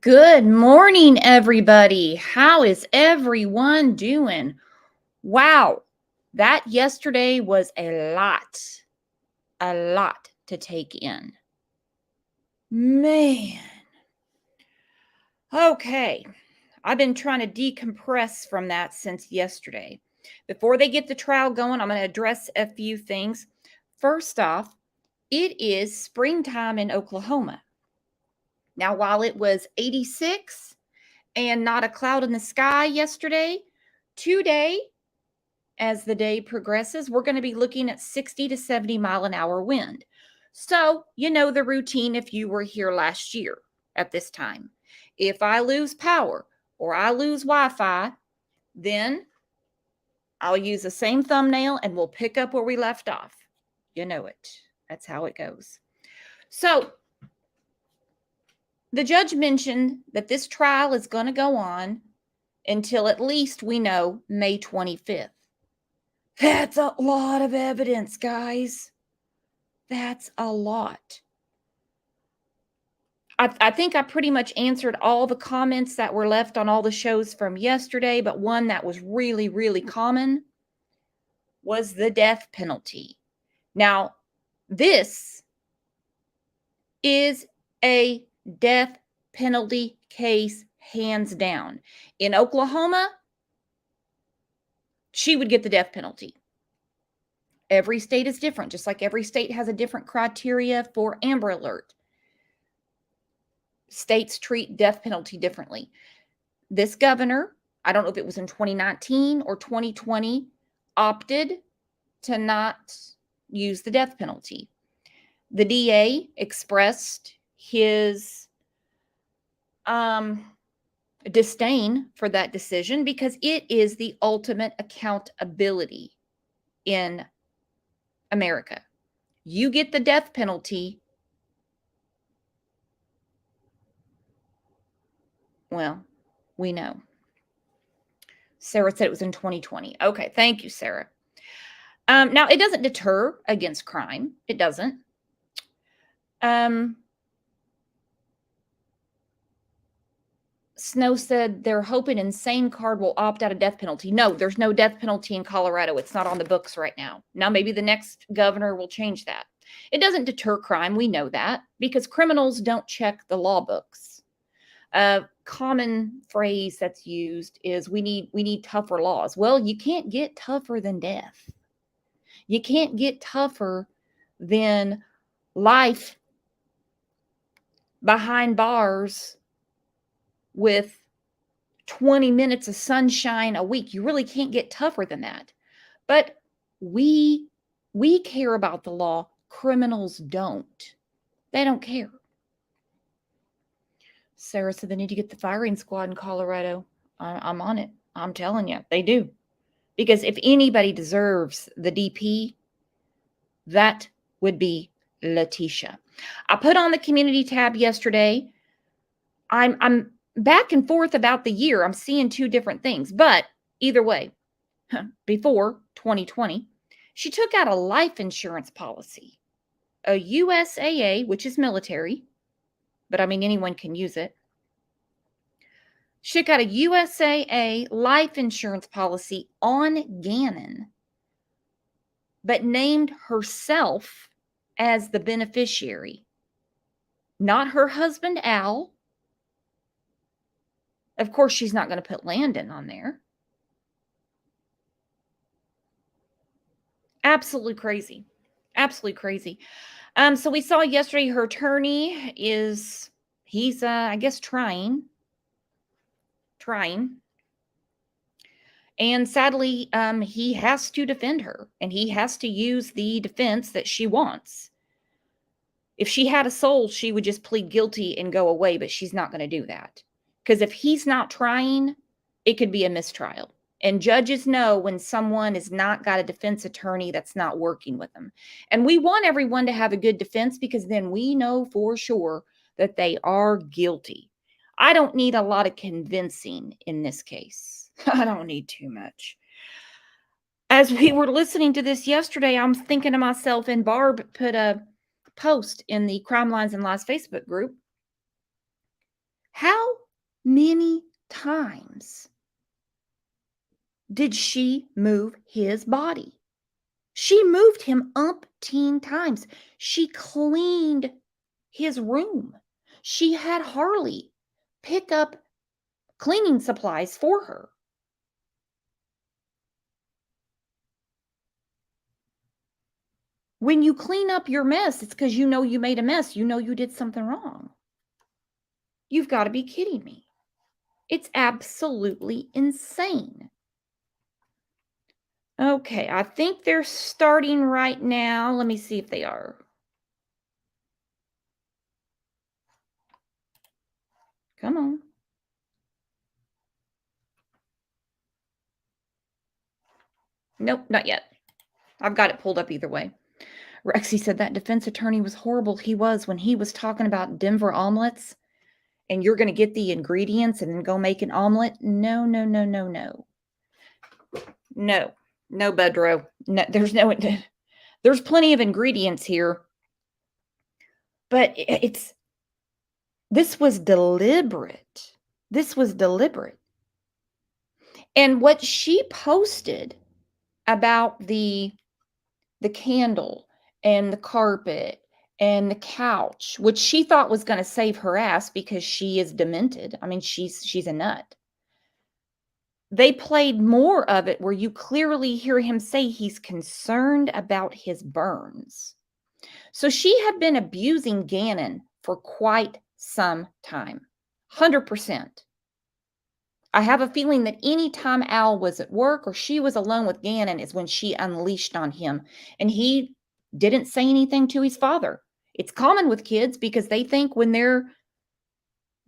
Good morning, everybody. How is everyone doing? Wow, that yesterday was a lot to take in. Man. Okay, I've been trying to decompress from that since yesterday. Before they get the trial going, I'm going to address a few things. First off, it is springtime in Oklahoma. Now, while it was 86 and not a cloud in the sky yesterday, today, as the day progresses, we're going to be looking at 60 to 70 mile an hour wind. So, you know the routine if you were here last year at this time. If I lose power or I lose Wi-Fi, then I'll use the same thumbnail and we'll pick up where we left off. You know it. That's how it goes. So, the judge mentioned that this trial is going to go on until at least we know May 25th. That's a lot of evidence, guys. That's a lot. I think I pretty much answered all the comments that were left on all the shows from yesterday, but one that was really, really common was the death penalty. Now, this is a death penalty case, hands down. In Oklahoma, she would get the death penalty. Every state is different, just like every state has a different criteria for Amber Alert. States treat death penalty differently. This governor, I don't know if it was in 2019 or 2020, opted to not use the death penalty. The DA expressed his disdain for that decision because it is the ultimate accountability in America. You get the death penalty. Well, we know. Sarah said it was in 2020. Okay, thank you, Sarah. Now, it doesn't deter against crime. It doesn't. Snow said they're hoping Insane Card will opt out of death penalty. No, there's no death penalty in Colorado. It's not on the books right now. Now, maybe the next governor will change that. It doesn't deter crime. We know that because criminals don't check the law books. A common phrase that's used is we need tougher laws. Well, you can't get tougher than death. You can't get tougher than life behind bars with 20 minutes of sunshine a week. You really can't get tougher than that. But we care about the law. Criminals don't. They don't care. Sarah said they need to get the firing squad in Colorado. I'm on it. I'm telling you, they do. Because if anybody deserves the DP, that would be Letitia. I put on the community tab yesterday. I'm back and forth about the year. I'm seeing two different things. But either way, before 2020, she took out a life insurance policy, a USAA, which is military, but I mean, anyone can use it. She got a USAA life insurance policy on Gannon, but named herself as the beneficiary, not her husband, Al. Of course, she's not going to put Landon on there. Absolutely crazy. Absolutely crazy. So we saw yesterday her attorney he's I guess trying. And sadly, he has to defend her and he has to use the defense that she wants. If she had a soul, she would just plead guilty and go away, but she's not going to do that. Because if he's not trying, it could be a mistrial. And judges know when someone has not got a defense attorney that's not working with them. And we want everyone to have a good defense because then we know for sure that they are guilty. I don't need a lot of convincing in this case. I don't need too much. As we were listening to this yesterday, I'm thinking to myself, and Barb put a post in the Crime Lines and Lies Facebook group. How many times did she move his body? She moved him umpteen times. She cleaned his room. She had Harley pick up cleaning supplies for her. When you clean up your mess, it's because you know you made a mess. You know you did something wrong. You've got to be kidding me. It's absolutely insane. Okay, I think they're starting right now. Let me see if they are. Come on. Nope, not yet. I've got it pulled up either way. Rexy said that defense attorney was horrible. He was when he was talking about Denver omelets and you're going to get the ingredients and then go make an omelet. No, no, no, no, no. No, no, Bedro. No, there's plenty of ingredients here, but this was deliberate. This was deliberate. And what she posted about the candle and the carpet and the couch, which she thought was going to save her ass because she is demented. I mean, she's a nut. They played more of it where you clearly hear him say he's concerned about his burns. So she had been abusing Gannon for quite some time. 100%. I have a feeling that any time Al was at work or she was alone with Gannon is when she unleashed on him. And he didn't say anything to his father. It's common with kids because they think when they're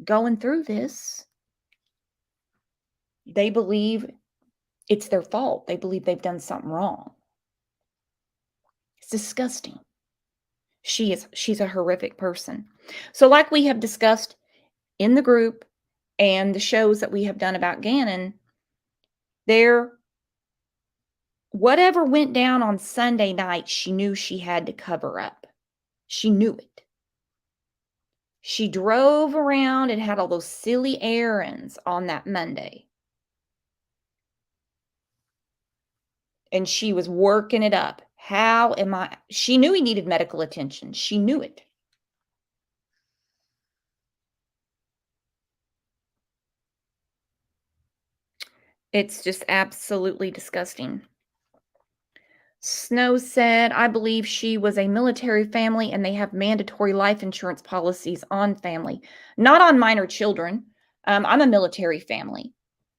going through this, they believe it's their fault. They believe they've done something wrong. It's disgusting. She's a horrific person. So like we have discussed in the group and the shows that we have done about Gannon, whatever went down on Sunday night, she knew she had to cover up. She knew it. She drove around and had all those silly errands on that Monday. And she was working it up. She knew he needed medical attention. She knew it. It's just absolutely disgusting. Snow said, I believe she was a military family and they have mandatory life insurance policies on family, not on minor children. I'm a military family.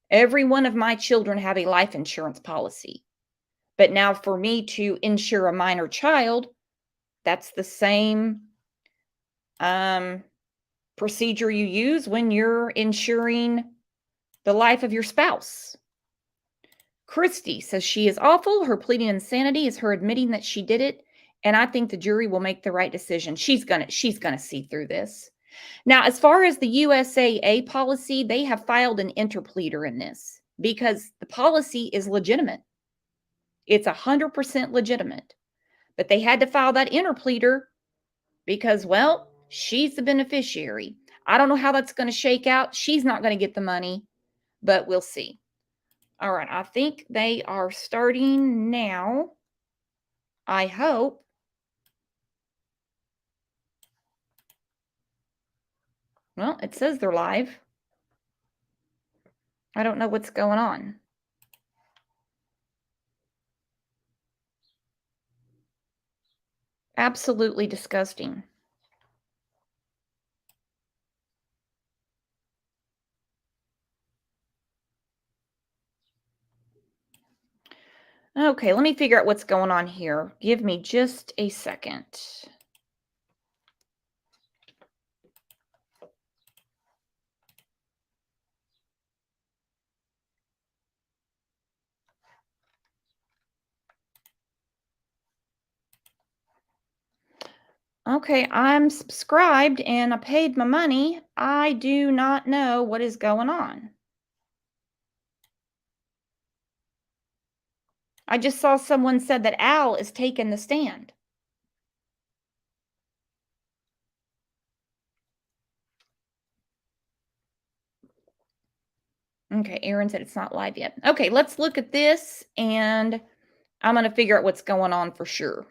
Every one of my children have a life insurance policy. But now for me to insure a minor child, that's the same procedure you use when you're insuring the life of your spouse. Christy says she is awful. Her pleading insanity is her admitting that she did it. And I think the jury will make the right decision. She's gonna see through this. Now, as far as the USAA policy, they have filed an interpleader in this because the policy is legitimate. It's 100% legitimate. But they had to file that interpleader because, well, she's the beneficiary. I don't know how that's going to shake out. She's not going to get the money, but we'll see. All right, I think they are starting now. I hope. Well, it says they're live. I don't know what's going on. Absolutely disgusting. Okay, let me figure out what's going on here. Give me just a second. Okay, I'm subscribed and I paid my money. I do not know what is going on. I just saw someone said that Al is taking the stand. Okay, Aaron said it's not live yet. Okay, let's look at this, and I'm going to figure out what's going on for sure.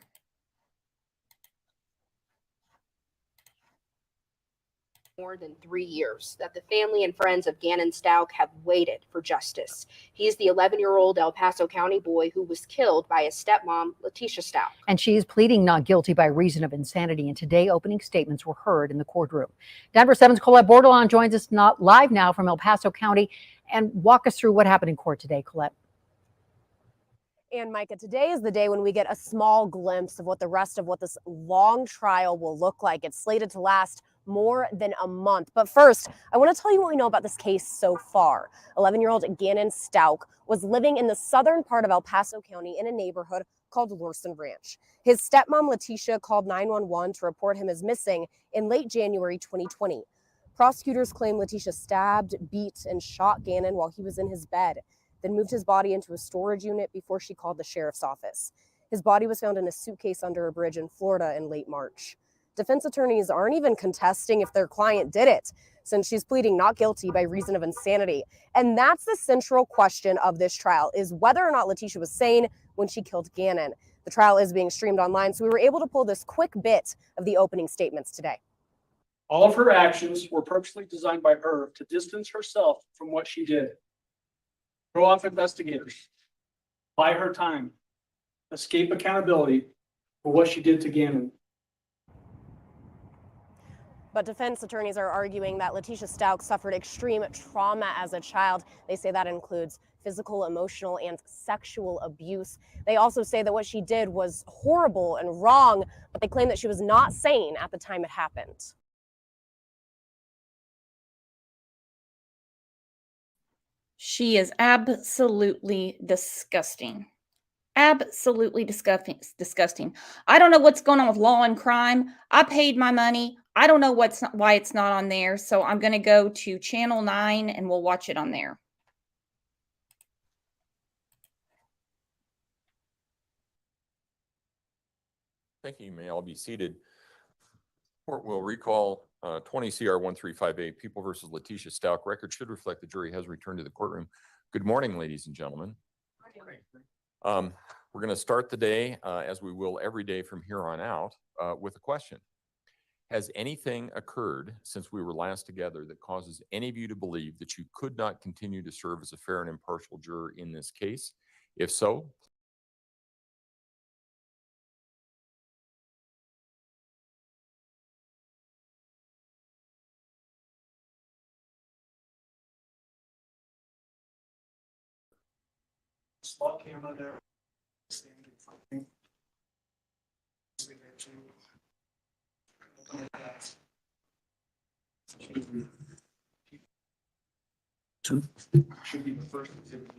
More than 3 years that the family and friends of Gannon Stauch have waited for justice. He's the 11-year-old El Paso County boy who was killed by his stepmom, Letitia Stauch. And she is pleading not guilty by reason of insanity. And today, opening statements were heard in the courtroom. Denver 7's Colette Bordelon joins us not live now from El Paso County and walk us through what happened in court today. Colette. And Micah, today is the day when we get a small glimpse of what the rest of what this long trial will look like. It's slated to last more than a month. But first, I want to tell you what we know about this case so far. 11-year-old Gannon Stauch was living in the southern part of El Paso County in a neighborhood called Lorson Ranch. His stepmom, Letitia, called 911 to report him as missing in late January 2020. Prosecutors claim Letitia stabbed, beat, and shot Gannon while he was in his bed, then moved his body into a storage unit before she called the sheriff's office. His body was found in a suitcase under a bridge in Florida in late March. Defense attorneys aren't even contesting if their client did it, since she's pleading not guilty by reason of insanity. And that's the central question of this trial, is whether or not Letitia was sane when she killed Gannon. The trial is being streamed online, so we were able to pull this quick bit of the opening statements today. All of her actions were purposely designed by her to distance herself from what she did. Throw off investigators, buy her time, escape accountability for what she did to Gannon. But defense attorneys are arguing that Letitia Stauch suffered extreme trauma as a child. They say that includes physical, emotional, and sexual abuse. They also say that what she did was horrible and wrong, but they claim that she was not sane at the time it happened. She is absolutely disgusting. Absolutely disgusting. I don't know what's going on with Law and Crime. I paid my money. I don't know why it's not on there. So I'm going to go to Channel 9 and we'll watch it on there. Thank you. You may all be seated. Court will recall 20 CR 1358, People versus Letitia Stauch. Record should reflect the jury has returned to the courtroom. Good morning, ladies and gentlemen. We're going to start the day, as we will every day from here on out, with a question. Has anything occurred since we were last together that causes any of you to believe that you could not continue to serve as a fair and impartial juror in this case? If so, Slot camera there. Stand in front of me. Two. Should be the first exhibit.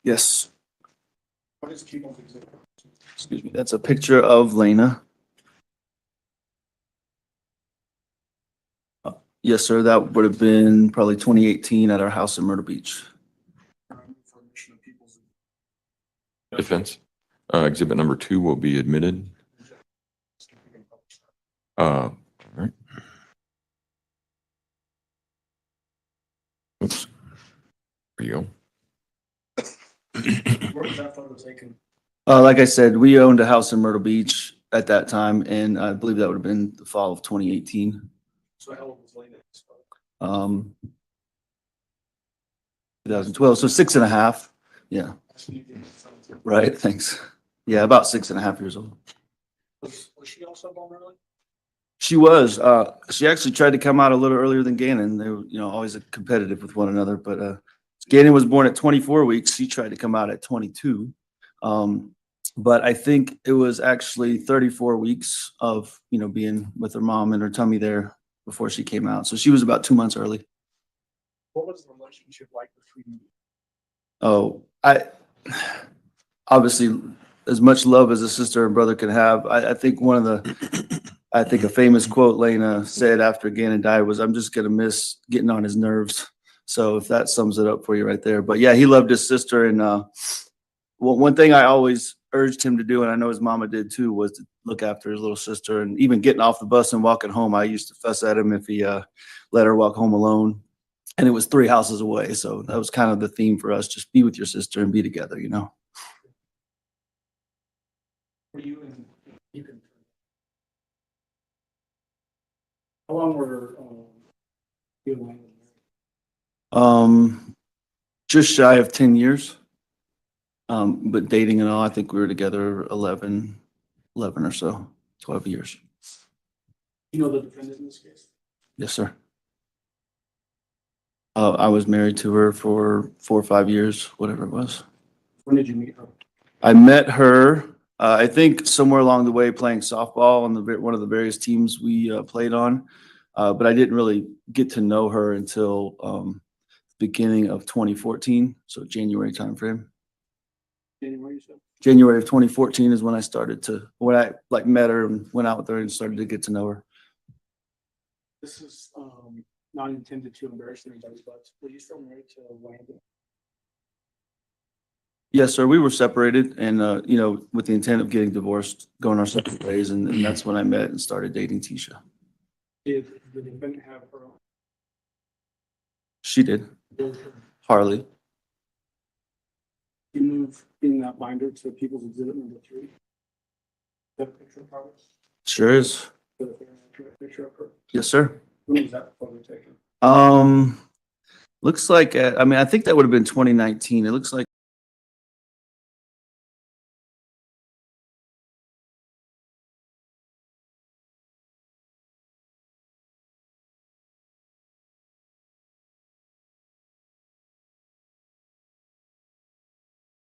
Yes. What is Keeble's exhibit? Excuse me, that's a picture of Lena. Yes, sir, that would have been probably 2018 at our house in Myrtle Beach. defense, exhibit number 2 will be admitted. All right. Oops. There you go. Where was that photo taken? Like I said, we owned a house in Myrtle Beach at that time, and I believe that would have been the fall of 2018. So how old was Lena? 2012, so 6.5. Yeah. Right, thanks. Yeah, about 6.5 years old. Was she also born early? She was. She actually tried to come out a little earlier than Gannon. They were, always competitive with one another. But Gannon was born at 24 weeks. She tried to come out at 22. But I think it was actually 34 weeks of, being with her mom in her tummy there before she came out. So she was about 2 months early. What was the relationship like between you? Oh, obviously as much love as a sister and brother can have. I think a famous quote Lena said after Gannon died was, "I'm just going to miss getting on his nerves." So if that sums it up for you right there. But yeah, he loved his sister. And one thing I always urged him to do, and I know his mama did too, was to look after his little sister. And even getting off the bus and walking home, I used to fuss at him if he let her walk home alone. And it was 3 houses away. So that was kind of the theme for us. Just be with your sister and be together, you know? Were you and you can? How long were you and Wayne married? Just shy of 10 years. But dating and all, I think we were together 11 or so, 12 years. You know the defendant in this case? Yes, sir. I was married to her for 4 or 5 years, whatever it was. When did you meet her? I met her, I think somewhere along the way playing softball on one of the various teams we played on. But I didn't really get to know her until beginning of 2014, so January timeframe. January, you said? January of 2014 is when when I like met her and went out with her and started to get to know her. This is not intended to embarrass anybody, but were you still married to Wayne? Yes, sir. We were separated and, you know, with the intent of getting divorced, going our separate ways. And that's when I met and started dating Tisha. Did the defendant have her own? She did. Harley. You move in that binder to People's Exhibit number 3. That picture of Harley? Sure is. Picture of her. Yes, sir. When was that photo taken? Looks like, I mean, I think that would have been 2019. It looks like.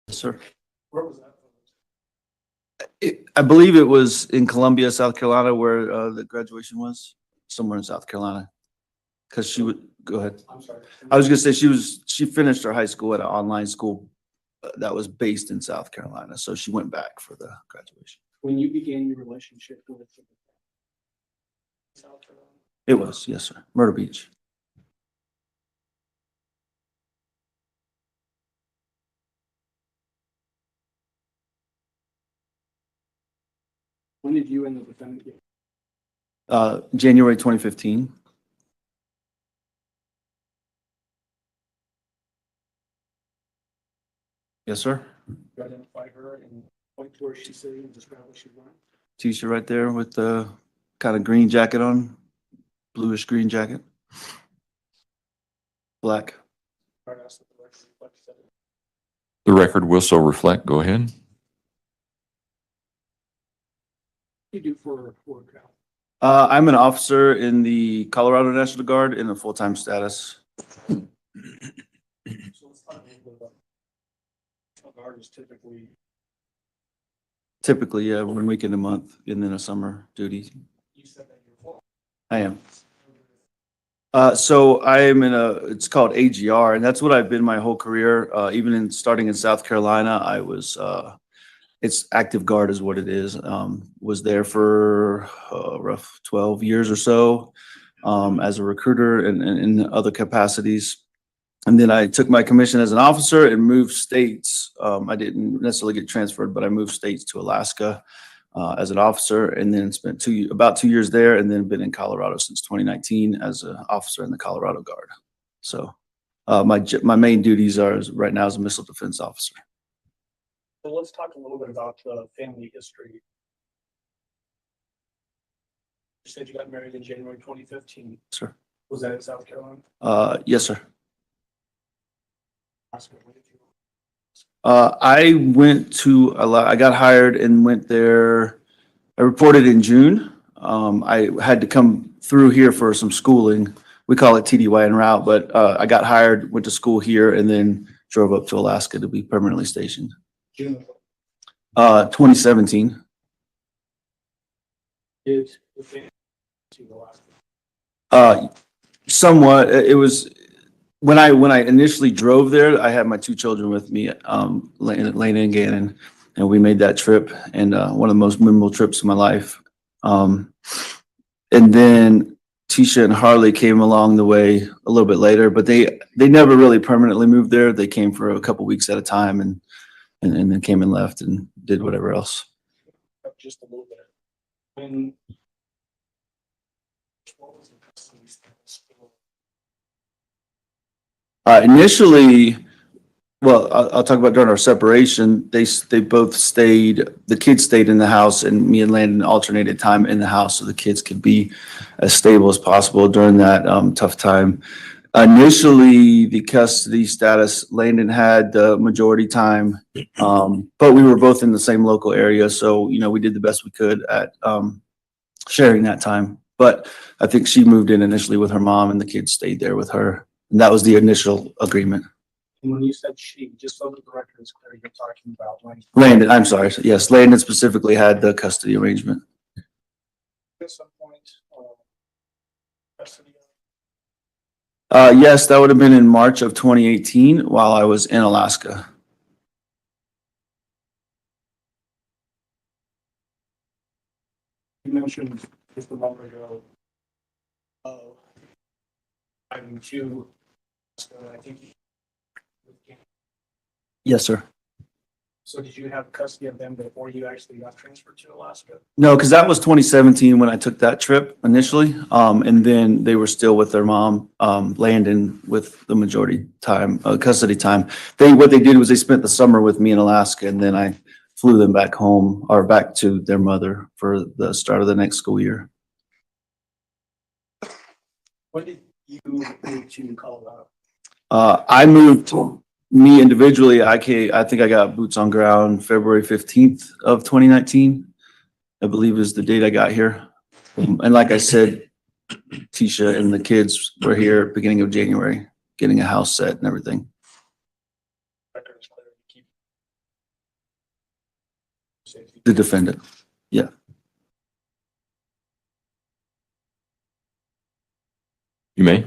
Yes, sir. Where was that photo? I believe it was in Columbia, South Carolina, where the graduation was, somewhere in South Carolina. Because she would, go ahead. I'm sorry. I was gonna say she finished her high school at an online school that was based in South Carolina. So she went back for the graduation. When you began your relationship with South Carolina? It was, yes, sir. Myrtle Beach. When did you and the defendant get? January 2015. Yes, sir. You identify her and point to where she's sitting and describe what she's wearing? T-shirt right there with the kind of green jacket on, bluish green jacket. Black. The record will so reflect. Go ahead. What do you do for work now? I'm an officer in the Colorado National Guard in a full-time status. So let's talk a little bit about a guard is typically. Typically, yeah, 1 weekend a month and then a summer duty. You said that you're full. I am. So I am it's called AGR, and that's what I've been my whole career. Even in starting in South Carolina, I was, it's active guard is what it is. Was there for rough 12 years or so as a recruiter and in other capacities. And then I took my commission as an officer and moved states. I didn't necessarily get transferred, but I moved states to Alaska as an officer, and then spent about 2 years there, and then been in Colorado since 2019 as an officer in the Colorado Guard. So my main duties are right now as a missile defense officer. So let's talk a little bit about the family history. You said you got married in January 2015. Sir. Was that in South Carolina? Yes, sir. Alaska, when did you? I got hired and went there. I reported in June. I had to come through here for some schooling. We call it TDY en route, but I got hired, went to school here, and then drove up to Alaska to be permanently stationed. June. 2017. Did the family to Alaska? Somewhat. It was when I initially drove there, I had my 2 children with me, Lena and Gannon, and we made that trip, and one of the most memorable trips of my life. And then Tisha and Harley came along the way a little bit later, but they never really permanently moved there. They came for a couple weeks at a time, and and then came and left and did whatever else. Just a little bit. When what was the custody status? Initially, well, I'll talk about during our separation, they both stayed, the kids stayed in the house and me and Landon alternated time in the house so the kids could be as stable as possible during that tough time. Initially, the custody status, Landon had the majority time, but we were both in the same local area. So, you know, we did the best we could at sharing that time. But I think she moved in initially with her mom and the kids stayed there with her. And that was the initial agreement. And when you said she, just so that the record is clear, you're talking about when Landon, I'm sorry. Yes, Landon specifically had the custody arrangement. at some point, custody. Yes, that would have been in March of 2018 while I was in Alaska. You mentioned just a moment ago, having two, I think. Yes, sir. So did you have custody of them before you actually got transferred to Alaska? No, because that was 2017 when I took that trip initially. And then they were still with their mom, Landon with the majority time, custody time. What they did was they spent the summer with me in Alaska and then I flew them back home or back to their mother for the start of the next school year. When did you move to Colorado? I moved, me individually, I think I got boots on ground February 15th of 2019, I believe is the date I got here. And like I said, Tisha and the kids were here beginning of January, getting a house set and everything. Record is clear to keep safety. The defendant. Yeah. You may.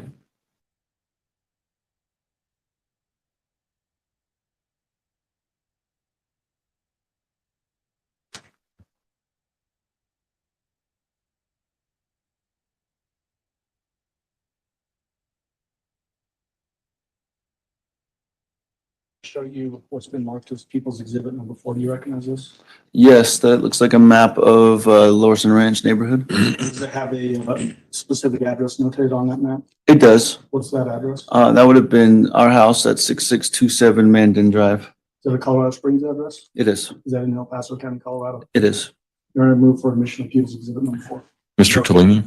Show you what's been marked as People's Exhibit number 4. Do you recognize this? Yes, that looks like a map of Lorson Ranch neighborhood. Does it have a specific address notated on that map? It does. What's that address? That would have been our house at 6627 Mandan Drive. Is it a Colorado Springs address? It is. Is that in El Paso County, Colorado? It is. You're going to move for admission of People's Exhibit number 4. Mr. Tellini,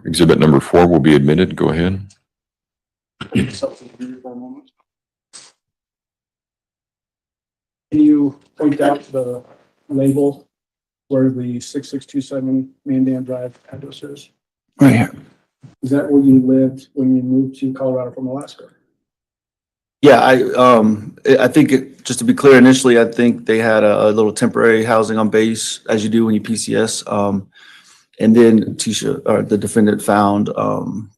exhibit number 4 will be admitted. Go ahead. For a moment. Can you point out the label where the 6627 Mandan Drive address is? Right here. Is that where you lived when you moved to Colorado from Alaska? Yeah, I think just to be clear, initially, I think they had a little temporary housing on base as you do when you PCS. And then Tisha, or the defendant, found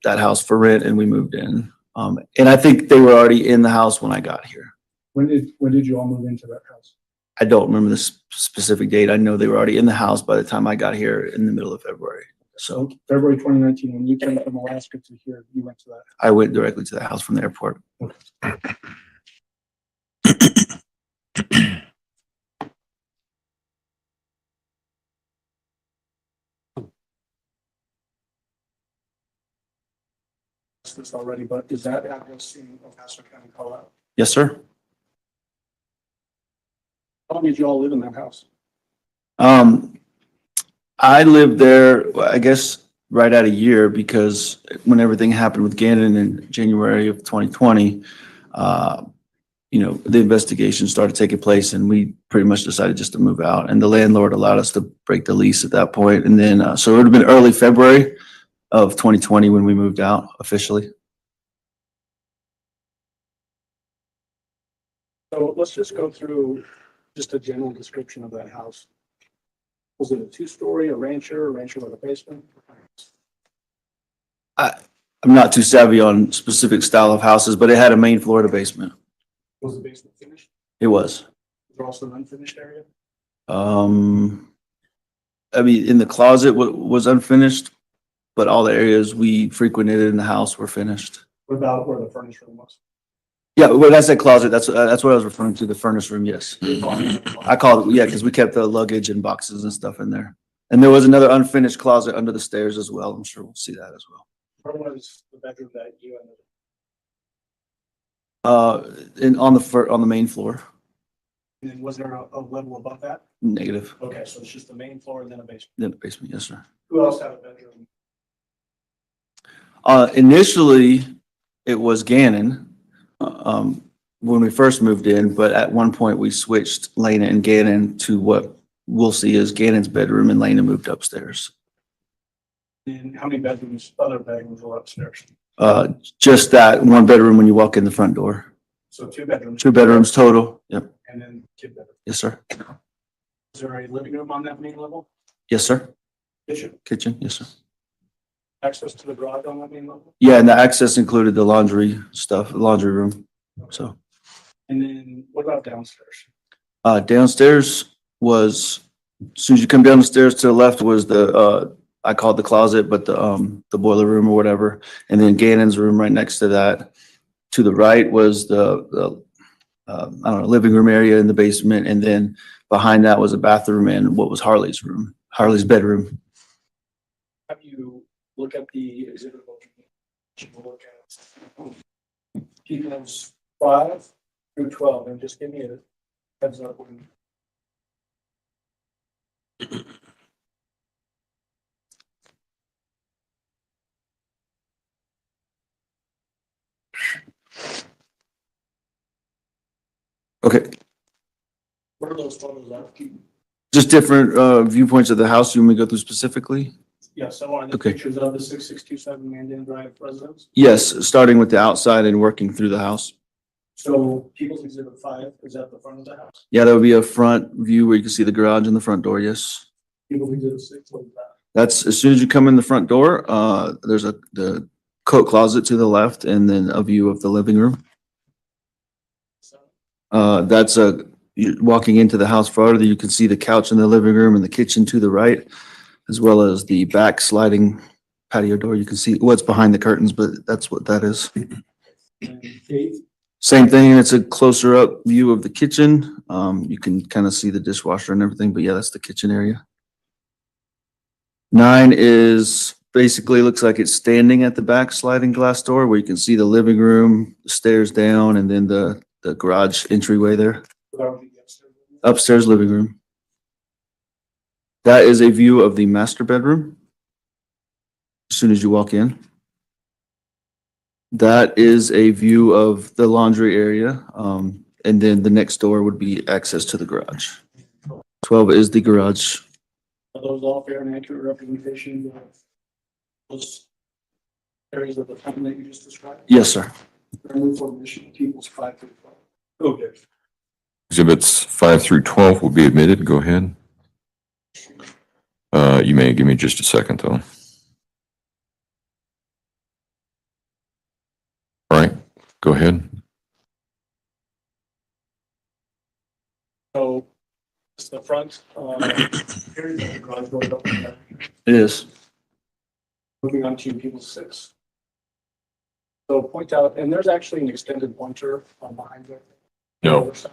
that house for rent and we moved in. And I think they were already in the house when I got here. When did you all move into that house? I don't remember the specific date. I know they were already in the house by the time I got here in the middle of February. So February 2019, when you came from Alaska to here, you went to that. I went directly to the house from the airport. This already, but is that address in El Paso County, Colorado? Yes, sir. How long did you all live in that house? I lived there, I guess, right at a year because when everything happened with Gannon in January of 2020, you know, the investigation started taking place and we pretty much decided just to move out. And the landlord allowed us to break the lease at that point. And then, so it would have been early February of 2020 when we moved out officially. So let's just go through just a general description of that house. Was it a 2-story, a rancher with a basement? I'm not too savvy on specific style of houses, but it had a main floor to basement. Was the basement finished? It was. Was there also an unfinished area? I mean, in the closet was unfinished, but all the areas we frequented in the house were finished. What about where the furnace room was? Yeah, when I said closet, that's what I was referring to, the furnace room, yes. I call it, yeah, because we kept the luggage and boxes and stuff in there. And there was another unfinished closet under the stairs as well. I'm sure we'll see that as well. Where was the bedroom that you ended? On the main floor, And then was there a level above that? negative, Okay, so it's just the main floor and then a basement. then the basement, yes, sir. Who else had a bedroom? Initially, it was Gannon, when we first moved in, but at one point we switched Lena and Gannon to what we'll see as Gannon's bedroom, and Lena moved upstairs. And how many bedrooms, other bedrooms were upstairs? Just that one bedroom when you walk in the front door. So 2 bedrooms. 2 bedrooms total. Yep. And then kid bedroom. Yes, sir. Is there a living room on that main level? Yes, sir. Kitchen, Kitchen. Yes, sir. access to the garage on that main level? Yeah, and the access included the laundry stuff, the laundry room. So, And then what about downstairs? downstairs was, as soon as you come down the stairs to the left was the, I call it the closet, but the boiler room or whatever. And then Gannon's room right next to that. To the right was the I don't know, living room area in the basement. And then behind that was a bathroom and what was Harley's room, Harley's bedroom. Have you look at the exhibit book? You will look at details 5 through 12 and just give me a heads up when. Okay, What are those photos of? just different viewpoints of the house you want me to go through specifically? Yeah, so are the Okay. pictures of the 6627 Mandan Drive residence? Yes, starting with the outside and working through the house. So People's Exhibit 5 is at the front of the house. Yeah, there will be a front view where you can see the garage and the front door, yes. People's Exhibit 6, what is that? That's as soon as you come in the front door, there's the coat closet to the left and then a view of the living room. That's walking into the house farther, you can see the couch in the living room and the kitchen to the right, as well as the back sliding patio door. You can see what's behind the curtains, but that's what that is. And 8, Same thing, it's a closer up view of the kitchen. You can kind of see the dishwasher and everything, but yeah, that's the kitchen area. 9 is basically looks like it's standing at the back sliding glass door where you can see the living room, the stairs down, and then the garage entryway there. that would be the upstairs. Upstairs living room. That is a view of the master bedroom. As soon as you walk in. That is a view of the laundry area. And then the next door would be access to the garage. 12 is the garage. Are those all fair and accurate representations of those areas of the town that you just described? Yes, sir. Move for admission, People's 5 through 12. Okay. Exhibits 5 through 12 will be admitted. Go ahead. You may give me just a second though. All right, go ahead. So it's the front, here's the garage door up there. It is. Moving on to People's 6. So point out, and there's actually an extended pointer on behind there. No. Other side.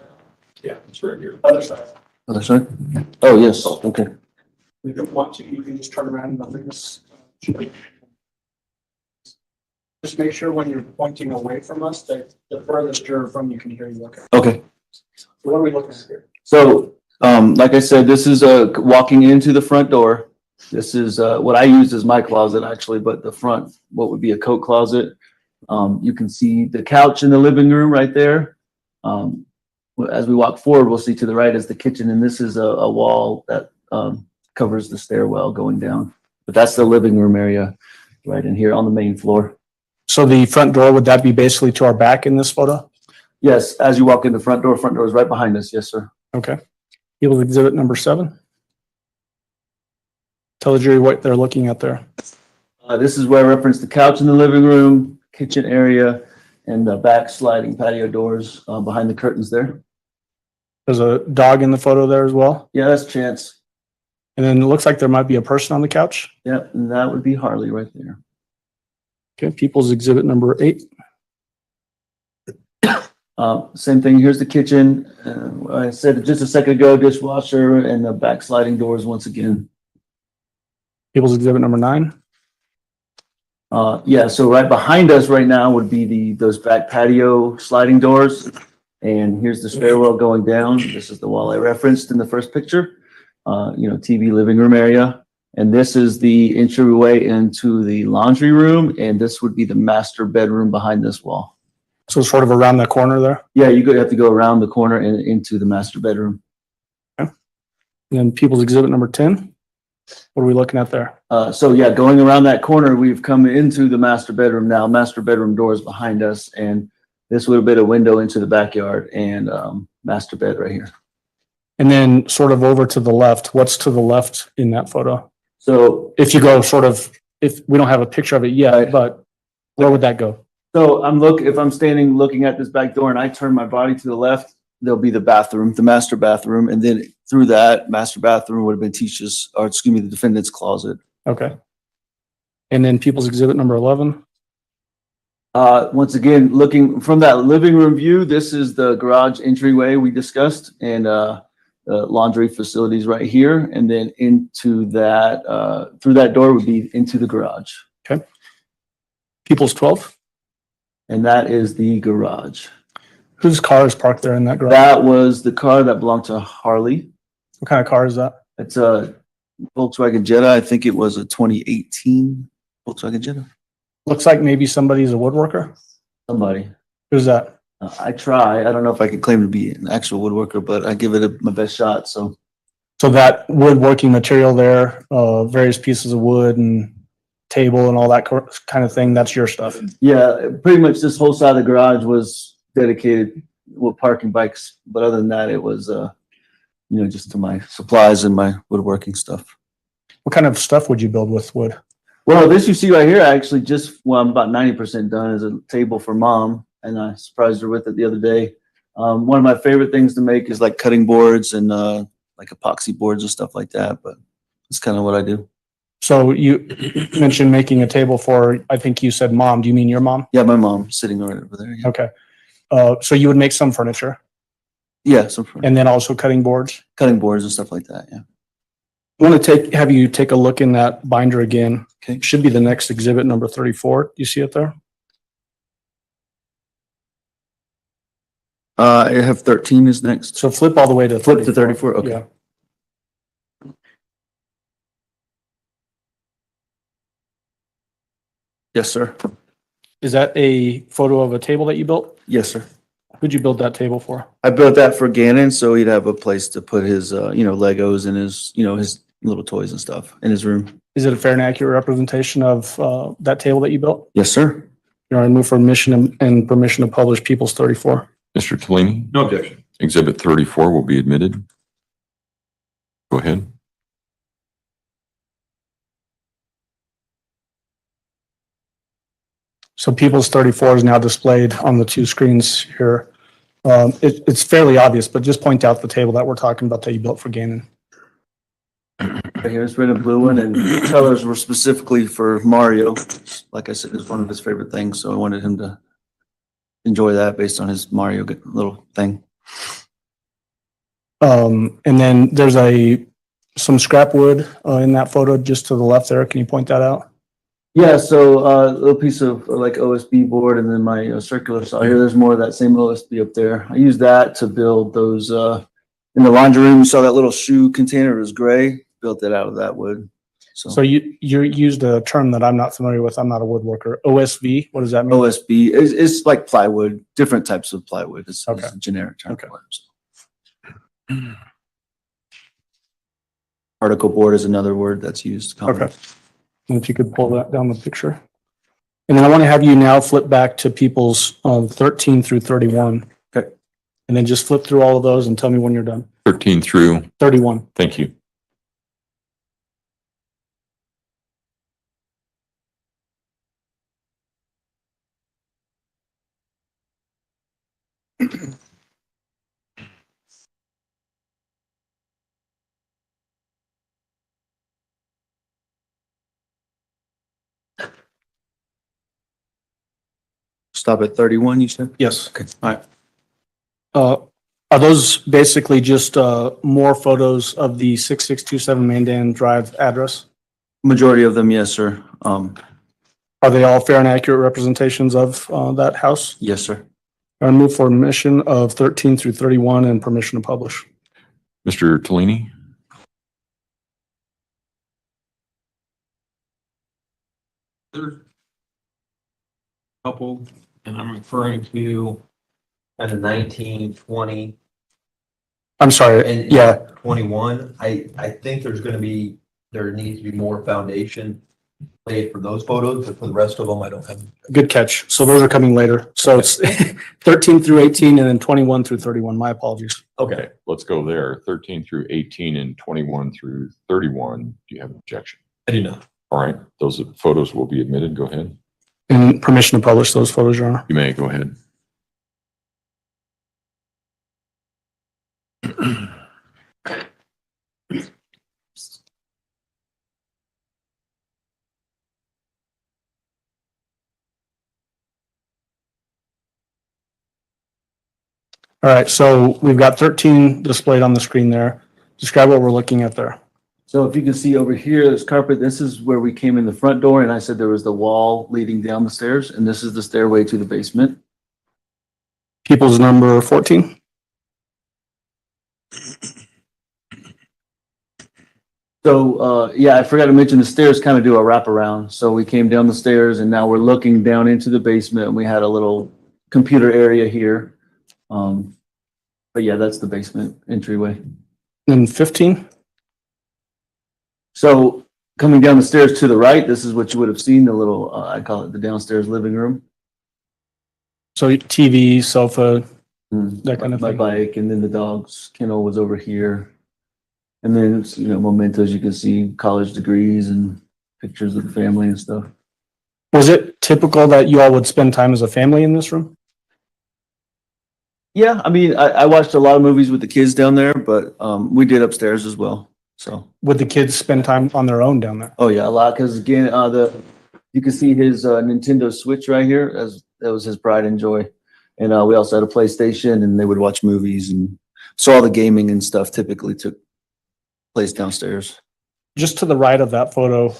Yeah, it's right here. Other side. Other side? Oh, yes. Okay. If you want to, you can just turn around and nothing's. Just make sure when you're pointing away from us that the furthest you're from, you can hear you. Okay. Okay. So what are we looking at here? So, like I said, this is walking into the front door. This is what I used as my closet actually, but the front, what would be a coat closet. You can see the couch in the living room right there. As we walk forward, we'll see to the right is the kitchen, and this is a wall that covers the stairwell going down. But that's the living room area right in here on the main floor. So the front door, would that be basically to our back in this photo? Yes, as you walk in the front door is right behind us. Yes, sir. Okay. People's Exhibit number 7. Tell the jury what they're looking at there. This is where I referenced the couch in the living room, kitchen area, and the back sliding patio doors behind the curtains there. There's a dog in the photo there as well. Yeah, that's Chance. And then it looks like there might be a person on the couch. Yep, and that would be Harley right there. Okay, People's Exhibit number 8. Same thing, here's the kitchen. I said just a second ago, dishwasher and the back sliding doors once again. People's Exhibit number 9. Yeah, so right behind us right now would be those back patio sliding doors. And here's the stairwell going down. This is the wall I referenced in the first picture. TV living room area. And this is the entryway into the laundry room. And this would be the master bedroom behind this wall. So sort of around that corner there. Yeah, have to go around the corner and into the master bedroom. And then People's Exhibit number 10. What are we looking at there? So yeah, going around that corner, we've come into the master bedroom now. Master bedroom doors behind us, and this would have been a window into the backyard and master bed right here. And then sort of over to the left, what's to the left in that photo? So If you go if we don't have a picture of it yet, Right. but where would that go? So if I'm standing looking at this back door and I turn my body to the left, there'll be the bathroom, the master bathroom, and then through that master bathroom would have been the defendant's closet. Okay. And then People's Exhibit number 11. Once again, looking from that living room view, this is the garage entryway we discussed, and the laundry facilities right here, and then into that through that door would be into the garage. Okay. People's 12. And that is the garage. Whose car is parked there in that garage? That was the car that belonged to Harley. What kind of car is that? It's a Volkswagen Jetta. I think it was a 2018 Volkswagen Jetta. Looks like maybe somebody's a woodworker. Somebody. Who's that? I try. I don't know if I can claim to be an actual woodworker, but I give it my best shot. So that woodworking material there, various pieces of wood and table and all that kind of thing, that's your stuff. yeah, pretty much this whole side of the garage was dedicated with parking bikes. But other than that, it was, just to my supplies and my woodworking stuff. What kind of stuff would you build with wood? Well, this you see right here, actually I'm about 90% done, is a table for mom. And I surprised her with it the other day. One of my favorite things to make is like cutting boards and like epoxy boards and stuff like that. But it's kind of what I do. So you mentioned making a table for, I think you said mom. Do you mean your mom? Yeah, my mom sitting right over there. Yeah, Okay. So you would make some furniture yeah, and then also cutting boards. cutting boards and stuff like that. Yeah. I want to have you take a look in that binder again. Okay. Should be the next exhibit number 34. Do you see it there? I have 13 is next. So flip all the way to Flip to 34. Okay. Yeah. Yes, sir. Is that a photo of a table that you built? Yes, sir. Who'd you build that table for? I built that for Gannon, so he'd have a place to put his, Legos and his, his little toys and stuff in his room. Is it a fair and accurate representation of that table that you built? Yes, sir. You want to move for admission and permission to publish People's 34? Mr. Tellini? No objection. Exhibit 34 will be admitted. Go ahead. So People's 34 is now displayed on the two screens here. It's fairly obvious, but just point out the table that we're talking about that you built for Gannon. Right here, it's red and blue one, and colors were specifically for Mario. Like I said, it's one of his favorite things, so I wanted him to enjoy that based on his Mario little thing. And then there's some scrap wood in that photo just to the left there. Can you point that out? Yeah, so a little piece of like OSB board, and then my circular saw here. There's more of that same OSB up there. I used that to build those in the laundry room. You saw that little shoe container, it was gray. Built it out of that wood. So you used a term that I'm not familiar with. I'm not a woodworker. OSB, what does that mean? OSB is like plywood, different types of plywood. It's a generic term. Okay. For it, so. Particle board is another word that's used. Okay. And if you could pull that down the picture. And then I want to have you now flip back to People's 13 through 31. Okay. And then just flip through all of those and tell me when you're done. 13 through, 31. thank you. Stop at 31, you said? Yes. Okay. All right. Are those basically just more photos of the 6627 Mandan Drive address? Majority of them, yes, sir. Are they all fair and accurate representations of that house? Yes, sir. I move for admission of 13 through 31 and permission to publish. Mr. Tellini? Couple, and I'm referring to kind of 19, 20, I'm sorry. and Yeah. 21. I think there needs to be more foundation laid for those photos, but for the rest of them, I don't have. Good catch. So those are coming later. So it's 13 through 18 and then 21 through 31. My apologies. Okay, let's go there. 13 through 18 and 21 through 31. Do you have an objection? I do not. All right, those photos will be admitted. Go ahead. And permission to publish those photos, Your Honor. You may go ahead. All right. So we've got 13 displayed on the screen there. Describe what we're looking at there. So if you can see over here, this carpet, this is where we came in the front door, and I said there was the wall leading down the stairs, and this is the stairway to the basement. People's number 14. So, yeah, I forgot to mention the stairs kind of do a wraparound. So we came down the stairs and now we're looking down into the basement, and we had a little computer area here. But yeah, that's the basement entryway. And 15. So coming down the stairs to the right, this is what you would have seen, the little, I call it the downstairs living room. So TV, sofa, that kind of My thing. bike, and then the dog's kennel was over here. And then, you know, mementos, you can see college degrees and pictures of the family and stuff. Was it typical that you all would spend time as a family in this room? Yeah, I mean, I watched a lot of movies with the kids down there, but we did upstairs as well. So, Would the kids spend time on their own down there? oh yeah, a lot. Because again, you can see his Nintendo Switch right here, as that was his pride and joy. And we also had a PlayStation, and they would watch movies, and so all the gaming and stuff typically took place downstairs. Just to the right of that photo,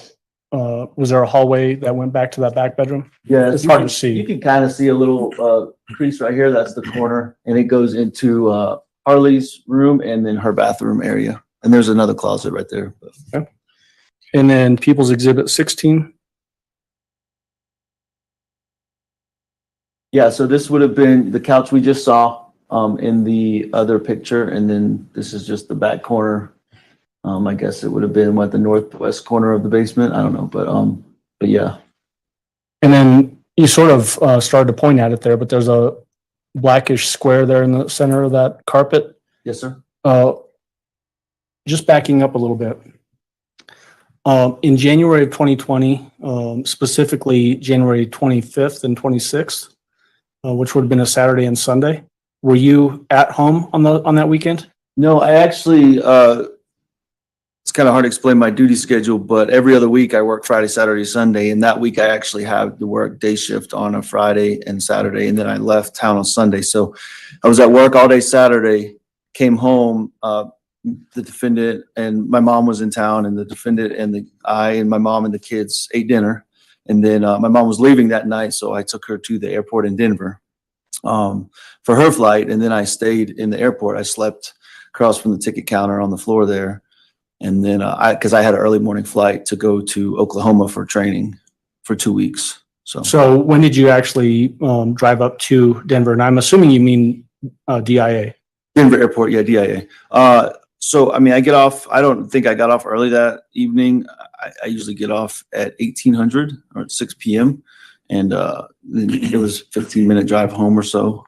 was there a hallway that went back to that back bedroom? Yeah, It's you hard can- to see. You can kind of see a little crease right here. That's the corner, and it goes into Harley's room and then her bathroom area. And there's another closet right there. And then People's Exhibit 16. Yeah, so this would have been the couch we just saw in the other picture, and then this is just the back corner. I guess it would have been the northwest corner of the basement. I don't know, but yeah. And then you sort of started to point at it there, but there's a blackish square there in the center of that carpet. Yes, sir. Just backing up a little bit. In January of 2020, specifically January 25th and 26th, which would have been a Saturday and Sunday, were you at home on that weekend? No, I actually, it's kind of hard to explain my duty schedule, but every other week I work Friday, Saturday, Sunday. And that week I actually have to work day shift on a Friday and Saturday. And then I left town on Sunday. So I was at work all day Saturday, came home, the defendant and my mom was in town, and the defendant and I and my mom and the kids ate dinner. And then my mom was leaving that night, so I took her to the airport in Denver for her flight. And then I stayed in the airport. I slept across from the ticket counter on the floor there. And then because I had an early morning flight to go to Oklahoma for training for 2 weeks. So when did you actually drive up to Denver? And I'm assuming you mean DIA. Denver Airport, yeah, DIA. So, I mean, I get off, I don't think I got off early that evening. I usually get off at 1800 or at 6 p.m. And it was a 15-minute drive home or so.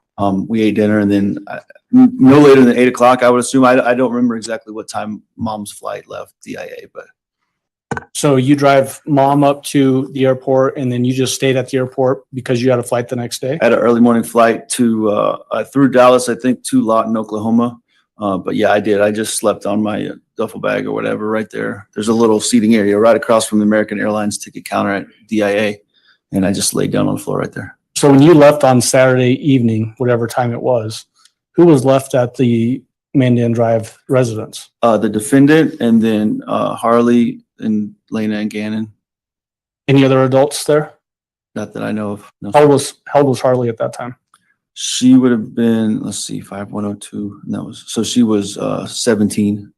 We ate dinner, and then no later than 8 o'clock, I would assume. I don't remember exactly what time mom's flight left DIA, but. So you drive mom up to the airport, and then you just stayed at the airport because you had a flight the next day? I had an early morning flight to through Dallas, I think, to Lawton, Oklahoma. But yeah, I did. I just slept on my duffel bag or whatever right there. There's a little seating area right across from the American Airlines ticket counter at DIA. And I just laid down on the floor right there. So when you left on Saturday evening, whatever time it was, Who was left at the Mandan Drive residence? The defendant and then Harley and Lena and Gannon. Any other adults there? Not that I know of. No. How old was Harley at that time? She would have been, let's see, 5102. And that was, so she was 17,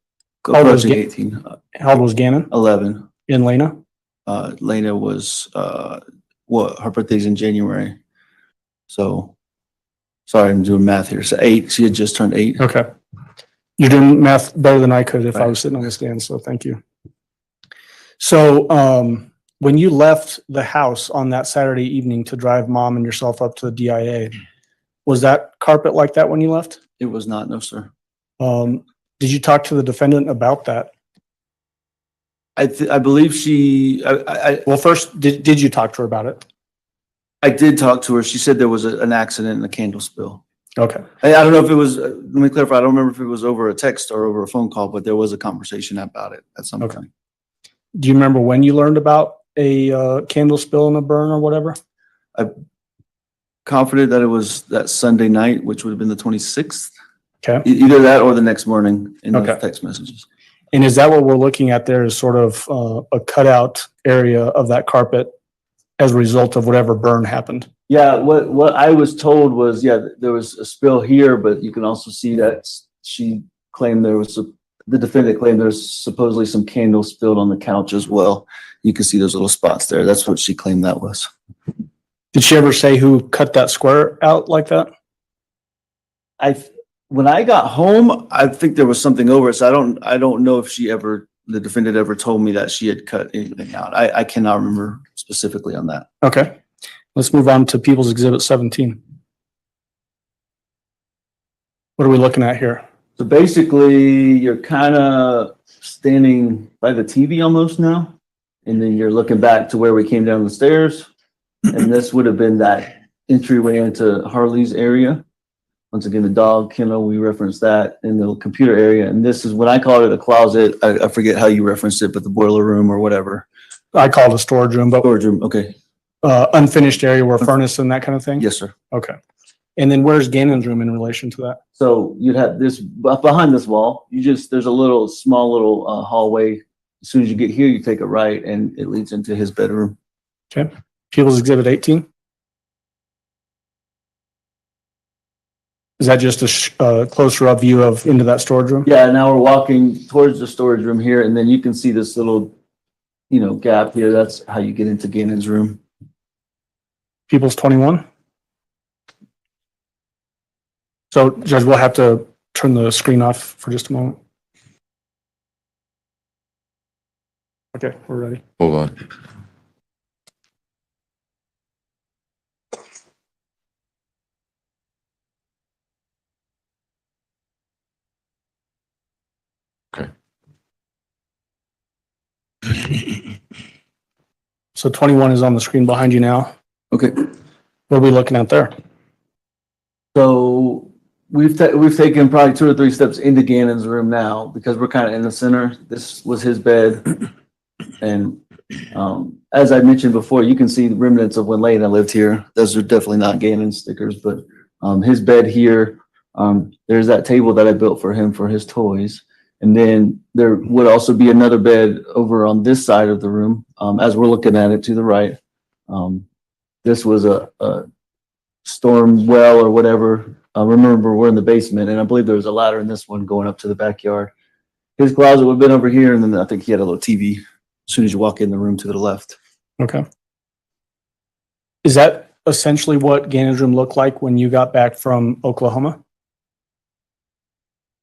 How old was approaching Ga- 18, How old was Gannon 11. and Lena? Lena was, her birthday's in January. So, sorry, I'm doing math here. So 8, she had just turned 8. Okay. You're doing math better than I could if I Right. was sitting on the stand, so thank you. So, when you left the house on that Saturday evening to drive mom and yourself up to the DIA, was that carpet like that when you left? It was not, no, sir. Did you talk to the defendant about that? I believe she, Well, first, did you talk to her about it? I did talk to her. She said there was an accident and a candle spill. Okay. I don't know if it was, let me clarify. I don't remember if it was over a text or over a phone call, but there was a conversation about it at some Okay. point. Do you remember when you learned about a candle spill and a burn or whatever? Confident that it was that Sunday night, which would have been the 26th. Okay. Either that or the next morning in those Okay. text messages. And is that what we're looking at there is sort of a cutout area of that carpet as a result of whatever burn happened? Yeah, what I was told was, there was a spill here, but you can also see that she claimed the defendant claimed there's supposedly some candles spilled on the couch as well. You can see those little spots there. That's what she claimed that was. Did she ever say who cut that square out like that? When I got home, I think there was something over it. So I don't know if the defendant ever told me that she had cut anything out. I cannot remember specifically on that. Okay. Let's move on to People's Exhibit 17. What are we looking at here? So basically, you're kind of standing by the TV almost now, and then you're looking back to where we came down the stairs, and this would have been that entryway into Harley's area. Once again, the dog kennel, we referenced that in the computer area, and this is when I called it a closet. I forget how you referenced it, but the boiler room or whatever. I call it a storage room, but Storage room, okay. unfinished area where furnace and that kind of thing? Yes, sir. Okay. And then where's Gannon's room in relation to that? So you'd have this behind this wall. There's a small little hallway. As soon as you get here, you take a right, and it leads into his bedroom. Okay. People's Exhibit 18? Is that just a closer up view of into that storage room? Yeah, now we're walking towards the storage room here, and then you can see this little, gap here. That's how you get into Gannon's room. People's 21? So, Judge, we'll have to turn the screen off for just a moment. Okay, we're ready. Hold on. Okay. So 21 is on the screen behind you now. Okay. What are we looking at there? So we've taken probably 2 or 3 steps into Gannon's room now because we're kind of in the center. This was his bed. And as I mentioned before, you can see the remnants of when Lena lived here. Those are definitely not Gannon stickers, but his bed here, there's that table that I built for him for his toys. And then there would also be another bed over on this side of the room, as we're looking at it to the right. This was a storm well or whatever. Remember, we're in the basement, and I believe there was a ladder in this one going up to the backyard. His closet would have been over here, and then I think he had a little TV as soon as you walk in the room to the left. Okay. Is that essentially what Gannon's room looked like when you got back from Oklahoma?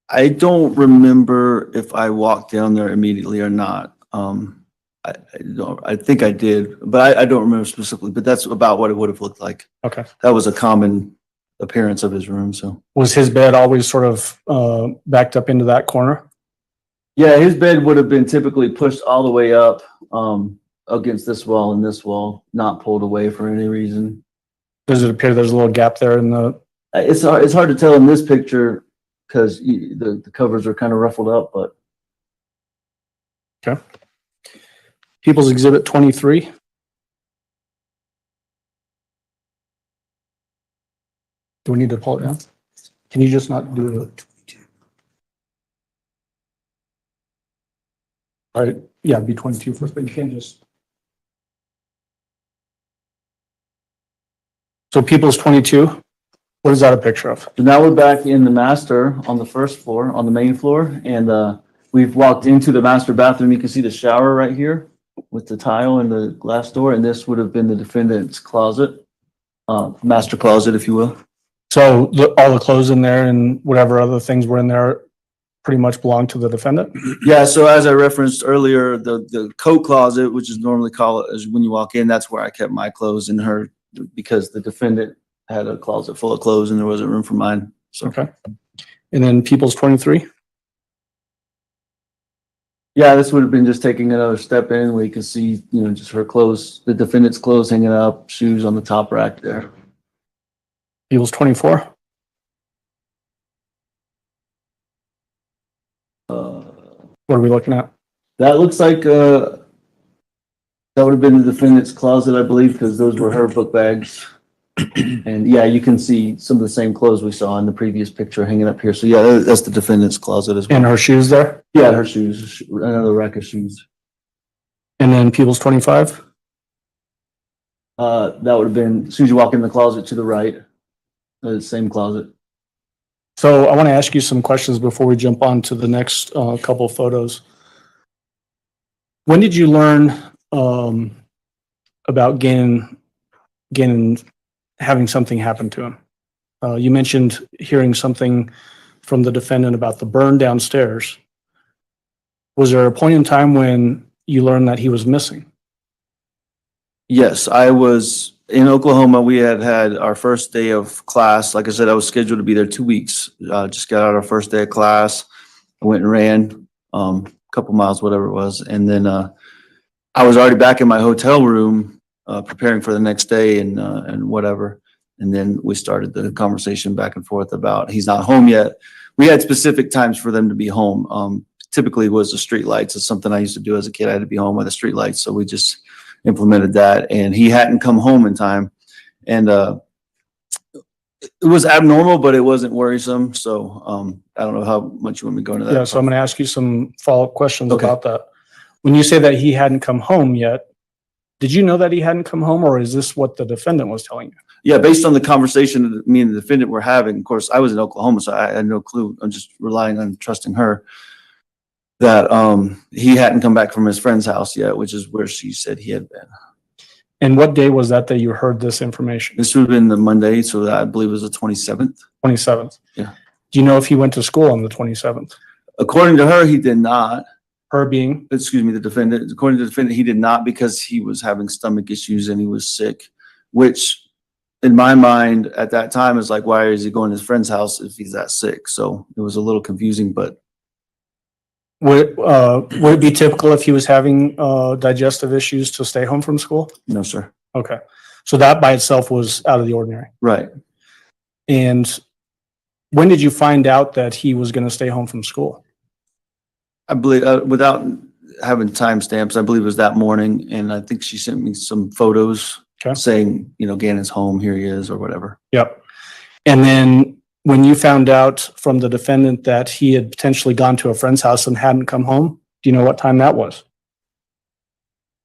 I don't remember if I walked down there immediately or not. I think I did, but I don't remember specifically, but that's about what it would have looked like. Okay. That was a common appearance of his room, so. Was his bed always sort of backed up into that corner? Yeah, his bed would have been typically pushed all the way up against this wall and this wall, not pulled away for any reason. Does it appear there's a little gap there in the? It's hard to tell in this picture because the covers are kind of ruffled up, but. Okay. People's Exhibit 23. Do we need to pull it down? Can you just not do it? All right, yeah, be 22 first, but you can't just. So People's 22, what is that a picture of? So now we're back in the master on the first floor, on the main floor, and we've walked into the master bathroom. You can see the shower right here with the tile and the glass door, and this would have been the defendant's closet, master closet, if you will. So all the clothes in there and whatever other things were in there pretty much belong to the defendant? Yeah, so as I referenced earlier, the coat closet, which is normally called as when you walk in, that's where I kept my clothes in her, because the defendant had a closet full of clothes and there wasn't room for mine. So, Okay. And then People's 23? yeah, this would have been just taking another step in where you can see, just her clothes, the defendant's clothes hanging up, shoes on the top rack there. People's 24? What are we looking at? That looks like, that would have been the defendant's closet, I believe, because those were her book bags. And yeah, you can see some of the same clothes we saw in the previous picture hanging up here. So yeah, that's the defendant's closet as well. And her shoes there? Yeah, her shoes, another rack of shoes. And then People's 25? That would have been, as soon as you walk in the closet to the right, the same closet. So I want to ask you some questions before we jump on to the next couple photos. When did you learn about Gannon having something happen to him? You mentioned hearing something from the defendant about the burn downstairs. Was there a point in time when you learned that he was missing? Yes, I was in Oklahoma. We had our first day of class. Like I said, I was scheduled to be there 2 weeks. Just got out our first day of class. I went and ran a couple miles, whatever it was. And then I was already back in my hotel room preparing for the next day and whatever. And then we started the conversation back and forth about he's not home yet. We had specific times for them to be home. Typically it was the street lights. It's something I used to do as a kid. I had to be home by the street lights. So we just implemented that, and he hadn't come home in time. And it was abnormal, but it wasn't worrisome. So I don't know how much you want me to go into that. Yeah, so I'm going to ask you some follow-up questions Okay. about that. When you say that he hadn't come home yet, did you know that he hadn't come home, or is this what the defendant was telling you? Yeah, based on the conversation that me and the defendant were having, of course, I was in Oklahoma, so I had no clue. I'm just relying on trusting her that he hadn't come back from his friend's house yet, which is where she said he had been. And what day was that you heard this information? This would have been the Monday, so that I believe it was the 27th. 27th. Yeah. Do you know if he went to school on the 27th? According to her, he did not. Her being? Excuse me, the defendant. According to the defendant, he did not, because he was having stomach issues and he was sick, which in my mind at that time is like, why is he going to his friend's house if he's that sick? So it was a little confusing, but. Would it be typical if he was having digestive issues to stay home from school? No, sir. Okay. So that by itself was out of the ordinary. Right. And when did you find out that he was going to stay home from school? I believe, without having timestamps, I believe it was that morning, and I think she sent me some photos saying, Gannon's home, here he is, or whatever. Yep. And then when you found out from the defendant that he had potentially gone to a friend's house and hadn't come home, do you know what time that was?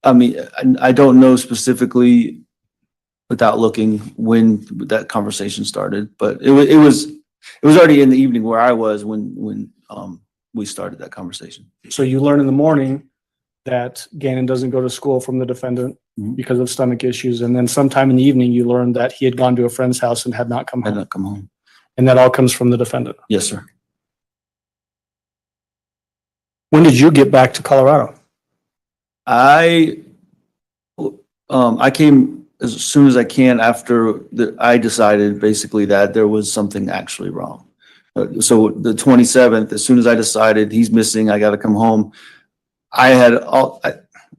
I mean, I don't know specifically without looking when that conversation started, but it was already in the evening where I was when we started that conversation. So you learn in the morning that Gannon doesn't go to school from the defendant because of stomach issues, and then sometime in the evening you learned that he had gone to a friend's house and had not come home. And that all comes from the defendant? Yes, sir. When did you get back to Colorado? I came as soon as I can after I decided basically that there was something actually wrong. So the 27th, as soon as I decided he's missing, I got to come home. I had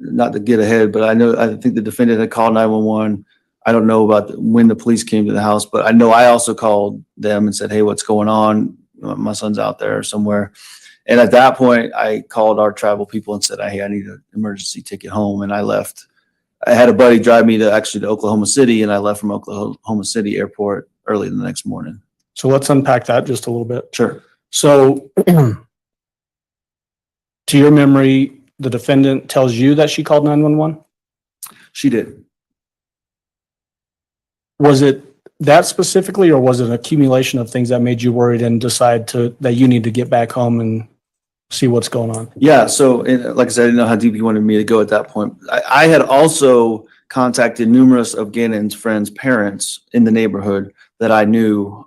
not to get ahead, but I think the defendant had called 911. I don't know about when the police came to the house, but I know I also called them and said, hey, what's going on? My son's out there somewhere. And at that point, I called our travel people and said, hey, I need an emergency ticket home. And I left. I had a buddy drive me to Oklahoma City, and I left from Oklahoma City airport early the next morning. So let's unpack that just a little bit. Sure. So to your memory, the defendant tells you that she called 911? She did. Was it that specifically, or was it an accumulation of things that made you worried and decide that you need to get back home and see what's going on? Yeah. So, and like I said, I didn't know how deep you wanted me to go at that point. I had also contacted numerous of Gannon's friends' parents in the neighborhood that I knew.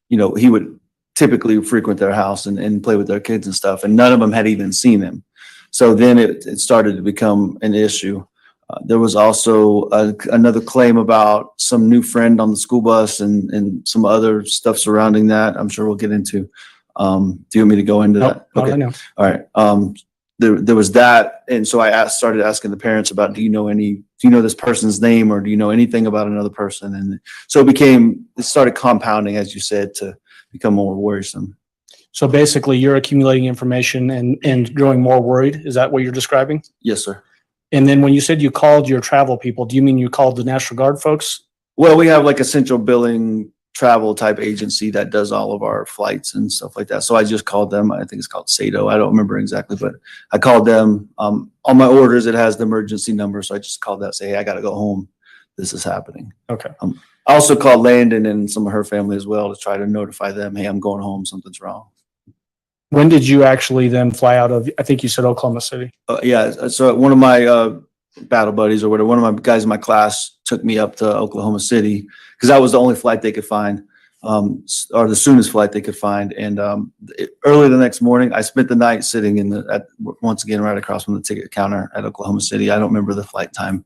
He would typically frequent their house and play with their kids and stuff, and none of them had even seen him. So then it started to become an issue. There was also another claim about some new friend on the school bus and some other stuff surrounding that. I'm sure we'll get into. Do you want me to go into that? Not right now. All right. There was that. And so I started asking the parents about, do you know this person's name, or do you know anything about another person? And so it started compounding, as you said, to become more worrisome. So basically you're accumulating information and growing more worried. Is that what you're describing? Yes, sir. And then when you said you called your travel people, do you mean you called the National Guard folks? Well, we have like a central billing travel type agency that does all of our flights and stuff like that. So I just called them. I think it's called Sato. I don't remember exactly, but I called them. On my orders, it has the emergency number. So I just called that, say, hey, I got to go home. This is happening. Okay. I also called Landon and some of her family as well to try to notify them, hey, I'm going home. Something's wrong. When did you actually then fly out of, I think you said Oklahoma City? Yeah. So one of my battle buddies or whatever, one of my guys in my class took me up to Oklahoma City because that was the only flight they could find, or the soonest flight they could find. And early the next morning, I spent the night sitting once again right across from the ticket counter at Oklahoma City. I don't remember the flight time.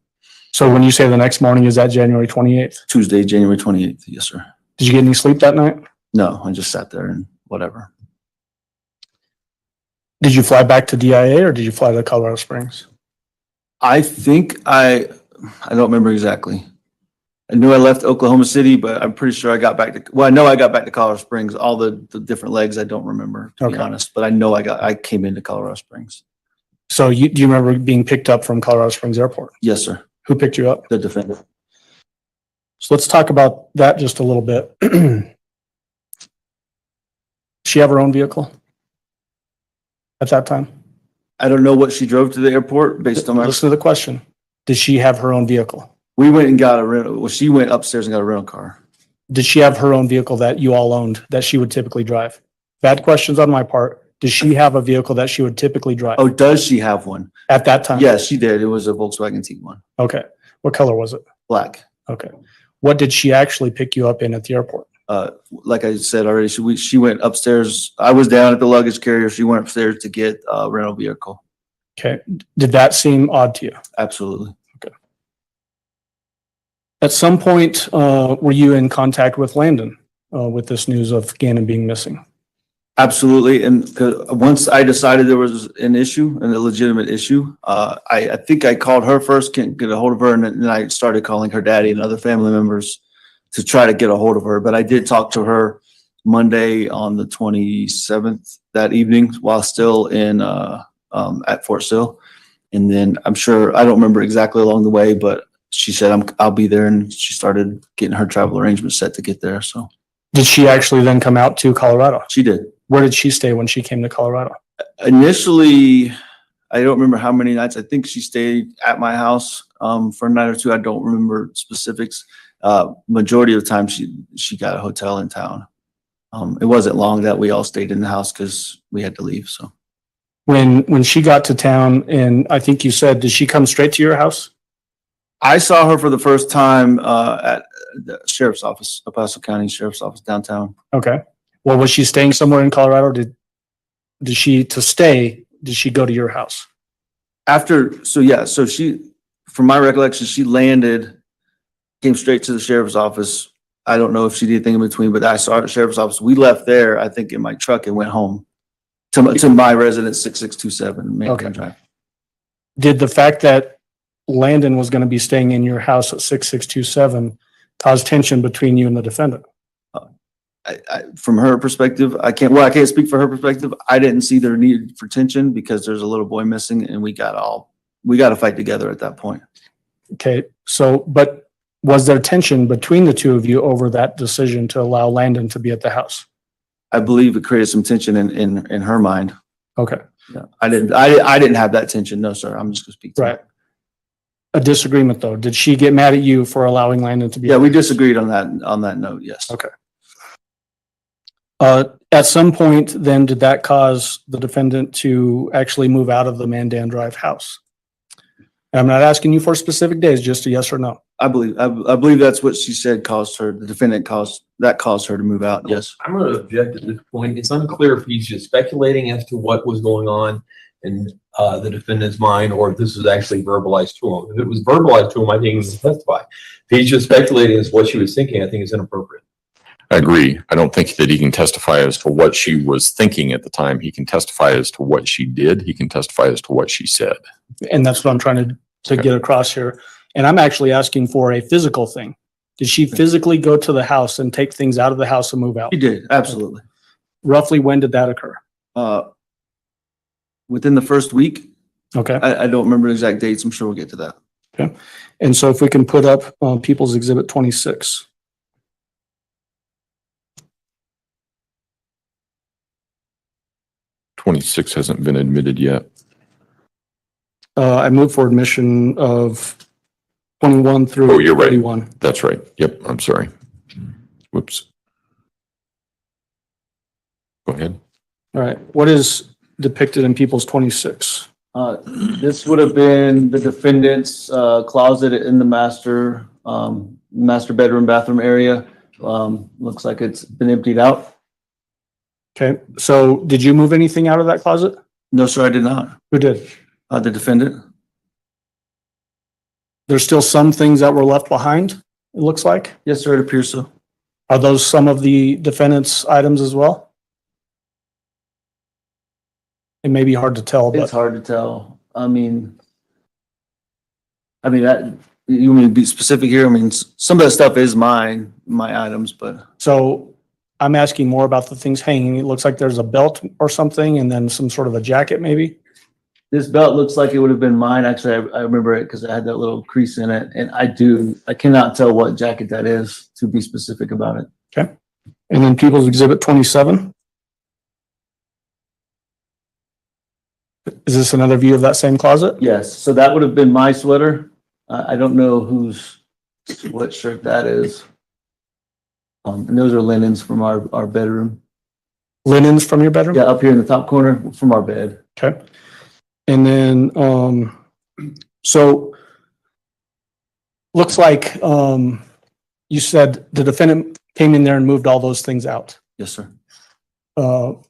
So when you say the next morning, is that January 28th? Tuesday, January 28th. Yes, sir. Did you get any sleep that night? No, I just sat there and whatever. Did you fly back to DIA or did you fly to Colorado Springs? I think I don't remember exactly. I knew I left Oklahoma City, but I'm pretty sure I got back to, well, I know I got back to Colorado Springs. All the different legs, I don't remember, to be honest, but I know I came into Colorado Springs. So do you remember being picked up from Colorado Springs Airport? Yes, sir. Who picked you up? The defendant. So let's talk about that just a little bit. She have her own vehicle at that time? I don't know what she drove to the airport based on my. Listen to the question. Did she have her own vehicle? We went and got a rental. Well, she went upstairs and got a rental car. Did she have her own vehicle that you all owned that she would typically drive? Bad questions on my part. Does she have a vehicle that she would typically drive? Oh, does she have one? At that time? Yes, she did. It was a Volkswagen T1. Okay. What color was it? Black. Okay. What did she actually pick you up in at the airport? Like I said already, she went upstairs. I was down at the luggage carrier. She went upstairs to get a rental vehicle. Okay. Did that seem odd to you? Absolutely. Okay. At some point, were you in contact with Landon with this news of Gannon being missing? Absolutely. And once I decided there was an issue, and a legitimate issue, I think I called her first, can't get a hold of her, and then I started calling her daddy and other family members to try to get a hold of her. But I did talk to her Monday on the 27th that evening while still in at Fort Sill. And then I'm sure, I don't remember exactly along the way, but she said, I'll be there. And she started getting her travel arrangements set to get there. So did she actually then come out to Colorado? She did. Where did she stay when she came to Colorado? Initially, I don't remember how many nights. I think she stayed at my house for a night or two. I don't remember specifics. Majority of the time she got a hotel in town. It wasn't long that we all stayed in the house because we had to leave. So when she got to town, and I think you said, did she come straight to your house? I saw her for the first time at the sheriff's office, El Paso County Sheriff's Office downtown. Okay. Well, was she staying somewhere in Colorado? Did she go to your house? So she, from my recollection, she landed, came straight to the sheriff's office. I don't know if she did anything in between, but I saw her at the sheriff's office. We left there, I think, in my truck and went home to my residence, 6627 Manhattan Drive. Did the fact that Landon was going to be staying in your house at 6627 cause tension between you and the defendant? From her perspective, I can't speak for her perspective. I didn't see their need for tension because there's a little boy missing and we got to fight together at that point. Okay. So, but Was there tension between the two of you over that decision to allow Landon to be at the house? I believe it created some tension in her mind. Okay, Yeah, I didn't have that tension. No, sir. I'm just gonna speak to right. it. A disagreement though. Did she get mad at you for allowing Landon to be? Yeah, we disagreed on that note. Yes. Okay. At some point then, did that cause the defendant to actually move out of the Mandan Drive house? I'm not asking you for specific days, just a yes or no. I believe that's what she said caused her, the defendant caused her to move out. Yes. I'm going to object at this point. It's unclear if he's just speculating as to what was going on in the defendant's mind, or if this was actually verbalized to him. If it was verbalized to him, I think he can testify. If he's just speculating as to what she was thinking, I think it's inappropriate. I agree. I don't think that he can testify as to what she was thinking at the time. He can testify as to what she did. He can testify as to what she said. And that's what I'm trying to get across here. And I'm actually asking for a physical thing. Did she physically go to the house and take things out of the house and move out? She did. Absolutely. Roughly when did that occur? Within the first week. Okay. I don't remember exact dates. I'm sure we'll get to that. Okay. And so if we can put up People's Exhibit 26. '26 hasn't been admitted yet. I move for admission of 21 through Oh, you're right. 31. That's right. Yep. I'm sorry. Whoops. Go ahead. All right. What is depicted in People's 26? This would have been the defendant's closet in the master bedroom, bathroom area. Looks like it's been emptied out. Okay. So did you move anything out of that closet? No, sir, I did not. Who did? The defendant. There's still some things that were left behind, it looks like. Yes, sir, it appears so. Are those some of the defendant's items as well? It may be hard to tell, It's but hard to tell. I mean, that, you want me to be specific here? I mean, some of that stuff is my items, but so I'm asking more about the things hanging. It looks like there's a belt or something and then some sort of a jacket maybe. this belt looks like it would have been mine. Actually, I remember it because I had that little crease in it, and I cannot tell what jacket that is, to be specific about it. Okay. And then People's Exhibit 27. Is this another view of that same closet? Yes, so that would have been my sweater. I don't know whose sweatshirt that is. And those are linens from our bedroom. Linens from your bedroom? Yeah, up here in the top corner from our bed. Okay. And then, so looks like, you said the defendant came in there and moved all those things out. Yes, sir. You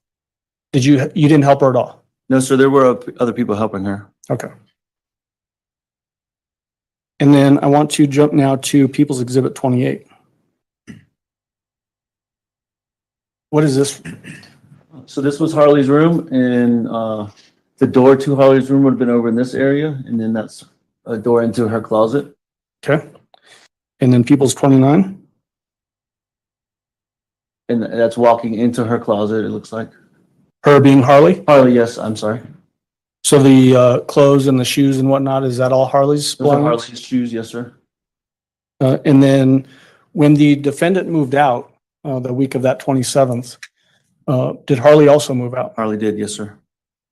didn't help her at all? No, sir, there were other people helping her. Okay. And then I want to jump now to People's Exhibit 28. What is this? So this was Harley's room, and the door to Harley's room would have been over in this area, and then that's a door into her closet. Okay. And then People's 29. And that's walking into her closet, it looks like. Her being Harley. Harley, yes, I'm sorry. So the clothes and the shoes and whatnot, is that all Harley's Those are belongings? Harley's shoes, yes, sir. And then when the defendant moved out, the week of that 27th, did Harley also move out? Harley did, yes, sir.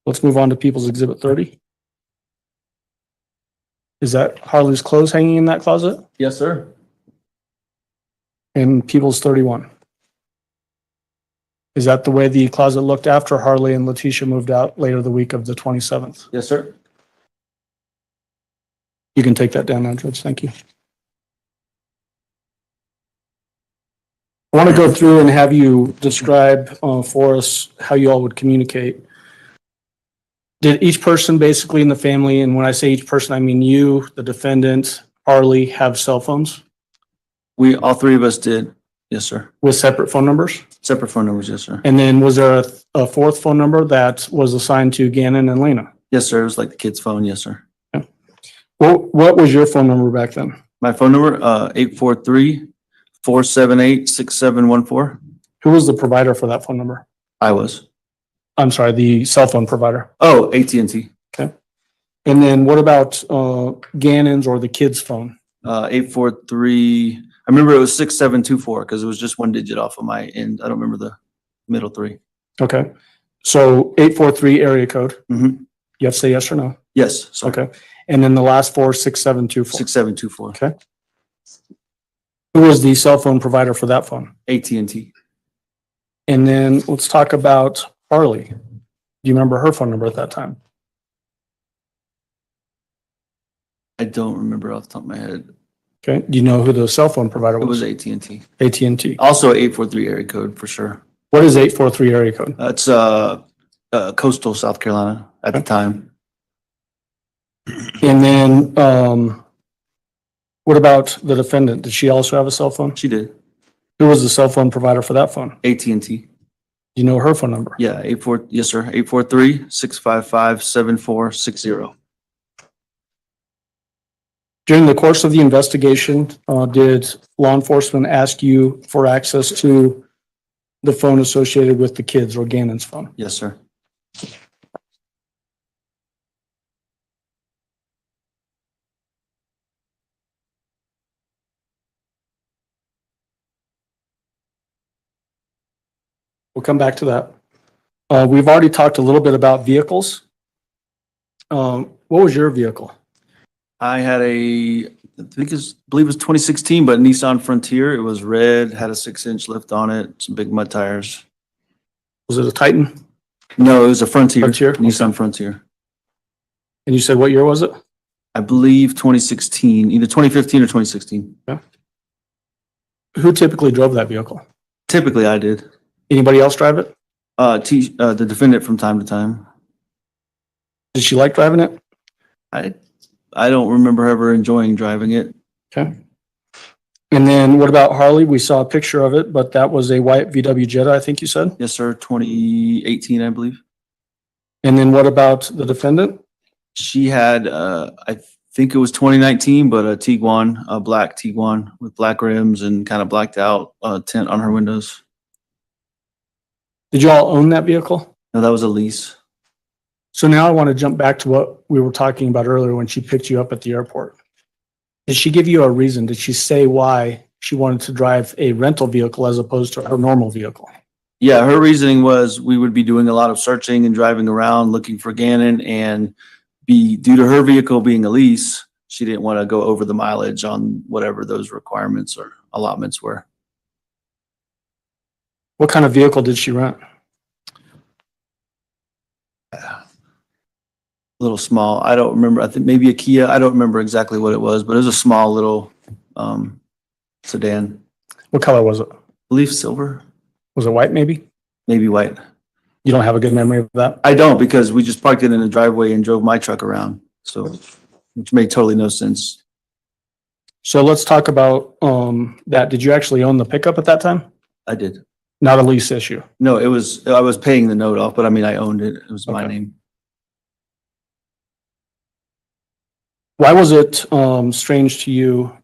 Let's move on to People's Exhibit 30. Is that Harley's clothes hanging in that closet? Yes, sir. And People's 31. Is that the way the closet looked after Harley and Letitia moved out later the week of the 27th? Yes, sir. You can take that down now, Judge. Thank you. I want to go through and have you describe for us how you all would communicate. Did each person basically in the family, and when I say each person, I mean you, the defendant, Harley, have cell phones All three of us did. Yes, sir. with separate phone numbers? Separate phone numbers, yes, sir. And then was there a fourth phone number that was assigned to Gannon and Lena? Yes, sir. It was like the kid's phone, yes, sir. What was your phone number back then? My phone number, 843-478-6714. Who was the provider for that phone number? I was. I'm sorry, the cell phone provider. Oh, AT&T. And then what about Gannon's or the kid's phone? 843. I remember it was 6724 because it was just one digit off of my end. I don't remember the middle three. Okay. So 843 area code. Mhm. You have to say yes or no. Yes. Sorry. Okay. And then the last four, 6724. 6724. Okay. Who was the cell phone provider for that phone? AT&T. And then let's talk about Harley. Do you remember her phone number at that time? I don't remember off the top of my head. Okay. Do you know who the cell phone provider It was was? AT&T. AT&T. Also 843 area code for sure. What is 843 area code? That's coastal South Carolina at the time. And then what about the defendant? Did she also have a cell phone? She did. Who was the cell phone provider for that phone? AT&T. Do you know her phone number? Yeah, yes, sir. 843-655-7460. During the course of the investigation, did law enforcement ask you for access to the phone associated with the kids or Gannon's phone? Yes, sir. We'll come back to that. We've already talked a little bit about vehicles. What was your vehicle? I had I believe it was 2016, but Nissan Frontier. It was red, had a 6-inch lift on it, some big mud tires. Was it a Titan? No, it was a Frontier. Frontier? Nissan Frontier. And you said what year was it? I believe 2016, either 2015 or 2016. Who typically drove that vehicle? Typically, I did. Anybody else drive it? The defendant from time to time. Did she like driving it? I don't remember ever enjoying driving it. Okay. And then what about Harley? We saw a picture of it, but that was a white VW Jetta, I think you said. Yes, sir. 2018, I believe. And then what about the defendant? She had, I think it was 2019, but a Tiguan, a black Tiguan with black rims and kind of blacked out tint on her windows. Did you all own that vehicle? No, that was a lease. So now I want to jump back to what we were talking about earlier when she picked you up at the airport. Did she give you a reason? Did she say why she wanted to drive a rental vehicle as opposed to her normal vehicle? Yeah, her reasoning was we would be doing a lot of searching and driving around looking for Gannon, and due to her vehicle being a lease, she didn't want to go over the mileage on whatever those requirements or allotments were. What kind of vehicle did she rent? A little small. I don't remember. I think maybe a Kia. I don't remember exactly what it was, but it was a small little sedan. What color was it? I believe silver, Was it white maybe? maybe white. You don't have a good memory of that? I don't, because we just parked it in the driveway and drove my truck around. So, which made totally no sense. So let's talk about that. Did you actually own the pickup at that time? I did. Not a lease issue. No, I was paying the note off, but I mean, I owned it. It was my Okay. name. Why was it strange to you,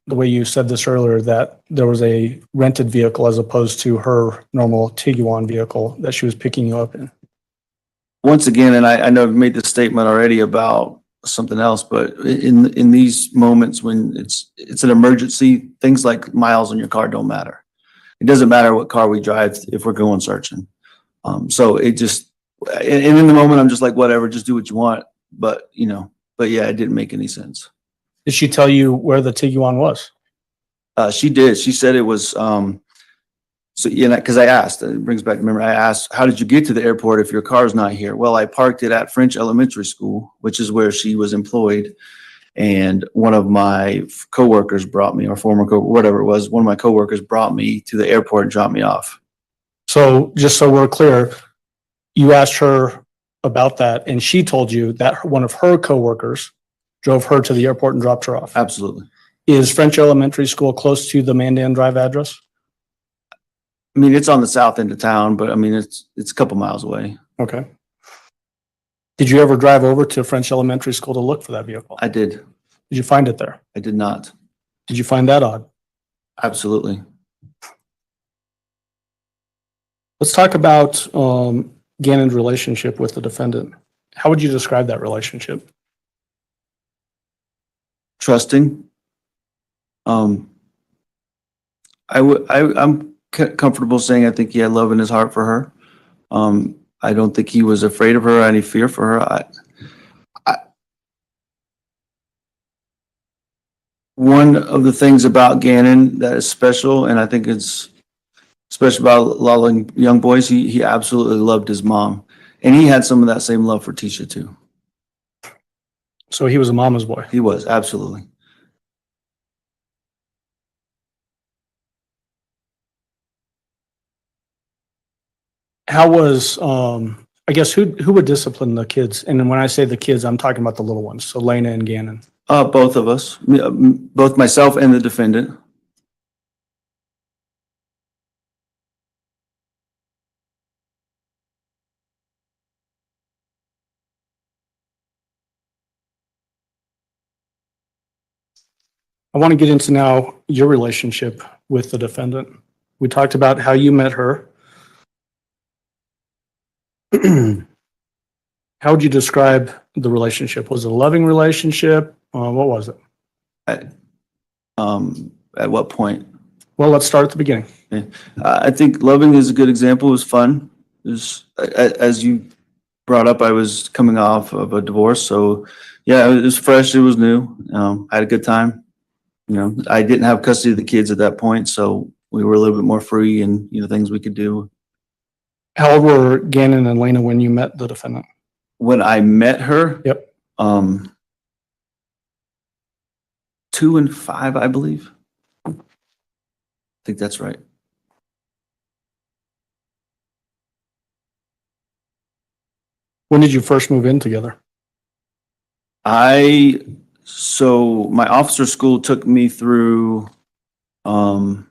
the way you said this earlier, that there was a rented vehicle as opposed to her normal Tiguan vehicle that she was picking you up in? Once again, and I know I've made this statement already about something else, but in these moments when it's an emergency, things like miles on your car don't matter. It doesn't matter what car we drive if we're going searching. So it just, and in the moment, I'm just like, whatever, just do what you want. But yeah, it didn't make any sense. Did she tell you where the Tiguan was? She did. She said it was, so, because I asked, it brings back memory. I asked, how did you get to the airport if your car's not here? Well, I parked it at French Elementary School, which is where she was employed. And one of my coworkers brought me, or former whatever it was, one of my coworkers brought me to the airport and dropped me off. So just so we're clear, you asked her about that and she told you that one of her coworkers drove her to the airport and dropped her off. Absolutely. Is French Elementary School close to the Mandan Drive address? I mean, it's on the south end of town, but I mean, it's a couple miles away. Okay. Did you ever drive over to French Elementary School to look for that vehicle? I did. Did you find it there? I did not. Did you find that odd? Absolutely. Let's talk about Gannon's relationship with the defendant. How would you describe that relationship? Trusting. I'm comfortable saying I think he had love in his heart for her. I don't think he was afraid of her or any fear for her. One of the things about Gannon that is special, and I think it's special about a lot of young boys, he absolutely loved his mom. And he had some of that same love for Tisha too. So he was a mama's boy. He was, absolutely. How was, I guess, who would discipline the kids? And when I say the kids, I'm talking about the little ones, so Lena and Gannon. Both of us, both myself and the defendant. I want to get into now your relationship with the defendant. We talked about how you met her. How would you describe the relationship? Was it a loving relationship? What was it? At what point? Well, let's start at the beginning. I think loving is a good example. It was fun. It was, as you brought up, I was coming off of a divorce. So yeah, it was fresh. It was new. I had a good time. I didn't have custody of the kids at that point. So we were a little bit more free and, things we could do. How old were Gannon and Lena when you met the defendant? When I met her. Yep. 2 and 5, I believe. I think that's right. When did you first move in together? So my officer school took me through August.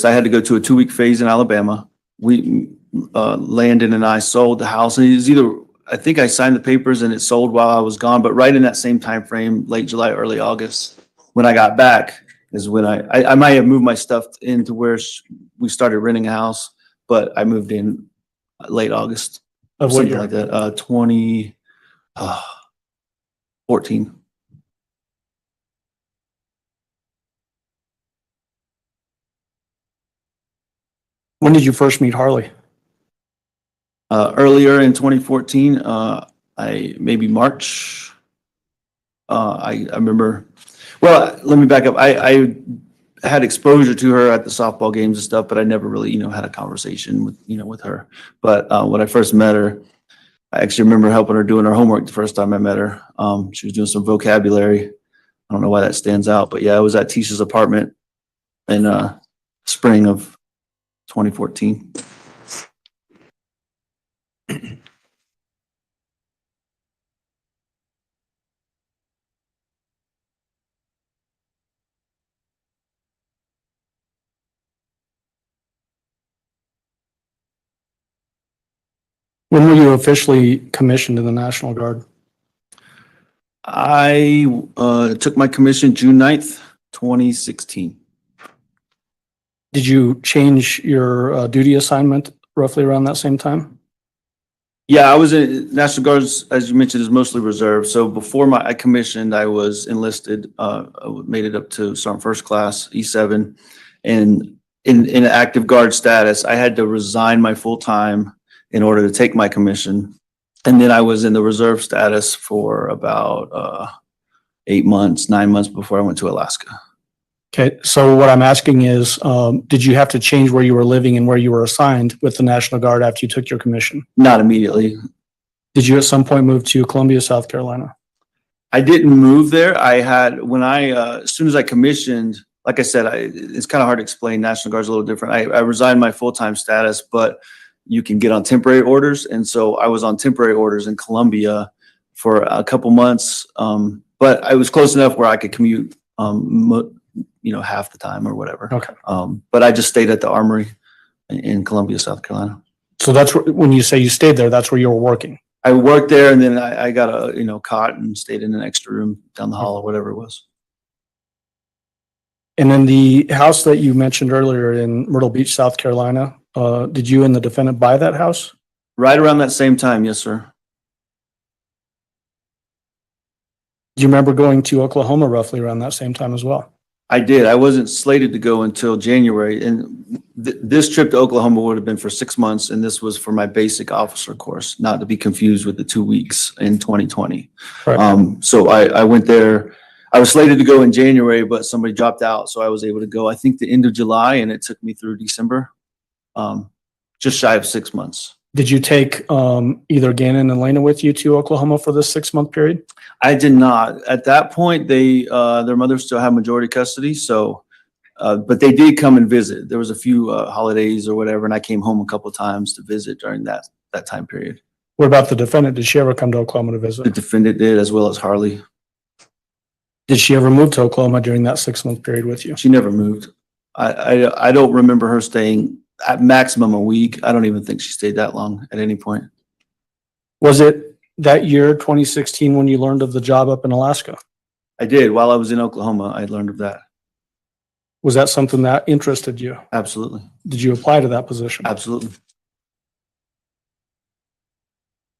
I had to go to a 2-week phase in Alabama. Landon and I sold the house, and it was I think I signed the papers and it sold while I was gone, but right in that same time frame, late July, early August, when I got back is when I might have moved my stuff into where we started renting a house, but I moved in late August. Of what Something year? like that. 2014. When did you first meet Harley? Earlier in 2014, maybe March. I remember. Well, let me back up. I had exposure to her at the softball games and stuff, but I never really, had a conversation with her. But when I first met her, I actually remember helping her doing her homework the first time I met her. She was doing some vocabulary. I don't know why that stands out, but yeah, I was at Tisha's apartment in spring of 2014. When were you officially commissioned in the National Guard? I took my commission June 9th, 2016. Did you change your duty assignment roughly around that same time? Yeah, I was in National Guards, as you mentioned, is mostly reserve. So before I commissioned, I was enlisted, made it up to Sergeant First Class, E7. And in active guard status, I had to resign my full time in order to take my commission. And then I was in the reserve status for about 9 months before I went to Alaska. Okay, so what I'm asking is, did you have to change where you were living and where you were assigned with the National Guard after you took your commission? Not immediately. Did you at some point move to Columbia, South Carolina? I didn't move there. As soon as I commissioned, like I said, it's kind of hard to explain. National Guard's a little different. I resigned my full-time status, but you can get on temporary orders. And so I was on temporary orders in Columbia for a couple months. But I was close enough where I could commute, half the time or whatever. Okay. But I just stayed at the Armory in Columbia, South Carolina. So that's when you say you stayed there, that's where you were working. I worked there, and then I got a cot and stayed in an extra room down the hall or whatever it was. And then the house that you mentioned earlier in Myrtle Beach, South Carolina, did you and the defendant buy that house? Right around that same time, yes, sir. Do you remember going to Oklahoma roughly around that same time as well? I did. I wasn't slated to go until January, and this trip to Oklahoma would have been for 6 months, and this was for my basic officer course, not to be confused with the 2 weeks in 2020. Right. So I went there. I was slated to go in January, but somebody dropped out, so I was able to go, I think, the end of July, and it took me through December, just shy of 6 months. Did you take either Gannon and Lena with you to Oklahoma for this 6-month period? I did not. At that point, their mother still had majority custody, so, but they did come and visit. There was a few holidays or whatever, and I came home a couple of times to visit during that time period. What about the defendant? Did she ever come to Oklahoma to The visit? defendant did, as well as Harley. Did she ever move to Oklahoma during that 6-month period with you? She never moved. I don't remember her staying at maximum a week. I don't even think she stayed that long at any point. Was it that year, 2016, when you learned of the job up in Alaska? I did. While I was in Oklahoma, I learned of that. Was that something that interested you? Absolutely. Did you apply to that position? Absolutely.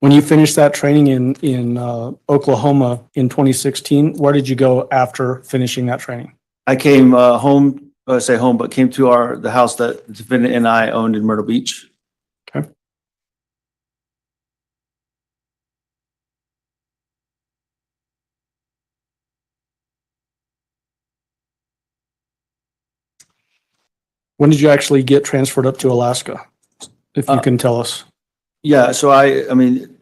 When you finished that training in Oklahoma in 2016, where did you go after finishing that training? I came home, I say home, but came to the house that the defendant and I owned in Myrtle Beach. Okay. When did you actually get transferred up to Alaska? If you can tell us. Yeah, so I mean,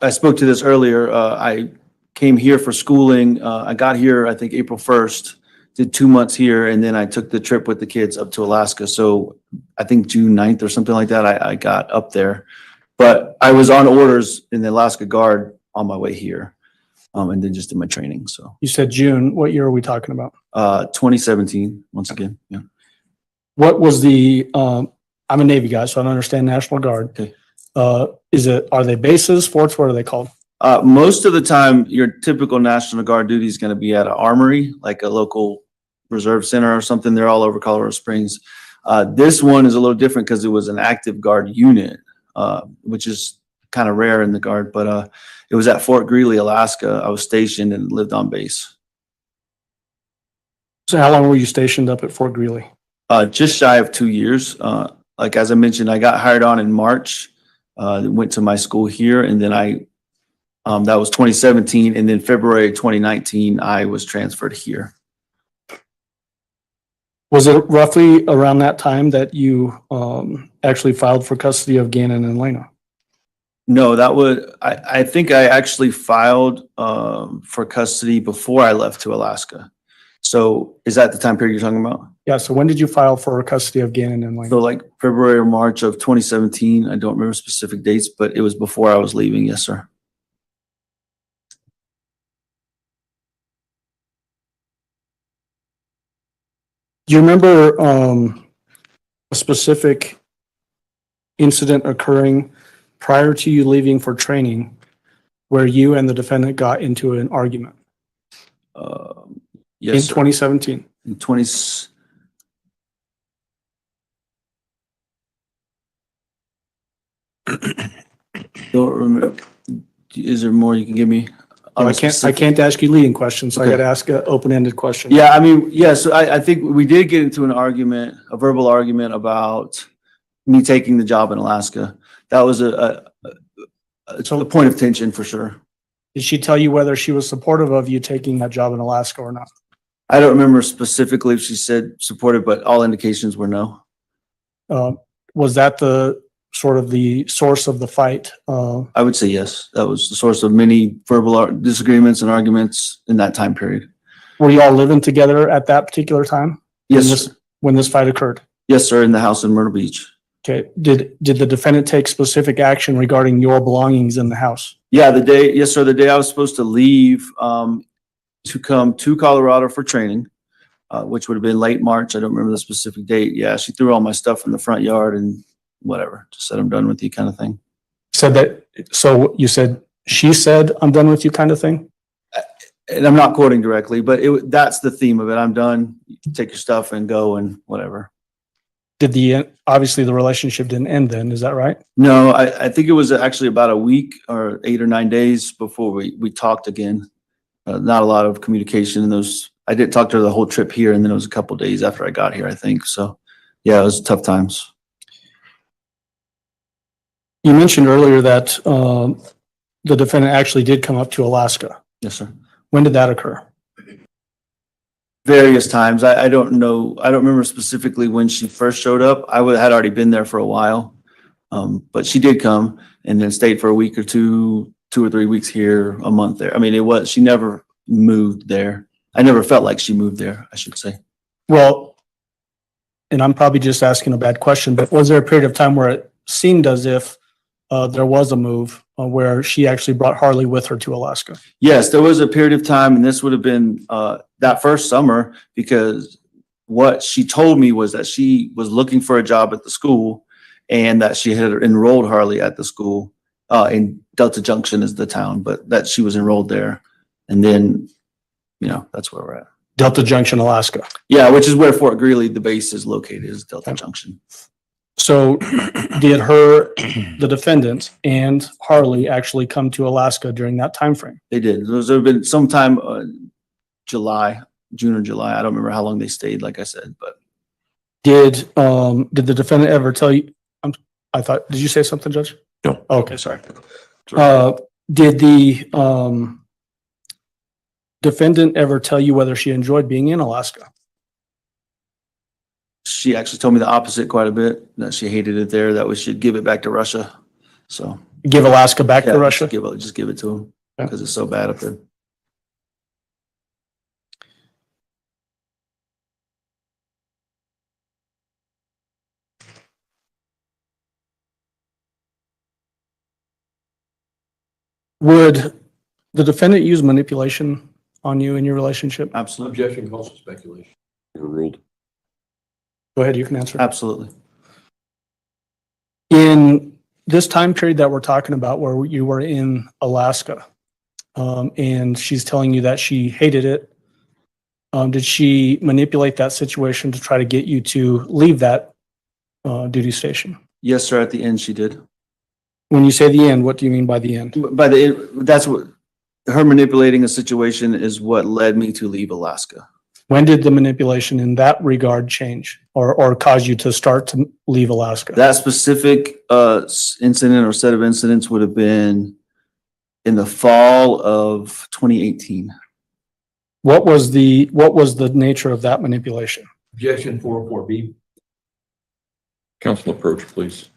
I spoke to this earlier. I came here for schooling. I got here, I think, April 1st, did 2 months here, and then I took the trip with the kids up to Alaska. So I think June 9th or something like that, I got up there. But I was on orders in the Alaska Guard on my way here, and then just did my training. So You said June. What year are we talking about? 2017, once again, yeah. What was the, I'm a Navy guy, so I don't understand National Guard. Okay. Are they bases, forts? What are they called? Most of the time, your typical National Guard duty is going to be at an armory, like a local reserve center or something. They're all over Colorado Springs. This one is a little different because it was an active Guard unit, which is kind of rare in the Guard, but it was at Fort Greely, Alaska. I was stationed and lived on base. So how long were you stationed up at Fort Greely? Just shy of 2 years. Like, as I mentioned, I got hired on in March, went to my school here, and then that was 2017. And then February 2019, I was transferred here. Was it roughly around that time that you actually filed for custody of Gannon and Lena? No, I think I actually filed for custody before I left to Alaska. So is that the time period you're talking about? Yeah, so when did you file for custody of Gannon and Lena? So like February or March of 2017. I don't remember specific dates, but it was before I was leaving. Yes, sir. Do you remember a specific incident occurring prior to you leaving for training where you and the defendant got into an argument? Yes, In sir. 2017? In 20. Don't remember. Is there more you can give me? on a I specific- can't ask you leading questions, so I Okay. got to ask an open-ended question. Yeah, I mean, yeah, so I think we did get into an argument, a verbal argument about me taking the job in Alaska. That was it's a point of tension for sure. Did she tell you whether she was supportive of you taking that job in Alaska or not? I don't remember specifically if she said supportive, but all indications were no. Was that the sort of the source of the fight? I would say yes. That was the source of many verbal disagreements and arguments in that time period. Were you all living together at that particular time? Yes, When sir. when this fight occurred? Yes, sir, in the house in Myrtle Beach. Okay. Did the defendant take specific action regarding your belongings in the house? Yeah, yes, sir, the day I was supposed to leave to come to Colorado for training, which would have been late March. I don't remember the specific date. Yeah, she threw all my stuff in the front yard and whatever, just said, I'm done with you kind of thing. Said that, so you said, she said, I'm done with you kind of thing? And I'm not quoting directly, but that's the theme of it. I'm done. Take your stuff and go and whatever. Obviously the relationship didn't end then, is that right? No, I think it was actually about a week or 8 or 9 days before we talked again. not a lot of communication in those. I did talk to her the whole trip here, and then it was a couple days after I got here, I think. So, yeah, it was tough times. You mentioned earlier that the defendant actually did come up to Alaska. Yes, sir. When did that occur? Various times. I don't know. I don't remember specifically when she first showed up. Had already been there for a while. But she did come and then stayed for a week or 2 or 3 weeks here, a month there. I mean, she never moved there. I never felt like she moved there, I should say. Well, and I'm probably just asking a bad question, but was there a period of time where it seemed as if there was a move where she actually brought Harley with her to Alaska? Yes, there was a period of time, and this would have been that first summer, because what she told me was that she was looking for a job at the school and that she had enrolled Harley at the school in Delta Junction is the town, but that she was enrolled there. And then, that's where we're at. Delta Junction, Alaska. Yeah, which is where Fort Greely, the base is located, is Delta Junction. So did the defendant and Harley actually come to Alaska during that time frame? They did. Those have been sometime June or July. I don't remember how long they stayed, like I said, but. Did the defendant ever tell you? Did you say something, Judge? No. Okay, sorry. Did the defendant ever tell you whether she enjoyed being in Alaska? She actually told me the opposite quite a bit, that she hated it there, that we should give it back to Russia. So. Give Alaska back to Russia? Just give it to them because it's so bad up there. Would the defendant use manipulation on you in your relationship? Absolutely. Objection calls for speculation. Overruled. Go ahead, you can answer. Absolutely. In this time period that we're talking about where you were in Alaska, and she's telling you that she hated it, did she manipulate that situation to try to get you to leave that duty station? Yes, sir. At the end, she did. When you say the end, what do you mean by the end? That's what her manipulating a situation is what led me to leave Alaska. When did the manipulation in that regard change or cause you to start to leave Alaska? That specific incident or set of incidents would have been in the fall of 2018. What was the nature of that manipulation? Objection 404B. Counsel approach, please.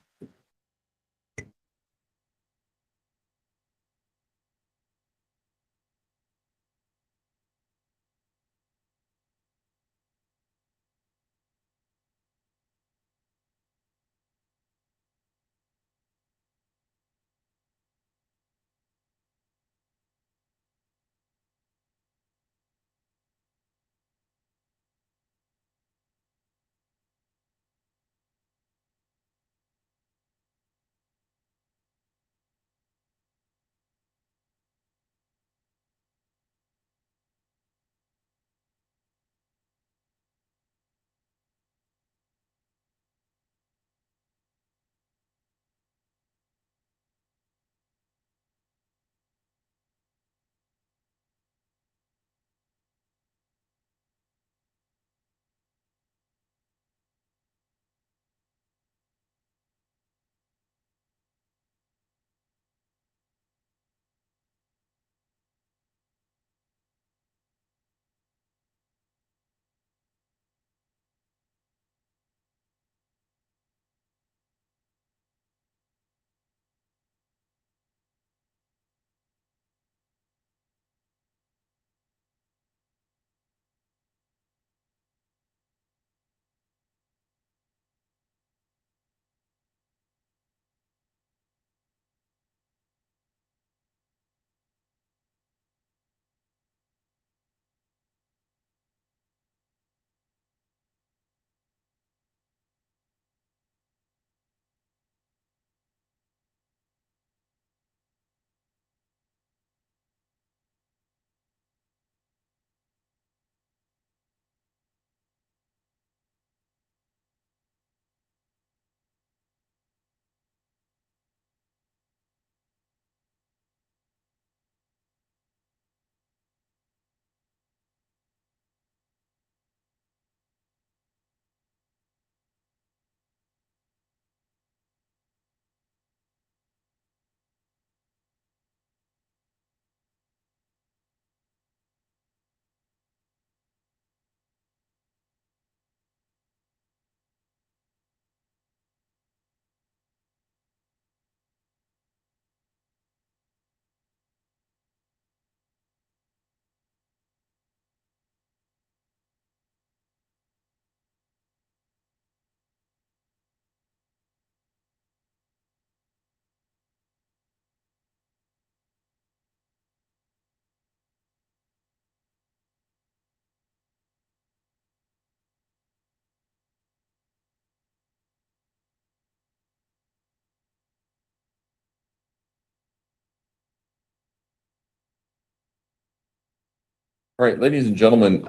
All right, ladies and gentlemen,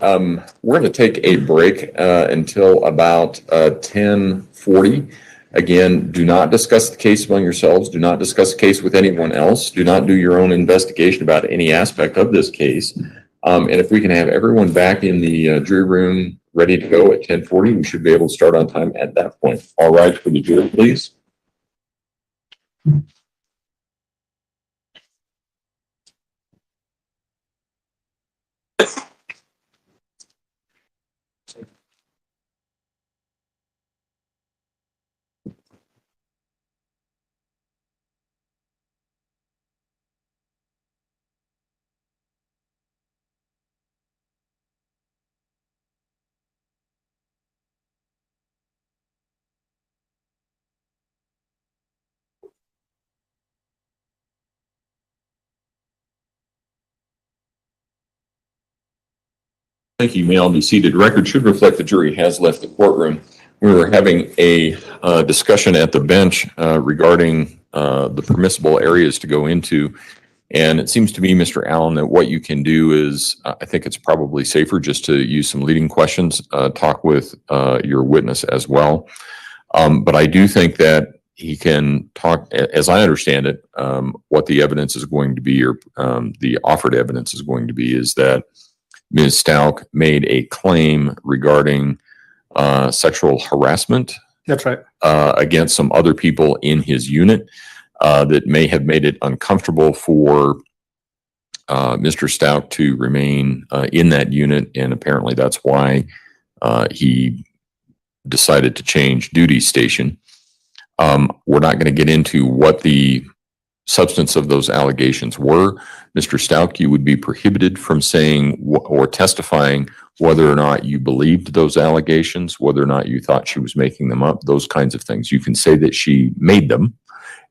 we're going to take a break until about 10:40. Again, do not discuss the case among yourselves. Do not discuss the case with anyone else. Do not do your own investigation about any aspect of this case. And if we can have everyone back in the jury room ready to go at 10:40, we should be able to start on time at that point. All right, for the jury, please. Thank you. You may all be seated. Record should reflect the jury has left the courtroom. We were having a discussion at the bench regarding the permissible areas to go into. And it seems to me, Mr. Allen, that what you can do is, I think it's probably safer just to use some leading questions, talk with your witness as well. But I do think that he can talk, as I understand it, what the evidence is going to be, or the offered evidence is going to be, is that Ms. Stauch made a claim regarding sexual harassment. That's right. Against some other people in his unit that may have made it uncomfortable for Mr. Stauch to remain in that unit, and apparently that's why he decided to change duty station. We're not going to get into what the substance of those allegations were. Mr. Stauch, you would be prohibited from saying or testifying whether or not you believed those allegations, whether or not you thought she was making them up, those kinds of things. You can say that she made them,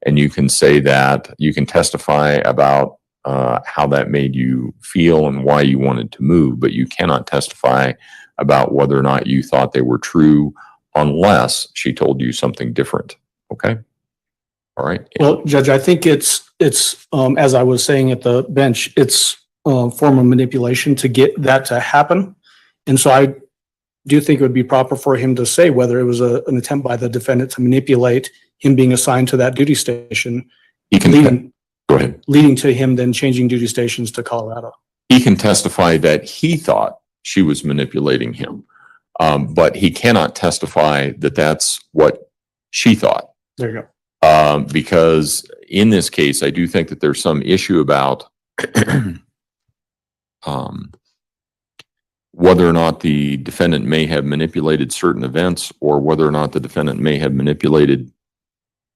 and you can say that you can testify about how that made you feel and why you wanted to move, but you cannot testify about whether or not you thought they were true unless she told you something different. Okay? All right. Well, Judge, I think it's as I was saying at the bench, it's a form of manipulation to get that to happen. And so I do think it would be proper for him to say whether it was an attempt by the defendant to manipulate him being assigned to that duty station, He can go ahead. leading to him then changing duty stations to Colorado. He can testify that he thought she was manipulating him, but he cannot testify that that's what she thought. There you go. Because in this case, I do think that there's some issue about whether or not the defendant may have manipulated certain events, or whether or not the defendant may have manipulated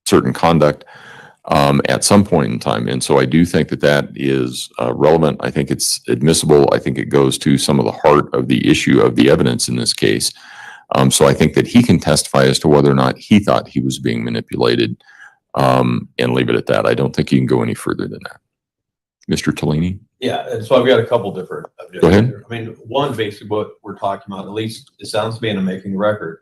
certain conduct at some point in time. And so I do think that that is relevant. I think it's admissible. I think it goes to some of the heart of the issue of the evidence in this case. So I think that he can testify as to whether or not he thought he was being manipulated, and leave it at that. I don't think you can go any further than that. Mr. Tellini? Yeah, and so I've got a couple different objectives. Go ahead. Here. I mean, one, basically what we're talking about, at least it sounds to me, and I'm making the record,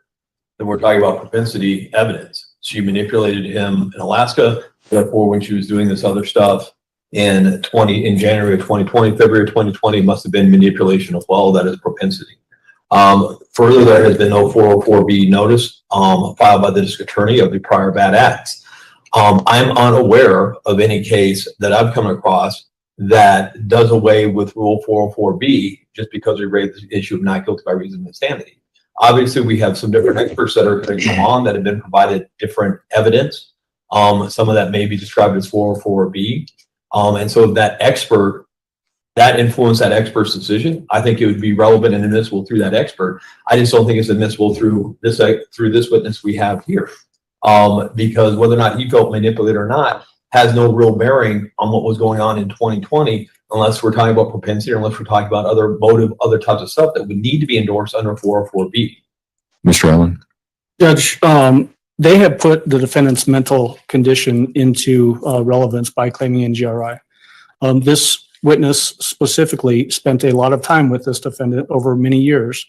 that we're talking about propensity evidence. She manipulated him in Alaska, therefore when she was doing this other stuff in January of 2020, February of 2020, must have been manipulation as well. That is propensity. Further, there has been no 404B notice filed by the district attorney of the prior bad acts. I'm unaware of any case that I've come across that does away with Rule 404B just because we raised the issue of not guilty by reason of insanity. Obviously, we have some different experts that are going to come on that have been provided different evidence. Some of that may be described as 404B. And so that influenced that expert's decision. I think it would be relevant and admissible through that expert. I just don't think it's admissible through this witness we have here. Because whether or not he felt manipulated or not has no real bearing on what was going on in 2020, unless we're talking about propensity, or unless we're talking about other motive, other types of stuff that would need to be endorsed under 404B. Mr. Allen? Judge, they have put the defendant's mental condition into relevance by claiming NGRI. This witness specifically spent a lot of time with this defendant over many years.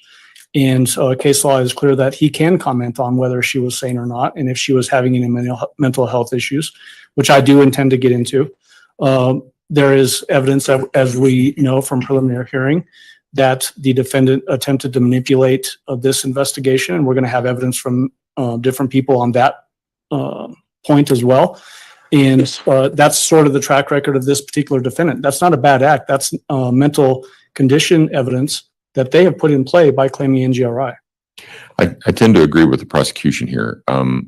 And case law is clear that he can comment on whether she was sane or not, and if she was having any mental health issues, which I do intend to get into. There is evidence that, as we know from preliminary hearing, that the defendant attempted to manipulate this investigation, and we're going to have evidence from different people on that point as well. And that's sort of the track record of this particular defendant. That's not a bad act. That's mental condition evidence that they have put in play by claiming NGRI. I tend to agree with the prosecution here.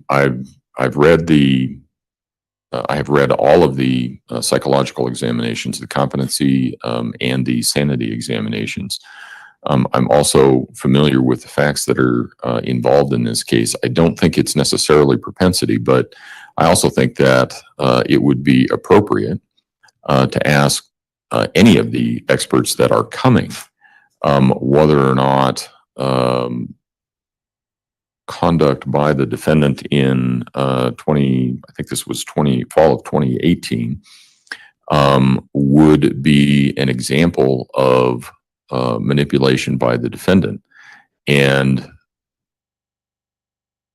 I've read I have read all of the psychological examinations, the competency and the sanity examinations. I'm also familiar with the facts that are involved in this case. I don't think it's necessarily propensity, but I also think that it would be appropriate to ask any of the experts that are coming whether or not conduct by the defendant in I think this was fall of 2018, would be an example of manipulation by the defendant. And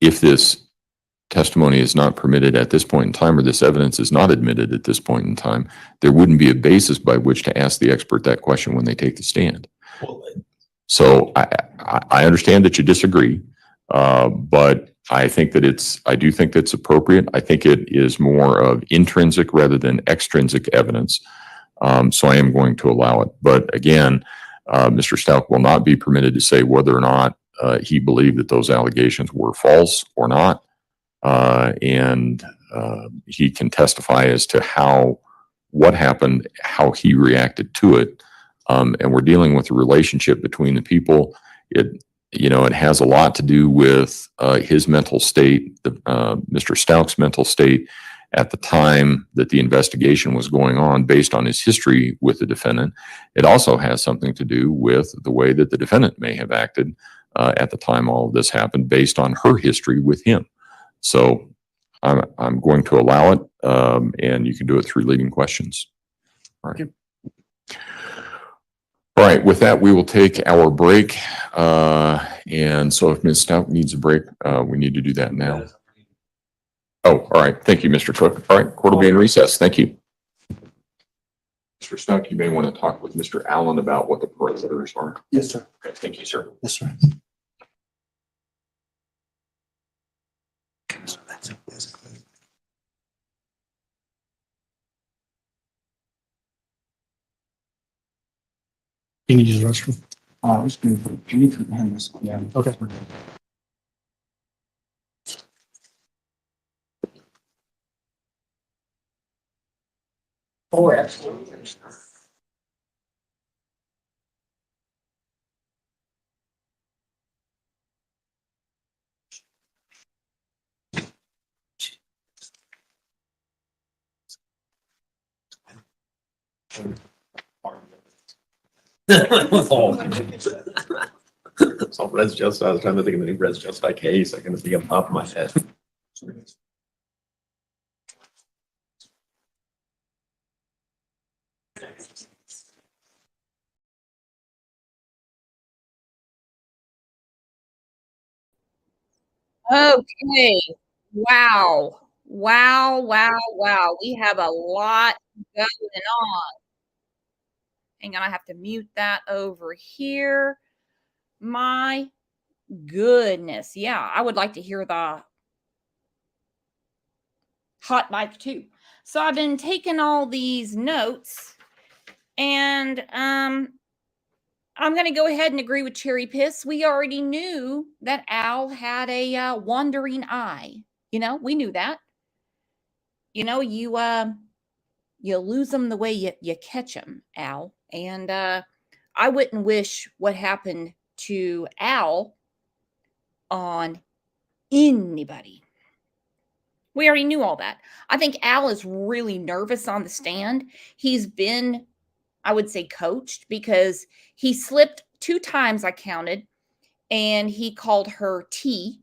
if this testimony is not permitted at this point in time, or this evidence is not admitted at this point in time, there wouldn't be a basis by which to ask the expert that question when they take the stand. So I understand that you disagree, but I think that I do think that's appropriate. I think it is more of intrinsic rather than extrinsic evidence. So I am going to allow it. But again, Mr. Stauch will not be permitted to say whether or not he believed that those allegations were false or not. And he can testify as to what happened, how he reacted to it. And we're dealing with a relationship between the people. It has a lot to do with his mental state, Mr. Stauch's mental state at the time that the investigation was going on, based on his history with the defendant. It also has something to do with the way that the defendant may have acted at the time all of this happened, based on her history with him. So I'm going to allow it, and you can do it through leading questions. All right. All right, with that, we will take our break. And so if Ms. Stauch needs a break, we need to do that now. Oh, all right. Thank you, Mr. Cook. All right, court will be in recess. Thank you. Mr. Stauch, you may want to talk with Mr. Allen about what the parameters are. Yes, sir. Okay, thank you, sir. Yes, sir. You need to use the restroom. I was going to, you need to hand this. Yeah. Okay. Oh, absolutely. So Res Just, I was trying to think of the new Res Justify case. I can think on top of my head. Okay. Wow. Wow, wow, wow. We have a lot going on. Hang on, I have to mute that over here. My goodness. Yeah, I would like to hear the hot mic too. So I've been taking all these notes, and I'm going to go ahead and agree with Cherry Piss. We already knew that Al had a wandering eye. We knew that. You lose them the way you catch them, Al. And I wouldn't wish what happened to Al on anybody. We already knew all that. I think Al is really nervous on the stand. He's been, I would say, coached, because he slipped 2 times, I counted, and he called her T.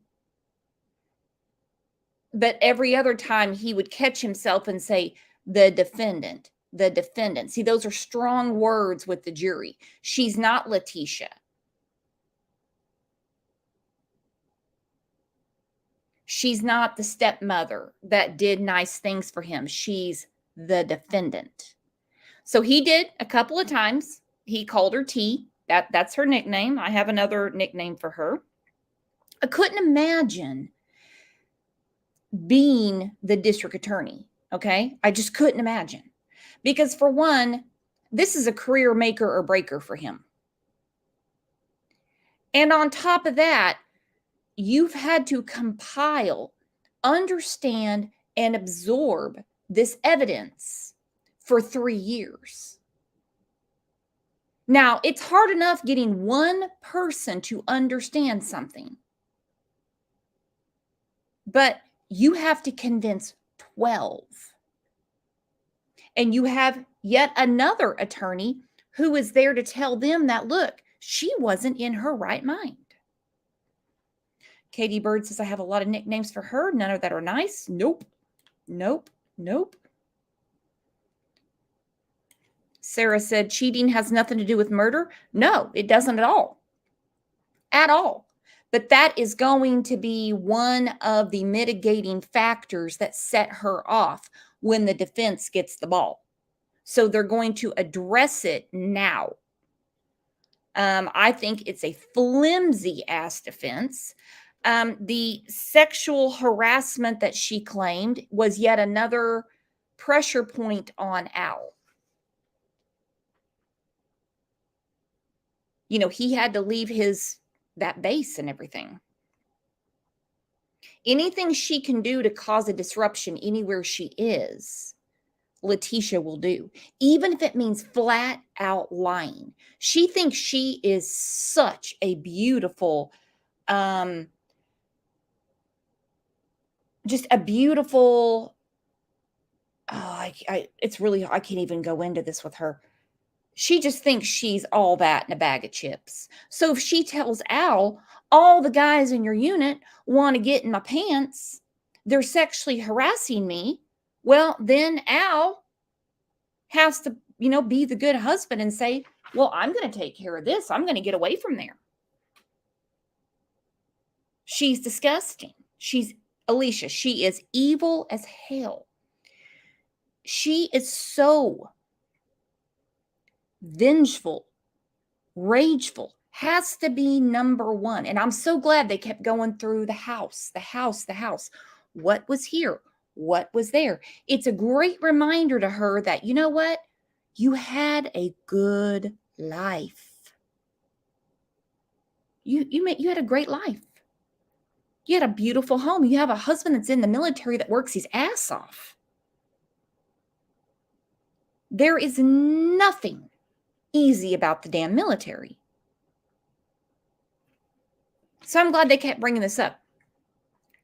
But every other time he would catch himself and say, the defendant, the defendant. See, those are strong words with the jury. She's not Letitia. She's not the stepmother that did nice things for him. She's the defendant. So he did a couple of times. He called her T. That's her nickname. I have another nickname for her. I couldn't imagine being the district attorney. Okay. I just couldn't imagine. Because for one, this is a career maker or breaker for him. And on top of that, you've had to compile, understand, and absorb this evidence for 3 years. Now, it's hard enough getting one person to understand something, but you have to convince 12. And you have yet another attorney who is there to tell them that, look, she wasn't in her right mind. Katie Bird says, I have a lot of nicknames for her. None of that are nice. Nope. Nope. Nope. Sarah said, cheating has nothing to do with murder. No, it doesn't at all. At all. But that is going to be one of the mitigating factors that set her off when the defense gets the ball. So they're going to address it now. I think it's a flimsy ass defense. The sexual harassment that she claimed was yet another pressure point on Al. You know, he had to leave that base and everything. Anything she can do to cause a disruption anywhere she is, Letitia will do, even if it means flat out lying. She thinks she is such a beautiful, just a beautiful, it's really, I can't even go into this with her. She just thinks she's all that in a bag of chips. So if she tells Al, all the guys in your unit want to get in my pants, they're sexually harassing me, well, then Al has to, be the good husband and say, well, I'm going to take care of this. I'm going to get away from there. She's disgusting. Alicia, she is evil as hell. She is so vengeful, rageful, has to be number one. And I'm so glad they kept going through the house. What was here? What was there? It's a great reminder to her that, you know what? You had a good life. You had a great life. You had a beautiful home. You have a husband that's in the military that works his ass off. There is nothing easy about the damn military. So I'm glad they kept bringing this up.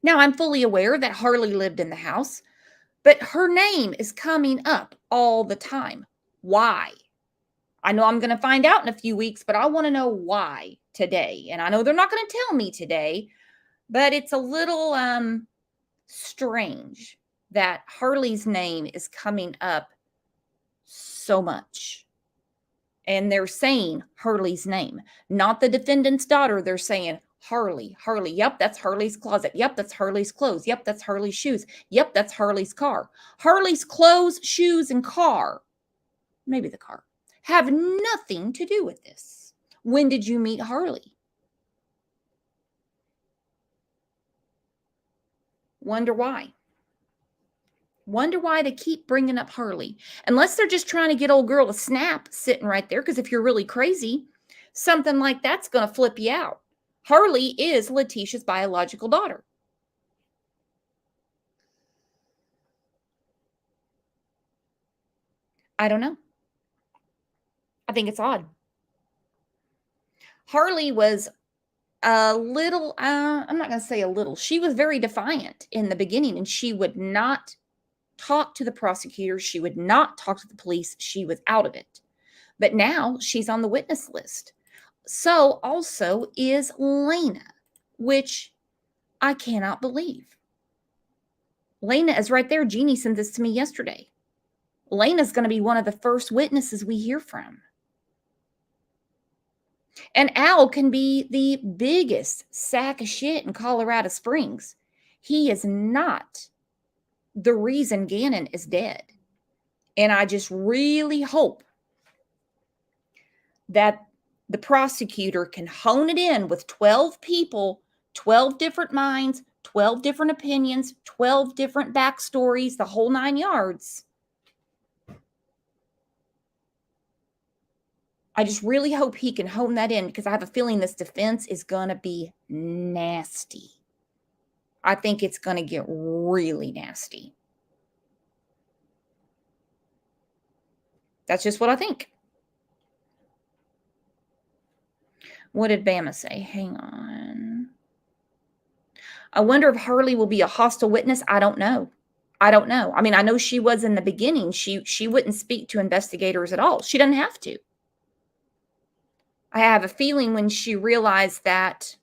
Now, I'm fully aware that Harley lived in the house, but her name is coming up all the time. Why? I know I'm going to find out in a few weeks, but I want to know why today. And I know they're not going to tell me today, but it's a little strange that Harley's name is coming up so much. And they're saying Harley's name, not the defendant's daughter. They're saying Harley. Yep, that's Harley's closet. Yep, that's Harley's clothes. Yep, that's Harley's shoes. Yep, that's Harley's car. Harley's clothes, shoes, and car, maybe the car, have nothing to do with this. When did you meet Harley? Wonder why. Wonder why they keep bringing up Harley. Unless they're just trying to get old girl to snap sitting right there. Because if you're really crazy, something like that's going to flip you out. Harley is Letitia's biological daughter. I don't know. I think it's odd. Harley was a little, I'm not going to say a little. She was very defiant in the beginning, and she would not talk to the prosecutors. She would not talk to the police. She was out of it. But now she's on the witness list. So also is Lena, which I cannot believe. Lena is right there. Jeannie sent this to me yesterday. Lena's going to be one of the first witnesses we hear from. And Al can be the biggest sack of shit in Colorado Springs. He is not the reason Gannon is dead. And I just really hope that the prosecutor can hone it in with 12 people, 12 different minds, 12 different opinions, 12 different backstories, the whole 9 yards. I just really hope he can hone that in, because I have a feeling this defense is going to be nasty. I think it's going to get really nasty. That's just what I think. What did Bama say? Hang on. I wonder if Harley will be a hostile witness. I don't know. I don't know. I mean, I know she was in the beginning. She wouldn't speak to investigators at all. She doesn't have to. I have a feeling when she realized that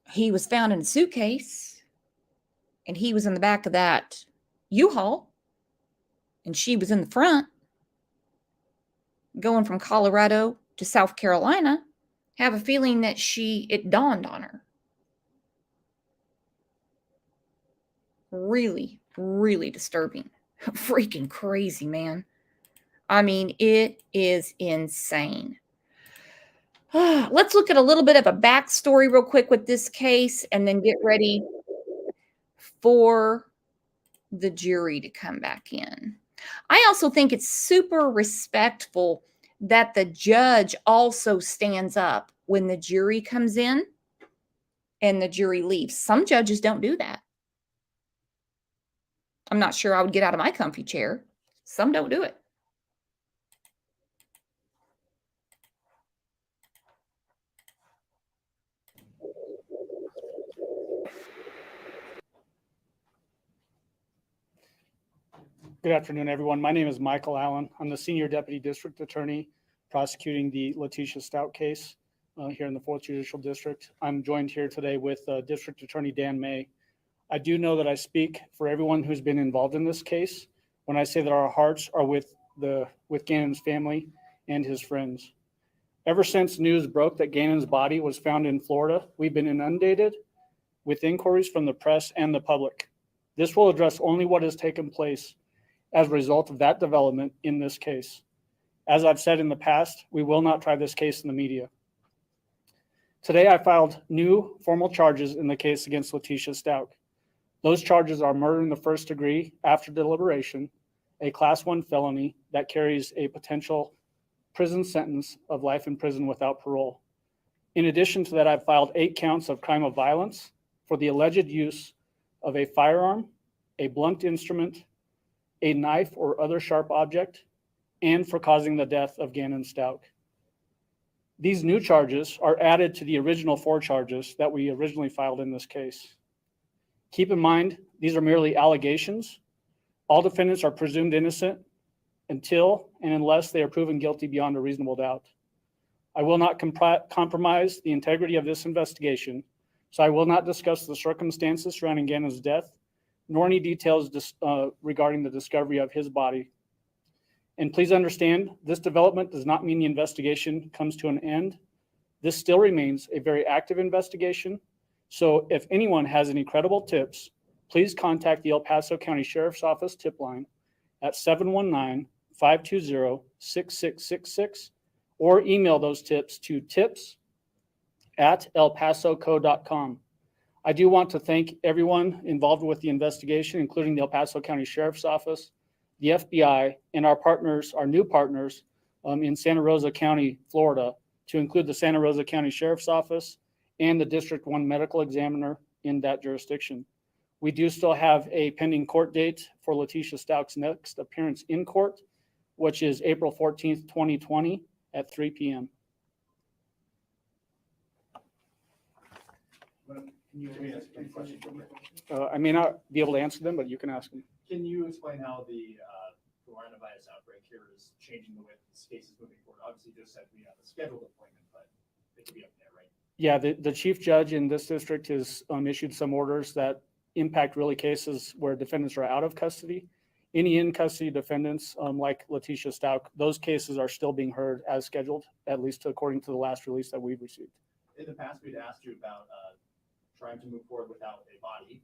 he was found in a suitcase and he was in the back of that U-Haul and she was in the front going from Colorado to South Carolina, I have a feeling that it dawned on her. Really, really disturbing. Freaking crazy, man. I mean, it is insane. Let's look at a little bit of a backstory real quick with this case and then get ready for the jury to come back in. I also think it's super respectful that the judge also stands up when the jury comes in and the jury leaves. Some judges don't do that. I'm not sure I would get out of my comfy chair. Some don't do it. Good afternoon, everyone. My name is Michael Allen. I'm the Senior Deputy District Attorney prosecuting the Letitia Stauch case here in the 4th Judicial District. I'm joined here today with District Attorney Dan May. I do know that I speak for everyone who's been involved in this case when I say that our hearts are with Gannon's family and his friends. Ever since news broke that Gannon's body was found in Florida, we've been inundated with inquiries from the press and the public. This will address only what has taken place as a result of that development in this case. As I've said in the past, we will not try this case in the media. Today, I filed new formal charges in the case against Letitia Stauch. Those charges are murder in the first degree after deliberation, a Class 1 felony that carries a potential prison sentence of life in prison without parole. In addition to that, I've filed 8 counts of crime of violence for the alleged use of a firearm, a blunt instrument, a knife or other sharp object, and for causing the death of Gannon Stauch. These new charges are added to the original 4 charges that we originally filed in this case. Keep in mind, these are merely allegations. All defendants are presumed innocent until and unless they are proven guilty beyond a reasonable doubt. I will not compromise the integrity of this investigation, so I will not discuss the circumstances surrounding Gannon's death, nor any details regarding the discovery of his body. And please understand, this development does not mean the investigation comes to an end. This still remains a very active investigation. So if anyone has any credible tips, please contact the El Paso County Sheriff's Office tip line at 719-520-6666 or email those tips to tips@elpasoco.com. I do want to thank everyone involved with the investigation, including the El Paso County Sheriff's Office, the FBI, and our partners, our new partners in Santa Rosa County, Florida, to include the Santa Rosa County Sheriff's Office and the District 1 medical examiner in that jurisdiction. We do still have a pending court date for Letitia Stauch's next appearance in court, which is April 14th, 2020 at 3 p.m. I may not be able to answer them, but you can ask them. Can you explain how the coronavirus outbreak here is changing the way this case is moving forward? Obviously, you just said we have a scheduled appointment, but it could be up there, right? Yeah, the chief judge in this district has issued some orders that impact really cases where defendants are out of custody. Any in-custody defendants, like Letitia Stauch, those cases are still being heard as scheduled, at least according to the last release that we've received. In the past, we'd asked you about trying to move forward without a body.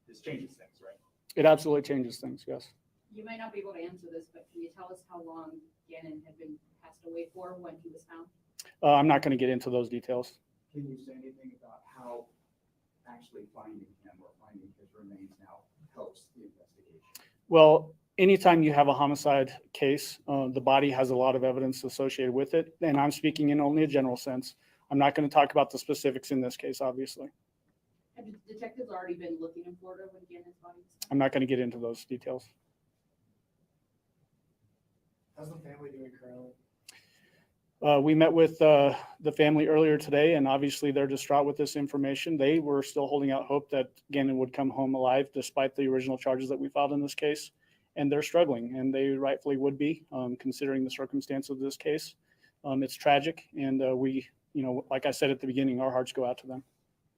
This changes things, right? It absolutely changes things, yes. You might not be able to answer this, but can you tell us how long Gannon had been passed away for when he was found? I'm not going to get into those details. Can you say anything about how actually finding him or finding his remains now helps the investigation? Well, anytime you have a homicide case, the body has a lot of evidence associated with it, and I'm speaking in only a general sense. I'm not going to talk about the specifics in this case, obviously. Have detectives already been looking in Florida when Gannon's body was found? I'm not going to get into those details. How's the family doing currently? We met with the family earlier today, and obviously they're distraught with this information. They were still holding out hope that Gannon would come home alive despite the original charges that we filed in this case. And they're struggling, and they rightfully would be, considering the circumstance of this case. It's tragic, and we, like I said at the beginning, our hearts go out to them.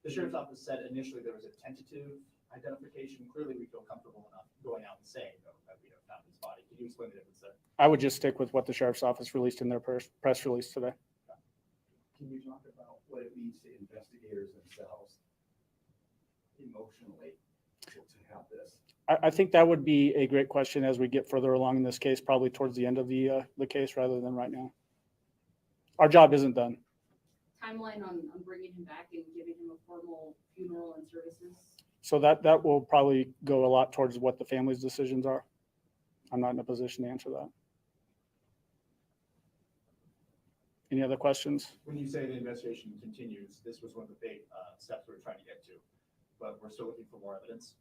The sheriff's office said initially there was a tentative identification. Clearly, we feel comfortable enough going out and saying though that we have found his body. Can you explain the difference there? I would just stick with what the sheriff's office released in their press release today. Can you talk about what it means to investigators themselves emotionally to have this? I think that would be a great question as we get further along in this case, probably towards the end of the case rather than right now. Our job isn't done. Timeline on bringing him back and giving him a formal funeral and services? So that will probably go a lot towards what the family's decisions are. I'm not in a position to answer that. Any other questions? When you say the investigation continues, this was one of the big steps we were trying to get to, but we're still looking for more evidence.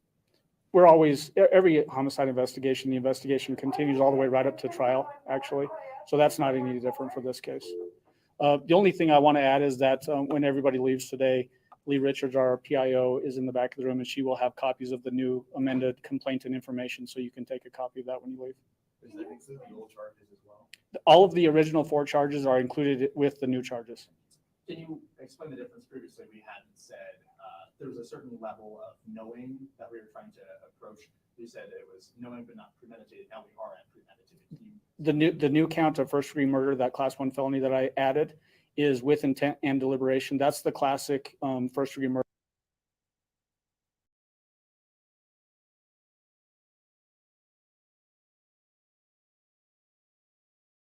We're always, every homicide investigation, the investigation continues all the way right up to trial, actually. So that's not any different for this case. The only thing I want to add is that when everybody leaves today, Lee Richards, our PIO, is in the back of the room, and she will have copies of the new amended complaint and information, so you can take a copy of that when you leave. Does that include the old charges as well? All of the original 4 charges are included with the new charges. Can you explain the difference? Previously, we hadn't said there was a certain level of knowing that we were trying to approach. You said it was knowing but not premeditated. Now we are at premeditated. The new count of first-degree murder, that class 1 felony that I added, is with intent and deliberation. That's the classic first-degree murder.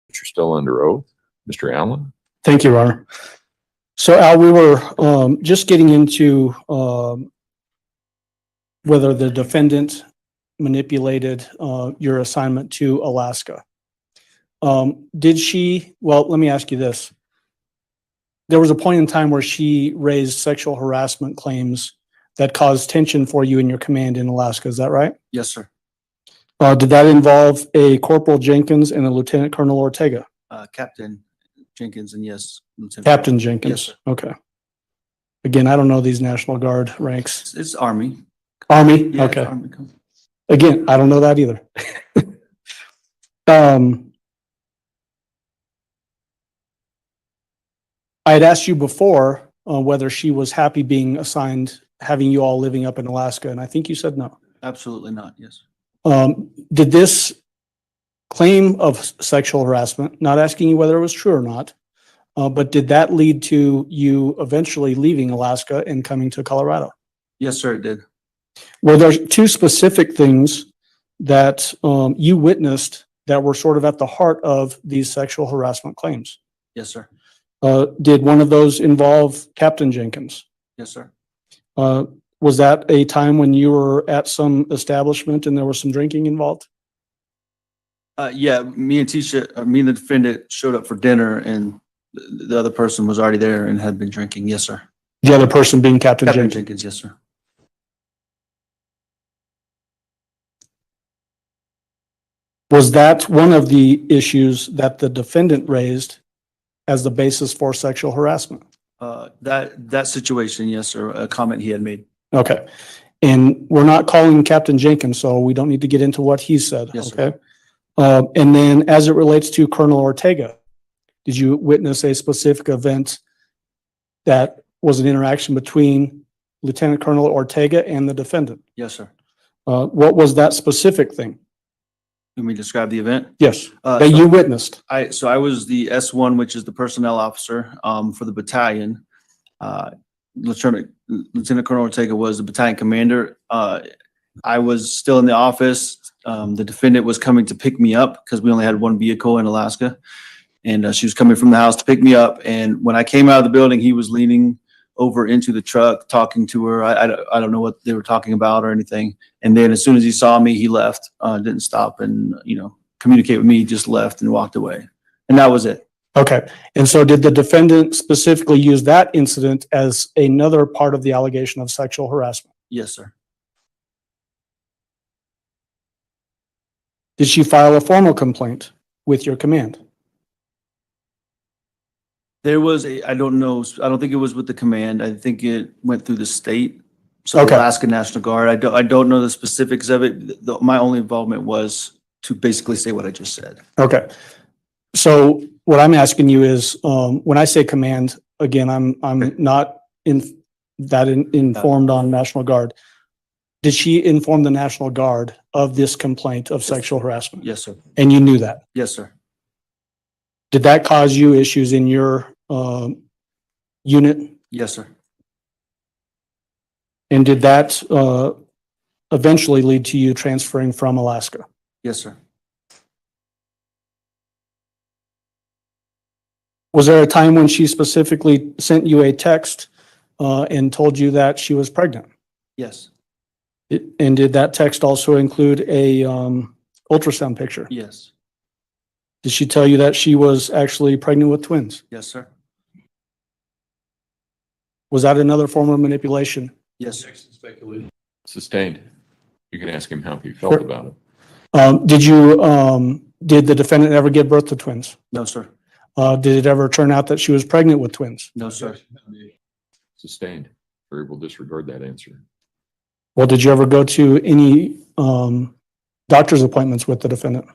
You're still under oath, Mr. Allen. Thank you, Your Honor. So Al, we were just getting into whether the defendant manipulated your assignment to Alaska. Did she, well, let me ask you this. There was a point in time where she raised sexual harassment claims that caused tension for you and your command in Alaska. Is that right? Yes, sir. Did that involve a Corporal Jenkins and a Lieutenant Colonel Ortega? Captain Jenkins and yes, Lieutenant. Captain Jenkins. Yes, sir. Okay. Again, I don't know these National Guard ranks. It's Army. Army? Yeah, it's Okay. Army. Again, I don't know that either. I had asked you before whether she was happy being assigned, having you all living up in Alaska, and I think you said no. Absolutely not. Yes. Did this claim of sexual harassment, not asking you whether it was true or not, but did that lead to you eventually leaving Alaska and coming to Colorado? Yes, sir. It did. Were there 2 specific things that you witnessed that were sort of at the heart of these sexual harassment claims? Yes, sir. Did one of those involve Captain Jenkins? Yes, sir. Was that a time when you were at some establishment and there was some drinking involved? Yeah, me and the defendant showed up for dinner and the other person was already there and had been drinking. Yes, sir. The other person being Captain Jenkins? Jenkins, yes, sir. Was that one of the issues that the defendant raised as the basis for sexual harassment? That situation, yes, sir. A comment he had made. Okay. And we're not calling Captain Jenkins, so we don't need to get into what he said. Yes, sir. Okay. And then as it relates to Colonel Ortega, did you witness a specific event that was an interaction between Lieutenant Colonel Ortega and the defendant? Yes, sir. What was that specific thing? Let me describe the event. Yes, that you witnessed. I was the S1, which is the personnel officer for the battalion. Lieutenant Colonel Ortega was the battalion commander. I was still in the office. The defendant was coming to pick me up because we only had one vehicle in Alaska. And she was coming from the house to pick me up. And when I came out of the building, he was leaning over into the truck, talking to her. I don't know what they were talking about or anything. And then as soon as he saw me, he left, didn't stop and, communicate with me, just left and walked away. And that was it. Okay. And so did the defendant specifically use that incident as another part of the allegation of sexual harassment? Yes, sir. Did she file a formal complaint with your command? There was I don't know, I don't think it was with the command. I think it went through the state. So Okay. Alaska National Guard. I don't know the specifics of it. My only involvement was to basically say what I just said. Okay. So what I'm asking you is, when I say command, again, I'm not informed on National Guard. Did she inform the National Guard of this complaint of sexual harassment? Yes, sir. And you knew that? Yes, sir. Did that cause you issues in your unit? Yes, sir. And did that eventually lead to you transferring from Alaska? Yes, sir. Was there a time when she specifically sent you a text and told you that she was pregnant? Yes. And did that text also include a ultrasound picture? Yes. Did she tell you that she was actually pregnant with twins? Yes, sir. Was that another form of manipulation? Yes, sir. Sustained. You can ask him how he felt Sure. about it. Did the defendant ever give birth to twins? No, sir. Did it ever turn out that she was pregnant with twins? No, sir. Sustained. Or we'll disregard that answer. Well, did you ever go to any doctor's appointments with the defendant?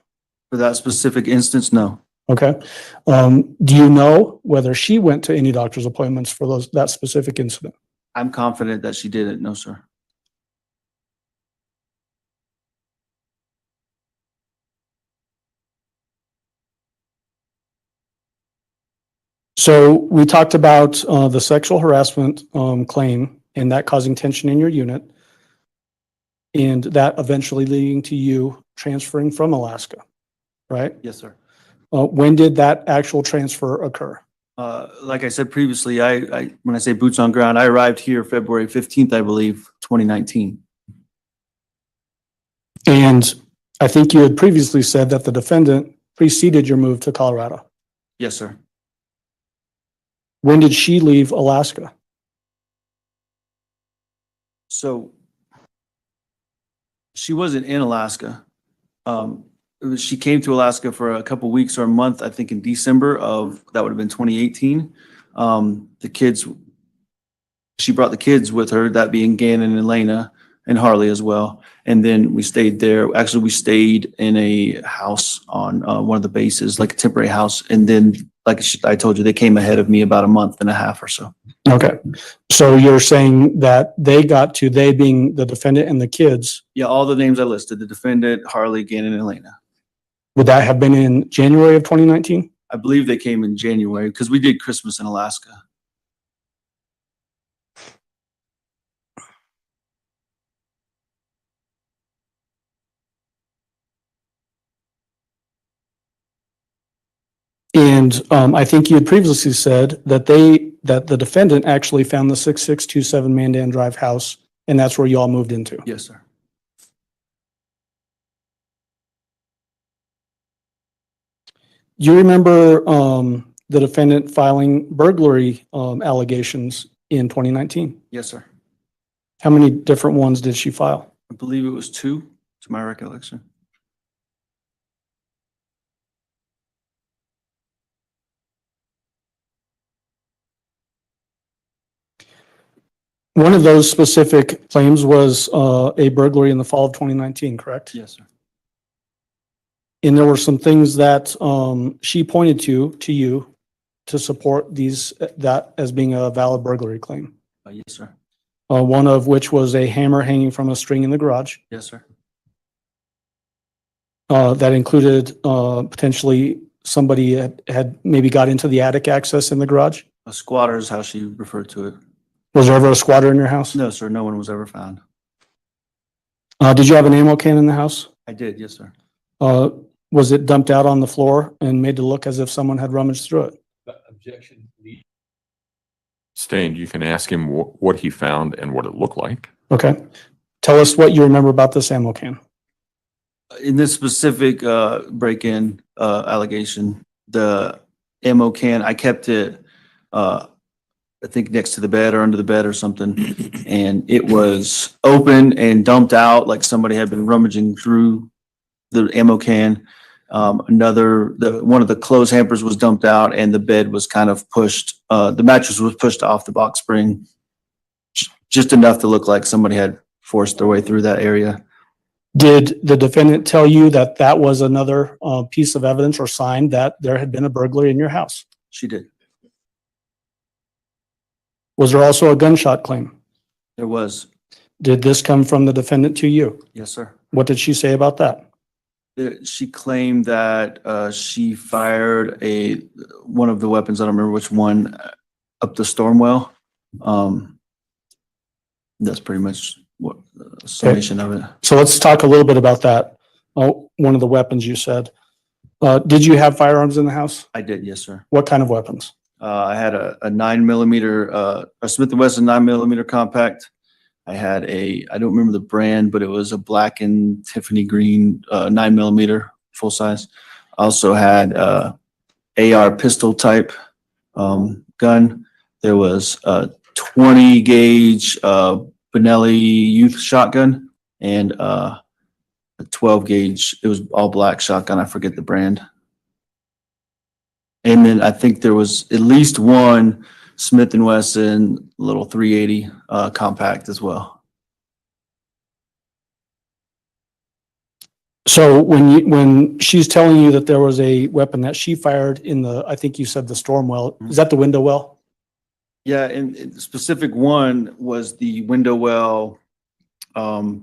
For that specific instance, no. Okay. Do you know whether she went to any doctor's appointments for that specific incident? I'm confident that she didn't. No, sir. So we talked about the sexual harassment claim and that causing tension in your unit, and that eventually leading to you transferring from Alaska, right? Yes, sir. When did that actual transfer occur? Like I said previously, when I say boots on ground, I arrived here February 15th, I believe, 2019. And I think you had previously said that the defendant preceded your move to Colorado. Yes, sir. When did she leave Alaska? So she wasn't in Alaska. She came to Alaska for a couple weeks or a month, I think in December that would have been 2018. She brought the kids with her, that being Gannon and Elena and Harley as well. And then we stayed there. Actually, we stayed in a house on one of the bases, like a temporary house. And then, like I told you, they came ahead of me about a month and a half or so. Okay. So you're saying that they being the defendant and the kids, Yeah, all the names I listed, the defendant, Harley, Gannon, and Elena. would that have been in January of 2019? I believe they came in January because we did Christmas in Alaska. And I think you had previously said that the defendant actually found the 6627 Mandan Drive house, and that's where you all moved into. Yes, sir. You remember the defendant filing burglary allegations in 2019? Yes, sir. How many different ones did she file? I believe it was 2, to my recollection. One of those specific claims was a burglary in the fall of 2019, correct? Yes, sir. And there were some things that she pointed to you to support that as being a valid burglary claim. Yes, sir. One of which was a hammer hanging from a string in the garage. Yes, sir. That included potentially somebody had maybe got into the attic access in the garage. A squatter is how she referred to it. Was there ever a squatter in your house? No, sir. No one was ever found. Did you have an ammo can in the house? I did, yes, sir. Was it dumped out on the floor and made to look as if someone had rummaged through it? Objection. Sustained, you can ask him what he found and what it looked like. Okay. Tell us what you remember about this ammo can. In this specific break-in allegation, the ammo can, I kept it, I think next to the bed or under the bed or something, and it was open and dumped out like somebody had been rummaging through the ammo can. One of the clothes hampers was dumped out, and the bed was kind of pushed. The mattress was pushed off the box spring, just enough to look like somebody had forced their way through that area. Did the defendant tell you that that was another piece of evidence or sign that there had been a burglary in your house? She did. Was there also a gunshot claim? There was. Did this come from the defendant to you? Yes, sir. What did she say about that? She claimed that she fired one of the weapons, I don't remember which one, up the storm well. That's pretty much what summation of it. So let's talk a little bit about that. Oh, one of the weapons you said. Did you have firearms in the house? I did, yes, sir. What kind of weapons? I had a 9mm, a Smith & Wesson 9mm compact. I had I don't remember the brand, but it was a black and Tiffany green 9mm full size. I also had AR pistol type gun. There was a 20 gauge Benelli youth shotgun and a 12 gauge. It was all black shotgun. I forget the brand. And then I think there was at least one Smith & Wesson little 380 compact as well. So when she's telling you that there was a weapon that she fired in I think you said the storm well, is that the window well? Yeah, and the specific one was the window well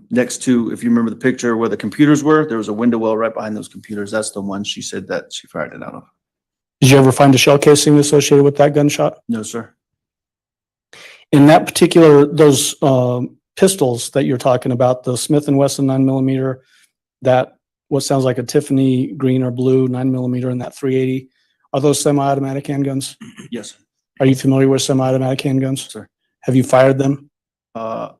next to, if you remember the picture where the computers were, there was a window well right behind those computers. That's the one she said that she fired it out of. Did you ever find a shell casing associated with that gunshot? No, sir. In that particular, those pistols that you're talking about, the Smith & Wesson 9mm, that what sounds like a Tiffany green or blue 9mm and that 380, are those semi-automatic handguns? Yes, sir. Are you familiar with semi-automatic handguns? Sir. Have you fired them? I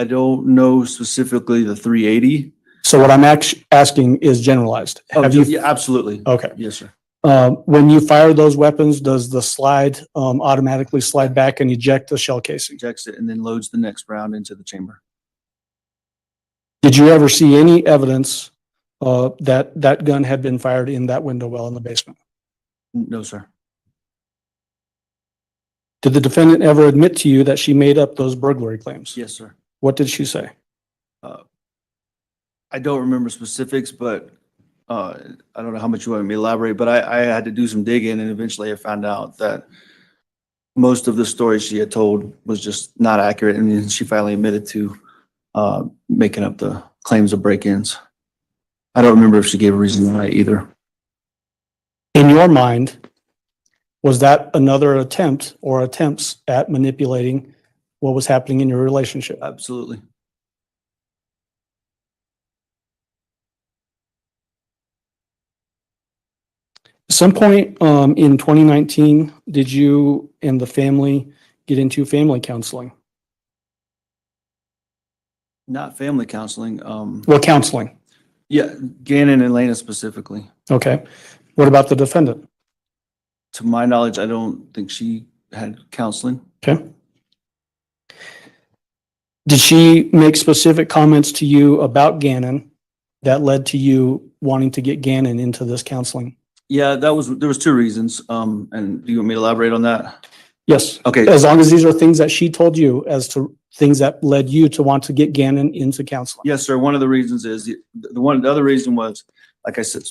don't know specifically the 380. So what I'm asking is generalized. Have you? Yeah, absolutely. Okay. Yes, sir. When you fire those weapons, does the slide automatically slide back and eject the shell casing? Ejects it and then loads the next round into the chamber. Did you ever see any evidence that that gun had been fired in that window well in the basement? No, sir. Did the defendant ever admit to you that she made up those burglary claims? Yes, sir. What did she say? I don't remember specifics, but I don't know how much you want me to elaborate, but I had to do some digging, and eventually I found out that most of the stories she had told was just not accurate, and then she finally admitted to making up the claims of break-ins. I don't remember if she gave a reason why either. In your mind, was that another attempt or attempts at manipulating what was happening in your relationship? Absolutely. At some point in 2019, did you and the family get into family counseling? Not family counseling. What counseling? Yeah, Gannon and Lena specifically. Okay. What about the defendant? To my knowledge, I don't think she had counseling. Okay. Did she make specific comments to you about Gannon that led to you wanting to get Gannon into this counseling? Yeah, there was two reasons. And do you want me to elaborate on that? Yes. Okay. As long as these are things that she told you as to things that led you to want to get Gannon into counseling. Yes, sir. One of the reasons is the other reason was, like I said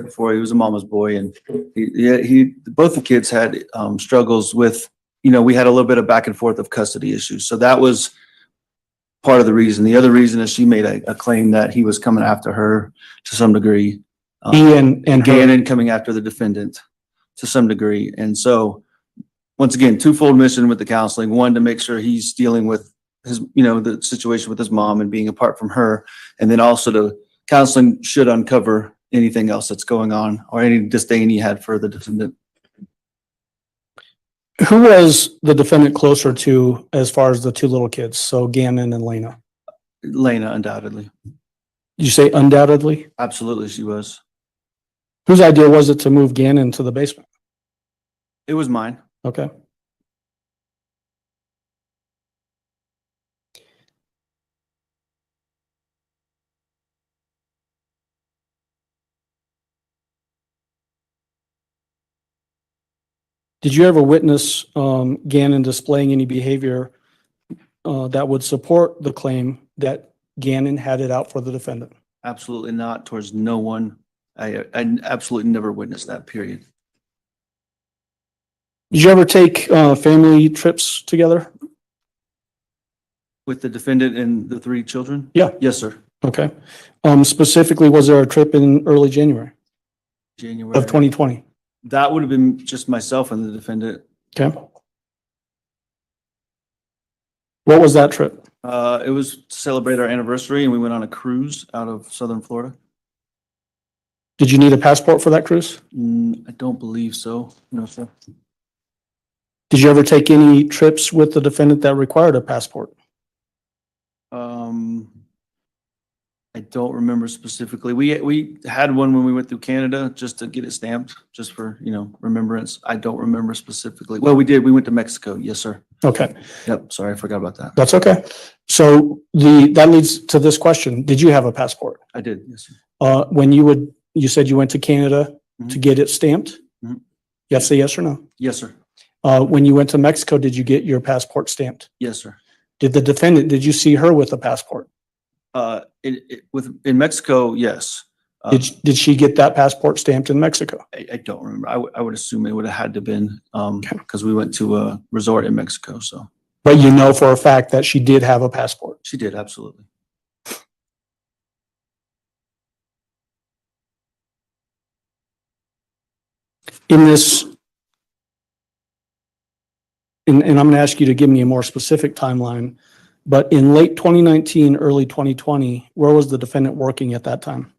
before, he was a mama's boy, and both the kids had struggles with, we had a little bit of back and forth of custody issues. So that was part of the reason. The other reason is she made a claim that he was coming after her to some degree. He and Gannon coming after the defendant to some degree. And so, once again, twofold mission with the counseling. One, to make sure he's dealing with his, the situation with his mom and being apart from her. And then also the counseling should uncover anything else that's going on or any disdain he had for the defendant. Who was the defendant closer to as far as the two little kids? So Gannon and Lena. Lena, undoubtedly. Did you say undoubtedly? Absolutely, she was. Whose idea was it to move Gannon to the basement? It was mine. Okay. Did you ever witness Gannon displaying any behavior that would support the claim that Gannon had it out for the defendant? Absolutely not, towards no one. I absolutely never witnessed that, period. Did you ever take family trips together? With the defendant and the 3 children? Yeah. Yes, sir. Okay. Specifically, was there a trip in early January January of 2020? That would have been just myself and the defendant. Okay. What was that trip? It was to celebrate our anniversary, and we went on a cruise out of Southern Florida. Did you need a passport for that cruise? I don't believe so. No, sir. Did you ever take any trips with the defendant that required a passport? I don't remember specifically. We had one when we went through Canada just to get it stamped, just for, remembrance. I don't remember specifically. Well, we did. We went to Mexico. Yes, sir. Okay. Yep. Sorry, I forgot about that. That's okay. So that leads to this question. Did you have a passport? I did. Yes, sir. When you said you went to Canada to get it stamped? Mhm. You have to say yes or no. Yes, sir. When you went to Mexico, did you get your passport stamped? Yes, sir. Did you see her with a passport? In Mexico, yes. Did she get that passport stamped in Mexico? I don't remember. I would assume it would have had to been, because we went to a resort in Mexico, so. But you know for a fact that she did have a passport. She did, absolutely. In this, and I'm going to ask you to give me a more specific timeline, but in late 2019, early 2020, where was the defendant working at that time?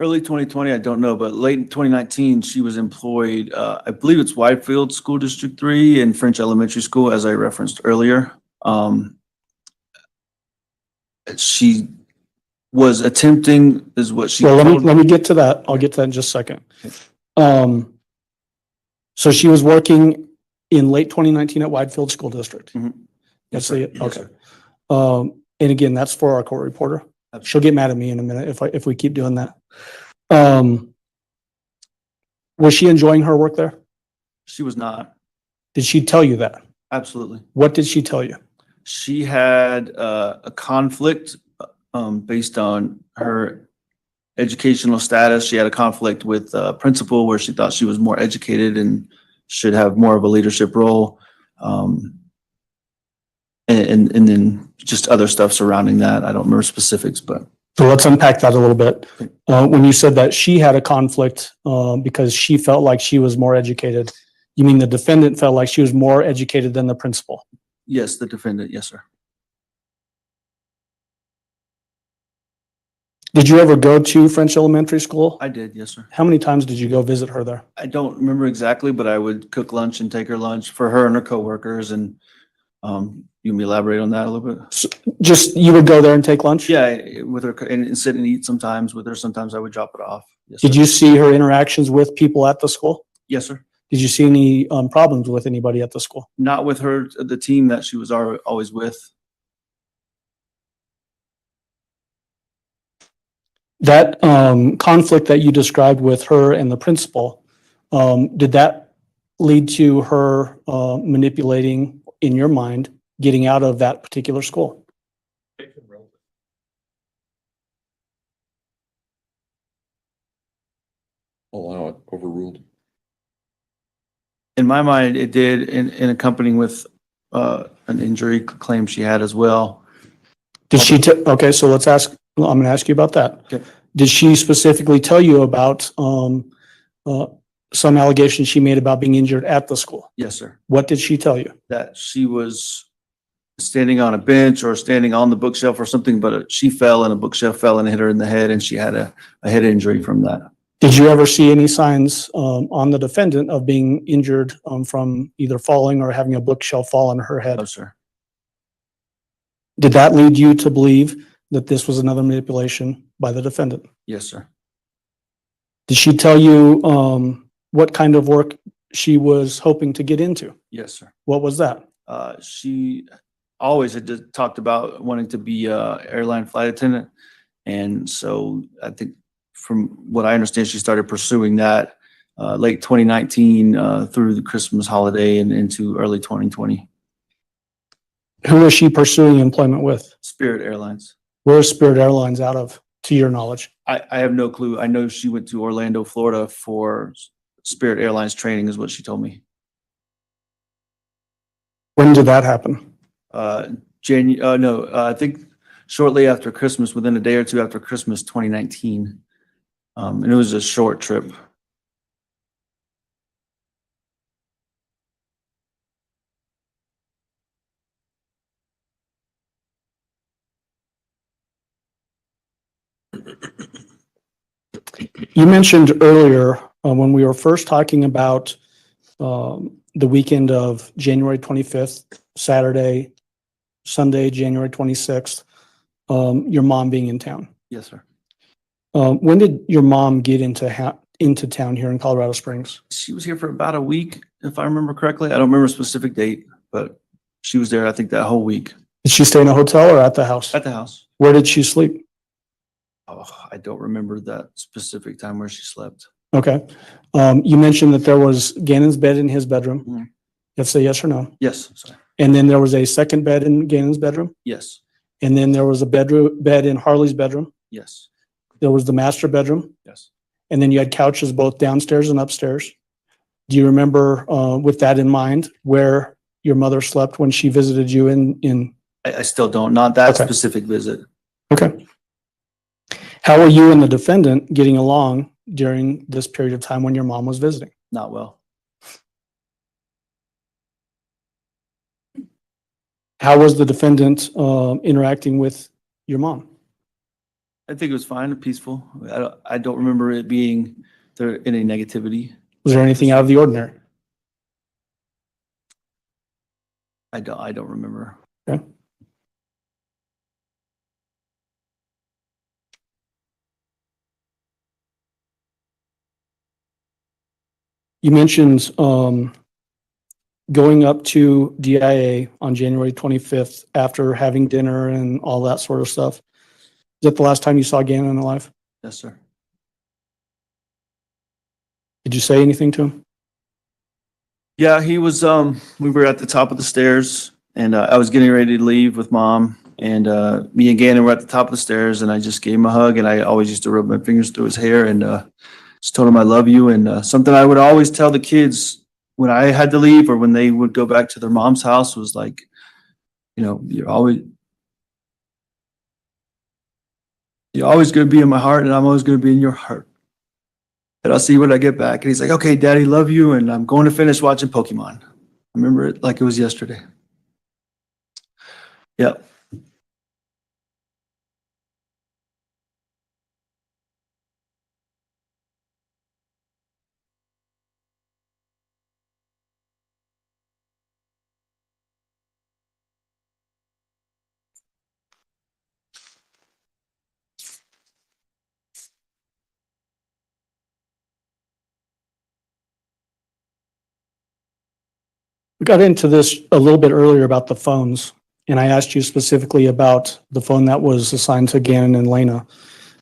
Early 2020, I don't know, but late 2019, she was employed, I believe it's Whitefield School District 3 and French Elementary School, as I referenced earlier. She was attempting, is what she Well, told. let me get to that. I'll get to that in just a second. So she was working in late 2019 at Whitefield School District. Mhm. That's sir. it. Yes, Okay. sir. And again, that's for our court reporter. She'll get mad at me in a minute if we keep doing that. Was she enjoying her work there? She was not. Did she tell you that? Absolutely. What did she tell you? She had a conflict based on her educational status. She had a conflict with a principal where she thought she was more educated and should have more of a leadership role. And then just other stuff surrounding that. I don't remember specifics, but. So let's unpack that a little bit. When you said that she had a conflict because she felt like she was more educated, you mean the defendant felt like she was more educated than the principal? Yes, the defendant. Yes, sir. Did you ever go to French Elementary School? I did. Yes, sir. How many times did you go visit her there? I don't remember exactly, but I would cook lunch and take her lunch for her and her coworkers. And you can elaborate on that a little bit. Just, you would go there and take lunch? Yeah, with her and sit and eat sometimes with her. Sometimes I would drop it off. Yes, Did sir. you see her interactions with people at the school? Yes, sir. Did you see any problems with anybody at the school? Not with her, the team that she was always with. That conflict that you described with her and the principal, did that lead to her manipulating, in your mind, getting out of that particular school? Allow it, overruled. In my mind, it did, in accompanying with an injury claim she had as well. Did she, okay, so let's ask, I'm going to ask you about that. Okay. Did she specifically tell you about some allegations she made about being injured at the school? Yes, sir. What did she tell you? That she was standing on a bench or standing on the bookshelf or something, but she fell and a bookshelf fell and hit her in the head, and she had a head injury from that. Did you ever see any signs on the defendant of being injured from either falling or having a bookshelf fall on her head? No, sir. Did that lead you to believe that this was another manipulation by the defendant? Yes, sir. Did she tell you what kind of work she was hoping to get into? Yes, sir. What was that? She always had just talked about wanting to be a airline flight attendant. And so I think from what I understand, she started pursuing that late 2019 through the Christmas holiday and into early 2020. Who was she pursuing employment with? Spirit Airlines. Where is Spirit Airlines out of, to your knowledge? I have no clue. I know she went to Orlando, Florida for Spirit Airlines training is what she told me. When did that happen? I think shortly after Christmas, within a day or two after Christmas, 2019. And it was a short trip. You mentioned earlier when we were first talking about the weekend of January 25th, Saturday, Sunday, January 26th, your mom being in town. Yes, sir. When did your mom get into town here in Colorado Springs? She was here for about a week, if I remember correctly. I don't remember a specific date, but she was there, I think, that whole week. Did she stay in a hotel or at the house? At the house. Where did she sleep? Oh, I don't remember that specific time where she slept. Okay. You mentioned that there was Gannon's bed in his bedroom. Mhm. Let's say yes or no. Yes, sorry. And then there was a second bed in Gannon's bedroom. Yes, And then there was a bed in Harley's bedroom. yes, There was the master bedroom. yes. And then you had couches both downstairs and upstairs. Do you remember, with that in mind, where your mother slept when she visited you in? I still don't, not that Okay. specific visit. Okay. How were you and the defendant getting along during this period of time when your mom was visiting? Not well. How was the defendant interacting with your mom? I think it was fine and peaceful. I don't remember it being there any negativity. Was there anything out of the ordinary? I don't remember. Okay. You mentioned going up to DIA on January 25th after having dinner and all that sort of stuff. Is that the last time you saw Gannon alive? Yes, sir. Did you say anything to him? Yeah, he was, we were at the top of the stairs and I was getting ready to leave with mom and me and Gannon were at the top of the stairs and I just gave him a hug and I always used to rub my fingers through his hair and just told him I love you. And something I would always tell the kids when I had to leave or when they would go back to their mom's house was like, you know, you're always going to be in my heart and I'm always going to be in your heart. And I'll see you when I get back. And he's like, okay, Daddy, love you. And I'm going to finish watching Pokemon. I remember it like it was yesterday. Yep. We got into this a little bit earlier about the phones, and I asked you specifically about the phone that was assigned to Gannon and Lena,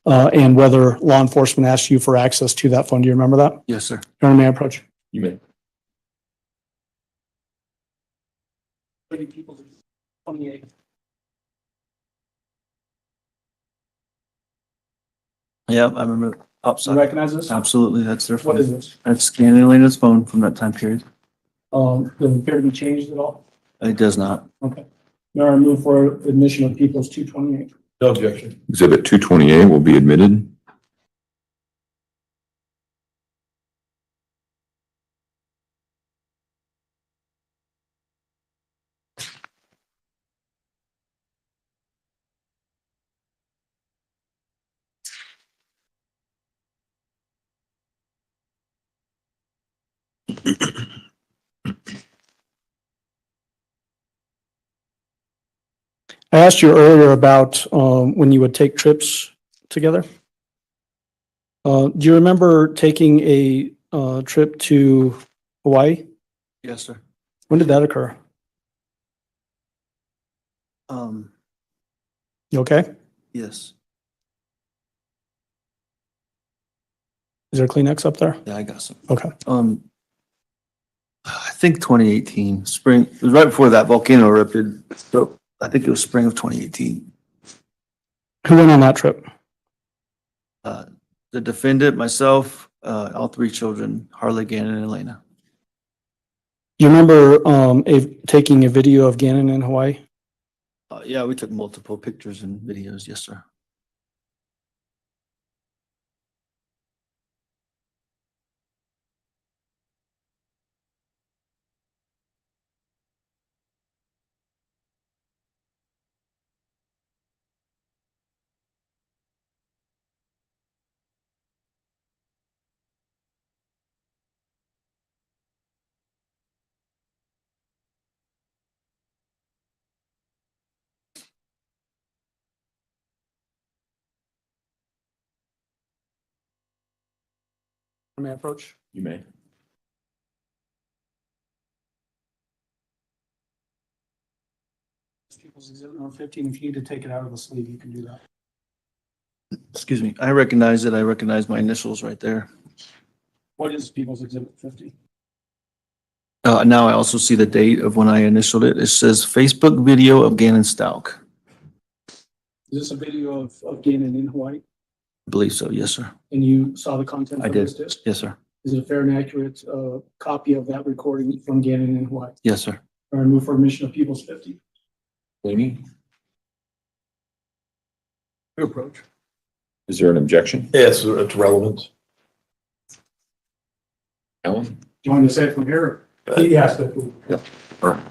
and whether law enforcement asked you for access to that phone. Do you remember that? Yes, sir. Your Honor, may I approach? You may. 30 people, 28. Yep, I remember. You Upside. recognize this? Absolutely, that's their phone. What is this? That's Gannon and Lena's phone from that time period. Does it appear to be changed at all? It does not. Okay. May I move for admission of Peoples 228? No objection. Exhibit 228 will be admitted. I asked you earlier about when you would take trips together. Do you remember taking a trip to Hawaii? Yes, sir. When did that occur? You okay? Yes. Is there Kleenex up there? Yeah, I got some. Okay. I think 2018, spring, it was right before that volcano erupted. So I think it was spring of 2018. Who went on that trip? The defendant, myself, all three children, Harley, Gannon, and Elena. You remember taking a video of Gannon in Hawaii? Yeah, we took multiple pictures and videos. Yes, sir. May I approach? You may. People's Exhibit number 15. If you need to take it out of the sleeve, you can do that. Excuse me. I recognize it. I recognize my initials right there. What is People's Exhibit 50? Now I also see the date of when I initialed it. It says Facebook video of Gannon Stauch. Is this a video of Gannon in Hawaii? I believe so. Yes, sir. And you saw the content I from did. this disc? Yes, sir. Is it a fair and accurate copy of that recording from Gannon in Hawaii? Yes, sir. Or move for admission of People's 50? Laney, Your approach. is there an objection? Yes, it's relevant. Alan? Do you want me to say it from here? Yes. Yep. All right.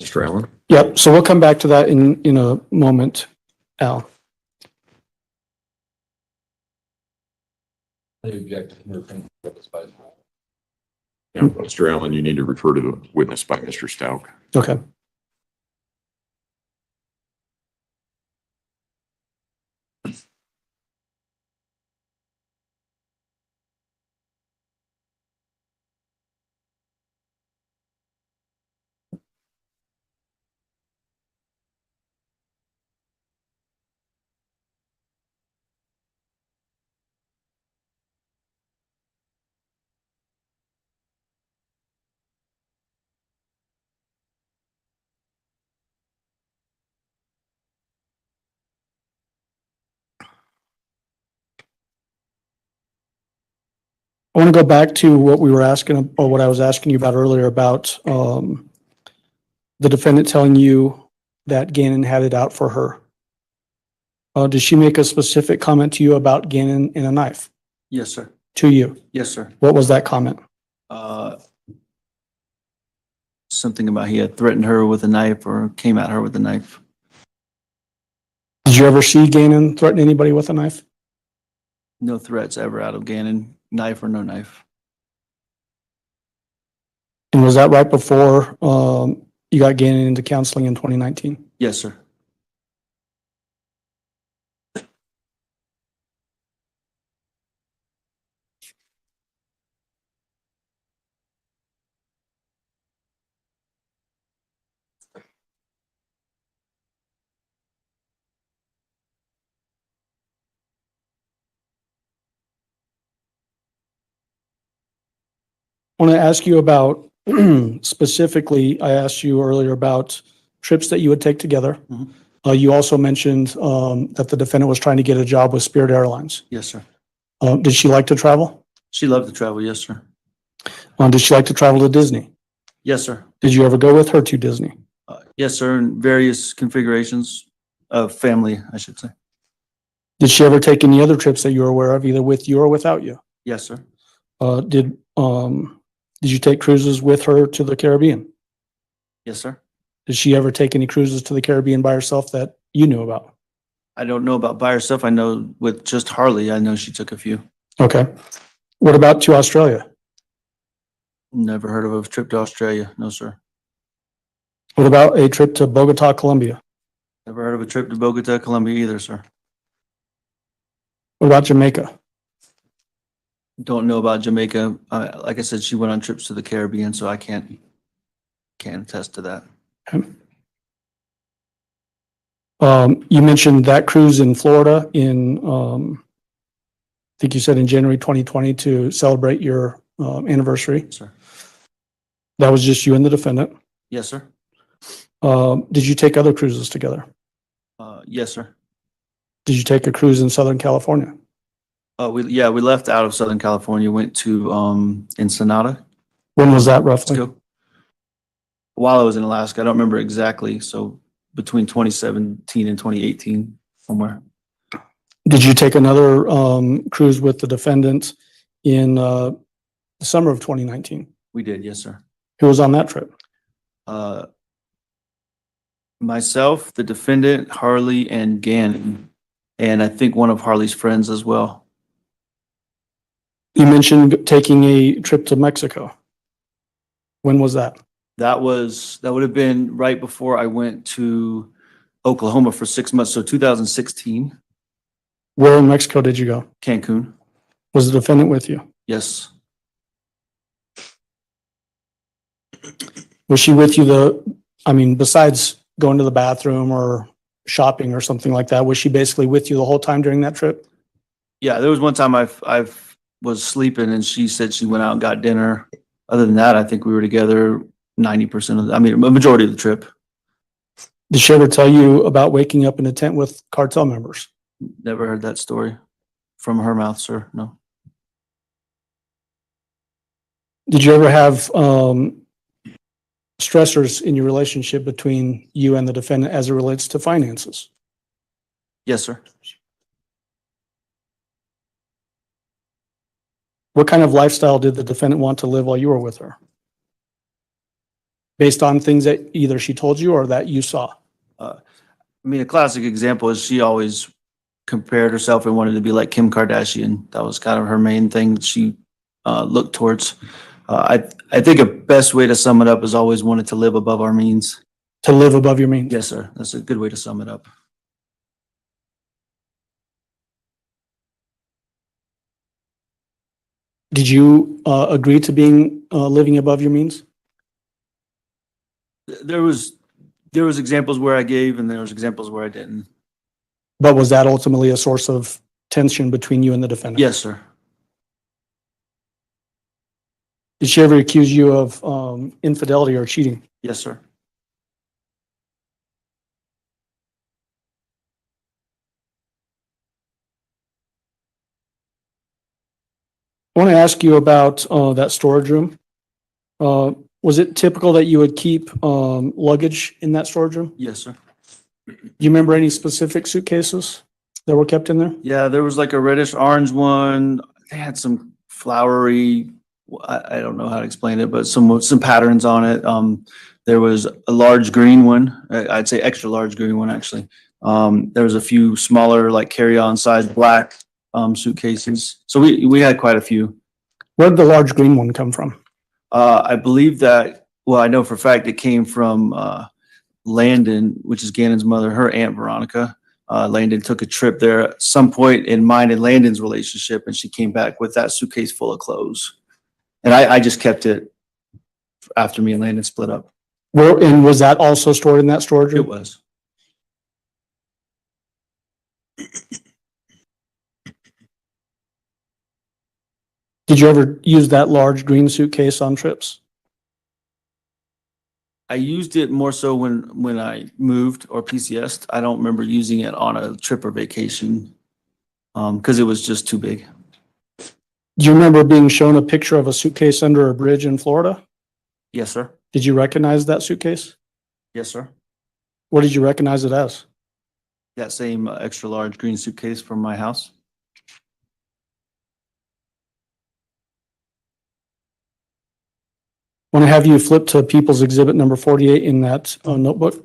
Mr. Allen? Yep. So we'll come back to that in a moment, Al. I object to the witness by Yeah, Mr. Allen, you need to refer to the witness by Mr. Stauch. Okay. I want to go back to what we were asking, or what I was asking you about earlier about the defendant telling you that Gannon had it out for her. Did she make a specific comment to you about Gannon and a knife Yes, sir. to you? Yes, sir. What was that comment? Something about he had threatened her with a knife or came at her with a knife. Did you ever see Gannon threaten anybody with a knife? No threats ever out of Gannon, knife or no knife. And was that right before you got Gannon into counseling in 2019? Yes, sir. I want to ask you about, specifically, I asked you earlier about trips that you would take together. Mhm. You also mentioned that the defendant was trying to get a job with Spirit Airlines. Yes, sir. Did she like to travel? She loved to travel. Yes, sir. Did she like to travel to Disney? Yes, sir. Did you ever go with her to Disney? Yes, sir. In various configurations of family, I should say. Did she ever take any other trips that you were aware of, either with you or without you? Yes, sir. Did you take cruises with her to the Caribbean? Yes, sir. Did she ever take any cruises to the Caribbean by herself that you knew about? I don't know about by herself. I know with just Harley, I know she took a few. Okay. What about to Australia? Never heard of a trip to Australia. No, sir. What about a trip to Bogota, Colombia? Never heard of a trip to Bogota, Colombia either, sir. What about Jamaica? Don't know about Jamaica. Like I said, she went on trips to the Caribbean, so I can't attest to that. Okay. You mentioned that cruise in Florida in, I think you said in January 2020 to celebrate your anniversary. Sir. That was just you and the defendant. Yes, sir. Did you take other cruises together? Yes, sir. Did you take a cruise in Southern California? We left out of Southern California, went to Ensenada. When was that roughly? Mexico. While I was in Alaska, I don't remember exactly. So between 2017 and 2018, somewhere. Did you take another cruise with the defendant in the summer of 2019? We did, yes, sir. Who was on that trip? Myself, the defendant, Harley, and Gannon, and I think one of Harley's friends as well. You mentioned taking a trip to Mexico. When was that? That would have been right before I went to Oklahoma for 6 months. So 2016, Where in Mexico did you go? Cancun. Was the defendant with you? Yes. Was she with you besides going to the bathroom or shopping or something like that, was she basically with you the whole time during that trip? Yeah, there was one time I was sleeping and she said she went out and got dinner. Other than that, I think we were together 90% of a majority of the trip. Did she ever tell you about waking up in a tent with cartel members? Never heard that story from her mouth, sir. No. Did you ever have stressors in your relationship between you and the defendant as it relates to finances? Yes, sir. What kind of lifestyle did the defendant want to live while you were with her? Based on things that either she told you or that you saw? A classic example is she always compared herself and wanted to be like Kim Kardashian. That was kind of her main thing she looked towards. I think a best way to sum it up is always wanted to live above our means. To live above your means? Yes, sir. That's a good way to sum it up. Did you agree to being living above your means? There was examples where I gave and there was examples where I didn't. But was that ultimately a source of tension between you and the defendant? Yes, sir. Did she ever accuse you of infidelity or cheating? Yes, sir. I want to ask you about that storage room. Was it typical that you would keep luggage in that storage room? Yes, sir. Do you remember any specific suitcases that were kept in there? Yeah, there was like a reddish orange one. They had some flowery, I don't know how to explain it, but some patterns on it. There was a large green one. I'd say extra large green one, actually. There was a few smaller, like carry-on size black suitcases. So we had quite a few. Where did the large green one come from? I believe that, well, I know for a fact it came from Landon, which is Gannon's mother, her Aunt Veronica. Landon took a trip there at some point in mine and Landon's relationship, and she came back with that suitcase full of clothes. And I just kept it after me and Landon split up. And was that also stored in that storage room? It was. Did you ever use that large green suitcase on trips? I used it more so when I moved or PCS'd. I don't remember using it on a trip or vacation because it was just too big. Do you remember being shown a picture of a suitcase under a bridge in Florida? Yes, sir. Did you recognize that suitcase? Yes, sir. What did you recognize it as? That same extra large green suitcase from my house. Want to have you flip to People's Exhibit number 48 in that notebook.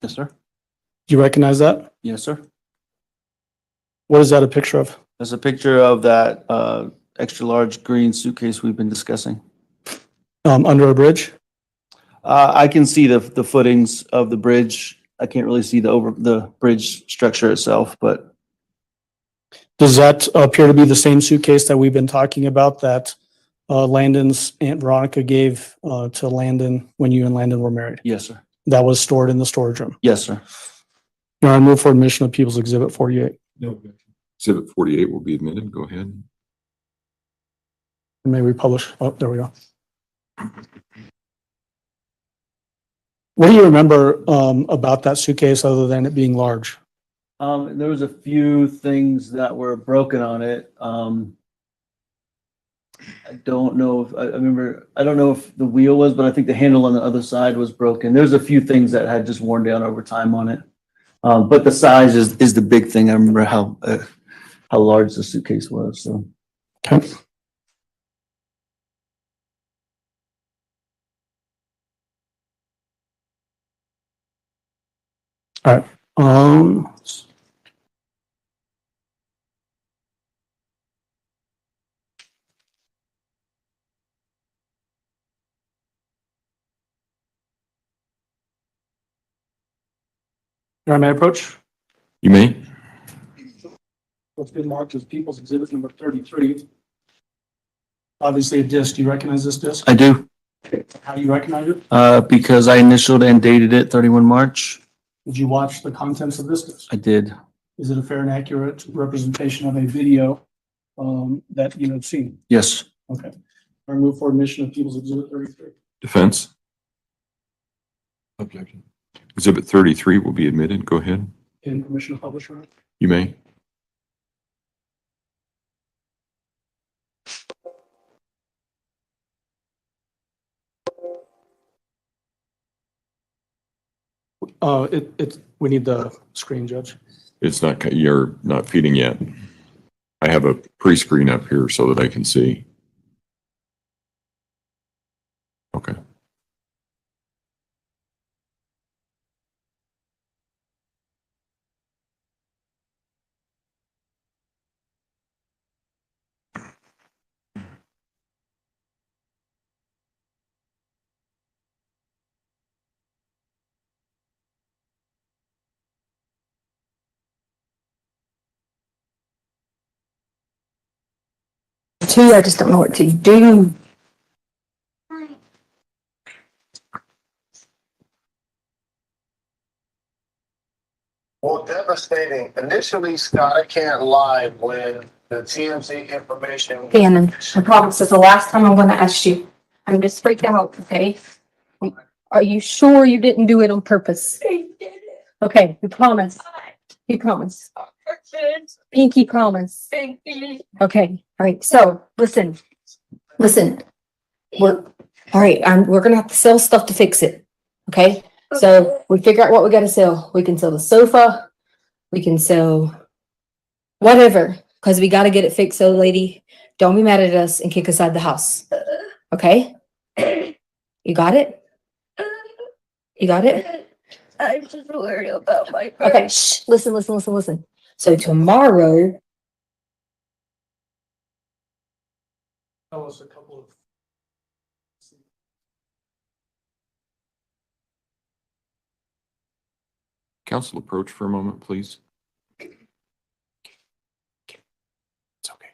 Yes, sir. Do you recognize that? Yes, sir. What is that a picture of? That's a picture of that extra large green suitcase we've been discussing. Under a bridge? I can see the footings of the bridge. I can't really see the bridge structure itself, but Does that appear to be the same suitcase that we've been talking about that Landon's Aunt Veronica gave to Landon when you and Landon were married? yes, sir. That was stored in the storage room. Yes, sir. Now I move for admission of People's Exhibit 48. No objection. Exhibit 48 will be admitted. Go ahead. May we publish? Oh, there we go. What do you remember about that suitcase other than it being large? There was a few things that were broken on it. I don't know if I don't know if the wheel was, but I think the handle on the other side was broken. There's a few things that had just worn down over time on it. But the size is the big thing. I remember how large the suitcase was. So. Okay. All right. All right, may I approach? You may. What's been marked as People's Exhibit number 33. Obviously a disc. Do you recognize this disc? I do, How do you recognize it? because I initialed and dated it 31 March. Did you watch the contents of this disc? I did. Is it a fair and accurate representation of a video that you have seen? Yes. Okay. I move for admission of People's Exhibit 33. Defense? Objection. Exhibit 33 will be admitted. Go ahead. In permission to publish, right? You may. We need the screen, Judge. It's not, you're not feeding yet. I have a pre-screen up here so that I can see. Okay. Too, I just don't know what to do. Well, devastating. Initially, Scott, I can't lie when the TMZ information. Gannon, I promise it's the last time I'm gonna ask you. I'm just freaked out, okay? Are you sure you didn't do it on purpose? Okay, you promise. You promise. Pinky promise. Okay, all right. So listen. We're all right. We're gonna have to sell stuff to fix it. Okay. So we figure out what we gotta sell. We can sell the sofa. We can sell whatever, because we gotta get it fixed. So, lady, don't be mad at us and kick us out of the house. Okay? You got it? You got it? I'm just worried about my purse. Okay, shh. Listen. So tomorrow, Tell us a couple of. Council, approach for a moment, please. It's okay.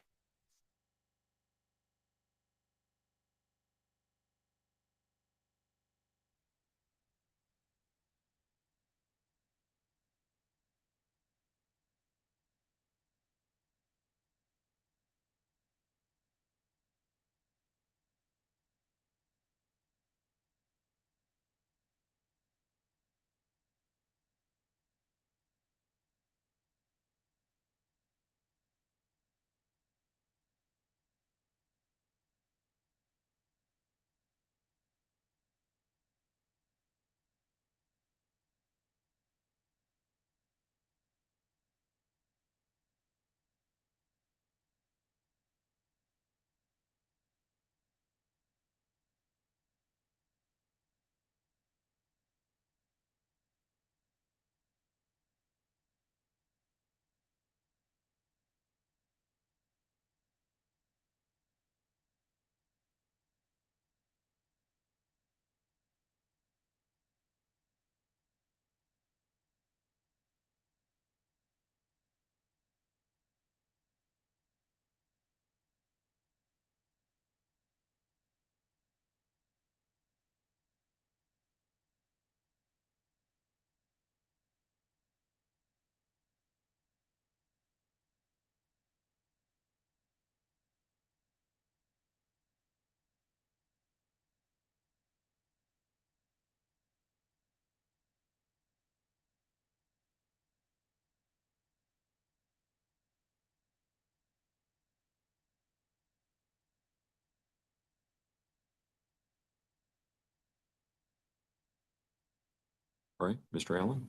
All right, Mr. Allen?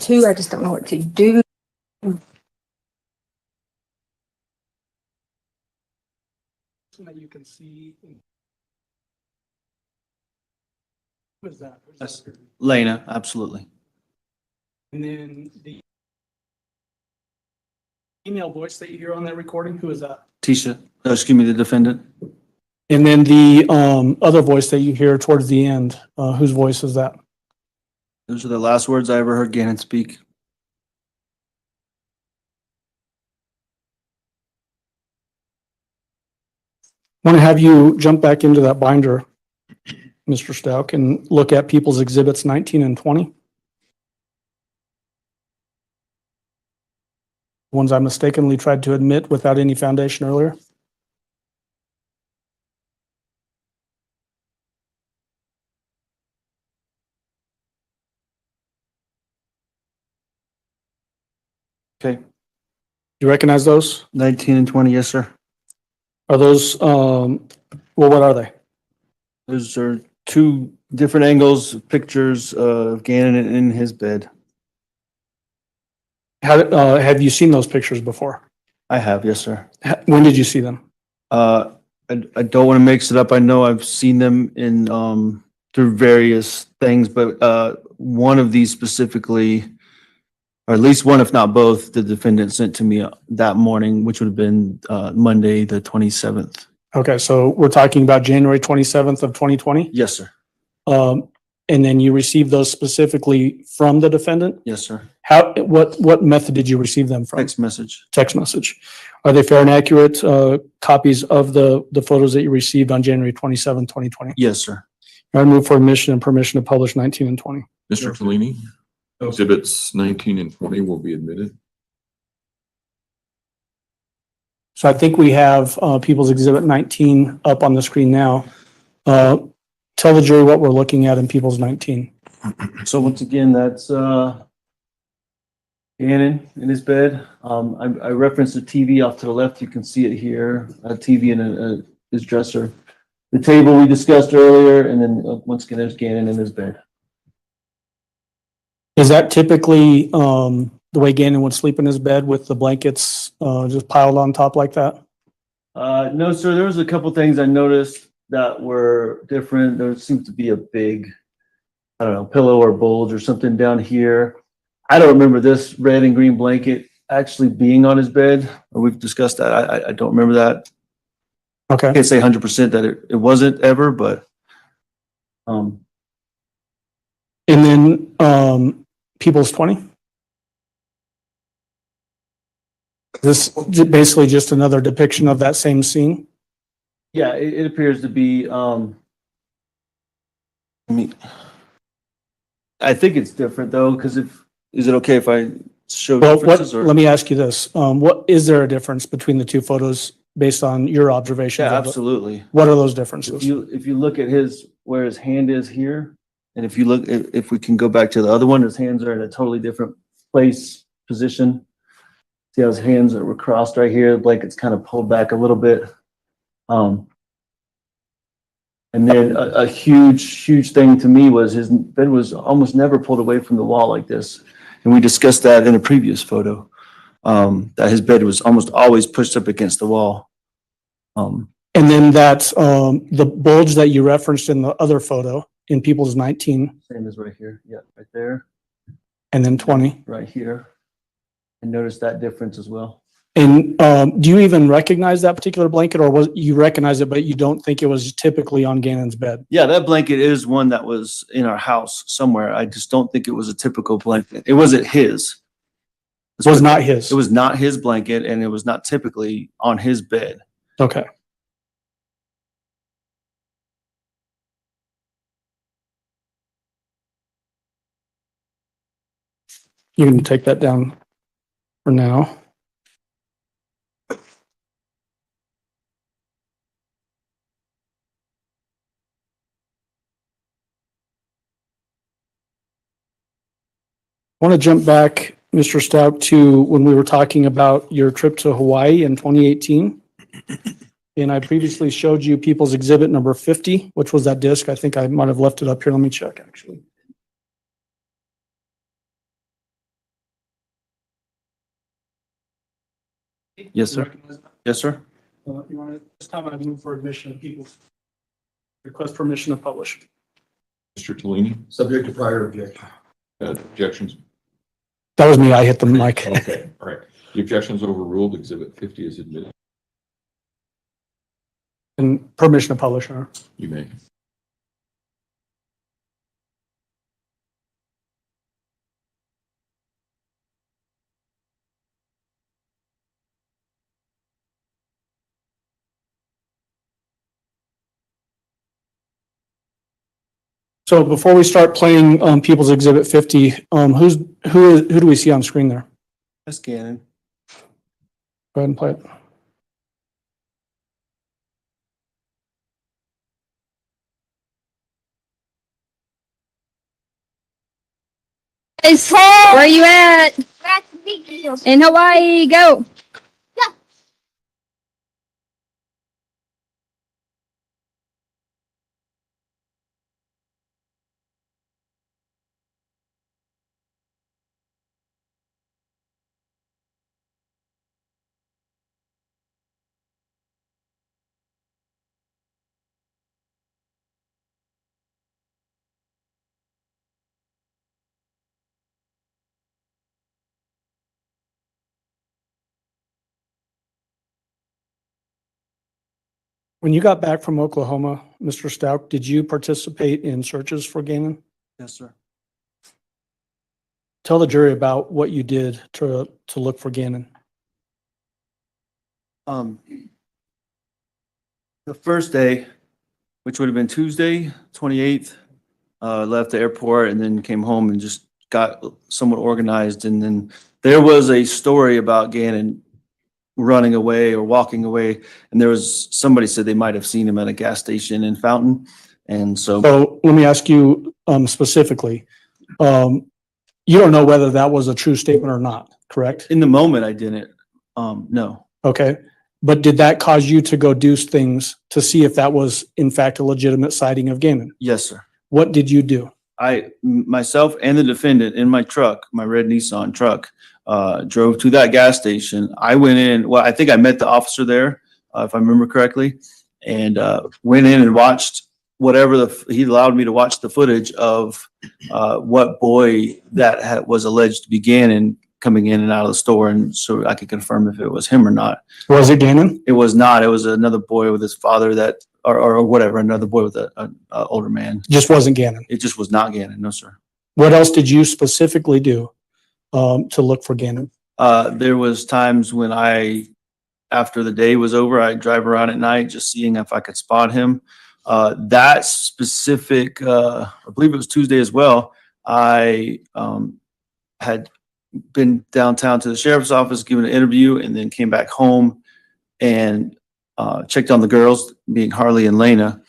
two, I just don't know what to do. That you can see. Who is that? Who's That's that? Lena, absolutely. And then the email voice that you hear on that recording, who is that? Tisha, excuse me, the defendant. And then the other voice that you hear towards the end, whose voice is that? Those are the last words I ever heard Gannon speak. Want to have you jump back into that binder, Mr. Stauch, and look at People's Exhibits 19 and 20. Ones I mistakenly tried to admit without any foundation earlier. Okay, Do you recognize those? 19 and 20, yes, sir. Are those, well, what are they? Those are two different angles, pictures of Gannon in his bed. Have you seen those pictures before? I have, yes, sir. When did you see them? I don't want to mix it up. I know I've seen them in, through various things, but, one of these specifically, or at least one, if not both, the defendant sent to me that morning, which would have been, Monday, the 27th. Okay, so we're talking about January 27th of 2020? Yes, sir. And then you received those specifically from the defendant? Yes, sir. What method did you receive them from? Text message. Text message. Are they fair and accurate, copies of the photos that you received on January 27, 2020? Yes, sir. I move for admission and permission to publish 19 and 20. Mr. Tellini? Exhibits 19 and 20 will be admitted. So I think we have People's Exhibit 19 up on the screen now. Tell the jury what we're looking at in People's 19. So once again, that's Gannon in his bed. I referenced the TV off to the left. You can see it here, a TV in his dresser. The table we discussed earlier, and then once again, there's Gannon in his bed. Is that typically the way Gannon would sleep in his bed with the blankets just piled on top like that? No, sir. There was a couple things I noticed that were different. There seems to be a big, I don't know, pillow or bulge or something down here. I don't remember this red and green blanket actually being on his bed, or we've discussed that. I don't remember that. Okay. I can't say 100% that it wasn't ever, but. And then People's 20? This basically just another depiction of that same scene? Yeah, it appears to be, I mean, I think it's different though, because is it okay if I show Well, differences? let me ask you this. What is there a difference between the two photos based on your observations? Yeah, of it? absolutely. What are those differences? If you look at where his hand is here, and if you look, if we can go back to the other one, his hands are in a totally different position. See how his hands were crossed right here, the blanket's kind of pulled back a little bit. And then a huge thing to me was his bed was almost never pulled away from the wall like this. And we discussed that in a previous photo, that his bed was almost always pushed up against the wall. And then that's the bulge that you referenced in the other photo in People's 19. Same as right here. Yeah, right there. And then 20. Right here. And notice that difference as well. And do you even recognize that particular blanket, or was you recognize it, but you don't think it was typically on Gannon's bed? Yeah, that blanket is one that was in our house somewhere. I just don't think it was a typical blanket. It wasn't his. It was not his. It was not his blanket, and it was not typically on his bed. Okay. You can take that down for now. I want to jump back, Mr. Stauch, to when we were talking about your trip to Hawaii in 2018. And I previously showed you People's Exhibit number 50, which was that disc. I think I might have left it up here. Let me check, actually. Yes, sir. Yes, sir. You want to, this time I move for admission of People's, request permission to publish. Mr. Tellini? Subject to prior objection. Objections? That was me. I hit the mic. Okay, all right. The objection's overruled. Exhibit 50 is admitted. And permission to publish, huh? You may. So before we start playing People's Exhibit 50, who do we see on screen there? That's Gannon. Go ahead and play it. Where are you at? In Hawaii, go. When you got back from Oklahoma, Mr. Stauch, did you participate in searches for Gannon? Yes, sir. Tell the jury about what you did to look for Gannon. The first day, which would have been Tuesday, 28th, left the airport and then came home and just got somewhat organized. And then there was a story about Gannon running away or walking away. And there was, somebody said they might have seen him at a gas station in Fountain. And so So let me ask you specifically, you don't know whether that was a true statement or not, correct? in the moment I didn't, no. Okay. But did that cause you to go do things to see if that was in fact a legitimate sighting of Gannon? Yes, sir. What did you do? Myself and the defendant in my truck, my red Nissan truck, drove to that gas station. I went in, well, I think I met the officer there, if I remember correctly, and went in and watched whatever he allowed me to watch the footage of what boy that was alleged to be Gannon coming in and out of the store, and so I could confirm if it was him or not. Was it Gannon? It was not. It was another boy with his father that, or whatever, another boy with an older man. Just wasn't Gannon. It just was not Gannon. No, sir. What else did you specifically do to look for Gannon? There was times when after the day was over, I'd drive around at night just seeing if I could spot him. That specific, I believe it was Tuesday as well, I had been downtown to the sheriff's office, given an interview, and then came back home and checked on the girls, being Harley and Lena,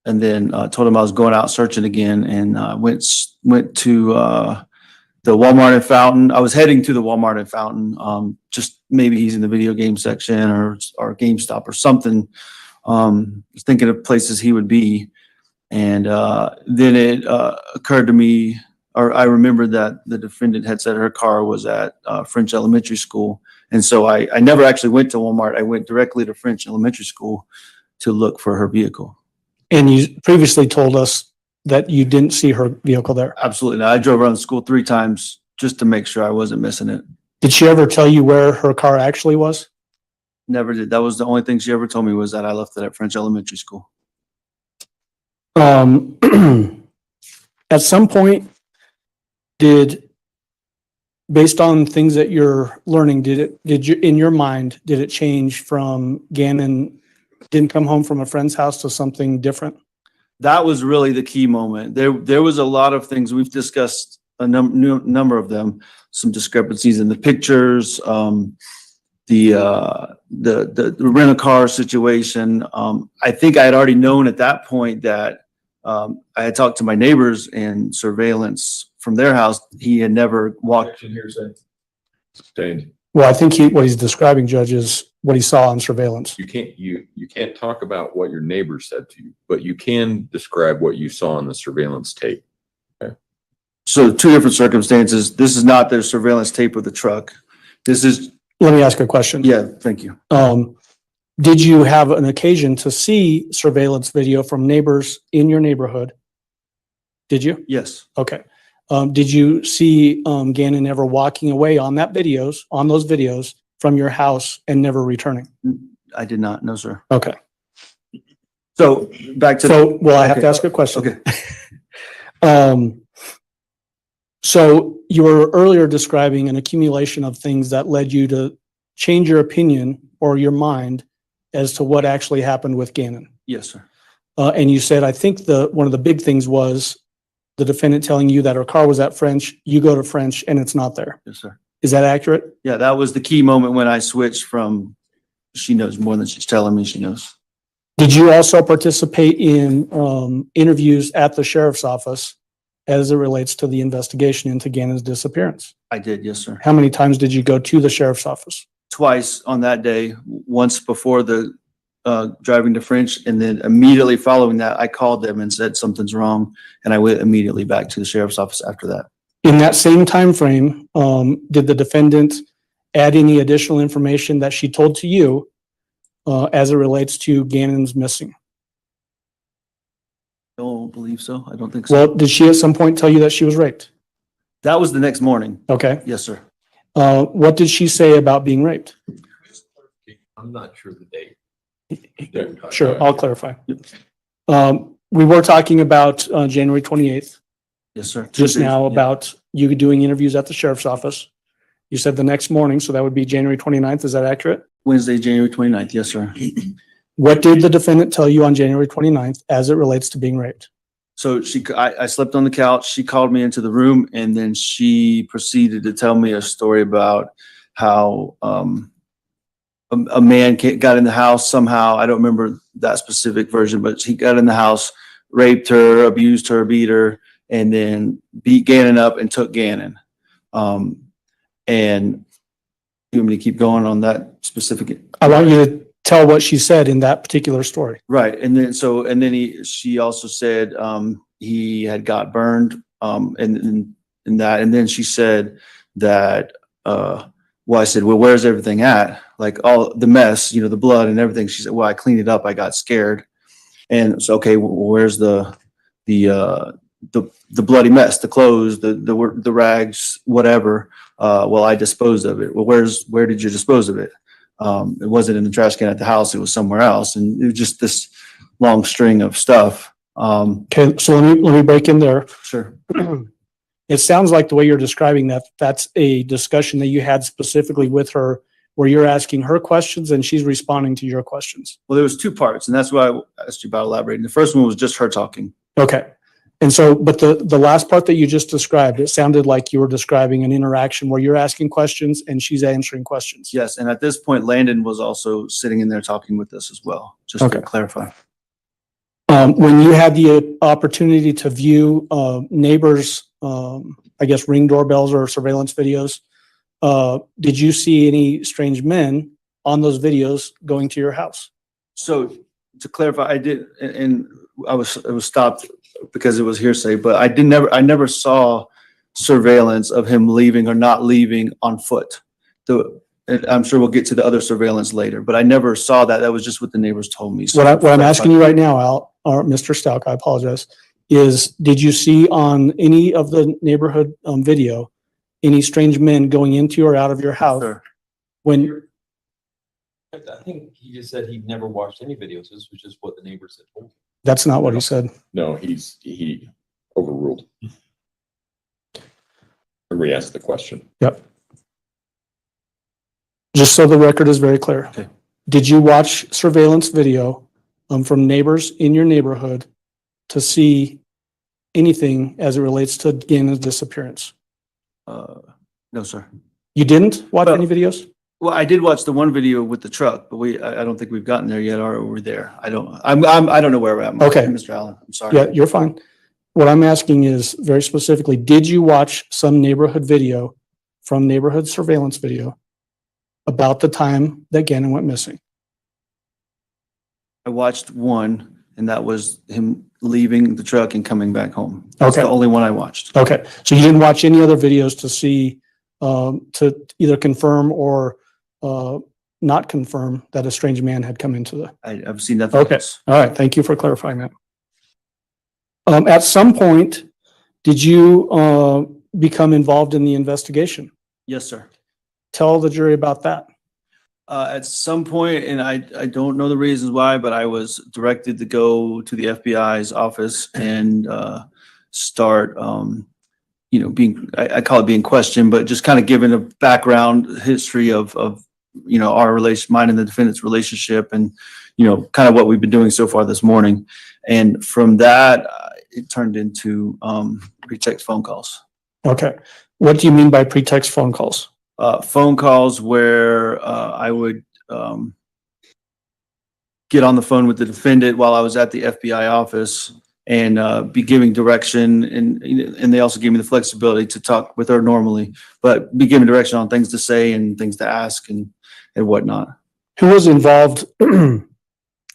and then told them I was going out searching again, and went to the Walmart in Fountain. I was heading to the Walmart in Fountain. Just maybe he's in the video game section or GameStop or something. Was thinking of places he would be, and then it occurred to me, or I remembered that the defendant had said her car was at French Elementary School. And so I never actually went to Walmart. I went directly to French Elementary School to look for her vehicle. And you previously told us that you didn't see her vehicle there. Absolutely not. I drove around the school 3 times just to make sure I wasn't missing it. Did she ever tell you where her car actually was? Never did. That was the only thing she ever told me, was that I left it at French Elementary School. At some point, based on things that you're learning, in your mind, did it change from Gannon didn't come home from a friend's house to something different? That was really the key moment. There was a lot of things we've discussed, a number of them, some discrepancies in the pictures, the rental car situation. I think I had already known at that point that I had talked to my neighbors, and surveillance from their house, he had never walked. Sustained. Well, I think what he's describing, Judge, is what he saw on surveillance. You can't talk about what your neighbor said to you, but you can describe what you saw on the surveillance tape. Okay. So 2 different circumstances. This is not the surveillance tape of the truck. This is. Let me ask a question. Yeah, thank you. Did you have an occasion to see surveillance video from neighbors in your neighborhood? Did you? Yes. Okay. Did you see Gannon ever walking away on those videos from your house and never returning? I did not. No, sir. Okay. So back to. I have to ask a question. Okay. So you were earlier describing an accumulation of things that led you to change your opinion or your mind as to what actually happened with Gannon. Yes, sir. And you said, I think one of the big things was the defendant telling you that her car was at French, you go to French, and it's not there. Yes, sir. Is that accurate? Yeah, that was the key moment when I switched from, she knows more than she's telling me she knows. Did you also participate in interviews at the sheriff's office as it relates to the investigation into Gannon's disappearance? I did, yes, sir. How many times did you go to the sheriff's office? Twice on that day, once before the driving to French, and then immediately following that, I called them and said something's wrong, and I went immediately back to the sheriff's office after that. In that same time frame, did the defendant add any additional information that she told to you as it relates to Gannon's missing? I don't believe so. I don't think so. Well, did she at some point tell you that she was raped? That was the next morning. Okay. Yes, sir. What did she say about being raped? I'm not sure the date. Sure, I'll clarify. We were talking about January 28th. Yes, sir. Just now about you doing interviews at the sheriff's office. You said the next morning, so that would be January 29th. Is that accurate? Wednesday, January 29th. Yes, sir. What did the defendant tell you on January 29th as it relates to being raped? So I slept on the couch. She called me into the room, and then she proceeded to tell me a story about how a man got in the house somehow. I don't remember that specific version, but he got in the house, raped her, abused her, beat her, and then beat Gannon up and took Gannon. And you want me to keep going on that specific? I want you to tell what she said in that particular story. Right. And then, she also said, he had got burned, and that, and then she said that, well, I said, well, where's everything at? Like all the mess, the blood and everything. She said, well, I cleaned it up. I got scared. And so, okay, well, where's the bloody mess, the clothes, the rags, whatever. Well, I disposed of it. Well, where did you dispose of it? It wasn't in the trash can at the house. It was somewhere else. And it was just this long string of stuff. Okay, so let me break in there. Sure. It sounds like the way you're describing that's a discussion that you had specifically with her, where you're asking her questions and she's responding to your questions. Well, there was two parts, and that's why I asked you about elaborating. The first one was just her talking. Okay. And so, but the last part that you just described, it sounded like you were describing an interaction where you're asking questions and she's answering questions. Yes, and at this point, Landon was also sitting in there talking with us as well, just to clarify. When you had the opportunity to view neighbors, I guess ring doorbells or surveillance videos, did you see any strange men on those videos going to your house? So to clarify, I did, and it was stopped because it was hearsay, but I never saw surveillance of him leaving or not leaving on foot. And I'm sure we'll get to the other surveillance later, but I never saw that. That was just what the neighbors told me. So What I'm asking you right now, Al, or Mr. Stauch, I apologize, is did you see on any of the neighborhood video any strange men going into or out of your house? Sure. When I think he just said he'd never watched any videos. This was just what the neighbors had told him. That's not what he said. No, he overruled. Re-asked the question. Yep. Just so the record is very clear. Okay. Did you watch surveillance video from neighbors in your neighborhood to see anything as it relates to Gannon's disappearance? No, sir. You didn't watch any videos? Well, I did watch the one video with the truck, but I don't think we've gotten there yet, or we're there. I don't know where we're at. Okay. Mr. Allen, I'm sorry. Yeah, you're fine. What I'm asking is very specifically, did you watch some neighborhood video from neighborhood surveillance video about the time that Gannon went missing? I watched one, and that was him leaving the truck and coming back home. That's Okay. the only one I watched. Okay, so you didn't watch any other videos to see, to either confirm or not confirm that a strange man had come into the... I've seen nothing Okay, else. all right, thank you for clarifying that. At some point, did you become involved in the investigation? Yes, sir. Tell the jury about that. At some point, and I don't know the reasons why, but I was directed to go to the FBI's office and start, I call it being questioned, but just kind of giving a background history of our relation, mine and the defendant's relationship, and kind of what we've been doing so far this morning. And from that, it turned into pretext phone calls. Okay, what do you mean by pretext phone calls? Phone calls where I would get on the phone with the defendant while I was at the FBI office and be giving direction, and they also gave me the flexibility to talk with her normally, but be giving direction on things to say and things to ask and whatnot. Who was involved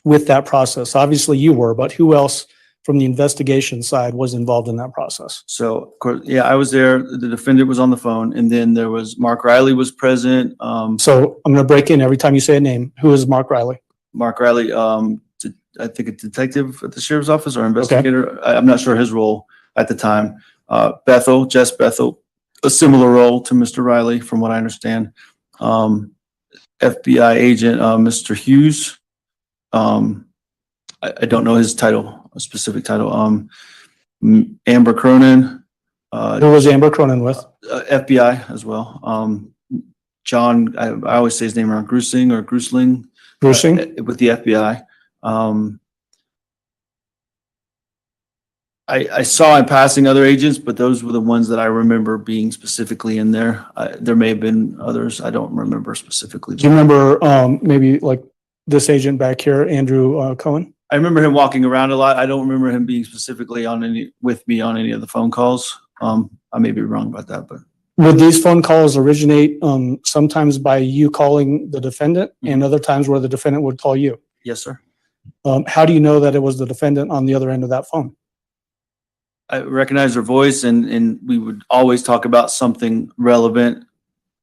with that process? Obviously you were, but who else from the investigation side was involved in that process? So, of course, yeah, I was there. The defendant was on the phone, and then there was Mark Riley was present. So I'm going to break in every time you say a name. Who is Mark Riley? Mark Riley, I think a detective at the sheriff's office or investigator. Okay. I'm not sure his role at the time. Jess Bethel, a similar role to Mr. Riley, from what I understand. FBI agent, Mr. Hughes. I don't know his title, a specific title. Amber Cronin. Who was Amber Cronin with? FBI as well. John, I always say his name wrong, Grusing. With the FBI. I saw in passing other agents, but those were the ones that I remember being specifically in there. There may have been others. I don't remember specifically. Do you remember, maybe like this agent back here, Andrew, Cohen? I remember him walking around a lot. I don't remember him being specifically with me on any of the phone calls. I may be wrong about that, but. Would these phone calls originate, sometimes by you calling the defendant and other times where the defendant would call you? Yes, sir. How do you know that it was the defendant on the other end of that phone? I recognize her voice and we would always talk about something relevant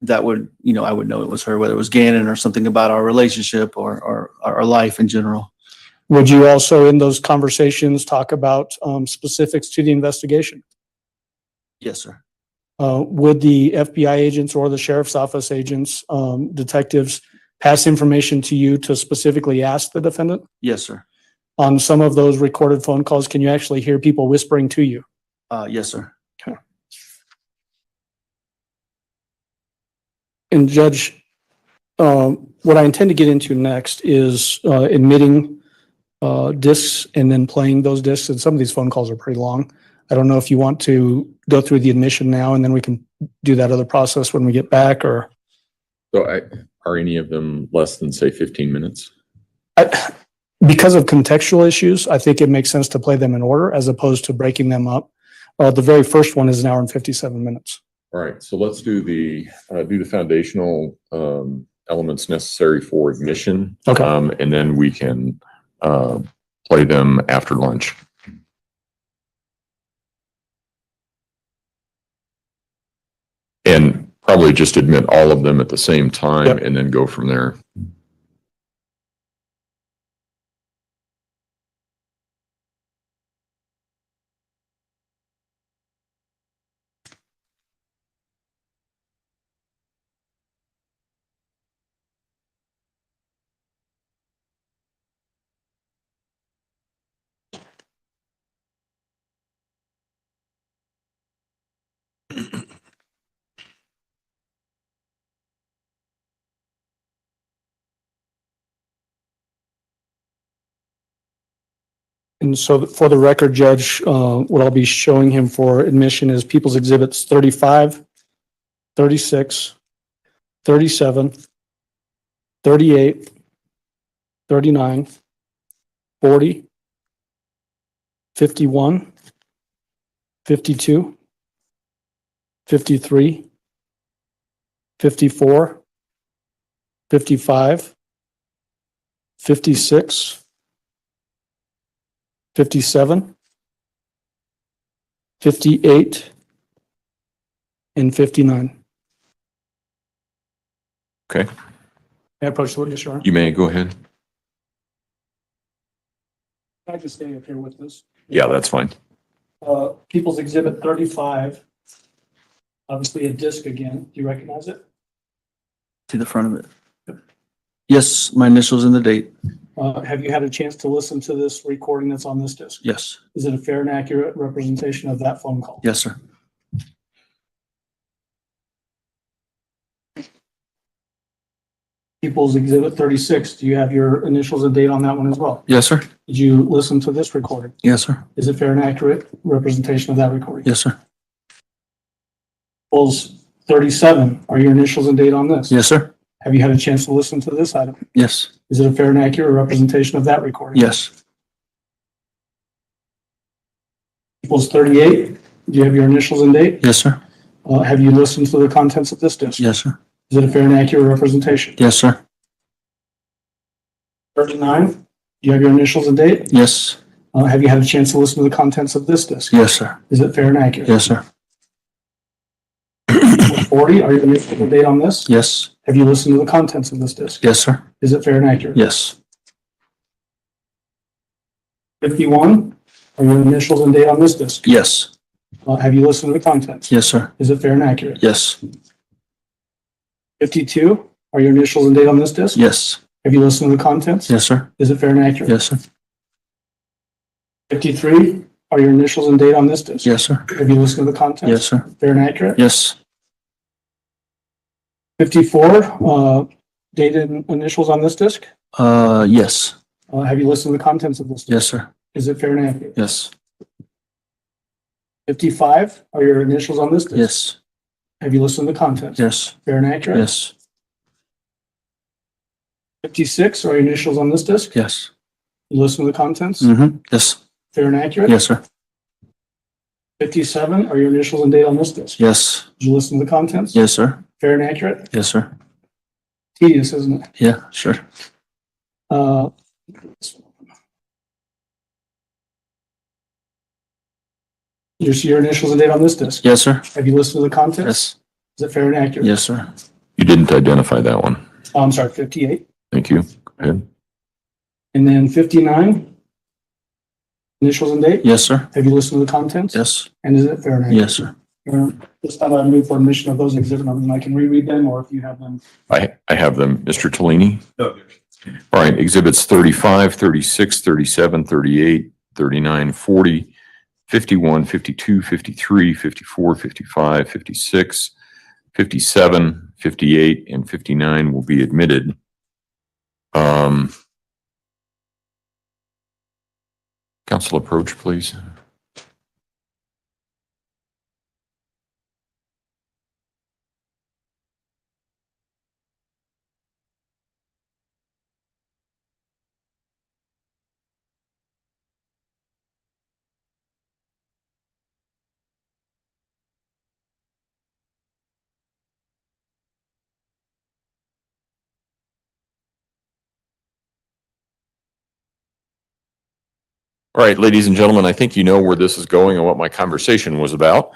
that would, I would know it was her, whether it was Gannon or something about our relationship or our life in general. Would you also in those conversations talk about, specifics to the investigation? Yes, sir. Would the FBI agents or the sheriff's office agents, detectives pass information to you to specifically ask the defendant? Yes, sir. On some of those recorded phone calls, can you actually hear people whispering to you? Yes, sir. Okay. And Judge, what I intend to get into next is admitting discs and then playing those discs. And some of these phone calls are pretty long. I don't know if you want to go through the admission now and then we can do that other process when we get back, or. So are any of them less than, say, 15 minutes? Because of contextual issues, I think it makes sense to play them in order as opposed to breaking them up. The very first one is an hour and 57 minutes. All right, so let's do the foundational elements necessary for admission. Okay. And then we can play them after lunch. And probably just admit all of them at the same time. Yep. And then go from there. And so for the record, Judge, what I'll be showing him for admission is People's Exhibits 35, 36, 37, 38, 39, 40, 51, 52, 53, 54, 55, 56, 57, 58, and 59. Okay. May I approach the witness, Your Honor? You may go ahead. Can I just stay up here with this? Yeah, that's fine. People's Exhibit 35, obviously a disc again. Do you recognize it? To the front of it. Yep. Yes, my initials and the date. Have you had a chance to listen to this recording that's on this disc? Yes. Is it a fair and accurate representation of that phone call? Yes, sir. People's Exhibit 36, do you have your initials and date on that one as well? Yes, sir. Did you listen to this recording? Yes, sir. Is it fair and accurate representation of that recording? Yes, sir. People's 37, are your initials and date on this? Yes, sir. Have you had a chance to listen to this item? Yes. Is it a fair and accurate representation of that recording? Yes. Equals 38. Do you have your initials and date? Yes, sir. Have you listened to the contents of this disc? Yes, sir. Is it a fair and accurate representation? Yes, sir. 39. Do you have your initials and date? Yes. Have you had a chance to listen to the contents of this disc? Yes, sir. Is it fair and accurate? Yes, sir. 40. Are your initials and date on this? Yes. Have you listened to the contents of this disc? Yes, sir. Is it fair and accurate? Yes. 51. Are your initials and date on this disc? Yes. Have you listened to the contents? Yes, sir. Is it fair and accurate? Yes. 52. Are your initials and date on this disc? Yes. Have you listened to the contents? Yes, sir. Is it fair and accurate? Yes, sir. 53. Are your initials and date on this disc? Yes, sir. Have you listened to the contents? Yes, sir. Fair and accurate? Yes. 54. Date and initials on this disc? Yes. Have you listened to the contents of this disc? Yes, sir. Is it fair and accurate? Yes. 55 are your initials on this disc? Yes. Have you listened to the contents? Yes. Fair and accurate? Yes. 56 are your initials on this disc? Yes. You listen to the contents? Mm-hmm. Yes. Fair and accurate? Yes, sir. 57 are your initials and date on this disc? Yes. Did you listen to the contents? Yes, sir. Fair and accurate? Yes, sir. Tedious, isn't it? Yeah, sure. Uh, your initials and date on this disc? Yes, sir. Have you listened to the contents? Yes. Is it fair and accurate? Yes, sir. You didn't identify that one. Oh, I'm sorry, 58. Thank you. Go ahead. And then 59, initials and date? Yes, sir. Have you listened to the contents? Yes. And is it fair and accurate? Yes, sir. This time I move for admission of those exhibit numbers, and I can reread them, or if you have them. I have them. Mr. Tellini? No. All right, exhibits 35, 36, 37, 38, 39, 40, 51, 52, 53, 54, 55, 56, 57, 58, and 59 will be admitted. Council approach, please. All right, ladies and gentlemen, I think you know where this is going and what my conversation was about.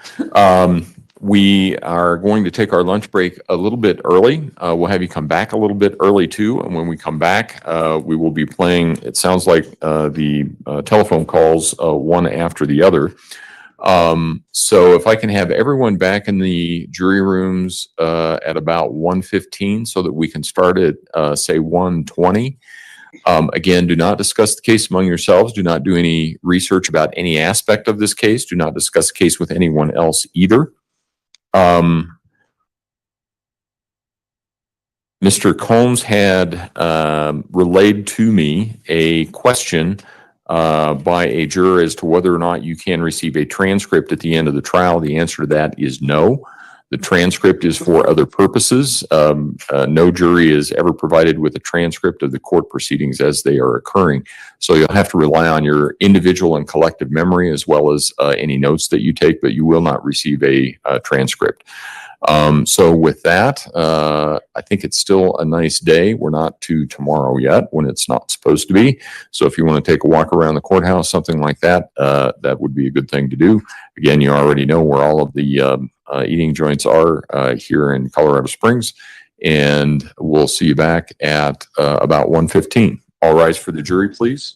We are going to take our lunch break a little bit early. We'll have you come back a little bit early too. And when we come back, we will be playing, it sounds like the telephone calls one after the other. So if I can have everyone back in the jury rooms at about 1:15 so that we can start at say 1:20. Again, do not discuss the case among yourselves. Do not do any research about any aspect of this case. Do not discuss the case with anyone else either. Mr. Combs had relayed to me a question by a juror as to whether or not you can receive a transcript at the end of the trial. The answer to that is no. The transcript is for other purposes. No jury is ever provided with a transcript of the court proceedings as they are occurring. So you'll have to rely on your individual and collective memory as well as any notes that you take, but you will not receive a transcript. So with that, I think it's still a nice day. We're not to tomorrow yet when it's not supposed to be. So if you want to take a walk around the courthouse, something like that, that would be a good thing to do. Again, you already know where all of the eating joints are here in Colorado Springs, and we'll see you back at about 1:15. All rise for the jury, please.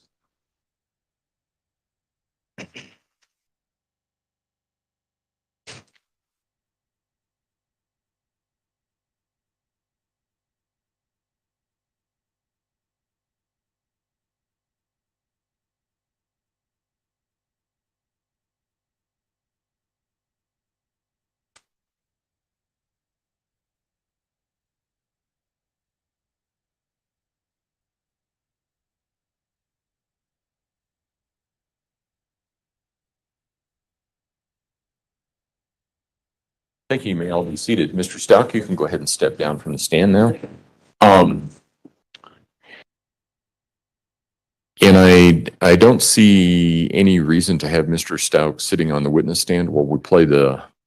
Thank you. You may all be seated. Mr. Stauch, you can go ahead and step down from the stand now. And I don't see any reason to have Mr. Stauch sitting on the witness stand while we play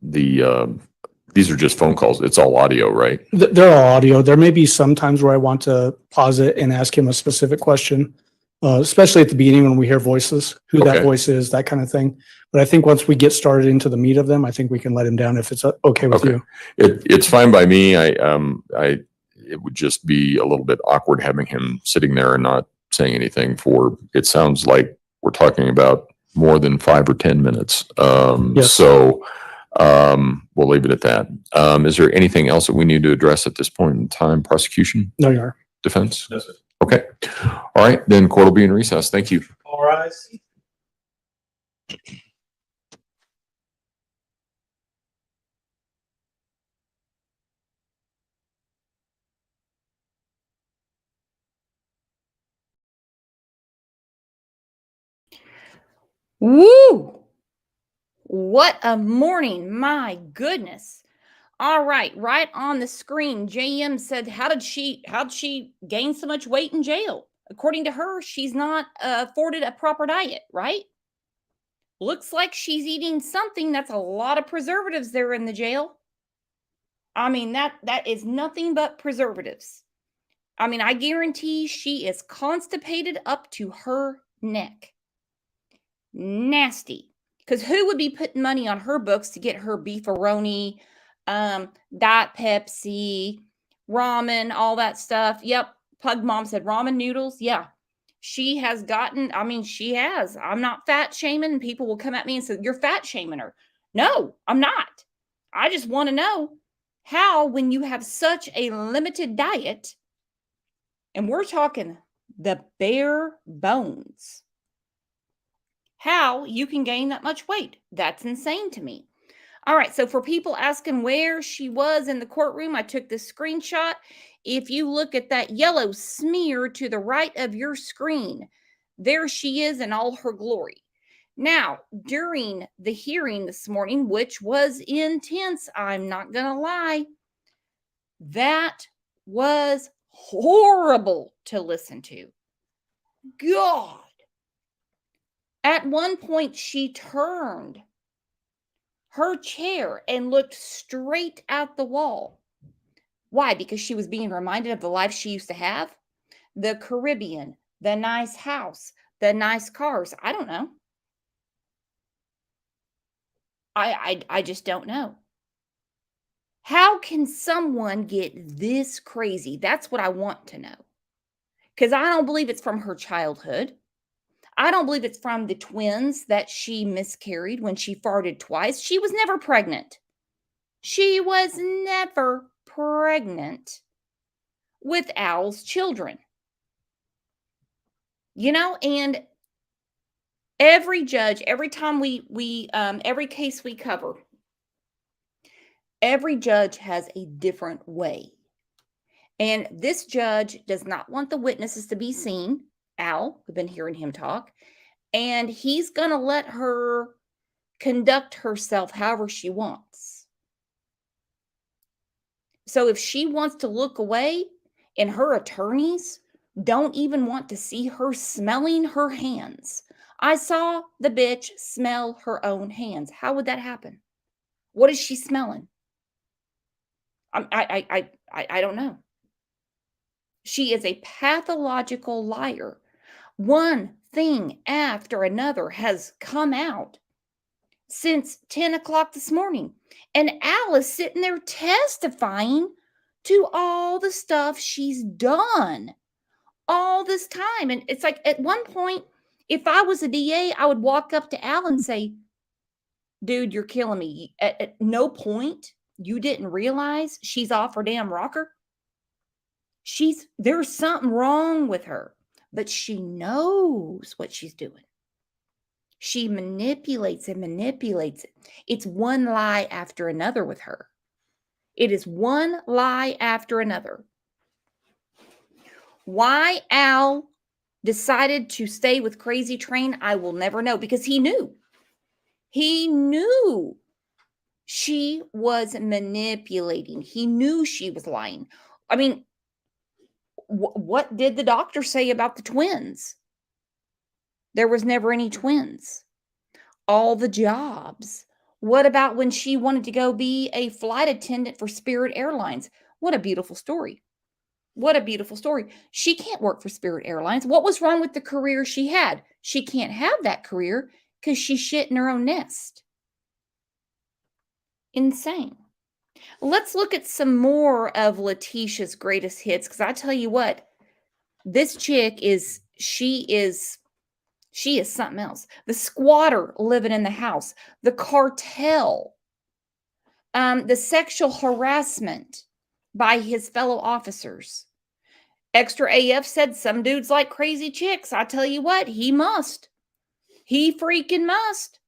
these are just phone calls. It's all audio, right? They're all audio. There may be some times where I want to pause it and ask him a specific question, especially at the beginning when we hear voices, who that Okay. voice is, that kind of thing. But I think once we get started into the meat of them, I think we can let him down if it's okay with Okay. you. It's fine by me. It would just be a little bit awkward having him sitting there and not saying anything for, it sounds like we're talking about more than 5 or 10 minutes. Yes. So we'll leave it at that. Is there anything else that we need to address at this point in time? Prosecution, No, you are. defense? Yes, sir. Okay. All right, then court will be in recess. Thank you. All rise. Woo! What a morning. My goodness. All right on the screen, JM said, how'd she gain so much weight in jail? According to her, she's not afforded a proper diet, right? Looks like she's eating something that's a lot of preservatives there in the jail. I mean, that is nothing but preservatives. I mean, I guarantee she is constipated up to her neck. Nasty. Because who would be putting money on her books to get her beefaroni, Diet Pepsi, ramen, all that stuff? Yep. Pug Mom said ramen noodles. Yeah. She has gotten, I mean, she has. I'm not fat shaming. And people will come at me and say, you're fat shaming her. No, I'm not. I just want to know how, when you have such a limited diet, and we're talking the bare bones, how you can gain that much weight. That's insane to me. All right, so for people asking where she was in the courtroom, I took this screenshot. If you look at that yellow smear to the right of your screen, there she is in all her glory. Now, during the hearing this morning, which was intense, I'm not going to lie, that was horrible to listen to. God. At one point, she turned her chair and looked straight at the wall. Why? Because she was being reminded of the life she used to have? The Caribbean, the nice house, the nice cars. I don't know. I just don't know. How can someone get this crazy? That's what I want to know. Because I don't believe it's from her childhood. I don't believe it's from the twins that she miscarried when she farted twice. She was never pregnant. She was never pregnant with Al's children. You know, and every judge, every time every case we cover, every judge has a different way. And this judge does not want the witnesses to be seen. Al, we've been hearing him talk, and he's going to let her conduct herself however she wants. So if she wants to look away and her attorneys don't even want to see her smelling her hands. I saw the bitch smell her own hands. How would that happen? What is she smelling? I don't know. She is a pathological liar. One thing after another has come out since 10 o'clock this morning. And Al is sitting there testifying to all the stuff she's done all this time. And it's like, at one point, if I was a DA, I would walk up to Al and say, dude, you're killing me. At no point you didn't realize she's off her damn rocker. There's something wrong with her, but she knows what she's doing. She manipulates and manipulates it. It's one lie after another with her. It is one lie after another. Why Al decided to stay with Crazy Train, I will never know, because he knew. He knew she was manipulating. He knew she was lying. I mean, what did the doctor say about the twins? There was never any twins. All the jobs. What about when she wanted to go be a flight attendant for Spirit Airlines? What a beautiful story. What a beautiful story. She can't work for Spirit Airlines. What was wrong with the career she had? She can't have that career because she shit in her own nest. Insane. Let's look at some more of Letitia's greatest hits, because I tell you what, this chick she is something else. The squatter living in the house, the cartel, the sexual harassment by his fellow officers. Extra AF said some dudes like crazy chicks. I tell you what, he must. He freaking must.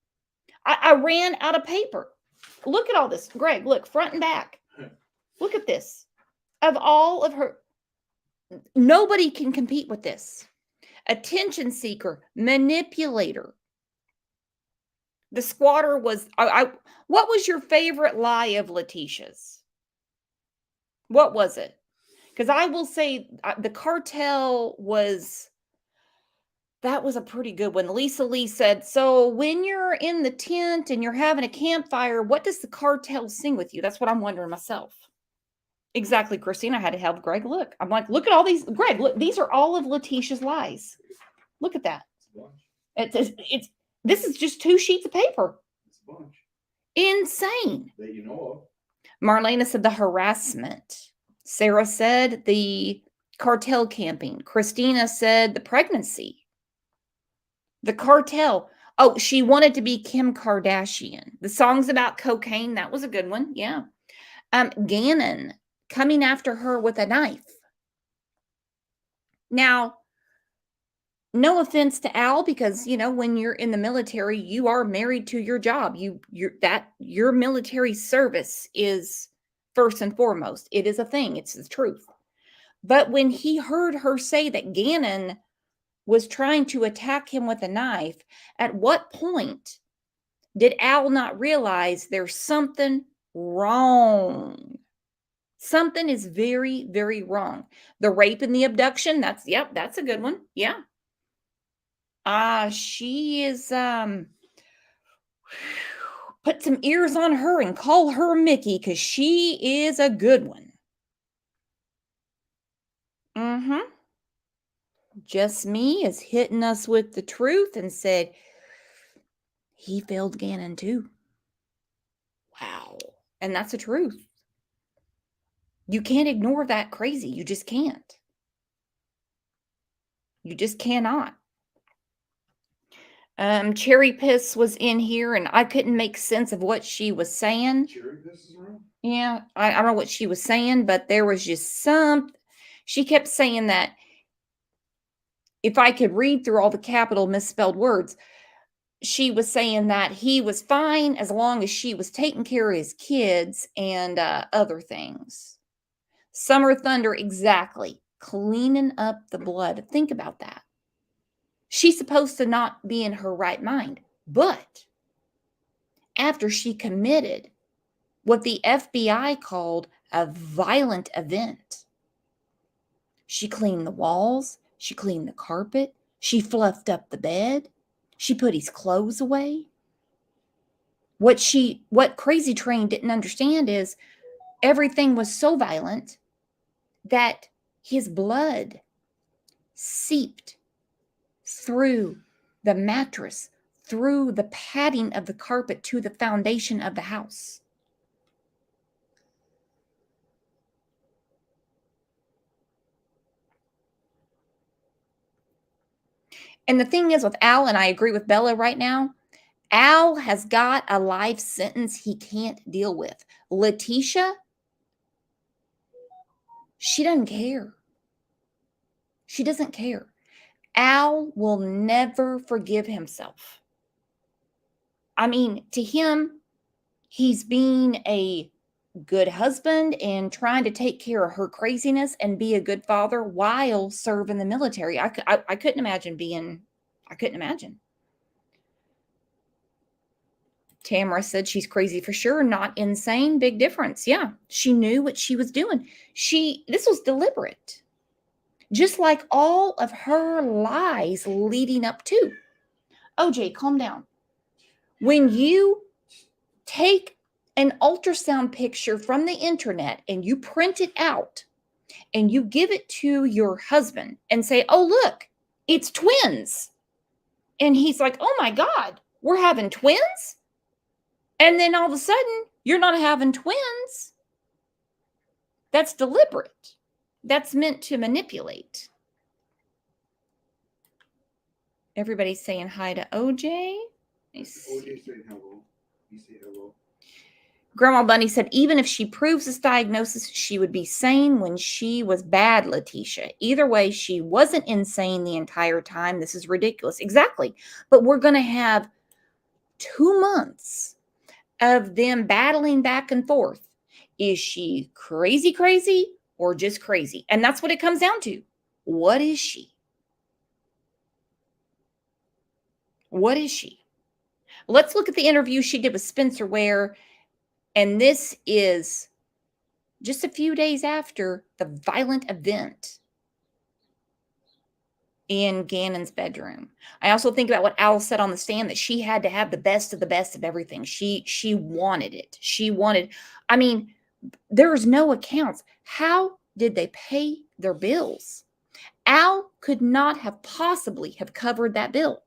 I ran out of paper. Look at all this. Greg, look, front and back. Look at this. Of all of her, nobody can compete with this. Attention seeker, manipulator. The squatter was, what was your favorite lie of Letitia's? What was it? Because I will say the cartel was, that was a pretty good one. Lisa Lee said, so when you're in the tent and you're having a campfire, what does the cartel sing with you? That's what I'm wondering myself. Exactly, Christine. I had to help Greg look. I'm like, look at all these. Greg, look, these are all of Letitia's lies. Look at that. It's this is just 2 sheets of paper. Insane. That you know of. Marlena said the harassment. Sarah said the cartel camping. Christina said the pregnancy. The cartel. Oh, she wanted to be Kim Kardashian. The songs about cocaine, that was a good one. Yeah. Gannon coming after her with a knife. Now, no offense to Al, because when you're in the military, you are married to your job. Your military service is first and foremost. It is a thing. It's the truth. But when he heard her say that Gannon was trying to attack him with a knife, at what point did Al not realize there's something wrong? Something is very, very wrong. The rape and the abduction, that's a good one. Yeah. She is put some ears on her and call her Mickey, because she is a good one. Just Me is hitting us with the truth and said he failed Gannon too. Wow. And that's the truth. You can't ignore that crazy. You just can't. You just cannot. Cherry Piss was in here and I couldn't make sense of what she was saying. Cherry Piss is around? Yeah, I don't know what she was saying, but there was just she kept saying that if I could read through all the capital misspelled words, she was saying that he was fine as long as she was taking care of his kids and other things. Summer Thunder, exactly. Cleaning up the blood. Think about that. She's supposed to not be in her right mind. But after she committed what the FBI called a violent event, she cleaned the walls, she cleaned the carpet, she fluffed up the bed, she put his clothes away. What Crazy Train didn't understand is everything was so violent that his blood seeped through the mattress, through the padding of the carpet to the foundation of the house. And the thing is with Al, and I agree with Bella right now, Al has got a life sentence he can't deal with. Letitia, she doesn't care. She doesn't care. Al will never forgive himself. I mean, to him, he's being a good husband and trying to take care of her craziness and be a good father while serving the military. I couldn't imagine I couldn't imagine. Tamara said she's crazy for sure, not insane. Big difference. Yeah, she knew what she was doing. This was deliberate. Just like all of her lies leading up to. OJ, calm down. When you take an ultrasound picture from the internet and you print it out and you give it to your husband and say, oh, look, it's twins. And he's like, oh my God, we're having twins? And then all of a sudden, you're not having twins. That's deliberate. That's meant to manipulate. Everybody's saying hi to OJ. OJ saying hello. You say hello. Grandma Bunny said, even if she proves this diagnosis, she would be sane when she was bad, Letitia. Either way, she wasn't insane the entire time. This is ridiculous. Exactly. But we're going to have 2 months of them battling back and forth. Is she crazy or just crazy? And that's what it comes down to. What is she? What is she? Let's look at the interview she did with Spencer Ware. And this is just a few days after the violent event in Gannon's bedroom. I also think about what Al said on the stand, that she had to have the best of everything. She wanted it. She wanted, I mean, there's no accounts. How did they pay their bills? Al could not have possibly have covered that bill.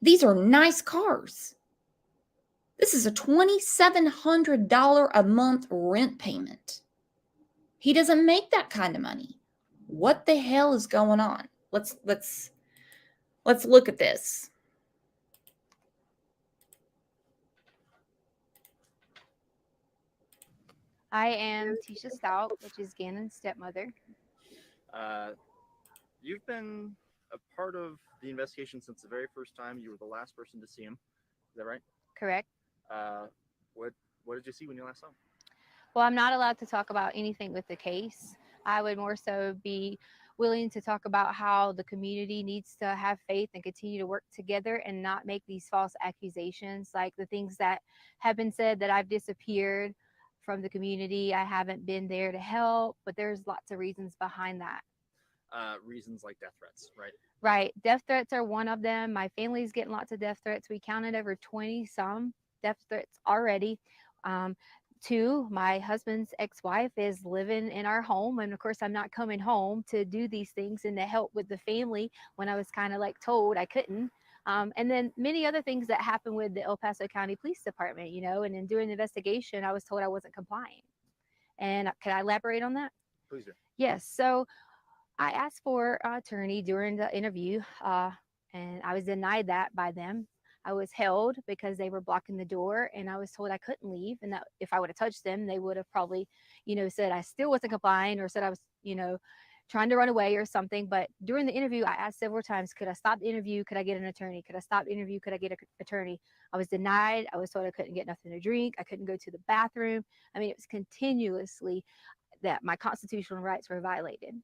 These are nice cars. This is a $2,700 a month rent payment. He doesn't make that kind of money. What the hell is going on? Let's look at this. I am Tisha Stauch, which is Gannon's stepmother. You've been a part of the investigation since the very first time. You were the last person to see him. Is that right? Correct. What did you see when you last saw him? Well, I'm not allowed to talk about anything with the case. I would more so be willing to talk about how the community needs to have faith and continue to work together and not make these false accusations, like the things that have been said, that I've disappeared from the community. I haven't been there to help, but there's lots of reasons behind that. Reasons like death threats, right? Right. Death threats are one of them. My family's getting lots of death threats. We counted over 20 some death threats already. Two, my husband's ex-wife is living in our home. And of course, I'm not coming home to do these things and to help with the family when I was kind of like told I couldn't. And then many other things that happened with the El Paso County Police Department, you know, and in doing the investigation, I was told I wasn't complying. And can I elaborate on that? Please do. Yes. So I asked for an attorney during the interview, and I was denied that by them. I was held because they were blocking the door, and I was told I couldn't leave, and that if I would have touched them, they would have probably, you know, said I still wasn't complying, or said I was, you know, trying to run away or something. But during the interview, I asked several times, could I stop the interview? Could I get an attorney? Could I stop the interview? Could I get an attorney? I was denied. I was told I couldn't get nothing to drink. I couldn't go to the bathroom. I mean, it was continuously that my constitutional rights were violated.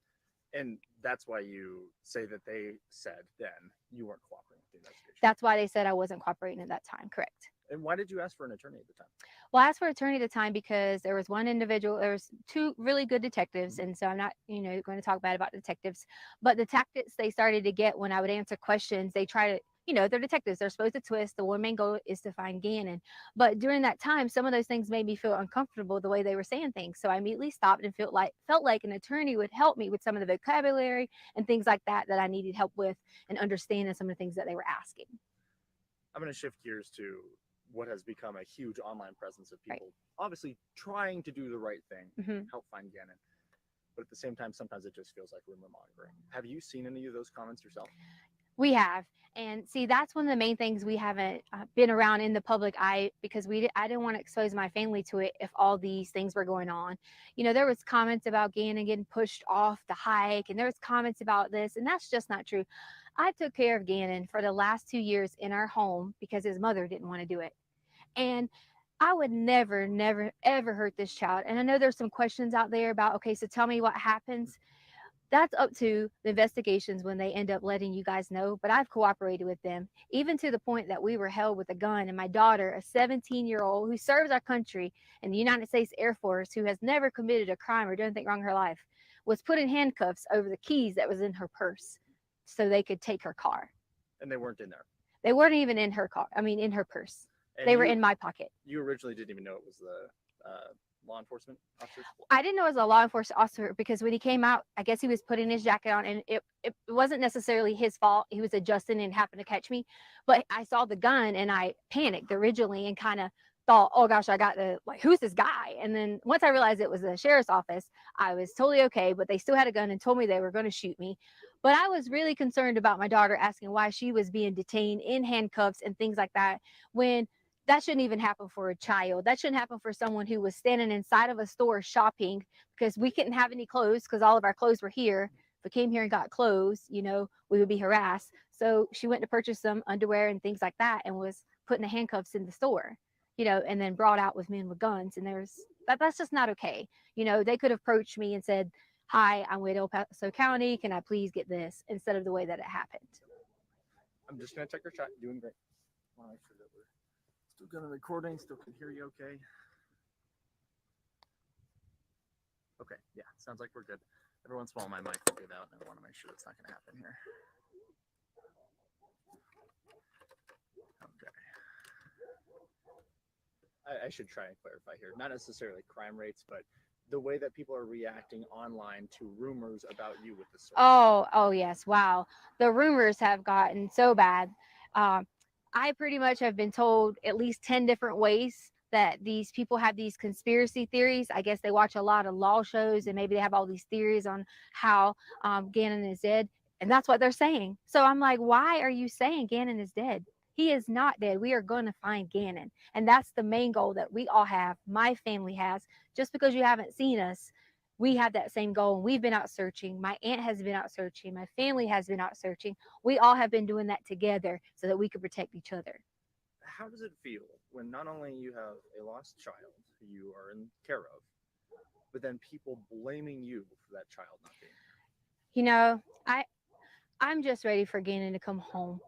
And that's why you say that they said then you weren't cooperating with the investigation. That's why they said I wasn't cooperating at that time. Correct. And why did you ask for an attorney at the time? Well, I asked for an attorney at the time because there was one individual, there was two really good detectives. And so I'm not, you know, going to talk bad about detectives, but the tactics they started to get when I would answer questions, they try to, you know, they're detectives. They're supposed to twist. The one main goal is to find Gannon. But during that time, some of those things made me feel uncomfortable the way they were saying things. So I immediately stopped and felt like an attorney would help me with some of the vocabulary and things like that I needed help with, and understanding some of the things that they were asking. I'm going to shift gears to what has become a huge online presence of people obviously trying to do the right thing, help find Gannon. But at the same time, sometimes it just feels like rumor mongering. Have you seen any of those comments yourself? We have. And see, that's one of the main things we haven't been around in the public eye, because I didn't want to expose my family to it if all these things were going on. You know, there was comments about Gannon getting pushed off the hike, and there was comments about this, and that's just not true. I took care of Gannon for the last 2 years in our home because his mother didn't want to do it. And I would never, ever hurt this child. And I know there's some questions out there about, okay, so tell me what happens. That's up to the investigations when they end up letting you guys know. But I've cooperated with them, even to the point that we were held with a gun. And my daughter, a 17-year-old who serves our country in the United States Air Force, who has never committed a crime or done anything wrong in her life, was put in handcuffs over the keys that was in her purse so they could take her car. And they weren't in there. They weren't even in her car. I mean, in her purse. And they were in my pocket. You originally didn't even know it was the law enforcement officers? I didn't know it was a law enforcement officer because when he came out, I guess he was putting his jacket on, and it wasn't necessarily his fault. He was adjusting and happened to catch me. But I saw the gun and I panicked originally and kind of thought, oh gosh, I got to, like, who's this guy? And then once I realized it was the sheriff's office, I was totally okay. But they still had a gun and told me they were going to shoot me. But I was really concerned about my daughter, asking why she was being detained in handcuffs and things like that, when that shouldn't even happen for a child. That shouldn't happen for someone who was standing inside of a store shopping, because we couldn't have any clothes because all of our clothes were here. If we came here and got clothes, you know, we would be harassed. So she went to purchase some underwear and things like that and was put in the handcuffs in the store, you know, and then brought out with men with guns. And that's just not okay. You know, they could have approached me and said, hi, I'm with El Paso County. Can I please get this? Instead of the way that it happened. I'm just going to check your shot. Doing great. Want to make sure that we're still good on recording, still can hear you okay. Okay, yeah, sounds like we're good. Every once in a while my mic will get out and I want to make sure that's not going to happen here. Okay. I should try and clarify here. Not necessarily crime rates, but the way that people are reacting online to rumors about you with the search. Oh yes, wow. The rumors have gotten so bad. I pretty much have been told at least 10 different ways that these people have these conspiracy theories. I guess they watch a lot of law shows and maybe they have all these theories on how Gannon is dead. And that's what they're saying. So I'm like, why are you saying Gannon is dead? He is not dead. We are going to find Gannon. And that's the main goal that we all have. My family has. Just because you haven't seen us, we have that same goal. And we've been out searching. My aunt has been out searching. My family has been out searching. We all have been doing that together so that we could protect each other. How does it feel when not only you have a lost child who you are in care of, but then people blaming you for that child not being there? You know, I'm just ready for Gannon to come home.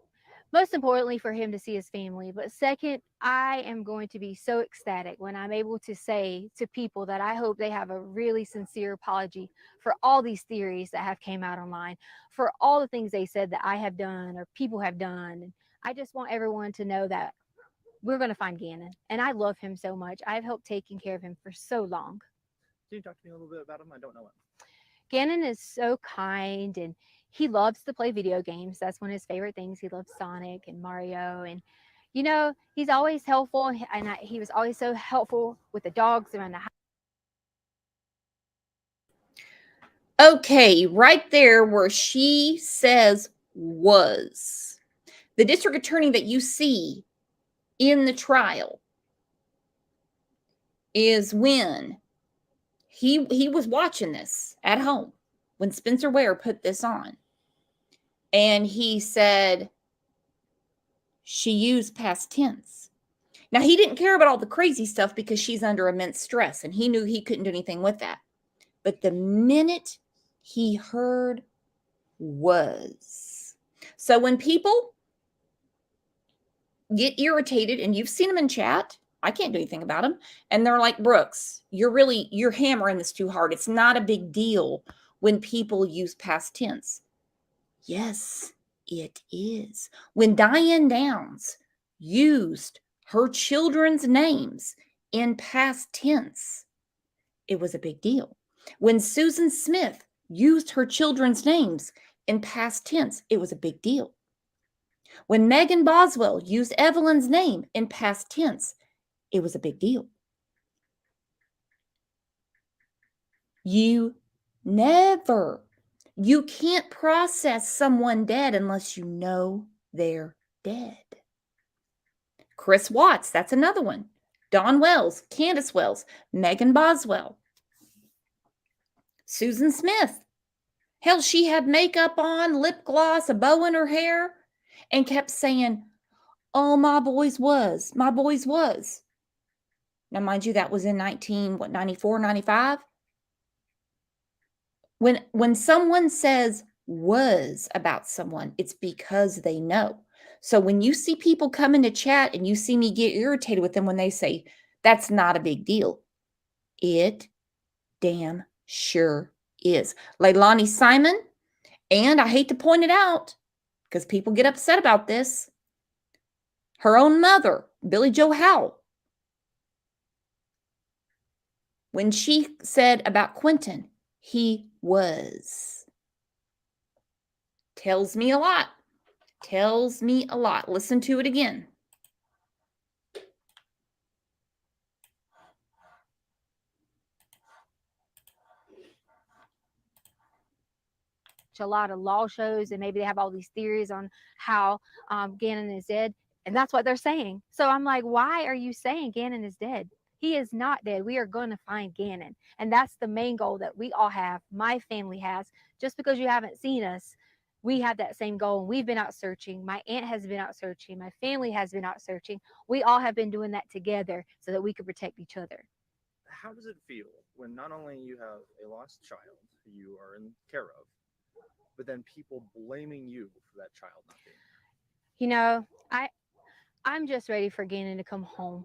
Most importantly, for him to see his family. But second, I am going to be so ecstatic when I'm able to say to people that I hope they have a really sincere apology for all these theories that have came out online, for all the things they said that I have done or people have done. And I just want everyone to know that we're going to find Gannon. And I love him so much. I've helped taking care of him for so long. Can you talk to me a little bit about him? I don't know him. Gannon is so kind and he loves to play video games. That's one of his favorite things. He loves Sonic and Mario. And, you know, he's always helpful. And he was always so helpful with the dogs around the house. Okay, right there where she says was. The district attorney that you see in the trial is when he was watching this at home when Spencer Ware put this on. And he said she used past tense. Now, he didn't care about all the crazy stuff because she's under immense stress and he knew he couldn't do anything with that. But the minute he heard was. So when people get irritated, and you've seen them in chat, I can't do anything about them, and they're like, Brooks, you're hammering this too hard. It's not a big deal when people use past tense. Yes, it is. When Diane Downs used her children's names in past tense, it was a big deal. When Susan Smith used her children's names in past tense, it was a big deal. When Megan Boswell used Evelyn's name in past tense, it was a big deal. You can't process someone dead unless you know they're dead. Chris Watts, that's another one. Dawn Wells, Candace Wells, Megan Boswell, Susan Smith. Hell, she had makeup on, lip gloss, a bow in her hair, and kept saying, oh, my boys was. Now, mind you, that was in 94, 95. When someone says was about someone, it's because they know. So when you see people come into chat and you see me get irritated with them when they say, that's not a big deal. It damn sure is. Leilani Simon, and I hate to point it out because people get upset about this, her own mother, Billy Joe Howell, when she said about Quentin, he was. Tells me a lot. Tells me a lot. Listen to it again. A lot of law shows and maybe they have all these theories on how Gannon is dead. And that's what they're saying. So I'm like, why are you saying Gannon is dead? He is not dead. We are going to find Gannon. And that's the main goal that we all have. My family has. Just because you haven't seen us, we have that same goal. And we've been out searching. My aunt has been out searching. My family has been out searching. We all have been doing that together so that we could protect each other. How does it feel when not only you have a lost child who you are in care of, but then people blaming you for that child not being there? You know, I'm just ready for Gannon to come home.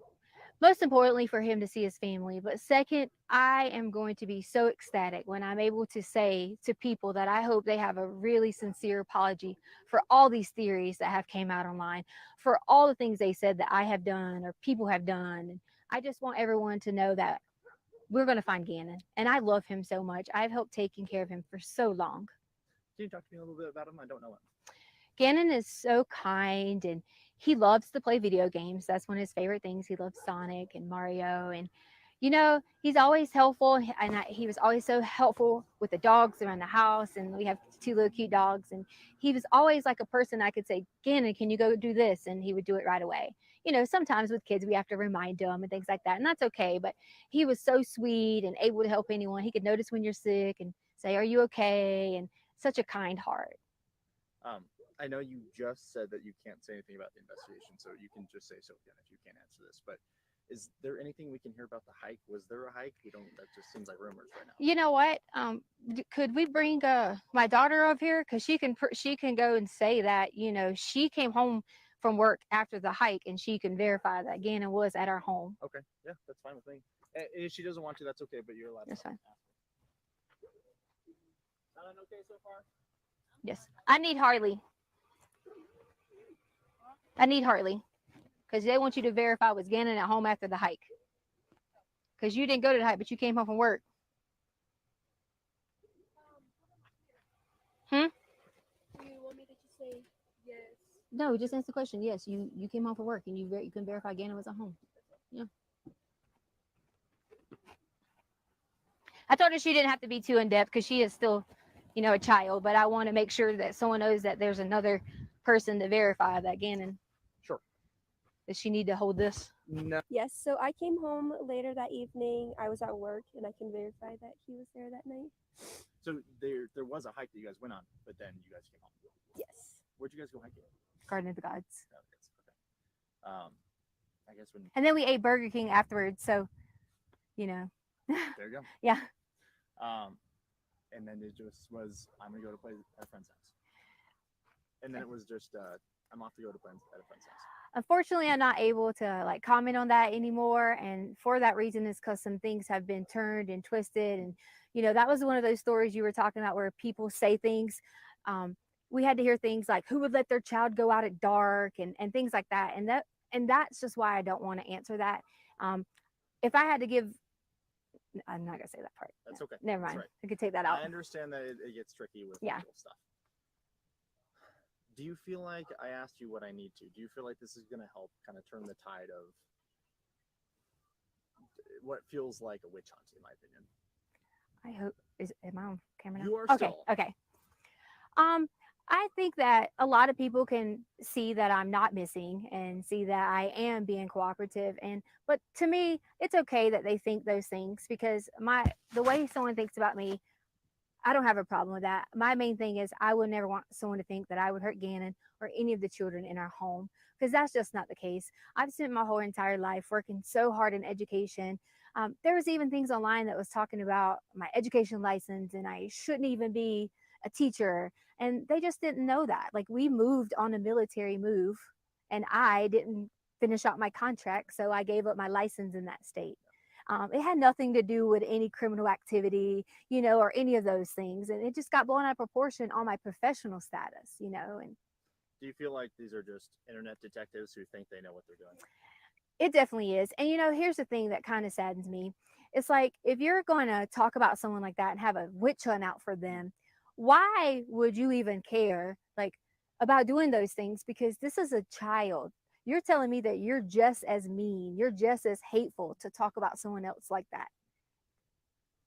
Most importantly, for him to see his family. But second, I am going to be so ecstatic when I'm able to say to people that I hope they have a really sincere apology for all these theories that have came out online, for all the things they said that I have done or people have done. And I just want everyone to know that we're going to find Gannon. And I love him so much. I've helped taking care of him for so long. Can you talk to me a little bit about him? I don't know him. Gannon is so kind and he loves to play video games. That's one of his favorite things. He loves Sonic and Mario. And, you know, he's always helpful. And he was always so helpful with the dogs around the house. And we have 2 little cute dogs. And he was always like a person I could say, Gannon, can you go do this? And he would do it right away. You know, sometimes with kids, we have to remind them and things like that. And that's okay. But he was so sweet and able to help anyone. He could notice when you're sick and say, are you okay? And such a kind heart. I know you just said that you can't say anything about the investigation, so you can just say so again if you can't answer this. But is there anything we can hear about the hike? Was there a hike? We don't. That just seems like rumors right now. You know what? Could we bring my daughter up here? Because she can go and say that, you know, she came home from work after the hike and she can verify that Gannon was at our home. Okay, yeah, that's fine with me. And if she doesn't want to, that's okay. But you're allowed. That's fine. Sounding okay so far? Yes, I need Harley. Because they want you to verify was Gannon at home after the hike. Because you didn't go to the hike, but you came home from work. Do you want me to just say yes? No, just answer the question. Yes, you came home from work and you can verify Gannon was at home. Yeah. I told her she didn't have to be too in depth because she is still, you know, a child. But I want to make sure that someone knows that there's another person to verify that Gannon. Sure. Does she need to hold this? No. Yes, so I came home later that evening. I was at work and I can verify that he was there that night. So there was a hike that you guys went on, but then you guys came home. Yes. Where'd you guys go hiking? Garden of the Gods. Oh, yes. Okay. I guess when. And then we ate Burger King afterwards. So, you know. There you go. Yeah. And then it just was, I'm gonna go to play at a friend's house. And then it was just, I'm off to go to play at a friend's house. Unfortunately, I'm not able to like comment on that anymore. And for that reason is because some things have been turned and twisted. And, you know, that was one of those stories you were talking about where people say things. We had to hear things like who would let their child go out at dark and things like that. And that's just why I don't want to answer that. If I had to give, I'm not gonna say that part. That's okay. Never mind. Right. I could take that out. I understand that it gets tricky with Yeah. legal stuff. Do you feel like I asked you what I need to? Do you feel like this is going to help kind of turn the tide of what feels like a witch hunt, in my opinion? I hope. Am I on camera now? You are okay. still. Okay. I think that a lot of people can see that I'm not missing and see that I am being cooperative. But to me, it's okay that they think those things because the way someone thinks about me, I don't have a problem with that. My main thing is I would never want someone to think that I would hurt Gannon or any of the children in our home because that's just not the case. I've spent my whole entire life working so hard in education. There was even things online that was talking about my education license and I shouldn't even be a teacher. And they just didn't know that. Like we moved on a military move and I didn't finish out my contract. So I gave up my license in that state. It had nothing to do with any criminal activity, you know, or any of those things. And it just got blown out of proportion on my professional status, you know. And do you feel like these are just internet detectives who think they know what they're doing? It definitely is. And, you know, here's the thing that kind of saddens me. It's like if you're going to talk about someone like that and have a witch hunt out for them, why would you even care like about doing those things? Because this is a child. You're telling me that you're just as mean, you're just as hateful to talk about someone else like that.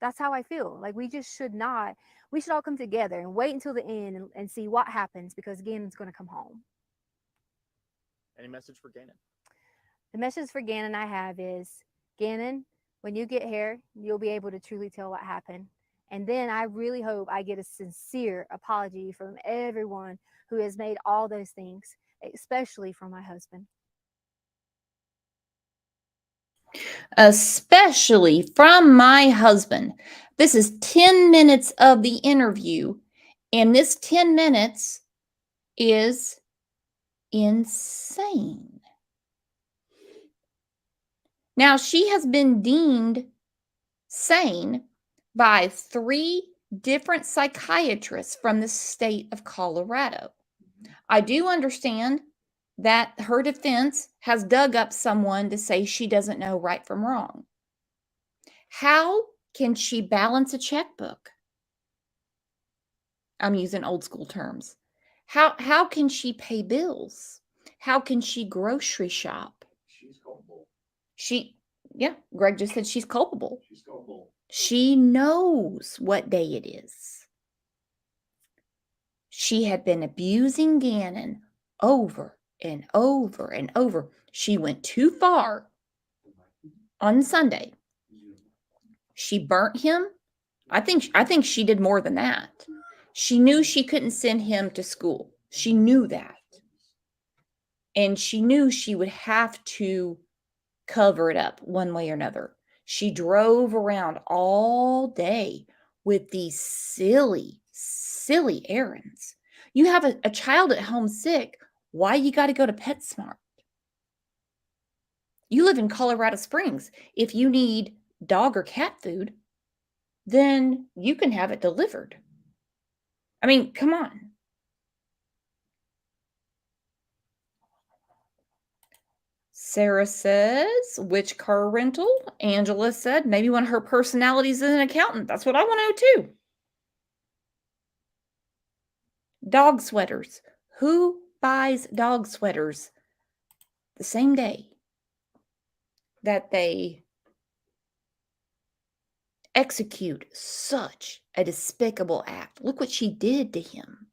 That's how I feel. Like we just should not. We should all come together and wait until the end and see what happens because Gannon's going to come home. Any message for Gannon? The message for Gannon I have is, Gannon, when you get here, you'll be able to truly tell what happened. And then I really hope I get a sincere apology from everyone who has made all those things, especially from my husband. Especially from my husband. This is 10 minutes of the interview, and this 10 minutes is insane. Now, she has been deemed sane by 3 different psychiatrists from the state of Colorado. I do understand that her defense has dug up someone to say she doesn't know right from wrong. How can she balance a checkbook? I'm using old school terms. How can she pay bills? How can she grocery shop? She's culpable. Yeah, Greg just said she's culpable. She's culpable. She knows what day it is. She had been abusing Gannon over and over and over. She went too far on Sunday. She burnt him. I think she did more than that. She knew she couldn't send him to school. She knew that. And she knew she would have to cover it up one way or another. She drove around all day with these silly, silly errands. You have a child at home sick. Why you got to go to PetSmart? You live in Colorado Springs. If you need dog or cat food, then you can have it delivered. I mean, come on. Sarah says, which car rental? Angela said, maybe one of her personalities is an accountant. That's what I want to know too. Dog sweaters. Who buys dog sweaters the same day that they execute such a despicable act? Look what she did to him.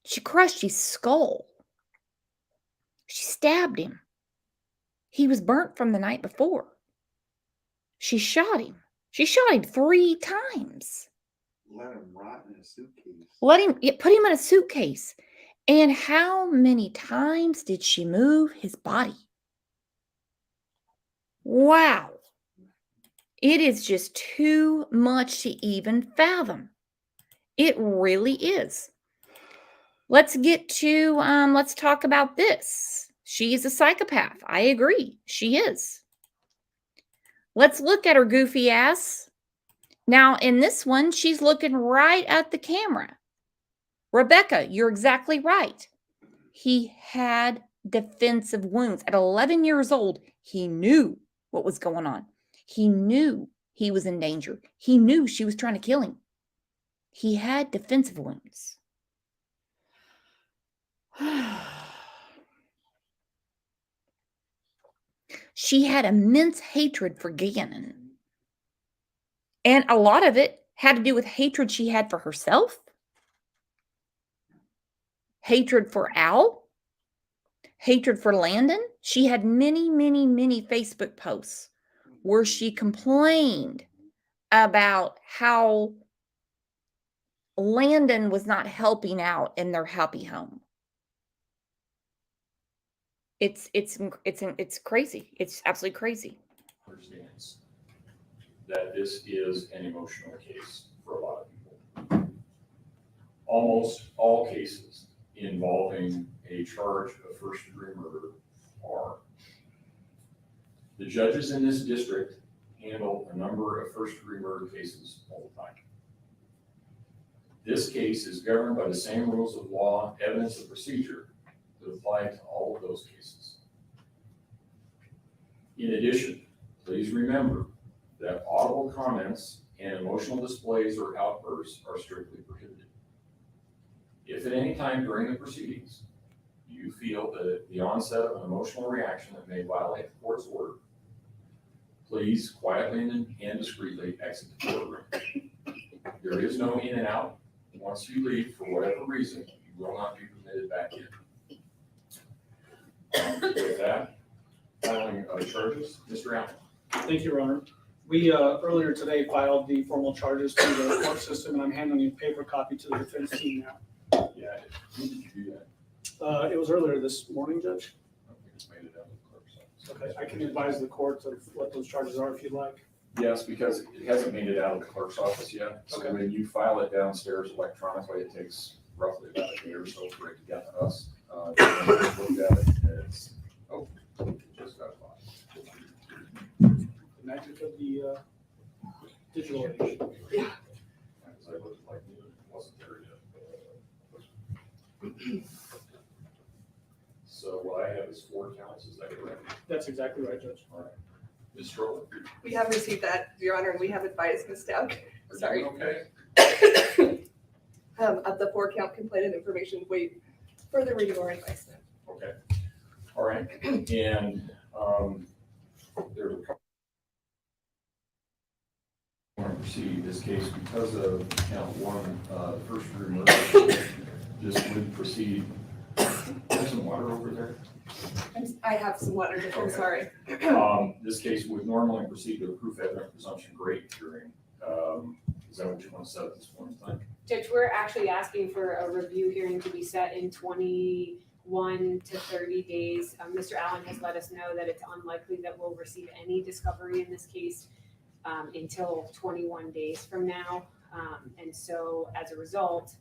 She crushed his skull. She stabbed him. He was burnt from the night before. She shot him. She shot him 3 times. Let him rot in a suitcase. Put him in a suitcase. And how many times did she move his body? Wow. It is just too much to even fathom. It really is. Let's get to, let's talk about this. She is a psychopath. I agree. She is. Let's look at her goofy ass. Now, in this one, she's looking right at the camera. Rebecca, you're exactly right. He had defensive wounds. At 11 years old, he knew what was going on. He knew he was in danger. He knew she was trying to kill him. He had defensive wounds. She had immense hatred for Gannon. And a lot of it had to do with hatred she had for herself, hatred for Al, hatred for Landon. She had many, many, many Facebook posts where she complained about how Landon was not helping out in their happy home. It's crazy. It's absolutely crazy. Understands that this is an emotional case for a lot of people. Almost all cases involving a charge of first-degree murder are. The judges in this district handle a number of first-degree murder cases all the time. This case is governed by the same rules of law, evidence, and procedure that apply to all of those cases. In addition, please remember that audible comments and emotional displays or outbursts are strictly prohibited. If at any time during the proceedings you feel that at the onset of an emotional reaction that may violate the court's order, please quietly and discreetly exit the courtroom. There is no in and out. Once you leave, for whatever reason, you will not be permitted back in. With that, filing of charges, Mr. Allen. Thank you, Your Honor. We earlier today filed the formal charges through the court system, and I'm handing you a paper copy to the defense team now. Yeah, when did you do that? It was earlier this morning, Judge. I don't think it's made it out of the clerk's office. Okay, I can advise the court of what those charges are if you'd like. Yes, because it hasn't made it out of the clerk's office yet. So Okay. when you file it downstairs electronically, it takes roughly about a day or so for it to get to us. Looked at it, and it's, oh, it just got filed. magic of the digital age. Yeah. I looked like it wasn't there yet. So what I have is 4 counts, is that correct? That's exactly right, Judge. All right. Ms. Stroller? We have received that, Your Honor, and we have advised Ms. Stauch. Sorry. Okay. Of the 4-count complaint and information, wait further reading or advisement. Okay. All right. And there's a couple. I want to proceed this case because of count 1, the first degree murder. This would proceed. There's some water over there. I have some water, I'm sorry. This case would normally proceed to a proof evident presumption great hearing. Is that what you want to set at this point in time? Judge, we're actually asking for a review hearing to be set in 21 to 30 days. Mr. Allen has let us know that it's unlikely that we'll receive any discovery in this case until 21 days from now. And so as a result,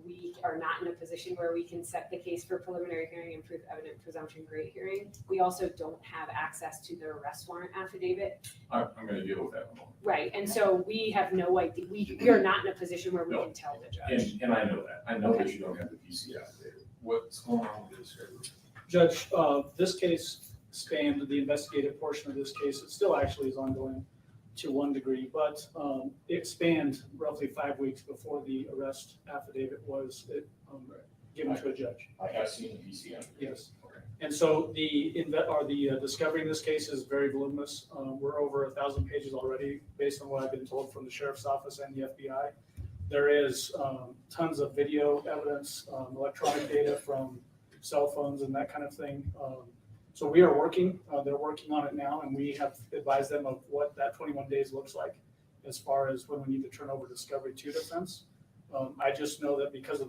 we are not in a position where we can set the case for preliminary hearing and proof evident presumption great hearing. We also don't have access to the arrest warrant affidavit. I'm going to deal with that in a moment. Right, and so we have no idea, we are not in a position where we can tell the judge. And I know that. I know that you don't have the PC affidavit. What's going on with this? Judge, this case spanned the investigative portion of this case. It still actually is ongoing to one degree, but it spanned roughly 5 weeks before the arrest affidavit was given to a judge. I have seen the PC affidavit. Yes. Okay. And so the discovery in this case is very voluminous. We're over 1,000 pages already, based on what I've been told from the sheriff's office and the FBI. There is tons of video evidence, electronic data from cell phones and that kind of thing. So we are working, they're working on it now, and we have advised them of what that 21 days looks like as far as when we need to turn over discovery to defense. I just know that because of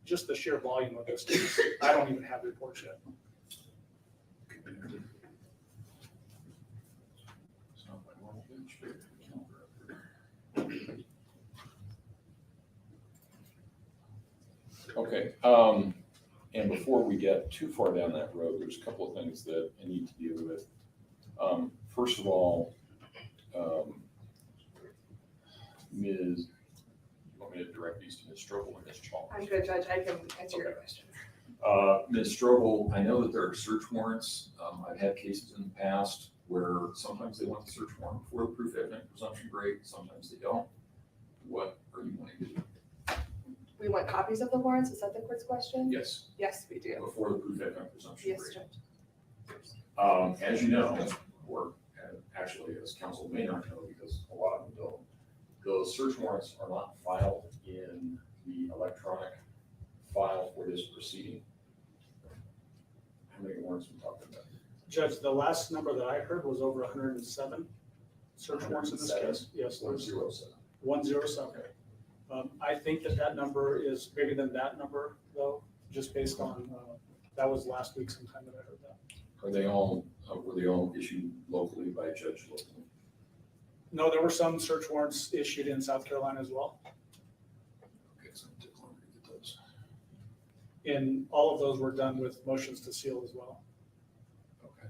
just the sheer volume of this case, I don't even have reports yet. Okay. And before we get too far down that road, there's a couple of things that I need to deal with. First of all, Ms. You want me to direct these to Ms. Strobel or Ms. Chalmers? I'm good, Judge. I can answer your questions. Ms. Strobel, I know that there are search warrants. I've had cases in the past where sometimes they want the search warrant before the proof evident presumption great, sometimes they don't. What are you wanting to do? We want copies of the warrants. Is that the court's question? Yes. Yes, we do. Before the proof evident presumption Yes, great. Judge. As you know, or actually as counsel may not know because a lot of them don't, those search warrants are not filed in the electronic file for this proceeding. How many warrants are we talking about? Judge, the last number that I heard was over 107 search warrants in this case. Yes. 107. 107. Okay. I think that number is bigger than that number, though, just based on, that was last week sometime that I heard that. Are they all, were they all issued locally by a judge locally? No, there were some search warrants issued in South Carolina as well. Okay, so it took longer to get those. And all of those were done with motions to seal as well. Okay.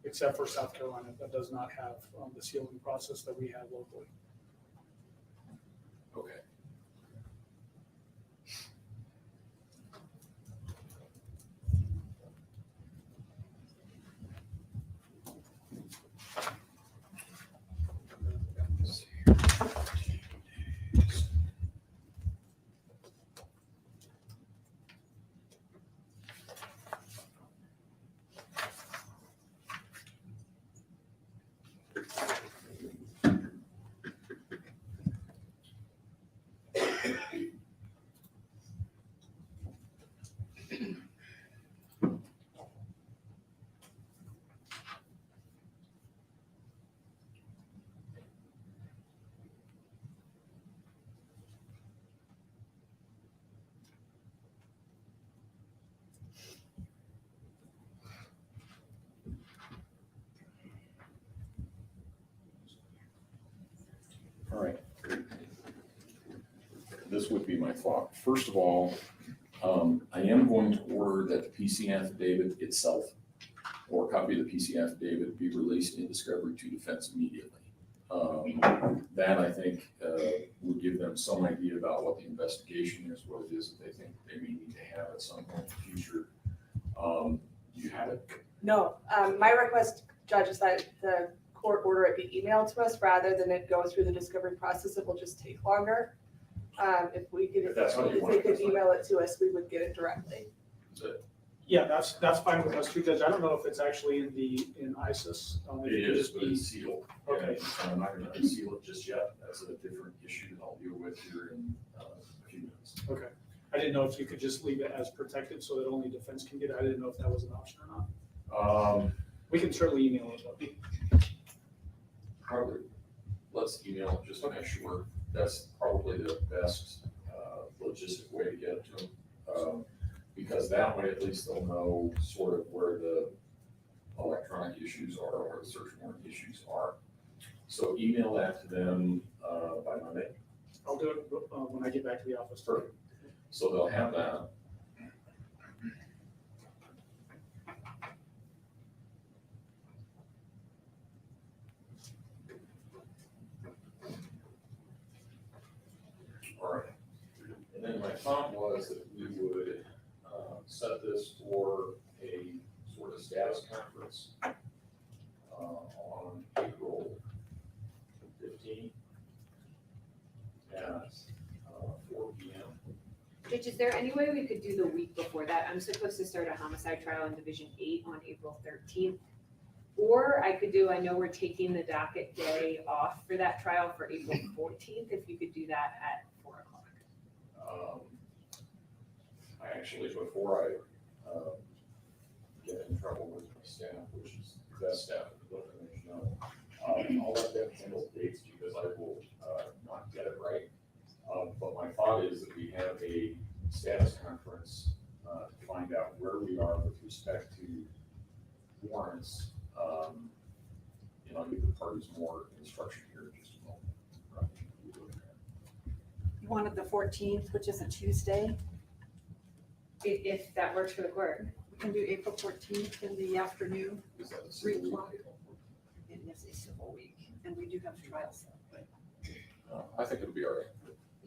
Except for South Carolina, that does not have the sealing process that we have locally. Okay. All right. This would be my thought. First of all, I am going to order that the PC affidavit itself or a copy of the PC affidavit be released in discovery to defense immediately. That I think would give them some idea about what the investigation is, what it is that they think they may need to have at some point in the future. You have it? No, my request, Judge, is that the court order it be emailed to us rather than it go through the discovery process. It will just take longer. If we could, If that's what you if want. they could email it to us, we would get it directly. Yeah, that's fine with us too, Judge. I don't know if it's actually in ISIS. It is, but it's sealed. Okay. And I'm not going to unseal it just yet. That's a different issue that I'll deal with here in a few minutes. Okay. I didn't know if you could just leave it as protected so that only defense can get it. I didn't know if that was an option or not. We can certainly email it though. Probably, let's email it just to make sure. That's probably the best logistic way to get it to them. Because that way at least they'll know sort of where the electronic issues are, where the search warrant issues are. So email that to them by Monday. I'll do it when I get back to the office. Perfect. So they'll have that. All right. And then my thought was that we would set this for a sort of status conference on April 15th at 4 p.m. Judge, is there any way we could do the week before that? I'm supposed to start a homicide trial in Division 8 on April 13th. Or I could do, I know we're taking the docket day off for that trial for April 14th, if you could do that at 4 o'clock. I actually, before I get in trouble with my staff, which is the best staff in the building, as you know, I'll let them handle dates because I will not get it right. But my thought is that we have a status conference to find out where we are with respect to warrants. And I'll give the parties more instruction here in just a moment. You wanted the 14th, which is a Tuesday. If that works for the court. We can do April 14th in the afternoon. Is that a 3 civil o'clock. week? It is a civil week, and we do have trials. I think it'll be all right.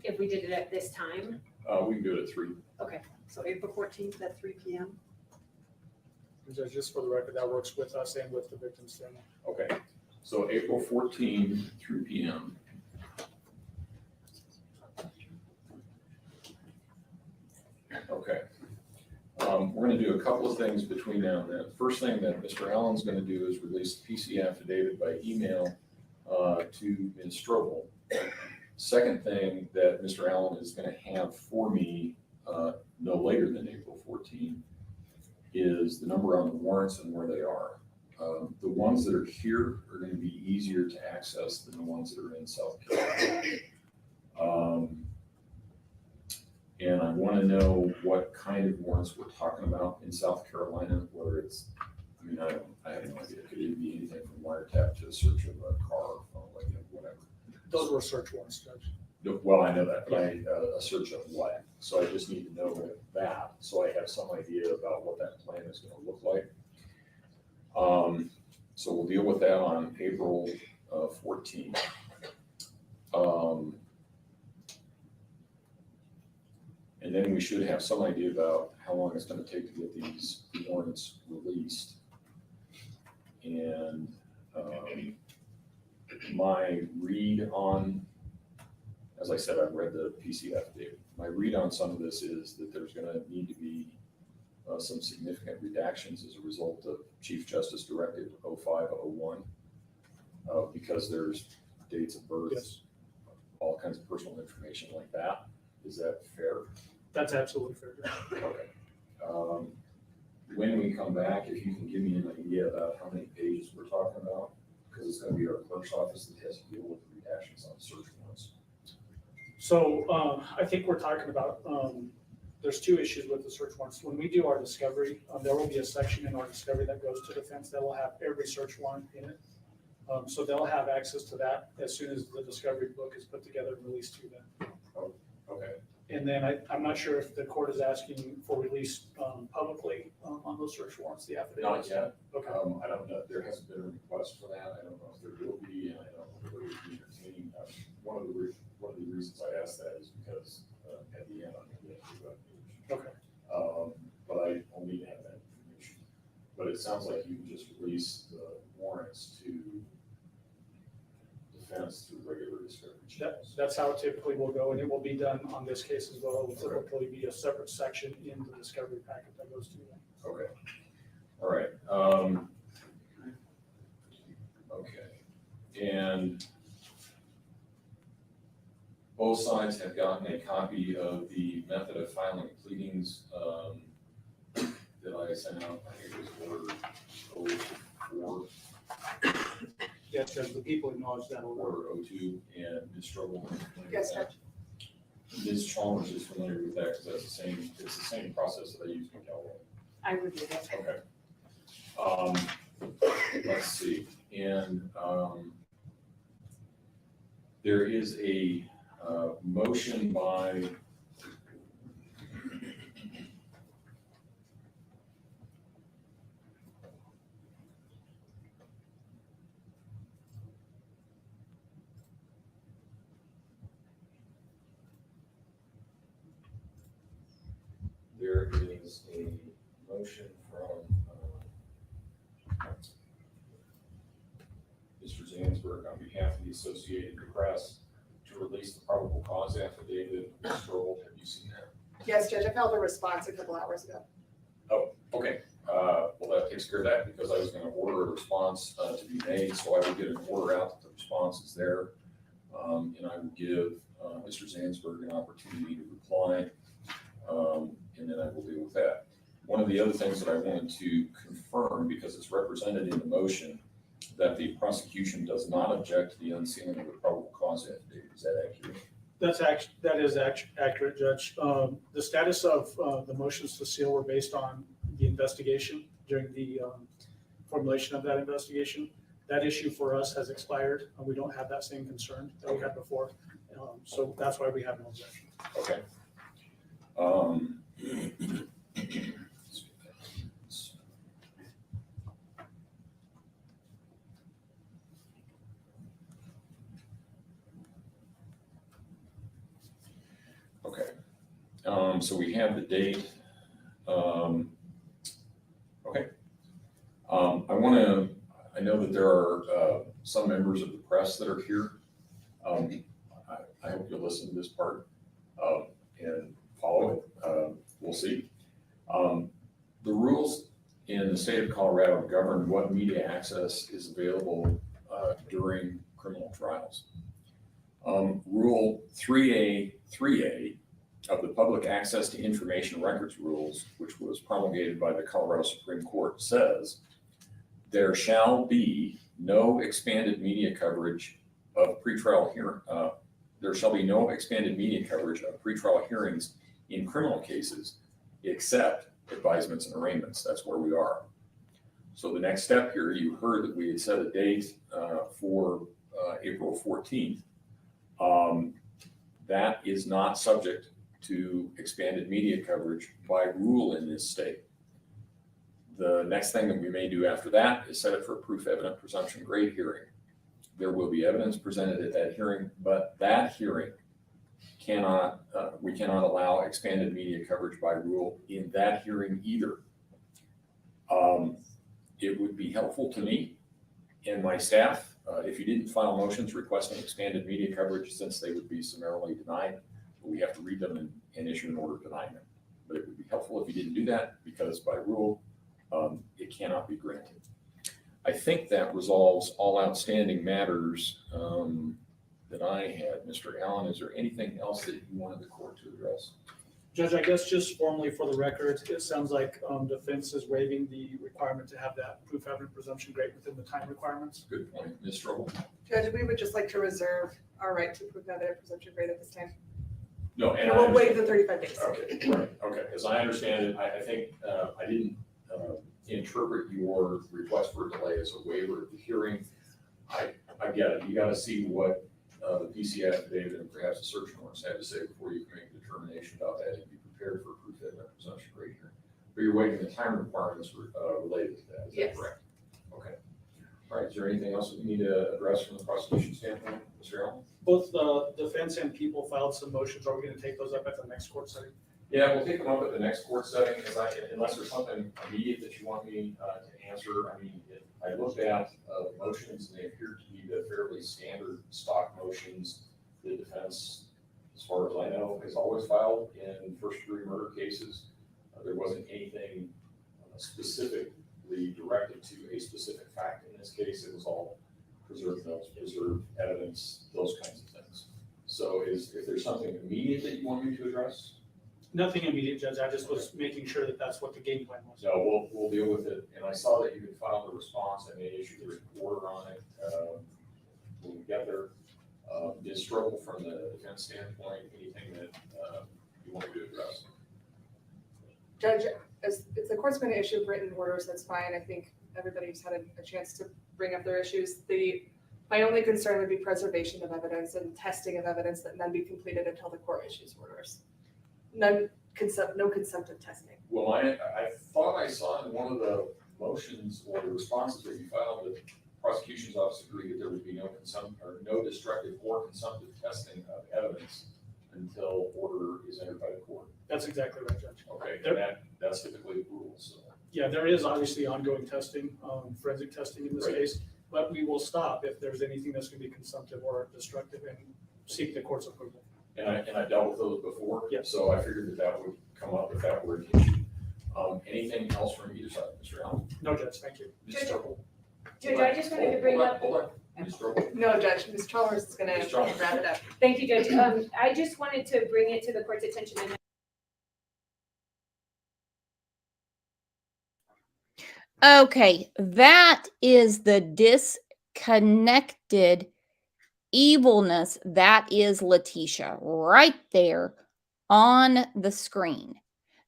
If we did it at this time? We can do it at 3. Okay, so April 14th at 3 p.m. Judge, just for the record, that works with us and with the victim's family. Okay, so April 14, 3 p.m. Okay. We're going to do a couple of things between now and then. First thing that Mr. Allen's going to do is release the PC affidavit by email to Ms. Strobel. Second thing that Mr. Allen is going to have for me no later than April 14 is the number on the warrants and where they are. The ones that are here are going to be easier to access than the ones that are in South Carolina. And I want to know what kind of warrants we're talking about in South Carolina, whether it's, I mean, I have no idea. Could it be anything from wiretap to a search of a car, phone, like, whatever. Those were search warrants, Judge. Well, I know that, but a search of what? So I just need to know that, so I have some idea about what that plan is going to look like. So we'll deal with that on April 14th. And then we should have some idea about how long it's going to take to get these warrants released. And my read on, as I said, I've read the PC affidavit. My read on some of this is that there's going to need to be some significant redactions as a result of Chief Justice Directive 0501, because there's dates of birth, Yes. all kinds of personal information like that. Is that fair? That's absolutely fair. Okay. When we come back, if you can give me an idea about how many pages we're talking about, because it's going to be our clerk's office that has to deal with the redactions on search warrants. So I think we're talking about, there's two issues with the search warrants. When we do our discovery, there will be a section in our discovery that goes to defense that will have every search warrant in it. So they'll have access to that as soon as the discovery book is put together and released to them. Oh, okay. And then I'm not sure if the court is asking for release publicly on those search warrants, the affidavits. Not yet. Okay. I don't know, there hasn't been a request for that, I don't know if there will be, and I don't know if it would be entertaining. One of the reasons I asked that is because at the end, I'm going to get to that. Okay. But I will need to have that information. But it sounds like you can just release the warrants to defense through regular discovery channels. That's how it typically will go, and it will be done on this case as well. It will typically be a separate section in the discovery packet that goes to them. Okay. All right. Okay. And both sides have gotten a copy of the method of filing pleadings that I sent out. I think it was order 04. Yes, Judge, the people acknowledge that order. Order 02, and Ms. Strobel. Yes, Judge. Ms. Chalmers is familiar with that because that's it's the same process that I use in California. I reviewed it. Okay. Let's see. And there is a motion by motion from Mr. Zansberg on behalf of the Associated Press to release the probable cause affidavit. Ms. Strobel, have you seen that? Yes, Judge, I filed a response a couple hours ago. Oh, okay. Well, that takes care of that because I was going to order a response to be made. So I will get an order out that the response is there. And I will give Mr. Zansberg an opportunity to reply. And then I will deal with that. One of the other things that I wanted to confirm, because it's represented in the motion, that the prosecution does not object to the unsealing of the probable cause affidavit. Is that accurate? That is accurate, Judge. The status of the motions to seal were based on the investigation during the formulation of that investigation. That issue for us has expired. We don't have that same concern that we had before. So that's why we have no objection. Okay. Okay. So we have the date. Okay. I know that there are some members of the press that are here. I hope you'll listen to this part and follow it. We'll see. The rules in the state of Colorado govern what media access is available during criminal trials. Rule 3A of the Public Access to Information Records Rules, which was promulgated by the Colorado Supreme Court, says there shall be no expanded media coverage of pretrial hearing. There shall be no expanded media coverage of pretrial hearings in criminal cases, except advisements and arraignments. That's where we are. So the next step here, you heard that we had set a date for April 14th. That is not subject to expanded media coverage by rule in this state. The next thing that we may do after that is set it for a proof evident presumption grade hearing. There will be evidence presented at that hearing, but that hearing cannot, we cannot allow expanded media coverage by rule in that hearing either. It would be helpful to me and my staff if you didn't file motions requesting expanded media coverage, since they would be summarily denied. We have to read them and issue an order denying them. But it would be helpful if you didn't do that, because by rule, it cannot be granted. I think that resolves all outstanding matters that I had. Mr. Allen, is there anything else that you wanted the court to address? Judge, I guess just formally for the record, it sounds like defense is waiving the requirement to have that proof evident presumption grade within the time requirements. Good point. Ms. Strobel? Judge, we would just like to reserve our right to proof evident presumption grade at this time. No, and we'll waive the 35 days. Okay, right. Okay, as I understand it, I think I didn't interpret your request for a delay as a waiver of the hearing. I get it. You got to see what the PC affidavit and perhaps the search warrants have to say before you can make a determination about that and be prepared for a proof that presumption right here. But you're waiving the time requirements related to that, is that correct? Okay. All right, is there anything else that we need to address from the prosecution standpoint, Mr. Allen? Both the defense and people filed some motions. Are we gonna take those up at the next court setting? Yeah, we'll take them up at the next court setting, unless there's something immediate that you want me to answer. I mean, I looked at the motions and they appear to be the fairly standard stock motions. The defense, as far as I know, has always filed in first-degree murder cases. There wasn't anything specifically directed to a specific fact in this case. It was all preserved notes, preserved evidence, those kinds of things. So if there's something immediate that you want me to address? Nothing immediate, Judge. I just was making sure that that's what the game plan was. No, we'll deal with it. And I saw that you had filed a response. I may issue the report on it when we get there. Is struggle from the defense standpoint, anything that you want me to address? Judge, if the court's going to issue written orders, that's fine. I think everybody's had a chance to bring up their issues. My only concern would be preservation of evidence and testing of evidence that none be completed until the court issues orders. No consumptive testing. Well, I thought I saw in one of the motions or the responses that you filed that the prosecution's office agreed that there would be no destructive or consumptive testing of evidence until order is entered by the court. That's exactly right, Judge. Okay, and that's typically the rule, so. Yeah, there is obviously ongoing testing, forensic testing in this case, but we will stop if there's anything that's going to be consumptive or destructive and seek the court's approval. And I dealt with those before, yes. So I figured that would come up if that were an issue. Anything else from either side, Mr. Allen? No, Judge, thank you. Ms. Strobel? Judge, I just wanted to bring up. Hold on. Ms. Strobel? No, Judge, Ms. Chalmers is going to wrap it up. Thank you, Judge. I just wanted to bring it to the court's attention. Okay, that is the disconnected evilness. That is Letitia right there on the screen.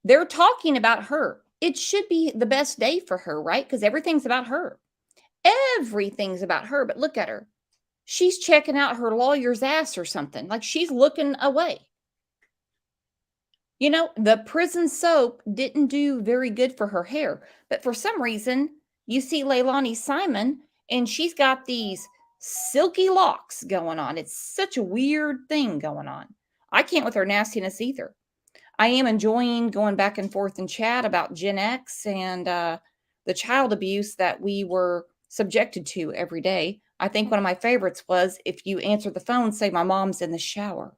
They're talking about her. It should be the best day for her, right? Because everything's about her. Everything's about her. But look at her. She's checking out her lawyer's ass or something. Like she's looking away. You know, the prison soap didn't do very good for her hair. But for some reason, you see Leilani Simon, and she's got these silky locks going on. It's such a weird thing going on. I can't with her nastiness either. I am enjoying going back and forth in chat about Gen X and the child abuse that we were subjected to every day. I think one of my favorites was if you answer the phone, say, my mom's in the shower.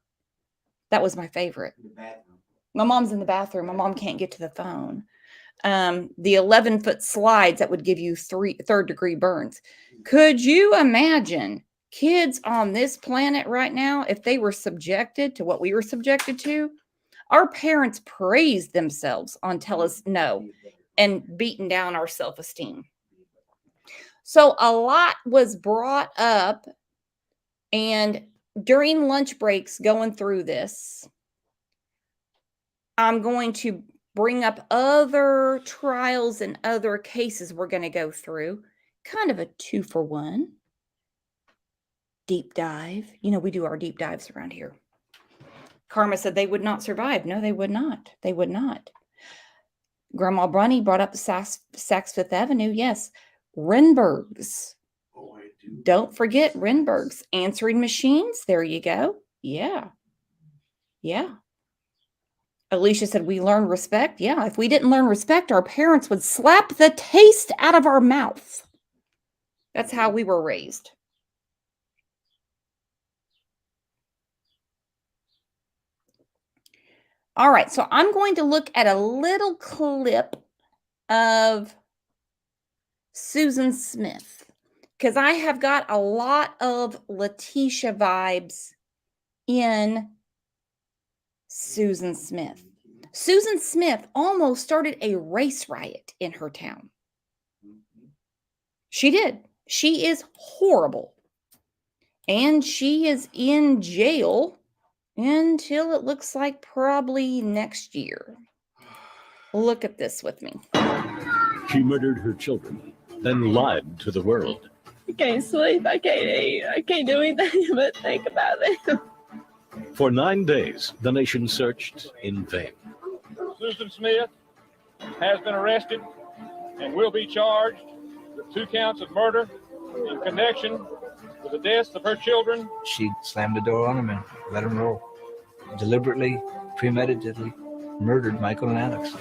That was my favorite. My mom's in the bathroom. My mom can't get to the phone. The 11-foot slides that would give you third-degree burns. Could you imagine kids on this planet right now, if they were subjected to what we were subjected to? Our parents praised themselves on tell us no and beating down our self-esteem. So a lot was brought up, and during lunch breaks going through this, I'm going to bring up other trials and other cases we're going to go through. Kind of a 2-for-1 deep dive. You know, we do our deep dives around here. Karma said they would not survive. No, they would not. They would not. Grandma Brunny brought up Saks Fifth Avenue. Yes. Renberg's. Oh, I do. Don't forget Renberg's. Answering machines. There you go. Yeah. Yeah. Alicia said, we learn respect. Yeah. If we didn't learn respect, our parents would slap the taste out of our mouth. That's how we were raised. All right, so I'm going to look at a little clip of Susan Smith because I have got a lot of Letitia vibes in Susan Smith. Susan Smith almost started a race riot in her town. She did. She is horrible. And she is in jail until it looks like probably next year. Look at this with me. She murdered her children, then lied to the world. I can't sleep. I can't eat. I can't do anything but think about it. For 9 days, the nation searched in vain. Susan Smith has been arrested and will be charged with 2 counts of murder in connection with the deaths of her children. She slammed the door on him and let him roll. Deliberately, premeditatedly murdered Michael and Alex.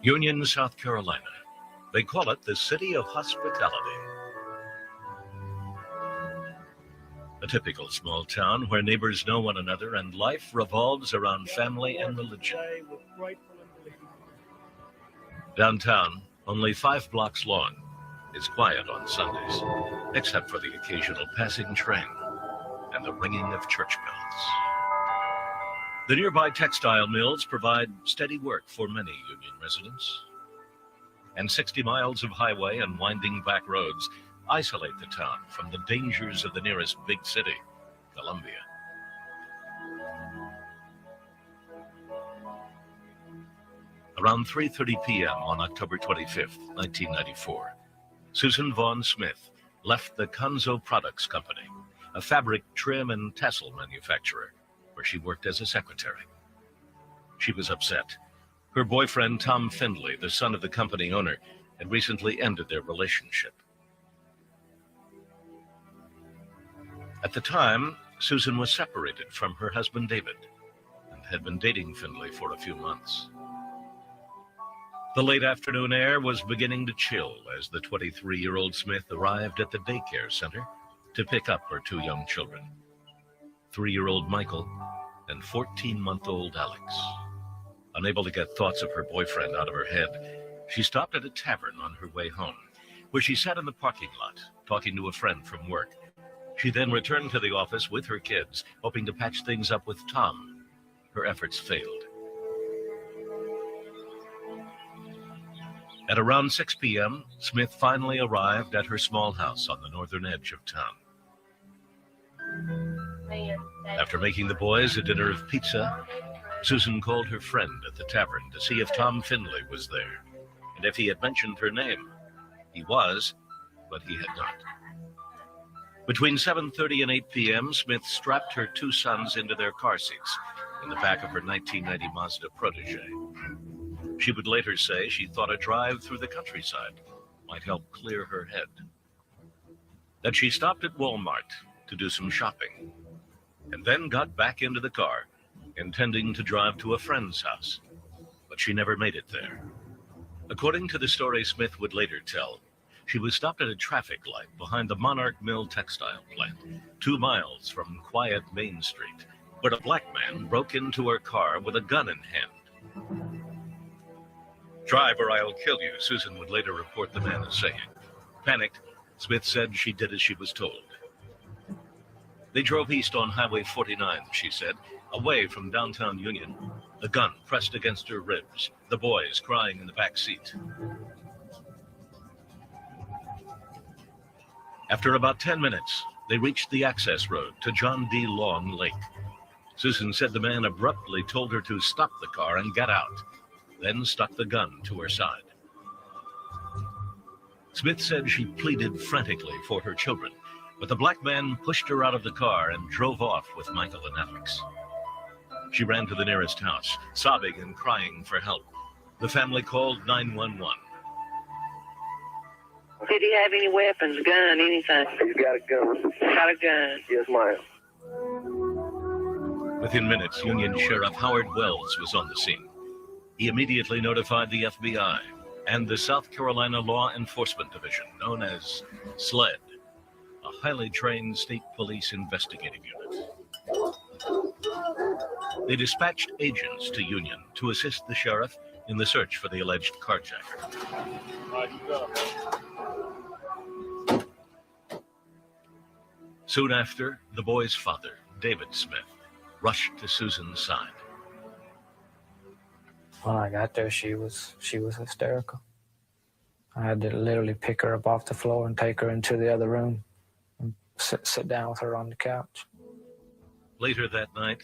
Union, South Carolina. They call it the City of Hospitality. A typical small town where neighbors know one another and life revolves around family and religion. Downtown, only 5 blocks long, is quiet on Sundays, except for the occasional passing train and the ringing of church bells. The nearby textile mills provide steady work for many Union residents. And 60 miles of highway and winding back roads isolate the town from the dangers of the nearest big city, Columbia. Around 3:30 p.m. on October 25th, 1994, Susan Vaughn Smith left the Conzo Products Company, a fabric trim and tassel manufacturer, where she worked as a secretary. She was upset. Her boyfriend, Tom Findlay, the son of the company owner, had recently ended their relationship. At the time, Susan was separated from her husband, David, and had been dating Findlay for a few months. The late afternoon air was beginning to chill as the 23-year-old Smith arrived at the daycare center to pick up her 2 young children, 3-year-old Michael and 14-month-old Alex. Unable to get thoughts of her boyfriend out of her head, she stopped at a tavern on her way home, where she sat in the parking lot, talking to a friend from work. She then returned to the office with her kids, hoping to patch things up with Tom. Her efforts failed. At around 6 p.m., Smith finally arrived at her small house on the northern edge of town. After making the boys a dinner of pizza, Susan called her friend at the tavern to see if Tom Findlay was there, and if he had mentioned her name. He was, but he had not. Between 7:30 and 8 p.m., Smith strapped her 2 sons into their car seats in the back of her 1990 Mazda Protege. She would later say she thought a drive through the countryside might help clear her head. That she stopped at Walmart to do some shopping, and then got back into the car, intending to drive to a friend's house, but she never made it there. According to the story Smith would later tell, she was stopped at a traffic light behind the Monarch Mill textile plant, 2 miles from quiet Main Street, where a black man broke into her car with a gun in hand. "Drive or I'll kill you," Susan would later report the man as saying. Panicked, Smith said she did as she was told. They drove east on Highway 49, she said, away from downtown Union, the gun pressed against her ribs, the boys crying in the back seat. After about 10 minutes, they reached the access road to John D. Long Lake. Susan said the man abruptly told her to stop the car and get out, then stuck the gun to her side. Smith said she pleaded frantically for her children, but the black man pushed her out of the car and drove off with Michael and Alex. She ran to the nearest house, sobbing and crying for help. The family called 911. Did he have any weapons, gun, anything? He's got a gun. Got a gun. Yes, ma'am. Within minutes, Union Sheriff Howard Wells was on the scene. He immediately notified the FBI and the South Carolina Law Enforcement Division, known as SLED, a highly trained state police investigative unit. They dispatched agents to Union to assist the sheriff in the search for the alleged carjacker. Soon after, the boy's father, David Smith, rushed to Susan's side. When I got there, she was hysterical. I had to literally pick her up off the floor and take her into the other room and sit down with her on the couch. Later that night,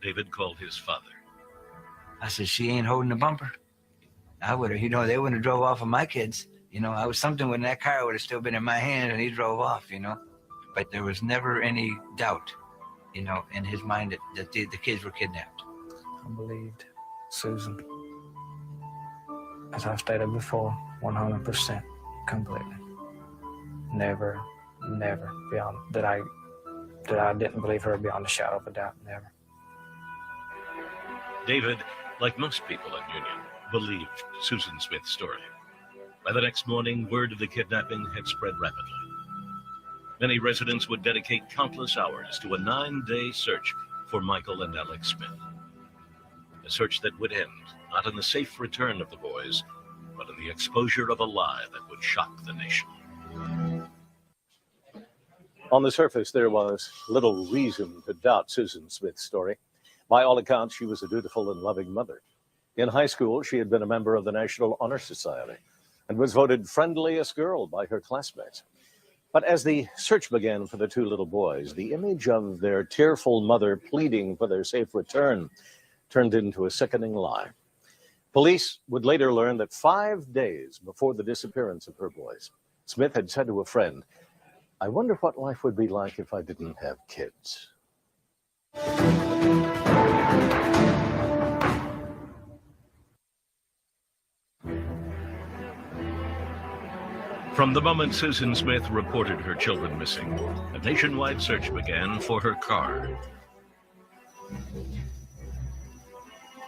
David called his father. I said, she ain't holding the bumper. I would have, they wouldn't have drove off of my kids. I was something when that car would have still been in my hand and he drove off, But there was never any doubt, in his mind that the kids were kidnapped. I believed Susan. As I've stated before, 100%, completely. Never beyond that I didn't believe her beyond a shadow of a doubt, never. David, like most people in Union, believed Susan Smith's story. By the next morning, word of the kidnapping had spread rapidly. Many residents would dedicate countless hours to a 9-day search for Michael and Alex Smith. A search that would end not in the safe return of the boys, but in the exposure of a lie that would shock the nation. On the surface, there was little reason to doubt Susan Smith's story. By all accounts, she was a dutiful and loving mother. In high school, she had been a member of the National Honor Society and was voted friendliest girl by her classmates. But as the search began for the two little boys, the image of their tearful mother pleading for their safe return turned into a sickening lie. Police would later learn that 5 days before the disappearance of her boys, Smith had said to a friend, "I wonder what life would be like if I didn't have kids." From the moment Susan Smith reported her children missing, a nationwide search began for her car.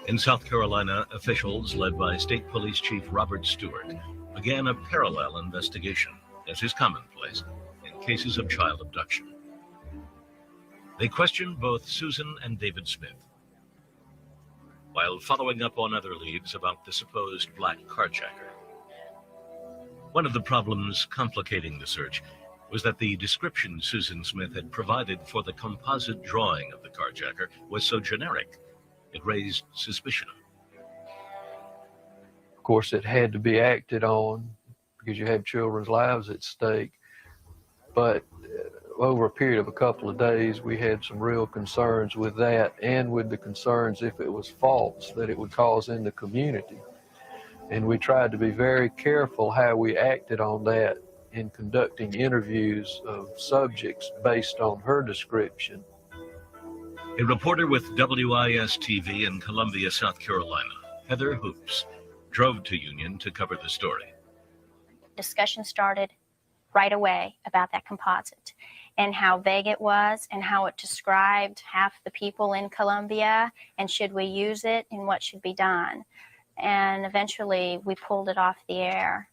In South Carolina, officials led by State Police Chief Robert Stewart began a parallel investigation, as is commonplace, in cases of child abduction. They questioned both Susan and David Smith, while following up on other leads about the supposed black carjacker. One of the problems complicating the search was that the description Susan Smith had provided for the composite drawing of the carjacker was so generic, it raised suspicion. Of course, it had to be acted on because you have children's lives at stake. But over a period of a couple of days, we had some real concerns with that and with the concerns if it was false that it would cause in the community. And we tried to be very careful how we acted on that in conducting interviews of subjects based on her description. A reporter with WIS-TV in Columbia, South Carolina, Heather Hoops, drove to Union to cover the story. Discussion started right away about that composite and how vague it was and how it described half the people in Columbia and should we use it and what should be done. And eventually we pulled it off the air.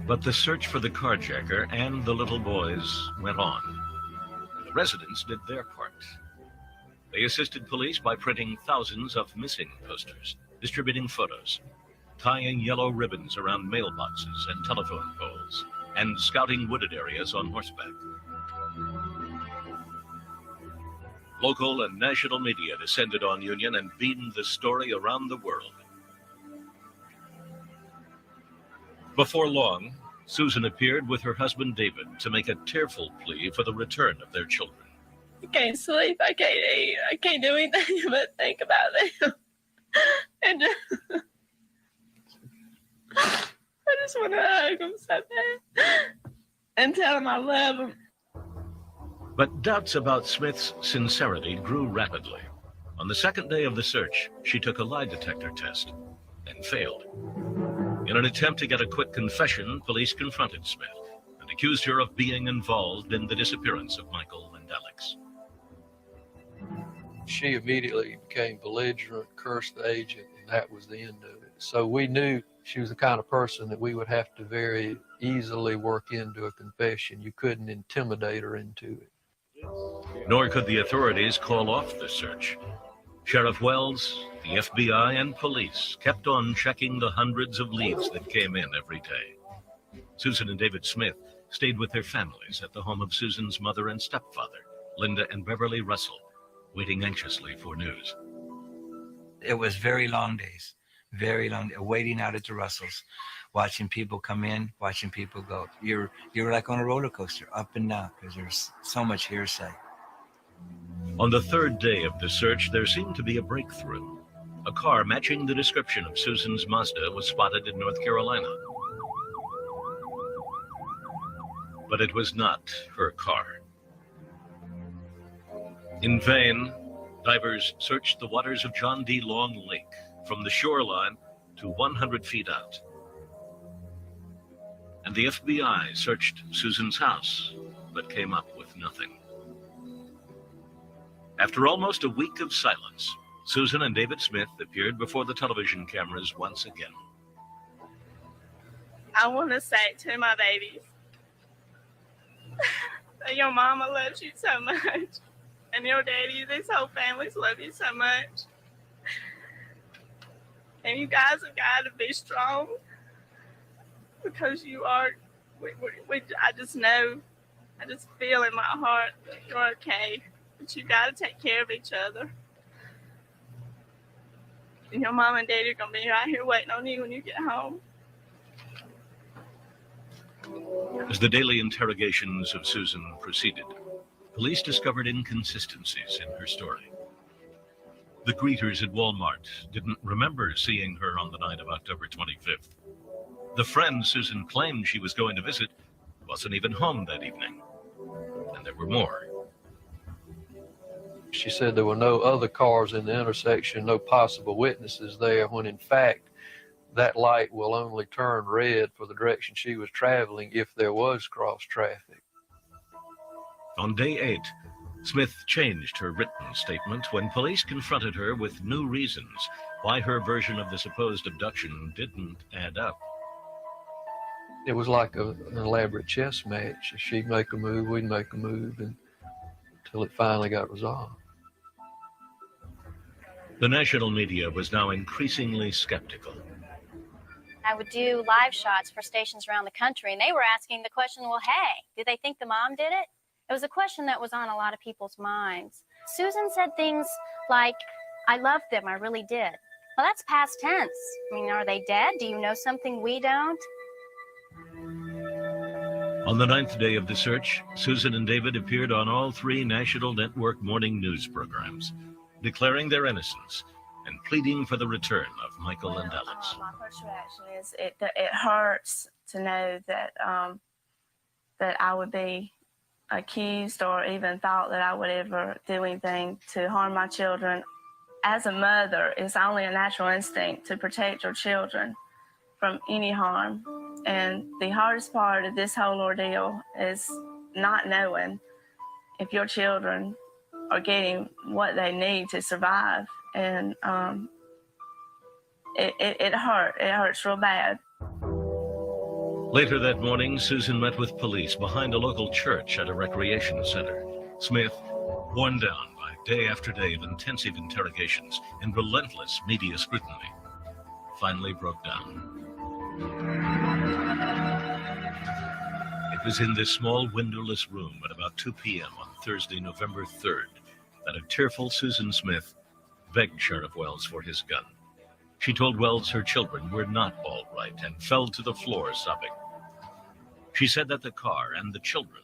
But the search for the carjacker and the little boys went on. The residents did their part. They assisted police by printing thousands of missing posters, distributing photos, tying yellow ribbons around mailboxes and telephone poles, and scouting wooded areas on horseback. Local and national media descended on Union and beamed the story around the world. Before long, Susan appeared with her husband David to make a tearful plea for the return of their children. I can't sleep. I can't eat. I can't do anything but think about them. And I just want to hug them so bad and tell them I love them. But doubts about Smith's sincerity grew rapidly. On the second day of the search, she took a lie detector test and failed. In an attempt to get a quick confession, police confronted Smith and accused her of being involved in the disappearance of Michael and Alex. She immediately became belligerent, cursed the agent, and that was the end of it. So we knew she was the kind of person that we would have to very easily work into a confession. You couldn't intimidate her into it. Nor could the authorities call off the search. Sheriff Wells, the FBI, and police kept on checking the hundreds of leads that came in every day. Susan and David Smith stayed with their families at the home of Susan's mother and stepfather, Linda and Beverly Russell, waiting anxiously for news. it was very long days, very long, waiting out at the Russells, watching people come in, watching people go. You're like on a roller coaster, up and down, because there's so much hearsay. On the third day of the search, there seemed to be a breakthrough. A car matching the description of Susan's Mazda was spotted in North Carolina. But it was not her car. In vain, divers searched the waters of John D. Long Lake from the shoreline to 100 feet out. And the FBI searched Susan's house, but came up with nothing. After almost a week of silence, Susan and David Smith appeared before the television cameras once again. I want to say to my babies that your mama loves you so much, and your daddy, this whole family's love you so much. And you guys have got to be strong, because you are, I just know, I just feel in my heart that you're okay, but you got to take care of each other. And your mom and daddy are going to be right here waiting on you when you get home. As the daily interrogations of Susan proceeded, police discovered inconsistencies in her story. The greeters at Walmart didn't remember seeing her on the night of October 25th. The friend Susan claimed she was going to visit wasn't even home that evening. And there were more. She said there were no other cars in the intersection, no possible witnesses there, when in fact that light will only turn red for the direction she was traveling if there was cross traffic. On day 8, Smith changed her written statement when police confronted her with new reasons why her version of the supposed abduction didn't add up. It was like an elaborate chess match. She'd make a move, we'd make a move, until it finally got resolved. The national media was now increasingly skeptical. I would do live shots for stations around the country, and they were asking the question, well, hey, did they think the mom did it? It was a question that was on a lot of people's minds. Susan said things like, I loved them, I really did. Well, that's past tense. I mean, are they dead? Do you know something we don't? On the 9th day of the search, Susan and David appeared on all 3 national network morning news programs, declaring their innocence and pleading for the return of Michael and Alex. My first reaction is it hurts to know that that I would be accused or even thought that I would ever do anything to harm my children. As a mother, it's only a natural instinct to protect your children from any harm. And the hardest part of this whole ordeal is not knowing if your children are getting what they need to survive. And it hurt. It hurts real bad. Later that morning, Susan met with police behind a local church at a recreation center. Smith, worn down by day after day of intensive interrogations and relentless media scrutiny, finally broke down. It was in this small windowless room at about 2 p.m. on Thursday, November 3rd, that a tearful Susan Smith begged Sheriff Wells for his gun. She told Wells her children were not all right and fell to the floor sobbing. She said that the car and the children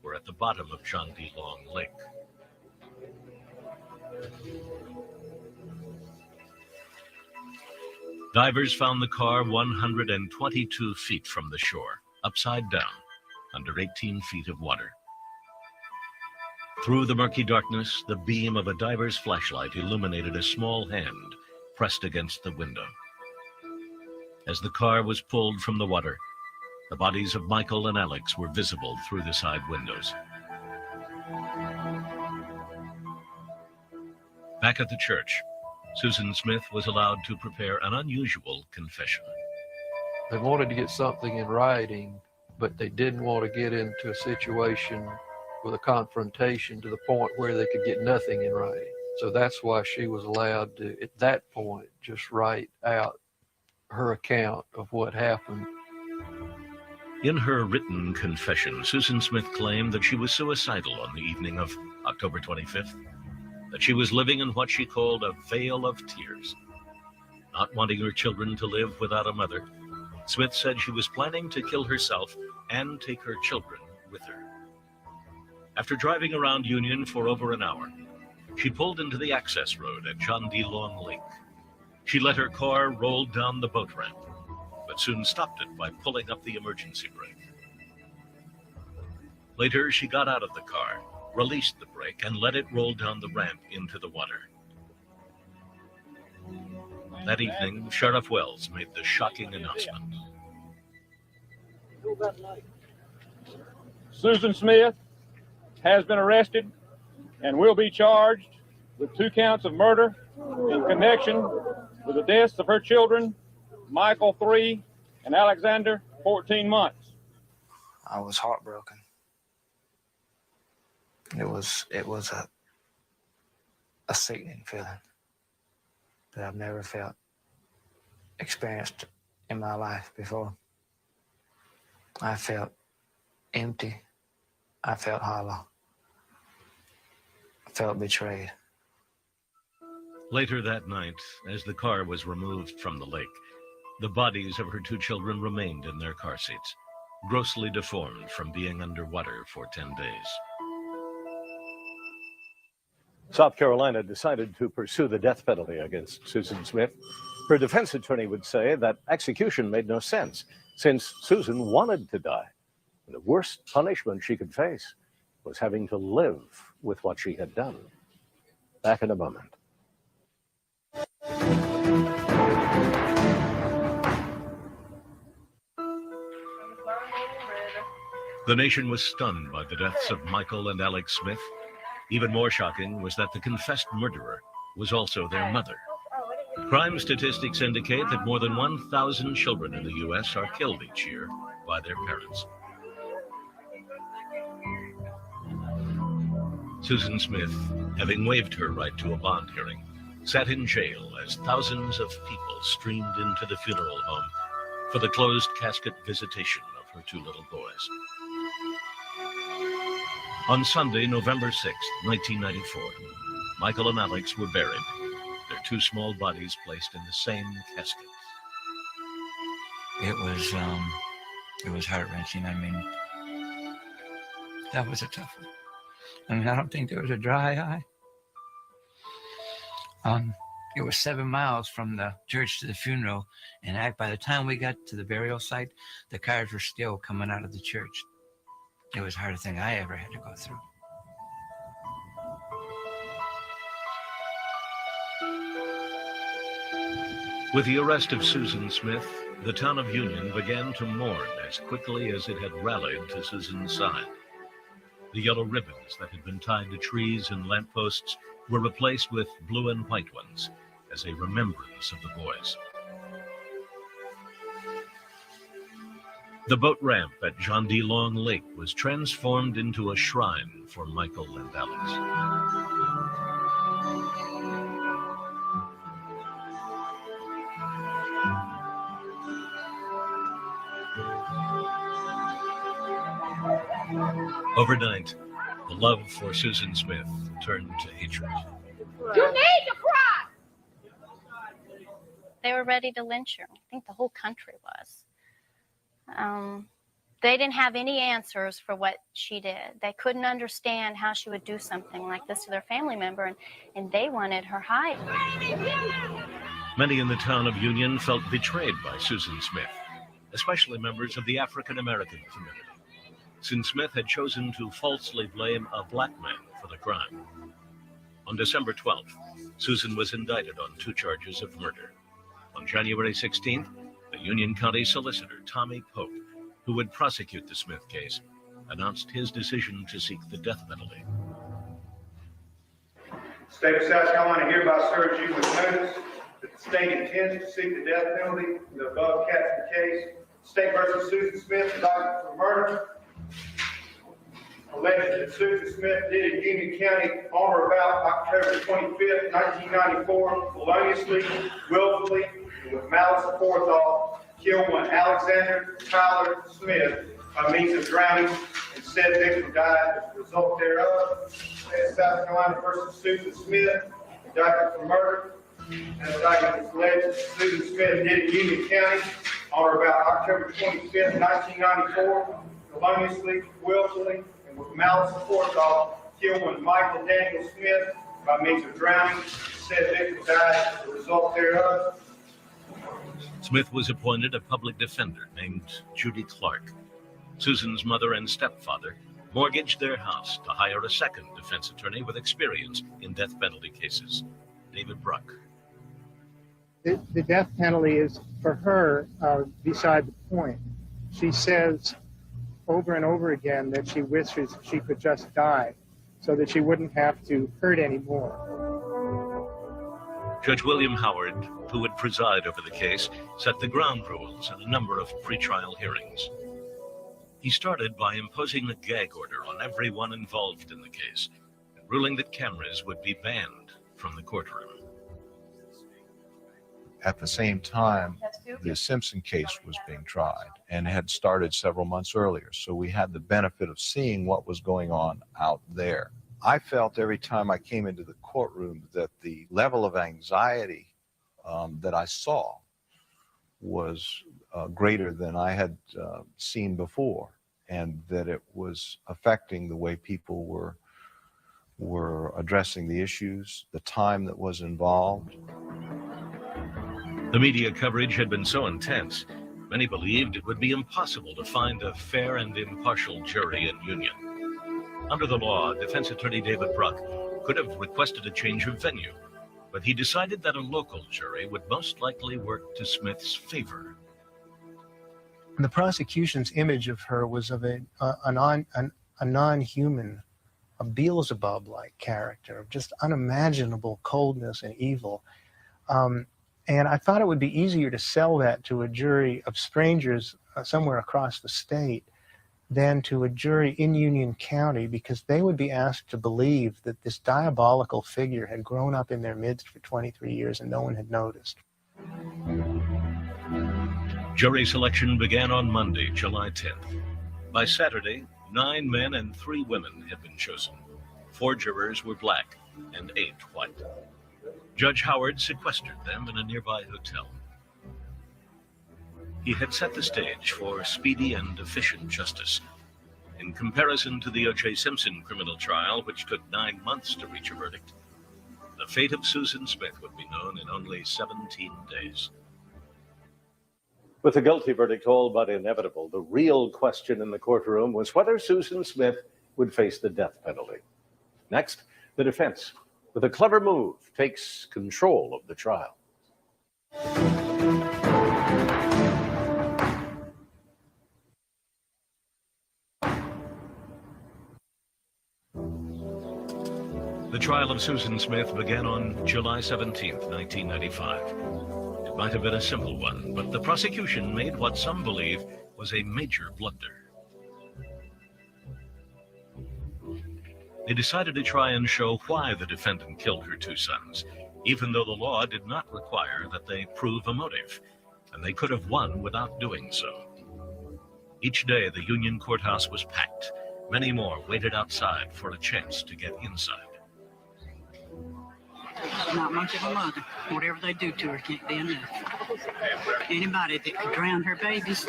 were at the bottom of John D. Long Lake. Divers found the car 122 feet from the shore, upside down, under 18 feet of water. Through the murky darkness, the beam of a diver's flashlight illuminated a small hand pressed against the window. As the car was pulled from the water, the bodies of Michael and Alex were visible through the side windows. Back at the church, Susan Smith was allowed to prepare an unusual confession. They wanted to get something in writing, but they didn't want to get into a situation with a confrontation to the point where they could get nothing in writing. So that's why she was allowed to, at that point, just write out her account of what happened. In her written confession, Susan Smith claimed that she was suicidal on the evening of October 25th. that she was living in what she called a vale of tears. Not wanting her children to live without a mother, Smith said she was planning to kill herself and take her children with her. After driving around Union for over an hour, she pulled into the access road at John D. Long Lake. She let her car roll down the boat ramp, but soon stopped it by pulling up the emergency brake. Later, she got out of the car, released the brake, and let it roll down the ramp into the water. That evening, Sheriff Wells made the shocking announcement. Susan Smith has been arrested and will be charged with 2 counts of murder in connection with the deaths of her children, Michael 3 and Alexander 14 months. I was heartbroken. It was a sickening feeling that I've never experienced in my life before. I felt empty. I felt hollow. I felt betrayed. Later that night, as the car was removed from the lake, the bodies of her 2 children remained in their car seats, grossly deformed from being underwater for 10 days. South Carolina decided to pursue the death penalty against Susan Smith. Her defense attorney would say that execution made no sense, since Susan wanted to die. And the worst punishment she could face was having to live with what she had done. Back in a moment. The nation was stunned by the deaths of Michael and Alex Smith. Even more shocking was that the confessed murderer was also their mother. Crime statistics indicate that more than 1,000 children in the U.S. are killed each year by their parents. Susan Smith, having waived her right to a bond hearing, sat in jail as thousands of people streamed into the funeral home for the closed casket visitation of her 2 little boys. On Sunday, November 6, 1994, Michael and Alex were buried, their 2 small bodies placed in the same casket. It was heart-wrenching. I mean, that was a tough one. I mean, I don't think there was a dry eye. It was 7 miles from the church to the funeral, and by the time we got to the burial site, the cars were still coming out of the church. It was the hardest thing I ever had to go through. With the arrest of Susan Smith, the town of Union began to mourn as quickly as it had rallied to Susan's side. The yellow ribbons that had been tied to trees and lampposts were replaced with blue and white ones as a remembrance of the boys. The boat ramp at John D. Long Lake was transformed into a shrine for Michael and Alex. Overnight, the love for Susan Smith turned to hatred. You need to cry! They were ready to lynch her. I think the whole country was. They didn't have any answers for what she did. They couldn't understand how she would do something like this to their family member, and they wanted her hiding. Many in the town of Union felt betrayed by Susan Smith, especially members of the African American community, since Smith had chosen to falsely blame a black man for the crime. On December 12th, Susan was indicted on 2 charges of murder. On January 16th, the Union County Solicitor, Tommy Pope, who would prosecute the Smith case, announced his decision to seek the death penalty. State of South Carolina hereby serves you with notice that the state intends to seek the death penalty in the above captioned case, State versus Susan Smith, indicted for murder. Alleged that Susan Smith did in Union County on or about October 25th, 1994, feloniously, willfully, and with malice aforethought, killed one Alexander Tyler Smith by means of drowning, and said victim died as a result thereof. And South Carolina versus Susan Smith, indicted for murder. And the document alleged that Susan Smith did in Union County on or about October 25th, 1994, feloniously, willfully, and with malice aforethought, killed one Michael Daniel Smith by means of drowning. Said victim died as a result thereof. Smith was appointed a public defender named Judy Clark. Susan's mother and stepfather mortgaged their house to hire a second defense attorney with experience in death penalty cases, David Bruck. The death penalty is, for her, beside the point. She says over and over again that she wishes she could just die so that she wouldn't have to hurt anymore. Judge William Howard, who would preside over the case, set the ground rules in a number of pretrial hearings. He started by imposing a gag order on everyone involved in the case, and ruling that cameras would be banned from the courtroom. At the same time, the Simpson case was being tried and had started several months earlier. So we had the benefit of seeing what was going on out there. I felt every time I came into the courtroom that the level of anxiety that I saw was greater than I had seen before, and that it was affecting the way people were addressing the issues, the time that was involved. The media coverage had been so intense, many believed it would be impossible to find a fair and impartial jury in Union. Under the law, defense attorney David Bruck could have requested a change of venue, but he decided that a local jury would most likely work to Smith's favor. And the prosecution's image of her was of a non-human, a Beelzebub-like character, of just unimaginable coldness and evil. And I thought it would be easier to sell that to a jury of strangers somewhere across the state than to a jury in Union County, because they would be asked to believe that this diabolical figure had grown up in their midst for 23 years and no one had noticed. Jury selection began on Monday, July 10th. By Saturday, 9 men and 3 women had been chosen. 4 jurors were black and 8 white. Judge Howard sequestered them in a nearby hotel. He had set the stage for speedy and efficient justice. In comparison to the O.J. Simpson criminal trial, which took 9 months to reach a verdict, the fate of Susan Smith would be known in only 17 days. With the guilty verdict all but inevitable, the real question in the courtroom was whether Susan Smith would face the death penalty. Next, the defense, with a clever move, takes control of the trial. The trial of Susan Smith began on July 17th, 1995. It might have been a simple one, but the prosecution made what some believe was a major blunder. They decided to try and show why the defendant killed her 2 sons, even though the law did not require that they prove a motive, and they could have won without doing so. Each day, the Union courthouse was packed. Many more waited outside for a chance to get inside. Not much of a mother. Whatever they do to her can't be enough. Anybody that could drown her babies,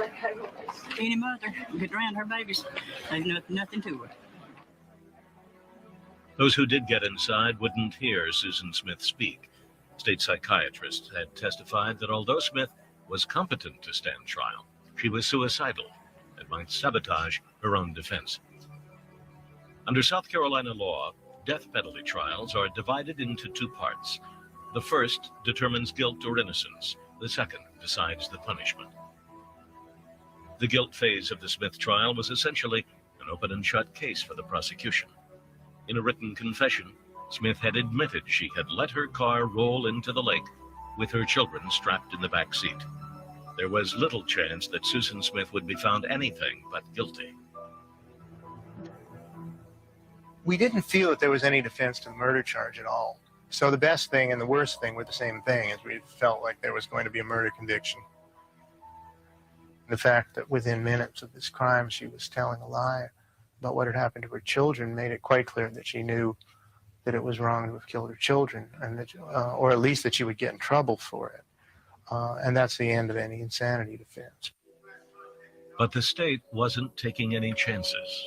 any mother could drown her babies, there's nothing to her. Those who did get inside wouldn't hear Susan Smith speak. State psychiatrists had testified that although Smith was competent to stand trial, she was suicidal and might sabotage her own defense. Under South Carolina law, death penalty trials are divided into 2 parts. The first determines guilt or innocence. The second decides the punishment. The guilt phase of the Smith trial was essentially an open and shut case for the prosecution. In a written confession, Smith had admitted she had let her car roll into the lake with her children strapped in the back seat. There was little chance that Susan Smith would be found anything but guilty. We didn't feel that there was any defense to the murder charge at all. So the best thing and the worst thing were the same thing, as we felt like there was going to be a murder conviction. The fact that within minutes of this crime she was telling a lie about what had happened to her children made it quite clear that she knew that it was wrong to have killed her children, and that, or at least that she would get in trouble for it. And that's the end of any insanity defense. But the state wasn't taking any chances.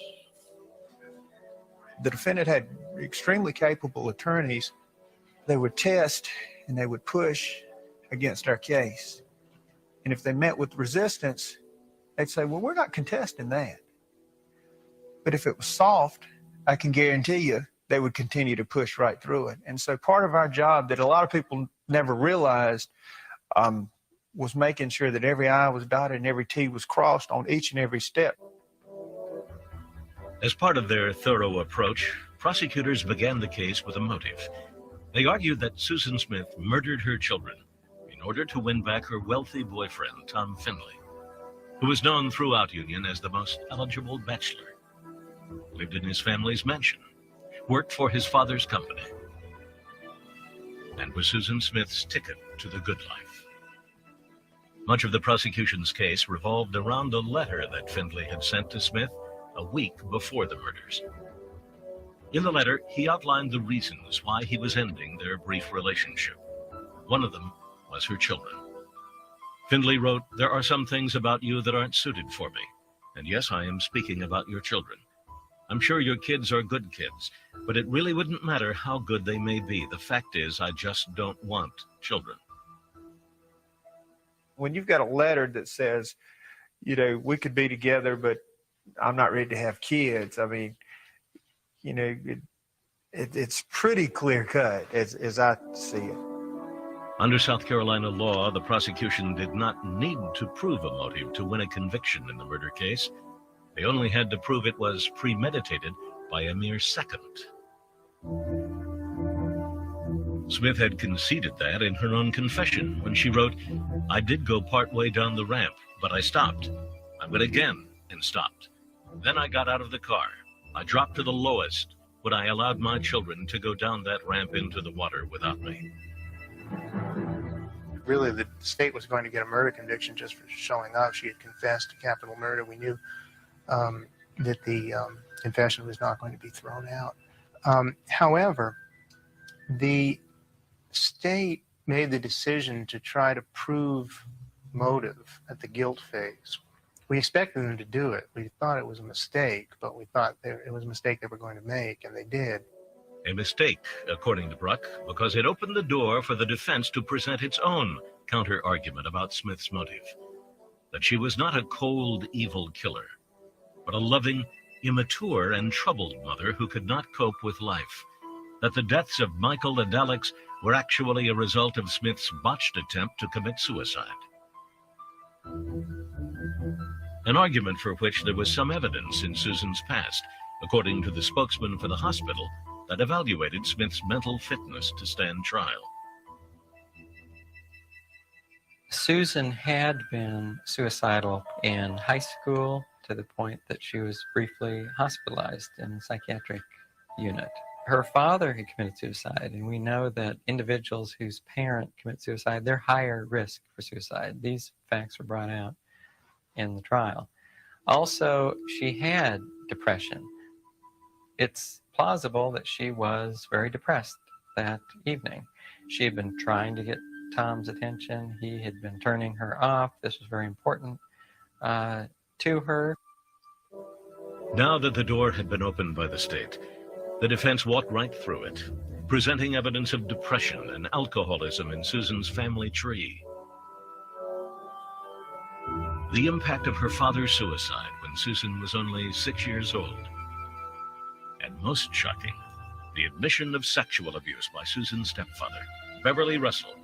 The defendant had extremely capable attorneys. They would test and they would push against our case. And if they met with resistance, they'd say, well, we're not contesting that. But if it was soft, I can guarantee you they would continue to push right through it. And so part of our job that a lot of people never realized was making sure that every I was dotted and every T was crossed on each and every step. As part of their thorough approach, prosecutors began the case with a motive. They argued that Susan Smith murdered her children in order to win back her wealthy boyfriend, Tom Finley, who was known throughout Union as the most eligible bachelor, lived in his family's mansion, worked for his father's company, and was Susan Smith's ticket to the good life. Much of the prosecution's case revolved around a letter that Findlay had sent to Smith a week before the murders. In the letter, he outlined the reasons why he was ending their brief relationship. One of them was her children. Findlay wrote, "There are some things about you that aren't suited for me. And yes, I am speaking about your children. I'm sure your kids are good kids, but it really wouldn't matter how good they may be. The fact is, I just don't want children." When you've got a letter that says, you know, we could be together, but I'm not ready to have kids, I mean, you know, it's pretty clear cut as I see it. Under South Carolina law, the prosecution did not need to prove a motive to win a conviction in the murder case. They only had to prove it was premeditated by a mere second. Smith had conceded that in her own confession when she wrote, "I did go part way down the ramp, but I stopped. I went again and stopped. Then I got out of the car. I dropped to the lowest when I allowed my children to go down that ramp into the water without me." Really, the state was going to get a murder conviction just for showing up. She had confessed to capital murder. We knew that the confession was not going to be thrown out. However, the state made the decision to try to prove motive at the guilt phase. We expected them to do it. We thought it was a mistake, but we thought it was a mistake they were going to make, and they did. A mistake, according to Bruck, because it opened the door for the defense to present its own counter-argument about Smith's motive. That she was not a cold, evil killer, but a loving, immature, and troubled mother who could not cope with life. That the deaths of Michael and Alex were actually a result of Smith's botched attempt to commit suicide. An argument for which there was some evidence in Susan's past, according to the spokesman for the hospital, that evaluated Smith's mental fitness to stand trial. Susan had been suicidal in high school to the point that she was briefly hospitalized in a psychiatric unit. Her father had committed suicide, and we know that individuals whose parent commit suicide, they're higher risk for suicide. These facts were brought out in the trial. Also, she had depression. It's plausible that she was very depressed that evening. She had been trying to get Tom's attention. He had been turning her off. This was very important to her. Now that the door had been opened by the state, the defense walked right through it, presenting evidence of depression and alcoholism in Susan's family tree. The impact of her father's suicide when Susan was only 6 years old. And most shocking, the admission of sexual abuse by Susan's stepfather, Beverly Russell,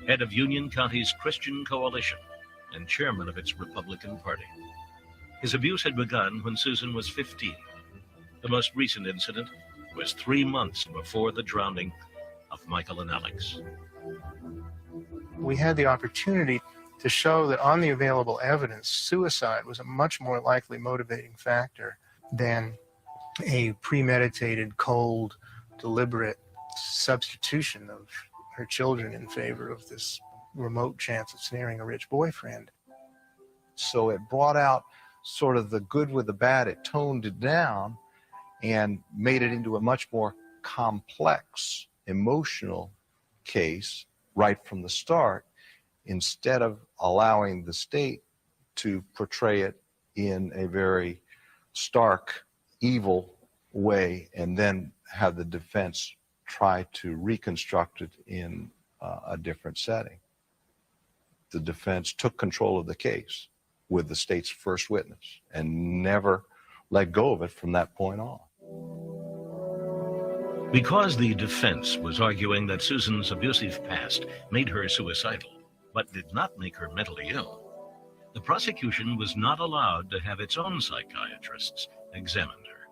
head of Union County's Christian Coalition and chairman of its Republican Party. His abuse had begun when Susan was 15. The most recent incident was 3 months before the drowning of Michael and Alex. We had the opportunity to show that on the available evidence, suicide was a much more likely motivating factor than a premeditated, cold, deliberate substitution of her children in favor of this remote chance of snaring a rich boyfriend. So it brought out sort of the good with the bad. It toned it down and made it into a much more complex emotional case right from the start, instead of allowing the state to portray it in a very stark, evil way and then have the defense try to reconstruct it in a different setting. The defense took control of the case with the state's first witness and never let go of it from that point on. Because the defense was arguing that Susan's abusive past made her suicidal, but did not make her mentally ill, the prosecution was not allowed to have its own psychiatrists examine her.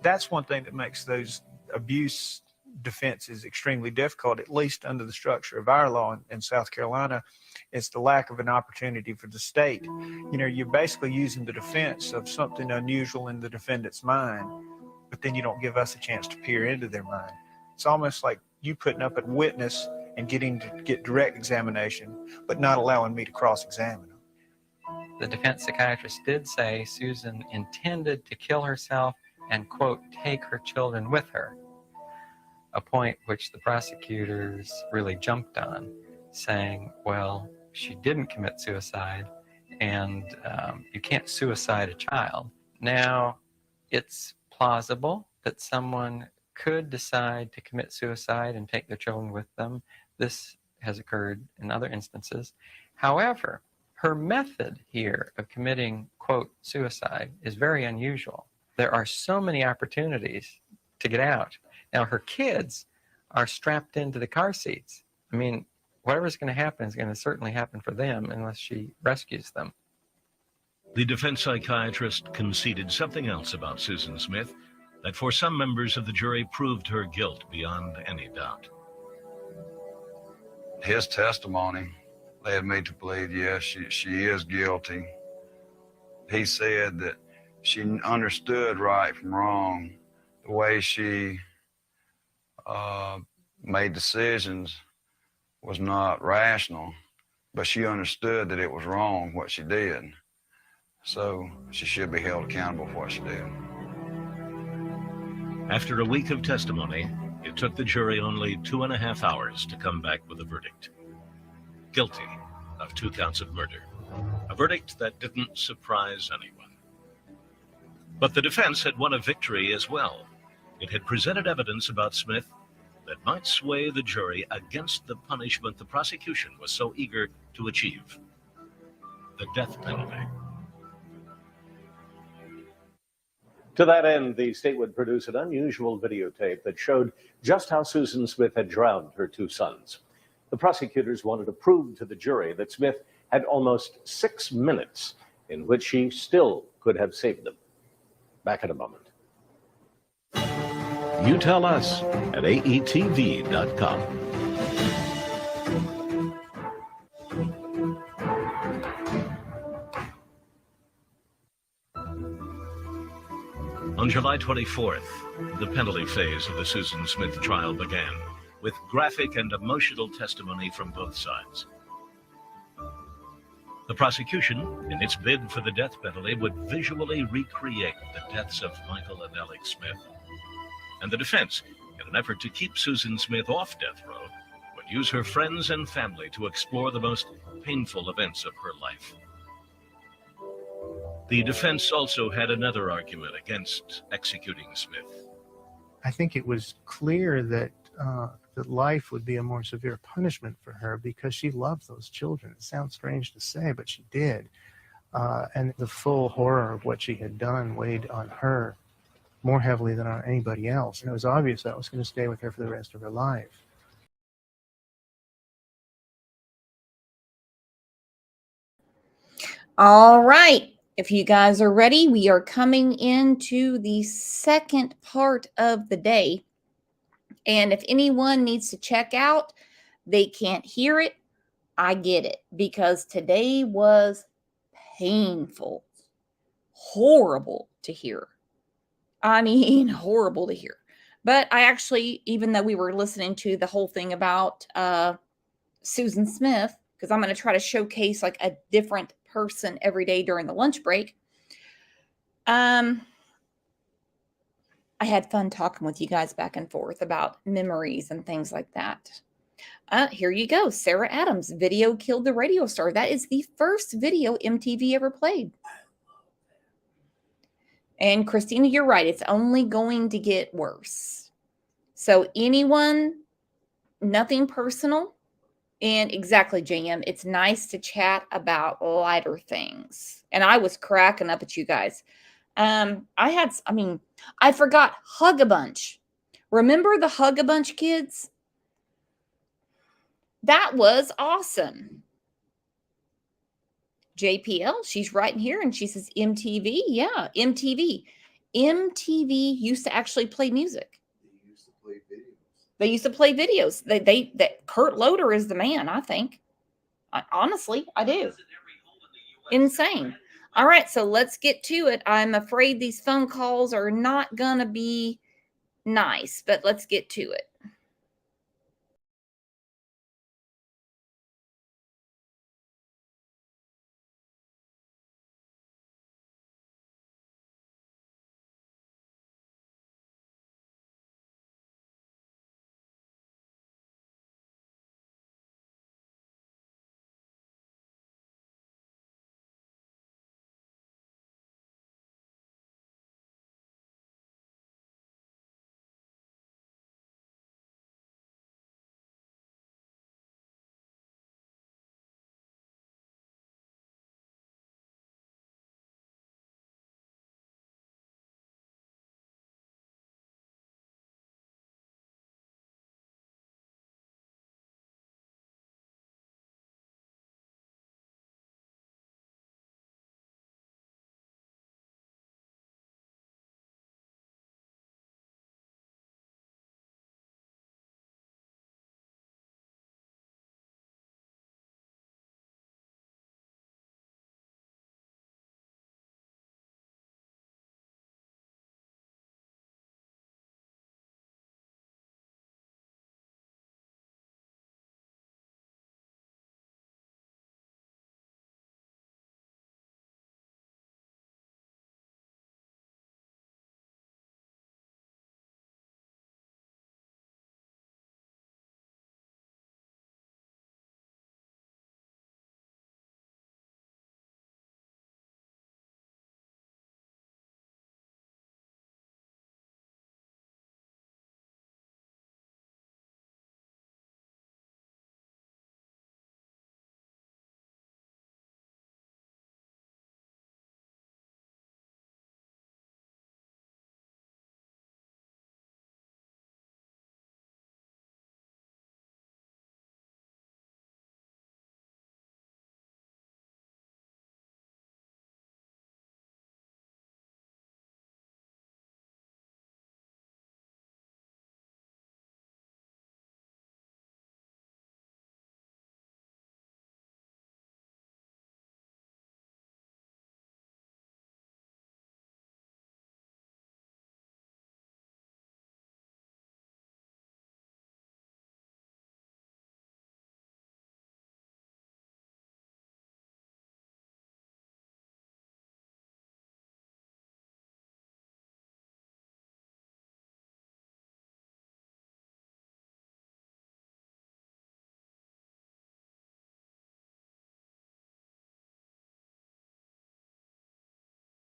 That's one thing that makes those abuse defenses extremely difficult, at least under the structure of our law in South Carolina. It's the lack of an opportunity for the state. You know, you're basically using the defense of something unusual in the defendant's mind, but then you don't give us a chance to peer into their mind. It's almost like you putting up a witness and getting to get direct examination, but not allowing me to cross-examine them. The defense psychiatrist did say Susan intended to kill herself and, quote, take her children with her, a point which the prosecutors really jumped on, saying, well, she didn't commit suicide, and you can't suicide a child. Now, it's plausible that someone could decide to commit suicide and take their children with them. This has occurred in other instances. However, her method here of committing, quote, suicide is very unusual. There are so many opportunities to get out. Now, her kids are strapped into the car seats. I mean, whatever's going to happen is going to certainly happen for them unless she rescues them. The defense psychiatrist conceded something else about Susan Smith that for some members of the jury proved her guilt beyond any doubt. His testimony led me to believe, yes, she is guilty. He said that she understood right from wrong. The way she made decisions was not rational, but she understood that it was wrong what she did. So she should be held accountable for what she did. After a week of testimony, it took the jury only 2.5 hours to come back with a verdict. Guilty of 2 counts of murder. A verdict that didn't surprise anyone. But the defense had won a victory as well. It had presented evidence about Smith that might sway the jury against the punishment the prosecution was so eager to achieve: the death penalty. To that end, the state would produce an unusual videotape that showed just how Susan Smith had drowned her 2 sons. The prosecutors wanted to prove to the jury that Smith had almost 6 minutes in which she still could have saved them. Back in a moment. You tell us at aetv.com. On July 24th, the penalty phase of the Susan Smith trial began, with graphic and emotional testimony from both sides. The prosecution, in its bid for the death penalty, would visually recreate the deaths of Michael and Alex Smith. And the defense, in an effort to keep Susan Smith off death row, would use her friends and family to explore the most painful events of her life. The defense also had another argument against executing Smith. I think it was clear that that life would be a more severe punishment for her because she loved those children. It sounds strange to say, but she did. And the full horror of what she had done weighed on her more heavily than on anybody else. And it was obvious that was going to stay with her for the rest of her life. All right. If you guys are ready, we are coming into the second part of the day. And if anyone needs to check out, they can't hear it, I get it, because today was painful, horrible to hear. I mean, horrible to hear. But I actually, even though we were listening to the whole thing about Susan Smith, because I'm going to try to showcase like a different person every day during the lunch break. I had fun talking with you guys back and forth about memories and things like that. Here you go. Sarah Adams, Video Killed the Radio Star. That is the first video MTV ever played. And Christina, you're right. It's only going to get worse. So anyone, nothing personal. And exactly, JM, it's nice to chat about lighter things. And I was cracking up at you guys. I forgot Hug-a-Bunch. Remember the Hug-a-Bunch kids? That was awesome. JPL, she's right here and she says MTV. Yeah, MTV. MTV used to actually play music. They used to play videos. That Kurt Loder is the man, I think. Honestly, I do. Insane. All right, so let's get to it. I'm afraid these phone calls are not going to be nice, but let's get to it.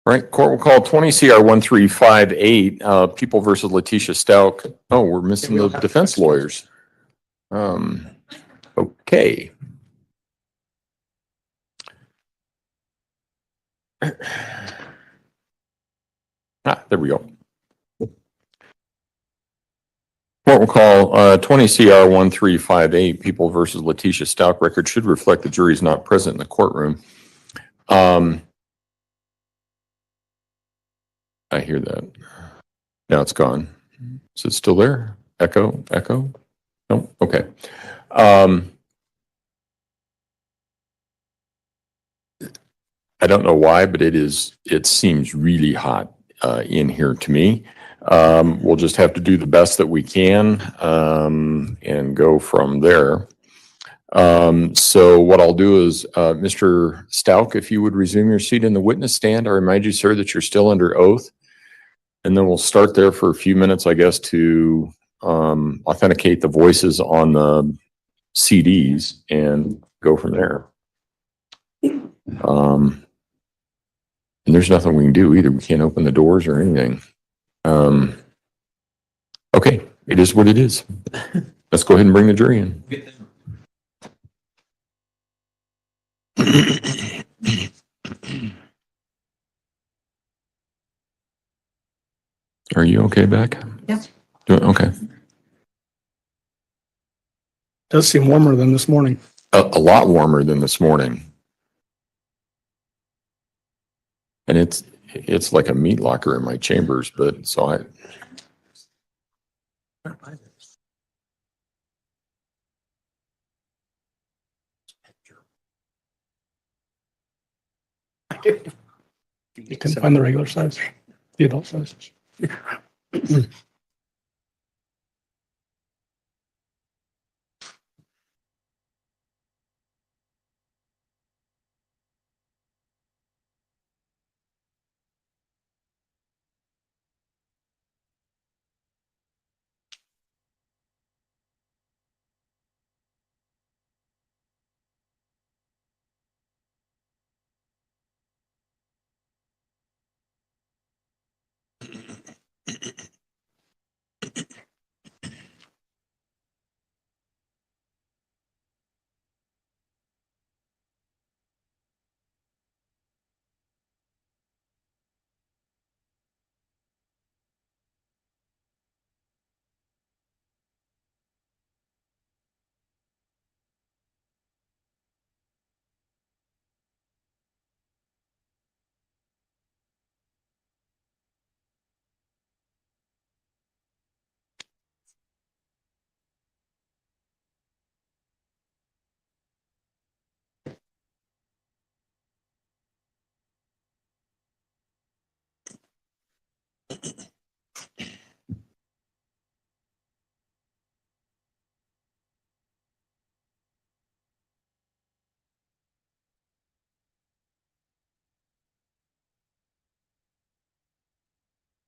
Right, court will call 20 CR 1358, People versus Letitia Stauch. Oh, we're missing the defense lawyers. Okay. There we go. Court will call 20 CR 1358, People versus Letitia Stauch. Record should reflect the jury is not present in the courtroom. I hear that. Now it's gone. Is it still there? Echo? Echo? No? Okay. I don't know why, but it seems really hot in here to me. We'll just have to do the best that we can and go from there. So what I'll do is, Mr. Stauch, if you would resume your seat in the witness stand, I remind you, sir, that you're still under oath. And then we'll start there for a few minutes, I guess, to authenticate the voices on the CDs and go from there. And there's nothing we can do either. We can't open the doors or anything. Okay, it is what it is. Let's go ahead and bring the jury in. Are you okay, Beck? Yes. Okay. Does seem warmer than this morning. A lot warmer than this morning. And it's like a meat locker in my chambers, but so I. You couldn't find the regular size, the adult size.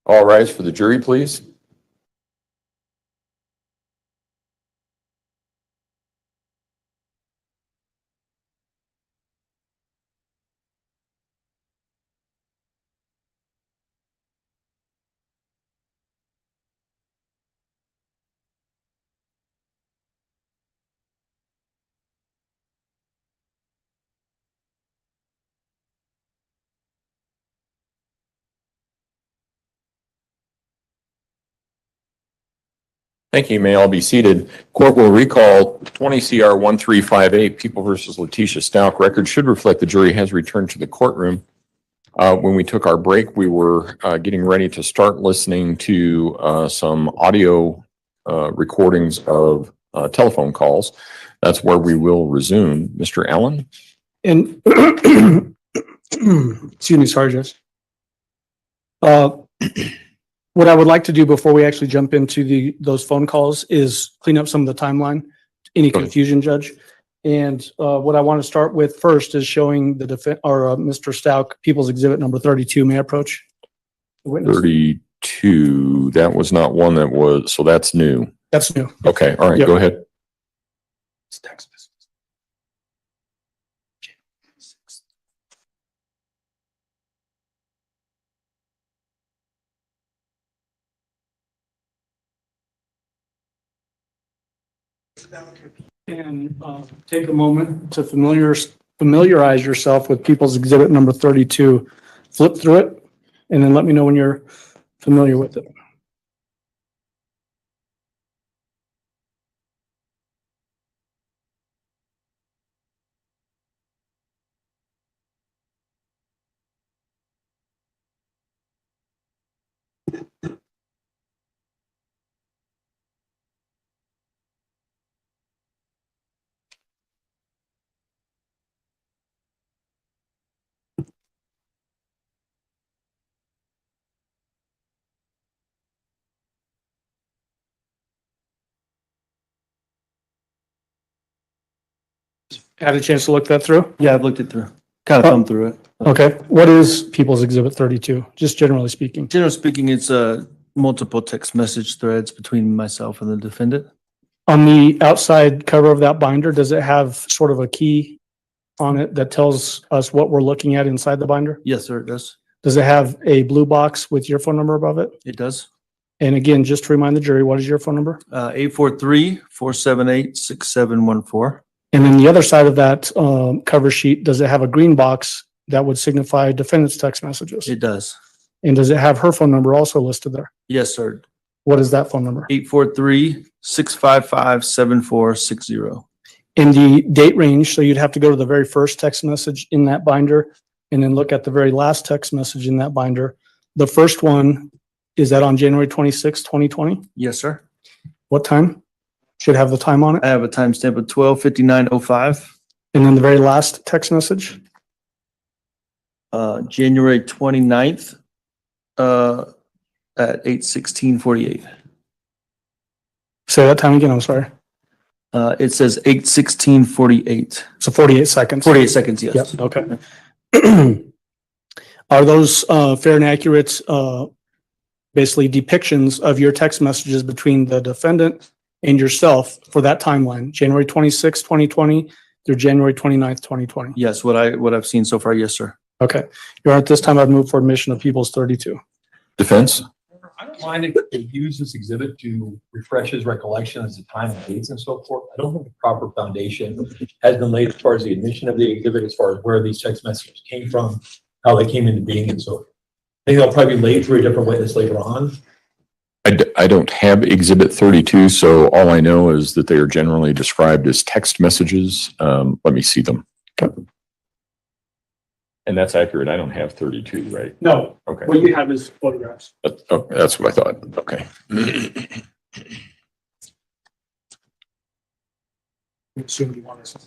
All rise for the jury, please. Thank you. You may all be seated. Court will recall 20 CR 1358, People versus Letitia Stauch. Record should reflect the jury has returned to the courtroom. When we took our break, we were getting ready to start listening to some audio recordings of telephone calls. That's where we will resume. Mr. Allen? And excuse me, sorry, Jess. What I would like to do before we actually jump into those phone calls is clean up some of the timeline, any confusion, Judge. And what I want to start with first is showing the Mr. Stauch, People's Exhibit number 32. May I approach the witness? 32. That was not one that was, so that's new. That's new. Okay. All right. Yep. Go ahead. And take a moment to familiarize yourself with People's Exhibit number 32. Flip through it and then let me know when you're familiar with it. Had a chance to look that through? Yeah, I've looked it through. Kind of thumbed through it. Okay. What is People's Exhibit 32, just generally speaking? Generally speaking, it's multiple text message threads between myself and the defendant. On the outside cover of that binder, does it have sort of a key on it that tells us what we're looking at inside the binder? Yes, sir, it does. Does it have a blue box with your phone number above it? It does. And again, just to remind the jury, what is your phone number? 843-478-6714. And then the other side of that cover sheet, does it have a green box that would signify defendant's text messages? It does. And does it have her phone number also listed there? Yes, sir. What is that phone number? 843-655-7460. In the date range, so you'd have to go to the very first text message in that binder and then look at the very last text message in that binder. The first one, is that on January 26, 2020? Yes, sir. What time? Should have the time on it. I have a timestamp of 12:59:05. And then the very last text message? January 29th at 8:16:48. Say that time again, I'm sorry. It says 8:16:48. So 48 seconds. 48 seconds, yes. Yep, okay. Are those fair and accurate, basically depictions of your text messages between the defendant and yourself for that timeline, January 26, 2020 through January 29th, 2020? Yes, what I've seen so far, yes, sir. Okay. Your Honor, at this time, I've moved for admission of People's 32. Defense? I don't mind if they use this exhibit to refresh his recollection as to time and dates and so forth. I don't think the proper foundation has been laid as far as the admission of the exhibit, as far as where these text messages came from, how they came into being and so forth. I think they'll probably be laid through a different witness later on. I don't have Exhibit 32, so all I know is that they are generally described as text messages. Let me see them. Okay. And that's accurate. I don't have 32, right? No. Okay. What you have is photographs. Oh, that's what I thought. Okay. Assume you want us to.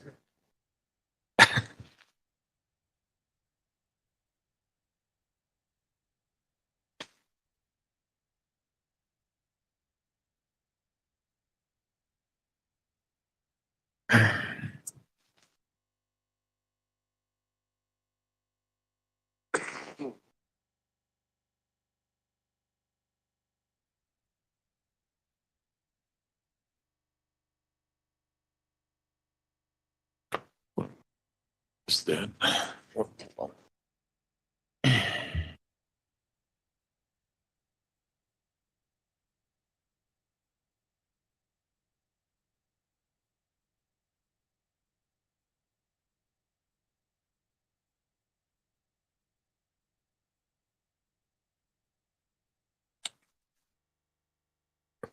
Is that?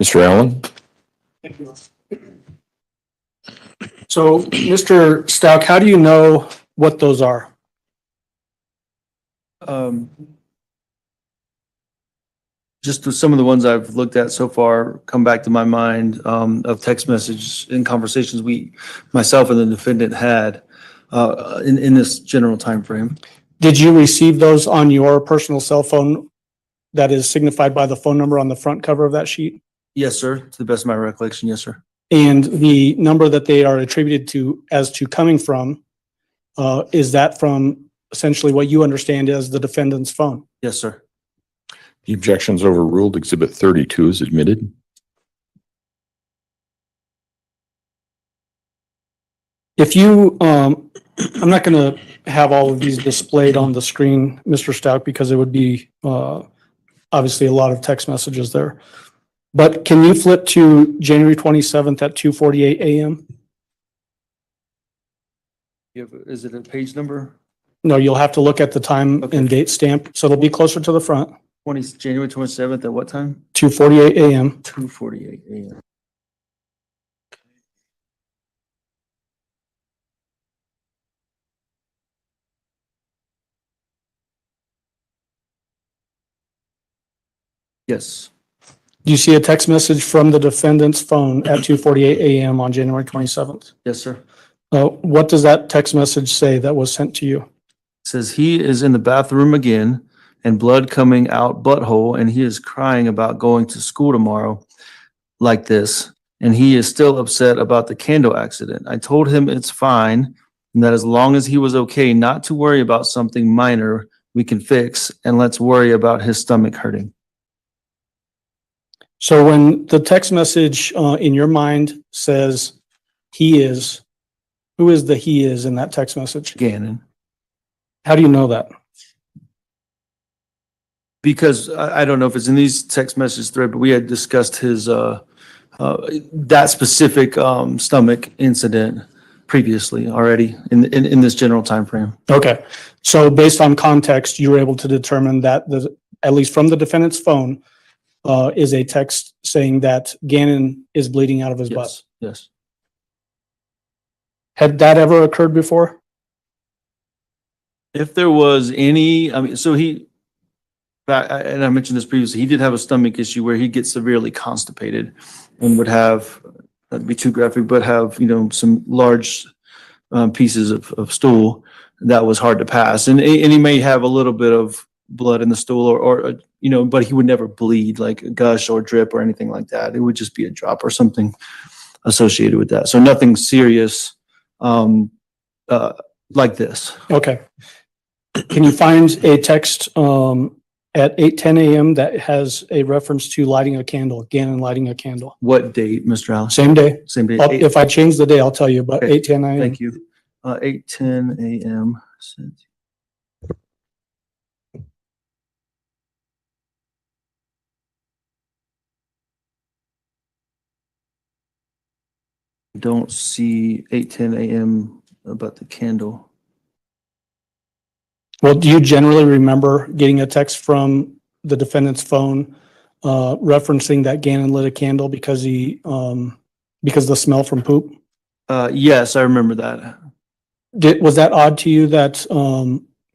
Mr. Allen? Thank you. So, Mr. Stauch, how do you know what those are? Just some of the ones I've looked at so far come back to my mind of text messages and conversations myself and the defendant had in this general time frame. Did you receive those on your personal cell phone that is signified by the phone number on the front cover of that sheet? Yes, sir. To the best of my recollection, yes, sir. And the number that they are attributed to as to coming from, is that from essentially what you understand as the defendant's phone? Yes, sir. The objection's overruled. Exhibit 32 is admitted. If you, I'm not going to have all of these displayed on the screen, Mr. Stauch, because it would be obviously a lot of text messages there. But can you flip to January 27th at 2:48 a.m.? Is it a page number? No, you'll have to look at the time and date stamp, so it'll be closer to the front. January 27th at what time? 2:48 a.m. 2:48 a.m. Yes. Do you see a text message from the defendant's phone at 2:48 a.m. on January 27th? Yes, sir. What does that text message say that was sent to you? It says he is in the bathroom again and blood coming out butthole, and he is crying about going to school tomorrow like this. And he is still upset about the candle accident. I told him it's fine and that as long as he was okay not to worry about something minor we can fix, and let's worry about his stomach hurting. So when the text message in your mind says he is, who is the he is in that text message? Gannon. How do you know that? Because I don't know if it's in these text message thread, but we had discussed his that specific stomach incident previously already in this general time frame. Okay. So based on context, you were able to determine that at least from the defendant's phone, is a text saying that Gannon is bleeding out of his butt. Yes. Had that ever occurred before? If there was any, I mean, so and I mentioned this previously, he did have a stomach issue where he'd get severely constipated and would have, that'd be too graphic, but have, some large pieces of stool that was hard to pass. And he may have a little bit of blood in the stool or but he would never bleed, like a gush or drip or anything like that. It would just be a drop or something associated with that. So nothing serious like this. Okay. Can you find a text at 8:10 a.m. that has a reference to lighting a candle, Gannon lighting a candle? What date, Mr. Allen? Same day. Same day. If I change the day, I'll tell you, but Okay. 8:10 a.m. Thank you. 8:10 a.m. Don't see 8:10 a.m. about the candle. Well, do you generally remember getting a text from the defendant's phone referencing that Gannon lit a candle because because the smell from poop? Yes, I remember that. Was that odd to you that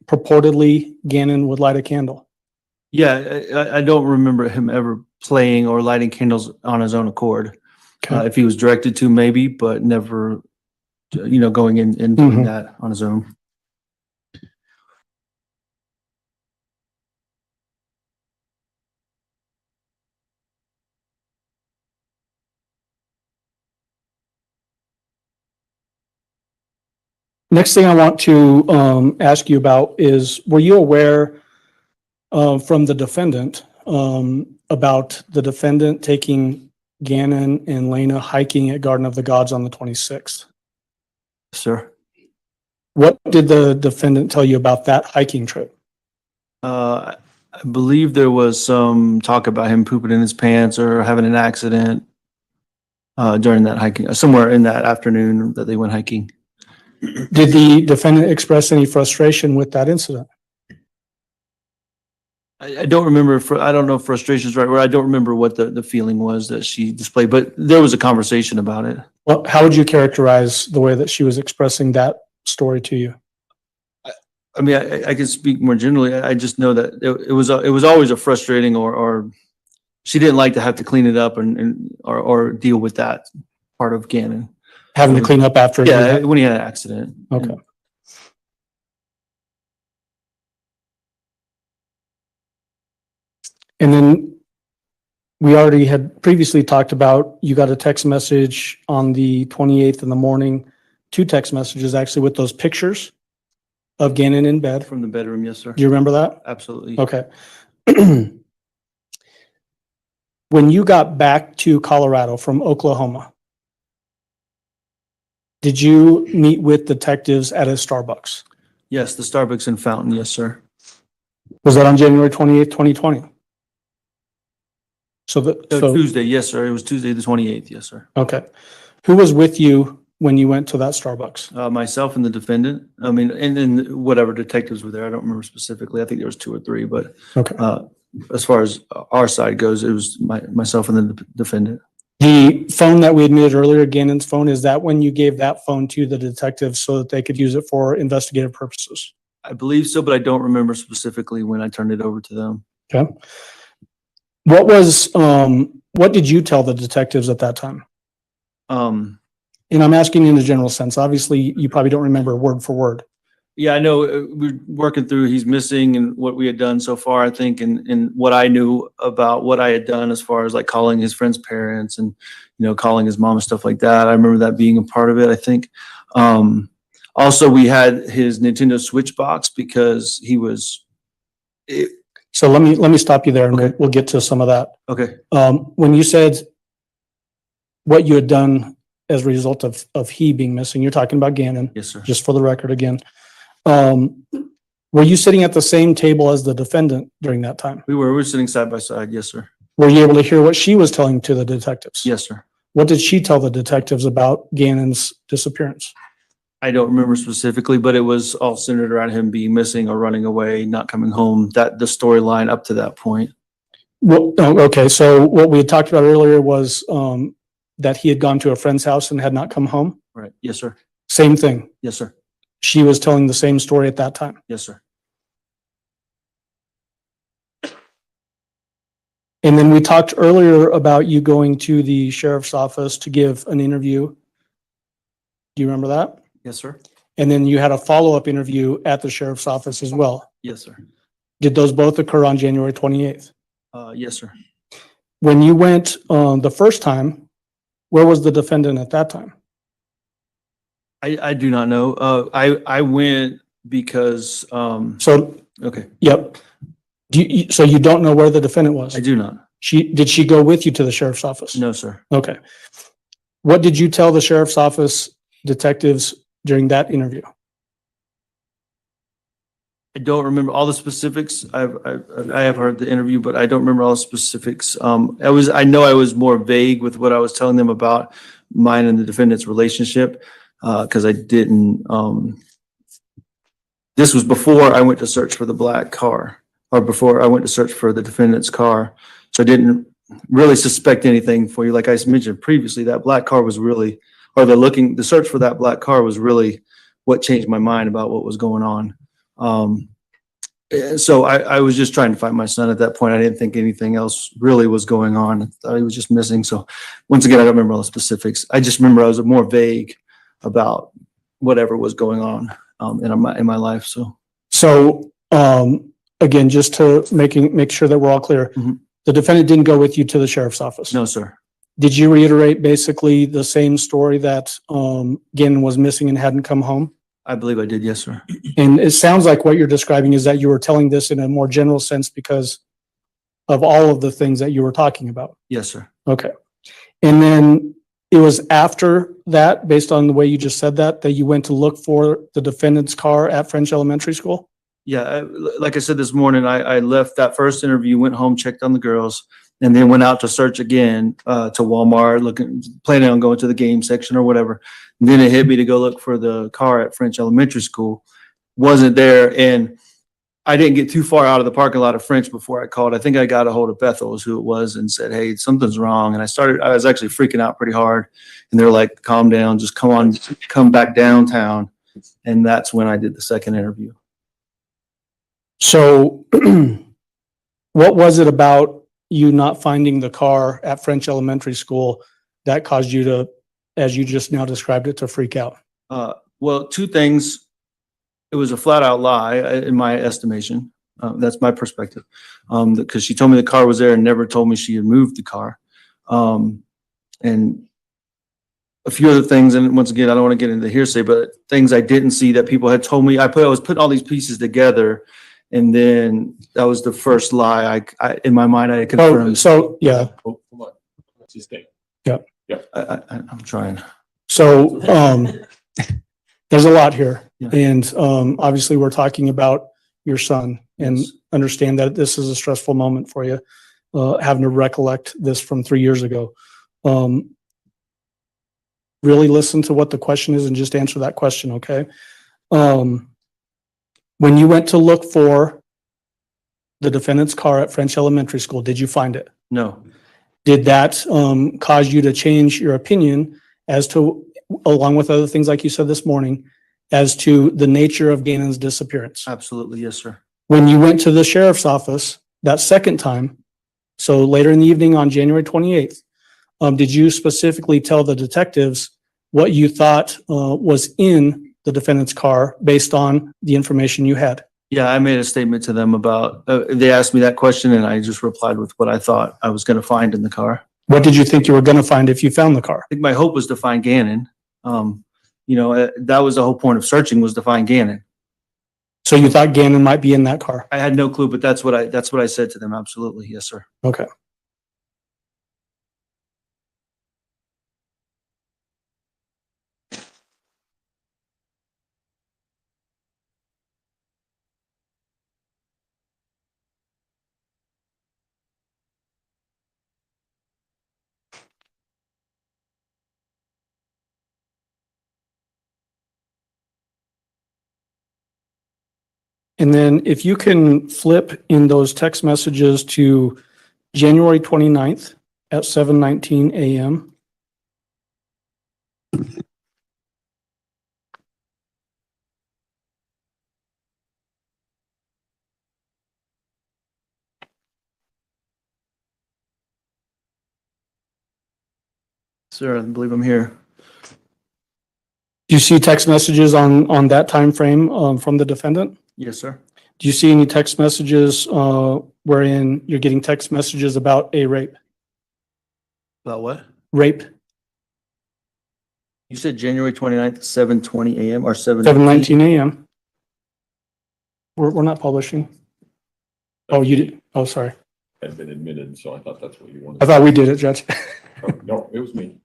purportedly Gannon would light a candle? Yeah, I don't remember him ever playing or lighting candles on his own accord. Okay. If he was directed to, maybe, but never, going in and doing that on his own. Next thing I want to ask you about is, were you aware from the defendant about the defendant taking Gannon and Lena hiking at Garden of the Gods on the 26th? Sir. What did the defendant tell you about that hiking trip? I believe there was some talk about him pooping in his pants or having an accident during that hiking, somewhere in that afternoon that they went hiking. Did the defendant express any frustration with that incident? I don't remember, I don't know if frustration is right word. I don't remember what the feeling was that she displayed, but there was a conversation about it. Well, how would you characterize the way that she was expressing that story to you? I mean, I can speak more generally. I just know that it was always a frustrating or she didn't like to have to clean it up or deal with that part of Gannon. Having to clean up after? When he had an accident. Okay. And then we already had previously talked about, you got a text message on the 28th in the morning, 2 text messages actually with those pictures of Gannon in bed. From the bedroom, yes, sir. Do you remember that? Absolutely. Okay. When you got back to Colorado from Oklahoma, did you meet with detectives at a Starbucks? Yes, the Starbucks in Fountain, yes, sir. Was that on January 28th, 2020? So Tuesday, yes, sir. It was Tuesday the 28th, yes, sir. Okay. Who was with you when you went to that Starbucks? Myself and the defendant. I mean, and then whatever detectives were there. I don't remember specifically. I think there was 2 or 3, but okay. As far as our side goes, it was myself and the defendant. The phone that we admitted earlier, Gannon's phone, is that when you gave that phone to the detectives so that they could use it for investigative purposes? I believe so, but I don't remember specifically when I turned it over to them. Okay. What did you tell the detectives at that time? And I'm asking in a general sense. Obviously, you probably don't remember word for word. Yeah, I know we're working through he's missing and what we had done so far, I think, and what I knew about what I had done as far as like calling his friend's parents and, calling his mom and stuff like that. I remember that being a part of it, I think. Also, we had his Nintendo Switch box because he was. So let me stop you there, and we'll get to some of that. Okay. When you said what you had done as a result of he being missing, you're talking about Gannon. Yes, sir. Just for the record again. Were you sitting at the same table as the defendant during that time? We were sitting side by side. Yes, sir. Were you able to hear what she was telling to the detectives? Yes, sir. What did she tell the detectives about Gannon's disappearance? I don't remember specifically, but it was all centered around him being missing or running away, not coming home. That the storyline up to that point. Well, okay. So what we had talked about earlier was that he had gone to a friend's house and had not come home. Right. Yes, sir. Same thing. Yes, sir. She was telling the same story at that time. Yes, sir. And then we talked earlier about you going to the sheriff's office to give an interview. Do you remember that? Yes, sir. And then you had a follow-up interview at the sheriff's office as well. Yes, sir. Did those both occur on January 28th? Yes, sir. When you went the first time, where was the defendant at that time? I do not know. I went because So okay. Yep. So you don't know where the defendant was? I do not. Did she go with you to the sheriff's office? No, sir. Okay. What did you tell the sheriff's office detectives during that interview? I don't remember all the specifics. I have heard the interview, but I don't remember all the specifics. I know I was more vague with what I was telling them about mine and the defendant's relationship, because I didn't. This was before I went to search for the black car, or before I went to search for the defendant's car. So I didn't really suspect anything for you. Like I mentioned previously, that black car was really, or the search for that black car was really what changed my mind about what was going on. So I was just trying to find my son at that point. I didn't think anything else really was going on. I thought he was just missing. So once again, I don't remember all the specifics. I just remember I was more vague about whatever was going on in my life. So again, just to make sure that we're all clear, the defendant didn't go with you to the sheriff's office? No, sir. Did you reiterate basically the same story that Gannon was missing and hadn't come home? I believe I did, yes, sir. And it sounds like what you're describing is that you were telling this in a more general sense because of all of the things that you were talking about. Yes, sir. Okay. And then it was after that, based on the way you just said that you went to look for the defendant's car at French Elementary School? Yeah, like I said this morning, I left that first interview, went home, checked on the girls, and then went out to search again to Walmart, planning on going to the game section or whatever. And then it hit me to go look for the car at French Elementary School. Wasn't there, and I didn't get too far out of the parking lot of French before I called. I think I got a hold of Bethel's, who it was, and said, "Hey, something's wrong." And I was actually freaking out pretty hard. And they're like, "Calm down, just come back downtown." And that's when I did the second interview. So what was it about you not finding the car at French Elementary School that caused you to, as you just now described it, to freak out? Well, two things. It was a flat out lie in my estimation. That's my perspective. Because she told me the car was there and never told me she had moved the car. And a few other things, and once again, I don't want to get into the hearsay, but things I didn't see that people had told me. I was putting all these pieces together, and then that was the first lie I in my mind I had confirmed. So yeah. Hold on. Let's just think. Yeah. Yeah. I'm trying. So there's a lot here. Yeah. And obviously we're talking about your son, and understand that this is a stressful moment for you, having to recollect this from 3 years ago. Really listen to what the question is and just answer that question, okay? When you went to look for the defendant's car at French Elementary School, did you find it? No. Did that cause you to change your opinion as to, along with other things like you said this morning, as to the nature of Gannon's disappearance? Absolutely, yes, sir. When you went to the sheriff's office that second time, so later in the evening on January 28th, did you specifically tell the detectives what you thought was in the defendant's car based on the information you had? Yeah, I made a statement to them about, they asked me that question and I just replied with what I thought I was going to find in the car. What did you think you were going to find if you found the car? I think my hope was to find Gannon. That was the whole point of searching, was to find Gannon. So you thought Gannon might be in that car? I had no clue, but that's what I said to them. Absolutely. Yes, sir. Okay. And then if you can flip in those text messages to January 29th at 7:19 a.m. Sir, I believe I'm here. Do you see text messages on that time frame from the defendant? Yes, sir. Do you see any text messages wherein you're getting text messages about a rape? About what? Rape. You said January 29th, 7:20 a.m. or 7:19 a.m. We're not publishing. Oh, you did. Oh, sorry. Had been admitted, so I thought that's what you wanted. I thought we did it, Judge. Oh, no, it was me.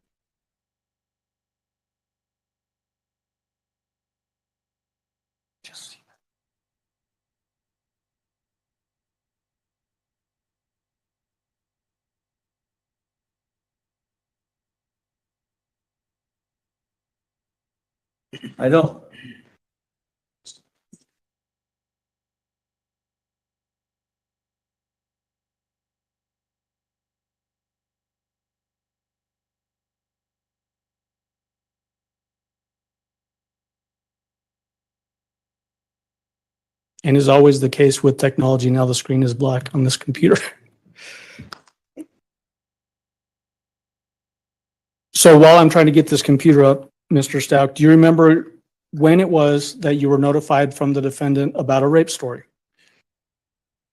I don't. And is always the case with technology, now the screen is black on this computer. So while I'm trying to get this computer up, Mr. Stauch, do you remember when it was that you were notified from the defendant about a rape story?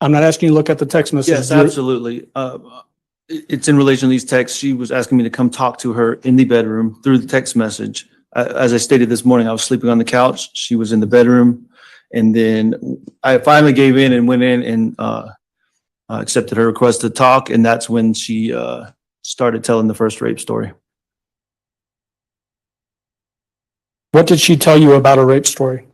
I'm not asking you to look at the text message. Yes, absolutely. It's in relation to these texts. She was asking me to come talk to her in the bedroom through the text message. As I stated this morning, I was sleeping on the couch. She was in the bedroom. And then I finally gave in and went in and accepted her request to talk. And that's when she started telling the first rape story. What did she tell you about a rape story?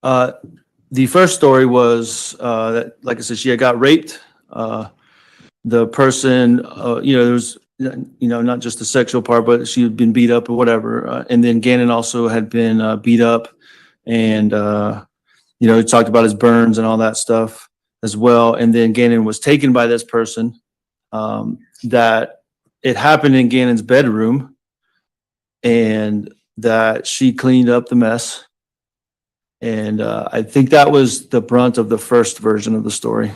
The first story was that, like I said, she had got raped. The person, there was, not just the sexual part, but she had been beat up or whatever. And then Gannon also had been beat up. And, he talked about his burns and all that stuff as well. And then Gannon was taken by this person, that it happened in Gannon's bedroom, and that she cleaned up the mess. And I think that was the brunt of the first version of the story.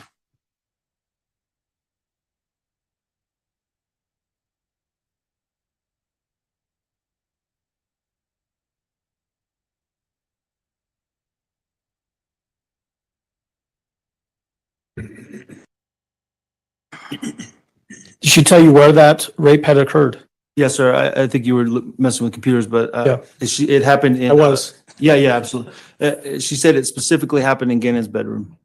Did she tell you where that rape had occurred? Yes, sir. I think you were messing with computers, but Yeah. it happened in. I was. Yeah, absolutely. She said it specifically happened in Gannon's bedroom.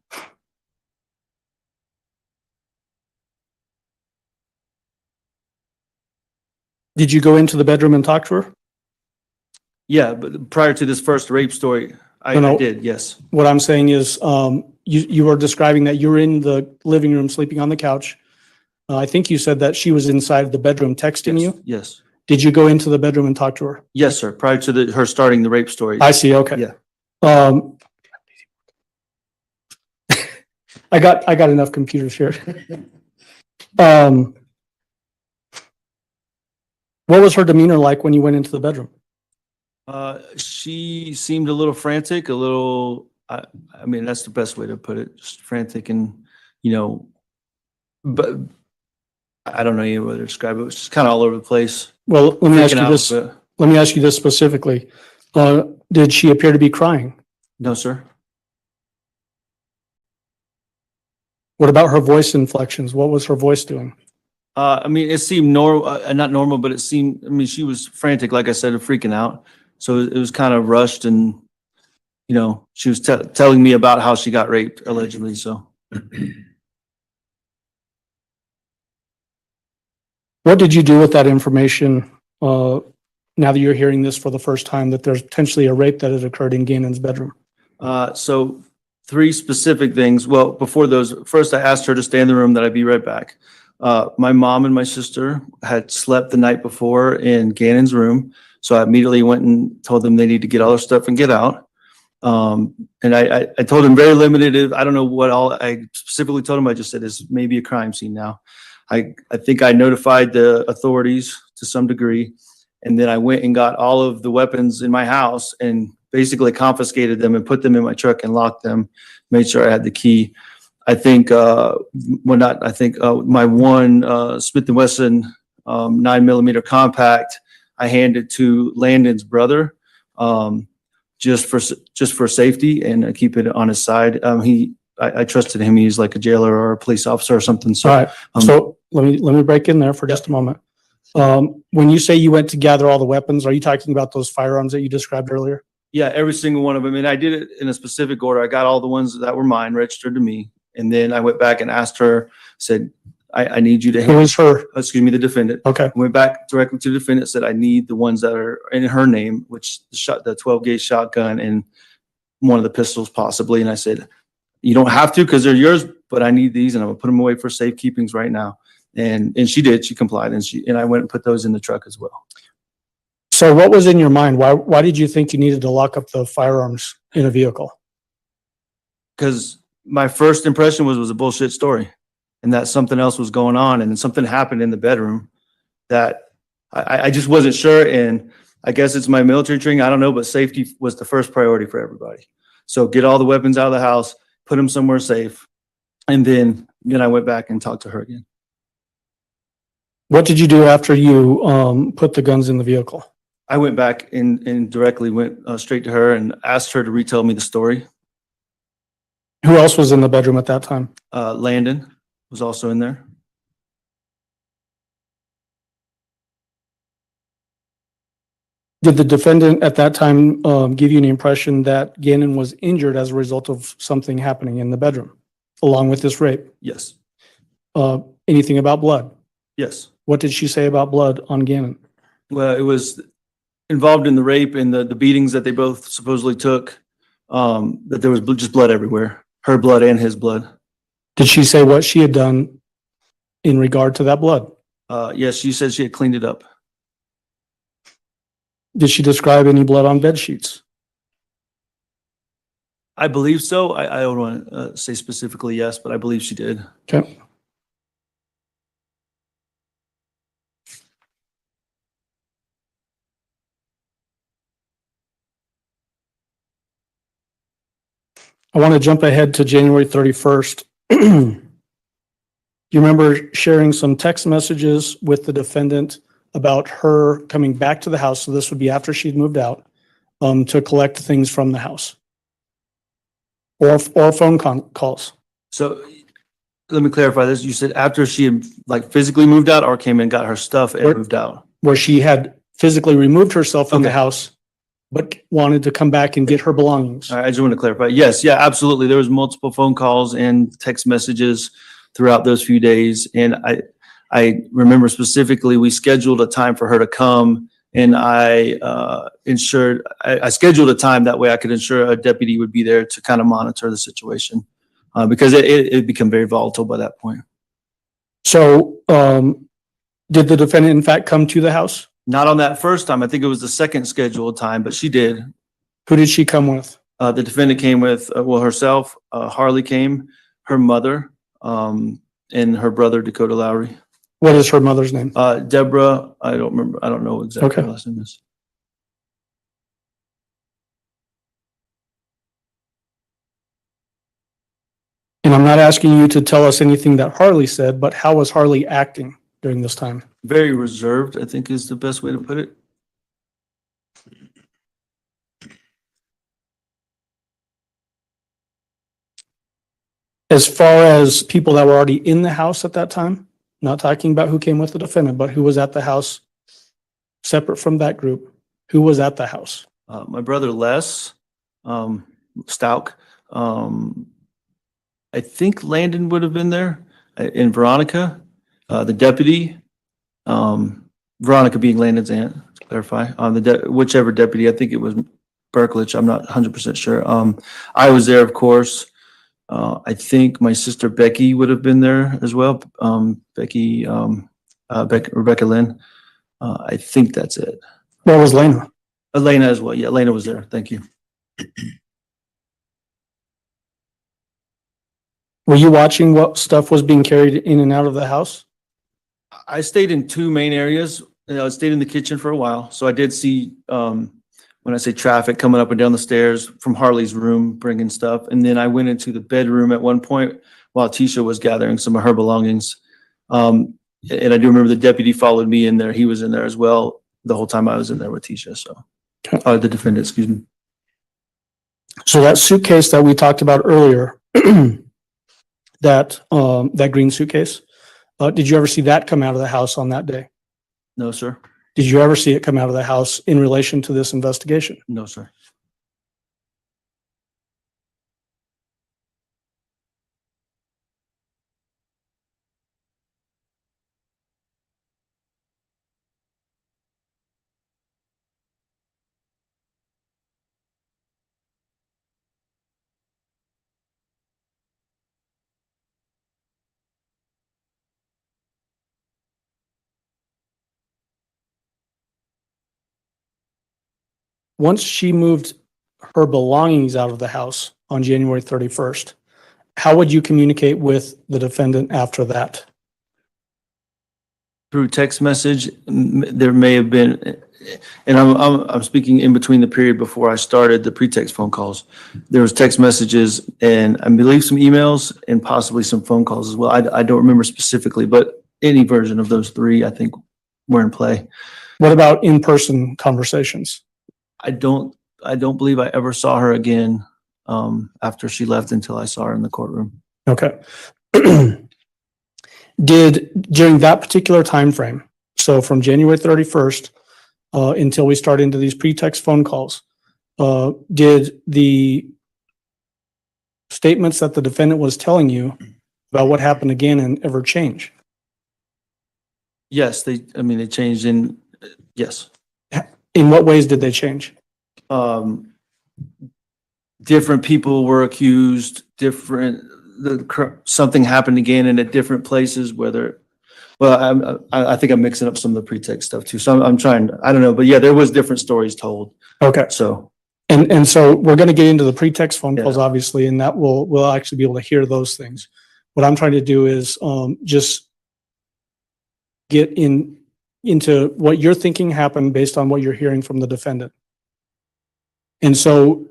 Did you go into the bedroom and talk to her? Yeah, but prior to this first rape story, I did, yes. What I'm saying is, you were describing that you were in the living room sleeping on the couch. I think you said that she was inside the bedroom texting you. Yes. Did you go into the bedroom and talk to her? Yes, sir. Prior to her starting the rape story. I see. Okay. Yeah. I got enough computers here. What was her demeanor like when you went into the bedroom? She seemed a little frantic, a little, I mean, that's the best way to put it, just frantic and, but I don't know even whether to describe it. It was just kind of all over the place. Well, let me ask Freaking you out, this. but- Let me ask you this specifically. Did she appear to be crying? No, sir. What about her voice inflections? What was her voice doing? I mean, it seemed normal, not normal, but it seemed, I mean, she was frantic, like I said, freaking out. So it was kind of rushed, and, you know, she was telling me about how she got raped allegedly, so. What did you do with that information, now that you're hearing this for the first time, that there's potentially a rape that had occurred in Gannon's bedroom? So 3 specific things. Well, before those, first I asked her to stay in the room, that I'd be right back. My mom and my sister had slept the night before in Gannon's room. So I immediately went and told them they need to get all their stuff and get out. And I told them very limited. I don't know what all I specifically told them. I just said it's maybe a crime scene now. I think I notified the authorities to some degree. And then I went and got all of the weapons in my house and basically confiscated them and put them in my truck and locked them, made sure I had the key. I think, my one Smith & Wesson 9mm compact, I handed to Landon's brother, just for safety and keep it on his side. I trusted him. He's like a jailer or a police officer or something. So, All right. So let me break in there for just a moment. When you say you went to gather all the weapons, are you talking about those firearms that you described earlier? yeah, every single one of them. And I did it in a specific order. I got all the ones that were mine registered to me. And then I went back and asked her, said, I need you to. Who is her? Excuse me, the defendant. Okay. Went back directly to the defendant, said, I need the ones that are in her name, which the 12-gauge shotgun and one of the pistols possibly. And I said, you don't have to because they're yours, but I need these and I'm gonna put them away for safekeepings right now. And she did, she complied, and I went and put those in the truck as well. So what was in your mind? Why did you think you needed to lock up the firearms in a vehicle? Because my first impression was a bullshit story, and that something else was going on, and then something happened in the bedroom that I just wasn't sure. And I guess it's my military training, I don't know, but safety was the first priority for everybody. So get all the weapons out of the house, put them somewhere safe, and then I went back and talked to her again. What did you do after you put the guns in the vehicle? I went back and directly went straight to her and asked her to retell me the story. Who else was in the bedroom at that time? Landon was also in there. Did the defendant at that time give you an impression that Gannon was injured as a result of something happening in the bedroom, along with this rape? Yes. Anything about blood? Yes. What did she say about blood on Gannon? Well, it was involved in the rape and the beatings that they both supposedly took, that there was just blood everywhere, her blood and his blood. Did she say what she had done in regard to that blood? Yes, she said she had cleaned it up. Did she describe any blood on bed sheets? I believe so. I don't want to say specifically yes, but I believe she did. Okay. I want to jump ahead to January 31st. You remember sharing some text messages with the defendant about her coming back to the house, so this would be after she'd moved out, to collect things from the house, or phone calls. So let me clarify this. You said after she had physically moved out, or came and got her stuff and moved out? Where she had physically removed herself from the house, but wanted to come back and get her belongings. All right, I just want to clarify. Yes, yeah, absolutely. There was multiple phone calls and text messages throughout those few days. And I remember specifically, we scheduled a time for her to come, and I scheduled a time that way I could ensure a deputy would be there to kind of monitor the situation, because it became very volatile by that point. So did the defendant in fact come to the house? Not on that first time. I think it was the second scheduled time, but she did. Who did she come with? The defendant came with, herself, Harley came, her mother, and her brother, Dakota Lowry. What is her mother's name? Deborah. I don't remember. I don't know exactly what her last name is. And I'm not asking you to tell us anything that Harley said, but how was Harley acting during this time? Very reserved, I think is the best way to put it. As far as people that were already in the house at that time, not talking about who came with the defendant, but who was at the house separate from that group, who was at the house? My brother Les, Stauch. I think Landon would have been there, and Veronica, the deputy. Veronica being Landon's aunt, to clarify, whichever deputy, I think it was Berklich, I'm not 100% sure. I was there, of course. I think my sister Becky would have been there as well. Rebecca Lynn. I think that's it. Where was Lena? Elena as well. Yeah, Elena was there. Thank you. Were you watching what stuff was being carried in and out of the house? I stayed in two main areas. I stayed in the kitchen for a while. So I did see, when I say traffic, coming up and down the stairs from Harley's room, bringing stuff. And then I went into the bedroom at one point while Tisha was gathering some of her belongings. And I do remember the deputy followed me in there. He was in there as well the whole time I was in there with Tisha. So the defendant, excuse me. So that suitcase that we talked about earlier, that green suitcase, did you ever see that come out of the house on that day? No, sir. Did you ever see it come out of the house in relation to this investigation? No, sir. Once she moved her belongings out of the house on January 31st, how would you communicate with the defendant after that? Through text message, there may have been, and I'm speaking in between the period before I started the pretext phone calls. There was text messages and I believe some emails and possibly some phone calls as well. I don't remember specifically, but any version of those three, I think, were in play. What about in-person conversations? I don't believe I ever saw her again after she left until I saw her in the courtroom. Okay. Did during that particular time frame, so from January 31st until we start into these pretext phone calls, did the statements that the defendant was telling you about what happened again and ever change? Yes, they changed in, yes. In what ways did they change? Different people were accused, something happened again and at different places, I think I'm mixing up some of the pretext stuff too. So I'm trying, I don't know, but yeah, there was different stories told. Okay. So. And so we're going to get into the pretext phone calls, obviously, and that we'll actually be able to hear those things. What I'm trying to do is just get into what you're thinking happened based on what you're hearing from the defendant. And so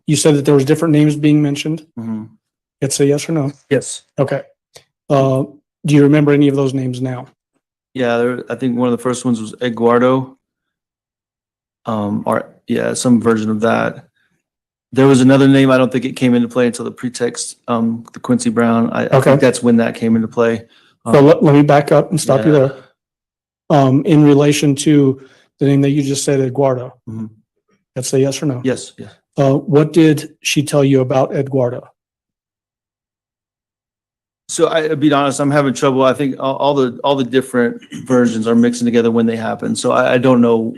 you said that there was different names being mentioned. Mm-hmm. It's a yes or no? Yes. Okay. Do you remember any of those names now? Yeah, I think one of the first ones was Eduardo. Some version of that. There was another name. I don't think it came into play until the pretext, the Quincy Brown. I think that's when that came into play. So let me back up and stop you there. In relation to the name that you just said, Eduardo. Mm-hmm. That's a yes or no? Yes. Yes. What did she tell you about Eduardo? So I'll be honest, I'm having trouble. I think all the different versions are mixing together when they happen. So I don't know.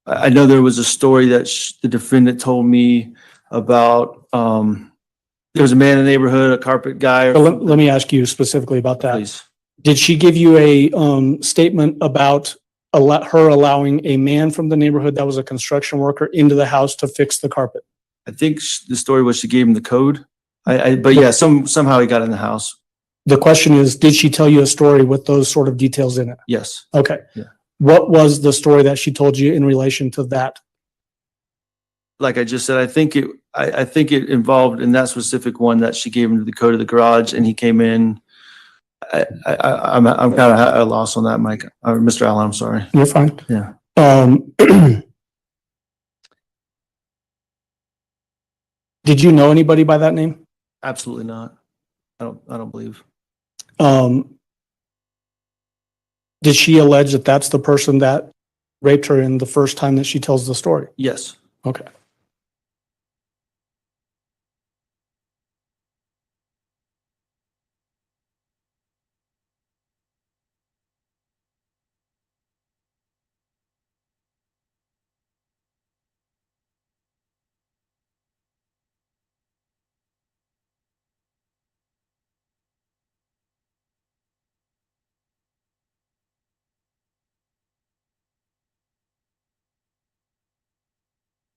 I know there was a story that the defendant told me about. There was a man in the neighborhood, a carpet guy. Let me ask you specifically about that. Please. Did she give you a statement about her allowing a man from the neighborhood that was a construction worker into the house to fix the carpet? I think the story was she gave him the code. But yeah, somehow he got in the house. The question is, did she tell you a story with those sort of details in it? Yes. Okay. Yeah. What was the story that she told you in relation to that? Like I just said, I think it involved in that specific one that she gave him the code of the garage and he came in. I'm kind of at a loss on that, Mike. Mr. Allen, I'm sorry. You're fine. Yeah. Did you know anybody by that name? Absolutely not. I don't believe. Did she allege that that's the person that raped her in the first time that she tells the story? Yes. Okay.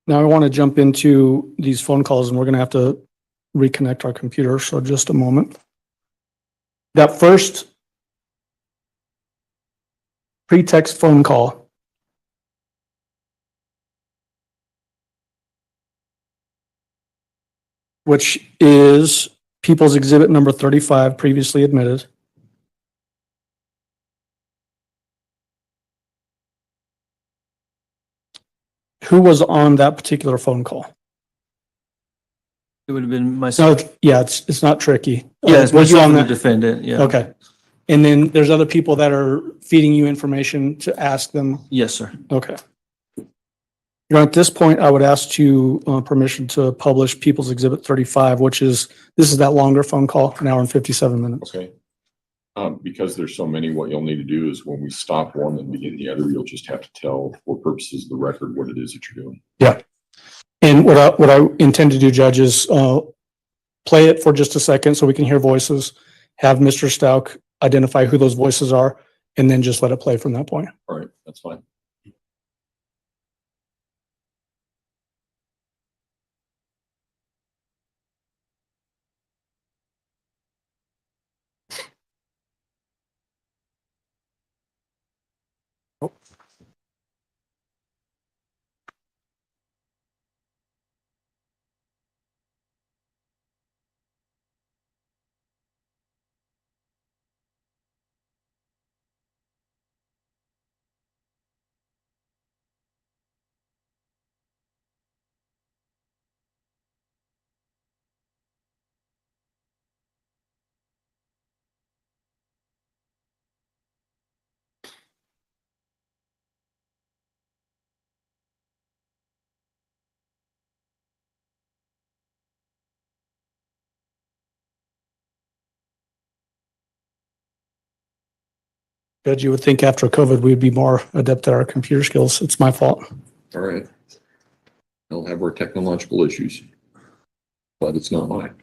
Now I want to jump into these phone calls and we're going to have to reconnect our computer. So just a moment. That first pretext phone call, which is People's Exhibit number 35, previously admitted. Who was on that particular phone call? It would have been myself. No, yeah, it's not tricky. Yeah, it's Was you myself on and the that? defendant, yeah. Okay. And then there's other people that are feeding you information to ask them? Yes, sir. Okay. At this point, I would ask you permission to publish People's Exhibit 35, this is that longer phone call, an hour and 57 minutes. Okay. Because there's so many, what you'll need to do is when we stop one and begin the other, you'll just have to tell, for purposes of the record, what it is that you're doing. Yeah. And what I intend to do, Judge, is play it for just a second so we can hear voices, have Mr. Stauch identify who those voices are, and then just let it play from that point. All right, that's fine. Judge, you would think after COVID, we'd be more adept at our computer skills. It's my fault. All right. They'll have our technological issues, but it's not mine.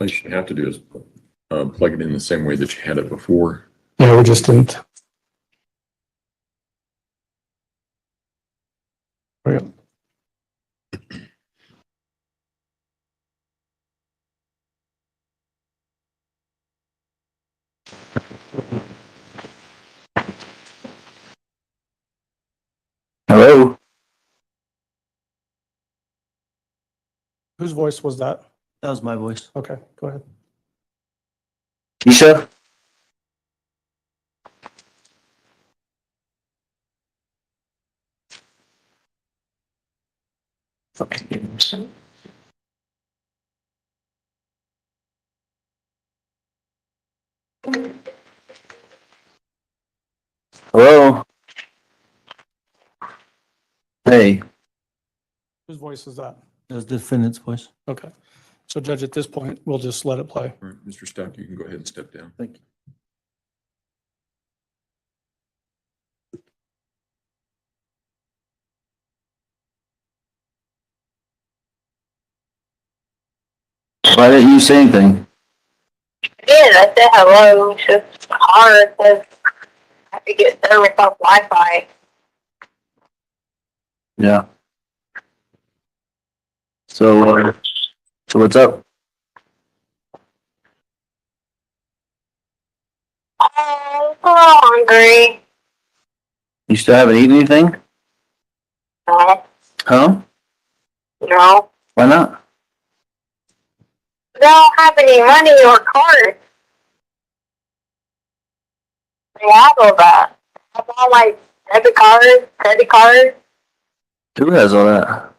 All you have to do is plug it in the same way that you had it before. Yeah, we just didn't. There we go. Hello? Whose voice was that? That was my voice. Okay, go ahead. Keisha? Okay. Hello? Hey. Whose voice is that? That was the defendant's voice. Okay. So Judge, at this point, we'll just let it play. All right, Mr. Stauch, you can go ahead and step down. Thank you. Why didn't you say anything? I did. I said hello. It's just hard because I have to get service off Wi-Fi. Yeah. So what's up? Oh, I'm hungry. You still haven't eaten anything? No. Huh? No. Why not? I don't have any money or cards. I have all that. I have all my debit cards, credit cards. Who has all that?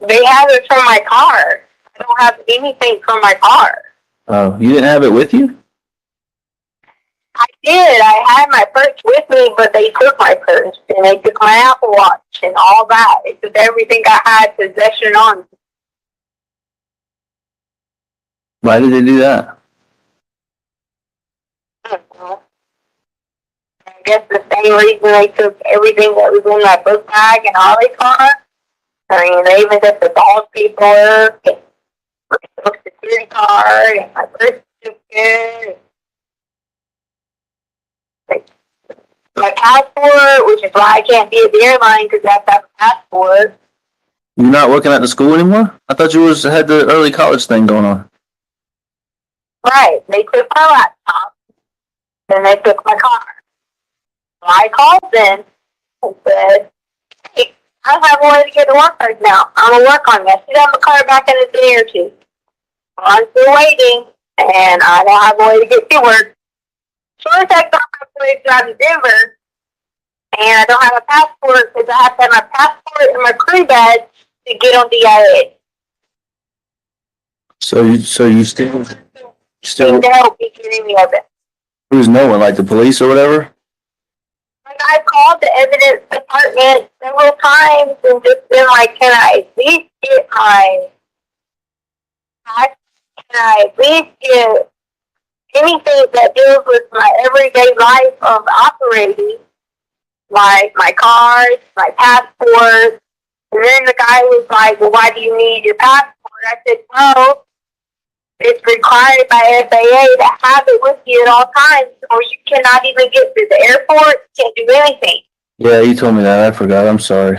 They have it from my car. I don't have anything from my car. Oh, you didn't have it with you? I did. I had my purse with me, but they took my purse and they took my Apple Watch and all that. They took everything I had possession on. Why did they do that? I guess the same reason they took everything that was in my book bag and all they car. I mean, they even took the dog paperwork and my social security card and my birth certificate. My passport, which is why I can't be at the airline because I have to have a passport. You're not working at the school anymore? I thought you had the early college thing going on. Right. They took my laptop and they took my car. So I called them and said, hey, I don't have a way to get to work right now. I'm going to work on this. I should have a car back in a day or two. I'm still waiting and I don't have a way to get to work. Sure as heck, I don't have a way to drive to Denver. And I don't have a passport because I have to have my passport and my crew badge to get on DIA. So you still Need to help me get any of it. who's no one, like the police or whatever? Like I've called the evidence department several times and just been like, can I at least get my can I at least get anything that deals with my everyday life of operating, like my cards, my passport. And then the guy was like, well, why do you need your passport? I said, well, it's required by FAA to have it with you at all times, or you cannot even get to the airport, can't do anything. Yeah, you told me that. I forgot. I'm sorry.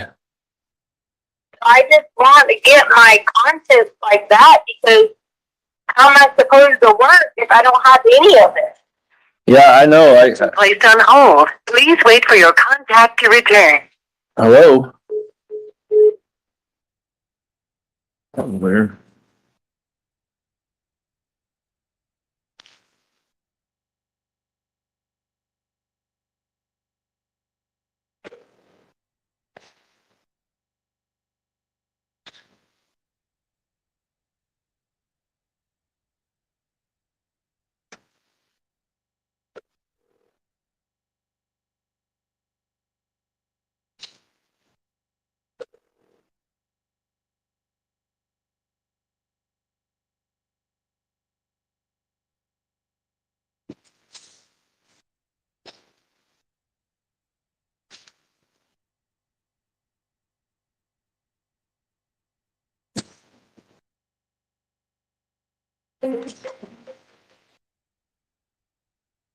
I just want to get my content like that because how am I supposed to work if I don't have any of it? Yeah, I know. Placed on hold. Please wait for your contact to return. Hello? That was weird.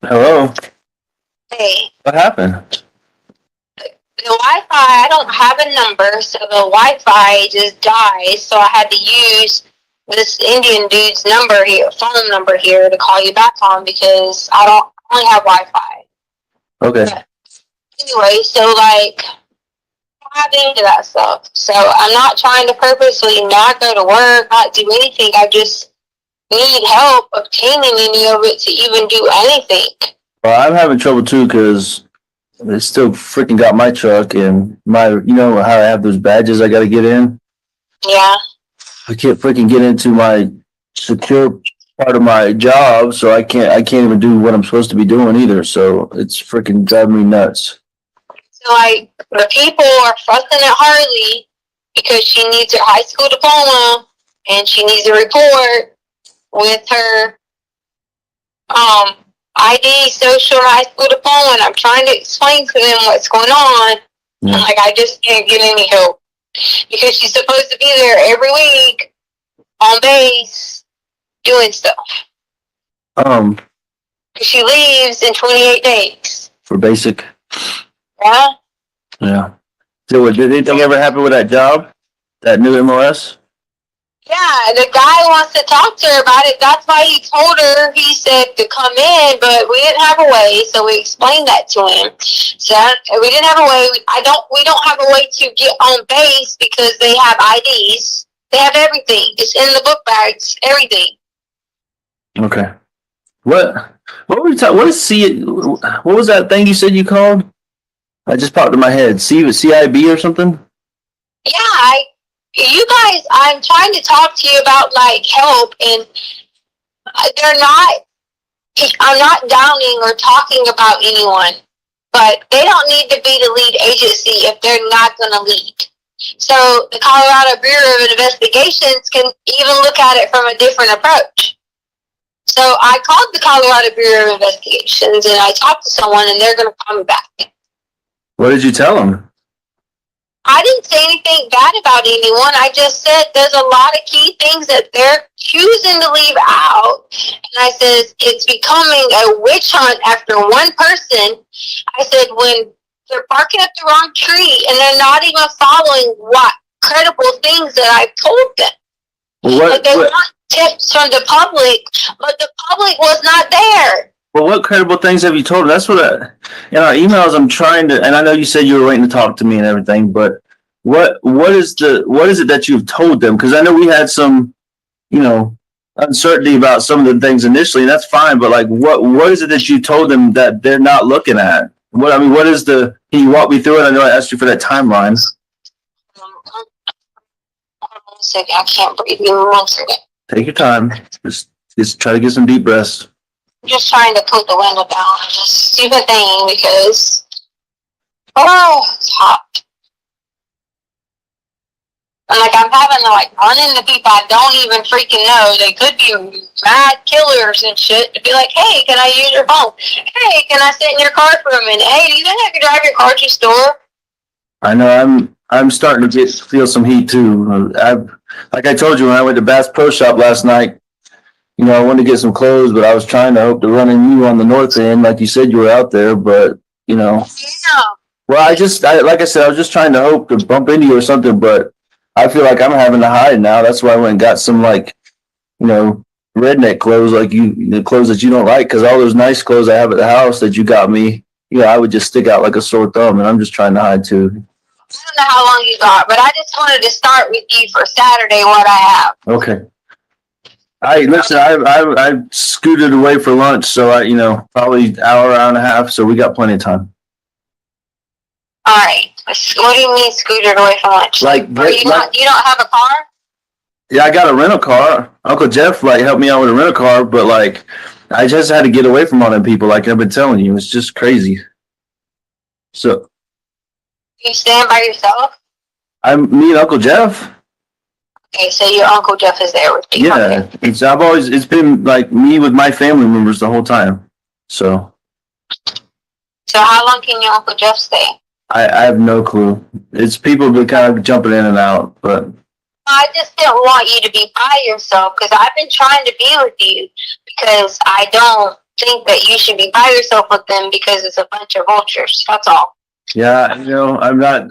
Hello? Hey, What happened? the Wi-Fi, I don't have a number, so the Wi-Fi just died, so I had to use this Indian dude's number here, phone number here to call you back on because I only have Wi-Fi. Okay. But anyway, so like, I don't have any of that stuff. So I'm not trying to purposely not go to work, not do anything. I just need help obtaining any of it to even do anything. Well, I'm having trouble too because they still freaking got my truck and you know how I have those badges I got to get in? Yeah. I can't freaking get into my secure part of my job, so I can't even do what I'm supposed to be doing either. So it's freaking driving me nuts. So like the people are fussing at Harley because she needs her high school diploma and she needs a report with her ID, social, and high school diploma. And I'm trying to explain to them what's going on. Yeah. And like I just can't get any help because she's supposed to be there every week on base doing stuff. She leaves in 28 days. For basic. Yeah. Yeah. So did anything ever happen with that job? That new MOS? Yeah, the guy wants to talk to her about it. That's why he told her, he said to come in, but we didn't have a way, so we explained that to him. So we didn't have a way. We don't have a way to get on base because they have IDs. They have everything. It's in the book bags, everything. Okay. What were we talking? What is what was that thing you said you called? That just popped in my head. CIB or something? Yeah, you guys, I'm trying to talk to you about like help, and they're not. I'm not downing or talking about anyone, but they don't need to be the lead agency if they're not going to lead. So the Colorado Bureau of Investigations can even look at it from a different approach. So I called the Colorado Bureau of Investigations and I talked to someone, and they're going to call me back. What did you tell them? I didn't say anything bad about anyone. I just said there's a lot of key things that they're choosing to leave out. And I said it's becoming a witch hunt after one person. I said when they're barking up the wrong tree and they're not even following what credible things that I've told them. Like they want tips from the public, but the public was not there. Well, what credible things have you told them? That's what in our emails I'm trying to, and I know you said you were waiting to talk to me and everything, but what is it that you've told them? Because I know we had some, uncertainty about some of the things initially, and that's fine. But like, what is it that you told them that they're not looking at? What is can you walk me through it? I know I asked you for that timeline. Hold on a second, I can't breathe. Give me 1 second. Take your time. Just try to get some deep breaths. I'm just trying to put the window down. Just stupid thing because it's hot. And like I'm having to like run into people I don't even freaking know. They could be mad killers and shit. To be like, hey, can I use your phone? Hey, can I sit in your car for a minute? Hey, do you think I could drive your car to the store? I know I'm starting to feel some heat too. Like I told you when I went to Bass Pro Shop last night. I wanted to get some clothes, but I was trying to hope to run into you on the north end, like you said you were out there. But Yeah. well, like I said, I was just trying to hope to bump into you or something. But I feel like I'm having to hide now. That's why I went and got some redneck clothes, like the clothes that you don't like, because all those nice clothes I have at the house that you got me, I would just stick out like a sore thumb, and I'm just trying to hide too. I don't know how long you got, but I just wanted to start with you for Saturday what I have. Okay. Listen, I scooted away for lunch, so probably hour and a half, so we got plenty of time. All right. What do you mean scooted away from lunch? You don't have a car? Yeah, I got a rental car. Uncle Jeff helped me out with a rental car, but I just had to get away from all them people, like I've been telling you. It's just crazy. So You stand by yourself? Me and Uncle Jeff. Okay, so your Uncle Jeff is there with you. Yeah, Okay. it's been like me with my family members the whole time. So how long can your Uncle Jeff stay? I have no clue. It's people been kind of jumping in and out, but I just didn't want you to be by yourself because I've been trying to be with you because I don't think that you should be by yourself with them because it's a bunch of vultures. That's all. yeah, I'm not.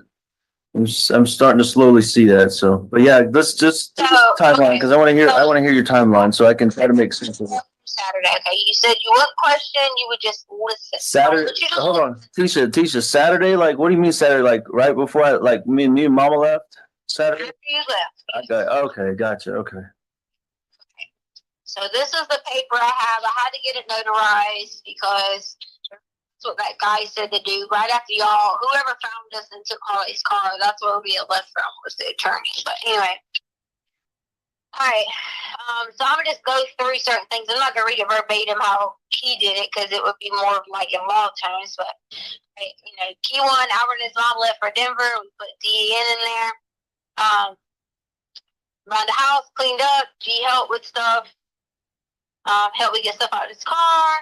I'm starting to slowly see that. So, but yeah, let's just timeline because I want to hear your timeline so I can try to make sense of it. Saturday, okay? You said you wouldn't question, you would just listen. Saturday. Hold on, Tisha. Saturday, what do you mean Saturday? Right before me and Mama left. Saturday. After you left. Okay, gotcha. Okay. So this is the paper I have. I had to get it notarized because that's what that guy said to do. Right after whoever found us and took Holly's car, that's where we had left from was the attorney. But anyway. All right. So I'm gonna just go through certain things. I'm not gonna read it verbatim how he did it because it would be more like in law terms. But key one, Albert and his mom left for Denver. We put DEN in there. Around the house, cleaned up. G helped with stuff. Helped me get stuff out of his car.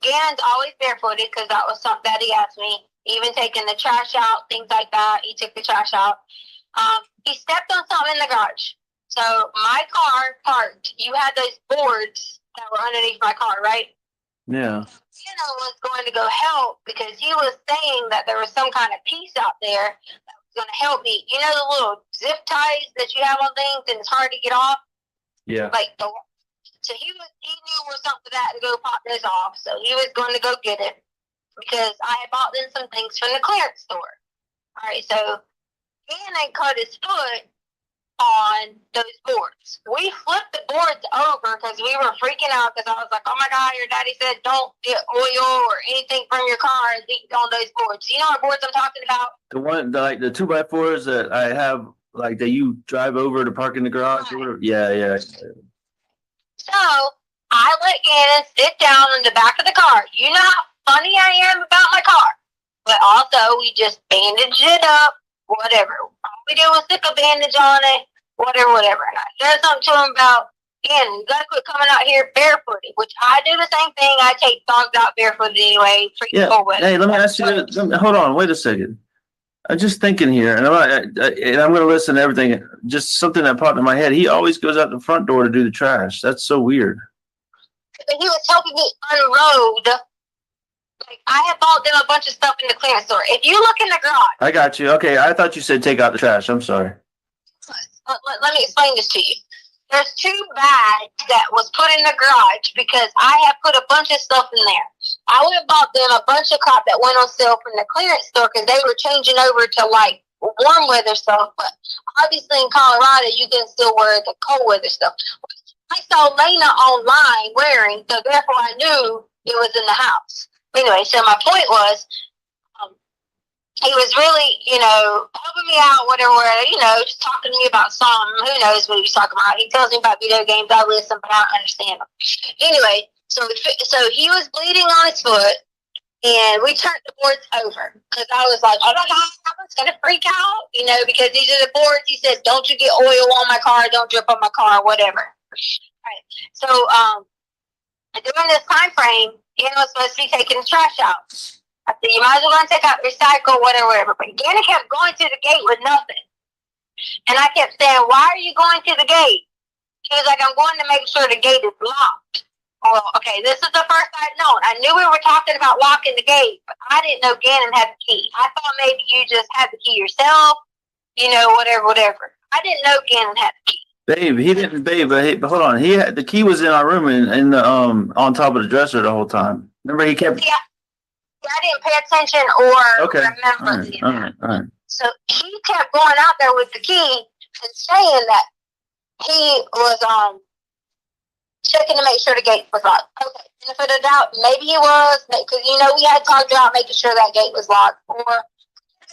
Gannon's always barefooted because that was something that he asked me. Even taking the trash out, things like that. He took the trash out. He stepped on something in the garage. So my car parked. You had those boards that were underneath my car, right? Yeah. Gannon was going to go help because he was saying that there was some kind of piece out there that was going to help me. You know the little zip ties that you have on things and it's hard to get off? Yeah. So he knew where something that to go pop this off. So he was going to go get it because I had bought them some things from the clearance store. All right, so Gannon cut his foot on those boards. We flipped the boards over because we were freaking out because I was like, oh my God, your daddy said don't get oil or anything from your car and leak on those boards. You know what boards I'm talking about? The one, like the 2x4s that I have, like that you drive over to park in the garage or whatever. Yeah, yeah. So I let Gannon sit down in the back of the car. You know how funny I am about my car. But also, we just bandaged it up, whatever. All we did was stick a bandage on it, whatever. And I said something to him about, Gannon, you gotta quit coming out here barefooted, which I do the same thing. I take dogs out barefooted anyway. Yeah. Hey, let me ask you this. Hold on, wait a second. I'm just thinking here, and I'm going to listen to everything. Just something that popped in my head. He always goes out the front door to do the trash. That's so weird. But he was helping me unload. Like, I had bought them a bunch of stuff in the clearance store. If you look in the garage. I got you. Okay, I thought you said take out the trash. I'm sorry. Let me explain this to you. There's 2 bags that was put in the garage because I had put a bunch of stuff in there. I went and bought them a bunch of crap that went on sale from the clearance store because they were changing over to like warm weather stuff. But obviously in Colorado, you can still wear the cold weather stuff. I saw Lena online wearing, so therefore I knew it was in the house. Anyway, so my point was, he was really, helping me out, whatever, just talking to me about something. Who knows what he was talking about? He tells me about video games. I listen, but I don't understand them. Anyway, so he was bleeding on his foot, and we turned the boards over because I was like, oh my God, I was going to freak out, because these are the boards. He said, don't you get oil on my car, don't drip on my car, whatever. All right. So during this time frame, Gannon was supposed to be taking the trash out. I said, you might as well go and take out recycle, whatever. But Gannon kept going to the gate with nothing. And I kept saying, why are you going to the gate? He was like, I'm going to make sure the gate is locked. Well, okay, this is the first I'd known. I knew we were talking about locking the gate, but I didn't know Gannon had the key. I thought maybe you just had the key yourself, whatever. I didn't know Gannon had the key. Babe, he didn't, but hold on. He had the key was in our room in the on top of the dresser the whole time. Remember, he kept. Yeah, I didn't pay attention or remember. All right. So he kept going out there with the key and saying that he was checking to make sure the gate was locked. Okay, benefit of doubt, maybe he was, because we had talked about making sure that gate was locked, or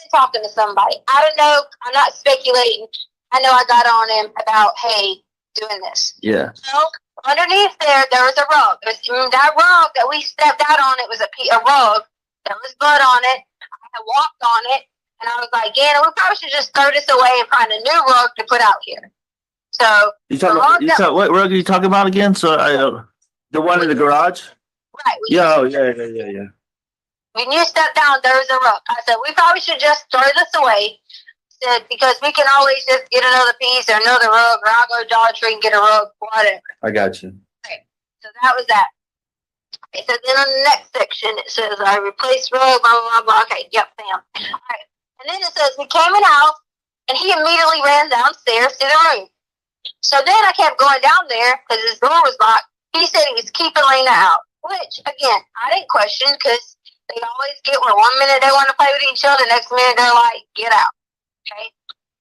talking to somebody. I don't know. I'm not speculating. I know I got on him about, hey, doing this. Yeah. So underneath there was a rug. That rug that we stepped out on, it was a rug. There was blood on it. I walked on it, and I was like, Gannon, we probably should just throw this away and find a new rug to put out here. So what rug are you talking about again? So the one in the garage? Right. Yeah. When you stepped down, there was a rug. I said, we probably should just throw this away. I said, because we can always just get another piece or another rug, or I'll go to Dollar Tree and get a rug, whatever. I got you. Okay. So that was that. Okay, so then on the next section, it says, I replaced rug, blah, blah, blah. Okay, yep, Sam. All right. And then it says, we came in the house, and he immediately ran downstairs to the room. So then I kept going down there because his door was locked. He said he was keeping Lena out, which, again, I didn't question because they always get where 1 minute they want to play with each other, next minute they're like, get out. Okay?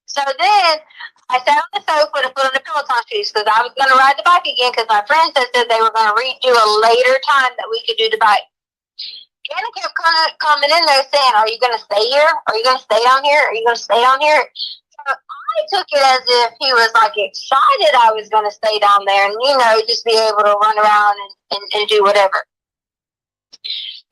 So then I sat on the sofa to put on the Peloton shoes because I was going to ride the bike again because my friends had said they were going to redo a later time that we could do the bike. Gannon kept coming in there saying, are you going to stay here? Are you going to stay down here? Are you going to stay down here? So I took it as if he was like excited I was going to stay down there and, just be able to run around and do whatever.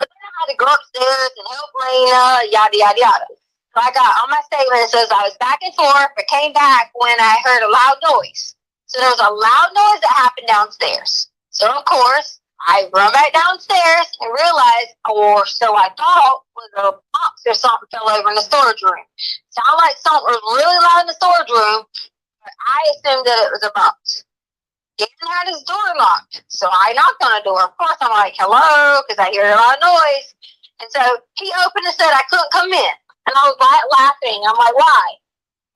But then I had to go upstairs and help Lena, yada, yada, yada. So I got on my statement, it says I was back and forth, but came back when I heard a loud noise. So there was a loud noise that happened downstairs. So, of course, I run back downstairs and realized, or so I thought, was a box or something fell over in the storage room. Sounded like something was really loud in the storage room, but I assumed that it was a box. Gannon had his door locked, so I knocked on the door. Of course, I'm like, hello, because I hear a loud noise. And so he opened and said I couldn't come in. And I was laughing. I'm like, why?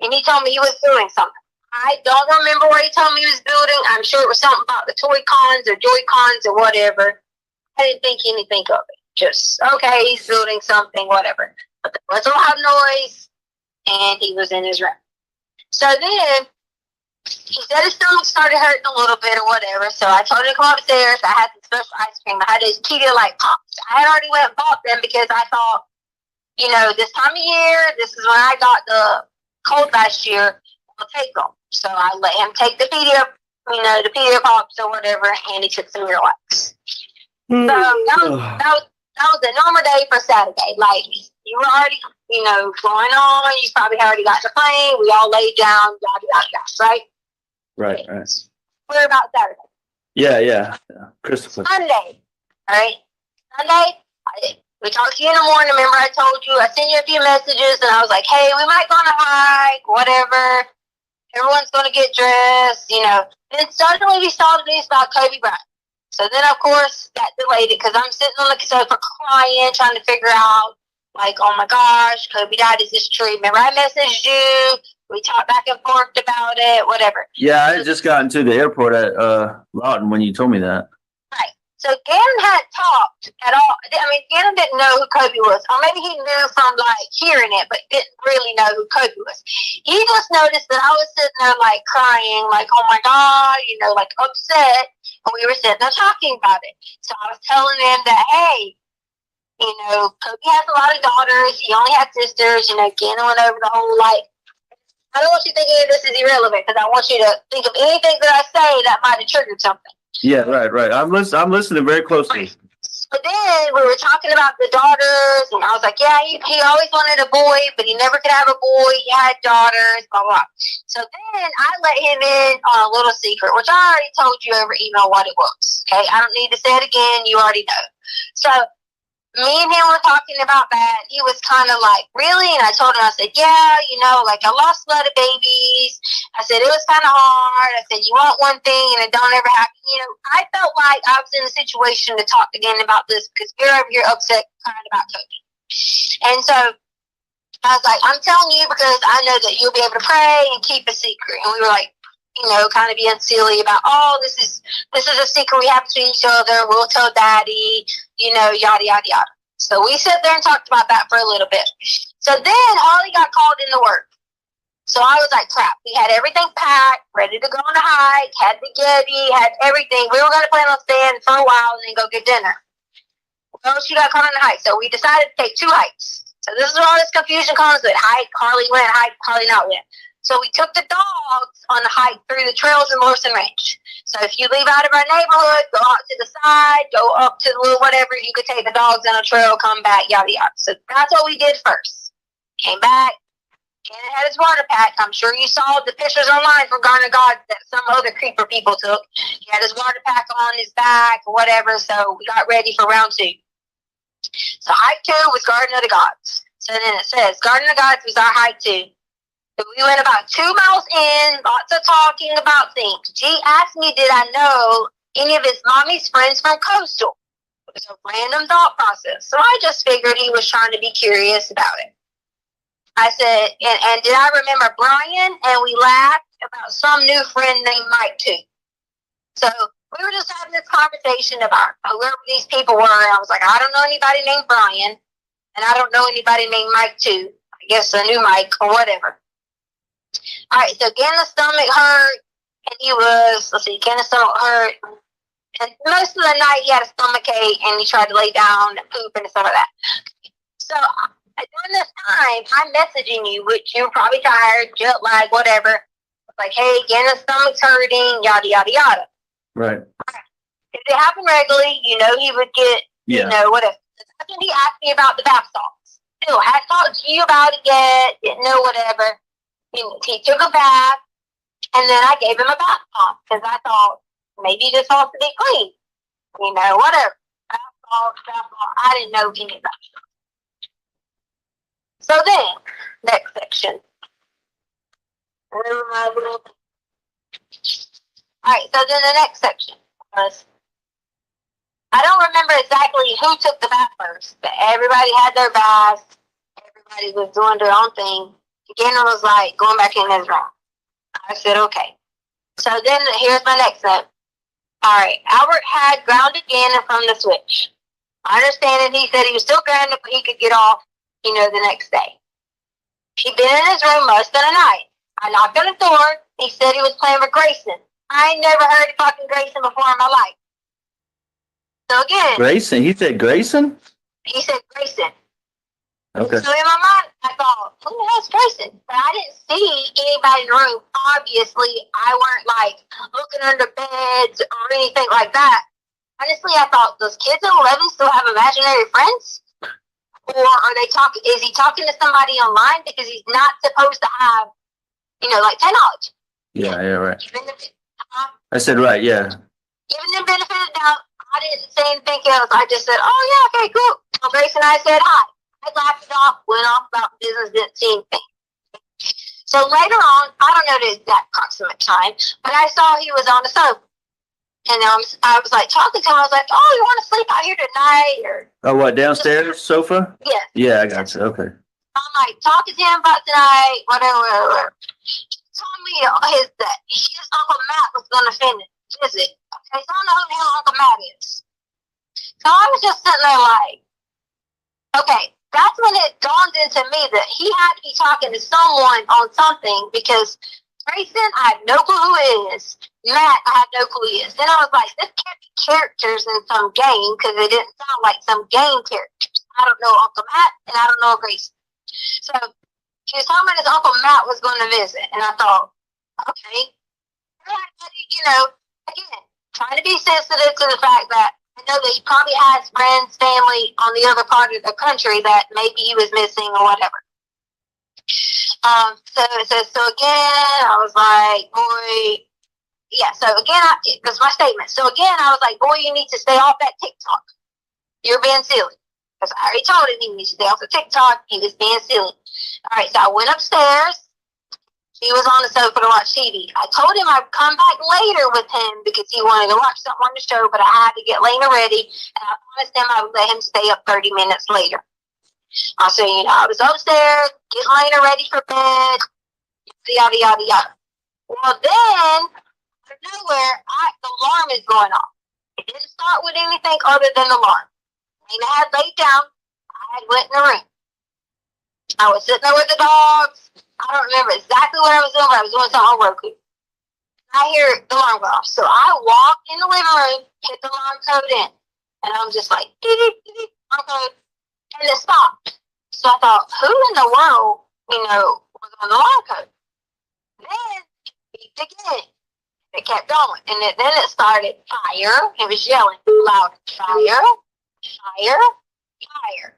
And he told me he was doing something. I don't remember what he told me he was building. I'm sure it was something about the Toy Cons or Joy Cons or whatever. I didn't think anything of it. Just, okay, he's building something, whatever. But there was a loud noise, and he was in his room. So then He said his stomach started hurting a little bit or whatever, so I told him to come upstairs. I had some special ice cream. I had those Pedialyte pops. I had already went and bought them because I thought, you know, this time of year, this is when I got the cold last year, I'll take them. So I let him take the Pedia pops or whatever, and he took some Miralax. So that was a normal day for Saturday. Like, you were already, you know, going on. You probably already got the plane. We all laid down, yada, yada, yada, right? Right. We're about Saturday. Yeah. Christopher. Sunday, all right? Sunday, we talked to you in the morning. Remember I told you, I sent you a few messages, and I was like, hey, we might go on a hike, whatever. Everyone's going to get dressed, you know. Then suddenly we saw the news about Kobe Bryant. So then, of course, that delayed it because I'm sitting on the sofa crying, trying to figure out, like, oh my gosh, Kobe died. Is this true? Remember I messaged you. We talked back and forth about it, whatever. Yeah, I had just gotten to the airport at Lawton when you told me that. Right. So Gannon hadn't talked at all. I mean, Gannon didn't know who Kobe was. Or maybe he knew from, like, hearing it, but didn't really know who Kobe was. He just noticed that I was sitting there, like, crying, like, oh my God, you know, like, upset. And we were sitting there talking about it. So I was telling him that, hey, you know, Kobe has a lot of daughters. He only had sisters. You know, Gannon went over the whole, like, I don't want you to think any of this is irrelevant because I want you to think of anything that I say that might have triggered something. Yeah, right. I'm listening very closely. But then we were talking about the daughters, and I was like, yeah, he always wanted a boy, but he never could have a boy. He had daughters, blah, blah. So then I let him in on a little secret, which I already told you over email what it was. Okay, I don't need to say it again. You already know. So me and him were talking about that. He was kind of like, really? And I told him, I said, yeah, you know, like I lost a lot of babies. I said, it was kind of hard. I said, you want one thing and it don't ever happen. You know, I felt like I was in a situation to talk again about this because you're over here upset crying about Kobe. And so I was like, I'm telling you because I know that you'll be able to pray and keep a secret. And we were like, you know, kind of being silly about, oh, this is a secret we have between each other. We'll tell Daddy, you know, yada, yada, yada. So we sat there and talked about that for a little bit. So then Holly got called into work. So I was like, crap. We had everything packed, ready to go on a hike, had the Getty, had everything. We were going to plan on staying for a while and then go get dinner. Well, she got called on a hike. So we decided to take 2 hikes. So this is where all this confusion comes with hike, Harley went, hike, Harley not went. So we took the dogs on a hike through the trails in Morrison Ranch. So if you leave out of our neighborhood, go out to the side, go up to the little whatever, you could take the dogs on a trail, come back, yada, yada. So that's what we did first. Came back, Gannon had his water pack. I'm sure you saw the pictures online from Garden of God that some other creeper people took. He had his water pack on his back or whatever, so we got ready for round 2. So hike 2 was Garden of the Gods. So then it says, Garden of the Gods was our hike 2. We went about 2 miles in, lots of talking about things. G asked me, did I know any of his mommy's friends from Coastal? It was a random thought process. So I just figured he was trying to be curious about it. I said, and did I remember Brian? And we laughed about some new friend named Mike too. So we were just having this conversation about whoever these people were. I was like, I don't know anybody named Brian. And I don't know anybody named Mike too. I guess a new Mike or whatever. All right, so Gannon's stomach hurt, and Gannon's stomach hurt, and most of the night he had a stomach ache, and he tried to lay down and poop and stuff like that. So during this time, I'm messaging you, which you're probably tired, jet lag, whatever. Like, hey, Gannon's stomach's hurting, yada, yada, yada. Right. If it happened regularly, you know he would get, you know, whatever. That's when he asked me about the bath salts. Still, hadn't talked to you about it yet, didn't know whatever. He took a bath, and then I gave him a bath bomb because I thought maybe this has to be clean. You know, whatever. Bath bomb. I didn't know any of that stuff. So then, next section. Alright, so then the next section was, I don't remember exactly who took the bath first, but everybody had their baths. Everybody was doing their own thing. Gannon was like going back in his room. I said, okay. So then here's my next note. All right, Albert had grounded Gannon from the switch. I understand it. He said he was still grounded, but he could get off, you know, the next day. He'd been in his room most of the night. I knocked on the door. He said he was playing with Grayson. I ain't never heard of fucking Grayson before in my life. So again, Grayson? He said Grayson? he said Grayson. Okay. So in my mind, I thought, who the hell's Grayson? But I didn't see anybody in the room. Obviously, I weren't like looking under beds or anything like that. Honestly, I thought, those kids at 11 still have imaginary friends? Or are they talking? Is he talking to somebody online because he's not supposed to have, like technology? Yeah, right. Giving I said right, yeah. them benefit of the doubt. I didn't say anything else. I just said, oh yeah, okay, cool. So Grace and I said hi. I laughed it off, went off about business, didn't see anything. So later on, I don't know the exact approximate time, but I saw he was on the sofa. And I was like talking to him. I was like, "Oh, you want to sleep out here tonight?" Or Oh, what, downstairs sofa? yeah, Yeah, I got you. Okay. I'm like talking to him about tonight, whatever. He told me that his Uncle Matt was going to visit. Okay, so I don't know who the hell Uncle Matt is. So I was just sitting there like, okay, that's when it dawned into me that he had to be talking to someone on something, because Grayson, I have no clue who it is. Matt, I have no clue who he is. Then I was like, this can't be characters in some game, because it didn't sound like some game characters. I don't know Uncle Matt, and I don't know Grayson. So he was talking about his Uncle Matt was going to visit, and I thought, okay. Again, trying to be sensitive to the fact that I know that he probably has friends, family on the other part of the country that maybe he was missing or whatever. So again, I was like, boy, yeah. So again, that's my statement. So again, I was like, boy, you need to stay off that TikTok. You're being silly. Because I already told him he needs to stay off the TikTok. He was being silly. All right, so I went upstairs. He was on the sofa to watch TV. I told him I'd come back later with him because he wanted to watch something on the show, but I had to get Lena ready, and I promised him I would let him stay up 30 minutes later. I said, I was upstairs, getting Lena ready for bed, yada, yada, yada. Well, then, out of nowhere, the alarm is going off. It didn't start with anything other than the alarm. Lena had laid down. I had went in the room. I was sitting there with the dogs. I don't remember exactly what I was doing, but I was doing something on Roku. I hear the alarm go off. So I walk in the living room, hit the alarm code in. And I'm just like, alarm code. And it stopped. So I thought, who in the world, was on the alarm code? Then it beeped again. It kept going. And then it started fire. It was yelling loud, fire, fire, fire,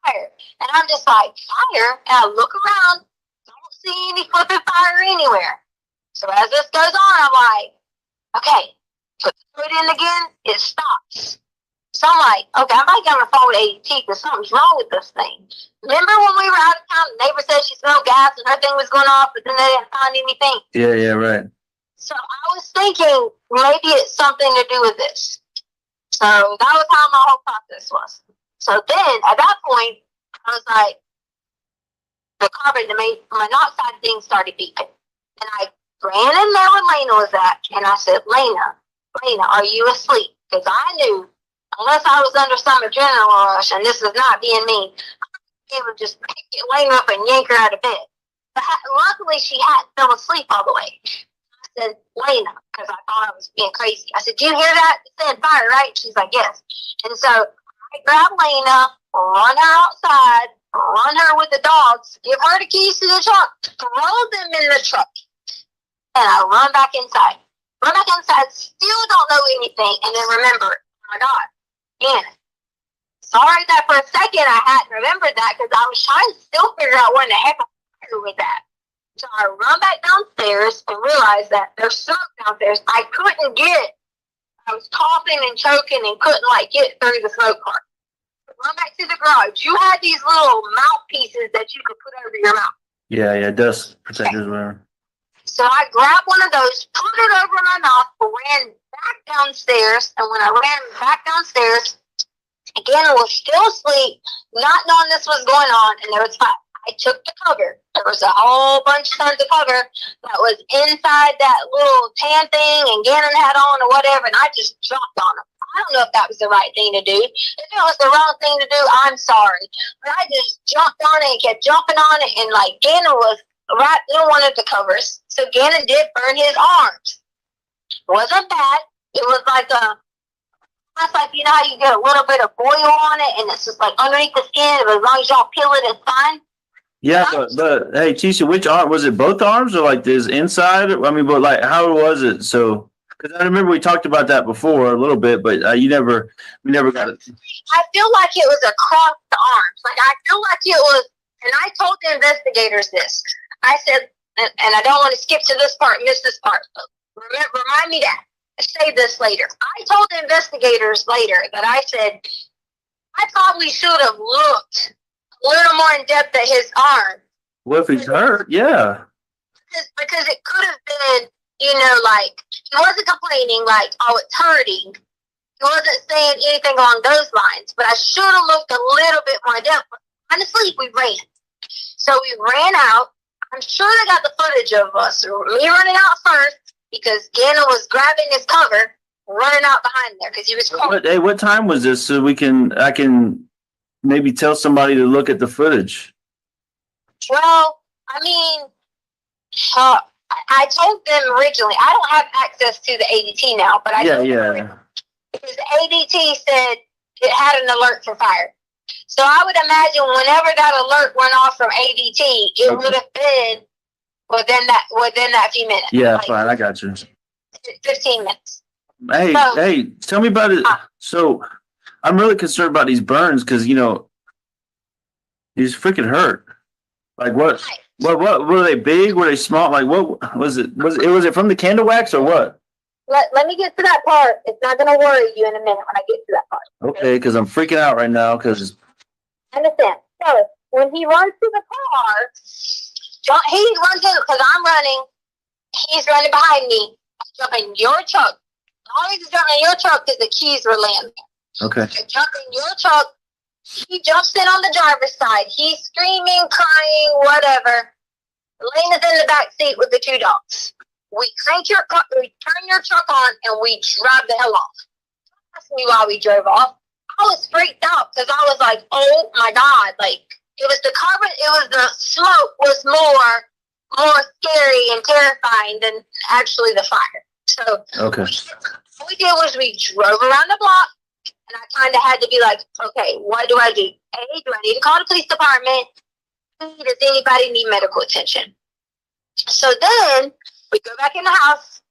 fire. And I'm just like, fire? And I look around. Don't see any flipping fire anywhere. So as this goes on, I'm like, okay, put the foot in again, it stops. So I'm like, okay, I might get on the phone with ADT because something's wrong with this thing. Remember when we were out of town, the neighbor said she smelled gas and her thing was going off, but then they didn't find anything. Yeah, right. So I was thinking maybe it's something to do with this. So that was how my whole process was. So then at that point, I was like, the carbon monoxide thing started beeping. And I ran in there where Lena was at, and I said, Lena, are you asleep? Because I knew, unless I was under some adrenaline rush, and this is not being mean, I would be able to just pick Lena up and yank her out of bed. But luckily, she hadn't fell asleep all the way. I said, Lena, because I thought I was being crazy. I said, do you hear that? It said fire, right? She's like, yes. And so I grabbed Lena, run her outside, run her with the dogs, give her the keys to the truck, throw them in the truck, and I run back inside. Run back inside, still don't know anything, and then remember, oh my God, Gannon. Sorry that for a second I hadn't remembered that because I was trying to still figure out what in the heck I'm doing with that. So I run back downstairs and realized that there's smoke downstairs. I couldn't get. I was coughing and choking and couldn't get through the smoke part. Run back to the garage. You had these little mouthpieces that you could put over your mouth. Yeah, dust protectors, whatever. So I grabbed one of those, put it over my mouth, ran back downstairs, and when I ran back downstairs, again, I was still asleep, not knowing this was going on, and there was fire. I took the cover. There was a whole bunch of tons of cover that was inside that little tan thing and Gannon had on or whatever, and I just dropped on them. I don't know if that was the right thing to do. If it was the wrong thing to do, I'm sorry. But I just jumped on it and kept jumping on it, and Gannon was right in one of the covers. So Gannon did burn his arms. Wasn't bad. It was like it's like, you know how you get a little bit of oil on it and it's just like underneath the skin, but as long as y'all peel it, it's fine. Yeah, but hey, Tisha, which arm was it? Both arms or like this inside? I mean, but like, how was it? So, because I remember we talked about that before a little bit, but we never got it. I feel like it was across the arms. Like I feel like it was, and I told the investigators this. I said, and I don't want to skip to this part, miss this part, but remind me to say this later. I told the investigators later that I said I probably should have looked a little more in depth at his arm. What if he's hurt? Yeah. Because it could have been, you know, like he wasn't complaining like, oh, it's hurting. He wasn't saying anything along those lines. But I should have looked a little bit more in depth. Honestly, we ran. So we ran out. I'm sure they got the footage of us, me running out first because Gannon was grabbing his cover, running out behind there because he was calling. Hey, what time was this? So I can maybe tell somebody to look at the footage. Well, I mean, I told them originally, I don't have access to the ADT now, but I told them because the ADT said it had an alert for fire. So I would imagine whenever that alert went off from ADT, it would have been within that few minutes. Yeah, like fine. I got you. 15 minutes. Hey, tell me about it. So I'm really concerned about these burns because, you know, he's freaking hurt. Like what were they big? Were they small? Like what was it? Was it from the candle wax or what? Let me get to that part. It's not going to worry you in a minute when I get to that part. Okay, because I'm freaking out right now because. I understand. So when he runs to the car, he runs in because I'm running. He's running behind me. I jump in your truck. The only reason I jump in your truck is the keys were laying there. Okay. I jump in your truck. He jumps in on the driver's side. He's screaming, crying, whatever. Elena's in the back seat with the two dogs. We turn your truck on and we drive the hell off. Ask me why we drove off. I was freaked out because I was like, oh my God. Like it was the carbon, it was the smoke was more scary and terrifying than actually the fire. So okay. What we did was we drove around the block and I kind of had to be like, okay, what do I do? A, do I need to call the police department? B, does anybody need medical attention? So then we go back in the house.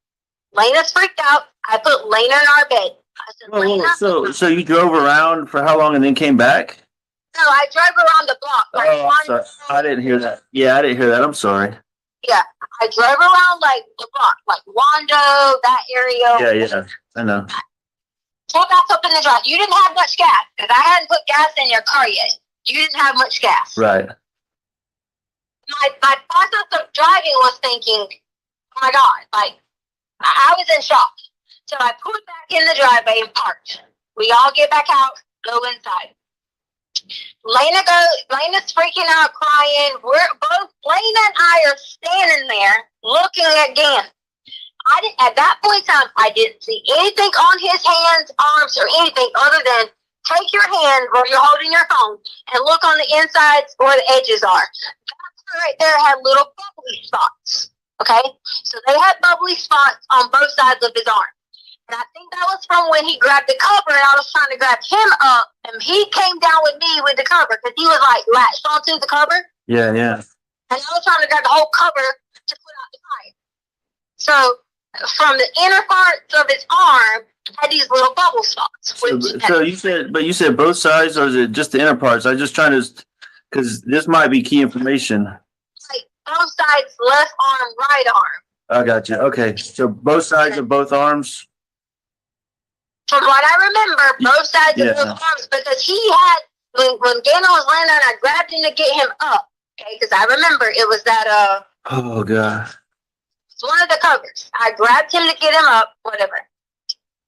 Lena's freaked out. I put Lena in our bed. I said, Lena. So you drove around for how long and then came back? No, I drove around the block. I'm sorry. I didn't hear that. Yeah, I didn't hear that. I'm sorry. Yeah, I drove around like the block, like Wando, that area. Yeah, I know. Pull back up in the drive. You didn't have much gas because I hadn't put gas in your car yet. You didn't have much gas. Right. My process of driving was thinking, oh my God, like I was in shock. So I pulled back in the driveway and parked. We all get back out, go inside. Lena's freaking out, crying. Lena and I are standing there looking at Gannon. At that point in time, I didn't see anything on his hands, arms, or anything other than take your hand where you're holding your phone and look on the insides where the edges are. That right there had little bubbly spots. Okay? So they had bubbly spots on both sides of his arm. And I think that was from when he grabbed the cover and I was trying to grab him up and he came down with me with the cover because he was like latched onto the cover. Yeah. And I was trying to grab the whole cover to put out the fire. So from the inner parts of his arm had these little bubble spots. So you said both sides or is it just the inner parts? I'm just trying to, because this might be key information. Like both sides, left arm, right arm. I got you. Okay. So both sides of both arms? From what I remember, both sides of both arms, because he had, when Gannon was laying down, I grabbed him to get him up, okay, because I remember it was that, oh, God. It's one of the covers. I grabbed him to get him up, whatever.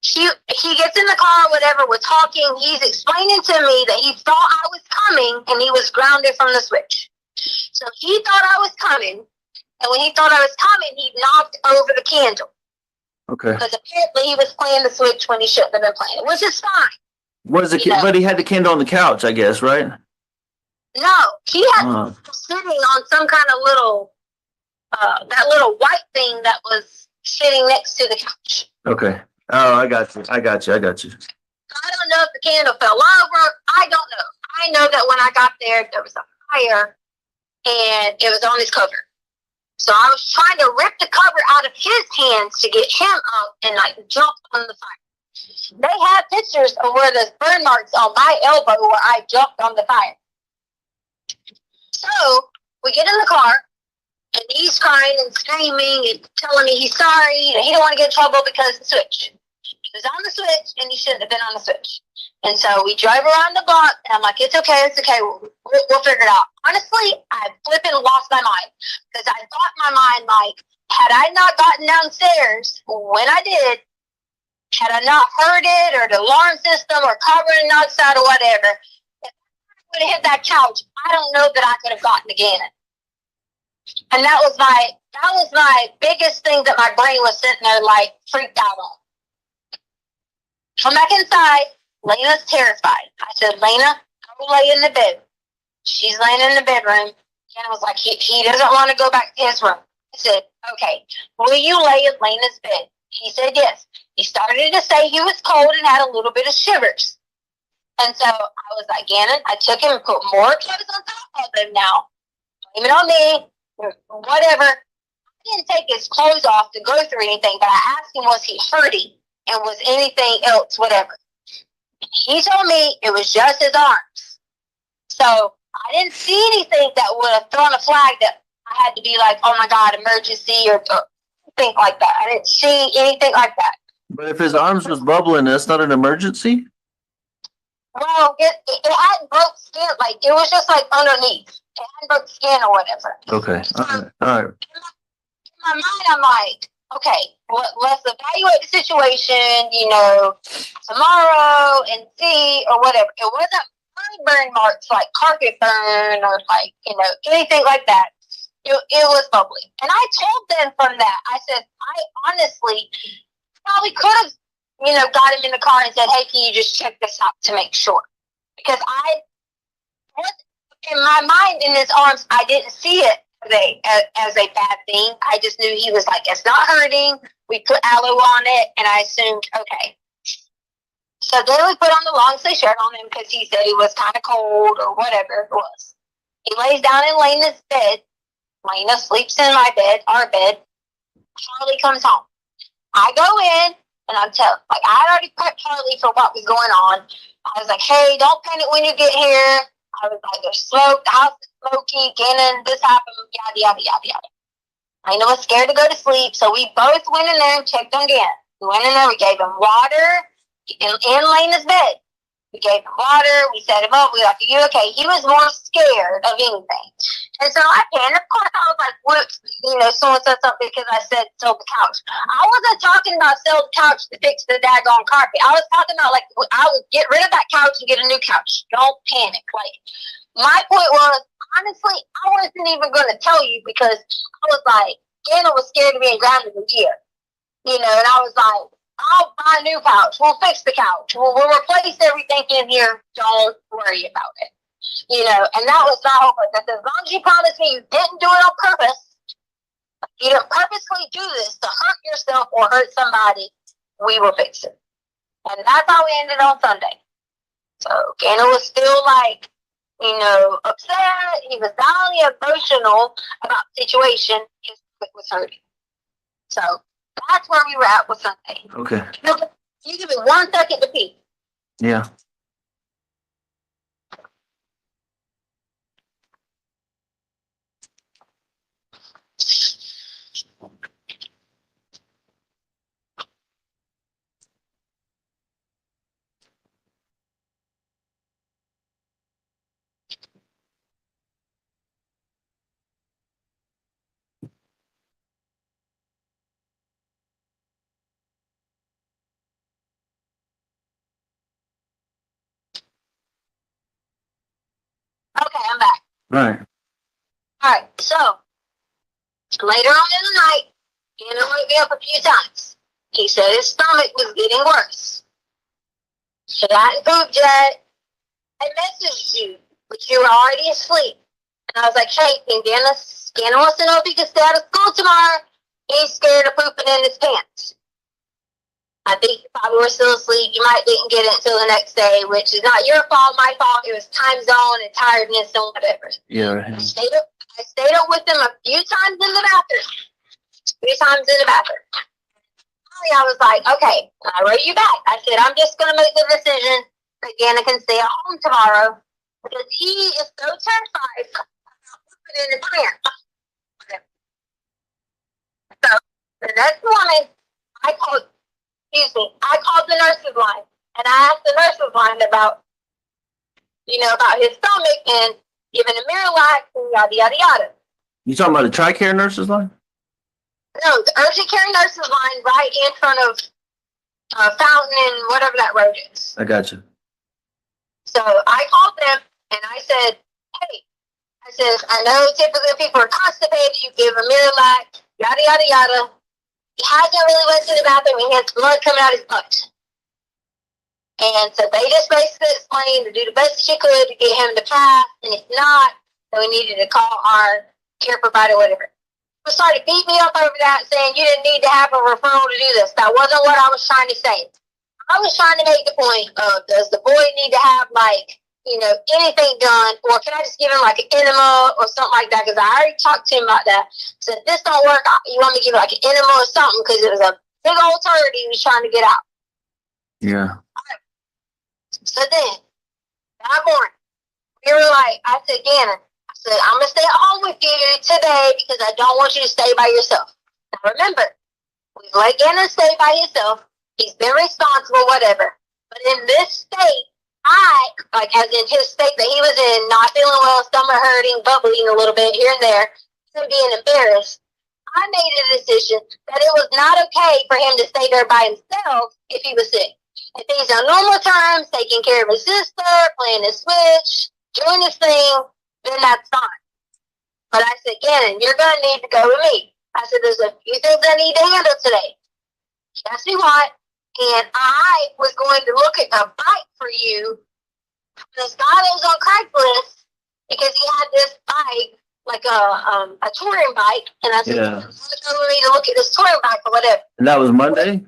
He gets in the car, whatever, we're talking, he's explaining to me that he thought I was coming, and he was grounded from the switch. So he thought I was coming, and when he thought I was coming, he knocked over the candle. Okay. Because apparently he was playing the switch when he shouldn't have been playing it, which is fine. But he had the candle on the couch, I guess, right? No, he had sitting on some kind of little, that little white thing that was sitting next to the couch. Okay. Oh, I got you. I got you. I got you. I don't know if the candle fell over. I don't know. I know that when I got there, there was a fire and it was on his cover. So I was trying to rip the cover out of his hands to get him up and like jump on the fire. They have pictures of where there's burn marks on my elbow where I jumped on the fire. So we get in the car and he's crying and screaming and telling me he's sorry and he don't want to get in trouble because of the switch. He was on the switch and he shouldn't have been on the switch. And so we drive around the block and I'm like, it's okay. We'll figure it out. Honestly, I flipping lost my mind because I thought in my mind, like, had I not gotten downstairs when I did, had I not heard it or the alarm system or covering outside or whatever, if I would have hit that couch, I don't know that I could have gotten to Gannon. And that was my biggest thing that my brain was sitting there like freaked out on. Come back inside. Lena's terrified. I said, Lena, go lay in the bed. She's laying in the bedroom. And I was like, he doesn't want to go back to his room. I said, okay, will you lay in Lena's bed? He said yes. He started to say he was cold and had a little bit of shivers. And so I was like, Gannon, I took him and put more clothes on top of him now. Blame it on me. Whatever. I didn't take his clothes off to go through anything, but I asked him, was he hurting? And was anything else, whatever. He told me it was just his arms. So I didn't see anything that would have thrown a flag that I had to be like, oh my God, emergency or think like that. I didn't see anything like that. But if his arms was bubbling, that's not an emergency? Well, it hadn't broke skin. Like, it was just like underneath. It hadn't broke skin or whatever. Okay. All right. In my mind, I'm like, okay, let's evaluate the situation, tomorrow and see or whatever. It wasn't burn marks like carpet burn or like, anything like that. It was bubbly. And I told them from that, I said, I honestly probably could have, got him in the car and said, hey, can you just check this out to make sure? Because in my mind, in his arms, I didn't see it as a bad thing. I just knew he was like, it's not hurting. We put aloe on it, and I assumed, okay. So then we put on the long sleeve shirt on him because he said he was kind of cold or whatever it was. He lays down in Lena's bed. Lena sleeps in my bed, our bed. Charlie comes home. I go in, and I had already prepped Charlie for what was going on. I was like, hey, don't panic when you get here. I was like, there's smoke, the house is smoky, Gannon, this happened, yada, yada, yada, yada. Lena was scared to go to sleep, so we both went in there and checked on Gannon. We went in there, we gave him water in Lena's bed. We gave him water, we set him up, we were like, are you okay? He was more scared of anything. And so I panicked. Of course, I was like, whoops, someone said something because I said sell the couch. I wasn't talking about sell the couch to fix the daggone carpet. I was talking about, like, I would get rid of that couch and get a new couch. Don't panic. Like, my point was, honestly, I wasn't even going to tell you because I was like, Gannon was scared of being grounded a year. And I was like, I'll buy a new couch. We'll fix the couch. We'll replace everything in here. Don't worry about it. And that was my hope. That as long as you promised me you didn't do it on purpose, you didn't purposely do this to hurt yourself or hurt somebody, we will fix it. And that's how we ended on Sunday. So Gannon was still like, upset. He was not only emotional about the situation, his foot was hurting. So that's where we were at with Sunday. Okay. You give me 1 second to pee. Yeah. Okay, I'm back. Right. All right, so later on in the night, Gannon woke me up a few times. He said his stomach was getting worse. He hadn't pooped yet. I messaged you, but you were already asleep. And I was like, hey, can Dennis Gannon wants to know if he can stay out of school tomorrow. He's scared of pooping in his pants. I think you probably were still asleep. You might didn't get it until the next day, which is not your fault, my fault. It was time zone and tiredness and whatever. Yeah. I stayed up with him a few times in the bathroom. Finally, I was like, okay, I wrote you back. I said, I'm just going to make the decision that Gannon can stay at home tomorrow because he is so terrified about pooping in his pants. So the next morning, I called the nurse's line and I asked the nurse's line about his stomach and giving him Miralax and yada, yada, yada. You talking about the TRICARE nurses line? No, the urgent care nurse's line right in front of Fountain and whatever that road is. I got you. So I called them and I said, hey, I know typically people are constipated, you give him Miralax, yada, yada, yada. He hasn't really went to the bathroom. He has blood coming out his butt. And so they just basically explained to do the best she could to get him to pass. And if not, then we needed to call our care provider, whatever. They started beating me up over that, saying you didn't need to have a referral to do this. That wasn't what I was trying to say. I was trying to make the point of, does the boy need to have, anything done? Or can I just give him, an enema or something like that? Because I already talked to him about that. So if this don't work, you want me to give him, an enema or something? Because it was a big old turd he was trying to get out. Yeah. So then, that morning, I said, Gannon, I'm going to stay at home with you today because I don't want you to stay by yourself. Now remember, we let Gannon stay by himself. He's been responsible, whatever. But in this state, as in his state that he was in, not feeling well, stomach hurting, bubbling a little bit here and there, and being embarrassed, I made a decision that it was not okay for him to stay there by himself if he was sick. If he's on normal terms, taking care of his sister, playing his Switch, doing his thing, then that's fine. But I said, Gannon, you're going to need to go with me. I said, there's a few things I need to handle today. He asked me what, and I was going to look at a bike for you. This guy that was on Craigslist, because he had this bike, like a touring bike, and I said, Yeah. you're going to go with me to look at this touring bike or whatever. And that was Monday?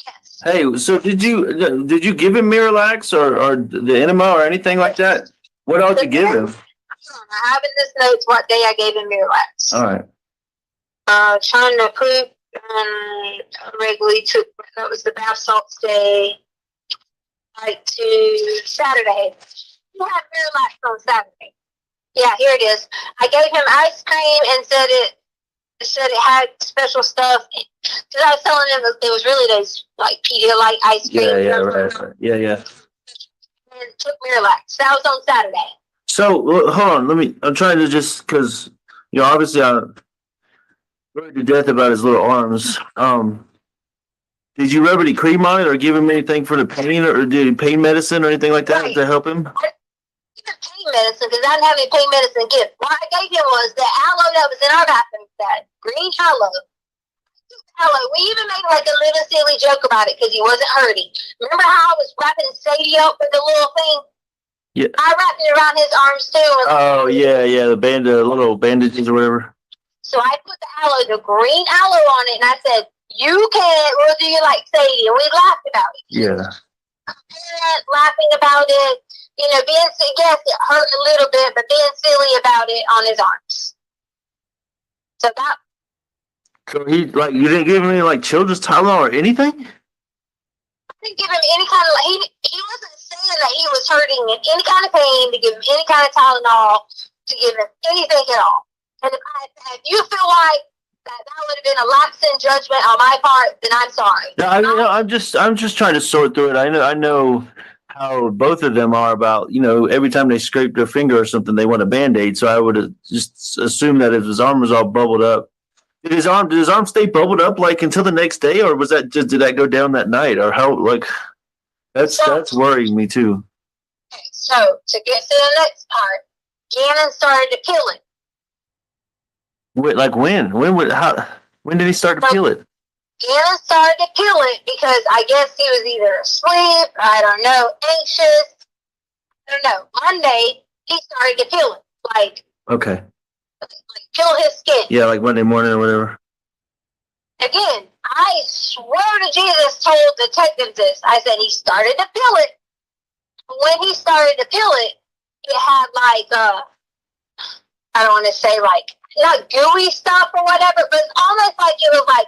Yes. Hey, so did you give him Miralax or the enema or anything like that? What else did you give him? I have in this notes what day I gave him Miralax. All right. Trying to poop regularly took, that was the bath salts day, to Saturday. He had Miralax on Saturday. Yeah, here it is. I gave him ice cream and said it had special stuff. Because I was telling him it was really those Pedialyte ice cream. Yeah, right. Yeah. And took Miralax. That was on Saturday. So hold on, I'm trying to just, because obviously I'm worried to death about his little arms. Did you rub any cream on it or give him anything for the pain, or did he pain medicine or anything like that to help him? Pain medicine, because I didn't have any pain medicine gift. What I gave him was the aloe that was in our bathroom, that green aloe. We even made a little silly joke about it because he wasn't hurting. Remember how I was wrapping Sadie up with the little thing? Yeah. I wrapped it around his arms too. Oh yeah, the little bandages or whatever. So I put the green aloe on it, and I said, "You can, or do you like Sadie?" And we laughed about it. Yeah. Laughing about it, being, yes, it hurt a little bit, but being silly about it on his arms. So that. So he you didn't give him any children's Tylenol or anything? I didn't give him any kind of he wasn't saying that he was hurting in any kind of pain to give him any kind of Tylenol, to give him anything at all. And if you feel like that would have been a lapse in judgment on my part, then I'm sorry. No, I'm just trying to sort through it. I know how both of them are about, every time they scrape their finger or something, they want a Band-Aid. So I would have just assumed that if his arm was all bubbled up, did his arm stay bubbled up until the next day, or was that did that go down that night, or how that's worrying me too. Okay, so to get to the next part, Gannon started to peel it. Wait, when did he start to peel it? Gannon started to peel it because I guess he was either asleep, I don't know, anxious, I don't know. Monday, he started to peel it. Okay. like peel his skin. Yeah, like Monday morning or whatever. Again, I swear to Jesus told detectives this. I said he started to peel it. When he started to peel it, it had like I don't want to say like not gooey stuff or whatever, but it's almost like it was like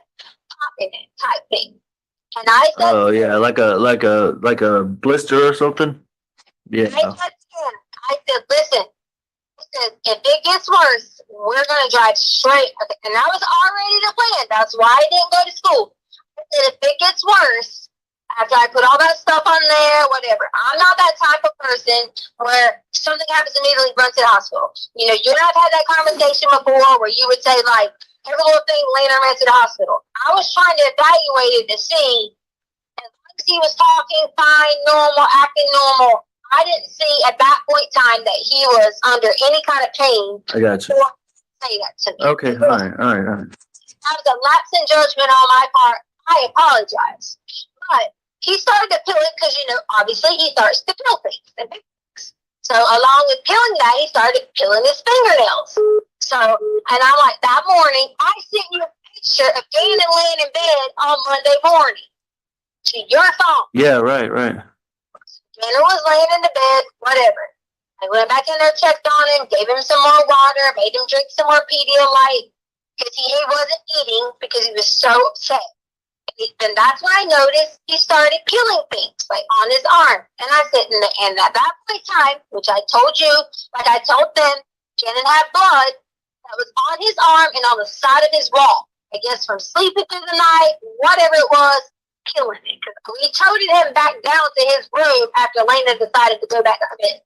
popping it type thing. And I said, Oh yeah, like a blister or something. Yeah. I said, listen, if it gets worse, we're gonna drive straight. And that was already the plan. That's why I didn't go to school. I said, if it gets worse, after I put all that stuff on there, whatever. I'm not that type of person where something happens immediately, run to the hospital. You know, you and I've had that conversation before where you would say like every little thing later ran to the hospital. I was trying to evaluate it to see as long as he was talking fine, normal, acting normal. I didn't see at that point in time that he was under any kind of pain. I got you. Or say that to me. Okay, all right. That was a lapse in judgment on my part. I apologize. But he started to peel it because, you know, obviously he starts to peel things. So along with peeling that, he started peeling his fingernails. So, and I'm like, that morning, I sent you a picture of Gannon laying in bed on Monday morning to your phone. Yeah, right. Gannon was laying in the bed, whatever. I went back in there, checked on him, gave him some more water, made him drink some more Pedialyte because he wasn't eating because he was so upset. And that's when I noticed he started peeling things like on his arm. And I said, and at that point in time, which I told you, like I told them, Gannon had blood that was on his arm and on the side of his wall. I guess from sleeping through the night, whatever it was, peeling it. We toted him back down to his room after Lena decided to go back to bed.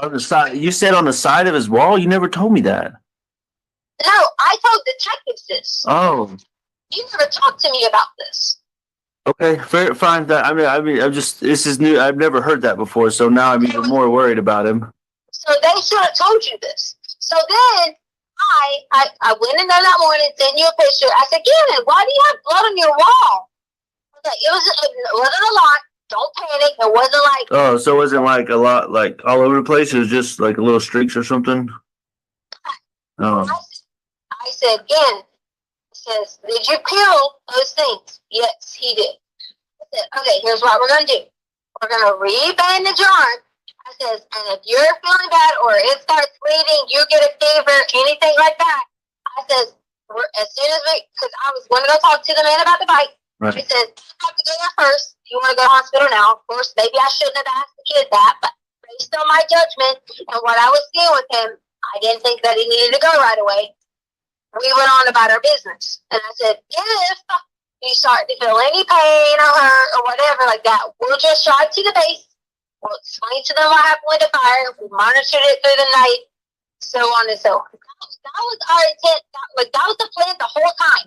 On the side, you said on the side of his wall. You never told me that. No, I told detectives this. Oh. You never talked to me about this. Okay, fair, fine. I mean, I'm just. This is new. I've never heard that before, so now I'm even more worried about him. So they should have told you this. So then I went in there that morning, sent you a picture. I said, Gannon, why do you have blood on your wall? It wasn't a lot. Don't panic. It wasn't like. Oh, so it wasn't like a lot, like all over the place. It was just like a little streaks or something. Oh. I said, Gannon. Says, did you peel those things? Yes, he did. I said, okay, here's what we're going to do. We're going to re-bandage your arm. I says, and if you're feeling bad or it starts bleeding, you get a fever, anything like that. I says, as soon as because I was going to go talk to the man about the bike. Right. I said, you have to go there first. You want to go to the hospital now. Of course, maybe I shouldn't have asked the kid that, but based on my judgment and what I was seeing with him, I didn't think that he needed to go right away. We went on about our business. And I said, if you start to feel any pain or hurt or whatever like that, we'll just drive to the base. We'll explain to them what happened with the fire. We monitored it through the night, so on and so on. That was our intent. That was the plan the whole time.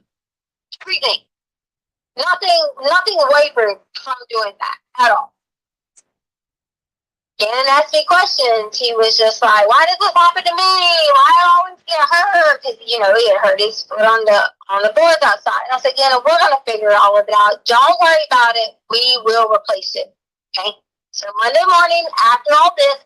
Everything. Nothing wavered from doing that at all. Gannon asked me questions. He was just like, why does this happen to me? Why do I always get hurt? Because, you know, he had hurt his foot on the boards outside. And I said, Gannon, we're going to figure all of it out. Don't worry about it. We will replace it. Okay? So Monday morning, after all this,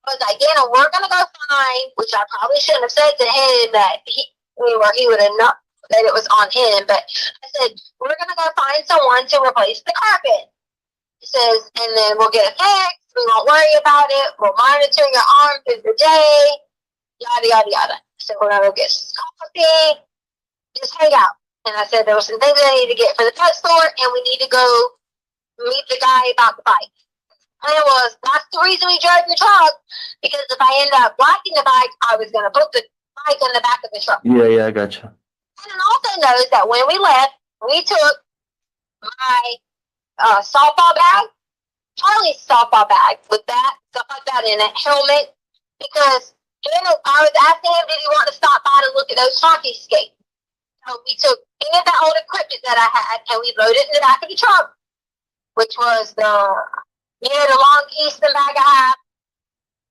I was like, Gannon, we're going to go find, which I probably shouldn't have said to him that he would have known that it was on him. But I said, we're going to go find someone to replace the carpet. He says, and then we'll get it fixed. We won't worry about it. We'll monitor your arm through the day. Yada, yada, yada. So we're going to go get some coffee. Just hang out. And I said there were some things I need to get for the pet store, and we need to go meet the guy about the bike. And it was, that's the reason we drove the truck, because if I end up blocking the bike, I was going to put the bike in the back of the truck. Yeah, I got you. And also knows that when we left, we took my softball bag, Charlie's softball bag with that, stuff like that in it, helmet, because I was asking him, did he want to stop by to look at those hockey skates? So we took any of that old equipment that I had, and we loaded it in the back of the truck, which was the long Easton bag I have.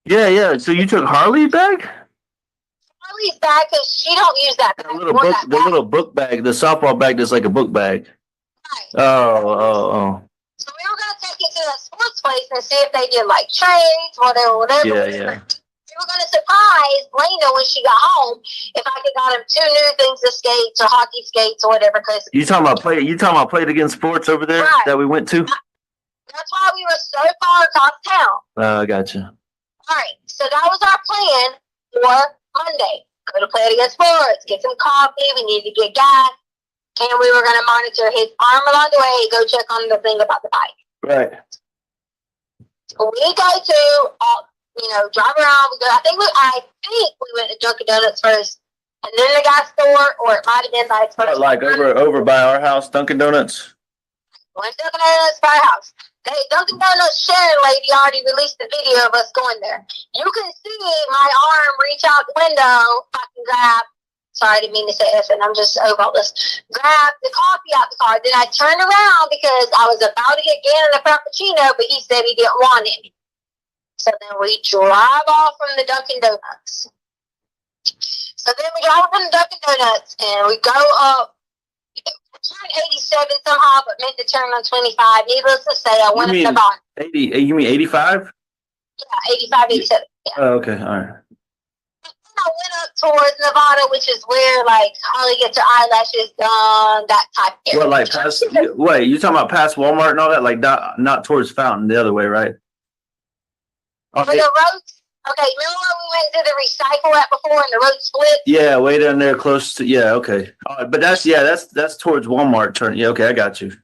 Yeah. So you took Harley's bag? Charlie's bag, because she don't use that bag. The little book bag, the softball bag that's like a book bag. Right. Oh. So we were going to take it to that sports place and see if they did like trades, whatever. Yeah. We were going to surprise Lena when she got home if I could got him 2 new things of skates or hockey skates or whatever. Cause You talking about play it against sports over there right. that we went to? That's why we were so far across town. Gotcha. All right, so that was our plan for Monday. Go to play it against sports, get some coffee. We needed to get gas, and we were going to monitor his arm along the way. Go check on the thing about the bike. Right. We go to, drive around. I think we went to Dunkin' Donuts first, and then the gas store, or it might have been by its first. Like over by our house, Dunkin' Donuts. Went to Dunkin' Donuts by our house. Hey, Dunkin' Donuts Sharon lady already released the video of us going there. You can see my arm reach out the window. I can grab. Sorry, I didn't mean to say effing. I'm just over all this. Grab the coffee out the car. Then I turned around because I was about to get Gannon a frappuccino, but he said he didn't want it. So then we drive off from the Dunkin' Donuts. So then we drive from the Dunkin' Donuts and we go up. Turn 87 somehow, but meant to turn on 25. Needless to say, I went up the bottom. 80? You mean 85? Yeah, 85, 87. Yeah. Oh, okay, all right. I went up towards Nevada, which is where like Holly gets her eyelashes done, that type of area. What, like past? Wait, you talking about past Walmart and all that? Like not towards Fountain, the other way, right? Where the roads. Okay, remember when we went to the recycle at before and the road split? Yeah, way down there, close to. Yeah, okay. But that's towards Walmart. Turn. Yeah, okay, I got you. So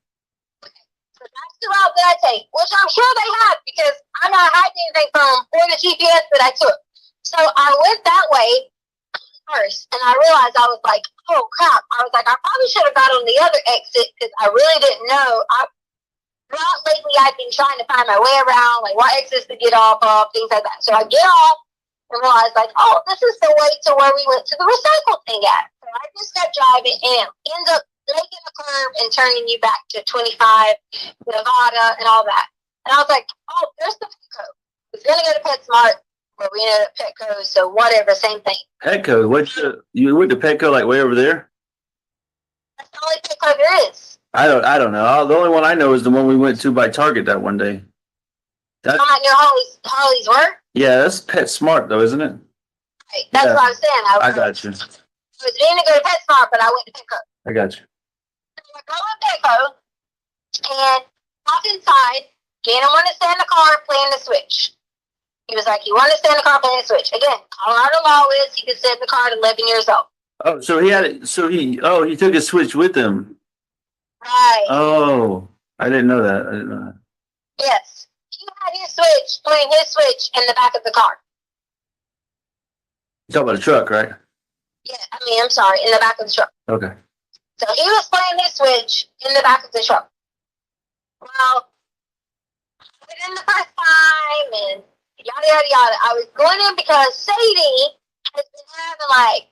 that's the route that I take, which I'm sure they have because I'm not hiding anything from them or the GPS that I took. So I went that way first, and I realized I was like, oh crap. I was like, I probably should have got on the other exit because I really didn't know. Lately, I've been trying to find my way around, like what exits to get off of, things like that. So I get off and realize, like, oh, this is the way to where we went to the recycle thing at. So I just kept driving and ends up making a curve and turning you back to 25, Nevada, and all that. And I was like, oh, there's the Petco. I was going to go to PetSmart, but we ended up Petco, so whatever, same thing. Petco? You went to Petco like way over there? That's the only Petco there is. I don't know. The only one I know is the one we went to by Target that one day. I might know Holly's work. Yeah, that's PetSmart though, isn't it? Right. That's what I was saying. I got you. I was going to go to PetSmart, but I went to Petco. I got you. So I go to Petco and walk inside. Gannon wanted to stay in the car playing the Switch. He was like, he wanted to stay in the car playing the Switch. Again, Colorado law is he could sit in the car at 11 years old. Oh, so he took his Switch with him. Right. Oh, I didn't know that. Yes. He had his Switch, playing his Switch in the back of the car. You talking about a truck, right? Yeah, I'm sorry, in the back of the truck. Okay. So he was playing his Switch in the back of the truck. Well, within the first time and yada, yada, yada, I was going in because Sadie has been having like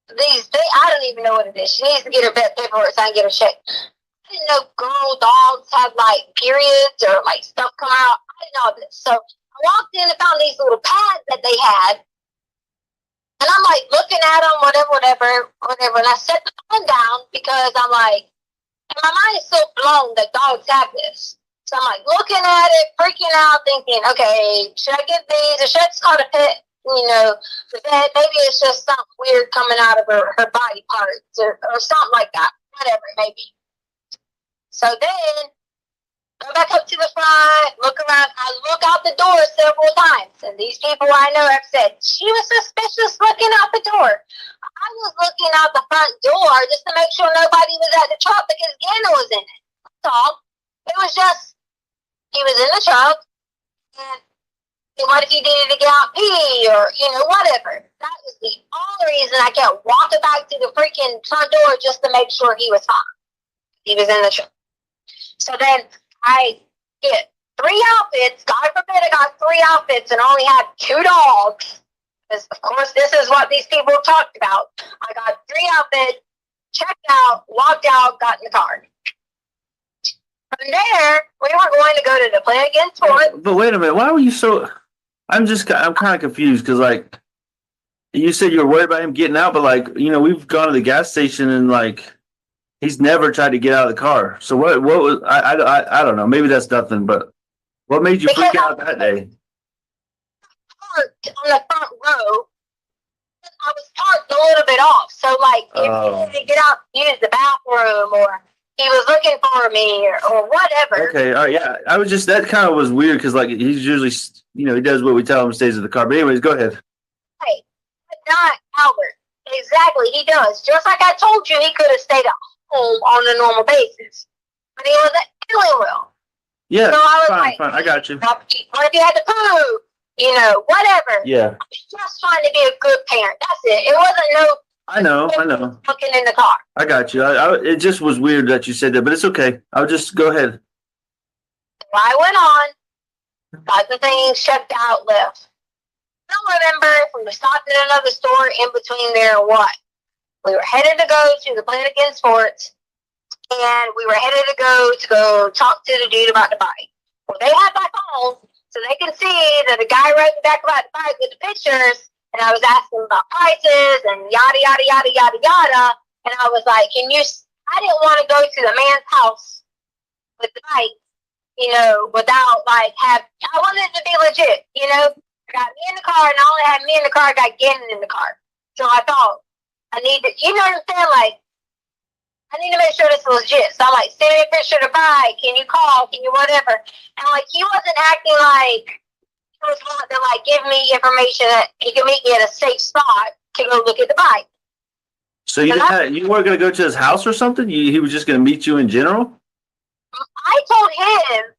I don't even know what it is. She needs to get her vet paperwork so I can get her checked. I didn't know girl dogs have like periods or like stuff come out. I didn't know this. So I walked in and found these little pads that they had. And I'm like looking at them, whatever. And I set the phone down because I'm like, and my mind is so blown that dogs have this. So I'm like looking at it, freaking out, thinking, okay, should I get these or should I just call the pet? The vet, maybe it's just something weird coming out of her body parts or something like that. Whatever it may be. So then, go back up to the front, look around. I look out the door several times. And these people I know have said, she was suspicious looking out the door. I was looking out the front door just to make sure nobody was at the truck because Gannon was in it. That's all. It was just, he was in the truck. And what if he needed to get out pee or, whatever. That was the only reason I kept walking back to the freaking front door just to make sure he was fine. He was in the truck. So then I get 3 outfits. God forbid I got 3 outfits and only had 2 dogs. Because, of course, this is what these people talked about. I got 3 outfits, checked out, walked out, got in the car. From there, we were going to go to the play against sports. But wait a minute. Why were you so... I'm kind of confused because, like, you said you were worried about him getting out, but, like, we've gone to the gas station and, like, he's never tried to get out of the car. So what was, I don't know. Maybe that's nothing, but what made you freak out that day? parked on the front row. I was parked a little bit off. So, like, if he had to get out and use the bathroom or he was looking for me or whatever. Okay, all right, yeah. I was just, that kind of was weird because, like, he's usually, he does what we tell him, stays in the car. But anyways, go ahead. Hey, but not Albert. Exactly, he does. Just like I told you, he could have stayed at home on a normal basis. But he wasn't feeling well. Yeah, so I was fine, I got you. what if you had to poo? Whatever. Yeah. I was just trying to be a good parent. That's it. It wasn't no I know. looking in the car. I got you. It just was weird that you said that, but it's okay. I'll just go ahead. So I went on, got the things checked out, left. I don't remember if we were stopped at another store in between there or what. We were headed to go to the Planet Against Sports, and we were headed to go talk to the dude about the bike. Well, they had my phone, so they can see that the guy wrote back about the bike with the pictures, and I was asking about prices and yada, yada, yada, yada, yada. And I was like, I didn't want to go to the man's house with the bike, without I wanted it to be legit, got me in the car, and not only had me in the car, I got Gannon in the car. So I thought, I need to, you know what I'm saying? Like, I need to make sure this is legit. So I'm like, send me a picture of the bike. Can you call? Can you whatever? And like, he wasn't acting like he was wanting to like give me information that he could meet me at a safe spot to go look at the bike. So you weren't going to go to his house or something? He was just going to meet you in general? I told him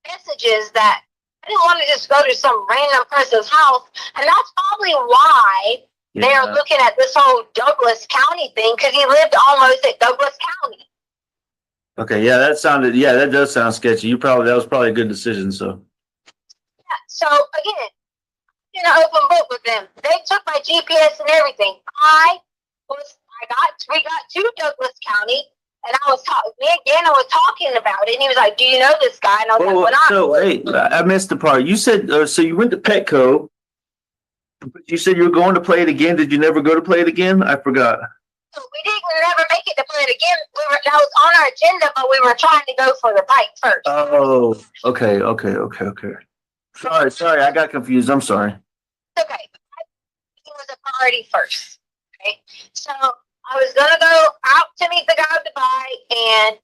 messages that I didn't want to just go to some random person's house, and that's probably why they're looking at this whole Douglas County thing, because he lived almost at Douglas County. Okay, yeah, that does sound sketchy. That was probably a good decision. So. Yeah. So again, in an open book with them, they took my GPS and everything. We got to Douglas County. And me and Gannon was talking about it, and he was like, "Do you know this guy?" And I was like, "Well, so wait, I missed the part. You said so. You went to Petco. But you said you were going to play it again. Did you never go to play it again? I forgot. We didn't never make it to play it again. That was on our agenda, but we were trying to go for the bike first. Oh, okay. Sorry, I got confused. I'm sorry. Okay, it was a priority first. Okay, so I was gonna go out to meet the guy with the bike, and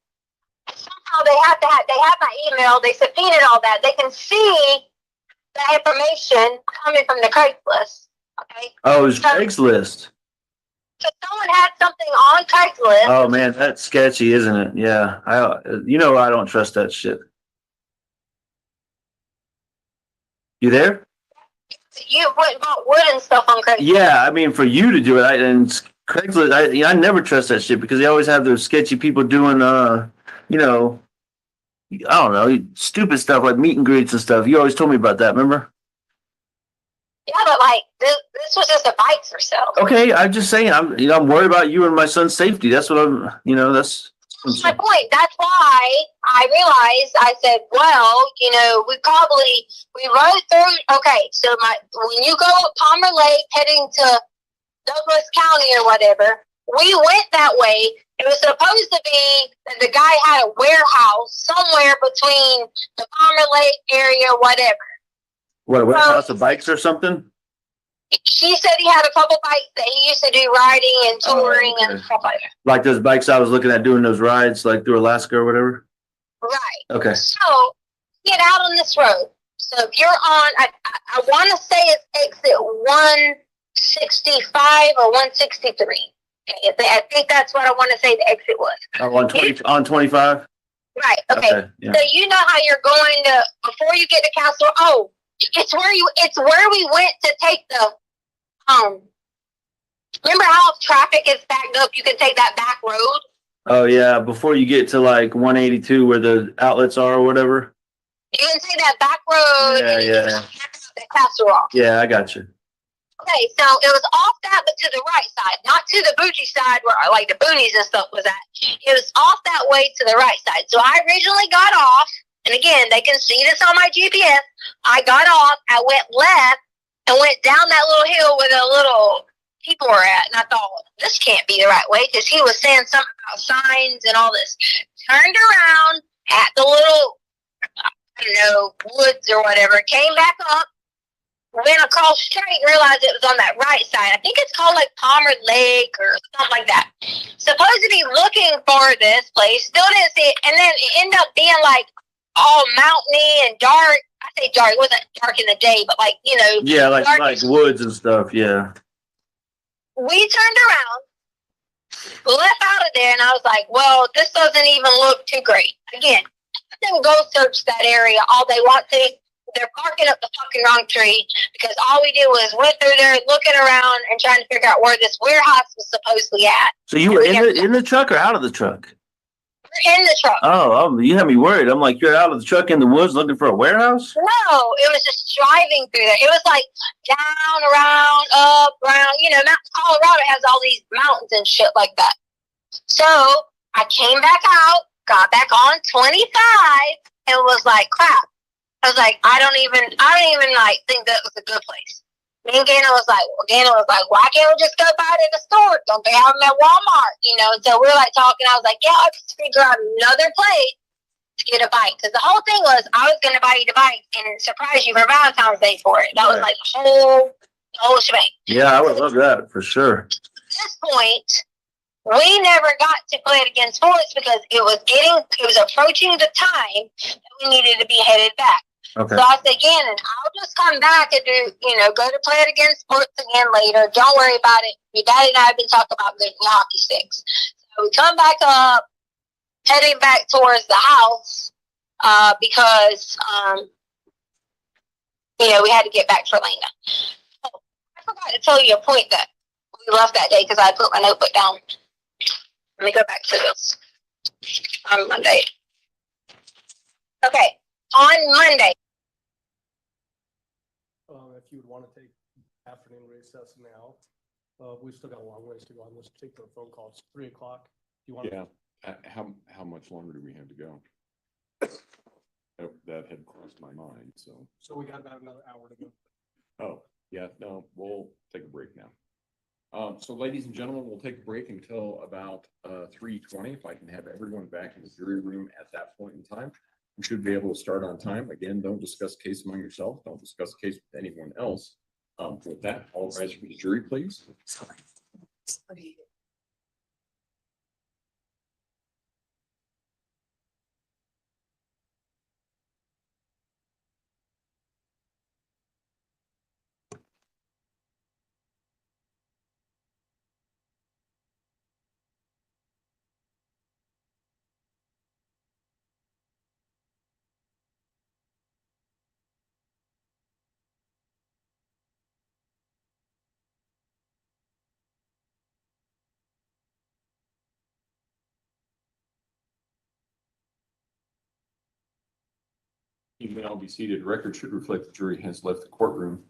somehow they have my email. They subpoenaed all that. They can see the information coming from the Craigslist. Okay. Oh, it was Craigslist. So someone had something on Craigslist. Oh man, that's sketchy, isn't it? Yeah, I don't trust that shit. You there? You went and bought wood and stuff on Craigslist. Yeah, I mean, for you to do it, and Craigslist, I never trust that shit because they always have those sketchy people doing, I don't know, stupid stuff like meet and greets and stuff. You always told me about that, remember? Yeah, but like this was just a bike for sale. Okay, I'm just saying, I'm worried about you and my son's safety. That's what that's my point. That's why I realized. I said, well, we rode through. Okay, so when you go up Palmer Lake heading to Douglas County or whatever, we went that way. It was supposed to be that the guy had a warehouse somewhere between the Palmer Lake area, whatever. What, a warehouse of bikes or something? She said he had a couple bikes that he used to do riding and touring and stuff like that. Like those bikes I was looking at doing those rides, like through Alaska or whatever? Right. Okay. So, get out on this road. So, if you're on, I want to say it's exit 165 or 163. I think that's what I want to say the exit was. On 25? Right. Okay. Yeah. So you know how you're going to before you get to Castle. Oh, it's where we went to take the Remember how traffic is backed up? You can take that back road. Oh yeah, before you get to like 182 where the outlets are or whatever. You can take that back road. Yeah. The Castle Rock. Yeah, I got you. Okay, so it was off that, but to the right side, not to the bougie side where like the boonies and stuff was at. It was off that way to the right side. So I originally got off, and again, they can see this on my GPS. I got off, I went left, and went down that little hill where the little people were at, and I thought, this can't be the right way, because he was saying something about signs and all this. Turned around at the little, woods or whatever, came back up, went across the street and realized it was on that right side. I think it's called like Palmer Lake or something like that. Supposed to be looking for this place, still didn't see it, and then it ended up being like all mountainy and dark. I say dark, it wasn't dark in the day, but like, you know, Yeah, like dark. woods and stuff. Yeah. We turned around, left out of there, and I was like, well, this doesn't even look too great. Again, let them go search that area all they want to. They're barking up the fucking wrong tree because all we did was went through there looking around and trying to figure out where this warehouse was supposedly at. So you were in the truck or out of the truck? We're in the truck. Oh, you had me worried. I'm like, you're out of the truck in the woods looking for a warehouse? No, it was just driving through there. It was like down, around, up, around. You know, Colorado has all these mountains and shit like that. So I came back out, got back on 25, and was like, crap. I was like, I don't even like think that was a good place. Me and Gannon was like, why can't we just go buy it in the store? Don't they have them at Walmart? You know, and so we were like talking. I was like, yeah, I'll just figure out another place to get a bike. Because the whole thing was I was going to buy you the bike and surprise you for Valentine's Day for it. That was like the whole shebang. Yeah, I would love that for sure. At this point, we never got to play it against Forest because it was approaching the time that we needed to be headed back. Okay. So I said, Gannon, I'll just come back and go to play it against Sports again later. Don't worry about it. Your daddy and I have been talking about getting hockey sticks. So we come back up, heading back towards the house because, we had to get back to Atlanta. Oh, I forgot to tell you a point that we left that day because I put my notebook down. Let me go back to this. On Monday. Okay. On Monday. If you would want to take afternoon recess now, we've still got a long ways to go on this particular phone call. It's 3 o'clock. Do you want? Yeah. How much longer do we have to go? That had crossed my mind. So we got about another hour to go. Oh yeah, no, we'll take a break now. So ladies and gentlemen, we'll take a break until about 3:20. If I can have everyone back in the jury room at that point in time, we should be able to start on time. Again, don't discuss case among yourself. Don't discuss case with anyone else. With that, all rise for the jury, please. You may all be seated. Record should reflect the jury has left the courtroom.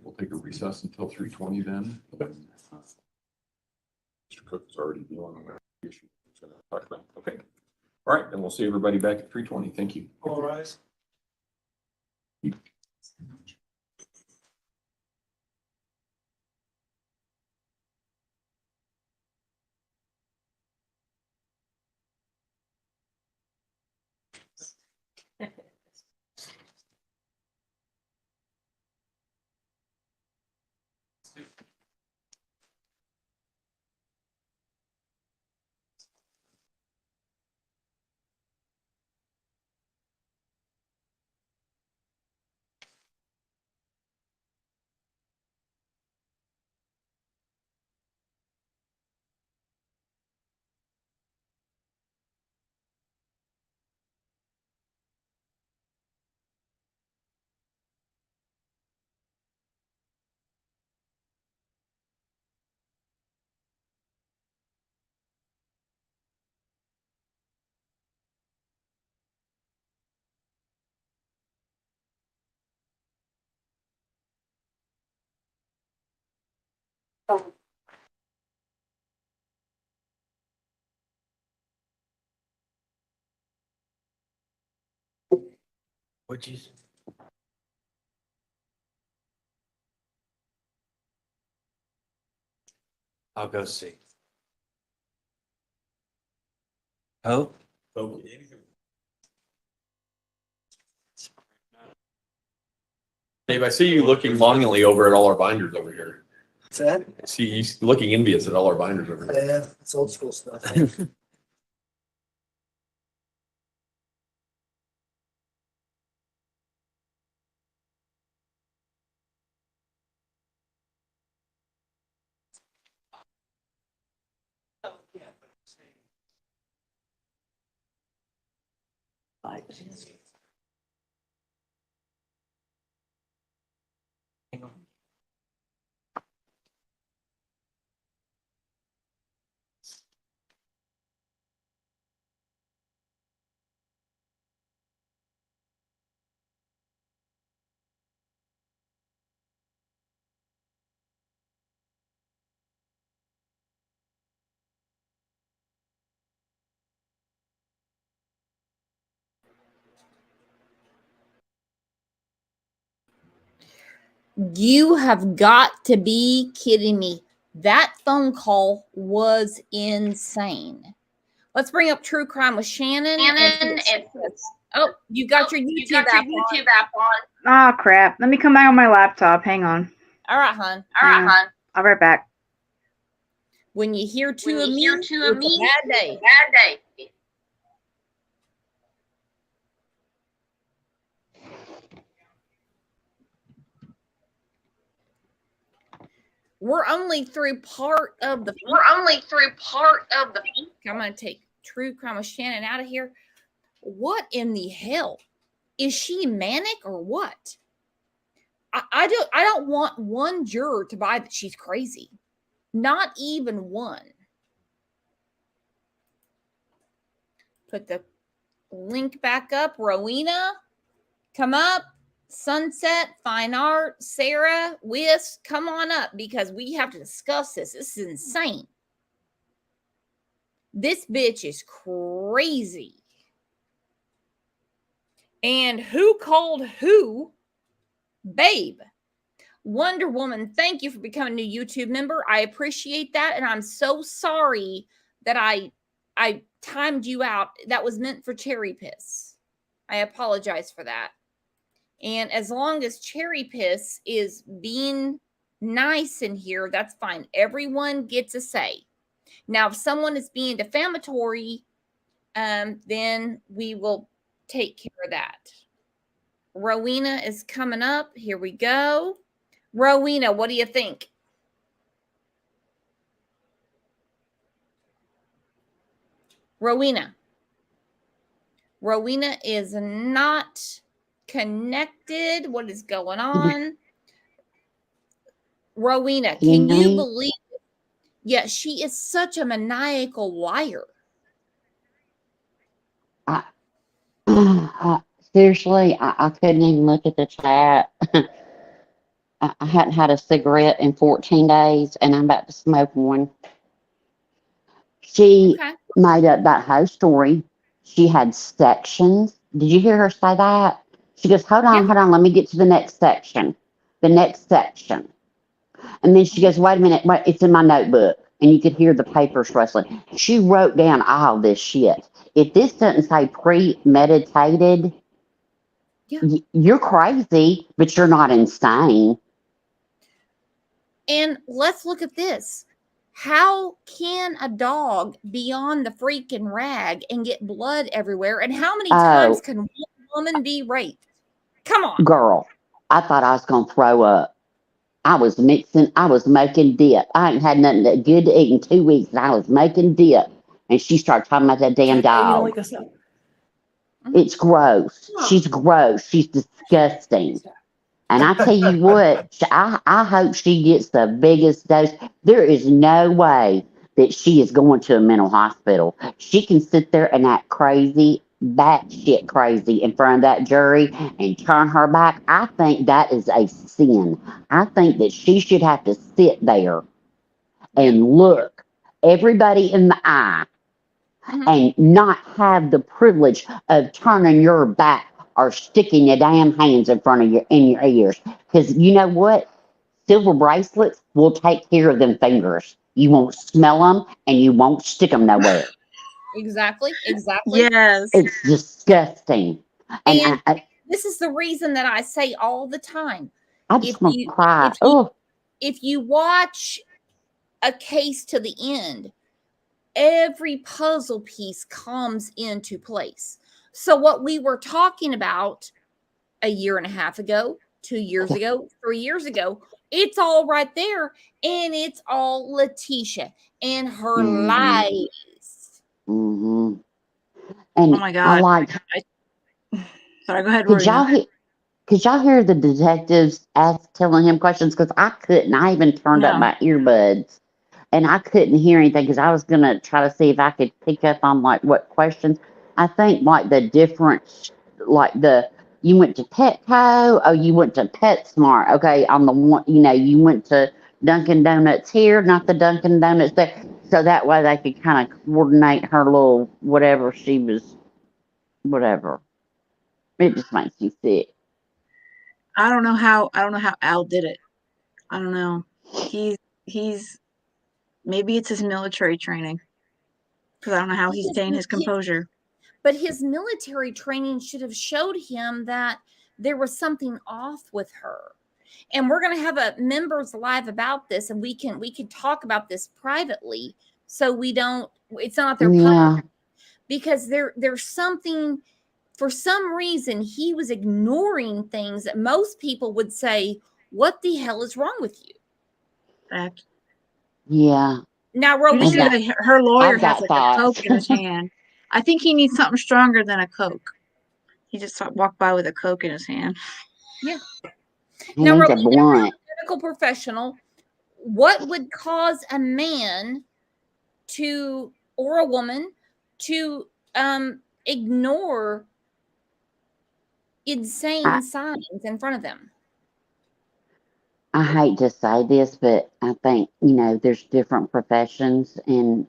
We'll take a recess until 3:20 then. Mr. Cook is already dealing with that issue. Okay. All right, and we'll see everybody back at 3:20. Thank you. All rise. What'd you? I'll go see. Oh. Dave, I see you looking longingly over at all our binders over here. What's that? I see you looking envious at all our binders over here. Yeah, it's old school stuff. You have got to be kidding me. That phone call was insane. Let's bring up True Crime with Shannon. Oh, you got your YouTube app on. Oh, crap. Let me come back on my laptop. Hang on. All right, hon. I'll be right back. When you hear two of me, it's a bad day. We're only through part of the. I'm going to take True Crime with Shannon out of here. What in the hell? Is she manic or what? I don't want one juror to buy that she's crazy. Not even one. Put the link back up. Rowena, come up. Sunset, Fine Art, Sarah, Whisk, come on up because we have to discuss this. This is insane. This bitch is crazy. And who called who? Babe. Wonder Woman, thank you for becoming a new YouTube member. I appreciate that. And I'm so sorry that I timed you out. That was meant for Cherry Piss. I apologize for that. And as long as Cherry Piss is being nice in here, that's fine. Everyone gets a say. Now, if someone is being defamatory, then we will take care of that. Rowena is coming up. Here we go. Rowena, what do you think? Rowena is not connected. What is going on? Rowena, can you believe it? Yeah, she is such a maniacal liar. Seriously, I couldn't even look at the chat. I hadn't had a cigarette in 14 days, and I'm about to smoke one. She made up that whole story. She had sections. Did you hear her say that? She goes, hold on, let me get to the next section. The next section. And then she goes, wait a minute, it's in my notebook. And you could hear the papers rustling. She wrote down all this shit. If this doesn't say premeditated, you're crazy, but you're not insane. And let's look at this. How can a dog be on the freaking rag and get blood everywhere? And how many times can one woman be raped? Come on. Girl, I thought I was going to throw up. I was making dip. I ain't had nothing good to eat in 2 weeks, and I was making dip. And she started talking about that damn dog. It's gross. She's gross. She's disgusting. And I tell you what, I hope she gets the biggest dose. There is no way that she is going to a mental hospital. She can sit there and act crazy, batshit crazy in front of that jury and turn her back. I think that is a sin. I think that she should have to sit there and look everybody in the eye and not have the privilege of turning your back or sticking your damn hands in front of your ears. Because you know what? Silver bracelets will take care of them fingers. You won't smell them and you won't stick them nowhere. Exactly. Yes. It's disgusting. And this is the reason that I say all the time, I if just want to you cry. if you Oh, if you watch a case to the end, every puzzle piece comes into place. So what we were talking about a year and a half ago, 2 years ago, 3 years ago, it's all right there, and it's all Letitia and her lies. Mm-hmm. Oh And my I God. like. Sorry, go ahead, Could Marina. y'all hear? Could y'all hear the detectives telling him questions? Because I couldn't. I even turned up No. my earbuds, and I couldn't hear anything because I was gonna try to see if I could pick up on like what questions. I think like the difference, like you went to Petco, oh you went to PetSmart. Okay, on the one, you went to Dunkin' Donuts here, not the Dunkin' Donuts there. So that way they could kind of coordinate her little whatever she was, whatever. It just makes me sick. I don't know how Al did it. I don't know. He's maybe it's his military training. Because I don't know how he's staying his composure. But his military training should have showed him that there was something off with her. And we're going to have a members live about this, and we can talk about this privately, so we don't. It's not their public, because there's something. For some reason, he was ignoring things that most people would say, "What the hell is wrong with you?" Fact. Yeah. Now, You just Rowena, see that her lawyer I've has got like a thoughts. Coke in his hand. I think he needs something stronger than a Coke. He just walked by with a Coke in his hand. Yeah. He Now, needs a Rowena, blunt. medical professional, what would cause a man to, or a woman, to ignore insane signs in front of them? I hate to say this, but I think, there's different professions and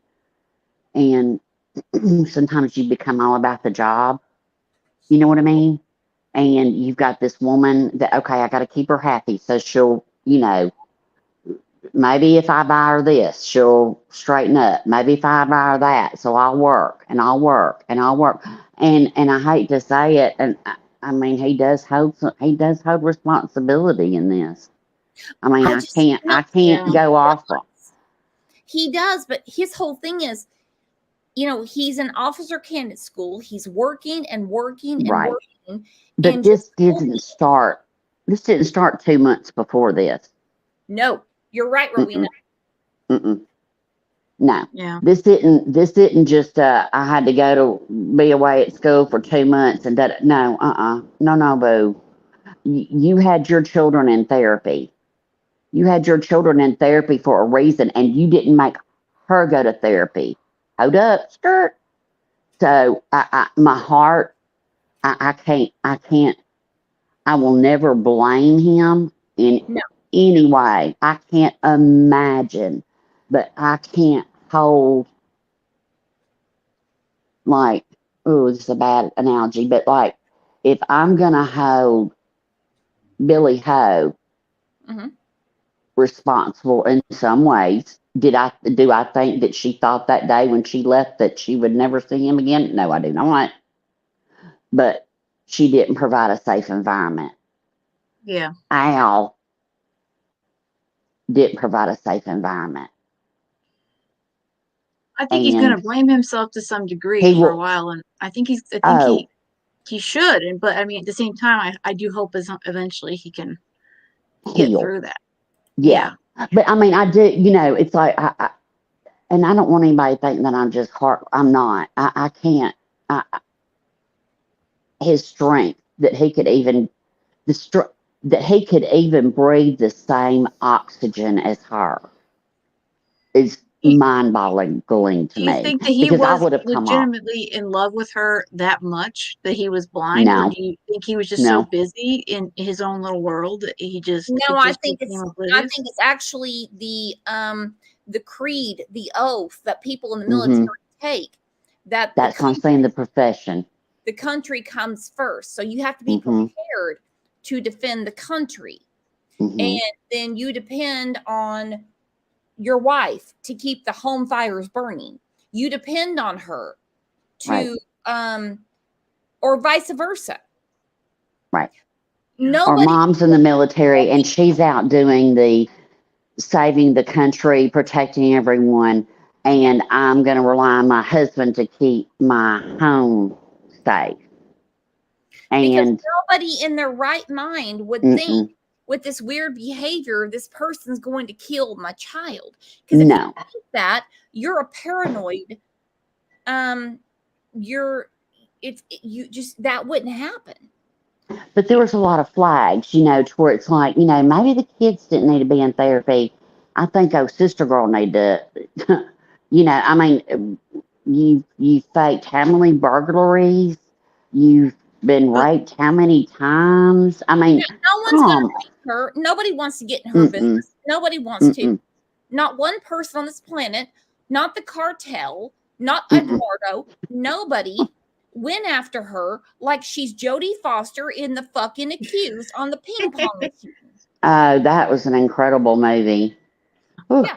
sometimes you become all about the job. You know what I mean? And you've got this woman that, okay, I got to keep her happy. So she'll, maybe if I buy her this, she'll straighten up. Maybe if I buy her that, so I'll work and I'll work and I'll work. And I hate to say it, and I mean he does hold responsibility in this. I mean I can't go off. He does, but his whole thing is, he's an officer candidate school. He's working and working and Right. working. But and this didn't start 2 months before this. No, you're right, Rowena. Mm-mm. No. Yeah. This didn't just I had to go to be away at school for 2 months and that. No, no, boo. You had your children in therapy. You had your children in therapy for a reason, and you didn't make her go to therapy. Hold up, skirt. So my heart, I can't. I will never blame him in any way. I can't imagine, but I can't hold like, oh, this is a bad analogy, but like if I'm gonna hold Billy Ho responsible in some ways, do I think that she thought that day when she left that she would never see him again? No, I do not. But she didn't provide a safe environment. Yeah. Al didn't provide a safe environment. I think he's going to blame himself to some degree for a while, and I think he should. But I mean, at the same time, I do hope eventually he can get through that. Yeah. But I mean, I do. It's like and I don't want anybody to think that I'm just hard. I'm not. I can't. His strength that he could even breathe the same oxygen as her is mind-boggling to Do you me, think that he because I was would have come off. legitimately in love with her that much that he was blind, or No. do you think he was just so busy in his own little world that he just I think became it's oblivious? actually the creed, the oath that people in the military take, that That's what I'm saying, the profession. the country comes first. So you have to be prepared to defend the country. And then you depend on your wife to keep the home fires burning. You depend on her to or vice versa. Right. Or Nobody. mom's in the military and she's out doing the saving the country, protecting everyone, and I'm going to rely on my husband to keep my home safe. Because And nobody in their right mind would think with this weird behavior, this person's going to kill my child. Because if you think that, you're a paranoid. You just, that wouldn't happen. But there was a lot of flags, to where it's like, maybe the kids didn't need to be in therapy. I think sister girl need to, I mean, you faked how many burglaries? You've been raped how many times? I mean, no one's going to rape her. Nobody wants to get in her business. Nobody wants to. Not one person on this planet, not the cartel, not Eduardo, nobody went after her like she's Jodie Foster in The Fucking Accused on the ping pong machine. Oh, that was an incredible movie. Yeah.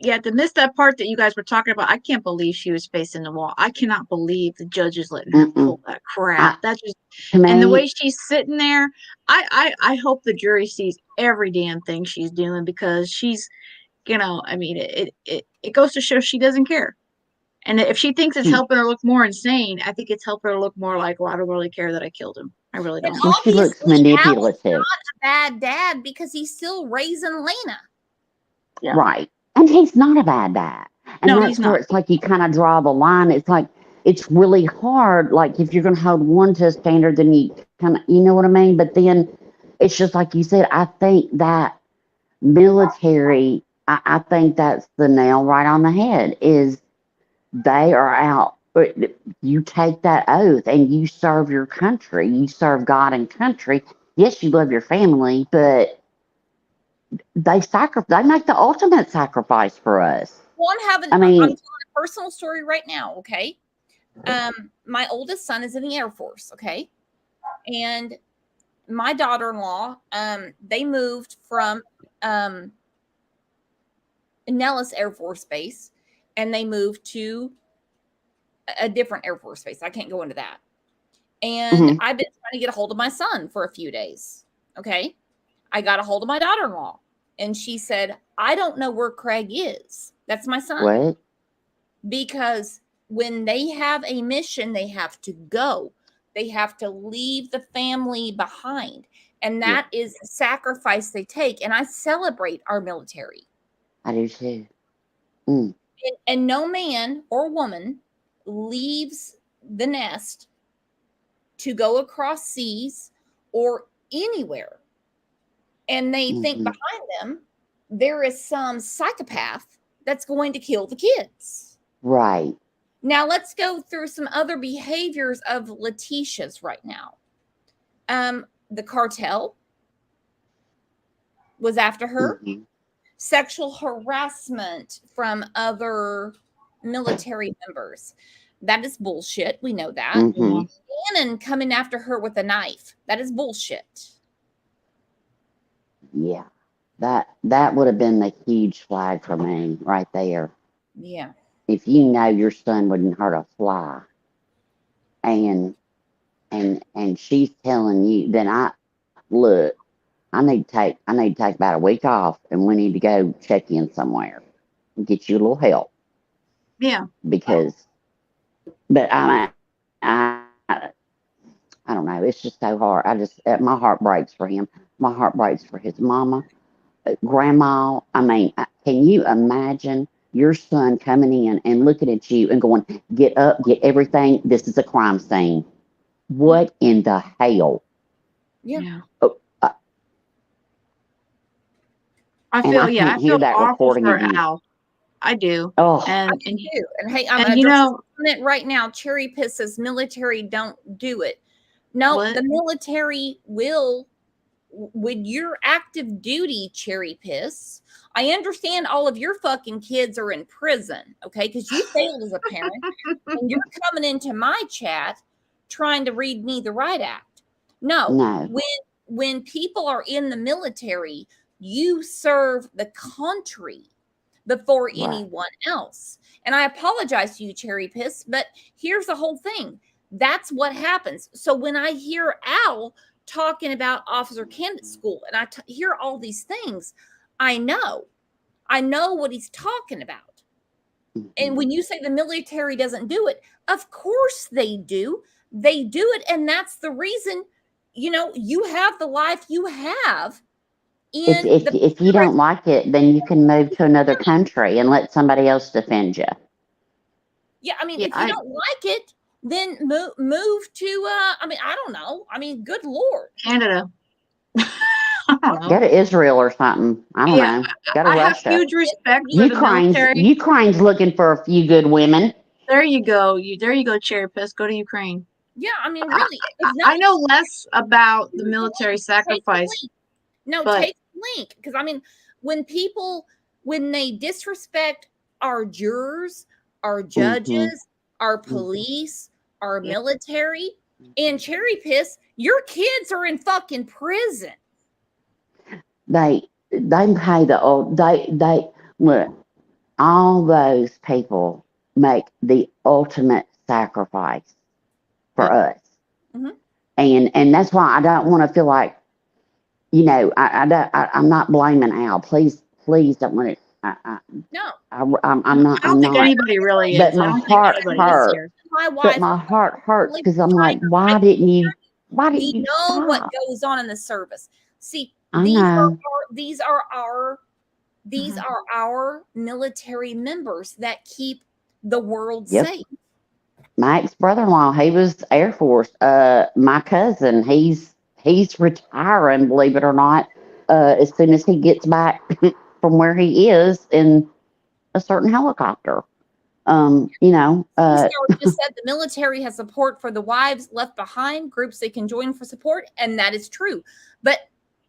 Yeah, to miss that part that you guys were talking about, I can't believe she was facing the wall. I cannot believe the judge is letting her pull that crap. That just, and the way she's sitting there, I hope the jury sees every damn thing she's doing, because she's, I mean, it goes to show she doesn't care. And if she thinks it's helping her look more insane, I think it's helping her look more like, well, I don't really care that I killed him. I really don't. Well, she looks manipulative. Not a bad dad because he's still raising Lena. Yeah. Right. And he's not a bad dad. And No, that's he's where not. it's like you kind of draw the line. It's like, it's really hard. Like, if you're going to hold one to a standard, then you kind of, you know what I mean? But then it's just like you said, I think that military, I think that's the nail right on the head, is they are out. You take that oath and you serve your country. You serve God and country. Yes, you love your family, but they make the ultimate sacrifice for us. Well, I'm telling a personal story right now, okay? My oldest son is in the Air Force, okay? And my daughter-in-law, they moved from Nellis Air Force Base, and they moved to a different Air Force Base. I can't go into that. And I've been trying to get a hold of my son for a few days, okay? I got a hold of my daughter-in-law, and she said, I don't know where Craig is. That's my son. What? Because when they have a mission, they have to go. They have to leave the family behind. And that is a sacrifice they take. And I celebrate our military. I do too. And no man or woman leaves the nest to go across seas or anywhere. And they think behind them, there is some psychopath that's going to kill the kids. Right. Now let's go through some other behaviors of Letitia's right now. The cartel was after her. Sexual harassment from other military members. That is bullshit. We know that. Gannon coming after her with a knife. That is bullshit. Yeah. That would have been the huge flag for me right there. Yeah. If you know your son wouldn't hurt a fly, and she's telling you, then I need to take about a week off, and we need to go check in somewhere and get you a little help. Yeah. Because, but I don't know. It's just so hard. My heart breaks for him. My heart breaks for his mama, grandma. I mean, can you imagine your son coming in and looking at you and going, get up, get everything. This is a crime scene. What in the hell? Yeah. I feel awful for Al. I do. Oh, I do too. And hey, I'm going to it right now. Cherry Piss says military don't do it. No, the military will. With your active duty, Cherry Piss, I understand all of your fucking kids are in prison, okay? Because you failed as a parent, and you're coming into my chat trying to read me the right act. No. When people are in the military, you serve the country before anyone else. And I apologize to you, Cherry Piss, but here's the whole thing. That's what happens. So when I hear Al talking about officer candidate school and I hear all these things, I know what he's talking about. And when you say the military doesn't do it, of course they do. They do it. And that's the reason, you have the life you have. If you don't like it, then you can move to another country and let somebody else defend you. Yeah, I mean, if you don't like it, then move to I don't know. I mean, good Lord. Canada. Go to Israel or something. I don't know. Go to I have Russia. huge respect for the military. Ukraine's looking for a few good women. There you go. There you go, Cherry Piss. Go to Ukraine. Yeah, I mean, really. I know less about the military sacrifice. Take the link. Because, I mean, when they disrespect our jurors, our judges, our police, our military, and Cherry Piss, your kids are in fucking prison. They pay they look, all those people make the ultimate sacrifice for us. Mm-hmm. And that's why I don't want to feel like, I'm not blaming Al. Please don't want it. No. I'm not. I don't think anybody really is. But my heart hurts. But my heart hurts because I'm like, why didn't you know stop? what goes on in the service? See, I these know. are our military members that keep the world safe. My ex-brother-in-law, he was Air Force. My cousin, he's retiring, believe it or not, as soon as he gets back from where he is in a certain helicopter. Just said the military has support for the wives left behind, groups they can join for support, and that is true. But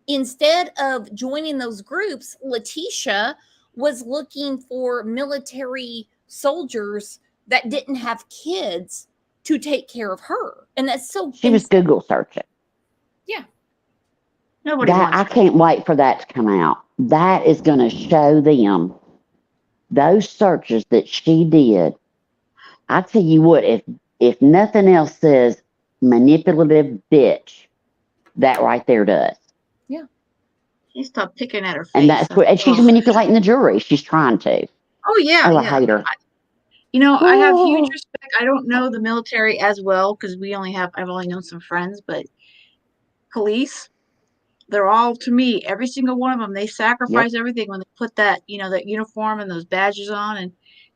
instead of joining those groups, Letitia was looking for military soldiers that didn't have kids to take care of her. And that's so She was Google searching. Yeah. Nobody wants I can't wait for that to come out. That is going to show them those searches that she did. I tell you what, if nothing else says manipulative bitch, that right there does. Yeah. She stopped picking at her face. And that's and she's manipulating the jury. She's trying to. Oh yeah. I hate her. I have huge respect. I don't know the military as well because I've only known some friends, but police, they're all, to me, every single one of them, they sacrifice everything when they put that, that uniform and those badges on, and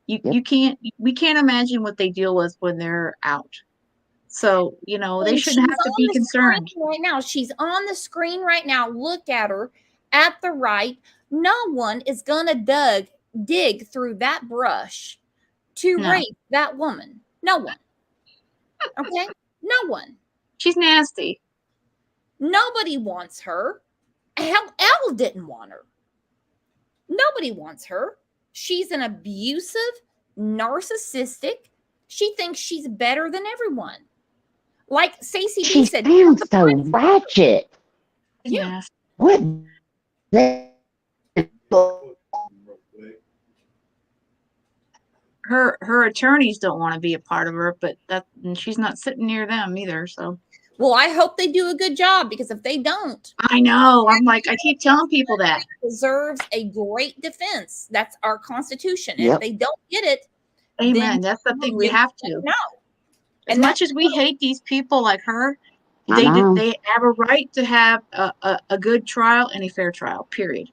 we can't imagine what they deal with when they're out. So, they shouldn't have to be concerned. Right now, she's on the screen right now. Look at her at the right. No one is gonna dig through that brush to rape that woman. No one. Okay? No one. She's nasty. Nobody wants her. Hell, Elle didn't want her. Nobody wants her. She's an abusive, narcissistic. She thinks she's better than everyone. Like Stacey B said. She sounds so ratchet. Yeah. What? Her attorneys don't want to be a part of her, but and she's not sitting near them either. So, well, I hope they do a good job, because if they don't, I know. I keep telling people that deserves a great defense. That's our Constitution. And if they don't get it, amen. That's the thing we have to. No. As much as we hate these people like her, they have a right to have a good trial and a fair trial. Period.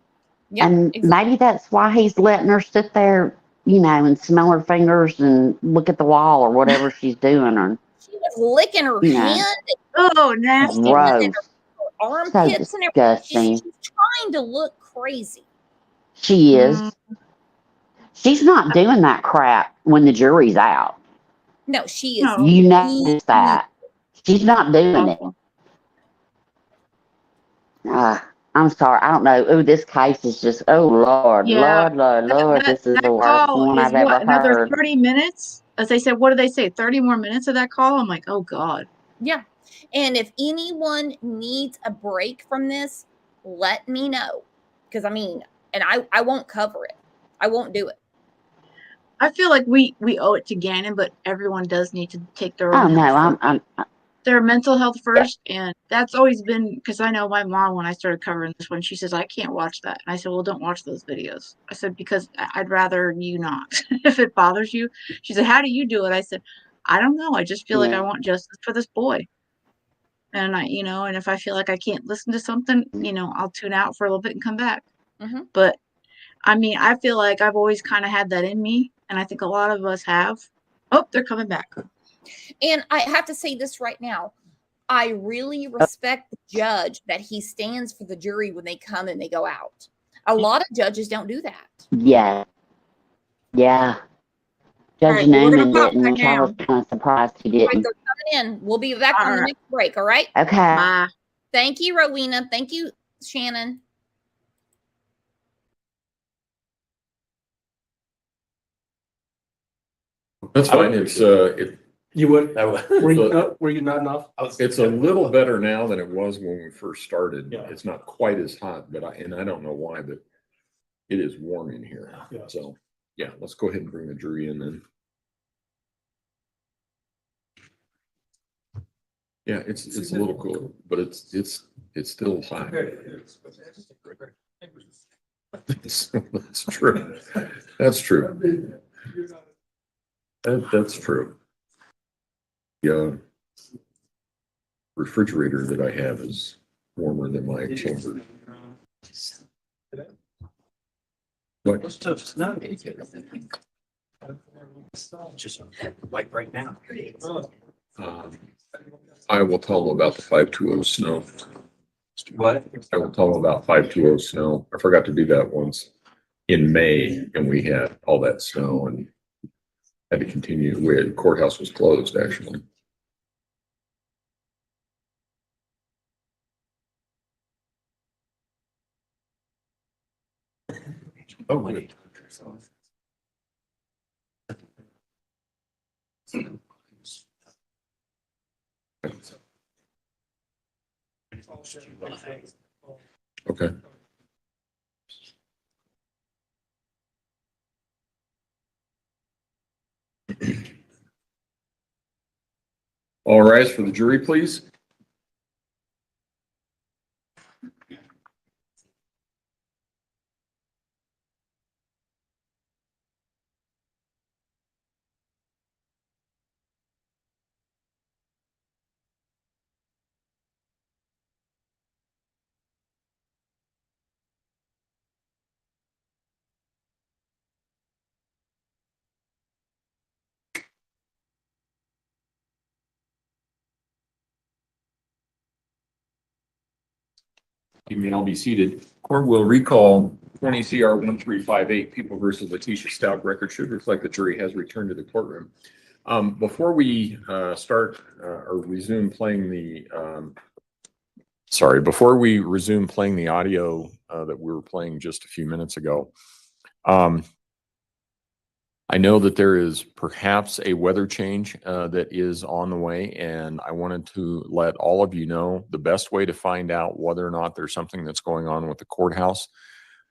Yeah, and maybe that's why he's letting her sit there, and smell her fingers and look at the wall or whatever she's doing. Or she was licking her hand. Oh, nasty! Gross. Her armpits So and everything. disgusting. She's trying to look crazy. She is. She's not doing that crap when the jury's out. No, she is. You notice that. She's not doing it. I'm sorry. I don't know. Oh, this case is just, oh, Lord, Lord. This is the worst one I've ever another heard. 30 minutes? As they said, what did they say? 30 more minutes of that call? I'm like, oh, God. Yeah. And if anyone needs a break from this, let me know. Because, and I won't cover it. I won't do it. I feel like we owe it to Gannon, but everyone does need to take their Oh own no, health I'm their mental health first, and that's always been because I know my mom when I started covering this one, she says I can't watch that, and I said, well, don't watch those videos. I said because I'd rather you not. If it bothers you, she said, how do you do it? I said, I don't know. I just feel like I yeah. want justice for this boy, and and if I feel like I can't listen to something, I'll tune out for a little bit and come back. Mhm. But I mean, I feel like I've always kind of had that in me, and I think a lot of us have. Oh, they're coming back. And I have to say this right now. I really respect the judge that he stands for the jury when they come and they go out. A lot of judges don't do that. Yeah. Yeah. All Judge right, well, we're gonna Newman pop didn't, back which I was down. kind of surprised he All right, didn't. they're coming in. We'll be back All on the right. next break. All right. Okay. Bye. Thank you, Rowena. Thank you, Shannon. That's fine. It's, You would? I would. Were you nodding off? It's a little better now than it was when we first started. Yeah. It's not quite as hot, but I don't know why, but it is warm in here. Yeah. So, yeah, let's go ahead and bring the jury in then. Yeah, it's a little cooler, but it's still hot. That's true. That's true. That's true. The refrigerator that I have is warmer than my chamber. What? Just like right now. I will tell them about the 520 snow. What? I will tell them about 520 snow. I forgot to do that once in May, and we had all that snow and had to continue. The courthouse was closed, actually. Oh, wait. Okay. All rise for the jury, please. You may all be seated. Court will recall 20 CR 1358, People versus Letitia Stauch. Record should reflect the jury has returned to the courtroom. Before we start or resume playing the, before we resume playing the audio that we were playing just a few minutes ago, I know that there is perhaps a weather change that is on the way, and I wanted to let all of you know the best way to find out whether or not there's something that's going on with the courthouse,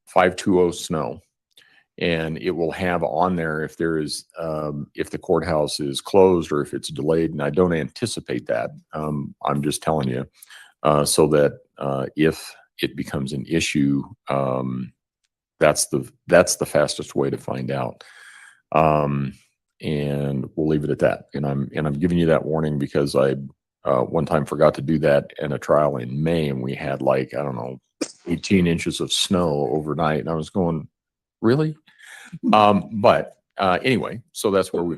520 snow. And it will have on there if there is, if the courthouse is closed or if it's delayed, and I don't anticipate that. I'm just telling you, so that if it becomes an issue, that's the fastest way to find out. And we'll leave it at that. And I'm giving you that warning because I one time forgot to do that in a trial in May, and we had like, I don't know, 18 inches of snow overnight, and I was going, really? But anyway, so that's where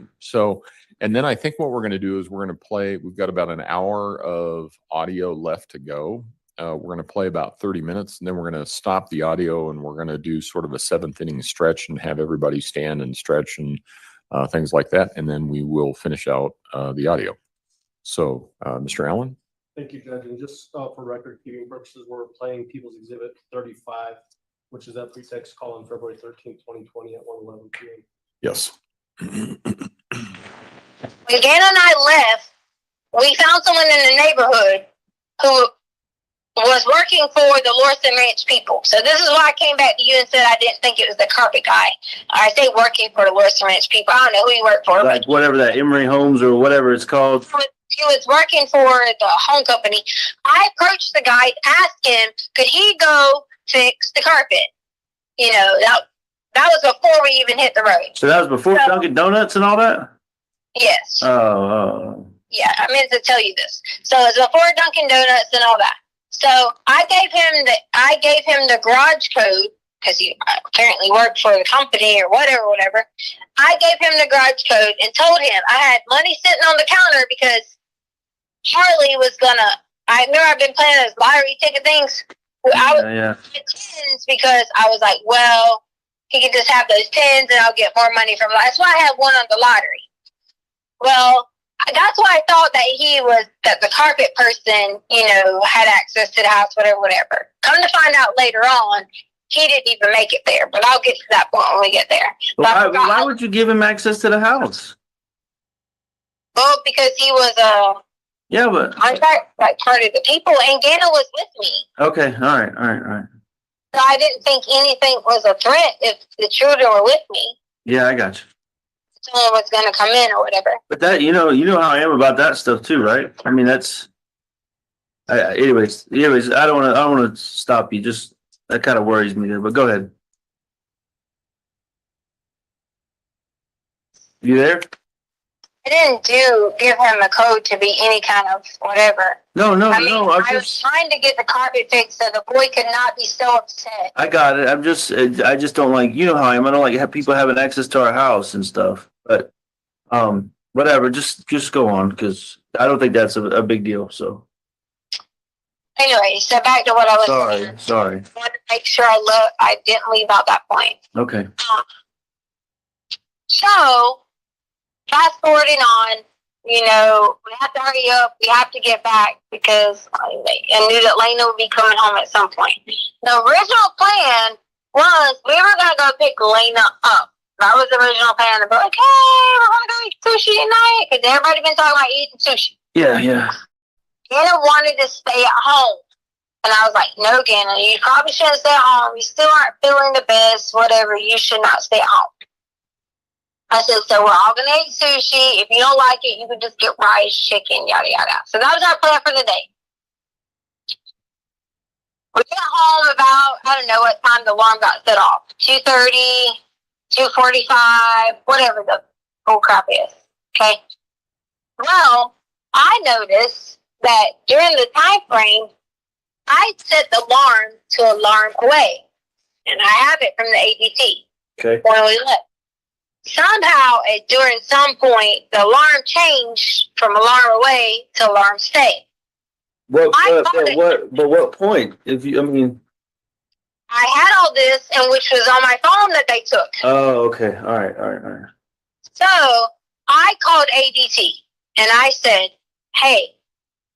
and then I think what we're going to do is we're going to play, we've got about an hour of audio left to go. We're going to play about 30 minutes, and then we're going to stop the audio, and we're going to do sort of a 7th inning stretch and have everybody stand and stretch and things like that. And then we will finish out the audio. So, Mr. Allen? Thank you, Judge. And just for record keeping purposes, we're playing People's Exhibit 35, which is that pretext call on February 13th, 2020 at 1:11 p.m. Yes. When Gannon and I left, we found someone in the neighborhood who was working for the Lorson Ranch people. So this is why I came back to you and said I didn't think it was the carpet guy. I say working for the Lorson Ranch people. I don't know who he worked for. Like whatever that Emory Homes or whatever it's called. He was working for the home company. I approached the guy, asked him, could he go fix the carpet? You know, that was before we even hit the road. So that was before Dunkin' Donuts and all that? Yes. Oh. Yeah, I meant to tell you this. So it was before Dunkin' Donuts and all that. So I gave him the garage code because he apparently worked for the company or whatever. I gave him the garage code and told him I had money sitting on the counter because Charlie was gonna. I remember I've been playing those lottery ticket things. I was tens because I was like, well, he can just have those tens and I'll get more money from. That's why I had one on the lottery. Well, that's why I thought that the carpet person, you know, had access to the house, whatever. Come to find out later on, he didn't even make it there. But I'll get to that point when we get there. Why would you give him access to the house? Well, because he was yeah, but contract like part of the people, and Gannon was with me. Okay, all right. So I didn't think anything was a threat if the children were with me. Yeah, I got you. Someone was going to come in or whatever. But that you know how I am about that stuff too, right? I mean, that's. Anyways, I don't want to stop you. Just that kind of worries me there. But go ahead. You there? I didn't give him the code to be any kind of whatever. No. I was trying to get the carpet fixed so the boy could not be so upset. I got it. I just don't like, you know how I am. I don't like have people having access to our house and stuff. But, whatever. Just go on because I don't think that's a big deal. So. Anyway, so back to what I was saying. Sorry. I wanted to make sure I didn't leave out that point. Okay. So, fast forwarding on, you know, we have to hurry up. We have to get back because I knew that Lena would be coming home at some point. The original plan was we were going to go pick Lena up. That was the original plan. To be like, hey, we're going to go eat sushi tonight because everybody been talking about eating sushi. Yeah. Gannon wanted to stay at home. And I was like, no, Gannon, you probably shouldn't stay at home. You still aren't feeling the best, whatever. You should not stay at home. I said, so we're all going to eat sushi. If you don't like it, you can just get rice, chicken, yada, yada. So that was our plan for the day. We got home about, I don't know what time the alarm got set off. 2:30, 2:45, whatever the whole crap is. Okay. Well, I noticed that during the time frame, I set the alarm to alarm away. And I have it from the ADT. Okay. When we left. Somehow, during some point, the alarm changed from alarm away to alarm stay. What point? I had all this, and which was on my phone that they took. Oh, okay. All right. So I called ADT and I said, "Hey,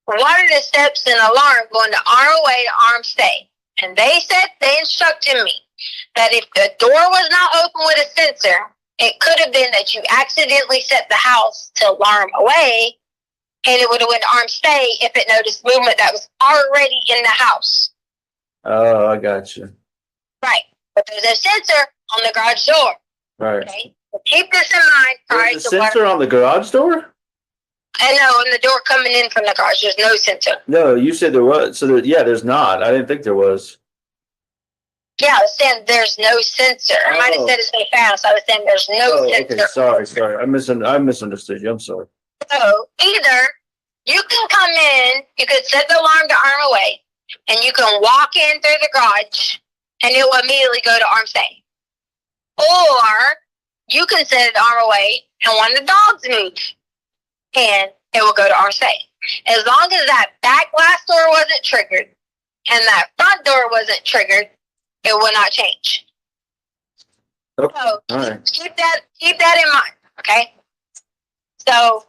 what are the steps in alarm going to arm away to arm stay?" And they instructed me that if the door was not open with a sensor, it could have been that you accidentally set the house to alarm away, and it would have went to arm stay if it noticed movement that was already in the house. Oh, I got you. Right. But there's a sensor on the garage door. Right. Okay. So keep this in mind. There's a sensor on the garage door? I know, on the door coming in from the garage, there's no sensor. No, you said there was. So there's not. I didn't think there was. Yeah, I was saying there's no sensor. I might have said it so fast. I was saying there's no sensor. Okay. Sorry. I misunderstood you. I'm sorry. So either you can come in, you could set the alarm to arm away, and you can walk in through the garage, and it will immediately go to arm stay. Or you can set it to arm away, and when the dogs move, and it will go to arm stay. As long as that back glass door wasn't triggered, and that front door wasn't triggered, it will not change. Okay. So all right. keep that in mind, okay? So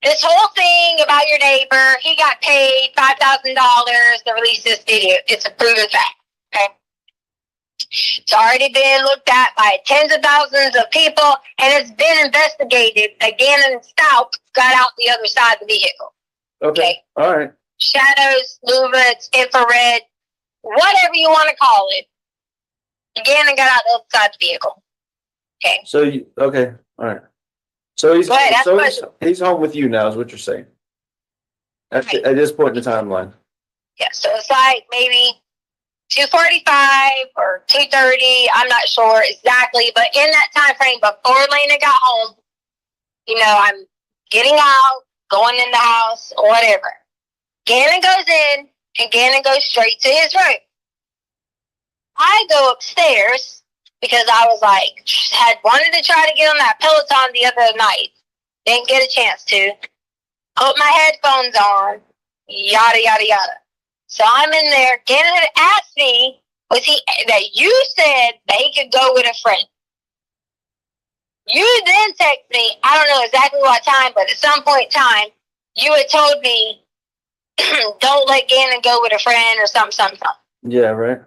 this whole thing about your neighbor, he got paid $5,000 to release this video. It's a proven fact, okay? It's already been looked at by tens of thousands of people, and it's been investigated. Again, and Stauch got out the other side of the vehicle. Okay. All right. shadows, movements, infrared, whatever you want to call it. Gannon got out the other side of the vehicle. Okay. So okay, all right. So he's Go ahead, ask he's home with you now, is what you're saying. At this point in the timeline. Yeah, so it's like maybe 2:45 or 2:30. I'm not sure exactly, but in that time frame before Lena got home, I'm getting out, going in the house, or whatever. Gannon goes in, and Gannon goes straight to his room. I go upstairs because I was like, had wanted to try to get on that Peloton the other night. Didn't get a chance to. Put my headphones on, yada, yada, yada. So I'm in there. Gannon had asked me, that you said that he could go with a friend. You then text me, I don't know exactly what time, but at some point in time, you had told me, don't let Gannon go with a friend or something. Yeah, right.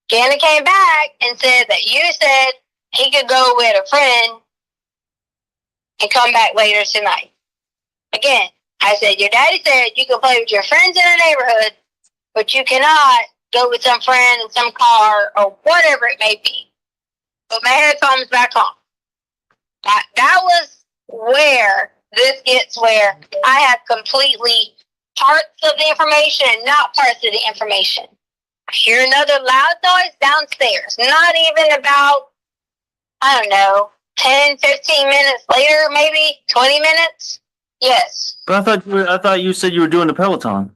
Gannon came back and said that you said he could go with a friend and come back later tonight. Again, I said, your daddy said you can play with your friends in the neighborhood, but you cannot go with some friend in some car or whatever it may be. Put my headphones back on. That was where this gets where I have completely parts of the information and not parts of the information. I hear another loud noise downstairs. Not even about, 10, 15 minutes later, maybe 20 minutes. Yes. But I thought you said you were doing the Peloton.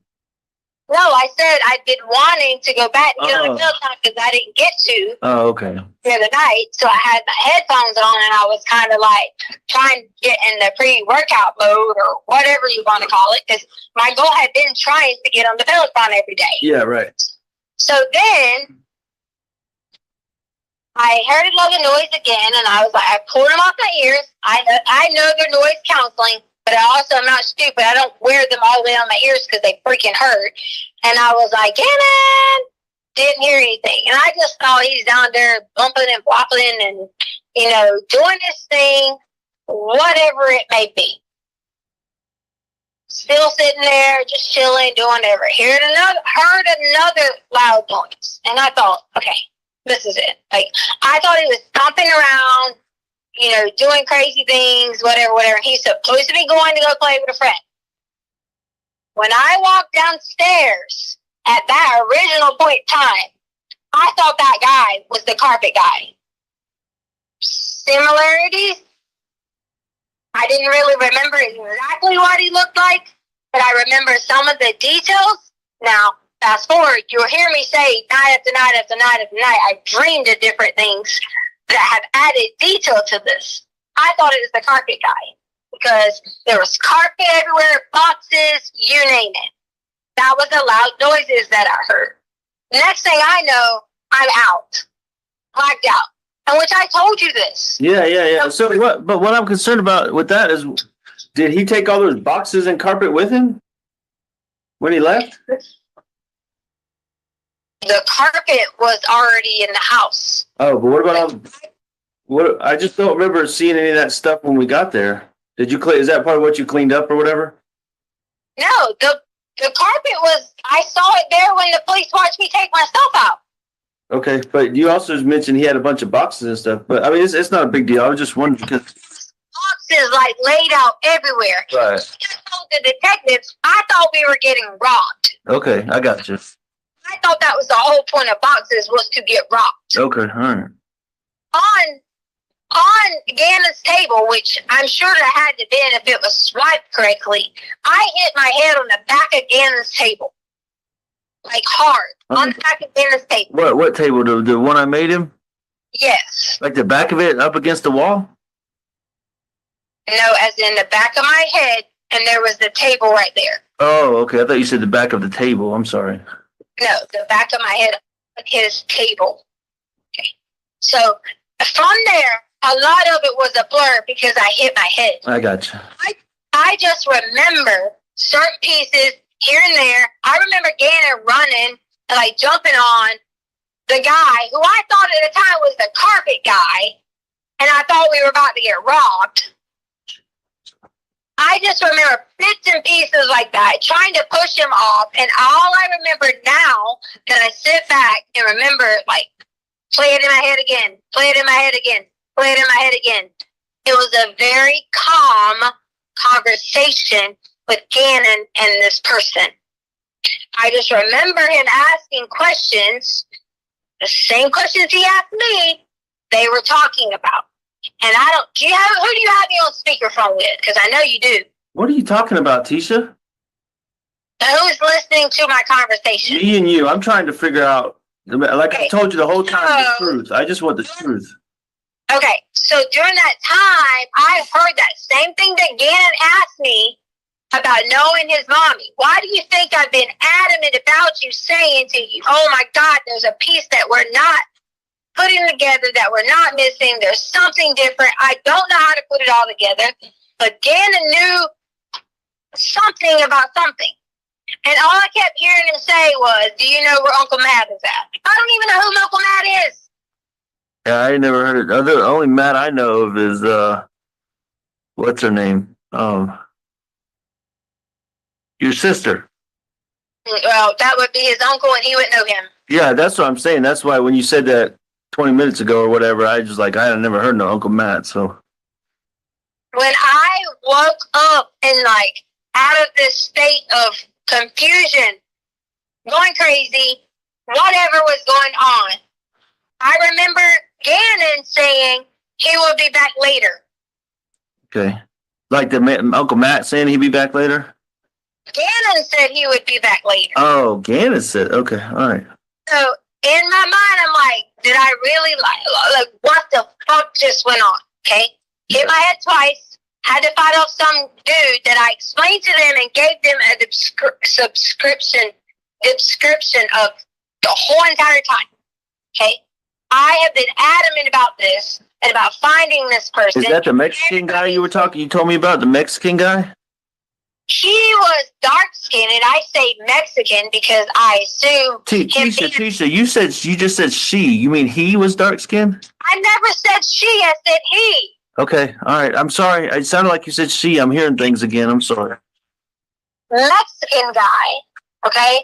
No, I said I'd been wanting to go back and get on the Peloton because I didn't get to Oh, okay. the other night. So I had my headphones on and I was kind of like trying to get in the pre-workout mode or whatever you want to call it, because my goal had been trying to get on the Peloton every day. Yeah, right. So then I heard another noise again, and I was like, I pulled them off my ears. I know they're noise counseling, but I also am not stupid. I don't wear them all the way on my ears because they freaking hurt. And I was like, Gannon! Didn't hear anything. And I just thought he's down there bumping and wobbling and, doing his thing, whatever it may be. Still sitting there, just chilling, doing whatever. Heard another loud noise. And I thought, okay, this is it. Like, I thought he was stomping around, doing crazy things, whatever. He's supposed to be going to go play with a friend. When I walked downstairs at that original point in time, I thought that guy was the carpet guy. Similarities? I didn't really remember exactly what he looked like, but I remember some of the details. Now, fast forward, you'll hear me say night after night after night after night, I dreamed of different things that have added detail to this. I thought it was the carpet guy because there was carpet everywhere, boxes, you name it. That was the loud noises that I heard. Next thing I know, I'm out, blacked out. And which I told you this. Yeah. So what I'm concerned about with that is, did he take all those boxes and carpet with him when he left? The carpet was already in the house. Oh, but what about I just don't remember seeing any of that stuff when we got there. Did you is that part of what you cleaned up or whatever? No, the carpet was, I saw it there when the police watched me take my stuff out. Okay, but you also mentioned he had a bunch of boxes and stuff. But I mean, it's not a big deal. I was just wondering because boxes like laid out everywhere. Right. I just told the detectives I thought we were getting robbed. Okay, I got you. I thought that was the whole point of boxes was to get robbed. Okay, all right. On Gannon's table, which I'm sure it had to been if it was swiped correctly, I hit my head on the back of Gannon's table. Like hard. On the back of Gannon's table. What table? The one I made him? Yes. Like the back of it up against the wall? No, as in the back of my head, and there was the table right there. Oh, okay. I thought you said the back of the table. I'm sorry. No, the back of my head, his table. Okay. So from there, a lot of it was a blur because I hit my head. I got you. I just remember certain pieces here and there. I remember Gannon running and like jumping on the guy who I thought at the time was the carpet guy, and I thought we were about to get robbed. I just remember bits and pieces like that, trying to push him off. And all I remember now that I sit back and remember, like, play it in my head again, play it in my head again, play it in my head again. It was a very calm conversation with Gannon and this person. I just remember him asking questions, the same questions he asked me, they were talking about. And I don't, who do you have me on speakerphone with? Because I know you do. What are you talking about, Tisha? Who's listening to my conversation? Me and you. I'm trying to figure out, like I told you the whole time, the truth. I just want the truth. Okay, so during that time, I heard that same thing that Gannon asked me about knowing his mommy. Why do you think I've been adamant about you saying to you, oh my God, there's a piece that we're not putting together, that we're not missing. There's something different. I don't know how to put it all together. But Gannon knew something about something. And all I kept hearing him say was, do you know where Uncle Matt is at? I don't even know who Uncle Matt is. Yeah, I ain't never heard it. The only Matt I know of is what's her name? Your sister. Well, that would be his uncle, and he wouldn't know him. Yeah, that's what I'm saying. That's why when you said that 20 minutes ago or whatever, I just like I had never heard no Uncle Matt. So when I woke up and like out of this state of confusion, going crazy, whatever was going on, I remember Gannon saying he will be back later. okay, like the Uncle Matt saying he'd be back later. Gannon said he would be back later. Oh, Gannon said, okay, all right. So in my mind, I'm like, did I really like what the fuck just went on? Okay, hit my head twice. Had to fight off some dude that I explained to them and gave them a description of the whole entire time. Okay, I have been adamant about this and about finding this person. Is that the Mexican guy you were talking? You told me about the Mexican guy. He was dark skinned, and I say Mexican because I assume Tisha, you just said she. You mean he was dark skinned? I never said she. I said he. Okay, all right. I'm sorry. It sounded like you said she. I'm hearing things again. I'm sorry. Mexican guy. Okay.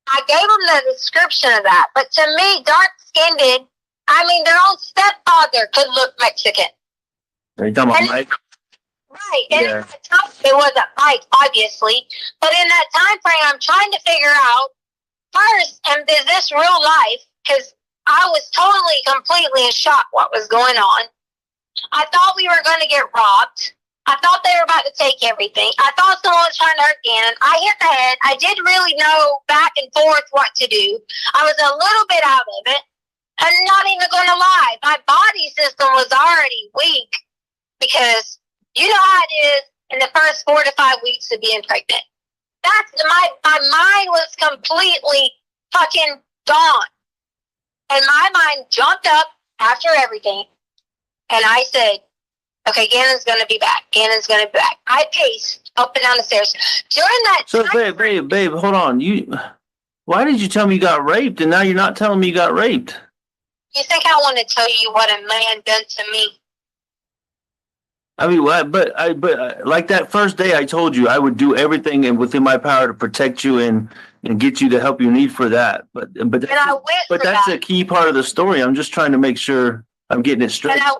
I gave him the description of that, but to me, dark skinned. I mean, their own stepfather could look Mexican. Are you talking about Mike? Right, and at the time, it wasn't Mike, obviously, but in that time frame, I'm trying to figure out first, and is this real life? Because I was totally, completely in shock what was going on. I thought we were going to get robbed. I thought they were about to take everything. I thought someone was trying to hurt Gannon. I hit the head. I didn't really know back and forth what to do. I was a little bit out of it. I'm not even going to lie. My body system was already weak because you know how it is in the first 4 to 5 weeks of being pregnant. That's my mind was completely fucking gone. And my mind jumped up after everything. And I said, okay, Gannon's going to be back. Gannon's going to be back. I paced up and down the stairs. During that So, babe, hold on. Why did you tell me you got raped, and now you're not telling me you got raped? You think I want to tell you what a man done to me? I mean, but like that first day, I told you I would do everything and within my power to protect you and get you the help you need for that. But that's a key part of the story. I'm just trying to make sure I'm getting it straight. And I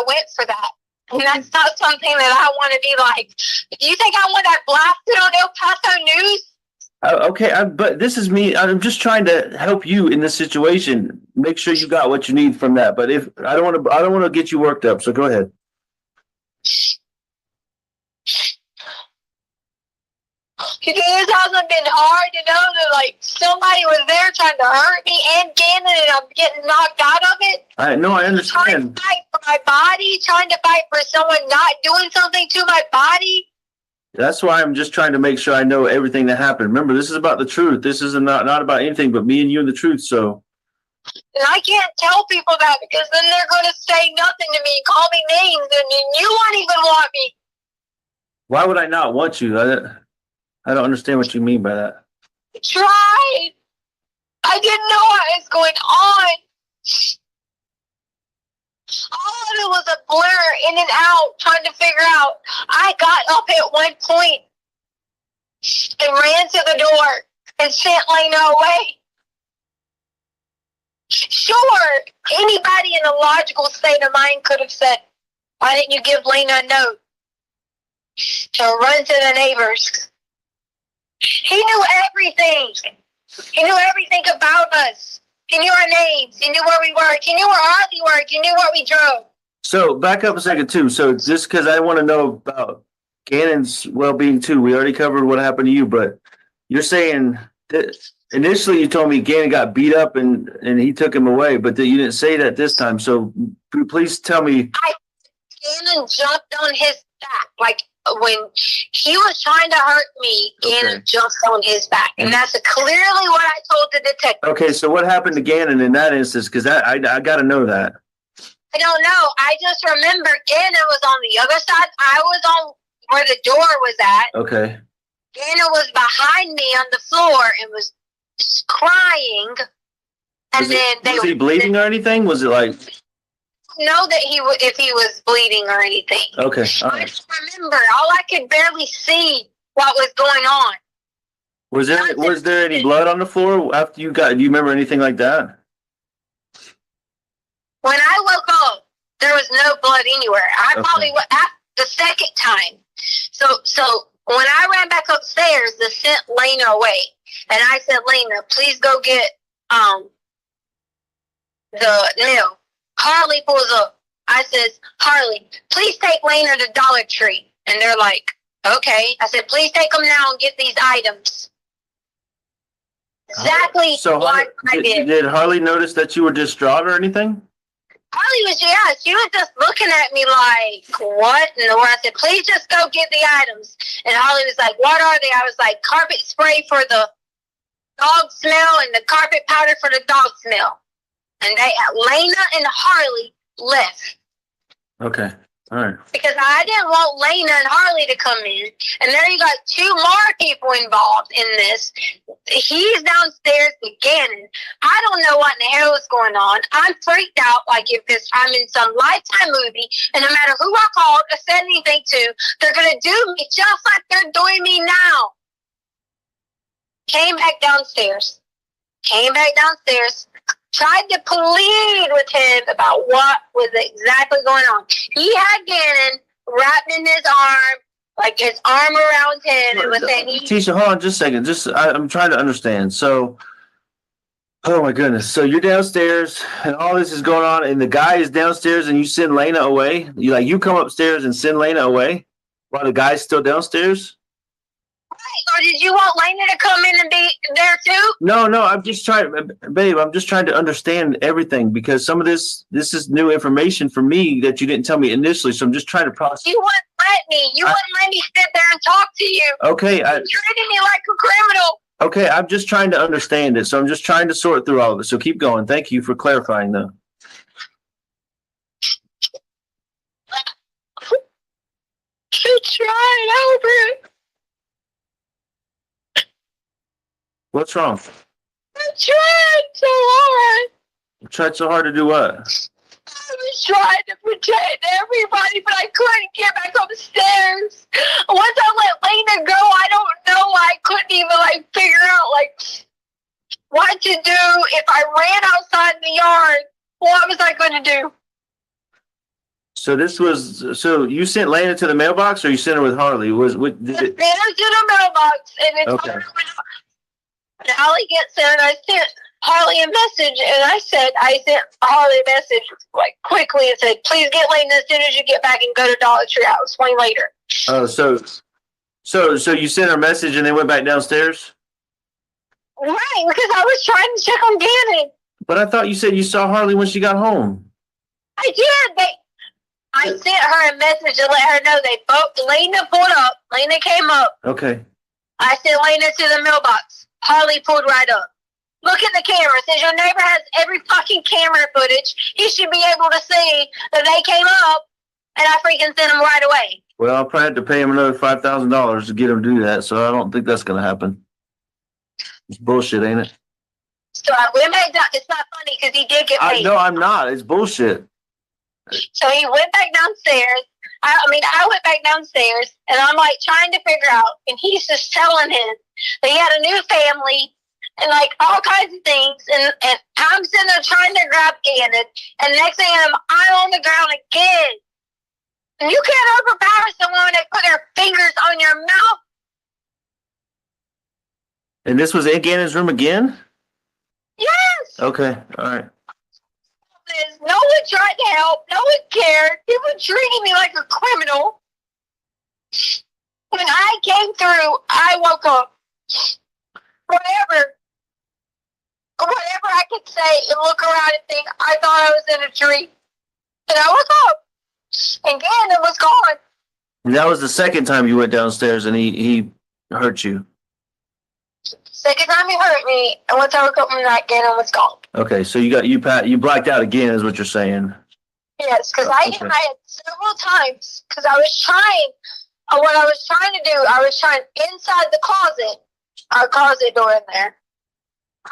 went for that. And that's not something that I want to be like. Do you think I want that blasted on El Paso News? Okay, but this is me. I'm just trying to help you in this situation. Make sure you got what you need from that. But if I don't want to get you worked up. So go ahead. Because it hasn't been hard to know that like somebody was there trying to hurt me and Gannon, and I'm getting knocked out of it. I understand. Trying to fight for my body, trying to fight for someone not doing something to my body. That's why I'm just trying to make sure I know everything that happened. Remember, this is about the truth. This is not about anything but me and you and the truth. So. And I can't tell people that because then they're going to say nothing to me, call me names, and you won't even want me. Why would I not want you? I don't understand what you mean by that. I tried. I didn't know what was going on. All of it was a blur, in and out, trying to figure out. I got up at one point and ran to the door and sent Lena away. Sure, anybody in a logical state of mind could have said, why didn't you give Lena a note to run to the neighbors? He knew everything. He knew everything about us. He knew our names. He knew where we worked. He knew where Harley worked. He knew where we drove. So back up a second too. So just because I want to know about Gannon's well-being too. We already covered what happened to you, but you're saying that initially you told me Gannon got beat up and he took him away, but that you didn't say that this time. So please tell me. Gannon jumped on his back. Like when he was trying to hurt me, Gannon jumped on his back. And that's clearly what I told the detective. Okay, so what happened to Gannon in that instance? Because I got to know that. I don't know. I just remember Gannon was on the other side. I was on where the door was at. Okay. Gannon was behind me on the floor and was crying. And Was he bleeding or anything? Was it like? Know that if he was bleeding or anything. Okay. All I right. just remember. All I could barely see what was going on. Was there any blood on the floor after you got? Do you remember anything like that? When I woke up, there was no blood anywhere. I probably went at the second time. So when I ran back upstairs, they sent Lena away, and I said, Lena, please go get the milk. Harley pulls up. I says, Harley, please take Lena to Dollar Tree. And they're like, okay. I said, please take them now and get these items. Exactly what I did. Did Harley notice that you were distraught or anything? Harley was, she was just looking at me like, what in the world? I said, please just go get the items. And Harley was like, what are they? I was like, carpet spray for the dog smell and the carpet powder for the dog smell. And Lena and Harley left. Okay. All right. Because I didn't want Lena and Harley to come in. And there you got two more people involved in this. He's downstairs with Gannon. I don't know what in the hell is going on. I'm freaked out like I'm in some Lifetime movie. And no matter who I called or said anything to, they're going to do me just like they're doing me now. Came back downstairs. Tried to plead with him about what was exactly going on. He had Gannon wrapped in his arm, like his arm around him, and was saying, Tisha, hold on just a second. I'm trying to understand. So, oh my goodness. So you're downstairs and all this is going on, and the guy is downstairs and you send Lena away? You come upstairs and send Lena away while the guy's still downstairs? or did you want Lena to come in and be there too? No, I'm just trying, babe, I'm just trying to understand everything because some of this is new information for me that you didn't tell me initially. So I'm just trying to process. You wouldn't let me. You wouldn't let me sit there and talk to you. Okay. You treated me like a criminal. Okay, I'm just trying to understand it. So I'm just trying to sort through all of it. So keep going. Thank you for clarifying though. You tried over it. What's wrong? I tried so hard. You tried so hard to do what? I was trying to protect everybody, but I couldn't get back upstairs. Once I let Lena go, I don't know. I couldn't even figure out what to do. If I ran outside the yard, what was I going to do? So you sent Lena to the mailbox, or you sent her with Harley? I sent her to the mailbox, and then okay. Harley gets there, and I sent Harley a message, and I sent Harley a message quickly and said, please get Lena as soon as you get back and go to Dollar Tree. I'll explain later. Oh, so you sent her a message and then went back downstairs? Right, because I was trying to check on Gannon. But I thought you said you saw Harley when she got home. I did. I sent her a message to let her know Lena pulled up. Lena came up. Okay. I sent Lena to the mailbox. Harley pulled right up. Look at the camera. Since your neighbor has every fucking camera footage, he should be able to see that they came up and I freaking sent them right away. Well, I'll probably have to pay him another $5,000 to get him to do that, so I don't think that's going to happen. It's bullshit, ain't it? So it's not funny because he did get paid. No, I'm not. It's bullshit. So he went back downstairs. I went back downstairs, and I'm like trying to figure out, and he's just telling him that he had a new family and like all kinds of things, and I'm sitting there trying to grab Gannon, and next thing I'm on the ground again. And you can't overpower someone when they put their fingers on your mouth. And this was in Gannon's room again? Yes. Okay, all right. No one tried to help. No one cared. People treating me like a criminal. When I came through, I woke up. Whatever I could say and look around and think, I thought I was in a dream. And I woke up, and Gannon was gone. And that was the second time you went downstairs and he hurt you. Second time he hurt me, and once I woke up from that, Gannon was gone. Okay, so you blacked out again, is what you're saying. Yes, because I had several times, because I was trying, what I was trying to do, I was trying inside the closet, our closet door in there.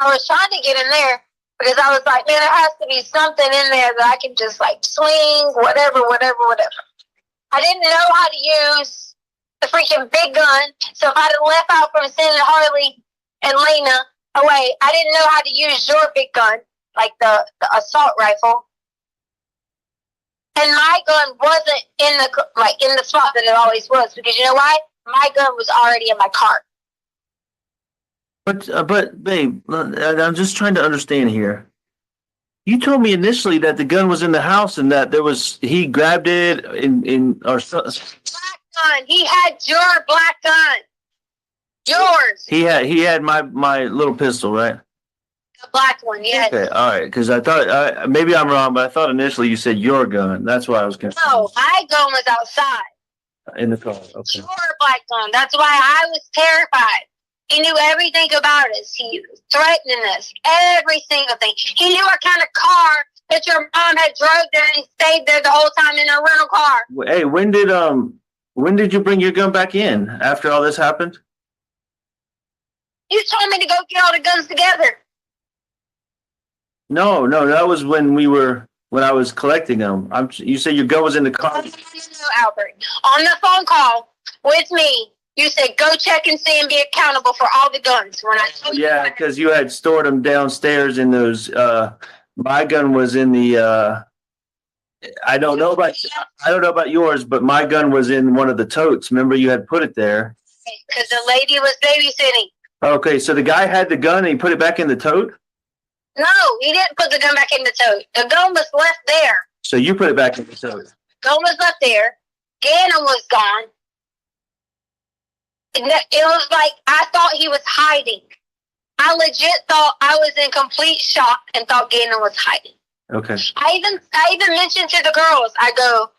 I was trying to get in there, because I was like, man, there has to be something in there that I can just like swing, whatever. I didn't know how to use the freaking big gun, so if I'd have left out from sending Harley and Lena away, I didn't know how to use your big gun, like the assault rifle. And my gun wasn't in the spot that it always was, because you know why? My gun was already in my car. But babe, I'm just trying to understand here. You told me initially that the gun was in the house and that he grabbed it in our black gun. He had your black gun. Yours. He had my little pistol, right? The black one, yes. Okay, all right. Because I thought maybe I'm wrong, but I thought initially you said your gun. That's why I was confused. No, my gun was outside. In the car. Okay. Your black gun. That's why I was terrified. He knew everything about us. He was threatening us. Every single thing. He knew what kind of car that your mom had drove there and stayed there the whole time in a rental car. Hey, when did you bring your gun back in after all this happened? You told me to go get all the guns together. No, that was when I was collecting them. You said your gun was in the car. No, Albert. On the phone call with me, you said go check and see and be accountable for all the guns. When I told you because you had stored them downstairs in those. My gun was in the. I don't know about yours, but my gun was in one of the totes. Remember, you had put it there. Because the lady was babysitting. Okay, so the guy had the gun and he put it back in the tote? No, he didn't put the gun back in the tote. The gun was left there. So you put it back in the tote? Gun was left there. Gannon was gone. And it was like I thought he was hiding. I legit thought I was in complete shock and thought Gannon was hiding. Okay. I even mentioned to the girls, I go,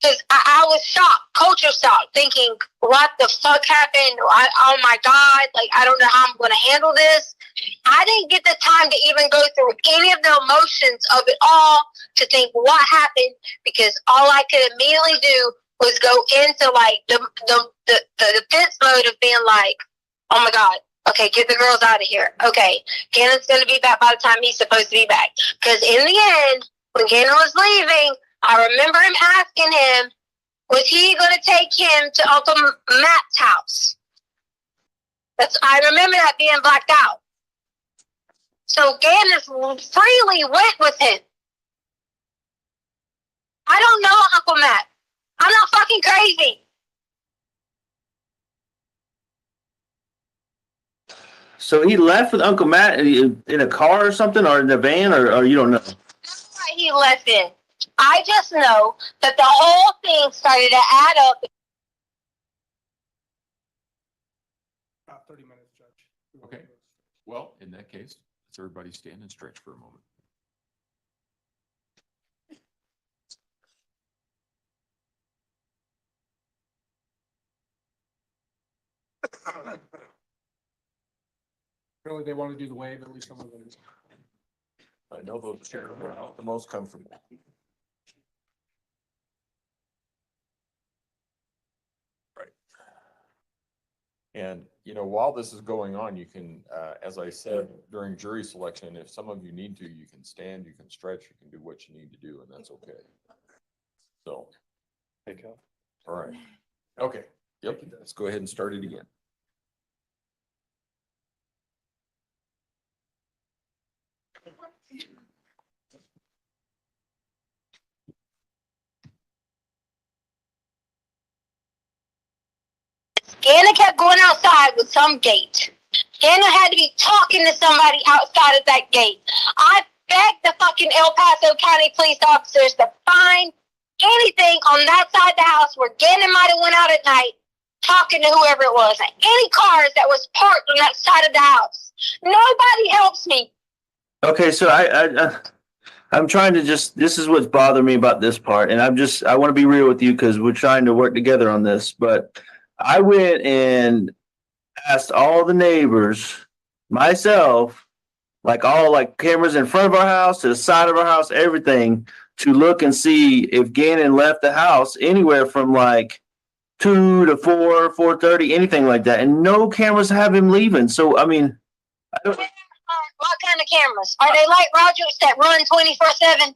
because I was shocked, culture shock, thinking, what the fuck happened? Oh my God, like, I don't know how I'm going to handle this. I didn't get the time to even go through any of the emotions of it all to think what happened, because all I could immediately do was go into like the defense mode of being like, oh my God, okay, get the girls out of here. Okay, Gannon's going to be back by the time he's supposed to be back. Because in the end, when Gannon was leaving, I remember him asking him, was he going to take him to Uncle Matt's house? I remember that being blacked out. So Gannon freely went with him. I don't know Uncle Matt. I'm not fucking crazy. So he left with Uncle Matt in a car or something, or in a van, or you don't know? That's why he left in. I just know that the whole thing started to add up. About 30 minutes, Judge. Okay. Well, in that case, let's everybody stand and stretch for a moment. Apparently they want to do the wave, at least some of them. I know those chairs are not the most comfortable. Right. And, while this is going on, you can, as I said, during jury selection, if some of you need to, you can stand, you can stretch, you can do what you need to do, and that's okay. So. All right. Okay. Yep. Let's go ahead and start it again. Gannon kept going outside with some gate. Gannon had to be talking to somebody outside of that gate. I begged the fucking El Paso County police officers to find anything on that side of the house where Gannon might have went out at night talking to whoever it was. Any cars that was parked on that side of the house. Nobody helps me. Okay, so I'm trying to this is what's bothering me about this part, and I want to be real with you because we're trying to work together on this, but I went and asked all the neighbors myself, like cameras in front of our house, to the side of our house, everything, to look and see if Gannon left the house anywhere from like 2 to 4, 4:30, anything like that, and no cameras have him leaving. So I mean, I don't. What kind of cameras? Are they like Rogers that run 24/7?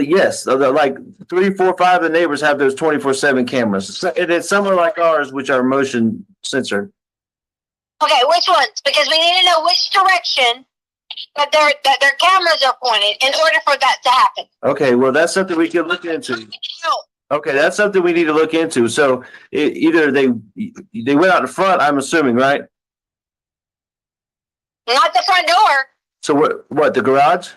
Yes, like 3, 4, 5 of the neighbors have those 24/7 cameras, and then some are like ours, which are motion censored. Okay, which ones? Because we need to know which direction that their cameras are pointed in order for that to happen. Okay, well that's something we can look into. Okay, that's something we need to look into. So either they went out the front, I'm assuming, right? Not the front door. So what the garage?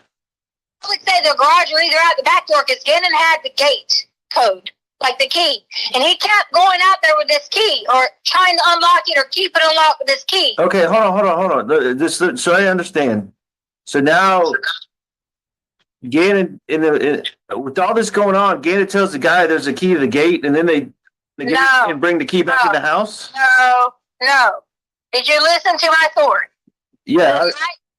I would say the garage or either out the back door because Gannon had the gate code, like the key. And he kept going out there with this key or trying to unlock it or keep it unlocked with this key. Okay, hold on. So I understand. So now Gannon, with all this going on, Gannon tells the guy there's a key to the gate, and then they get and bring the key back in the house? No. Did you listen to my story? Yeah.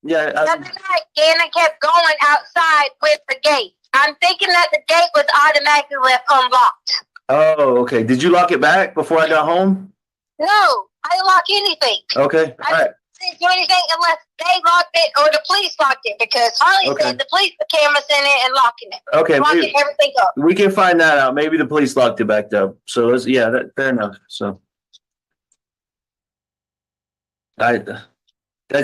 The other night, Gannon kept going outside with the gate. I'm thinking that the gate was automatically left unlocked. Oh, okay. Did you lock it back before I got home? No, I didn't lock anything. Okay, all right. I didn't do anything unless they locked it or the police locked it because Harley said the police put cameras in it and locking it. Okay, locking everything up. We can find that out. Maybe the police locked it back up. So fair enough. So that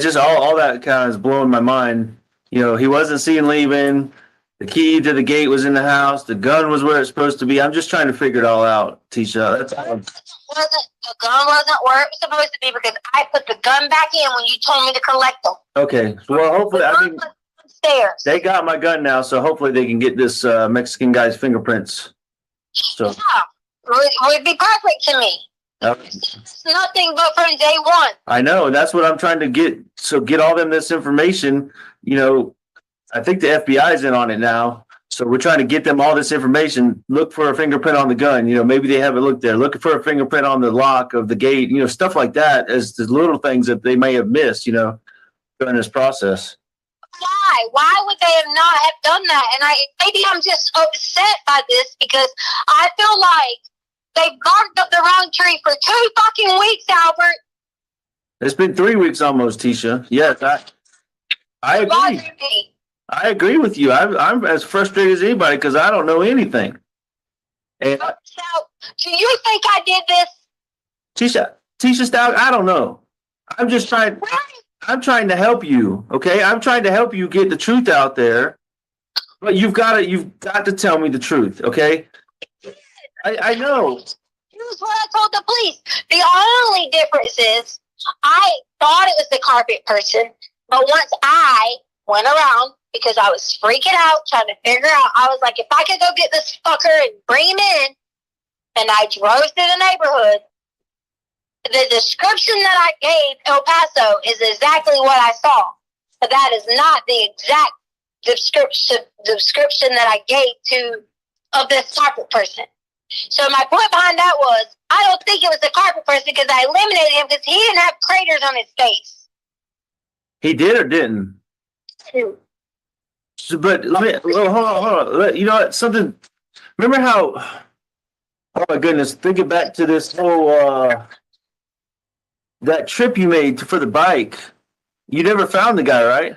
just all that kind of is blowing my mind. He wasn't seen leaving. The key to the gate was in the house. The gun was where it's supposed to be. I'm just trying to figure it all out, Tisha. That's all. The gun wasn't where it was supposed to be because I put the gun back in when you told me to collect them. Okay. Well, hopefully, Upstairs. They got my gun now, so hopefully they can get this Mexican guy's fingerprints. So would be perfect to me. It's nothing but from day one. I know, and that's what I'm trying to get. So get all them this information. I think the FBI is in on it now. So we're trying to get them all this information. Look for a fingerprint on the gun. Maybe they haven't looked there. Looking for a fingerprint on the lock of the gate. Stuff like that as the little things that they may have missed. During this process. Why? Why would they have not have done that? And maybe I'm just upset by this because I feel like they barked up the wrong tree for 2 fucking weeks, Albert. It's been 3 weeks almost, Tisha. Yes, I agree. I agree with you. I'm as frustrated as anybody because I don't know anything. And so, do you think I did this? Tisha Stauch, I don't know. I'm just trying. I'm trying to help you. Okay, I'm trying to help you get the truth out there. But you've got to tell me the truth. Okay. I know. Here's what I told the police. The only difference is I thought it was the carpet person, but once I went around because I was freaking out trying to figure out, I was like, if I could go get this fucker and bring him in, and I drove through the neighborhood, the description that I gave El Paso is exactly what I saw. But that is not the exact description that I gave of this carpet person. So my point behind that was, I don't think it was the carpet person because I eliminated him because he didn't have craters on his face. He did or didn't? So, but hold on. You know what? Something. Remember how? Oh my goodness! Thinking back to this whole that trip you made for the bike, you never found the guy, right?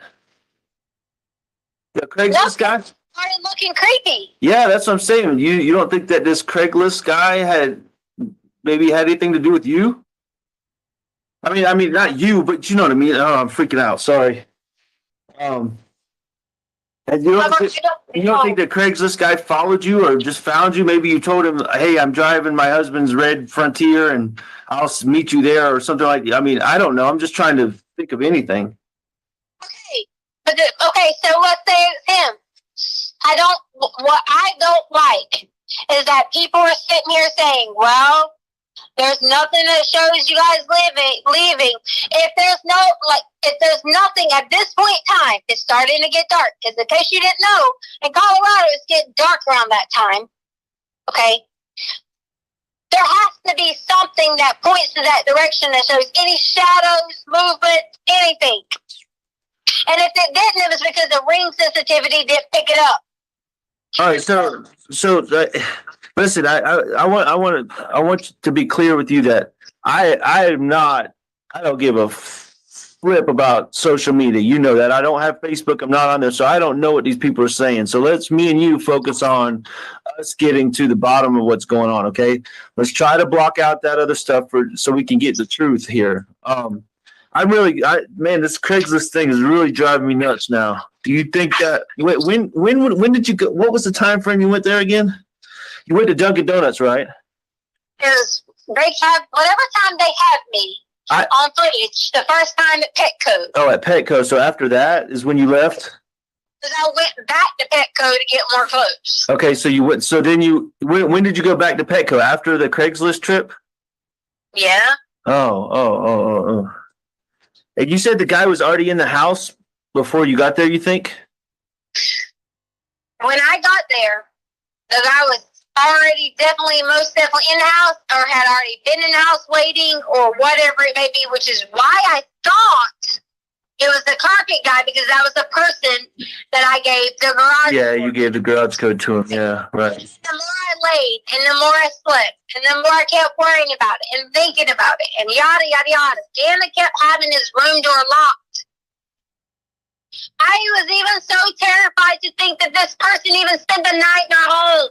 The Craigslist guy? Started looking creepy. Yeah, that's what I'm saying. You don't think that this Craigslist guy had anything to do with you? I mean, not you, but you know what I mean. Oh, I'm freaking out. Sorry. And you don't think that Craigslist guy followed you or just found you? Maybe you told him, "Hey, I'm driving my husband's red Frontier, and I'll meet you there," or something like that. I mean, I don't know. I'm just trying to think of anything. Okay, so let's say it's him. What I don't like is that people are sitting here saying, well, there's nothing that shows you guys leaving. If there's nothing at this point in time, it's starting to get dark. Because in case you didn't know, in Colorado, it's getting dark around that time. Okay? There has to be something that points to that direction that shows any shadows, movement, anything. And if it didn't, it was because the ring sensitivity didn't pick it up. All right, so listen, I want to be clear with you that I don't give a flip about social media. You know that I don't have Facebook. I'm not on there, so I don't know what these people are saying. So let's me and you focus on us getting to the bottom of what's going on. Okay, let's try to block out that other stuff so we can get the truth here. Man, this Craigslist thing is really driving me nuts now. Do you think that when did you go? What was the time frame you went there again? You went to Dunkin' Donuts, right? Because they have whatever time they have me on footage. The first time at Petco. Oh, at Petco. So after that is when you left. Because I went back to Petco to get more clothes. Okay, so you went. So then when did you go back to Petco after the Craigslist trip? Yeah. Oh. And you said the guy was already in the house before you got there, you think? When I got there, the guy was already most definitely in the house or had already been in the house waiting or whatever it may be, which is why I thought it was the carpet guy because that was the person that I gave the garage. Yeah, you gave the garage code to him. Yeah, right. The more I laid and the more I slept and the more I kept worrying about it and thinking about it and yada, yada, yada. Gannon kept having his room door locked. I was even so terrified to think that this person even spent the night in our home.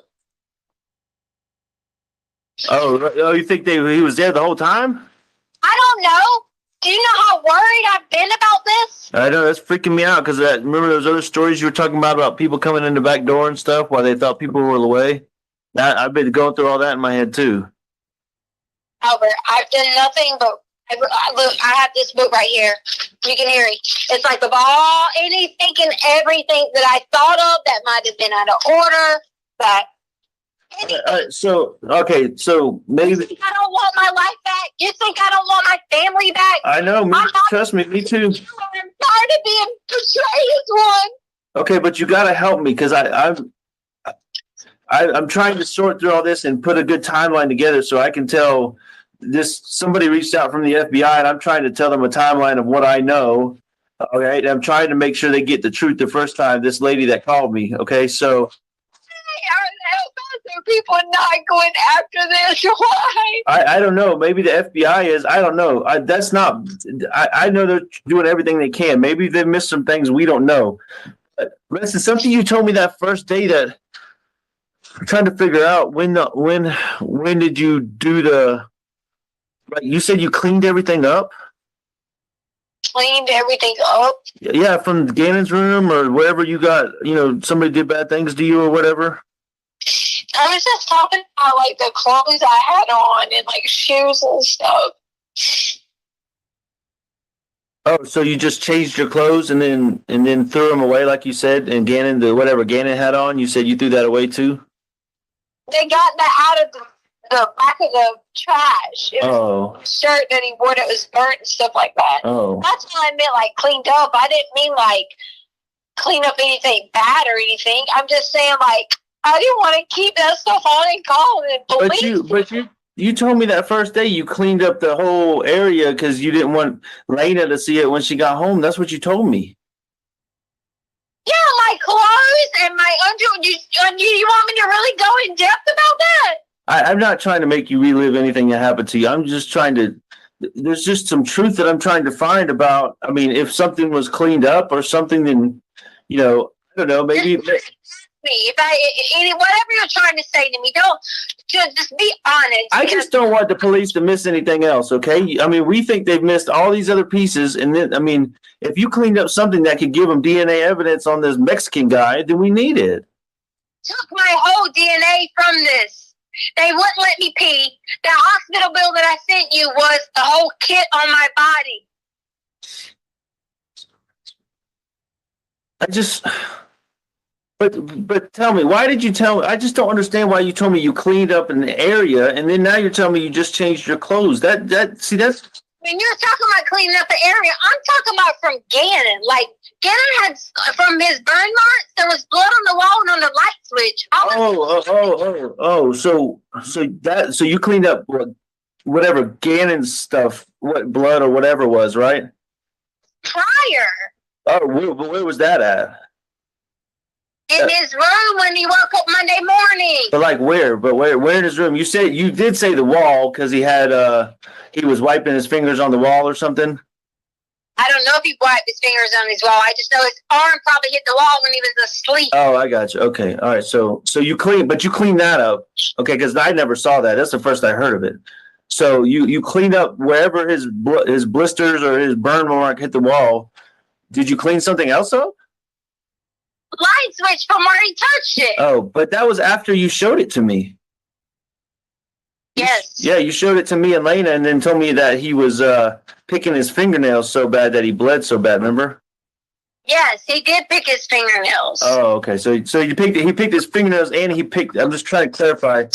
Oh, you think he was there the whole time? I don't know. Do you know how worried I've been about this? I know, that's freaking me out because remember those other stories you were talking about people coming in the back door and stuff while they thought people were away? I've been going through all that in my head too. Albert, I've done nothing but look. I have this book right here. You can hear it. It's like of all anything and everything that I thought of that might have been out of order. So maybe you think I don't want my life back? You think I don't want my family back? I know. Trust me, me too. I'm tired of being portrayed as one. Okay, but you got to help me because I'm trying to sort through all this and put a good timeline together so I can tell this. Somebody reached out from the FBI and I'm trying to tell them a timeline of what I know. All right, I'm trying to make sure they get the truth the first time. This lady that called me. Okay, so. Are people not going after this? Why? I don't know. Maybe the FBI is. I don't know. That's not. I know they're doing everything they can. Maybe they missed some things we don't know. Listen, something you told me that first day that I'm trying to figure out when did you do the? Right, you said you cleaned everything up. Cleaned everything up. Yeah, from Gannon's room or wherever you got. Somebody did bad things to you or whatever. I was just talking about like the clothes I had on and like shoes and stuff. Oh, so you just changed your clothes and then threw them away like you said, and whatever Gannon had on, you said you threw that away too? They got that out of the back of the trash. It was a shirt that he wore that was burnt and stuff like that. Oh. That's what I meant, like cleaned up. I didn't mean like clean up anything bad or anything. I'm just saying like I didn't want to keep that stuff on and call it police. You told me that first day you cleaned up the whole area because you didn't want Lena to see it when she got home. That's what you told me. Yeah, my clothes and my underwear. You want me to really go in depth about that? I'm not trying to make you relive anything that happened to you. I'm just trying to there's just some truth that I'm trying to find about, I mean, if something was cleaned up or something, then, I don't know, maybe. Whatever you're trying to say to me, don't just be honest. I just don't want the police to miss anything else, okay? I mean, we think they've missed all these other pieces, and then, I mean, if you cleaned up something that could give them DNA evidence on this Mexican guy, then we need it. Took my whole DNA from this. They wouldn't let me pee. The hospital bill that I sent you was the whole kit on my body. But tell me, why did you tell me? I just don't understand why you told me you cleaned up an area, and then now you're telling me you just changed your clothes. That's When you're talking about cleaning up the area, I'm talking about from Gannon. Like, Gannon had, from his burn marks, there was blood on the wall and on the light switch. So you cleaned up whatever Gannon's stuff, what blood or whatever it was, right? Prior. Oh, where was that at? In his room when he woke up Monday morning. But like where? But where in his room? You did say the wall because he had he was wiping his fingers on the wall or something. I don't know if he wiped his fingers on his wall. I just know his arm probably hit the wall when he was asleep. Oh, I got you. Okay, all right. So you cleaned that up, okay? Because I never saw that. That's the first I heard of it. So you cleaned up wherever his blisters or his burn mark hit the wall. Did you clean something else up? Light switch from where he touched it. Oh, but that was after you showed it to me. Yes. Yeah, you showed it to me and Lena, and then told me that he was picking his fingernails so bad that he bled so bad. Remember? Yes, he did pick his fingernails. Oh, okay. So he picked his fingernails and he picked. I'm just trying to clarify.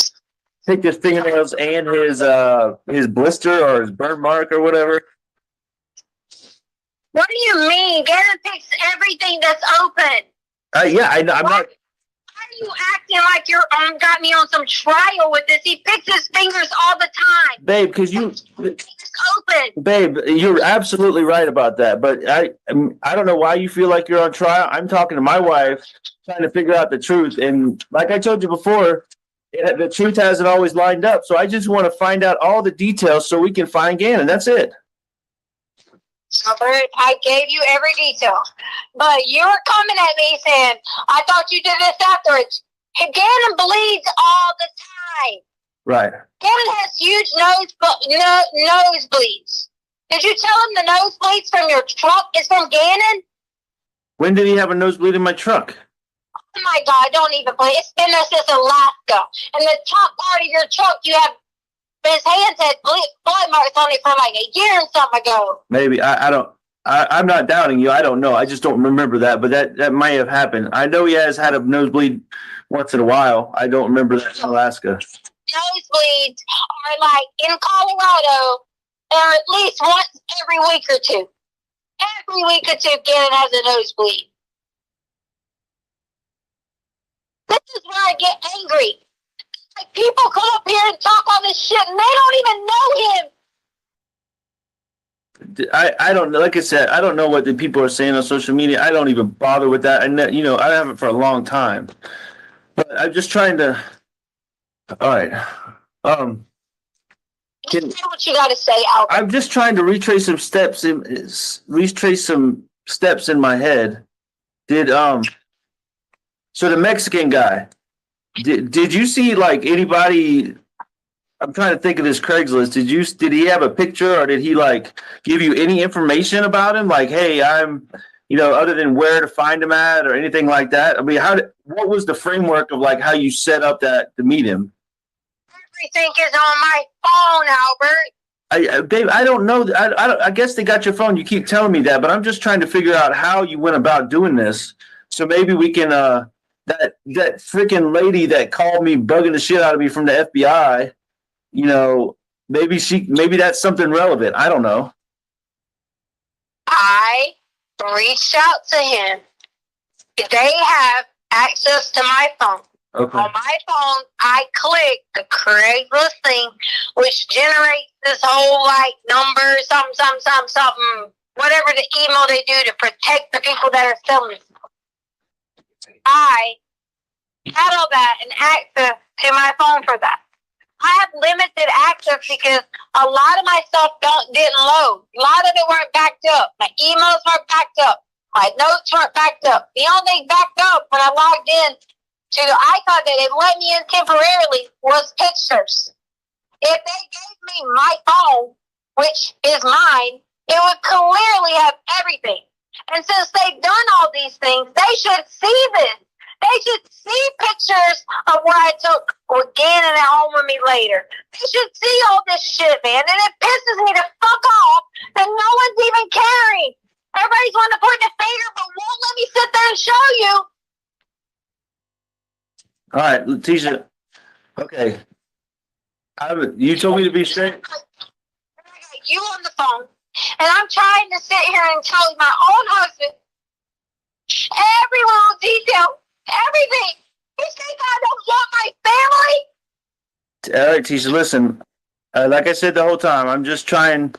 Picked his fingernails and his blister or his burn mark or whatever. What do you mean? Gannon picks everything that's open. Yeah, I'm not. Why are you acting like you're got me on some trial with this? He picks his fingers all the time. Babe, because it's open. Babe, you're absolutely right about that. But I don't know why you feel like you're on trial. I'm talking to my wife, trying to figure out the truth. And like I told you before, the truth hasn't always lined up. So I just want to find out all the details so we can find Gannon. That's it. Albert, I gave you every detail, but you were coming at me saying, I thought you did this afterwards. Gannon bleeds all the time. Right. Gannon has huge nosebleeds. Did you tell him the nosebleeds from your truck is from Gannon? When did he have a nosebleed in my truck? Oh my God, don't even play. It's been there since Alaska. And the top part of your truck, you have his hands had blood marks on it from like a year and something ago. Maybe. I'm not doubting you. I don't know. I just don't remember that, but that might have happened. I know he has had a nosebleed once in a while. I don't remember that in Alaska. Nosebleeds are like in Colorado, or at least once every week or two. Every week or two, Gannon has a nosebleed. This is where I get angry. Like, people come up here and talk all this shit, and they don't even know him. I don't know. Like I said, I don't know what the people are saying on social media. I don't even bother with that. And I haven't for a long time. But I'm just trying to. All right. Say what you got to say, Albert. I'm just trying to retrace some steps in my head. So the Mexican guy. Did you see like anybody? I'm trying to think of this Craigslist. Did he have a picture or did he like give you any information about him? Like, hey, I'm, other than where to find him at or anything like that. I mean, what was the framework of like how you set up that to meet him? Everything is on my phone, Albert. Babe, I don't know. I guess they got your phone. You keep telling me that, but I'm just trying to figure out how you went about doing this. So maybe we can. That freaking lady that called me bugging the shit out of me from the FBI, maybe that's something relevant. I don't know. I reached out to him. They have access to my phone. Okay. On my phone, I click the Craigslist thing, which generates this whole like number, something, whatever the email they do to protect the people that are selling. I had all that and access to my phone for that. I have limited access because a lot of my stuff didn't load. A lot of it weren't backed up. My emails weren't backed up. My notes weren't backed up. The only thing backed up when I logged in to the icon that it let me in temporarily was pictures. If they gave me my phone, which is mine, it would clearly have everything. And since they've done all these things, they should see this. They should see pictures of what I took with Gannon at home with me later. They should see all this shit, man. And it pisses me to fuck off that no one's even caring. Everybody's wanting to point the finger, but won't let me sit there and show you. All right, Letitia. Okay. You told me to be straight. You on the phone, and I'm trying to sit here and tell my own husband every little detail, everything. You think I don't want my family? All right, Tisha, listen. Like I said the whole time, I'm just trying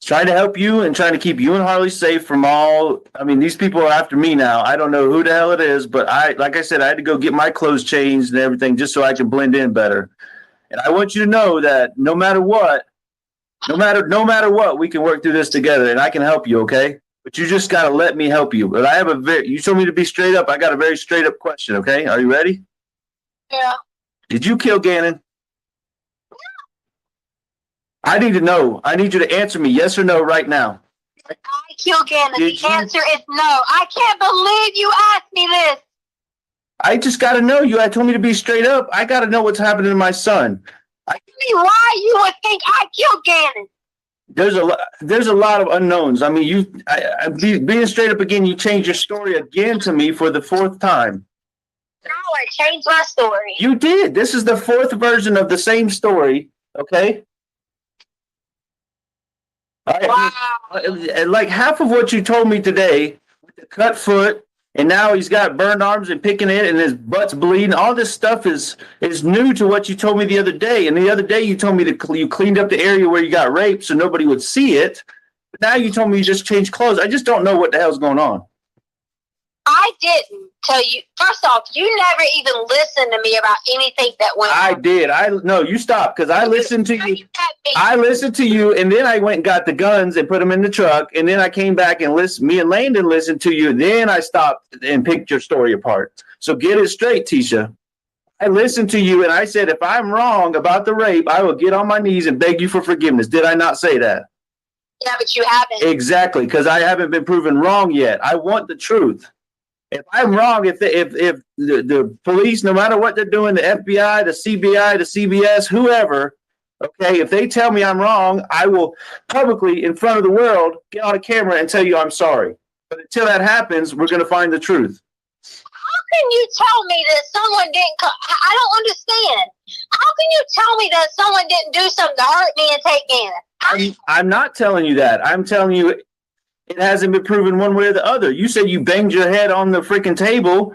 to help you and trying to keep you and Harley safe from all. I mean, these people are after me now. I don't know who the hell it is, but like I said, I had to go get my clothes changed and everything just so I can blend in better. And I want you to know that no matter what, we can work through this together, and I can help you, okay? But you just gotta let me help you. But you told me to be straight up. I got a very straight up question, okay? Are you ready? Yeah. Did you kill Gannon? I need to know. I need you to answer me yes or no right now. I killed Gannon. The answer is no. I can't believe you asked me this. I just got to know you. I told me to be straight up. I got to know what's happening to my son. Tell me why you would think I killed Gannon. There's a lot of unknowns. I mean, being straight up again, you changed your story again to me for the fourth time. No, I changed my story. You did. This is the fourth version of the same story, okay? Wow. Like half of what you told me today, with the cut foot, and now he's got burned arms and picking it, and his butt's bleeding. All this stuff is new to what you told me the other day. And the other day you told me you cleaned up the area where you got raped so nobody would see it. But now you told me you just changed clothes. I just don't know what the hell's going on. I didn't tell you. First off, you never even listened to me about anything that went on. I did. No, you stopped because I listened to you. I listened to you, and then I went and got the guns and put them in the truck, and then I came back and listened. Me and Landon listened to you, and then I stopped and picked your story apart. So get it straight, Tisha. I listened to you, and I said, if I'm wrong about the rape, I will get on my knees and beg you for forgiveness. Did I not say that? Yeah, but you haven't. Exactly, because I haven't been proven wrong yet. I want the truth. If I'm wrong, if the police, no matter what they're doing, the FBI, the CBI, the CBS, whoever, okay, if they tell me I'm wrong, I will publicly, in front of the world, get on a camera and tell you I'm sorry. But until that happens, we're going to find the truth. How can you tell me that someone didn't I don't understand. How can you tell me that someone didn't do something to hurt me and take Gannon? I'm not telling you that. I'm telling you it hasn't been proven one way or the other. You said you banged your head on the freaking table.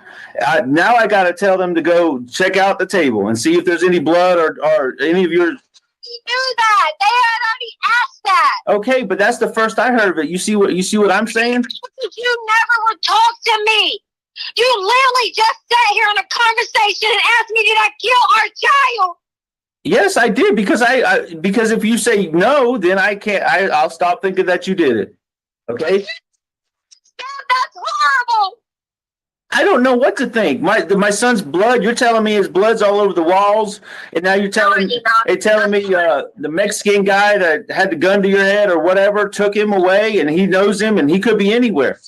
Now I got to tell them to go check out the table and see if there's any blood or any of your... You knew that. They had already asked that. Okay, but that's the first I heard of it. You see what I'm saying? You never would talk to me. You literally just sat here in a conversation and asked me, did I kill our child? Yes, I did, because if you say no, then I'll stop thinking that you did it. Okay? That's horrible. I don't know what to think. My son's blood. You're telling me his blood's all over the walls, and now you're telling me the Mexican guy that had the gun to your head or whatever took him away, and he knows him, and he could be anywhere.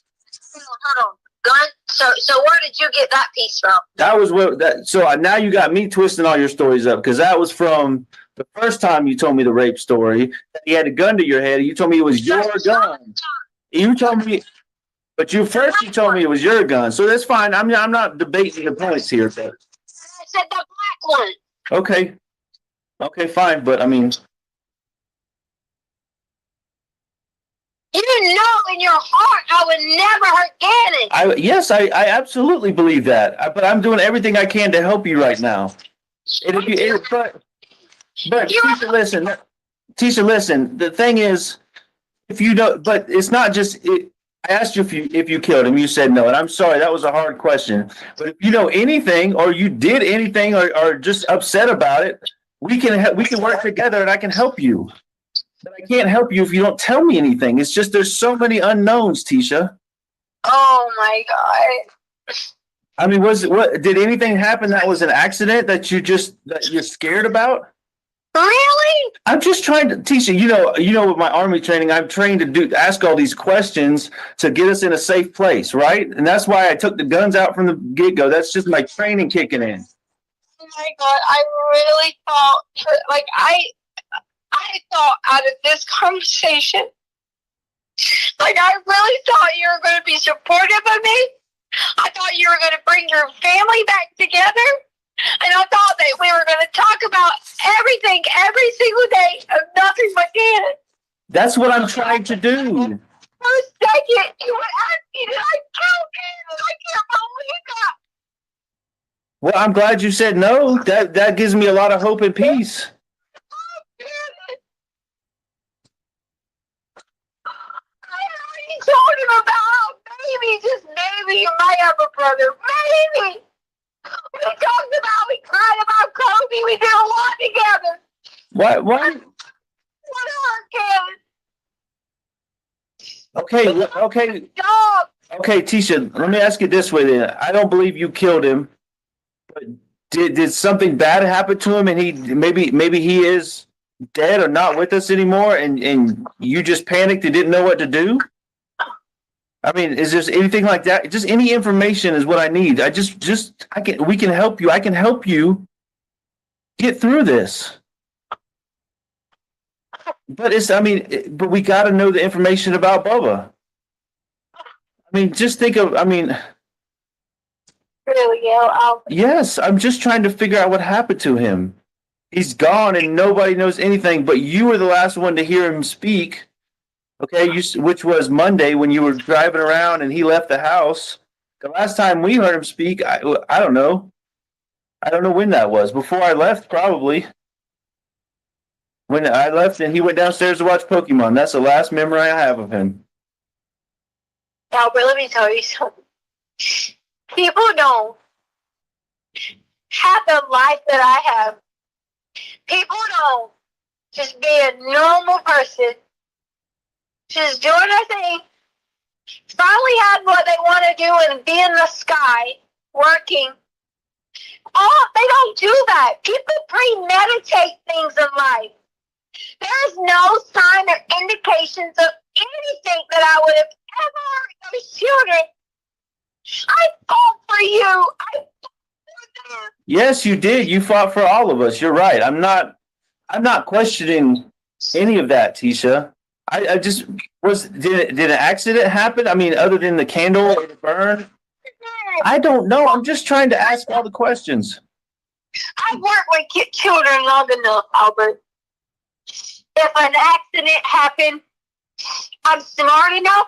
Hold on. Gun. So where did you get that piece from? That was So now you got me twisting all your stories up because that was from the first time you told me the rape story. He had a gun to your head. You told me it was your gun. You told me, but you told me it was your gun. So that's fine. I'm not debating the points here. But I said the black one. Okay, fine. But I mean, you know in your heart I would never hurt Gannon. I absolutely believe that. But I'm doing everything I can to help you right now. But Tisha, listen. The thing is, if you don't, but it's not just it. I asked you if you killed him. You said no, and I'm sorry. That was a hard question. But if you know anything, or you did anything, or just upset about it, we can work together and I can help you. But I can't help you if you don't tell me anything. It's just there's so many unknowns, Tisha. Oh my God. I mean, did anything happen that was an accident that you're scared about? Really? I'm just trying to, Tisha, you know, with my Army training, I'm trained to ask all these questions to get us in a safe place, right? And that's why I took the guns out from the get-go. That's just my training kicking in. Oh my God, I really thought, like, I thought out of this conversation, like, I really thought you were going to be supportive of me. I thought you were going to bring your family back together. And I thought that we were going to talk about everything every single day of nothing but Gannon. That's what I'm trying to do. For a second, you would ask me, did I kill Gannon? I can't believe that. Well, I'm glad you said no. That gives me a lot of hope and peace. I told him about maybe, just maybe, you might have a brother. Maybe. We talked about, we cried about Kobe. We did a lot together. What? Whatever, Kevin. Okay, Tisha, let me ask it this way then. I don't believe you killed him, but did something bad happen to him and he maybe he is dead or not with us anymore and you just panicked and didn't know what to do? I mean, is there anything like that? Just any information is what I need. We can help you. I can help you get through this. But but we got to know the information about Bubba. I mean, just think of, Really, yes, I'm just trying to figure out what happened to him. He's gone and nobody knows anything, but you were the last one to hear him speak. Okay, which was Monday when you were driving around and he left the house. The last time we heard him speak, I don't know. I don't know when that was. Before I left, probably. When I left and he went downstairs to watch Pokemon. That's the last memory I have of him. Albert, let me tell you something. People don't have the life that I have. People don't just be a normal person, just doing their thing, finally have what they want to do and be in the sky, working. Oh, they don't do that. People premeditate things in life. There's no sign or indications of anything that I would have ever heard those children. I fought for you. I fought for them. Yes, you did. You fought for all of us. You're right. I'm not questioning any of that, Tisha. I just did an accident happen? I mean, other than the candle or the burn? I don't know. I'm just trying to ask all the questions. I've worked with children long enough, Albert. If an accident happened, I'm smart enough.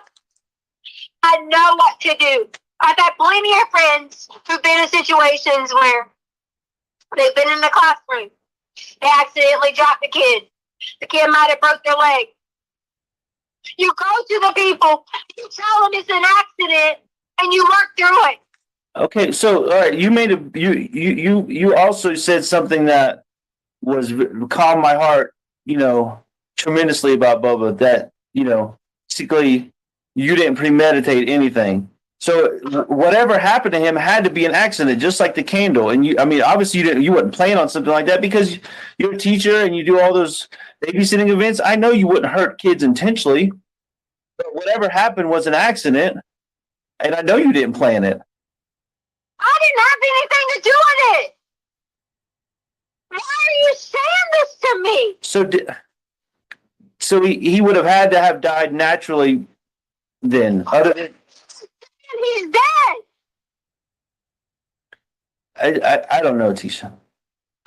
I know what to do. I've had plenty of friends who've been in situations where they've been in the classroom. They accidentally dropped the kid. The kid might have broke their leg. You go to the people, you tell them it's an accident, and you work through it. Okay, so all right, you also said something that was calmed my heart, tremendously about Bubba. That basically you didn't premeditate anything. So whatever happened to him had to be an accident, just like the candle. And obviously you wouldn't plan on something like that because you're a teacher and you do all those babysitting events. I know you wouldn't hurt kids intentionally, but whatever happened was an accident, and I know you didn't plan it. I didn't have anything to do with it. Why are you saying this to me? So he would have had to have died naturally then. Other than he's dead. I don't know, Tisha.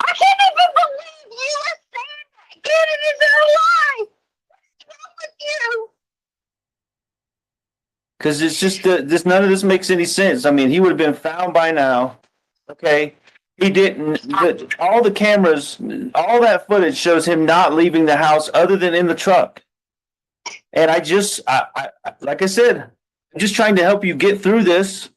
I can't even believe you are saying that. Gannon is alive. What's wrong with you? Because it's just none of this makes any sense. I mean, he would have been found by now. Okay, he didn't. All the cameras, all that footage shows him not leaving the house, other than in the truck. And I like I said, I'm just trying to help you get through this.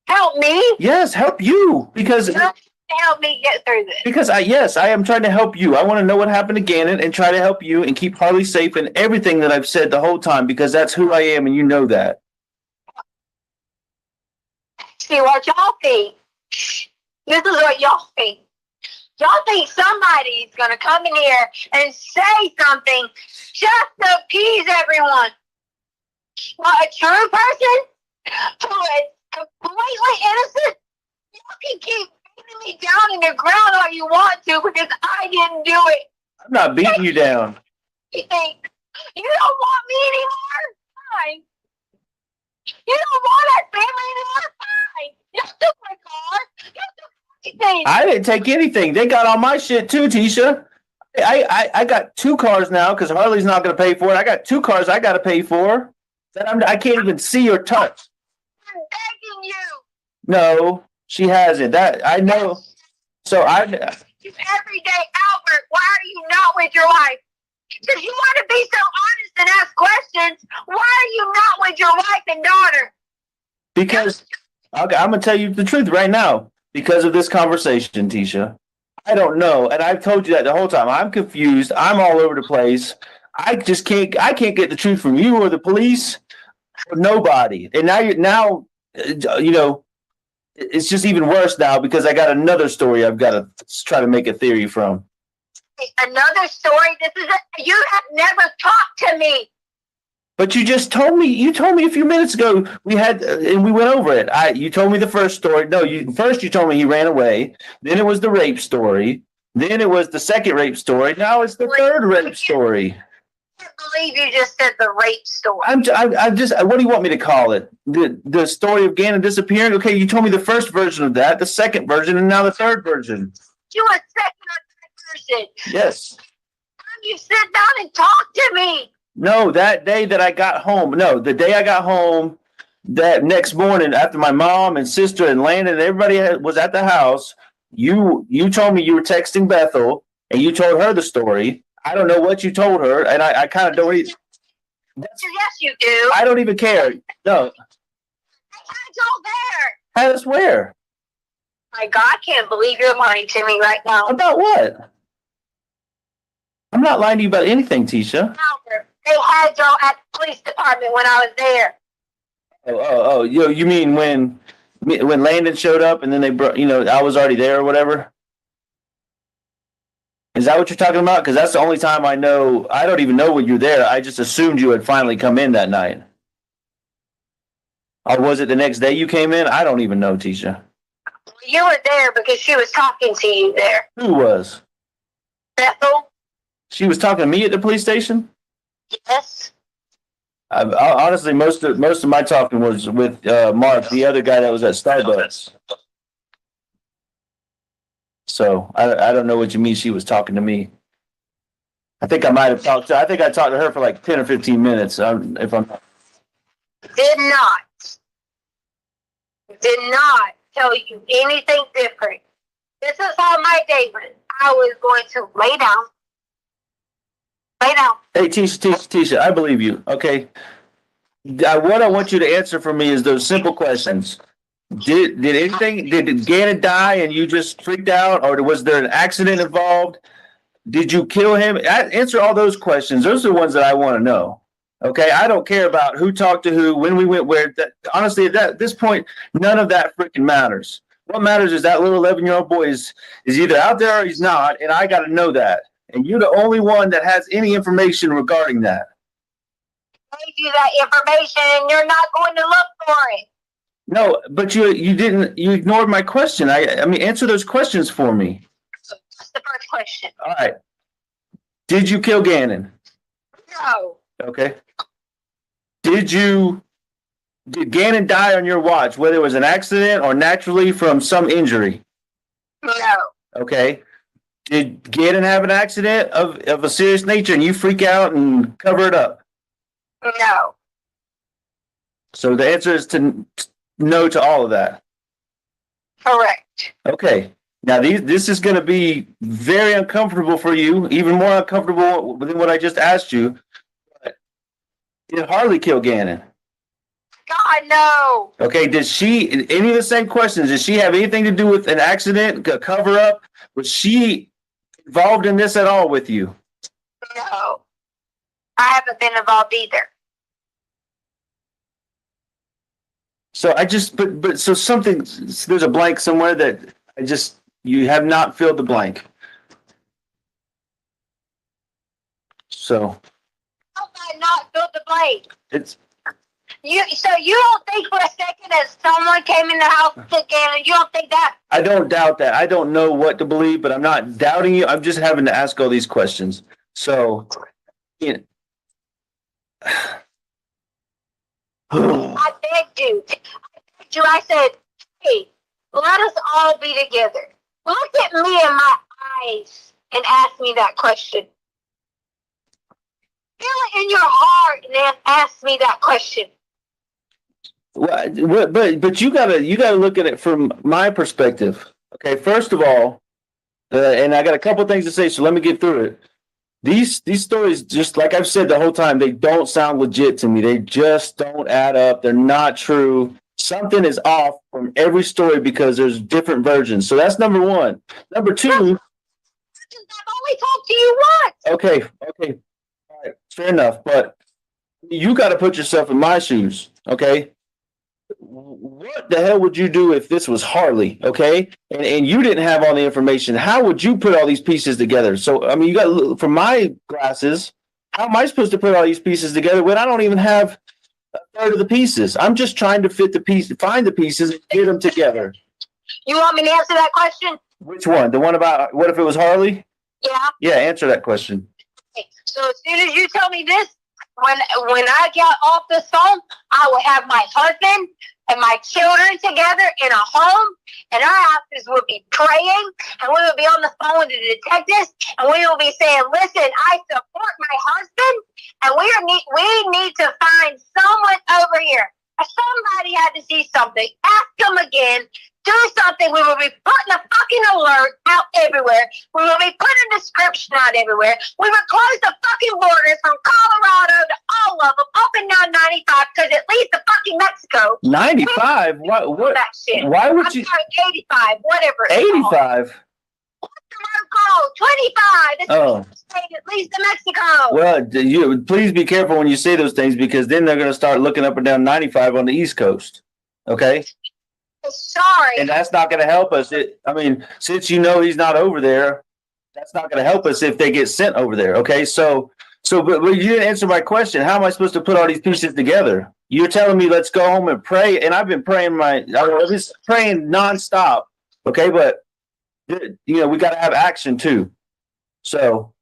Help me? Yes, help you because Help help me get through this. Because yes, I am trying to help you. I want to know what happened to Gannon and try to help you and keep Harley safe and everything that I've said the whole time because that's who I am and you know that. See what y'all think. This is what y'all think. Y'all think somebody's gonna come in here and say something just to appease everyone. Well, a true person who is completely innocent, y'all can keep beating me down in the ground all you want to because I didn't do it. I'm not beating you down. You think you don't want me anymore? Fine. You don't want our family anymore? Fine. You took my car. You took everything. I didn't take anything. They got all my shit too, Tisha. I got 2 cars now because Harley's not going to pay for it. I got 2 cars I got to pay for that I can't even see or touch. I'm begging you. No, she hasn't. That I know. So I. Every day, Albert, why are you not with your wife? Because you want to be so honest and ask questions. Why are you not with your wife and daughter? Because okay, I'm gonna tell you the truth right now. Because of this conversation, Tisha, I don't know, and I've told you that the whole time. I'm confused. I'm all over the place. I just can't. I can't get the truth from you or the police or nobody. And now you know, it's just even worse now because I got another story I've got to try to make a theory from. Another story. You have never talked to me. But you just told me. You told me a few minutes ago we had, and we went over it. You told me the first story. No, first you told me he ran away. Then it was the rape story. Then it was the second rape story. Now it's the third rape story. I can't believe you just said the rape story. I'm just. What do you want me to call it? The story of Gannon disappearing. Okay, you told me the first version of that, the second version, and now the third version. You a second or third person. Yes. You sit down and talk to me. No, that day that I got home. No, the day I got home, that next morning after my mom and sister and Landon and everybody was at the house, you told me you were texting Bethel and you told her the story. I don't know what you told her, and I kind of don't even. Yes, you do. I don't even care. No. It's all there. How where? My God, I can't believe you're lying to me right now. About what? I'm not lying to you about anything, Tisha. Albert, they had y'all at the police department when I was there. Oh, you mean when Landon showed up and then they brought, I was already there or whatever? Is that what you're talking about? Because that's the only time I know. I don't even know when you're there. I just assumed you had finally come in that night. Or was it the next day you came in? I don't even know, Tisha. You were there because she was talking to you there. Who was? Bethel? She was talking to me at the police station? Yes. Honestly, most of my talking was with Mark, the other guy that was at Starbucks. So I don't know what you mean she was talking to me. I think I might have talked to her for like 10 or 15 minutes. Did not tell you anything different. This is how my day went. I was going to lay down. Hey, Tisha, I believe you. Okay. What I want you to answer for me is those simple questions. Did Gannon die and you just freaked out, or was there an accident involved? Did you kill him? Answer all those questions. Those are the ones that I want to know. Okay, I don't care about who talked to who, when we went where. Honestly, at this point, none of that freaking matters. What matters is that little 11-year-old boy is either out there or he's not, and I got to know that. And you're the only one that has any information regarding that. I gave you that information, and you're not going to look for it. No, but you didn't. You ignored my question. I mean, answer those questions for me. That's the first question. All right. Did you kill Gannon? No. Okay. Did Gannon die on your watch, whether it was an accident or naturally from some injury? No. Okay. Did Gannon have an accident of a serious nature and you freak out and cover it up? No. So the answer is no to all of that. Correct. Okay. Now this is going to be very uncomfortable for you, even more uncomfortable than what I just asked you. Did Harley kill Gannon? God, no. Okay, did she, any of the same questions, did she have anything to do with an accident, a cover up? Was she involved in this at all with you? No. I haven't been involved either. So I just, but so something, there's a blank somewhere that you have not filled the blank. So How have I not filled the blank? it's, So you don't think for a second that someone came in the house to Gannon? You don't think that? I don't doubt that. I don't know what to believe, but I'm not doubting you. I'm just having to ask all these questions. So, you know. I begged you. I said, hey, let us all be together. Look at me in my eyes and ask me that question. Feel it in your heart and then ask me that question. But you gotta look at it from my perspective. Okay, first of all, and I got a couple things to say, so let me get through it. These stories, just like I've said the whole time, they don't sound legit to me. They just don't add up. They're not true. Something is off from every story because there's different versions. So that's number one. Number two. I've only talked to you once. Okay. All right, fair enough. But you got to put yourself in my shoes. Okay. What the hell would you do if this was Harley? Okay. And you didn't have all the information. How would you put all these pieces together? So, I mean, you got, from my glasses, how am I supposed to put all these pieces together when I don't even have a third of the pieces? I'm just trying to find the pieces and get them together. You want me to answer that question? Which one? The one about what if it was Harley? Yeah. Yeah, answer that question. Okay. So as soon as you tell me this, when I get off this phone, I will have my husband and my children together in a home, and our houses will be praying, and we will be on the phone with the detectives, and we will be saying, listen, I support my husband, and we need to find someone over here. Somebody had to see something. Ask them again. Do something. We will be putting a fucking alert out everywhere. We will be putting a description out everywhere. We will close the fucking borders from Colorado to all of them, up and down 95, because it leads to fucking Mexico. 95? What? That shit. Why would you? I'm sorry, 85, whatever. 85? What's the road called? 25. It's Oh. state it leads to Mexico. Well, you please be careful when you say those things, because then they're going to start looking up and down 95 on the East Coast. Okay. Sorry. And that's not going to help us. I mean, since you know he's not over there, that's not going to help us if they get sent over there. Okay. But you didn't answer my question. How am I supposed to put all these pieces together? You're telling me let's go home and pray, and I've been praying I've been praying nonstop. Okay, but we got to have action too. So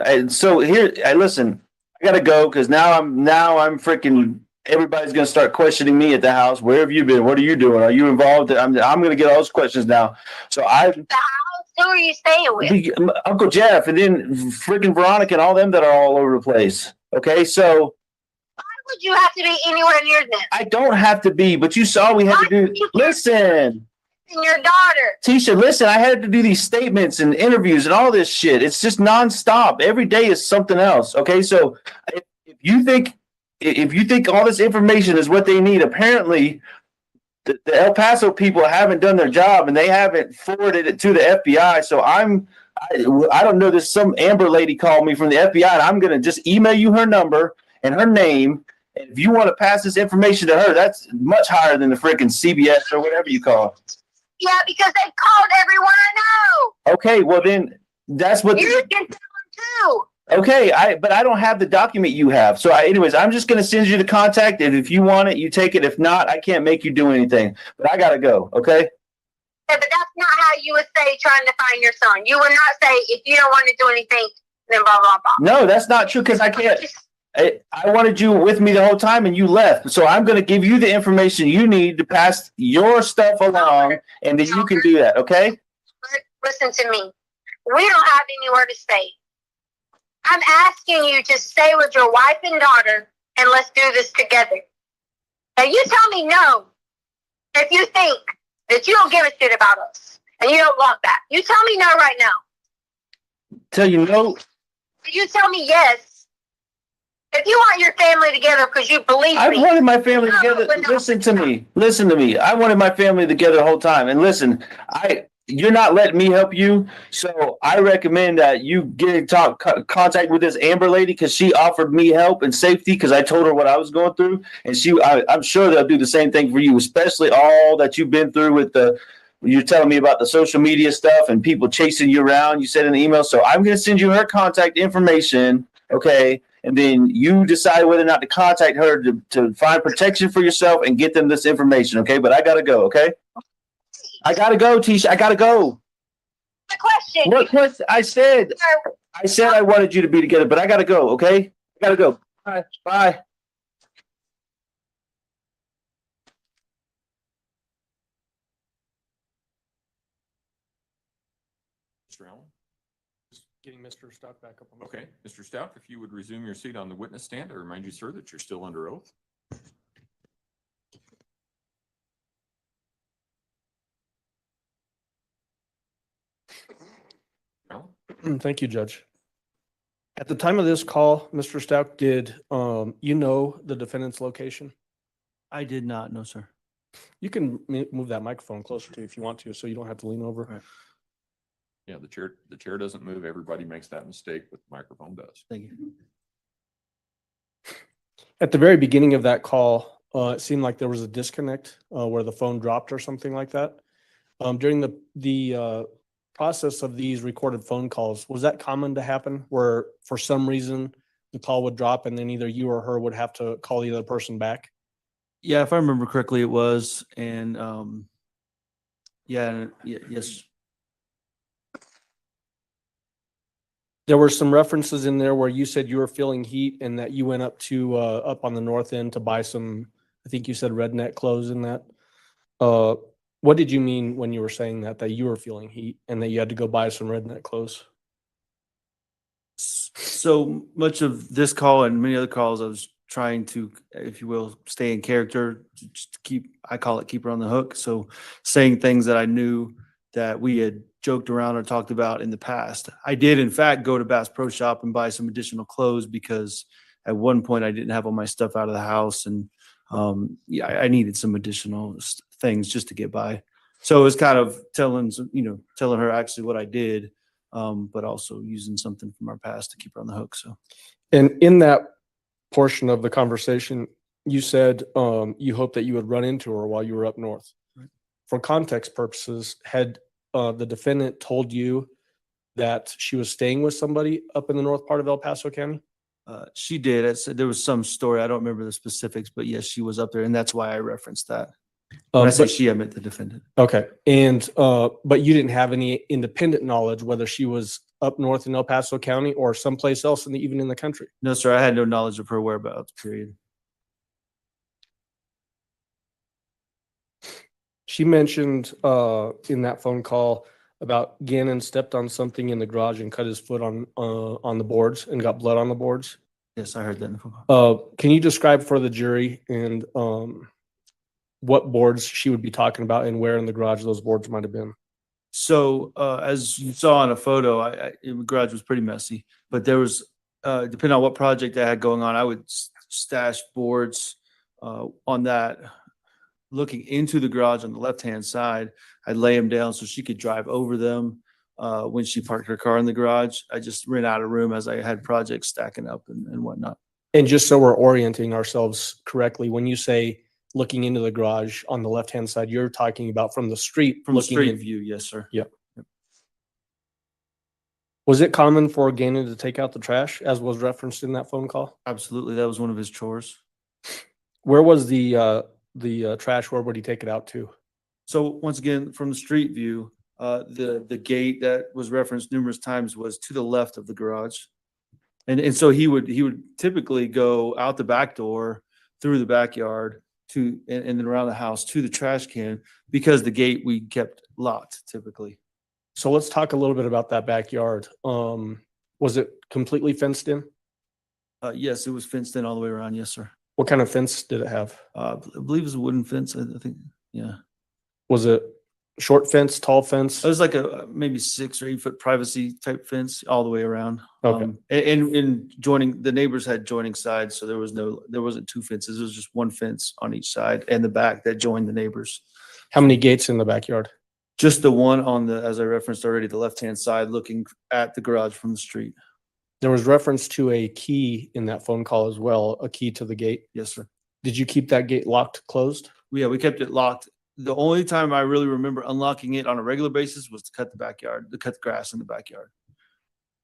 here, listen. I got to go because now I'm freaking. Everybody's going to start questioning me at the house. Where have you been? What are you doing? Are you involved? I'm going to get all those questions now. So the house. Who are you staying with? Uncle Jeff, and then freaking Veronica and all them that are all over the place. Okay, so why would you have to be anywhere near them? I don't have to be, but you saw we had to do. Listen, and your daughter. Tisha, listen, I had to do these statements and interviews and all this shit. It's just nonstop. Every day is something else. Okay, so if you think all this information is what they need, apparently the El Paso people haven't done their job and they haven't forwarded it to the FBI. So I don't know. There's some Amber lady called me from the FBI, and I'm gonna just email you her number and her name. And if you want to pass this information to her, that's much higher than the freaking CBS or whatever you call it. Yeah, because they called everyone I know. Okay, well then that's what you can tell them too. Okay, but I don't have the document you have. So anyways, I'm just going to send you the contact. And if you want it, you take it. If not, I can't make you do anything. But I got to go, okay? Yeah, but that's not how you would say trying to find your son. You would not say, if you don't want to do anything, then blah, blah, blah. No, that's not true because I can't. I wanted you with me the whole time and you left. So I'm going to give you the information you need to pass your stuff along, and then you can do that, okay? Listen to me. We don't have anywhere to stay. I'm asking you to stay with your wife and daughter, and let's do this together. Now, you tell me no if you think that you don't give a shit about us and you don't want that. You tell me no right now. Tell you no? You tell me yes If you want your family together because you believe I've me, wanted my family no, together. but no. Listen to me. Listen to me. I wanted my family together the whole time. And listen, you're not letting me help you. So I recommend that you get in contact with this Amber lady because she offered me help and safety because I told her what I was going through. And I'm sure they'll do the same thing for you, especially all that you've been through with you're telling me about the social media stuff and people chasing you around. You said in the email. So I'm going to send you her contact information. Okay. And then you decide whether or not to contact her to find protection for yourself and get them this information. Okay. But I got to go. Okay. I got to go, Tisha. I got to go. The question. What question? I said I wanted you to be together, but I got to go. Okay. I got to go. Bye. Bye. Mr. Allen? Just getting Mr. Stauch back up. Okay, Mr. Stauch, if you would resume your seat on the witness stand, I remind you, sir, that you're still under oath. Thank you, Judge. At the time of this call, Mr. Stauch, did you know the defendant's location? I did not, no, sir. You can move that microphone closer to you if you want to, so you don't have to lean over. Right. Yeah, the chair doesn't move. Everybody makes that mistake, but the microphone does. Thank you. At the very beginning of that call, it seemed like there was a disconnect where the phone dropped or something like that. During the process of these recorded phone calls, was that common to happen where for some reason the call would drop and then either you or her would have to call the other person back? Yeah, if I remember correctly, it was. And yes. There were some references in there where you said you were feeling heat and that you went up to up on the north end to buy some, I think you said redneck clothes in that. What did you mean when you were saying that you were feeling heat and that you had to go buy some redneck clothes? So much of this call and many other calls, I was trying to, if you will, stay in character, just keep, I call it keep her on the hook. So saying things that I knew that we had joked around or talked about in the past. I did, in fact, go to Bass Pro Shop and buy some additional clothes because at one point I didn't have all my stuff out of the house and I needed some additional things just to get by. So it was kind of telling her actually what I did, but also using something from our past to keep her on the hook. So, and in that portion of the conversation, you said you hoped that you would run into her while you were up north. Right. For context purposes, had the defendant told you that she was staying with somebody up in the north part of El Paso County? She did. There was some story. I don't remember the specifics, but yes, she was up there, and that's why I referenced that. When I say she, I meant the defendant. Okay, and but you didn't have any independent knowledge whether she was up north in El Paso County or someplace else, even in the country? No, sir. I had no knowledge of her whereabouts. Period. She mentioned in that phone call about Gannon stepped on something in the garage and cut his foot on the boards and got blood on the boards. Yes, I heard that in the phone call. Can you describe for the jury and what boards she would be talking about and where in the garage those boards might have been? So as you saw in a photo, the garage was pretty messy, but there was, depending on what project I had going on, I would stash boards on that. Looking into the garage on the left-hand side, I'd lay them down so she could drive over them. When she parked her car in the garage, I just ran out of room as I had projects stacking up and whatnot. And just so we're orienting ourselves correctly, when you say looking into the garage on the left-hand side, you're talking about from the street? From the street view, yes, sir. Yep. Was it common for Gannon to take out the trash, as was referenced in that phone call? Absolutely. That was one of his chores. Where was the trash? Where would he take it out to? So once again, from the street view, the gate that was referenced numerous times was to the left of the garage. And so he would typically go out the back door, through the backyard, and then around the house to the trash can, because the gate we kept locked typically. So let's talk a little bit about that backyard. Was it completely fenced in? Yes, it was fenced in all the way around. Yes, sir. What kind of fence did it have? I believe it was a wooden fence. I think. Yeah. Was it Short fence, tall fence? It was like a maybe 6 or 8 foot privacy type fence all the way around. Okay. And joining, the neighbors had joining sides, so there wasn't 2 fences. It was just 1 fence on each side and the back that joined the neighbors. How many gates in the backyard? Just the one on the, as I referenced already, the left-hand side looking at the garage from the street. There was reference to a key in that phone call as well, a key to the gate. Yes, sir. Did you keep that gate locked, closed? Yeah, we kept it locked. The only time I really remember unlocking it on a regular basis was to cut the grass in the backyard.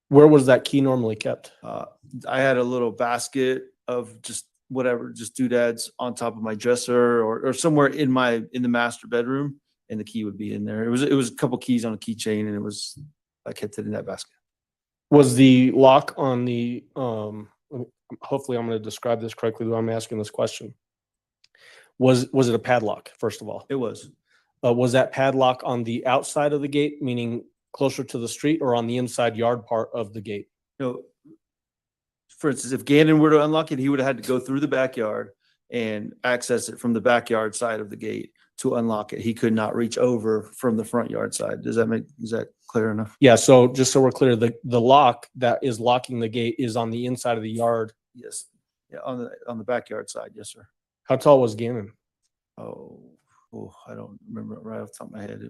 Where was that key normally kept? I had a little basket of just whatever, just doodads on top of my dresser or somewhere in the master bedroom, and the key would be in there. It was a couple keys on a keychain, and I kept it in that basket. Was the lock on the hopefully I'm going to describe this correctly when I'm asking this question. Was it a padlock, first of all? It was. Was that padlock on the outside of the gate, meaning closer to the street, or on the inside yard part of the gate? No. For instance, if Gannon were to unlock it, he would have had to go through the backyard and access it from the backyard side of the gate to unlock it. He could not reach over from the front yard side. Is that clear enough? Yeah. So just so we're clear, the lock that is locking the gate is on the inside of the yard. Yes. Yeah, on the backyard side. Yes, sir. How tall was Gannon? Oh, I don't remember right off the top of my head.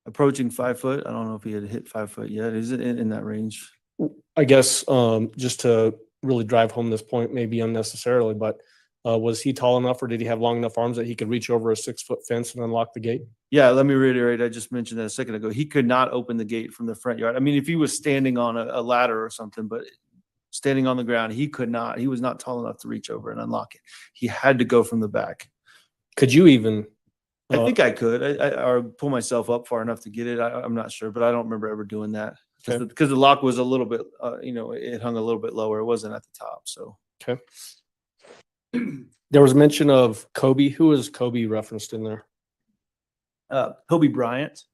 Approaching 5 foot. I don't know if he had hit 5 foot yet. Is it in that range? I guess just to really drive home this point, maybe unnecessarily, but was he tall enough, or did he have long enough arms that he could reach over a 6 foot fence and unlock the gate? Yeah, let me reiterate. I just mentioned that a second ago. He could not open the gate from the front yard. I mean, if he was standing on a ladder or something, but standing on the ground, he could not. He was not tall enough to reach over and unlock it. He had to go from the back. Could you even? I think I could. Or pull myself up far enough to get it. I'm not sure, but I don't remember ever doing that because the lock was a little bit, it hung a little bit lower. It wasn't at the top. So okay. There was mention of Kobe. Who is Kobe referenced in there? Kobe Bryant.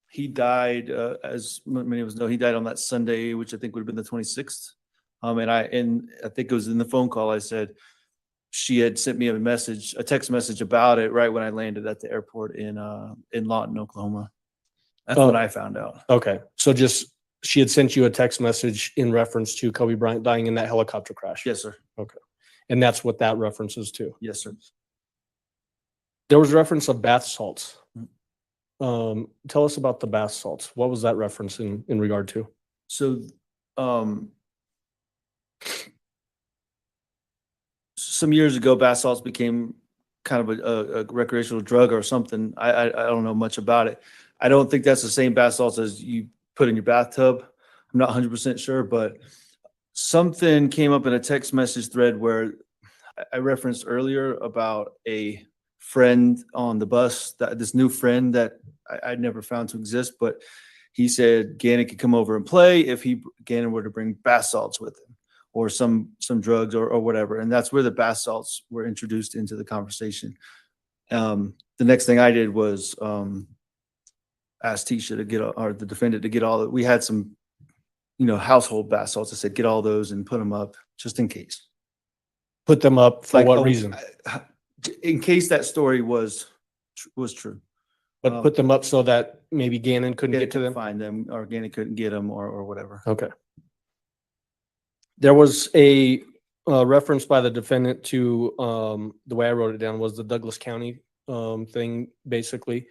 He died, as many of us know, he died on that Sunday, which I think would have been the 26th. And I think it was in the phone call I said she had sent me a text message about it right when I landed at the airport in Lawton, Oklahoma. That's what I found out. Okay. So she had sent you a text message in reference to Kobe Bryant dying in that helicopter crash? Yes, sir. Okay. And that's what that references to? Yes, sir. There was reference of bath salts. Tell us about the bath salts. What was that reference in regard to? So, some years ago, bath salts became kind of a recreational drug or something. I don't know much about it. I don't think that's the same bath salts as you put in your bathtub. I'm not 100% sure, but something came up in a text message thread where I referenced earlier about a friend on the bus, this new friend that I'd never found to exist, but he said Gannon could come over and play if Gannon were to bring bath salts with him or some drugs or whatever. And that's where the bath salts were introduced into the conversation. The next thing I did was ask Tisha to get, or the defendant to get all that. We had some, household bath salts. I said, get all those and put them up just in case. Put them up for what reason? In case that story was true. But put them up so that maybe Gannon couldn't get to them? Find them, or Gannon couldn't get them or whatever. Okay. There was a reference by the defendant to, the way I wrote it down was the Douglas County thing, basically.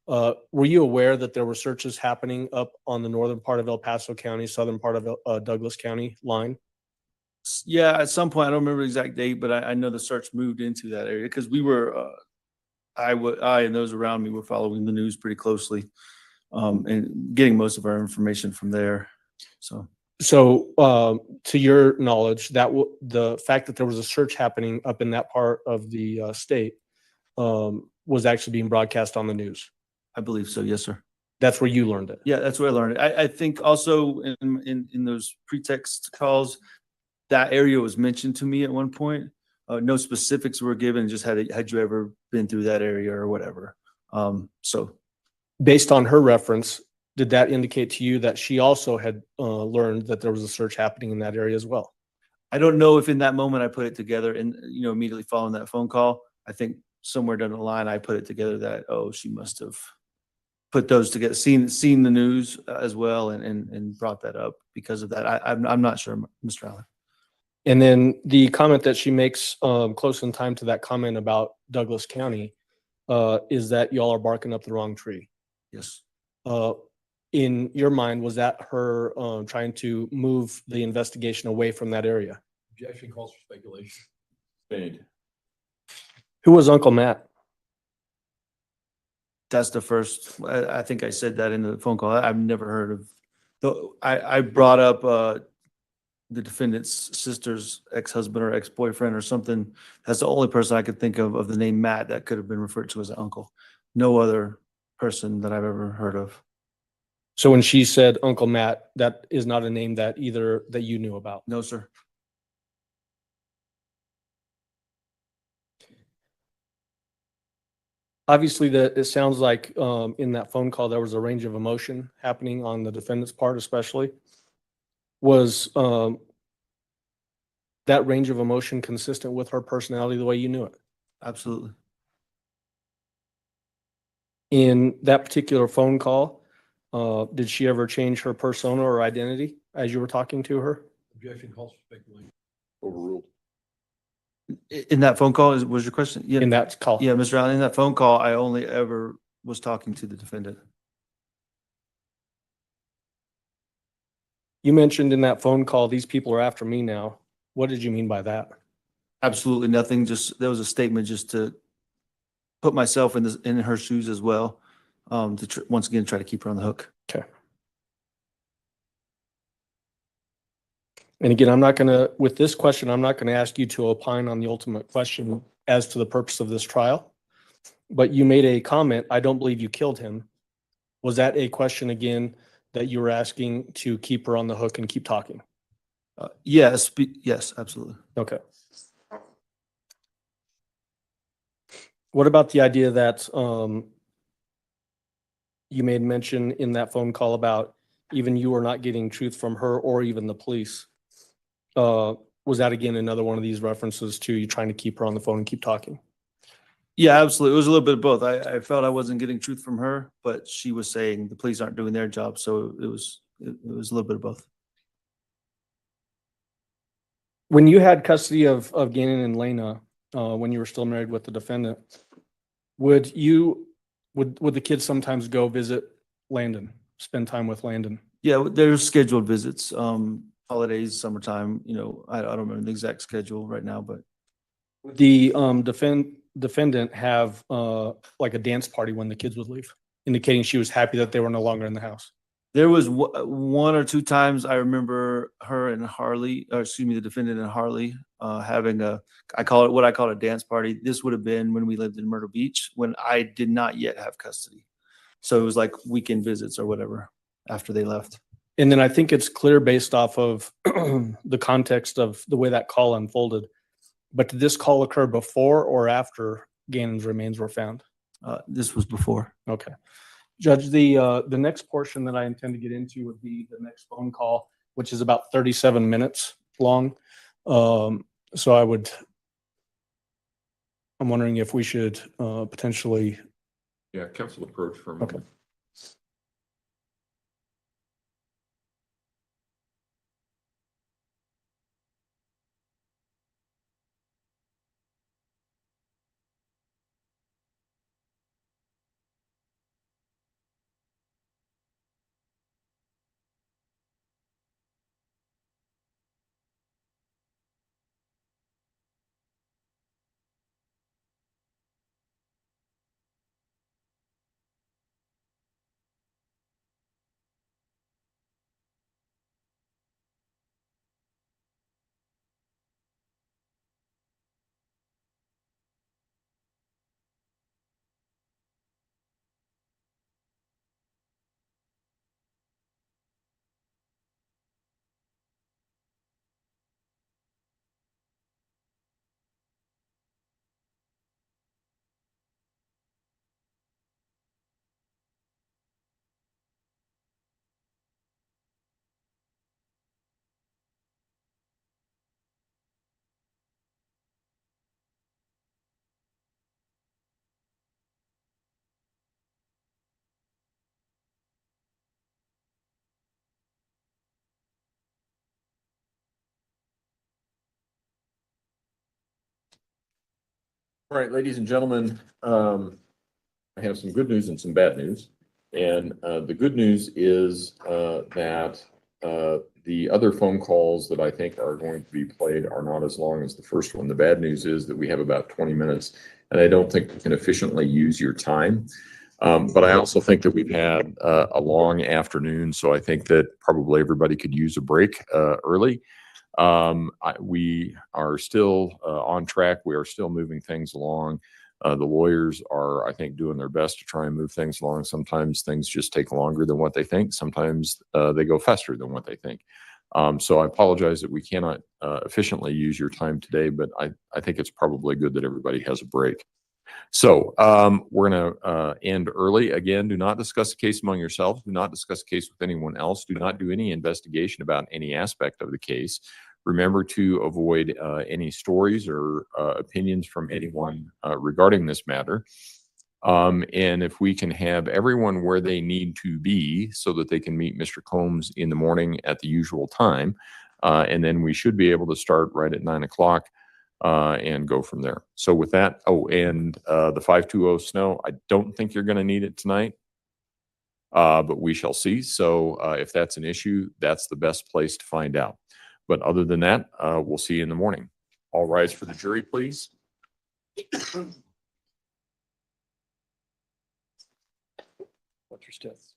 Were you aware that there were searches happening up on the northern part of El Paso County, southern part of Douglas County line? Yeah, at some point, I don't remember the exact date, but I know the search moved into that area because we were, I and those around me were following the news pretty closely, and getting most of our information from there. So, to your knowledge, the fact that there was a search happening up in that part of the state was actually being broadcast on the news? I believe so. Yes, sir. That's where you learned it? Yeah, that's where I learned it. I think also in those pretext calls, that area was mentioned to me at one point. No specifics were given, just had you ever been through that area or whatever. So based on her reference, did that indicate to you that she also had learned that there was a search happening in that area as well? I don't know if in that moment I put it together and, immediately following that phone call. I think somewhere down the line I put it together that, she must have put those together, seen the news as well, and brought that up because of that. I'm not sure, Mr. Allen. And then the comment that she makes close in time to that comment about Douglas County is that y'all are barking up the wrong tree. Yes. In your mind, was that her trying to move the investigation away from that area? Objection calls for speculation. Made. Who was Uncle Matt? That's the first, I think I said that in the phone call. I've never heard of, though, I brought up the defendant's sister's ex-husband or ex-boyfriend or something. That's the only person I could think of the name Matt that could have been referred to as an uncle. No other person that I've ever heard of. So when she said Uncle Matt, that is not a name that you knew about? No, sir. Obviously, it sounds like in that phone call, there was a range of emotion happening on the defendant's part, especially. Was that range of emotion consistent with her personality the way you knew it? Absolutely. In that particular phone call, did she ever change her persona or identity as you were talking to her? Objection calls for speculation. Overruled. In that phone call, was your question? Yeah. In that call? Yeah, Mr. Allen, in that phone call, I only ever was talking to the defendant. You mentioned in that phone call, these people are after me now. What did you mean by that? Absolutely nothing. Just, there was a statement just to put myself in her shoes as well. To once again, try to keep her on the hook. Okay. And again, with this question, I'm not gonna ask you to opine on the ultimate question as to the purpose of this trial. But you made a comment, I don't believe you killed him. Was that a question again that you were asking to keep her on the hook and keep talking? Yes, yes, absolutely. Okay. What about the idea that you made mention in that phone call about even you were not getting truth from her or even the police? Was that again another one of these references to you trying to keep her on the phone and keep talking? Yeah, absolutely. It was a little bit of both. I felt I wasn't getting truth from her, but she was saying the police aren't doing their job. So it was a little bit of both. When you had custody of Gannon and Lena, when you were still married with the defendant, would the kids sometimes go visit Landon, spend time with Landon? Yeah, there's scheduled visits, holidays, summertime, I don't remember the exact schedule right now, but The defendant have like a dance party when the kids would leave, indicating she was happy that they were no longer in the house. there was one or two times I remember her and Harley, or excuse me, the defendant and Harley, having what I call a dance party. This would have been when we lived in Myrtle Beach when I did not yet have custody. So it was like weekend visits or whatever after they left. And then I think it's clear based off of the context of the way that call unfolded. But did this call occur before or after Gannon's remains were found? This was before. Okay. Judge, the next portion that I intend to get into would be the next phone call, which is about 37 minutes long. So I'm wondering if we should potentially. Yeah, counsel approach for a moment. Okay. All right, ladies and gentlemen, I have some good news and some bad news. And the good news is that the other phone calls that I think are going to be played are not as long as the first one. The bad news is that we have about 20 minutes, and I don't think we can efficiently use your time. But I also think that we've had a long afternoon, so I think that probably everybody could use a break early. We are still on track. We are still moving things along. The lawyers are, I think, doing their best to try and move things along. Sometimes things just take longer than what they think. Sometimes they go faster than what they think. So I apologize that we cannot efficiently use your time today, but I think it's probably good that everybody has a break. So we're going to end early. Again, do not discuss the case among yourselves. Do not discuss the case with anyone else. Do not do any investigation about any aspect of the case. Remember to avoid any stories or opinions from anyone regarding this matter. And if we can have everyone where they need to be so that they can meet Mr. Combs in the morning at the usual time, and then we should be able to start right at 9 o'clock. And go from there. So with that, and the 520 snow, I don't think you're going to need it tonight, but we shall see. So if that's an issue, that's the best place to find out. But other than that, we'll see you in the morning. All rise for the jury, please. What's your steps?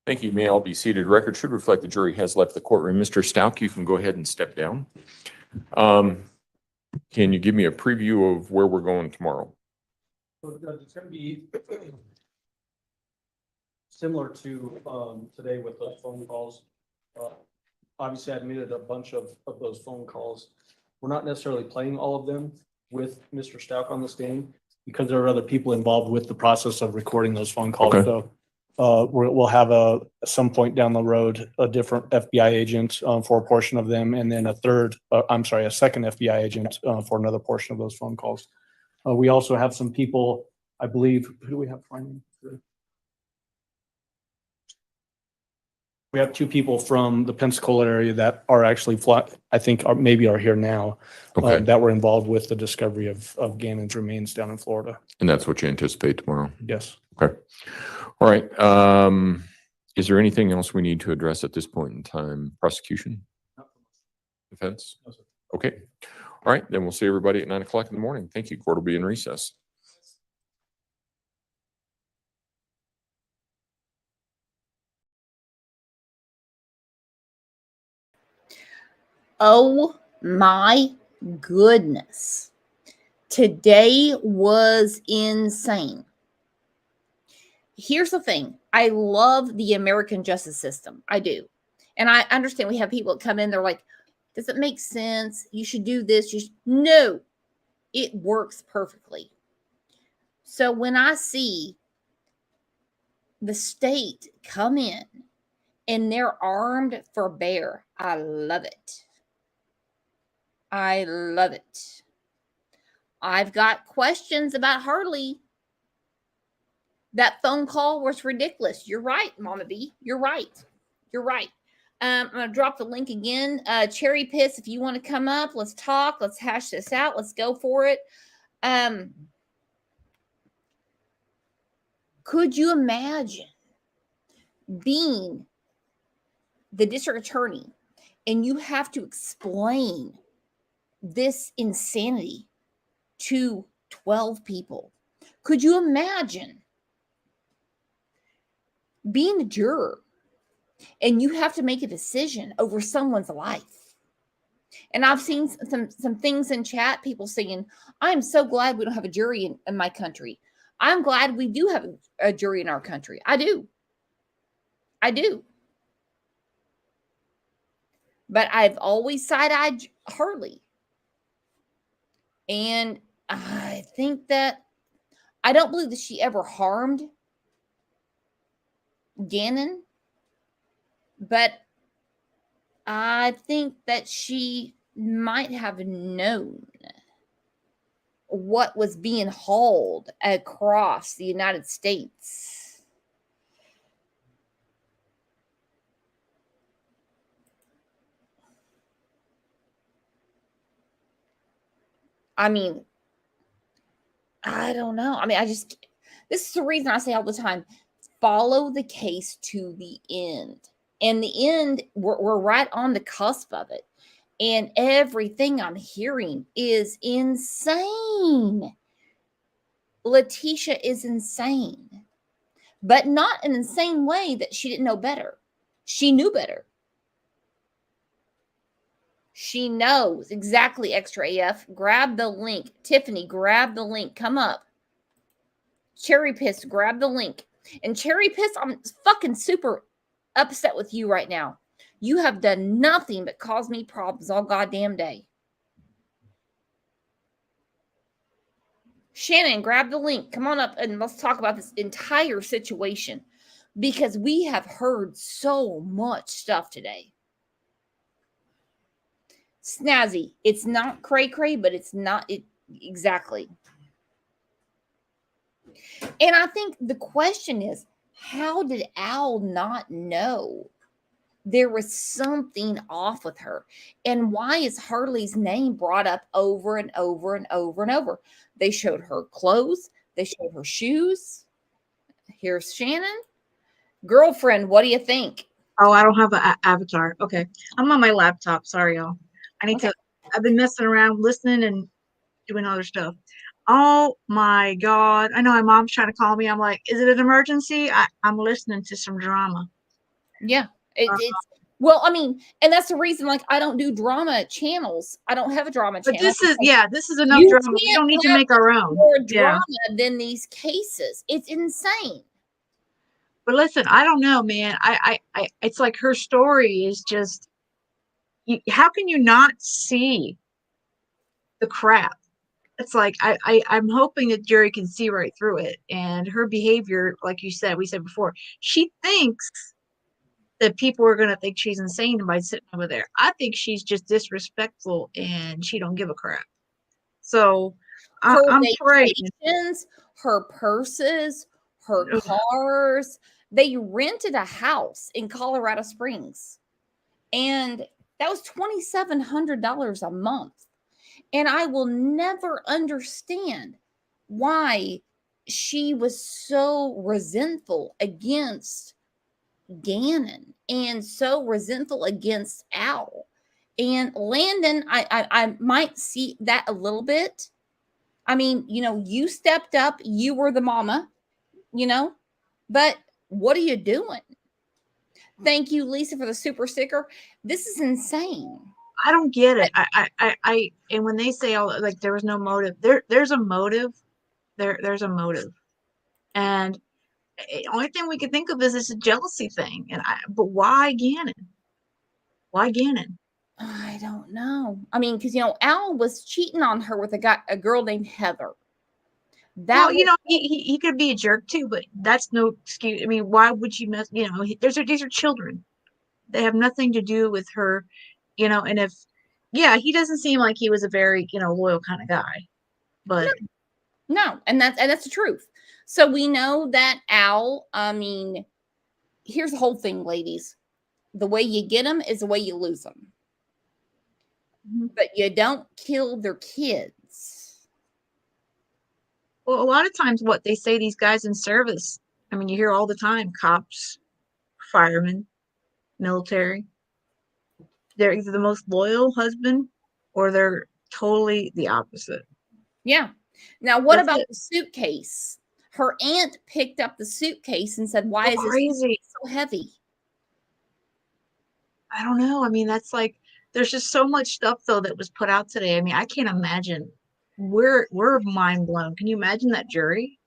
Thank you. You may all be seated. Record should reflect the jury has left the courtroom. Mr. Stauch, you can go ahead and step down. Can you give me a preview of where we're going tomorrow? So it's going to be similar to today with those phone calls. Obviously, I admitted a bunch of those phone calls. We're not necessarily playing all of them with Mr. Stauch on the stand because there are other people involved with the process of recording those phone calls. Okay. So we'll have at some point down the road a different FBI agent for a portion of them, and then a second FBI agent for another portion of those phone calls. We also have some people, I believe. Who do we have? We have two people from the Pensacola area that are actually I think maybe are here now. Okay. That were involved with the discovery of Gannon's remains down in Florida. And that's what you anticipate tomorrow? Yes. Okay. All right. Is there anything else we need to address at this point in time? Prosecution? Defense? No, sir. Okay. All right. Then we'll see everybody at 9 o'clock in the morning. Thank you. Court will be in recess. Oh my goodness. Today was insane. Here's the thing. I love the American justice system. I do. And I understand we have people that come in, they're like, does it make sense? You should do this. No, it works perfectly. So when I see the state come in and they're armed for bear, I love it. I love it. I've got questions about Harley. That phone call was ridiculous. You're right, Mama B. You're right. You're right. I'm going to drop the link again. Cherry Piss, if you want to come up, let's talk. Let's hash this out. Let's go for it. Could you imagine being the district attorney and you have to explain this insanity to 12 people? Could you imagine being a juror and you have to make a decision over someone's life? And I've seen some things in chat, people saying, I'm so glad we don't have a jury in my country. I'm glad we do have a jury in our country. I do. I do. But I've always side-eyed Harley. And I think that I don't believe that she ever harmed Gannon, but I think that she might have known what was being hauled across the United States. I mean, I don't know. I mean, this is the reason I say all the time, follow the case to the end. And the end, we're right on the cusp of it. And everything I'm hearing is insane. Letitia is insane, but not an insane way that she didn't know better. She knew better. She knows exactly. Extra AF. Grab the link. Tiffany, grab the link. Come up. Cherry Piss, grab the link. And Cherry Piss, I'm fucking super upset with you right now. You have done nothing but cause me problems all goddamn day. Shannon, grab the link. Come on up and let's talk about this entire situation, because we have heard so much stuff today. Snazzy, it's not cray cray, but it's not it exactly. And I think the question is, how did Al not know there was something off with her? And why is Harley's name brought up over and over and over and over? They showed her clothes. They showed her shoes. Here's Shannon. Girlfriend, what do you think? Oh, I don't have an avatar. Okay. I'm on my laptop. Sorry, y'all. I've been messing around, listening and doing other stuff. Oh my God. I know my mom's trying to call me. I'm like, is it an emergency? I'm listening to some drama. Yeah. It's well, I mean, and that's the reason, like, I don't do drama channels. I don't have a drama But channel. this is enough drama. We don't need to make our own. More Yeah. drama than these cases. It's insane. But listen, I don't know, man. I it's like her story is just, how can you not see the crap? It's like, I'm hoping that jury can see right through it. And her behavior, like you said, we said before, she thinks that people are going to think she's insane by sitting over there. I think she's just disrespectful and she don't give a crap. So I'm praying. Vacations, her purses, her cars. They rented a house in Colorado Springs, and that was $2,700 a month. And I will never understand why she was so resentful against Gannon and so resentful against Al. And Landon, I might see that a little bit. I mean, you stepped up, you were the mama, but what are you doing? Thank you, Lisa, for the super sticker. This is insane. I don't get it. I and when they say all, like, there was no motive, there's a motive. There's a motive. And the only thing we can think of is a jealousy thing. But why Gannon? Why Gannon? I don't know. I mean, because Al was cheating on her with a girl named Heather. He could be a jerk too, but that's no excuse. I mean, why would you mess? These are children. They have nothing to do with her. And if, he doesn't seem like he was a very loyal kind of guy. But no, and that's the truth. So we know that Al. I mean, here's the whole thing, ladies. The way you get them is the way you lose them. But you don't kill their kids. Well, a lot of times what they say, these guys in service, I mean, you hear all the time, cops, firemen, military, they're either the most loyal husband or they're totally the opposite. Yeah. Now, what about the suitcase? Her aunt picked up the suitcase and said, why is this so heavy? I don't know. I mean, that's like, there's just so much stuff though that was put out today. I mean, I can't imagine. We're mind blown. Can you imagine that jury?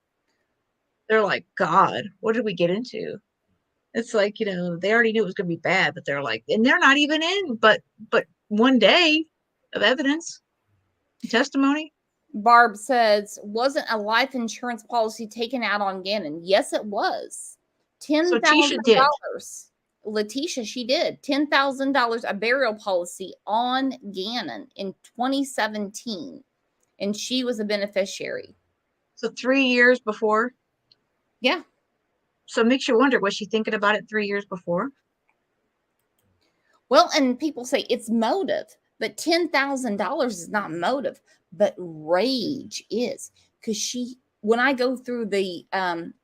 They're like, God, what did we get into? It's like, they already knew it was going to be bad, but they're like, and they're not even in, but one day of evidence, testimony. Barb says, wasn't a life insurance policy taken out on Gannon? Yes, it was. So Tisha did. $10,000. Letitia, she did. $10,000, a burial policy on Gannon in 2017. And she was a beneficiary. So 3 years before? Yeah. So it makes you wonder, was she thinking about it 3 years before? Well, and people say it's motive, but $10,000 is not motive, but rage is. Because when I go through the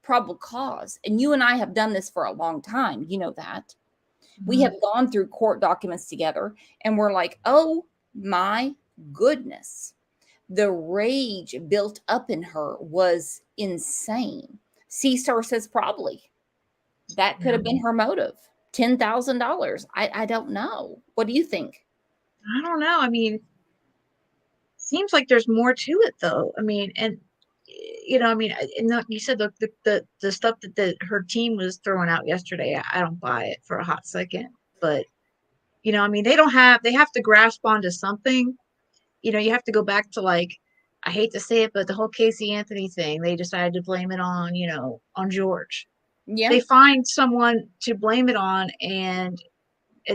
probable cause, and you and I have done this for a long time, you know that. We have gone through court documents together, and we're like, oh my goodness. The rage built up in her was insane. C-Star says probably. That could have been her motive. $10,000. I don't know. What do you think? I don't know. I mean, seems like there's more to it though. I mean, and I mean, you said the stuff that her team was throwing out yesterday. I don't buy it for a hot second, but I mean, they have to grasp onto something. You have to go back to, like, I hate to say it, but the whole Casey Anthony thing, they decided to blame it on, on George. Yeah. They find someone to blame it on, and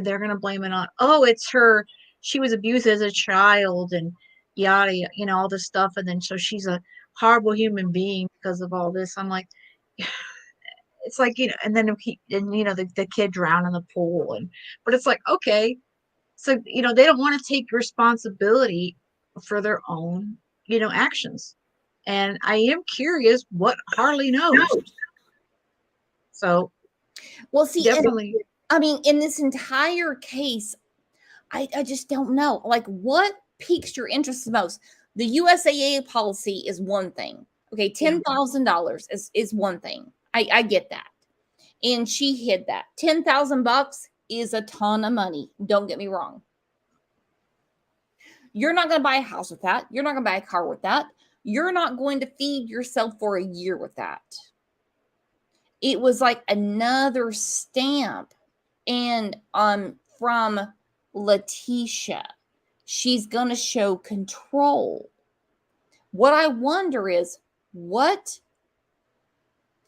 they're going to blame it on, oh, it's her. She was abused as a child and yada, all this stuff. And then, so she's a horrible human being because of all this. I'm like, it's like, and then, the kid drowned in the pool. But it's like, okay. So, they don't want to take responsibility for their own, actions. And I am curious what Harley knows. So, well, see, definitely. I mean, in this entire case, I just don't know. Like, what piques your interest the most? The USAA policy is one thing. Okay, $10,000 is one thing. I get that. And she hid that. $10,000 is a ton of money. Don't get me wrong. You're not going to buy a house with that. You're not going to buy a car with that. You're not going to feed yourself for a year with that. It was like another stamp. And from Letitia, she's going to show control. What I wonder is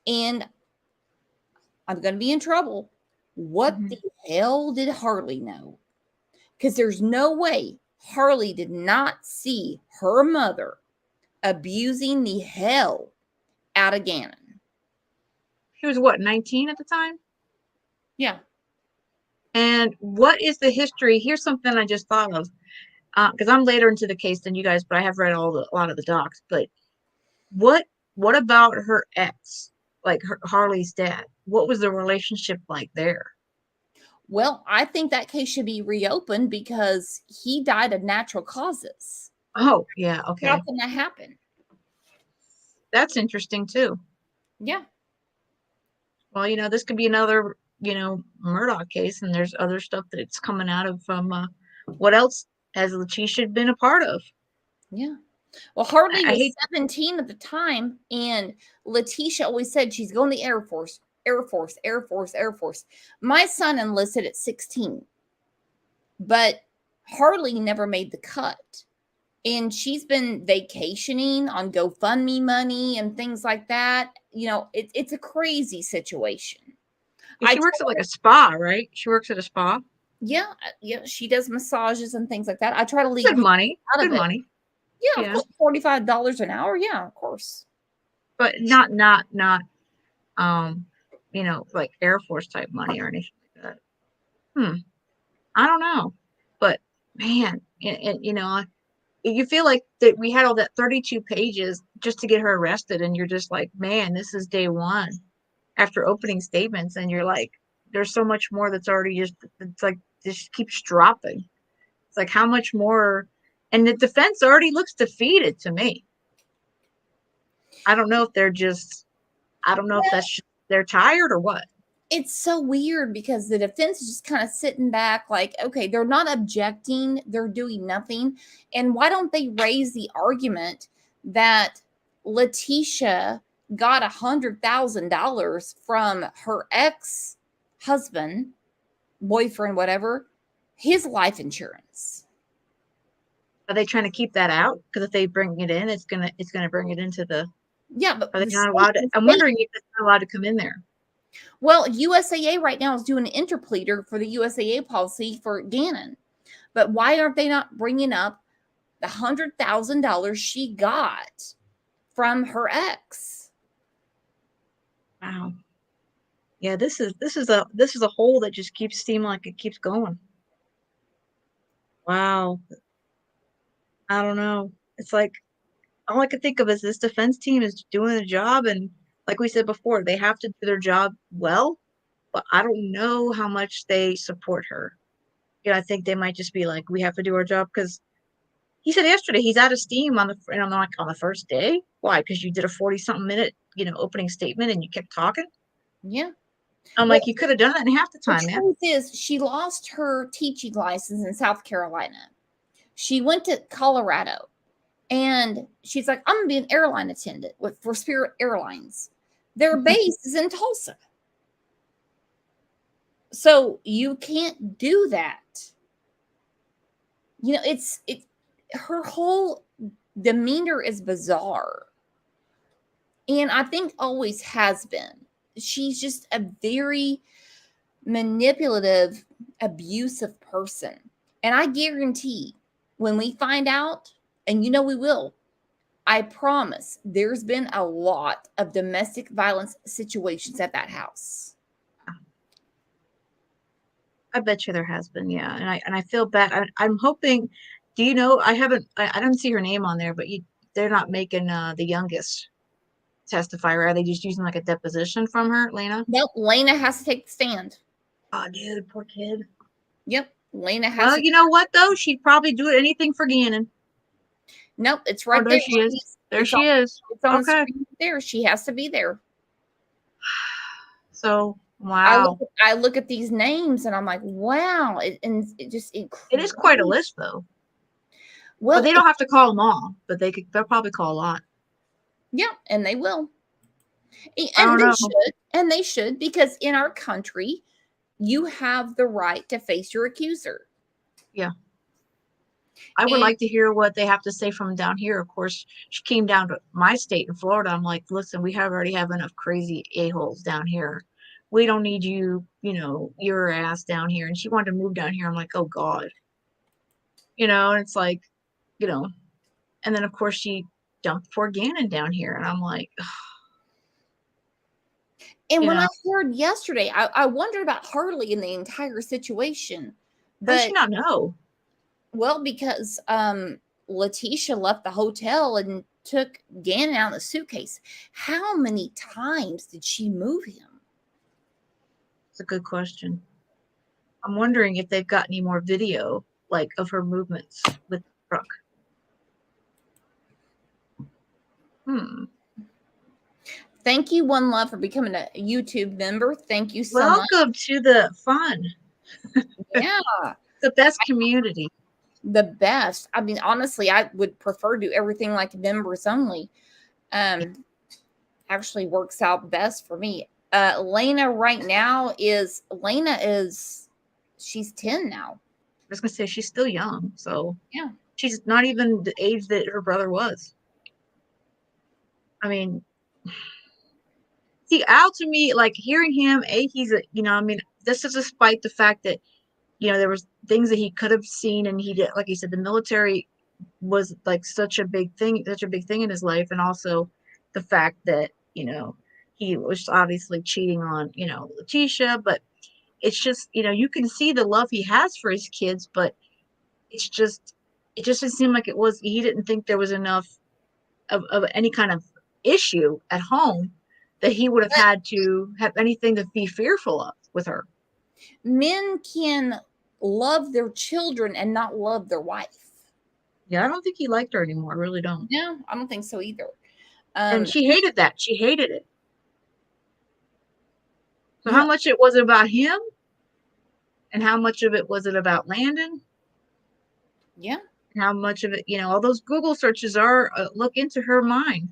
and I'm going to be in trouble. What the hell did Harley know? Because there's no way Harley did not see her mother abusing the hell out of Gannon. She was what, 19 at the time? Yeah. And what is the history? Here's something I just thought of, because I'm later into the case than you guys, but I have read a lot of the docs. But what about her ex, like Harley's dad? What was the relationship like there? Well, I think that case should be reopened because he died of natural causes. Oh, yeah. Okay. How can that happen? That's interesting too. Yeah. Well, this could be another, Murdoch case, and there's other stuff that's coming out of what else has Letitia been a part of? Yeah. Well, Harley was 17 at the time, and Letitia always said she's going to the Air Force, Air Force, Air Force, Air Force. My son enlisted at 16, but Harley never made the cut. And she's been vacationing on GoFundMe money and things like that. It's a crazy situation. She works at like a spa, right? She works at a spa. Yeah, she does massages and things like that. I try to leave good money. Out of good it. money. Yeah, of course, $45 an hour. Yeah, of course. But not like Air Force type money or anything like that. I don't know. But man, and you feel like that we had all that 32 pages just to get her arrested, and you're just like, man, this is day one after opening statements, and you're like, there's so much more that's already it's like just keeps dropping. It's like, how much more? And the defense already looks defeated to me. I don't know if they're just, I don't know if that's just, they're tired or what. It's so weird because the defense is just kind of sitting back like, okay, they're not objecting. They're doing nothing. And why don't they raise the argument that Letitia got $100,000 from her ex-husband, boyfriend, whatever, his life insurance? Are they trying to keep that out? Because if they bring it in, it's gonna bring it into the. Yeah, but Are they the not allowed to? state- I'm wondering if it's not allowed to come in there. Well, USAA right now is doing an interpleader for the USAA policy for Gannon. But why aren't they not bringing up the $100,000 she got from her ex? Wow. Yeah, this is a hole that just keeps seeming like it keeps going. Wow. I don't know. It's like all I could think of is this defense team is doing a job, and like we said before, they have to do their job well, but I don't know how much they support her. I think they might just be like, we have to do our job because he said yesterday he's out of steam and I'm like, on the first day? Why? Because you did a 40-something minute, opening statement and you kept talking? Yeah. I'm Well, like, you could have done that in half the time, the man. truth is, she lost her teaching license in South Carolina. She went to Colorado, and she's like, I'm going to be an airline attendant for Spirit Airlines. Their base is in Tulsa. So you can't do that. It's her whole demeanor is bizarre. And I think always has been. She's just a very manipulative, abusive person. And I guarantee when we find out, and we will, I promise there's been a lot of domestic violence situations at that house. I bet you there has been, yeah. And I feel bad. I'm hoping. Do you know? I don't see her name on there, but they're not making the youngest testify, or are they just using like a deposition from her, Lena? Nope, Lena has to take the stand. Oh, dude, poor kid. Yep, Lena has. Well, to. you know what though? She'd probably do anything for Gannon. Nope, it's right there. there. She is. There It's she on, is. It's on Okay. the screen there. She has to be there. So wow. I look at these names and I'm like, wow, and it just it is quite a list though. Well, they don't have to call them all, but they'll probably call a lot. Yeah, and they will. I don't know. And they should, because in our country, you have the right to face your accuser. Yeah. I would like to hear what they have to say from down here. Of course, she came down to my state in Florida. I'm like, listen, we already have enough crazy a-holes down here. We don't need you, your ass down here. And she wanted to move down here. I'm like, oh God. And it's like, and then of course she dumped poor Gannon down here. And I'm like, ugh. And when I heard yesterday, I wondered about Harley in the entire situation. How does she not know? Well, because Letitia left the hotel and took Gannon out of the suitcase. How many times did she move him? It's a good question. I'm wondering if they've got any more video, like, of her movements with the truck. Thank you, One Love, for becoming a YouTube member. Thank you so much. Welcome to the fun. Yeah. The best community. The best. I mean, honestly, I would prefer to do everything like members only. Actually works out best for me. Lena right now is she's 10 now. I was gonna say she's still young, so yeah, she's not even the age that her brother was. I mean, see, Al, to me, like hearing him, he's a, this is despite the fact that, there was things that he could have seen, and he did, like he said, the military was like such a big thing in his life, and also the fact that, he was obviously cheating on, Letitia, but it's just, you can see the love he has for his kids, but it just didn't seem like he didn't think there was enough of any kind of issue at home that he would have had to have anything to be fearful of with her. Men can love their children and not love their wife. Yeah, I don't think he liked her anymore. I really don't. No, I don't think so either. And she hated that. She hated it. So how much it was about him, and how much of it was it about Landon? Yeah. And how much of it, all those Google searches are look into her mind.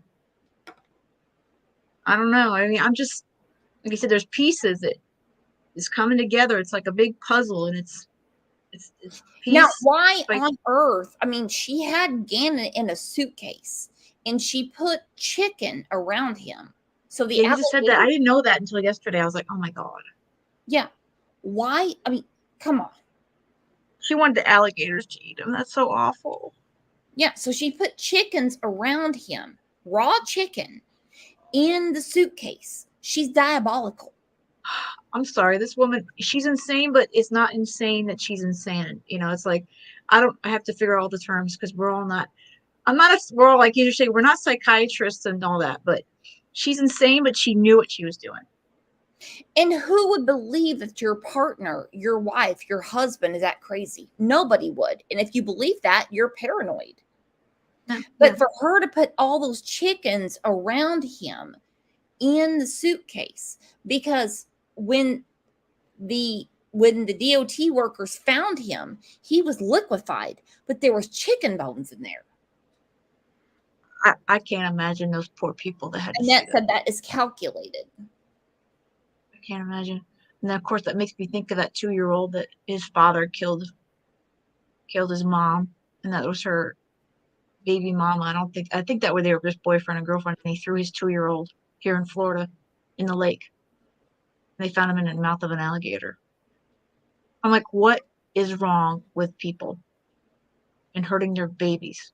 I don't know. I mean, I'm just, like I said, there's pieces that is coming together. It's like a big puzzle, and it's It's Now, peace. why Like, on earth? I mean, she had Gannon in a suitcase and she put chicken around him. So the yeah, you just said that. I alligator, didn't know that until yesterday. I was like, oh my God. yeah. Why? I mean, come on. She wanted the alligators to eat him. That's so awful. Yeah, so she put chickens around him, raw chicken, in the suitcase. She's diabolical. I'm sorry, this woman, she's insane, but it's not insane that she's insane. You know, it's like, I have to figure out all the terms because we're all not, we're all like you say, we're not psychiatrists and all that, but she's insane, but she knew what she was doing. And who would believe that your partner, your wife, your husband is that crazy? Nobody would. And if you believe that, you're paranoid. But for her to put all those chickens around him in the suitcase, because when the DOT workers found him, he was liquefied, but there was chicken bones in there. I can't imagine those poor people that had to And see that said that is calculated. I can't imagine. And then, of course, that makes me think of that 2-year-old that his father killed his mom, and that was her baby mama. I think that they were just boyfriend and girlfriend, and he threw his 2-year-old here in Florida in the lake. And they found him in the mouth of an alligator. I'm like, what is wrong with people and hurting their babies?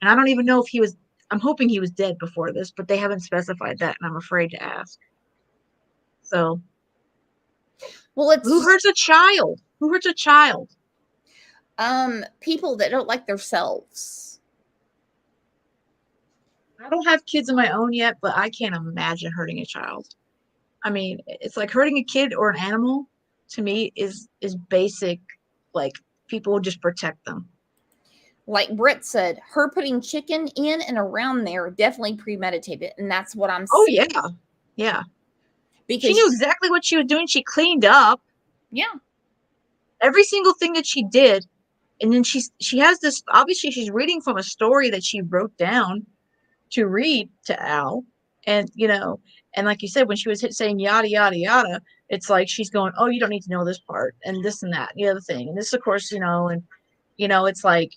And I don't even know if I'm hoping he was dead before this, but they haven't specified that, and I'm afraid to ask. So, well, who hurts a child? Who hurts a child? People that don't like themselves. I don't have kids of my own yet, but I can't imagine hurting a child. I mean, it's like hurting a kid or an animal to me is basic. Like, people just protect them. Like Britt said, her putting chicken in and around there definitely premeditated, and that's what I'm saying. Oh yeah. Because she knew exactly what she was doing. She cleaned up. Yeah. Every single thing that she did. And then she has this, obviously she's reading from a story that she wrote down to read to Al. And, and like you said, when she was saying yada, yada, yada, it's like she's going, oh, you don't need to know this part and this and that, and the other thing. And this, of course, it's like,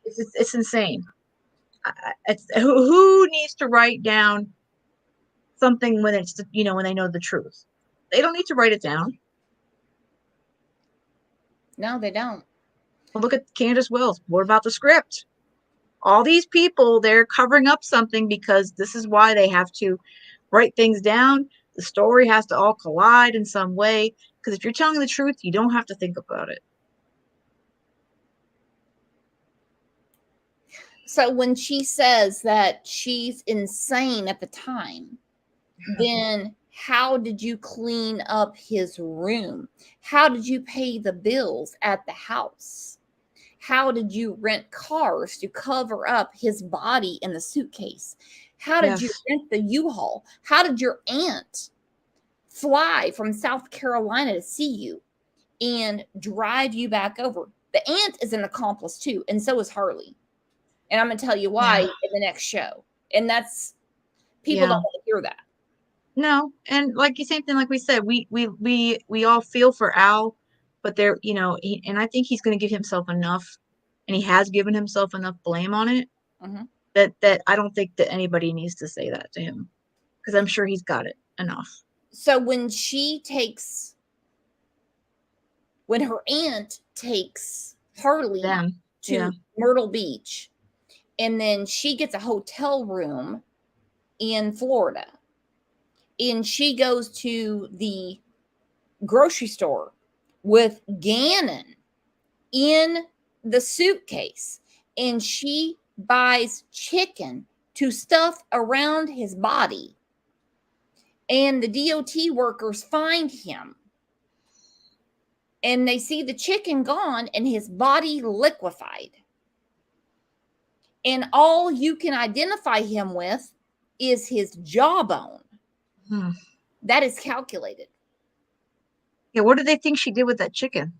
it's insane. Who needs to write down something when it's, when they know the truth? They don't need to write it down. No, they don't. Well, look at Candace Wells. What about the script? All these people, they're covering up something because this is why they have to write things down. The story has to all collide in some way. Because if you're telling the truth, you don't have to think about it. So when she says that she's insane at the time, then how did you clean up his room? How did you pay the bills at the house? How did you rent cars to cover up his body in the suitcase? How did you rent the U-Haul? How did your aunt fly from South Carolina to see you and drive you back over? The aunt is an accomplice too, and so is Harley. And I'm going to tell you why in the next show. And that's, people don't want to hear that. No, and like the same thing, like we said, we all feel for Al, but there, and I think he's going to give himself enough, and he has given himself enough blame on it that I don't think that anybody needs to say that to him, because I'm sure he's got it enough. So when her aunt takes Harley to Myrtle Beach, and then she gets a hotel room in Florida, and she goes to the grocery store with Gannon in the suitcase, and she buys chicken to stuff around his body, and the DOT workers find him, and they see the chicken gone and his body liquefied, and all you can identify him with is his jawbone. That is calculated. Yeah, what do they think she did with that chicken?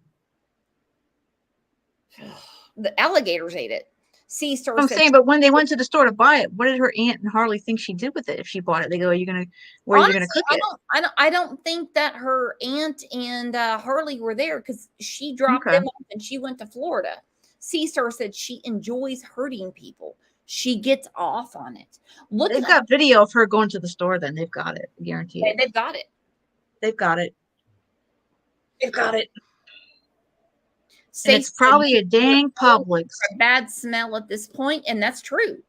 The alligators ate it. C-Star I'm said, saying, but when they went to the store to buy it, what did her aunt and Harley think she did with it if she bought it? They go, where are you gonna honestly, cook it? I don't think that her aunt and Harley were there because she dropped Okay. them off and she went to Florida. C-Star said she enjoys hurting people. She gets off on it. They've got video of her going to the store. Then they've got it, guaranteed. They've got it. They've got it. They've got it. And it's probably a dang Publix. A bad smell at this point, and that's true.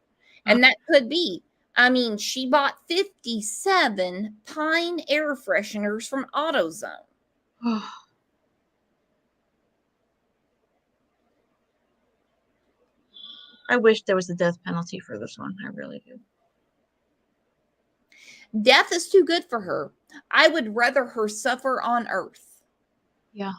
And that could be. I mean, she bought 57 Pine air fresheners from AutoZone. I wish there was a death penalty for this one. I really do. Death is too good for her. I would rather her suffer on earth. Yeah.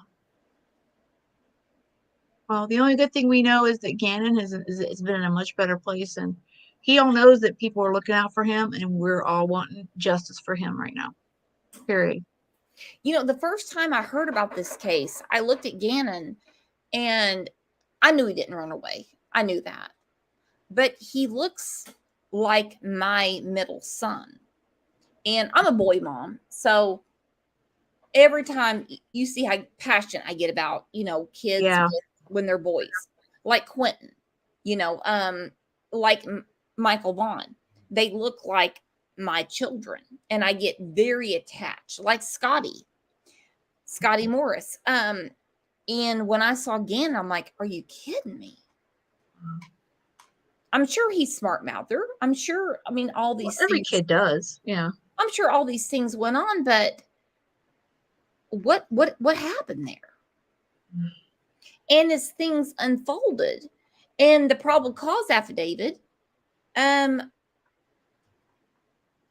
Well, the only good thing we know is that Gannon has been in a much better place, and he all knows that people are looking out for him, and we're all wanting justice for him right now. Period. You know, the first time I heard about this case, I looked at Gannon, and I knew he didn't run away. I knew that. But he looks like my middle son. And I'm a boy mom, so every time you see how passionate I get about, kids when they're boys, like Quentin, like Michael Vaughn, they look like my children, and I get very attached, like Scotty Morris. And when I saw Gannon, I'm like, are you kidding me? I'm sure he's smart mouther. I'm sure, all these every kid does. Yeah. I'm sure all these things went on, but what happened there? And as things unfolded and the probable cause affidavit, I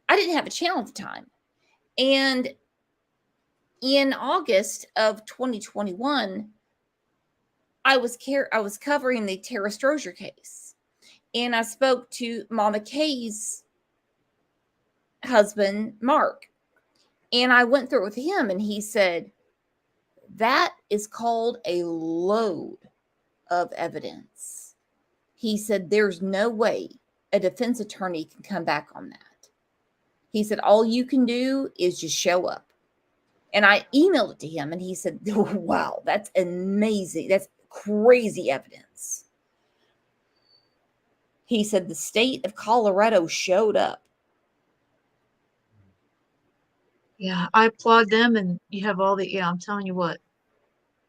didn't have a channel at the time. And in August of 2021, I was covering the Tara Strozier case. And I spoke to Mama Kay's husband, Mark. And I went through it with him, and he said, that is called a load of evidence. He said, there's no way a defense attorney can come back on that. He said, all you can do is just show up. And I emailed it to him, and he said, wow, that's amazing. That's crazy evidence. He said, the state of Colorado showed up. Yeah, I applaud them, and you have all the, I'm telling you what,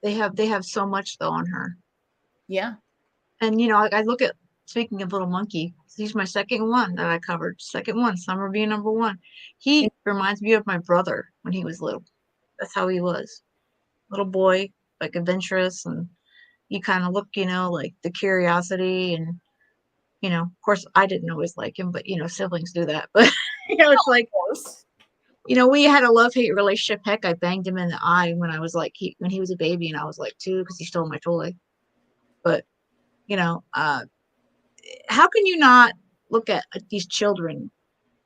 they have so much though on her. Yeah. And I look at, speaking of Little Monkey, he's my second one that I covered. Second one, Summer being number one. He reminds me of my brother when he was little. That's how he was. Little boy, like adventurous, and you kind of look, like the curiosity, and of course I didn't always like him, but siblings do that. But it's like, we had a love-hate relationship. Heck, I banged him in the eye when I was like, when he was a baby, and I was like 2 because he stole my toy. But how can you not look at these children?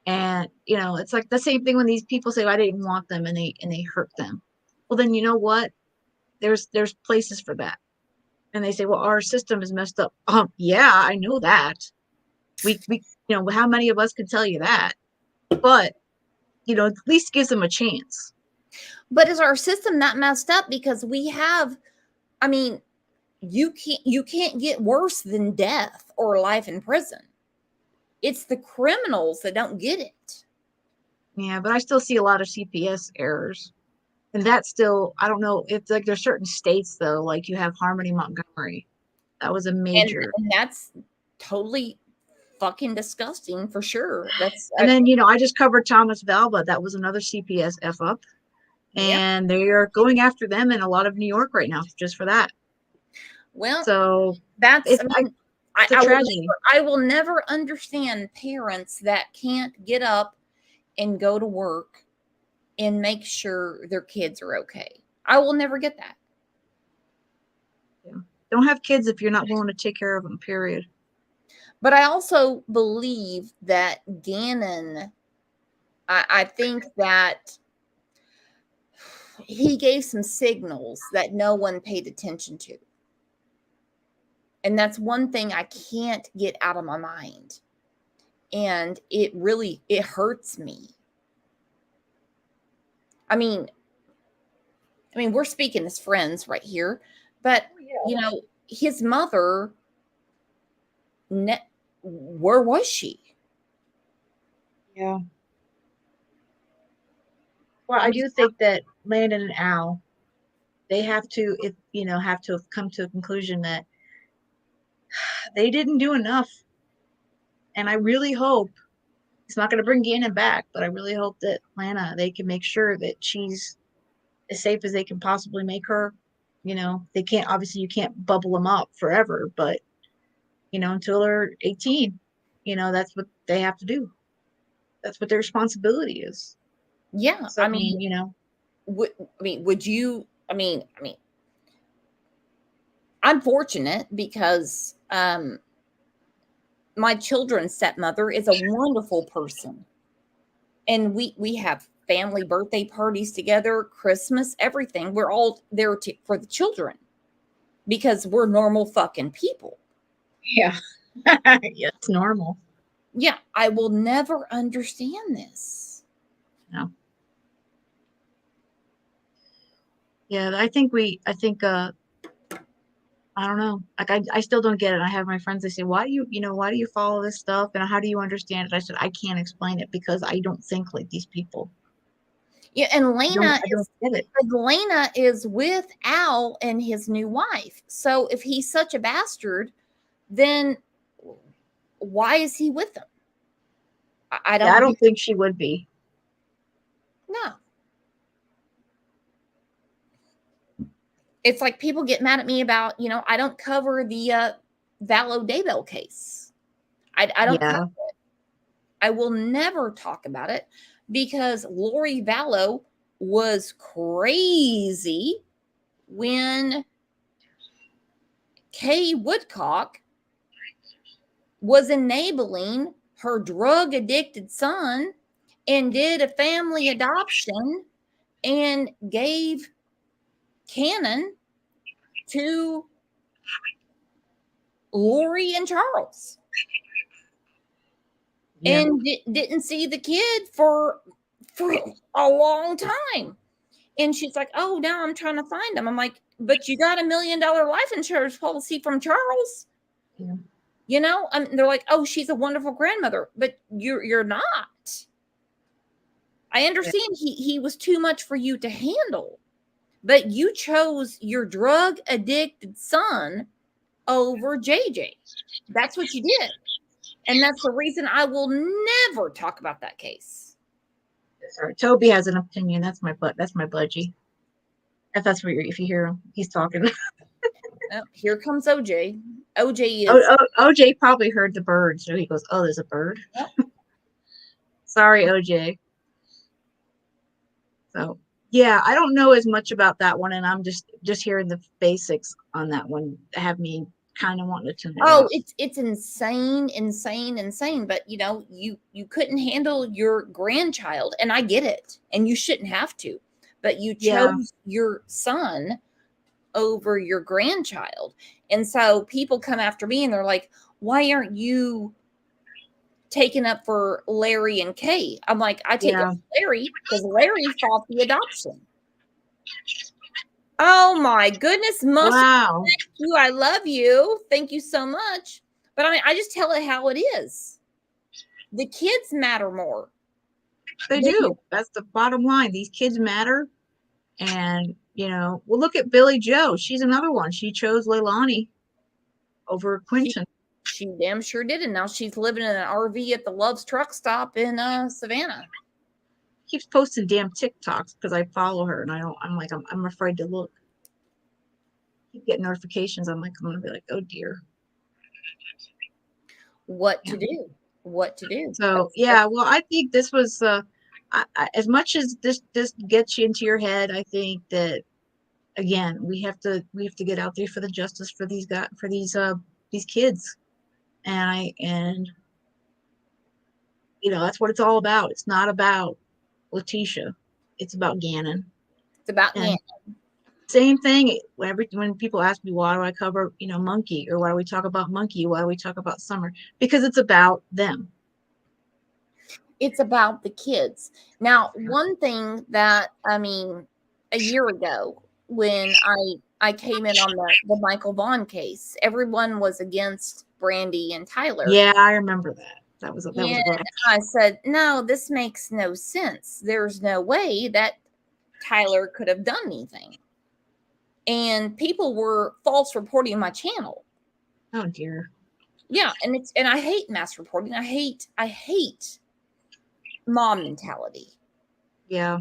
And it's like the same thing when these people say, I didn't want them, and they hurt them. Well, then you know what? There's places for that. And they say, well, our system is messed up. Yeah, I know that. We how many of us can tell you that? But at least gives them a chance. But is our system not messed up? Because we have, you can't get worse than death or life in prison. It's the criminals that don't get it. Yeah, but I still see a lot of CPS errors. And that's still, I don't know, it's like there's certain states though, like you have Harmony, Montgomery. That was a major. And that's totally fucking disgusting for sure. And then, I just covered Thomas Valva. That was another CPS F up. And they are going after them in a lot of New York right now just for that. Well, so that's it's a tragedy. I will never understand parents that can't get up and go to work and make sure their kids are okay. I will never get that. Yeah. Don't have kids if you're not willing to take care of them, period. But I also believe that Gannon, I think that he gave some signals that no one paid attention to. And that's one thing I can't get out of my mind. And it hurts me. I mean, we're speaking as friends right here, but his mother, where was she? Yeah. Well, I do think that Landon and Al, they have to have come to a conclusion that they didn't do enough. And I really hope it's not going to bring Gannon back, but I really hope that Lana, they can make sure that she's as safe as they can possibly make her. They can't, obviously you can't bubble them up forever, but until they're 18, that's what they have to do. That's what their responsibility is. Yeah. So, would you, I'm fortunate because, my children's stepmother is a wonderful person. And we have family birthday parties together, Christmas, everything. We're all there for the children because we're normal fucking people. Yeah. Yeah, it's normal. Yeah. I will never understand this. No. Yeah. I think, I don't know. Like, I still don't get it. I have my friends, they say, why do you follow this stuff? And how do you understand it? I said, I can't explain it because I don't think like these people. Yeah. And I don't get it. Lena is with Al and his new wife. So if he's such a bastard, then why is he with them? I don't think she would be. No. It's like people get mad at me about, I don't cover the Vallow Daybell case. I don't cover it. I will never talk about it because Lori Vallow was crazy when Kay Woodcock was enabling her drug addicted son and did a family adoption and gave Gannon to Lori and Charles. Yeah. And didn't see the kid for a long time. And she's like, oh, now I'm trying to find him. I'm like, but you got $1 million life insurance policy from Charles. Yeah. They're like, oh, she's a wonderful grandmother, but you're not. I understand he was too much for you to handle, but you chose your drug addicted son over JJ. That's what you did. And that's the reason I will never talk about that case. Sorry, Toby has an opinion. That's my budgie. If you hear him, he's talking. Oh, here comes OJ. OJ is OJ probably heard the bird, so he goes, "Oh, there's a bird." Yep. Sorry, OJ. So yeah, I don't know as much about that one, and I'm just hearing the basics on that one have me kind of wanting to tune it out. It's insane. But you couldn't handle your grandchild, and I get it, and you shouldn't have to, but you chose your son over your grandchild. And so people come after me and they're like, why aren't you taking up for Larry and Kay? I'm like, I take up for Larry because Larry fought the adoption. Oh my goodness. Wow. Thank you. I love you. Thank you so much. But I just tell it how it is. The kids matter more. They do. That's the bottom line. These kids matter. And, well, look at Billy Joe. She's another one. She chose Leilani over Quentin. She damn sure did. And now she's living in an RV at the Love's truck stop in Savannah. Keeps posting damn TikToks because I follow her and I'm afraid to look. Keep getting notifications. I'm going to be like, oh dear. What to do? So well, I think this was as much as this gets you into your head. I think that again we have to get out there for the justice for these kids, and that's what it's all about. It's not about Letitia. It's about Gannon. It's about Gannon. Same thing. When people ask me why do I cover, Monkey, or why do we talk about Monkey, why do we talk about Summer? Because it's about them. It's about the kids. Now, one thing that a year ago when I came in on the Michael Vaughn case, everyone was against Brandy and Tyler. Yeah, I remember that. That was And rough. I said, no, this makes no sense. There's no way that Tyler could have done anything. And people were false reporting my channel. Oh dear. Yeah, and I hate mass reporting. I hate mom mentality. Yeah.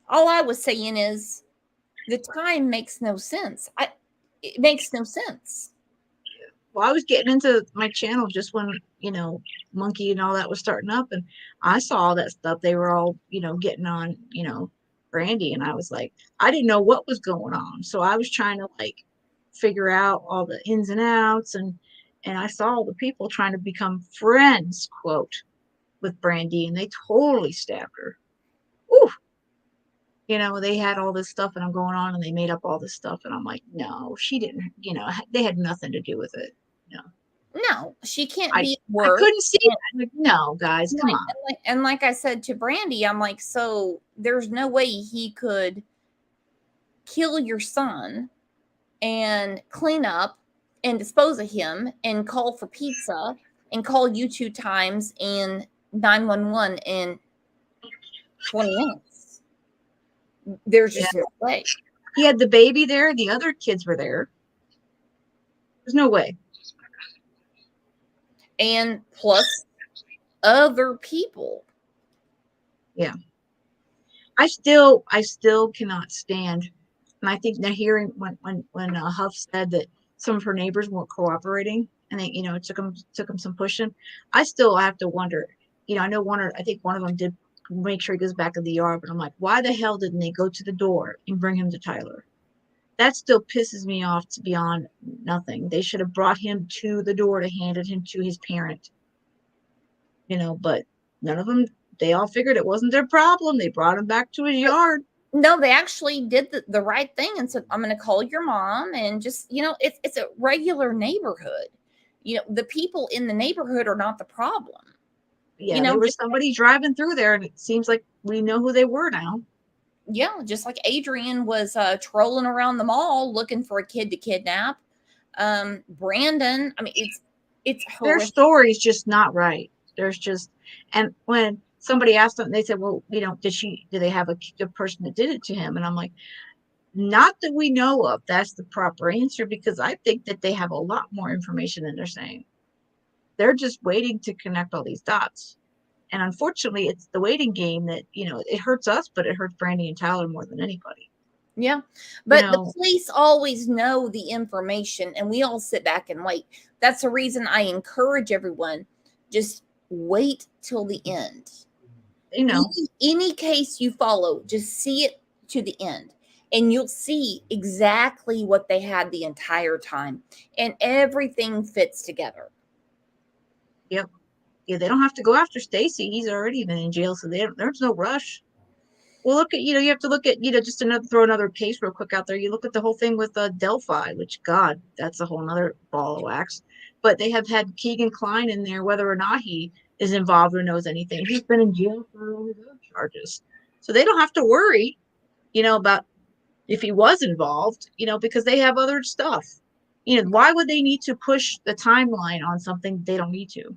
All I was saying is the time makes no sense. It makes no sense. Well, I was getting into my channel just when, Monkey and all that was starting up, and I saw all that stuff. They were all, getting on, Brandy, and I was like, I didn't know what was going on. So I was trying to figure out all the ins and outs, and I saw all the people trying to become friends, quote, with Brandy, and they totally stabbed her. Ooh. They had all this stuff and I'm going on, and they made up all this stuff, and I'm like, no, she didn't, they had nothing to do with it. No, she can't be at I work. couldn't see that. Like, no, guys, come on. And like I said to Brandy, I'm like, so there's no way he could kill your son and clean up and dispose of him and call for pizza and call you 2 times and 911 in 20 minutes. There's just no way. He had the baby there. The other kids were there. There's no way. And plus other people. Yeah. I still cannot stand. And I think now hearing when Huff said that some of her neighbors weren't cooperating, and they, it took them some pushing. I still have to wonder. I know I think one of them did make sure he goes back in the yard, but I'm like, why the hell didn't they go to the door and bring him to Tyler? That still pisses me off to beyond nothing. They should have brought him to the door to handed him to his parent. But none of them. They all figured it wasn't their problem. They brought him back to his yard. No, they actually did the right thing and said, I'm going to call your mom, and just, it's a regular neighborhood. The people in the neighborhood are not the problem. Yeah, there was somebody driving through there, and it seems like we know who they were now. Yeah, just like Adrian was trolling around the mall looking for a kid to kidnap. Brandon, it's their story's just not right. And when somebody asked them, they said, well, did they have a person that did it to him? And I'm like, not that we know of. That's the proper answer, because I think that they have a lot more information than they're saying. They're just waiting to connect all these dots. And unfortunately, it's the waiting game that, it hurts us, but it hurts Brandy and Tyler more than anybody. Yeah. But the police always know the information, and we all sit back and wait. That's the reason I encourage everyone, just wait till the end. Any case you follow, just see it to the end, and you'll see exactly what they had the entire time, and everything fits together. Yep. Yeah, they don't have to go after Stacy. He's already been in jail, so there's no rush. Well, look at, you have to look at, just throw another case real quick out there. You look at the whole thing with Delphi, which, God, that's a whole nother ball of wax. But they have had Keegan Klein in there, whether or not he is involved or knows anything. He's been in jail for all his other charges. So they don't have to worry, about if he was involved, because they have other stuff. Why would they need to push the timeline on something they don't need to?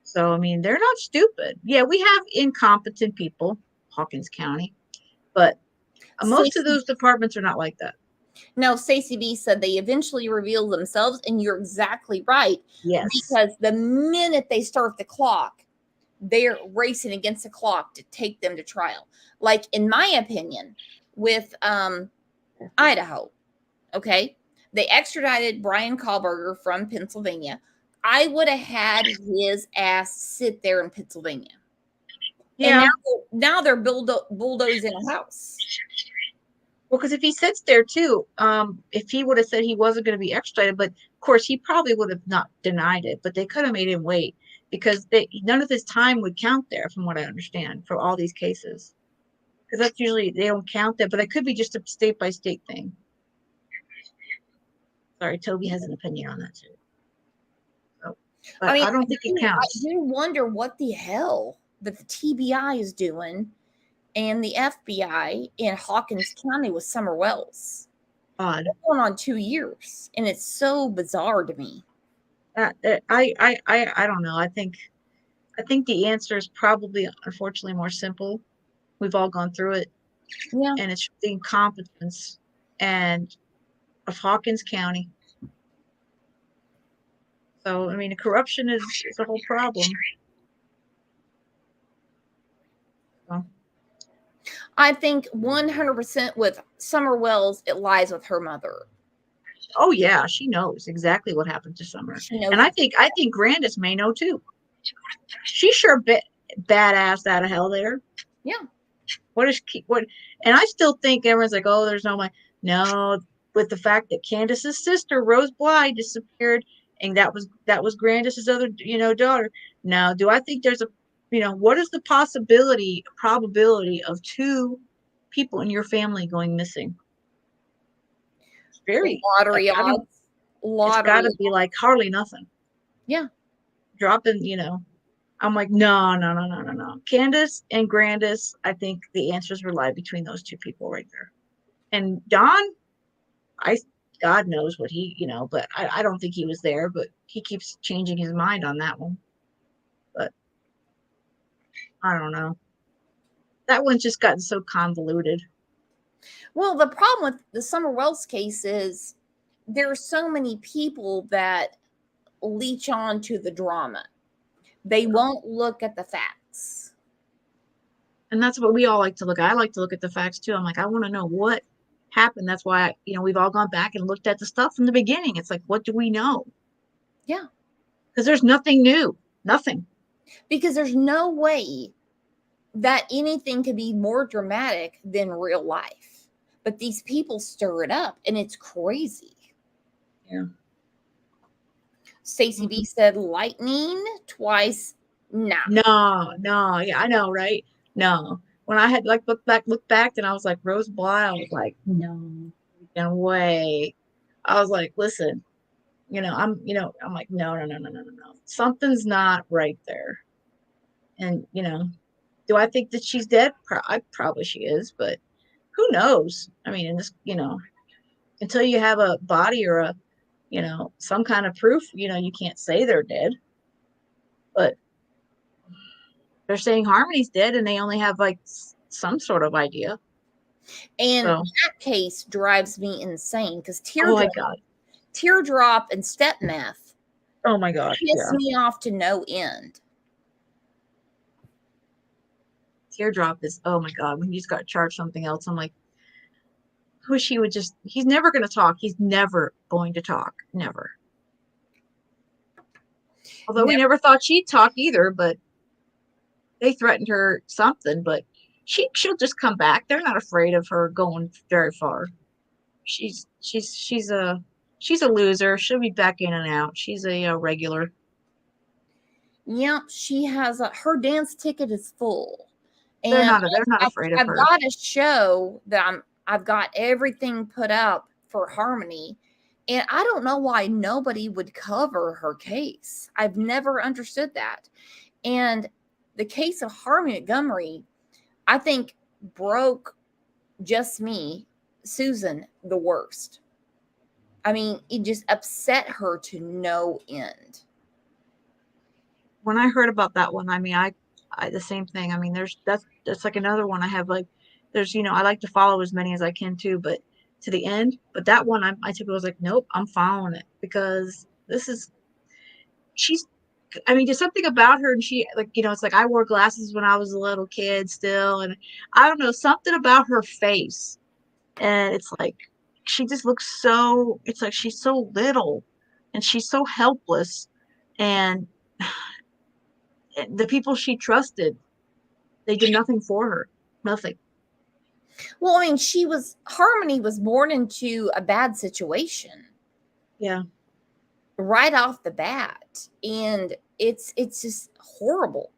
So, they're not stupid. Yeah, we have incompetent people, Hawkins County, but most of those departments are not like that. No, Stacey B said they eventually reveal themselves, and you're exactly right. Yes. Because the minute they start the clock, they're racing against the clock to take them to trial. Like, in my opinion, with Idaho, okay, they extradited Brian Kohlberger from Pennsylvania. I would have had his ass sit there in Pennsylvania. Yeah. And now they're bulldozing a house. Well, because if he sits there too, if he would have said he wasn't going to be extradited, but of course he probably would have not denied it, but they could have made him wait, because none of his time would count there, from what I understand, for all these cases. because that's usually, they don't count that, but it could be just a state by state thing. Sorry, Toby has an opinion on that too. So, but I don't think it counts. I do wonder what the hell that the TBI is doing and the FBI in Hawkins County with Summer Wells. Odd. It's going on 2 years, and it's so bizarre to me. I don't know. I think the answer is probably, unfortunately, more simple. We've all gone through it. Yeah. And it's the incompetence of Hawkins County. So, I mean, the corruption is a whole problem. So. I think 100% with Summer Wells, it lies with her mother. Oh yeah, she knows exactly what happened to Summer, and I think Grandis may know too. She's sure badass out of hell there. Yeah. What? And I still think everyone's like, oh, there's no money. No, with the fact that Candace's sister Rose Bly disappeared, and that was Grandis's other daughter. Now, do I think there's a what is the probability of 2 people in your family going missing? Very lottery odds. It's got to be like hardly nothing. Yeah. Dropping, I'm like, no. Candace and Grandis, I think the answers lie between those 2 people right there. And Don, God knows what he, but I don't think he was there, but he keeps changing his mind on that one. But I don't know. That one's just gotten so convoluted. Well, the problem with the Summer Wells case is there are so many people that leech on to the drama. They won't look at the facts. And that's what we all like to look at. I like to look at the facts too. I'm like, I want to know what happened. That's why, we've all gone back and looked at the stuff from the beginning. It's like, what do we know? Yeah. Because there's nothing new. Nothing. Because there's no way that anything could be more dramatic than real life. But these people stir it up, and it's crazy. Yeah. Stacey B said lightning twice. Nah. No. Yeah, I know, right? No. When I had looked back, and I was like, Rose Bly, I was like, no way. I was like, listen, I'm like, no. Something's not right there. And, do I think that she's dead? Probably she is, but who knows? I mean, in this, until you have a body or some kind of proof, you can't say they're dead. But they're saying Harmony's dead, and they only have some sort of idea. And that case drives me insane because God. Teardrop and Step Meth. Oh my God. Piss me off to no end. Teardrop is, oh my God, when he's got to charge something else, I'm like, wish he would he's never going to talk. He's never going to talk. Never. Although we never thought she'd talk either, but they threatened her something, but she'll just come back. They're not afraid of her going very far. She's a loser. She'll be back in and out. She's a regular. Yep, she has her dance ticket is full. And they're not afraid of her. I've got a show that I've got everything put up for Harmony, and I don't know why nobody would cover her case. I've never understood that. And the case of Harmony Montgomery, I think, broke just me, Susan, the worst. I mean, it just upset her to no end. When I heard about that one, I mean, I the same thing. I mean, that's like another one I have there's, I like to follow as many as I can too, but to the end. But that one, I took it was like, nope, I'm following it because there's something about her, and she it's like I wore glasses when I was a little kid still, and I don't know, something about her face, and it's like she just looks so. It's like she's so little, and she's so helpless, and the people she trusted, they did nothing for her. Nothing. Well, I mean, Harmony was born into a bad situation. Yeah. Right off the bat. And it's just horrible.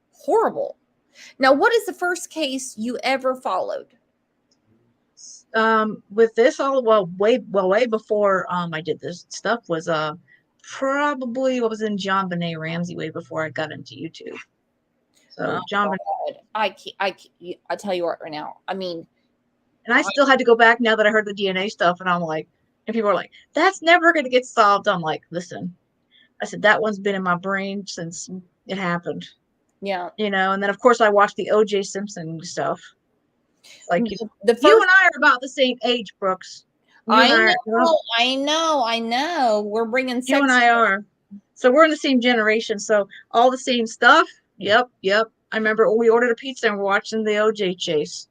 Now, what is the first case you ever followed? With this all way before I did this stuff was probably what was in John Benet Ramsey way before I got into YouTube. So John Benet, I tell you what right now. I mean, and I still had to go back now that I heard the DNA stuff, and I'm like, and people are like, that's never going to get solved. I'm like, listen, I said that one's been in my brain since it happened. Yeah, you know, and then of course I watched the O.J. Simpson stuff. Like you and I are about the same age, Brooks. I know. We're bringing you and I are. So we're in the same generation. So all the same stuff. Yep. I remember we ordered a pizza and we're watching the OJ chase.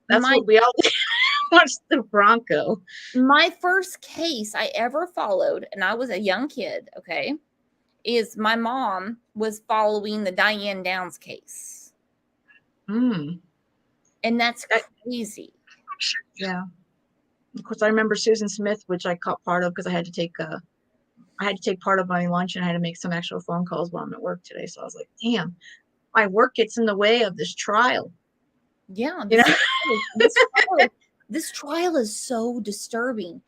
That's what we all watched, the Bronco. My first case I ever followed, and I was a young kid, okay, is my mom was following the Diane Downs case. And that's crazy. Yeah. Of course, I remember Susan Smith, which I caught part of because I had to take part of my lunch and I had to make some actual phone calls while I'm at work today. So I was like, damn, my work gets in the way of this trial. Yeah. You know? This trial is so disturbing.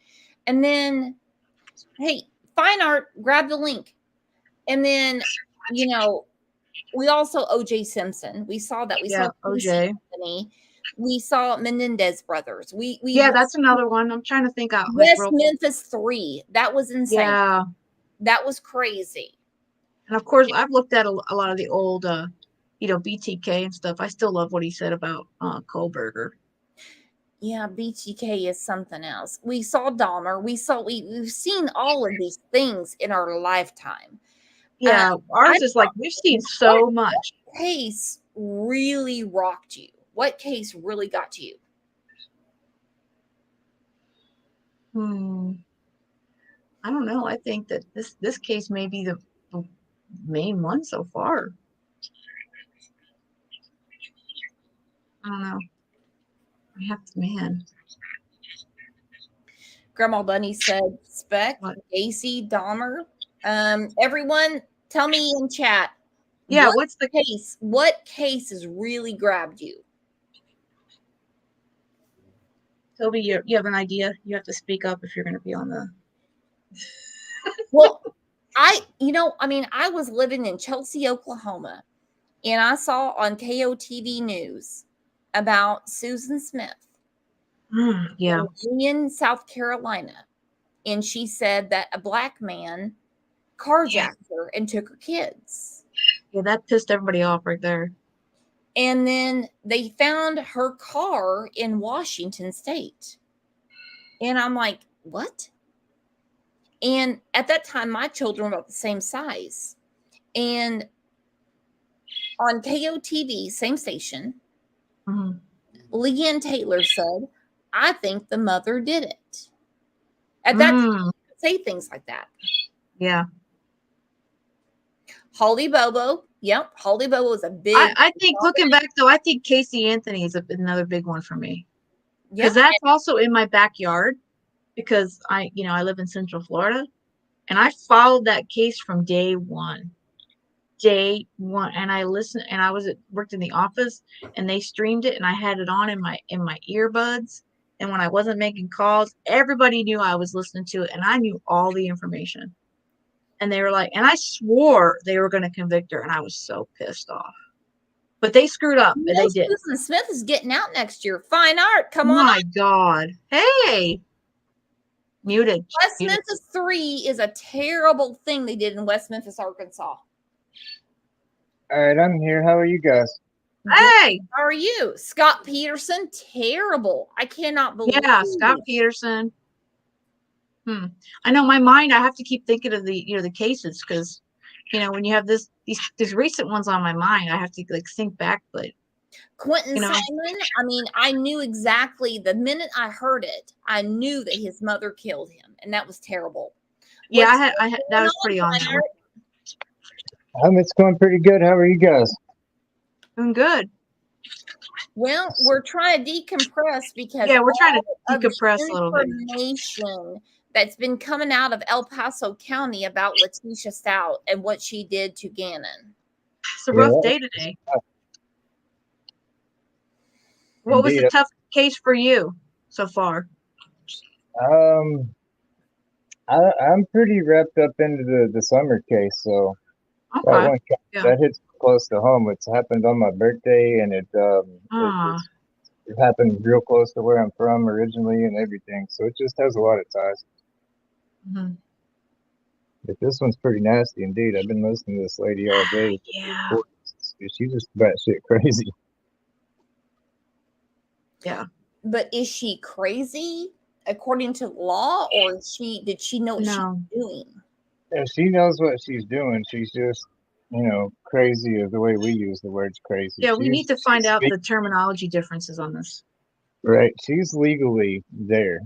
And then, hey, fine art, grab the link. And then, you know, we also O.J. Simpson. We saw that. We saw O.J. Anthony. We saw Menendez brothers. That's another one. I'm trying to think out. West Memphis 3. That was insane. Yeah. That was crazy. And of course, I've looked at a lot of the old, BTK and stuff. I still love what he said about Kohlberger. Yeah, BTK is something else. We saw Dahmer. We've seen all of these things in our lifetime. Yeah, ours is like we've seen so much. What case really rocked you? What case really got to you? I don't know. I think that this case may be the main one so far. I don't know. I have to, man. Grandma Bunny said Speck, Gacy, Dahmer. Everyone, tell me in chat. Yeah, what's the case? What case has really grabbed you? Toby, you have an idea? You have to speak up if you're going to be on the. Well, I was living in Chelsea, Oklahoma, and I saw on KOTV News about Susan Smith. Yeah. In South Carolina. And she said that a black man carjacked her and took her kids. Yeah, that pissed everybody off right there. And then they found her car in Washington State. And I'm like, what? And at that time, my children were about the same size. And on KOTV, same station, Leanne Taylor said, I think the mother did it. At that time, say things like that. Yeah. Holly Bobo. Yep. Holly Bobo is a big. I think looking back though, I think Casey Anthony is another big one for me. Because that's also in my backyard because I live in Central Florida and I followed that case from day one. And I listened and I worked in the office and they streamed it and I had it on in my earbuds. And when I wasn't making calls, everybody knew I was listening to it and I knew all the information. And they were like, and I swore they were going to convict her and I was so pissed off. But they screwed up and they did. Susan Smith is getting out next year. Fine art. Come on. My God. Hey. Muted. West Memphis 3 is a terrible thing they did in West Memphis, Arkansas. All right, I'm here. How are you guys? Hey, how are you? Scott Peterson, terrible. I cannot believe. Yeah, Scott Peterson. I know my mind. I have to keep thinking of the cases because, when you have these recent ones on my mind, I have to think back. But Quentin Simon. I mean, I knew exactly the minute I heard it. I knew that his mother killed him, and that was terrible. Yeah, I had that was pretty on there. It's going pretty good. How are you guys? I'm good. Well, we're trying to decompress because we're trying to decompress a little bit. Information that's been coming out of El Paso County about Letitia Stauch and what she did to Gannon. It's a rough day today. What was the Indeed. tough case for you so far? I'm pretty wrapped up into the summer case, so that Okay. one Yeah. that hits close to home. It's happened on my birthday, and Ah. it happened real close to where I'm from originally and everything. So it just has a lot of ties. Mhm. But this one's pretty nasty indeed. I've been listening to this lady all day. Yeah. She's just batshit crazy. Yeah. But is she crazy according to law, or did she know what she was doing? Yeah, she knows what she's doing. She's just, crazy is the way we use the words crazy. Yeah, we need to find out she's the terminology differences on this. right. She's legally there.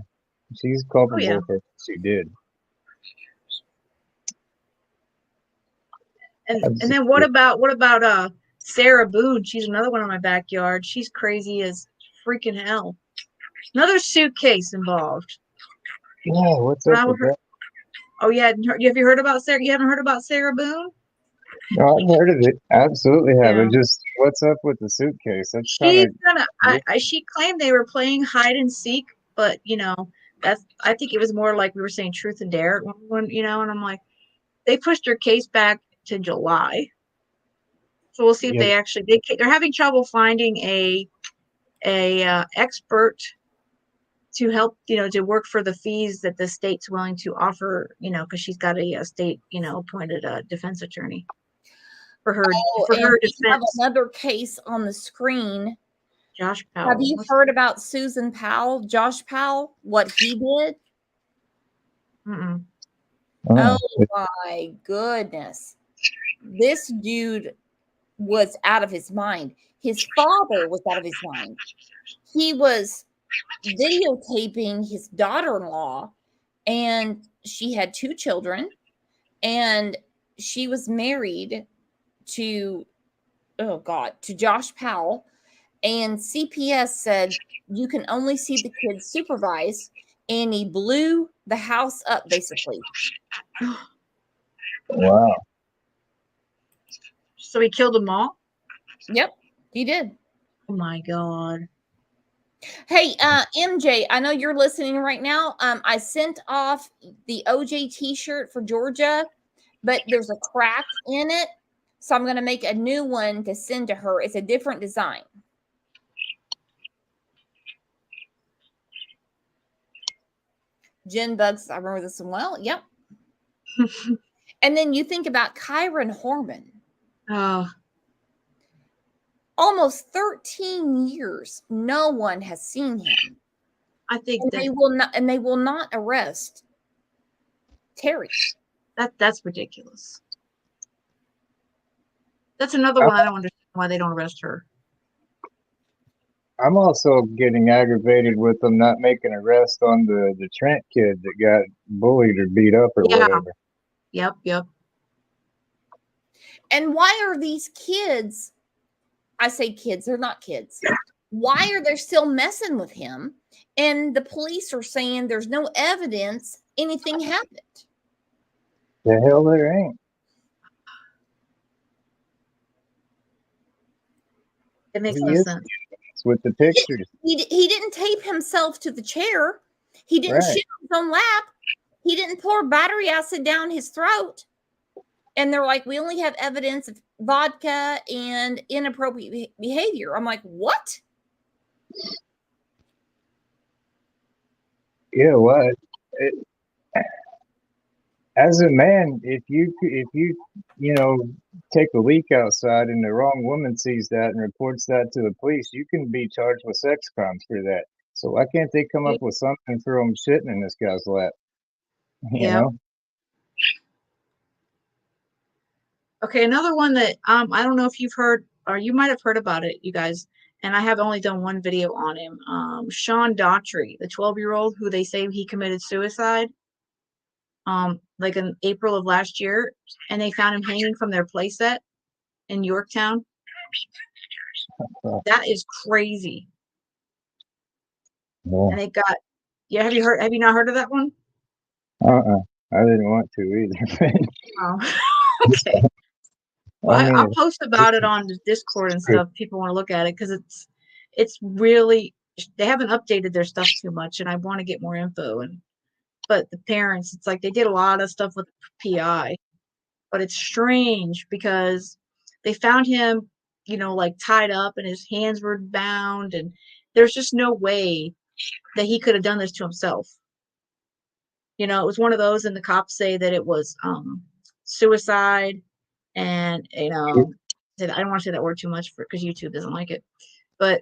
She's culpable yeah. for what she did. And then what about Sarah Boone? She's another one in my backyard. She's crazy as freaking hell. Another suitcase involved. Yeah, what's up with that? Oh yeah, have you heard about Sarah? You haven't heard about Sarah Boone? No, I've heard of it. Absolutely have. Yeah. It just what's up with the suitcase? That's She's kind gonna. of She claimed they were playing hide and seek, but I think it was more like we were saying truth and dare when and I'm like, they pushed her case back to July. So we'll see if they actually they're having trouble finding a expert to help to work for the fees that the state's willing to offer because she's got a state appointed defense attorney for her and we defense. have another case on the screen. Josh Powell. Have you heard about Susan Powell? Josh Powell, what he did? Mm-mm. Oh my goodness. This dude was out of his mind. His father was out of his mind. He was videotaping his daughter-in-law, and she had 2 children, and she was married to Josh Powell, and CPS said you can only see the kids supervised, and he blew the house up basically. Wow. So he killed them all? Yep, he did. Oh my God. Hey, MJ, I know you're listening right now. I sent off the OJ t-shirt for Georgia, but there's a crack in it. So I'm going to make a new one to send to her. It's a different design. Jen Bugs, I remember this one well. Yep. And then you think about Kyron Horman. Oh. Almost 13 years, no one has seen him. I think they will not arrest Terry. That's ridiculous. That's another one I don't understand why they don't arrest her. I'm also getting aggravated with them not making an arrest on the Trent kid that got bullied or beat up or whatever. Yep. And why are these kids, I say kids, they're not kids. Why are they still messing with him? And the police are saying there's no evidence anything happened. The hell there ain't. It makes no sense. With the pictures. He didn't tape himself to the chair. He didn't shit on his own lap. He didn't pour battery acid down his throat. And they're like, we only have evidence of vodka and inappropriate behavior. I'm like, what? Yeah, what? As a man, if you take a leak outside and the wrong woman sees that and reports that to the police, you can be charged with sex crimes for that. So why can't they come up with something for him shitting in this guy's lap? You know? Okay, another one that I don't know if you've heard, or you might have heard about it, you guys, and I have only done one video on him. Sean Daughtry, the 12-year-old who they say he committed suicide, like in April of last year, and they found him hanging from their playset in Yorktown. That is crazy. Yeah. And it got, have you not heard of that one? I didn't want to either. Oh, okay. Well, I'll post about it on Discord and stuff. People want to look at it because it's really, they haven't updated their stuff too much, and I want to get more info. But the parents, it's like they did a lot of stuff with PI, but it's strange because they found him, like tied up and his hands were bound, and there's just no way that he could have done this to himself. It was one of those, and the cops say that it was suicide, and I don't want to say that word too much because YouTube doesn't like it, but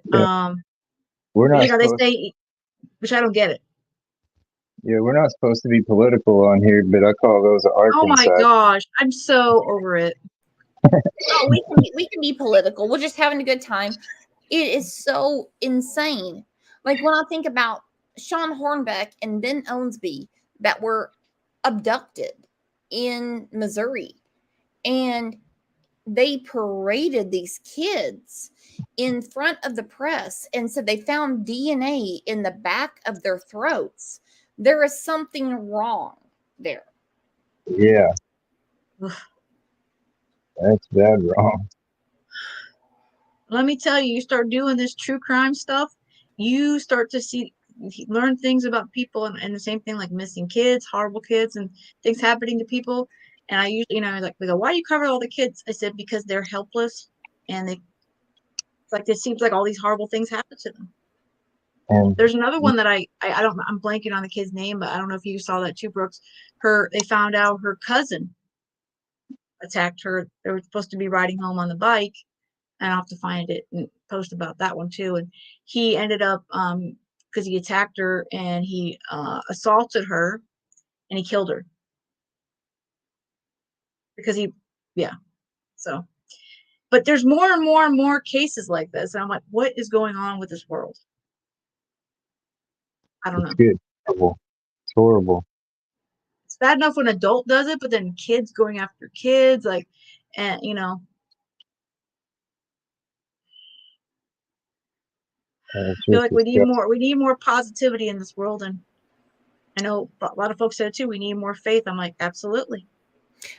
We're not they supposed. say, which I don't get it. Yeah, we're not supposed to be political on here, but I call those art Oh my inside. gosh, I'm so over it. Oh, we can be political. We're just having a good time. It is so insane. Like when I think about Sean Hornbeck and Ben Owensby that were abducted in Missouri, and they paraded these kids in front of the press and said they found DNA in the back of their throats. There is something wrong there. Yeah, that's bad wrong. Let me tell you, you start doing this true crime stuff, you start to learn things about people, and the same thing like missing kids, horrible kids, and things happening to people. And I usually, they go, why do you cover all the kids? I said, because they're helpless, and it's like, it seems like all these horrible things happen to them. And there's another one that I'm blanking on the kid's name, but I don't know if you saw that too, Brooks. They found out her cousin attacked her. They were supposed to be riding home on the bike, and I'll have to find it and post about that one too. And he ended up, because he attacked her and he assaulted her and he killed her because so. But there's more and more and more cases like this, and I'm like, what is going on with this world? I don't know. It's horrible. It's horrible. It's bad enough when an adult does it, but then kids going after kids, like, and I feel like we need more positivity in this world. And I know a lot of folks said it too. We need more faith. I'm like, absolutely.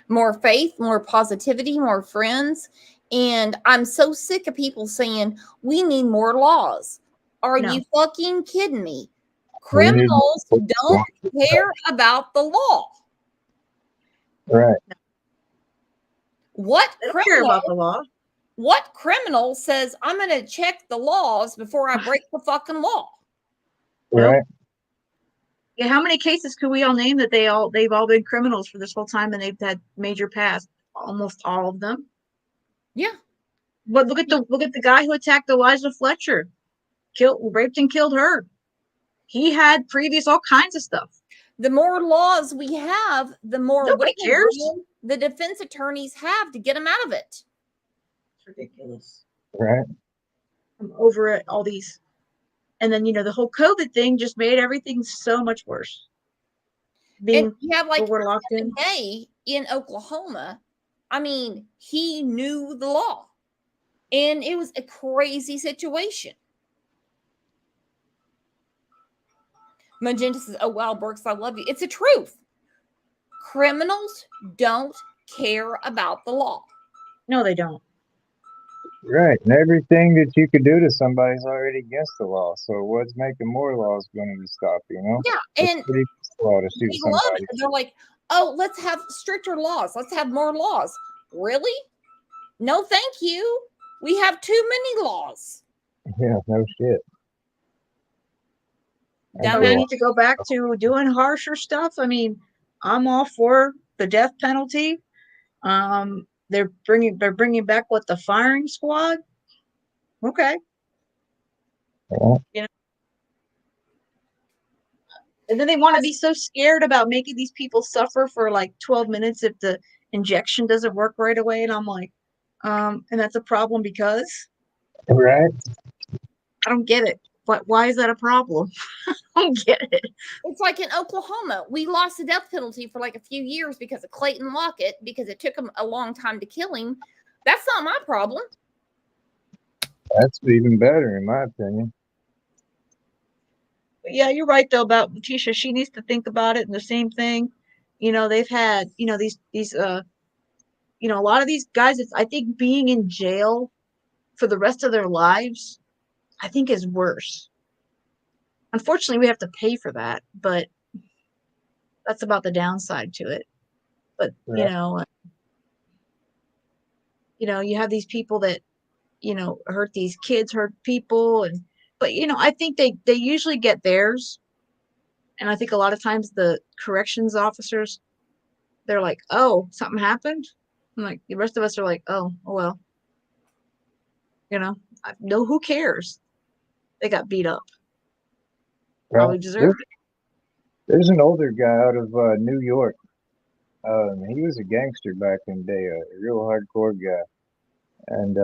More faith, more positivity, more friends. And I'm so sick of people saying we need more laws. Are you fucking kidding me? Criminals don't care about the law. Right. They don't care about the law. What criminal says I'm going to check the laws before I break the fucking law? Right. Yeah, how many cases could we all name that they've all been criminals for this whole time, and they've had major past? Almost all of them. Yeah. But look at the guy who attacked Elijah Fletcher, raped and killed her. He had previous all kinds of stuff. The more laws we have, the more nobody cares. The defense attorneys have to get them out of it. It's ridiculous. Right. I'm over it. All these, and then the whole COVID thing just made everything so much worse. And you have like we're locked in. In Oklahoma. I mean, he knew the law, and it was a crazy situation. Magenta says, "Oh wow, Brooks, I love you." It's the truth. Criminals don't care about the law. No, they don't. Right. And everything that you could do to somebody's already against the law. So what's making more laws going to stop, Yeah, and it's pretty law to shoot love somebody. it. They're like, oh, let's have stricter laws. Let's have more laws. Really? No, thank you. We have too many laws. Yeah, no shit. We need to go back to doing harsher stuff. I mean, I'm all for the death penalty. They're bringing back the firing squad. Okay. Yeah. And then they want to be so scared about making these people suffer for like 12 minutes if the injection doesn't work right away. And I'm like, and that's a problem because. Right. I don't get it. But why is that a problem? I don't get it. It's like in Oklahoma, we lost the death penalty for like a few years because of Clayton Lockett, because it took him a long time to kill him. That's not my problem. That's even better, in my opinion. Yeah, you're right though about Letitia. She needs to think about it. And the same thing, they've had, these a lot of these guys. It's, I think, being in jail for the rest of their lives I think is worse. Unfortunately, we have to pay for that, but that's about the downside to it. But Right. you have these people that hurt these kids, hurt people, but I think they usually get theirs, and I think a lot of times the corrections officers, they're like, oh, something happened, and like the rest of us are like, oh well, no, who cares? They got beat up, probably Right. deserved it. There's an older guy out of New York. He was a gangster back in the day, a real hardcore guy, and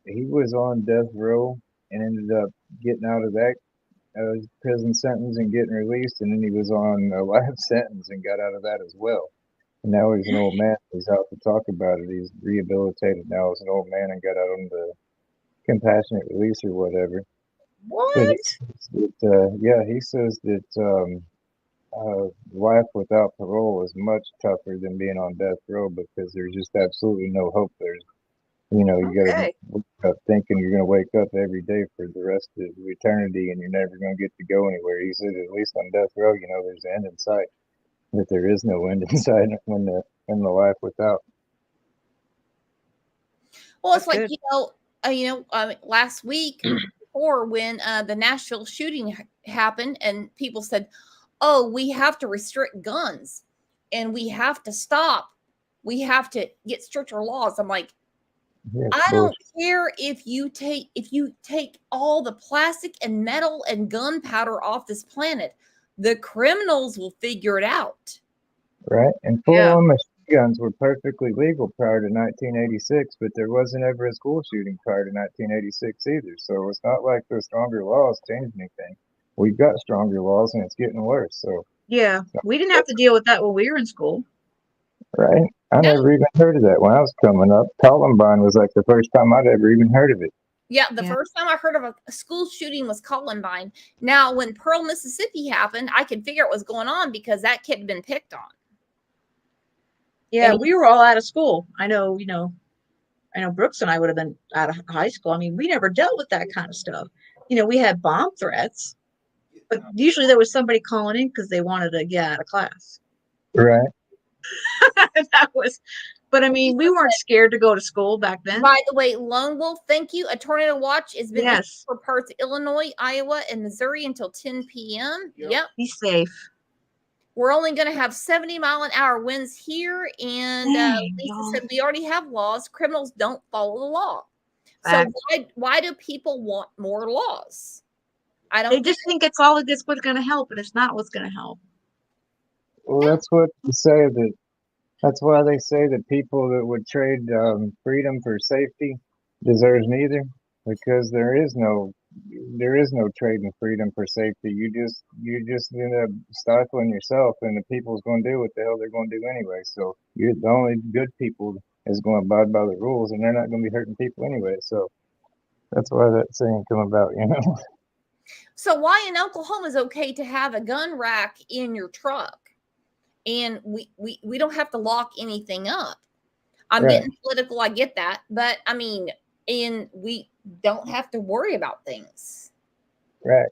he was on death row and ended up getting out of that prison sentence and getting released, and then he was on a life sentence and got out of that as well. And now he's an old man. He's out to talk about it. He's rehabilitated now as an old man and got out on the compassionate release or whatever. But What? he says that life without parole is much tougher than being on death row because there's just absolutely no hope. You got to Okay. wake up thinking you're going to wake up every day for the rest of eternity and you're never going to get to go anywhere. He said, at least on death row, there's an end in sight. That there is no end in sight when the life without. Well, it's That's like, good. last week before when the Nashville shooting happened and people said, oh, we have to restrict guns and we have to stop. We have to get stricter laws. I'm like, I don't care if you take all the plastic and metal and gunpowder off this planet. The criminals will figure it out. Right. And full-on machine guns were perfectly legal prior to 1986, but there wasn't ever a school shooting prior to 1986 either. So it's not like the stronger laws changed anything. We've got stronger laws and it's getting worse. So Yeah, we didn't have to deal with that when we were in school. right. I never even heard of that when I was coming up. Columbine was like the first time I'd ever even heard of it. Yeah, the first time I heard of a school shooting was Columbine. Now, when Pearl, Mississippi happened, I could figure out what was going on because that kid had been picked on. Yeah, we were all out of school. I know Brooks and I would have been out of high school. I mean, we never dealt with that kind of stuff. We had bomb threats, but usually there was somebody calling in because they wanted to get out of class. Right. But I mean, we weren't scared to go to school back then. By the way, Lone Wolf, thank you. A tornado watch has been issued Yes. for parts of Illinois, Iowa, and Missouri until 10 p.m. Yep. Be safe. We're only going to have 70-mile-an-hour winds here, and Lisa said we already have laws. Criminals don't follow the law. So why do people want more laws? They just think it's all of this what's going to help, and it's not what's going to help. Well, that's what they say that's why they say that people that would trade freedom for safety deserves neither, because there is no trading freedom for safety. You just end up stifling yourself, and the people's going to do what the hell they're going to do anyway. So you're the only good people is going to abide by the rules, and they're not going to be hurting people anyway. So that's why that saying come about, So why in Oklahoma is okay to have a gun rack in your truck? And we don't have to lock anything up. I'm getting political, I get that, but I mean, and we don't have to worry about things. Right.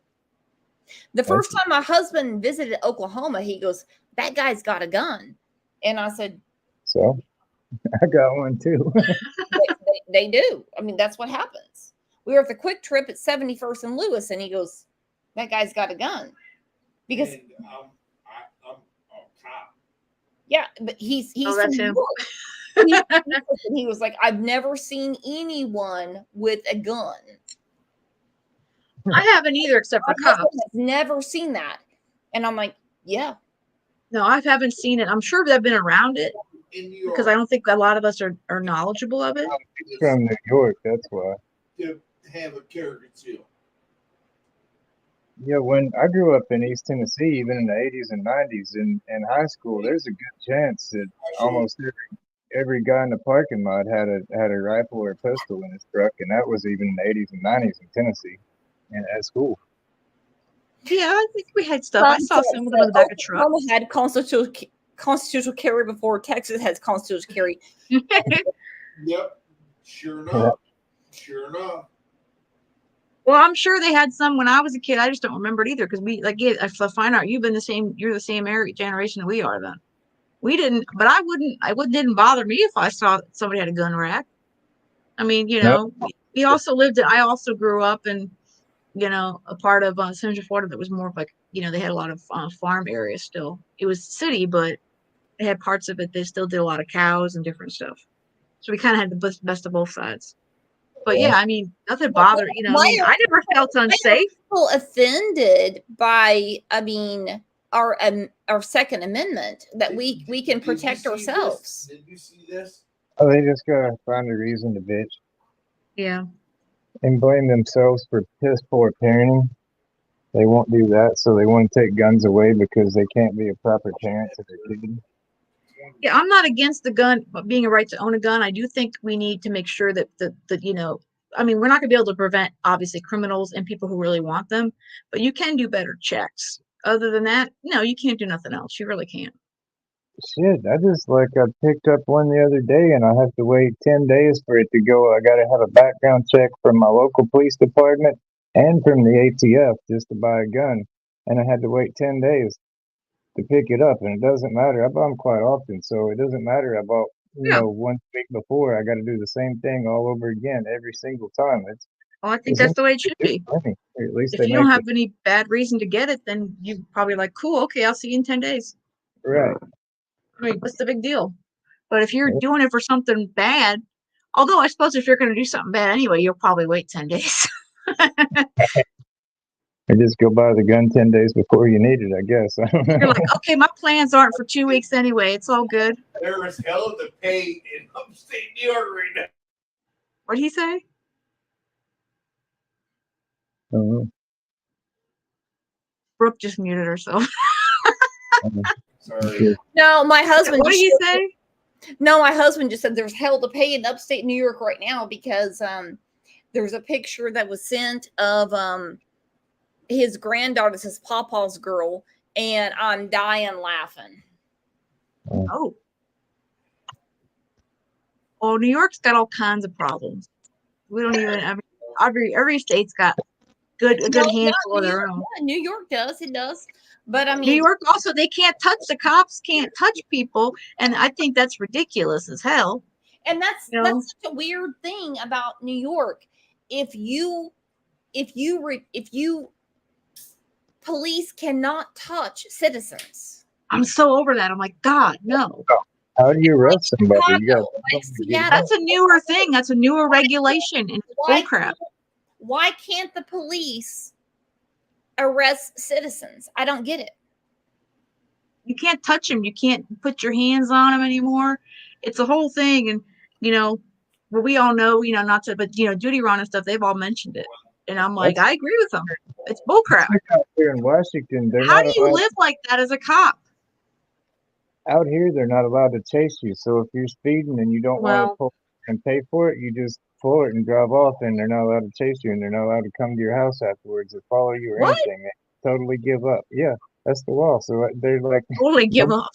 The first time my husband visited Oklahoma, he goes, "That guy's got a gun," and I said, "So, I got one too." they do. I mean, that's what happens. We were at the Quick Trip at 71st and Lewis, and he goes, "That guy's got a gun," because. Yeah, but he's from New York. He was like, I've never seen anyone with a gun. I haven't either, except for cops. I've never seen that. And I'm like, yeah. No, I haven't seen it. I'm sure they've been around it because I don't think a lot of us are knowledgeable of it. From New York, that's why. To have a character seal. Yeah, when I grew up in East Tennessee, even in the 80s and 90s in high school, there's a good chance that almost every guy in the parking lot had a rifle or a pistol in his truck, and that was even in the 80s and 90s in Tennessee and at school. Yeah, I think we had stuff. I saw some of them in the back of trucks. Oklahoma had constitutional carry before Texas has constitutional carry. Yep, sure enough. Sure enough. Well, I'm sure they had some when I was a kid. I just don't remember it either because if I find out you're the same area generation that we are then. We didn't, but didn't bother me if I saw somebody had a gun rack. I mean, we also I also grew up in, a part of Central Florida that was more of like, they had a lot of farm areas still. It was city, but they had parts of it. They still did a lot of cows and different stuff. So we kind of had the best of both sides. But yeah, I mean, nothing bothered, I never felt unsafe. People offended by, our Second Amendment that we can protect ourselves. Did you see this? Oh, they just gotta find a reason to bitch Yeah. and blame themselves for piss poor parenting. They won't do that, so they want to take guns away because they can't be a proper parent to their kid. Yeah, I'm not against the gun, being a right to own a gun. I do think we need to make sure that we're not gonna be able to prevent obviously criminals and people who really want them, but you can do better checks. Other than that, no, you can't do nothing else. You really can't. Shit, I picked up one the other day and I have to wait 10 days for it to go. I gotta have a background check from my local police department and from the ATF just to buy a gun. And I had to wait 10 days to pick it up. And it doesn't matter. I buy them quite often, so it doesn't matter about, 1 week before. I gotta do the same thing all over again every single time. Well, I think that's the way it should be. Money. At least If they you don't make have any bad reason to get it, then you probably like, cool, okay, I'll see you in 10 days. it right. I mean, what's the big deal? But if you're doing it for something bad, although I suppose if you're going to do something bad anyway, you'll probably wait 10 days. I just go buy the gun 10 days before you need it, I guess. I don't know. You're like, okay, my plans aren't for 2 weeks anyway. It's all good. There is hell to pay in upstate New York right now. What'd he say? Brooke just muted herself. Sorry. No, my husband. What did he say? No, my husband just said there's hell to pay in upstate New York right now because there's a picture that was sent of his granddaughter. This is Pawpaw's girl, and I'm dying laughing. Oh. Well, New York's got all kinds of problems. We don't even. Every state's got a good handful of their own. Yeah, New York does. It does. But I mean, New York also, they can't touch, the cops can't touch people, and I think that's ridiculous as hell. And that's such a weird thing about New York. If police cannot touch citizens. I'm so over that. I'm like, God, no. How do you arrest somebody? That's a newer thing. That's a newer regulation. And bullcrap. Why can't the police arrest citizens? I don't get it. You can't touch them. You can't put your hands on them anymore. It's a whole thing. And, well, we all know, not to, but, Duty Ron and stuff, they've all mentioned it. And I'm like, I agree with them. It's bullcrap. Out here in Washington, how do you live like that as a cop? Out here, they're not allowed to chase you. So if you're speeding and you don't want to pull and pay for it, you just pull it and drive off, and they're not allowed to chase you, and they're not allowed to come to your house afterwards or follow you or anything. They totally give up. Yeah, that's the law. So they're like totally give up.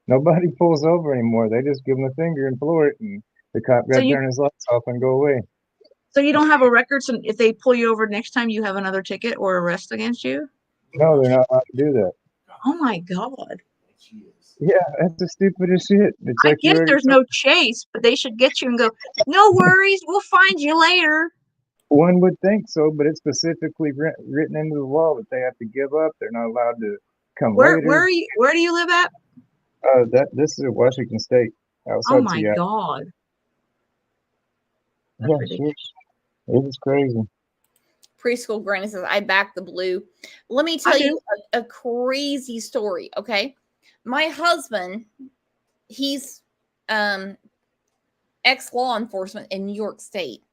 Nobody pulls over anymore. They just give them the finger and floor it, and the cop got to turn his lights off and go away. So you don't have a record. So if they pull you over next time, you have another ticket or arrest against you? No, they're not allowed to do that. Oh my God. Yeah, that's the stupidest shit. It's I like guess there's no chase, but they should get you and go, no worries, we'll find you later. One would think so, but it's specifically written into the law that they have to give up. They're not allowed to come later. Where do you live at? This is Washington State. Oh my God. Yeah, sure. It is crazy. Preschool Granny says, I back the blue. Let me tell you a crazy story, okay? My husband, he's ex-law enforcement in New York State.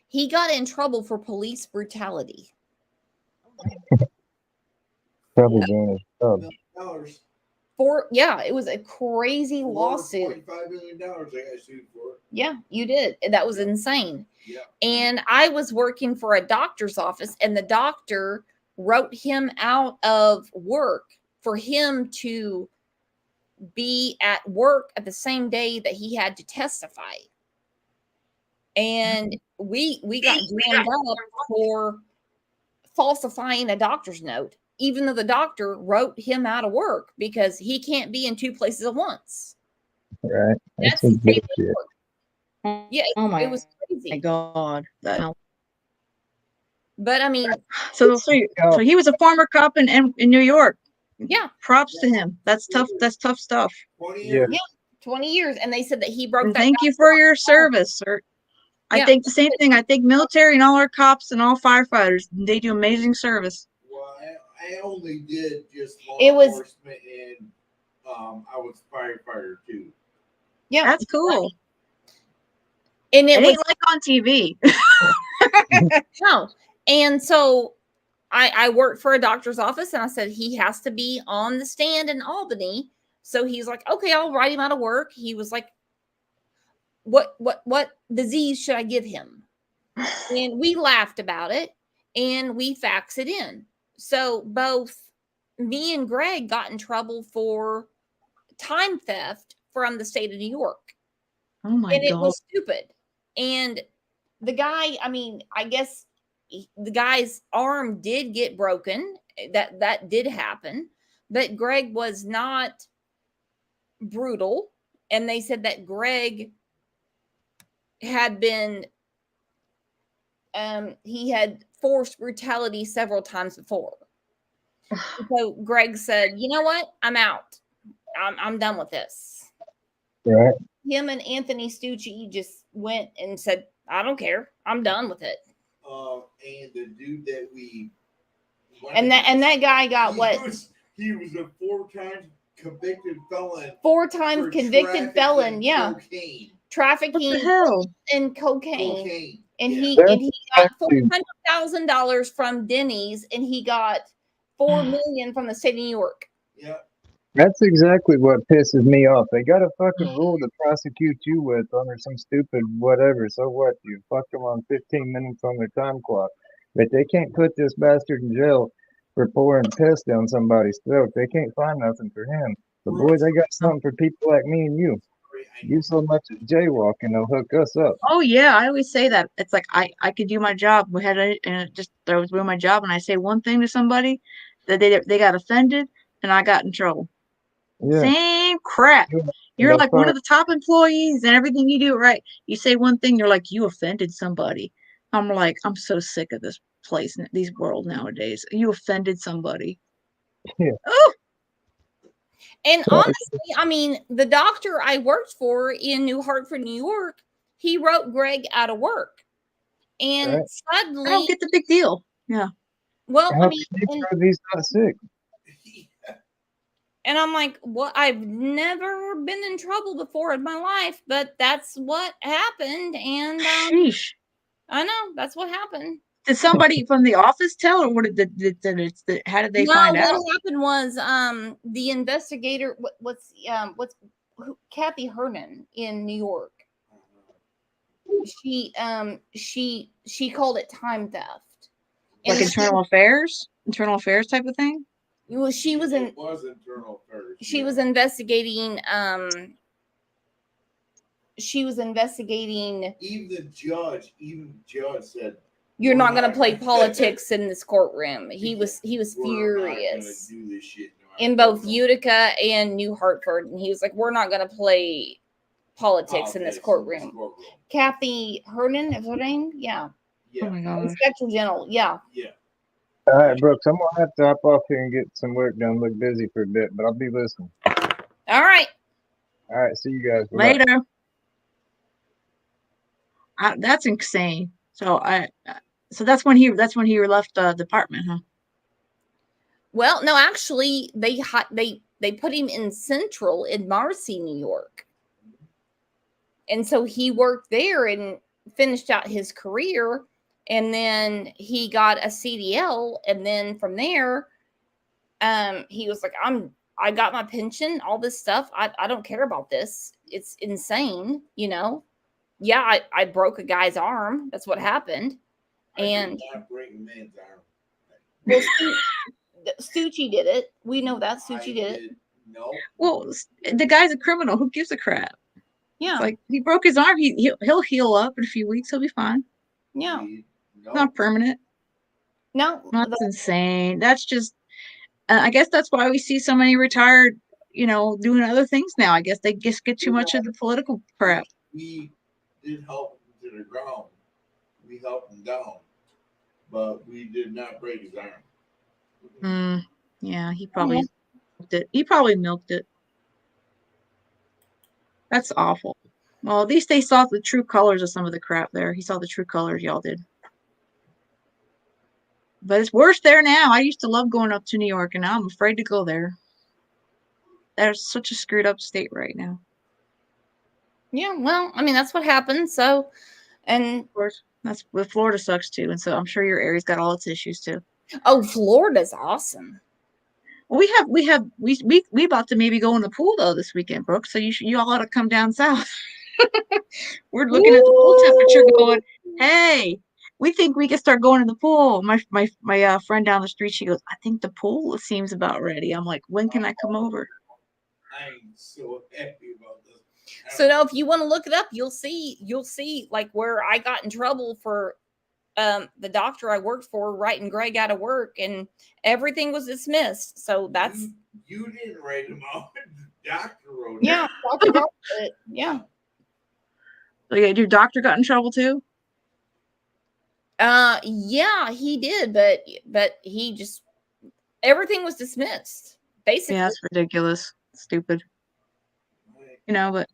He got in trouble for police brutality. Probably doing his job. It was a crazy lawsuit. $45 million I got sued for. Yeah, you did. That was insane. Yeah. And I was working for a doctor's office, and the doctor wrote him out of work for him to be at work at the same day that he had to testify. and we got jammed up for falsifying a doctor's note, even though the doctor wrote him out of work because he can't be in two places at once. Right. That's That's some the state of New bullshit. York. Yeah, Oh it my was crazy. God. But I mean, So he was a former cop in New York. yeah, Props to him. That's tough. That's tough stuff. 20 Yeah. years. 20 years, and they said that he broke And that. thank you for your service, sir. I Yeah. think the same thing. I think military and all our cops and all firefighters, they do amazing service. Well, I only did just law It was- enforcement, and I was firefighter too. Yeah, That's cool. and It it was ain't like on TV. no, and so I worked for a doctor's office, and I said he has to be on the stand in Albany. So he's like, okay, I'll write him out of work. He was like, what disease should I give him? And we laughed about it, and we faxed it in. So both me and Greg got in trouble for time theft from the state of New York. Oh my And it God. was stupid. And the guy, I mean, I guess the guy's arm did get broken. That did happen. But Greg was not brutal. And they said that Greg had been he had forced brutality several times before. So Greg said, "You know what? I'm out. I'm done with this." Right. Him and Anthony Stauch just went and said, "I don't care. I'm done with it." And the dude that we And that guy got what? He was a 4-time convicted felon. 4-time for convicted felon, trafficking yeah. cocaine. Trafficking What the hell? and cocaine. Cocaine. And Yeah. he got $400,000 from Denny's, and he got $4 million from the state of New York. Yeah. That's exactly what pisses me off. They got a fucking rule to prosecute you with under some stupid whatever. So what? You fucked them on 15 minutes on their time clock. But they can't put this bastard in jail for pouring piss down somebody's throat. They can't find nothing for him. But boy, they got something for people like me and you. You so much as jaywalking, they'll hook us up. Oh yeah, I always say that. It's like I could do my job. We had a, and it just I was doing my job, and I say one thing to somebody that they got offended, and I got in trouble. Yeah. Same crap. Yeah. You're That's like one fine. of the top employees, and everything you do right. You say one thing, you're like you offended somebody. I'm like I'm so sick of this place, these world nowadays. You offended somebody. Yeah. Oh. And honestly, I mean, the doctor I worked for in New Hartford, New York, he wrote Greg out of work. And Right. suddenly, I don't get the big deal. Yeah. well, How I mean, can you prove he's not sick? and I'm like, well, I've never been in trouble before in my life, but that's what happened. And Sheesh. I know that's what happened. Did somebody from the office tell, or what how did they No, find what out? happened was the investigator, what's Kathy Hernan in New York. She called it time theft. Like internal affairs type of thing? Well, she was in. It was internal affairs. She was investigating. She was investigating. Even the judge said, "You're not going to play politics in this courtroom." He was furious do this shit in both Utica and New Hartford, and he was like, "We're not going to play politics in this courtroom." Kathy Hernan is her name? Yeah. Oh my gosh. Inspector General. Yeah. Yeah. All right, Brooks, I'm gonna have to hop off here and get some work done. Look busy for a bit, but I'll be listening. All right. All right, see you guys. Bye-bye. Later. That's insane. So so that's when he left the department, huh? Well, no, actually, they put him in Central in Marcy, New York, and so he worked there and finished out his career, and then he got a CDL, and then from there, he was like, I got my pension, all this stuff. I don't care about this. It's insane, you know. Yeah, I broke a guy's arm. That's what happened, and not break a man's arm. well, Stauch did it. We know that Stauch did it. No. Well, the guy's a criminal. Who gives a crap? Yeah. It's like he broke his arm. He'll heal up in a few weeks. He'll be fine. Yeah. It's not permanent. No. That's insane. That's just. I guess that's why we see so many retired, doing other things now. I guess they just get too much of the political crap. We did help him to the ground. We helped him down, but we did not break his arm. Yeah, he probably milked it. He probably milked it. That's awful. Well, at least they saw the true colors of some of the crap there. He saw the true colors, y'all did. But it's worse there now. I used to love going up to New York, and now I'm afraid to go there. There's such a screwed up state right now. Yeah, well, I mean, that's what happens. So, and of course, that's what Florida sucks too. And so I'm sure your area's got all its issues too. Oh, Florida's awesome. Well, we about to maybe go in the pool though this weekend, Brooke. So you all ought to come down south. We're looking at the pool temperature, going, "Hey, we think we can start going to the pool." My friend down the street, she goes, "I think the pool seems about ready." I'm like, "When can I come over?" I'm so happy about this. So now, if you want to look it up, you'll see like where I got in trouble for the doctor I worked for writing Greg out of work, and everything was dismissed. So that's you didn't write him out. The doctor wrote it. Yeah, doctor wrote it. Yeah. So yeah, your doctor got in trouble too? Yeah, he did, but he just everything was dismissed. Basically. Yeah, that's ridiculous. Stupid. But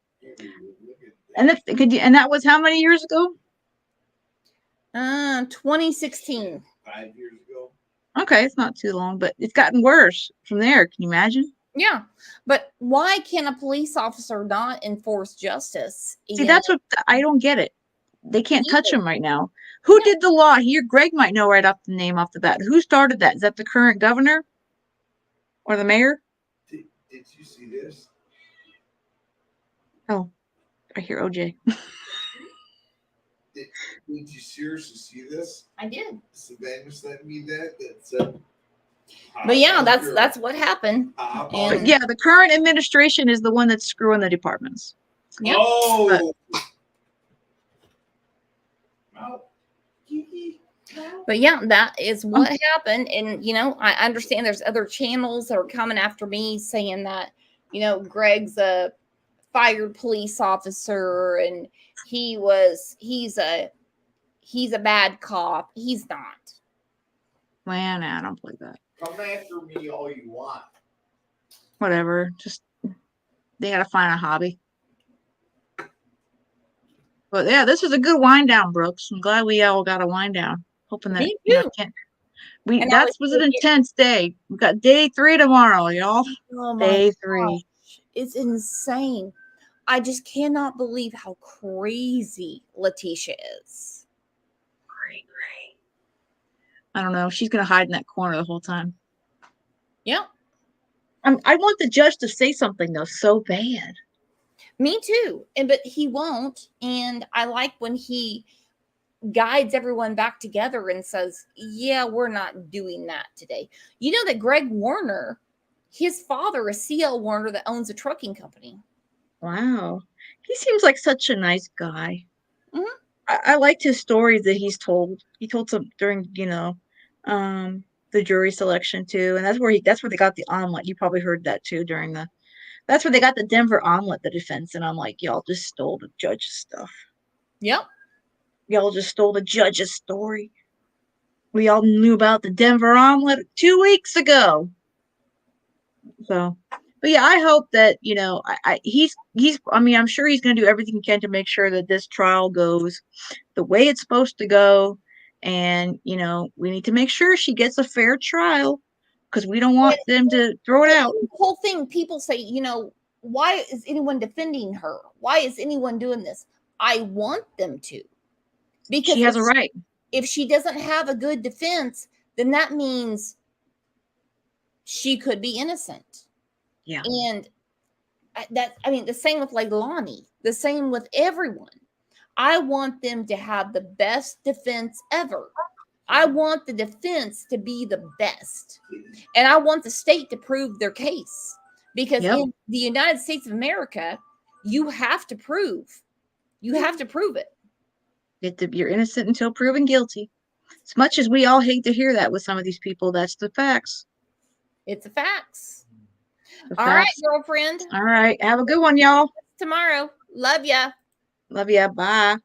and that was how many years ago? 2016. 5 years ago. Okay, it's not too long, but it's gotten worse from there. Can you imagine? Yeah, but why can a police officer not enforce justice? See, that's what I don't get it. They can't touch him right now. Who did the law here? Greg might know right off the name off the bat. Who started that? Is that the current governor or the mayor? Did you see this? Oh, I hear OJ. Did you seriously see this? I did. Savannah sent me that said. But yeah, that's what happened. But yeah, the current administration is the one that's screwing the departments. Yep. Oh. But yeah, that is what happened. And, I understand there's other channels that are coming after me saying that, Greg's a fired police officer and he's a bad cop. He's not. Man, I don't believe that. Come after me all you want. Whatever. Just, they got to find a hobby. But yeah, this is a good wind down, Brooks. I'm glad we all got a wind down. Hoping that that was an intense day. We got day 3 tomorrow, y'all. Oh my day 3. gosh. It's insane. I just cannot believe how crazy Letitia is. Great. I don't know. She's gonna hide in that corner the whole time. Yeah. I want the judge to say something though, so bad. Me too. But he won't. And I like when he guides everyone back together and says, yeah, we're not doing that today. You know that Greg Warner, his father is CL Warner that owns a trucking company. Wow. He seems like such a nice guy. Mm-hmm. I liked his stories that he's told. He told some during, the jury selection too. And that's where they got the omelet. You probably heard that too that's where they got the Denver omelet, the defense. And I'm like, y'all just stole the judge's stuff. Yep. Y'all just stole the judge's story. We all knew about the Denver omelet 2 weeks ago. So, but yeah, I hope that, I'm sure he's going to do everything he can to make sure that this trial goes the way it's supposed to go. And, we need to make sure she gets a fair trial because we don't want them to throw it out. The whole thing, people say, why is anyone defending her? Why is anyone doing this? I want them to. Because she has a right. If she doesn't have a good defense, then that means she could be innocent. Yeah. And the same with Leilani, the same with everyone. I want them to have the best defense ever. I want the defense to be the best. And I want the state to prove their case. Because in the United States of America, you have to prove. You have to prove it. You're innocent until proven guilty. As much as we all hate to hear that with some of these people, that's the facts. It's the facts. The All facts. right, girlfriend. All right. Have a good one, y'all. Tomorrow. Love ya. Love ya. Bye.